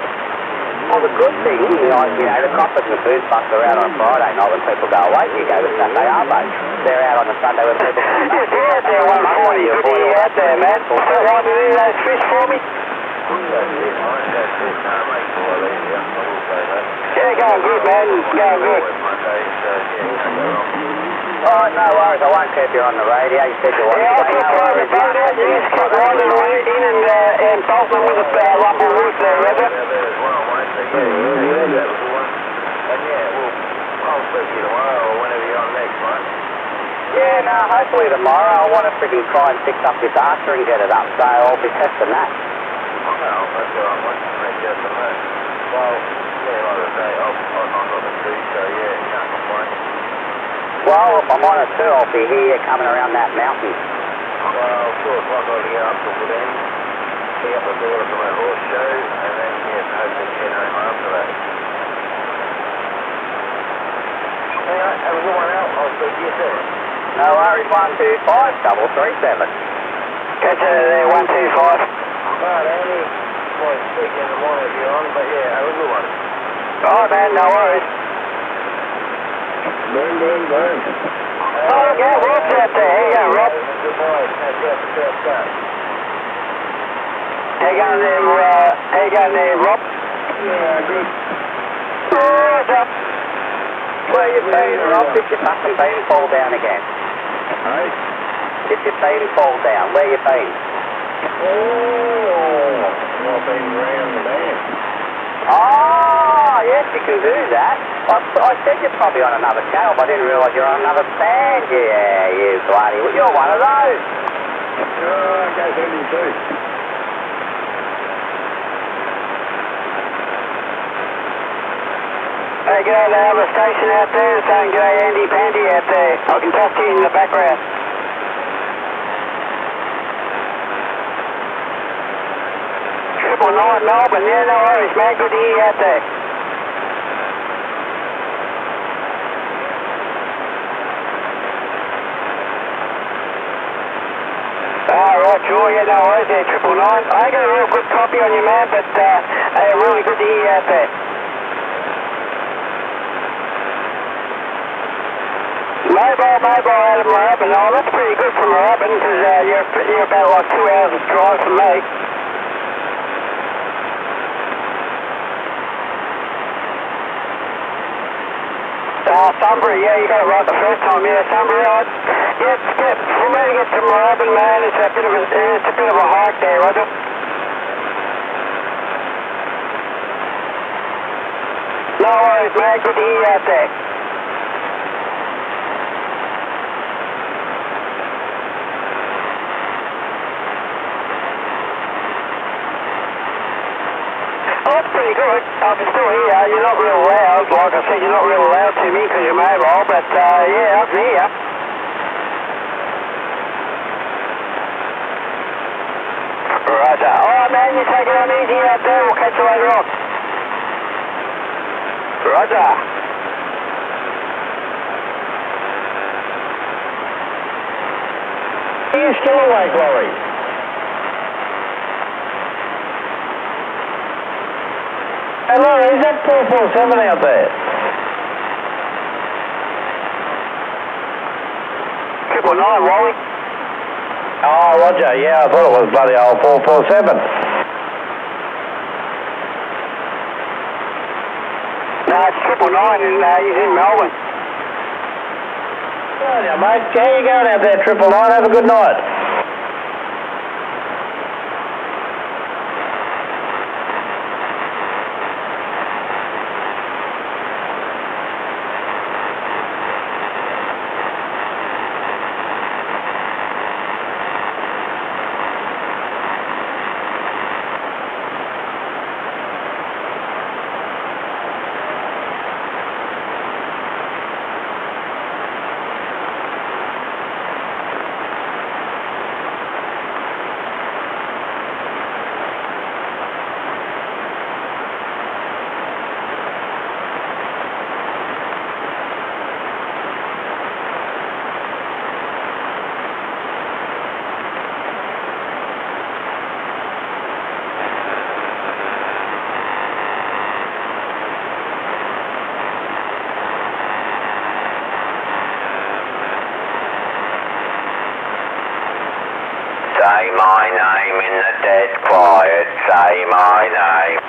Well, the good thing, you know, the coppers and the booze bust are out on a Friday night when people go away. You go to Saturday, aren't they? They're out on a Sunday when people come back. You're out there, 140. Good to be out there, man. Don't want to do those fish for me? That's it, mate. That's it. No, mate, it's all easy. I will say that. Yeah, going good, man. Going good. Monday, so, yeah, can't go wrong. Oh, no worries. I won't keep you on the radio. You said you wanted Yeah, to I'll keep throwing the boat out. You just keep riding away in and bolting with a rumble roof there, Roger. There's one, mate. So, yeah, that was the one. And, yeah, well, I'll speak to you tomorrow or whenever you're on next, mate. Yeah, no, hopefully tomorrow. I want to freaking try and fix up this archer and get it up, so I'll be testing that. Well, that's all right, mate. Make just on that. Well, yeah, like I say, I'm not on the two, so, yeah, can't complain. Well, if I'm on it too, I'll be here coming around that mountain. Well, sure, it's like I'll get up to Woodend, pick up the daughter from her horse show, and then, yeah, hopefully head home after that. Anyway, have a good one, Al. I'll speak to you soon. No worries, 125 337. Catch you there, 125. Alright, Andy. Might speak in the morning if you're on, but yeah, have a good one. Alright, man, no worries. Burn. Oh, yeah, Rob's out there. Here you go, Rob. Good boy. Catch you up the first day. How you going there, Rob? Yeah, good. Roger. Where you been, Rob? Did your fucking bean fall down again? Hey? Did your bean fall down? Where you been? Oh, I've been around the van. Oh, yes, you can do that. I said you're probably on another channel, but I didn't realise you're on another band. Yeah, you bloody... You're one of those. Oh, I go 72. Hey, g'day, they have a station out there saying g'day Andy Pandy out there. I can talk to you in the background. Triple 9 Melbourne, yeah, no worries, man. Good to hear you out there. Right, sure, yeah, no worries there, Triple 9. I ain't got a real good copy on you, man, but really good to hear you out there. mobile out of Moorabbin. Oh, that's pretty good from Moorabbin, because you're about like 2 hours drive from me. Sunbury, yeah, you got it right the first time, yeah, Sunbury, for me to get to Moorabbin, man, it's a bit of a hike there, Roger. No worries, man, good to hear you out there. Oh, that's pretty good. I can still hear you. You're not real loud. Like I said, you're not real loud to me because you're mobile, but yeah, I can hear you. Roger. All right, man, you take it on easy out there. We'll catch you later on. Roger. Are you still awake, Laurie? Hello, is that 447 out there? 999, Wally. Oh, Roger, yeah, I thought it was bloody old 447. No, it's 999 and he's in Melbourne. Good, yeah, mate. How you going out there, 999? Have a good night. Say my name in the dead quiet, say my name.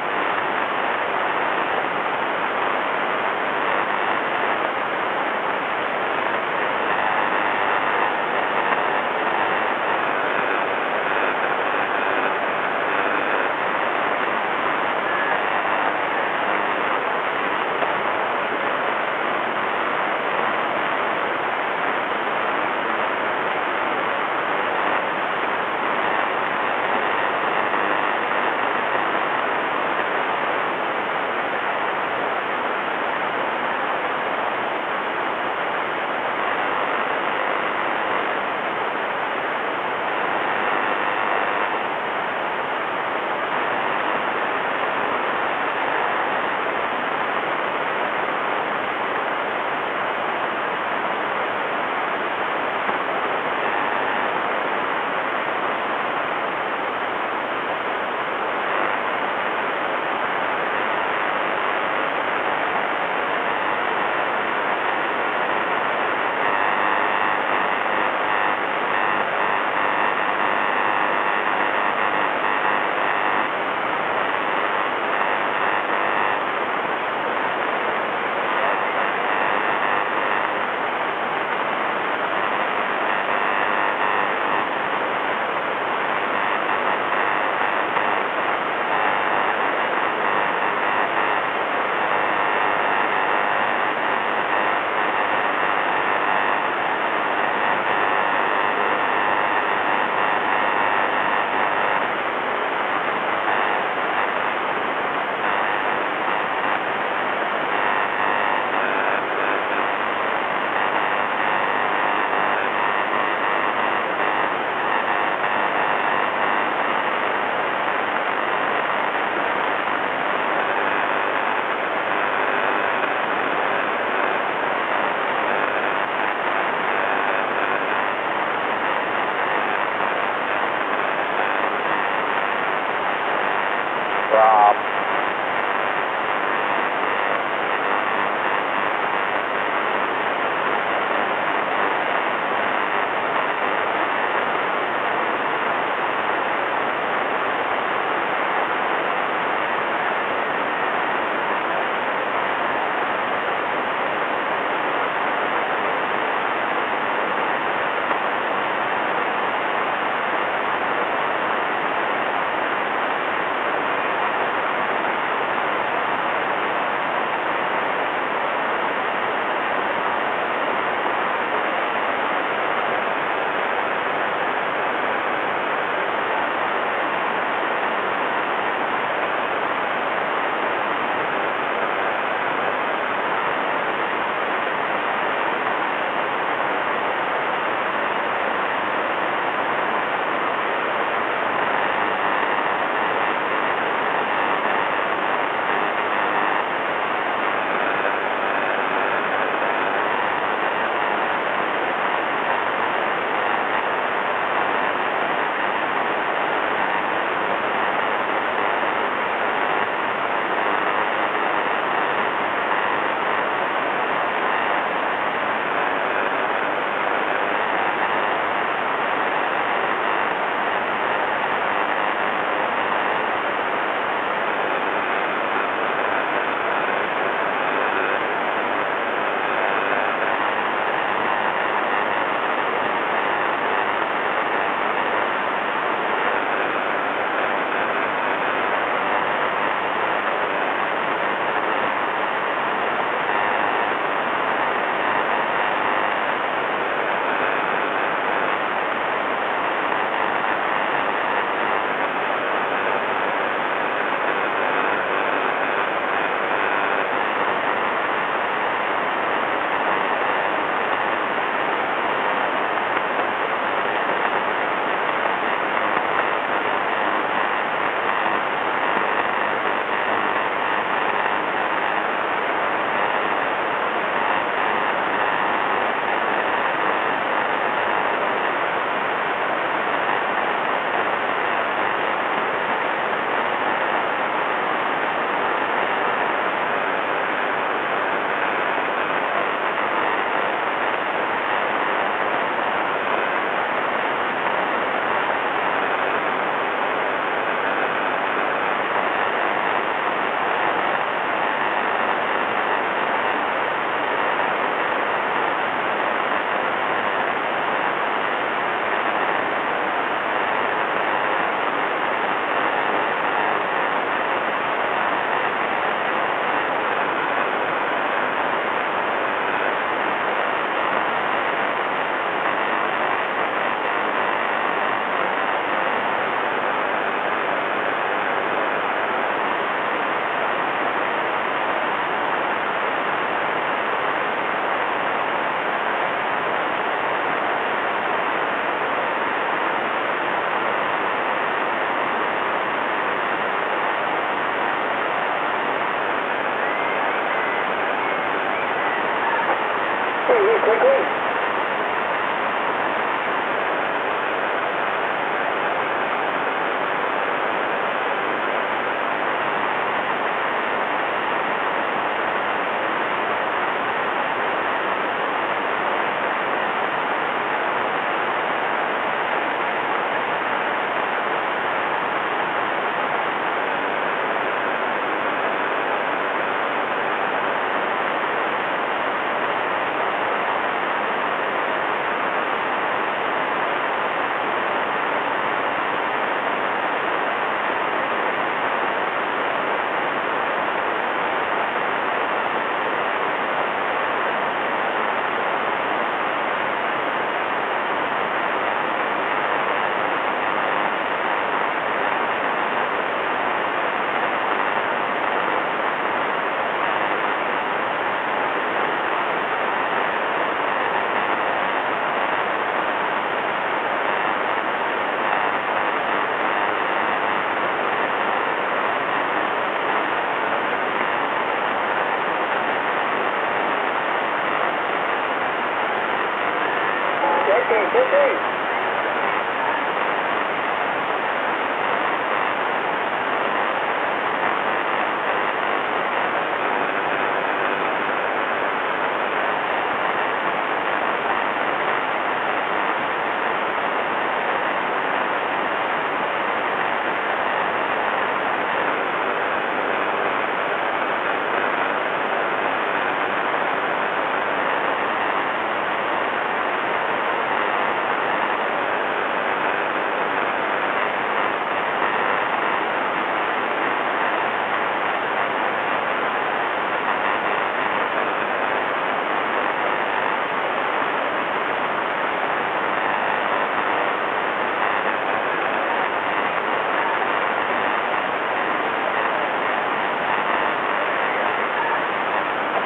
see you quickly.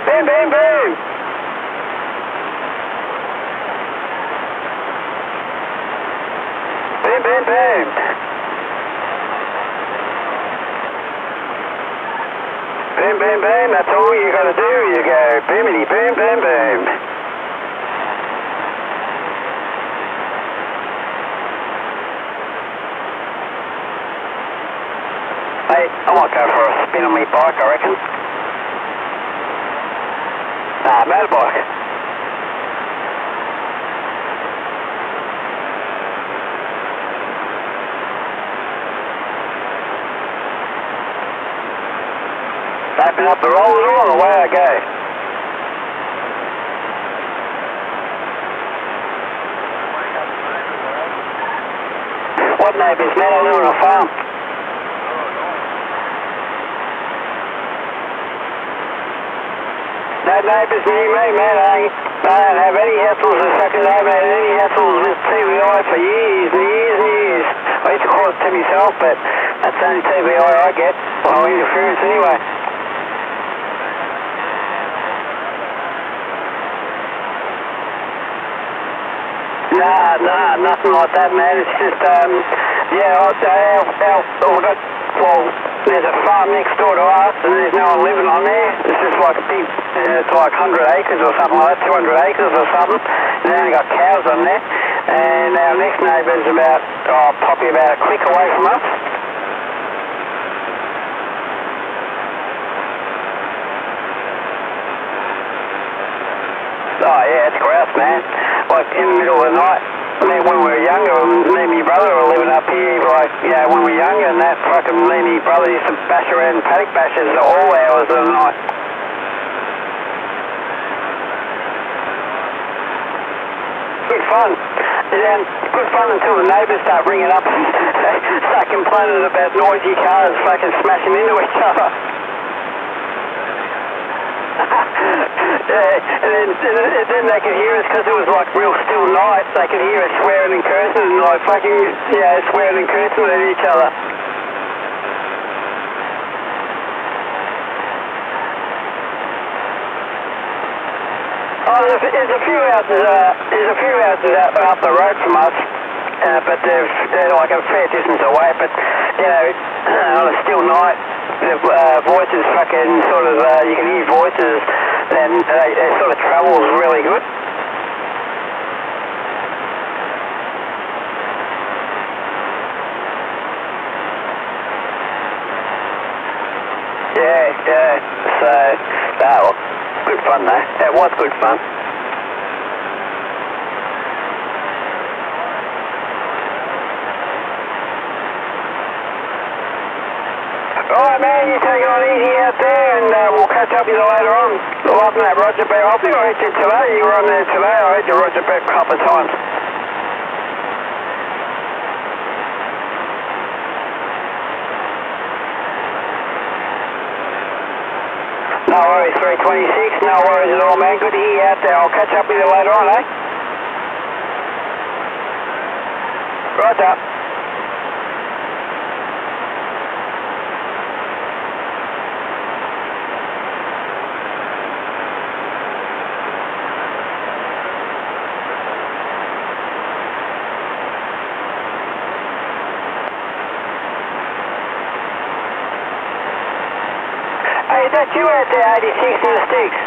Boom, boom, boom. Boom, boom, boom. Boom, boom, boom. That's all you got to do. You go boomity, boom, boom, boom. Hey, I might go for a spin on my bike, I reckon. Motorbike. Open up the roller door and away I go. What neighbours, man? I live on a farm. No neighbours near me, man. I don't have any hassles with fucking I've had any hassles with TVI for years and years and years. I used to call it to myself, but that's the only TVI I get. Well, interference anyway. Nah, nothing like that, man. It's just, there's a farm next door to us, and there's no one living on there. It's just like a big, it's like 100 acres or something like that, 200 acres or something. And they only got cows on there. And our next neighbour's about, probably about a click away from us. Oh yeah, it's grouse, man. Like in the middle of the night. I mean, when we were younger, me and my brother were living up here, like, when we were younger, and that fucking me and my brother used to bash around paddock bashes at all hours of the night. Good fun. Yeah, good fun until the neighbours start ringing up and start complaining about noisy cars fucking smashing into each other. And then they could hear us because it was like real still night. They could hear us swearing and cursing and like fucking, swearing and cursing at each other. Oh, there's a few houses up the road from us, but they're like a fair distance away. But on a still night, the voices fucking sort of, you can hear voices and their sort of travel is really good. Yeah, so that was good fun though. It was good fun. Alright man, you take it on easy out there and we'll catch up with you later on. Love mate, Roger Beck. I think I heard you today, you were on there today. I heard you Roger Beck a couple of times. No worries, 326, no worries at all, man. Good to hear you out there. I'll catch up with you later on, eh? Roger. Hey, is that you out there, 86 in the sticks?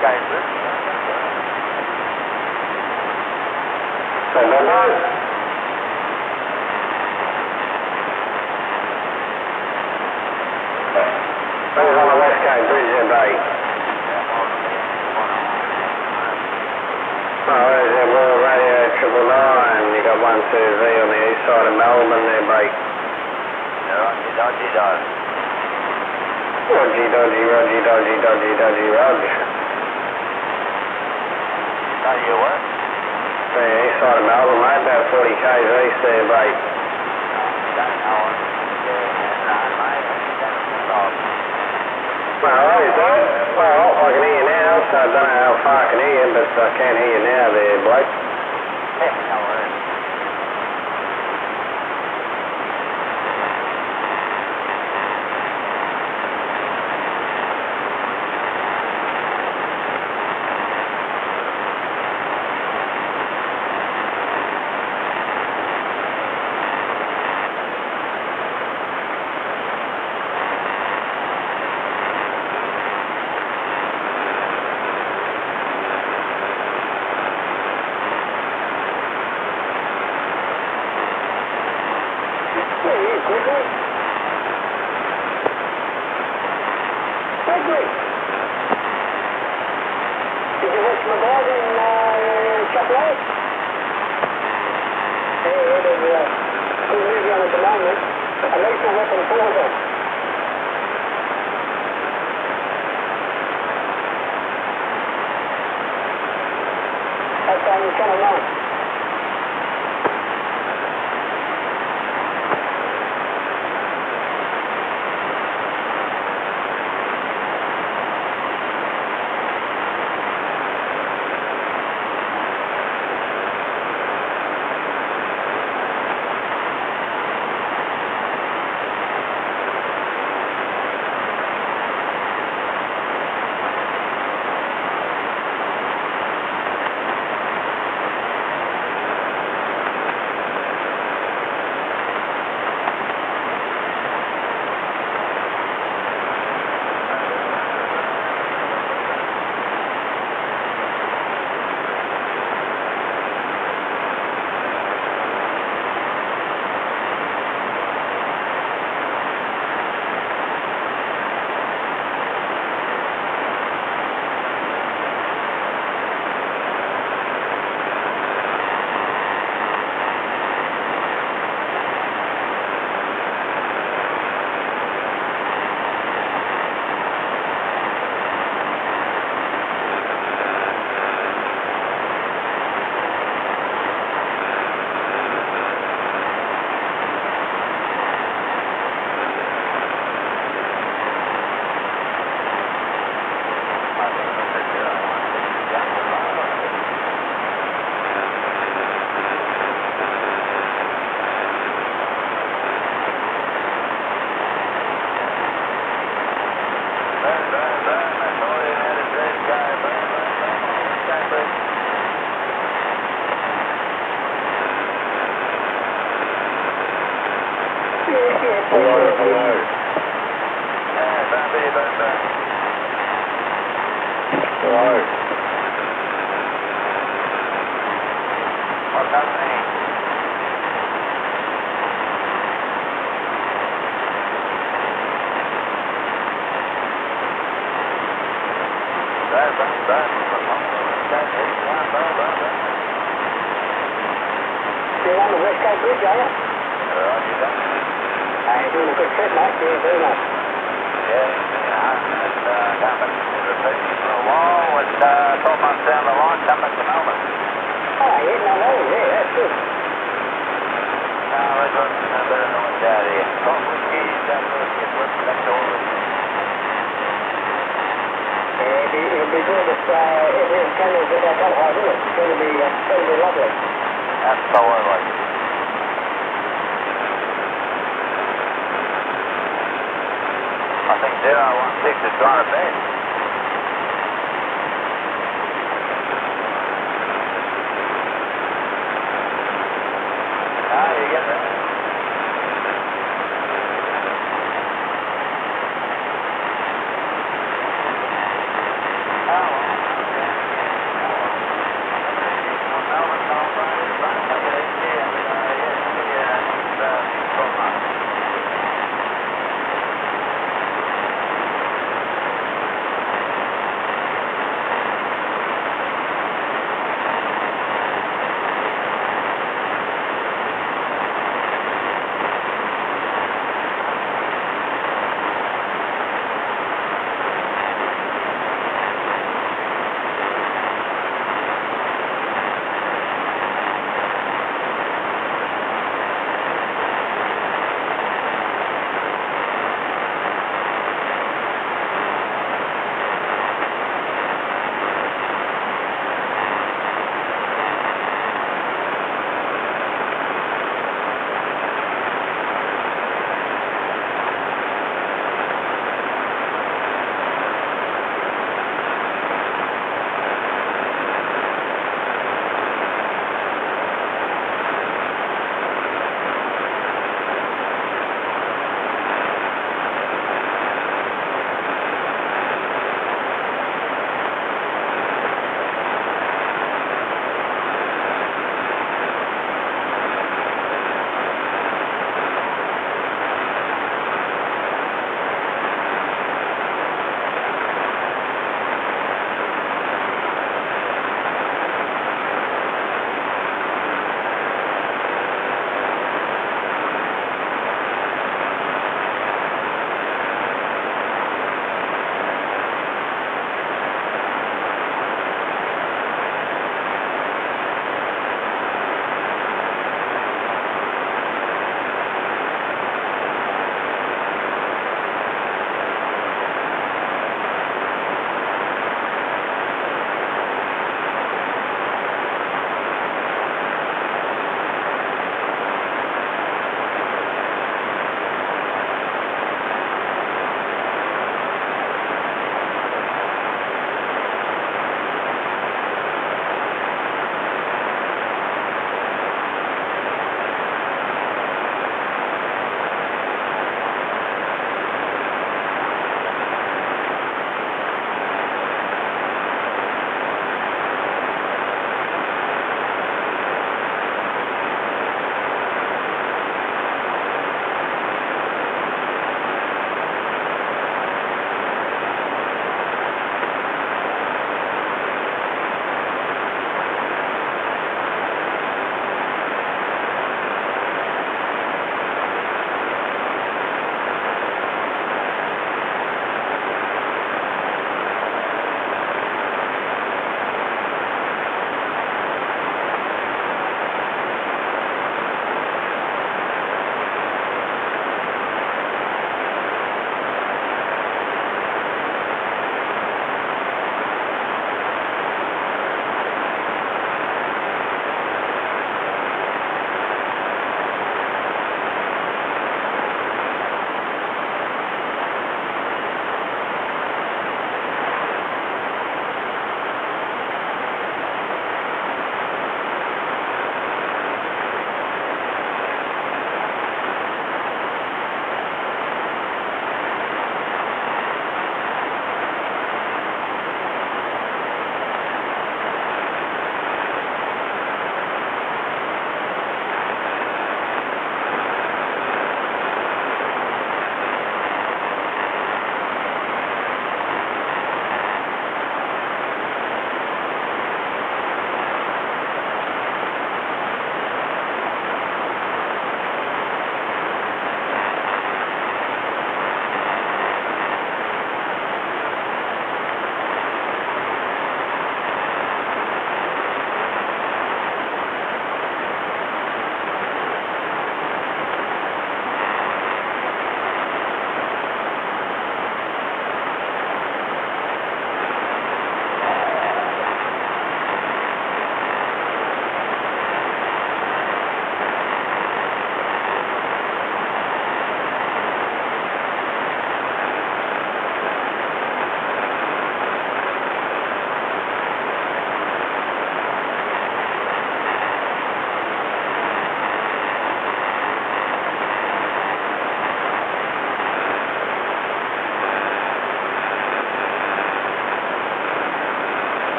Cambridge. Hey, Melbourne. Who's on the West Cambridge there, mate? Oh, there's a Royal Radio 999. You got 120V on the east side of Melbourne there, mate. Roger, dodgy, dodgy. Roger, dodgy, roger, dodgy, dodgy, dodgy, roger. How do you what? Yeah, east side of Melbourne, mate, about 40 k's east there, mate. Well, is that? Well, I can hear you now, so I don't know how far I can hear you, but I can hear you now there, bloke. Yeah, no worries.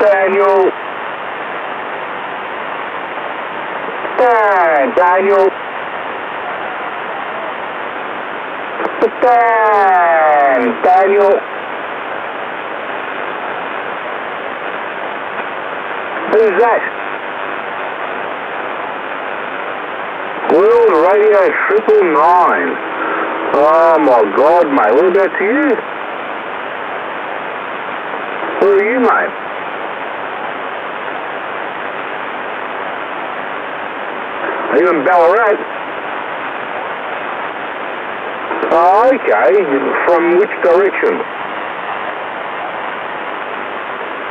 Daniel. Daniel. Daniel. Who's that? World Radio 999. Oh my God, mate. What about you? Where are you, mate? Are you in Ballarat? Oh, okay. From which direction?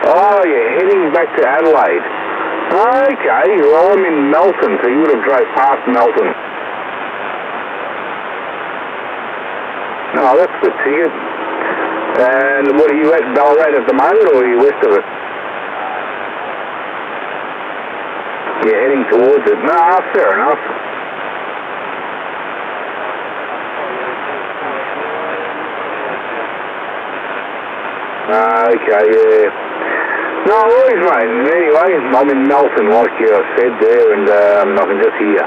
Oh, you're heading back to Adelaide. Okay, well, I'm in Melton, so you would have drove past Melton. Oh, that's the ticket. And what are you at, Ballarat at the moment, or are you west of it? You're heading towards it. No, fair enough. Okay, yeah. No worries, mate. Anyway, I'm in Melton, like you said there, and I can just hear.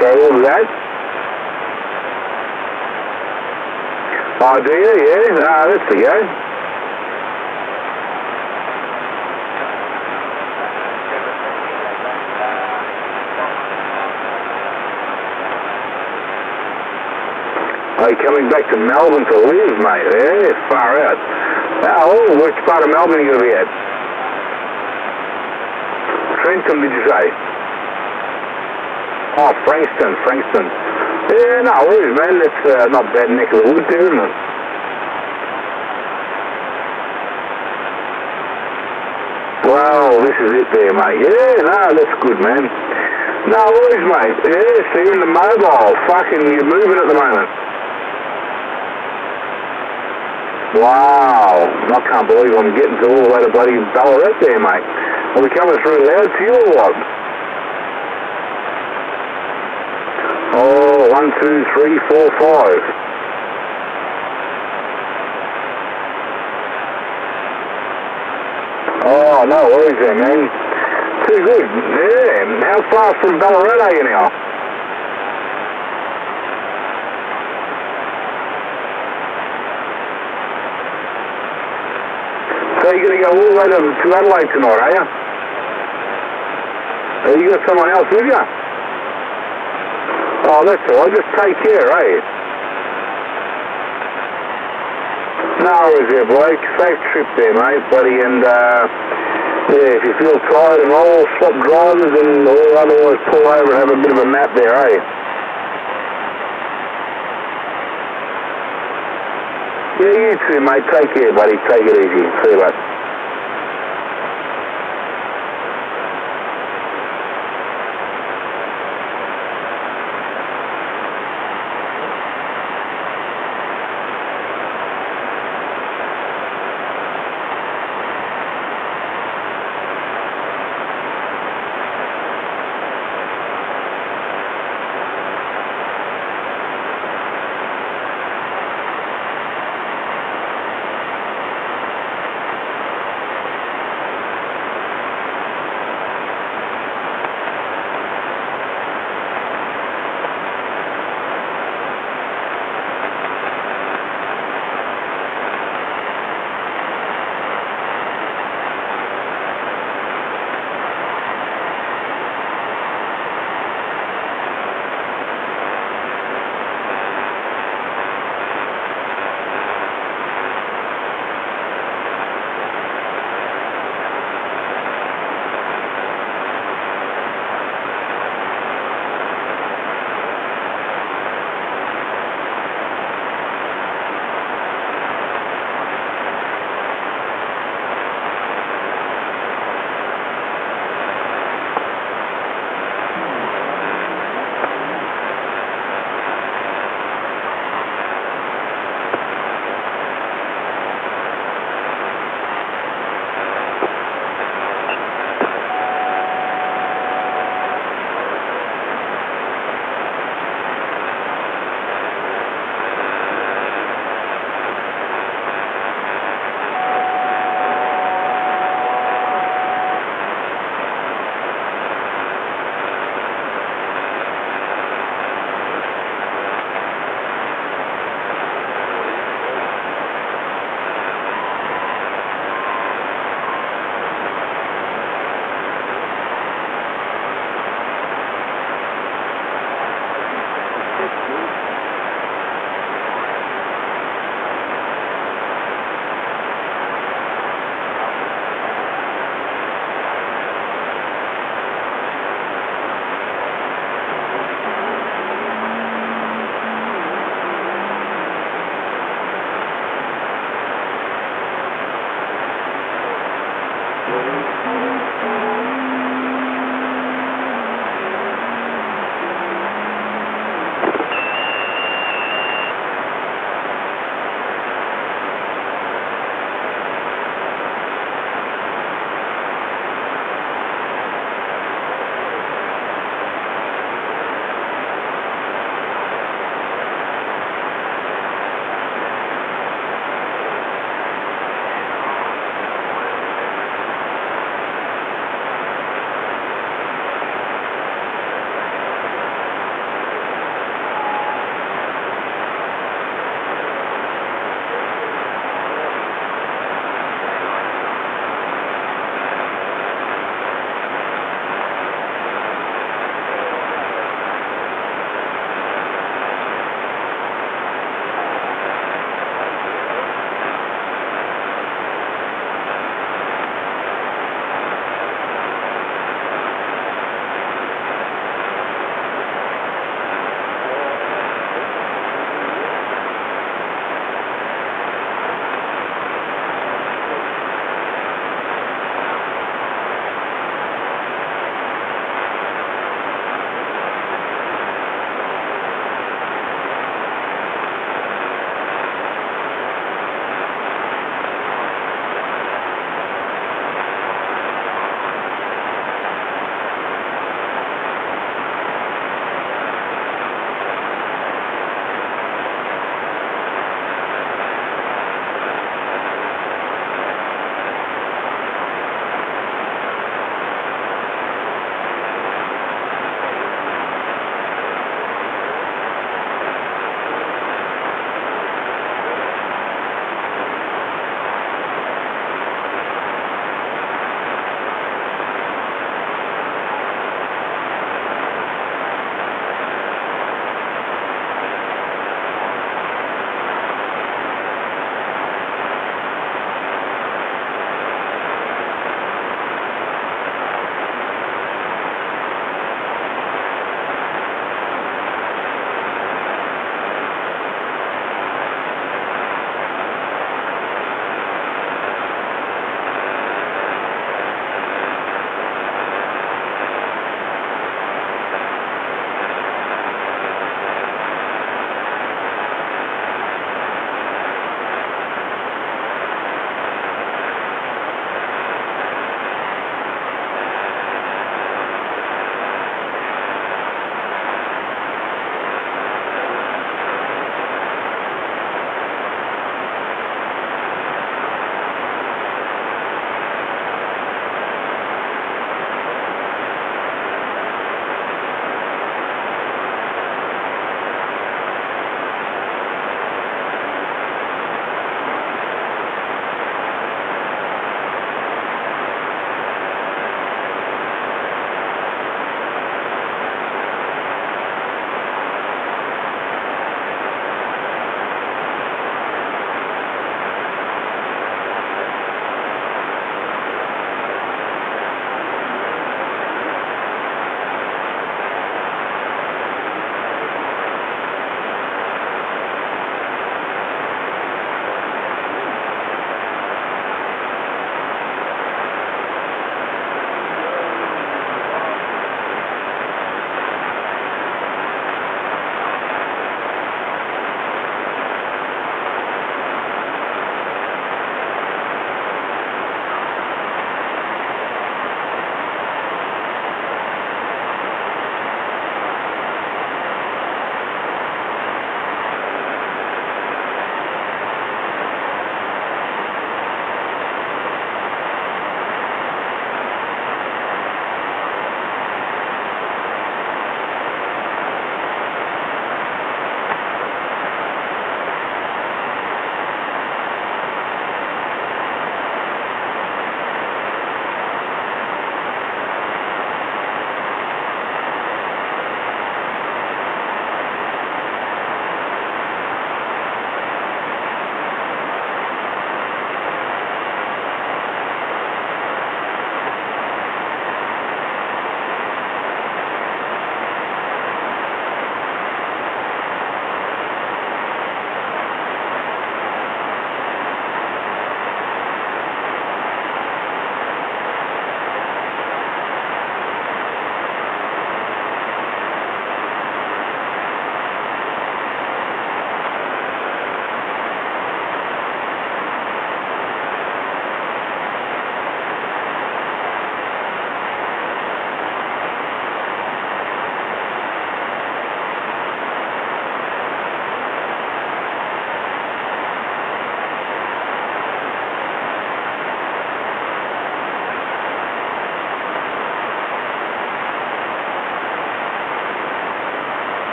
So what was that? Oh, do you? Yeah. That's the go. Oh, you're coming back to Melbourne to live, mate. Yeah, far out. Oh, which part of Melbourne are you going to be at? Trentham, did you say? Oh, Frankston. Yeah, no worries, man. That's not bad neck of the woods there, isn't it? Well, this is it there, mate. Yeah, no, that's good, man. No worries, mate. Yeah, so you're in the mobile. Fucking, you're moving at the moment. Wow, I can't believe I'm getting to all the way to bloody Ballarat there, mate. Are we coming through loud to you or what? Oh, 1, 2, 3, 4, 5. Oh, no worries there, man. Too good. Yeah, how far from Ballarat are you now? So you're going to go all the way to Adelaide tonight, are you? Have you got someone else with you? Oh, that's all right. Just take care, eh? No worries there, bloke. Safe trip there, mate, buddy. And, yeah, if you feel tired and all, swap drivers and otherwise pull over and have a bit of a nap there, eh? Yeah, you too, mate. Take care, buddy. Take it easy. See you later.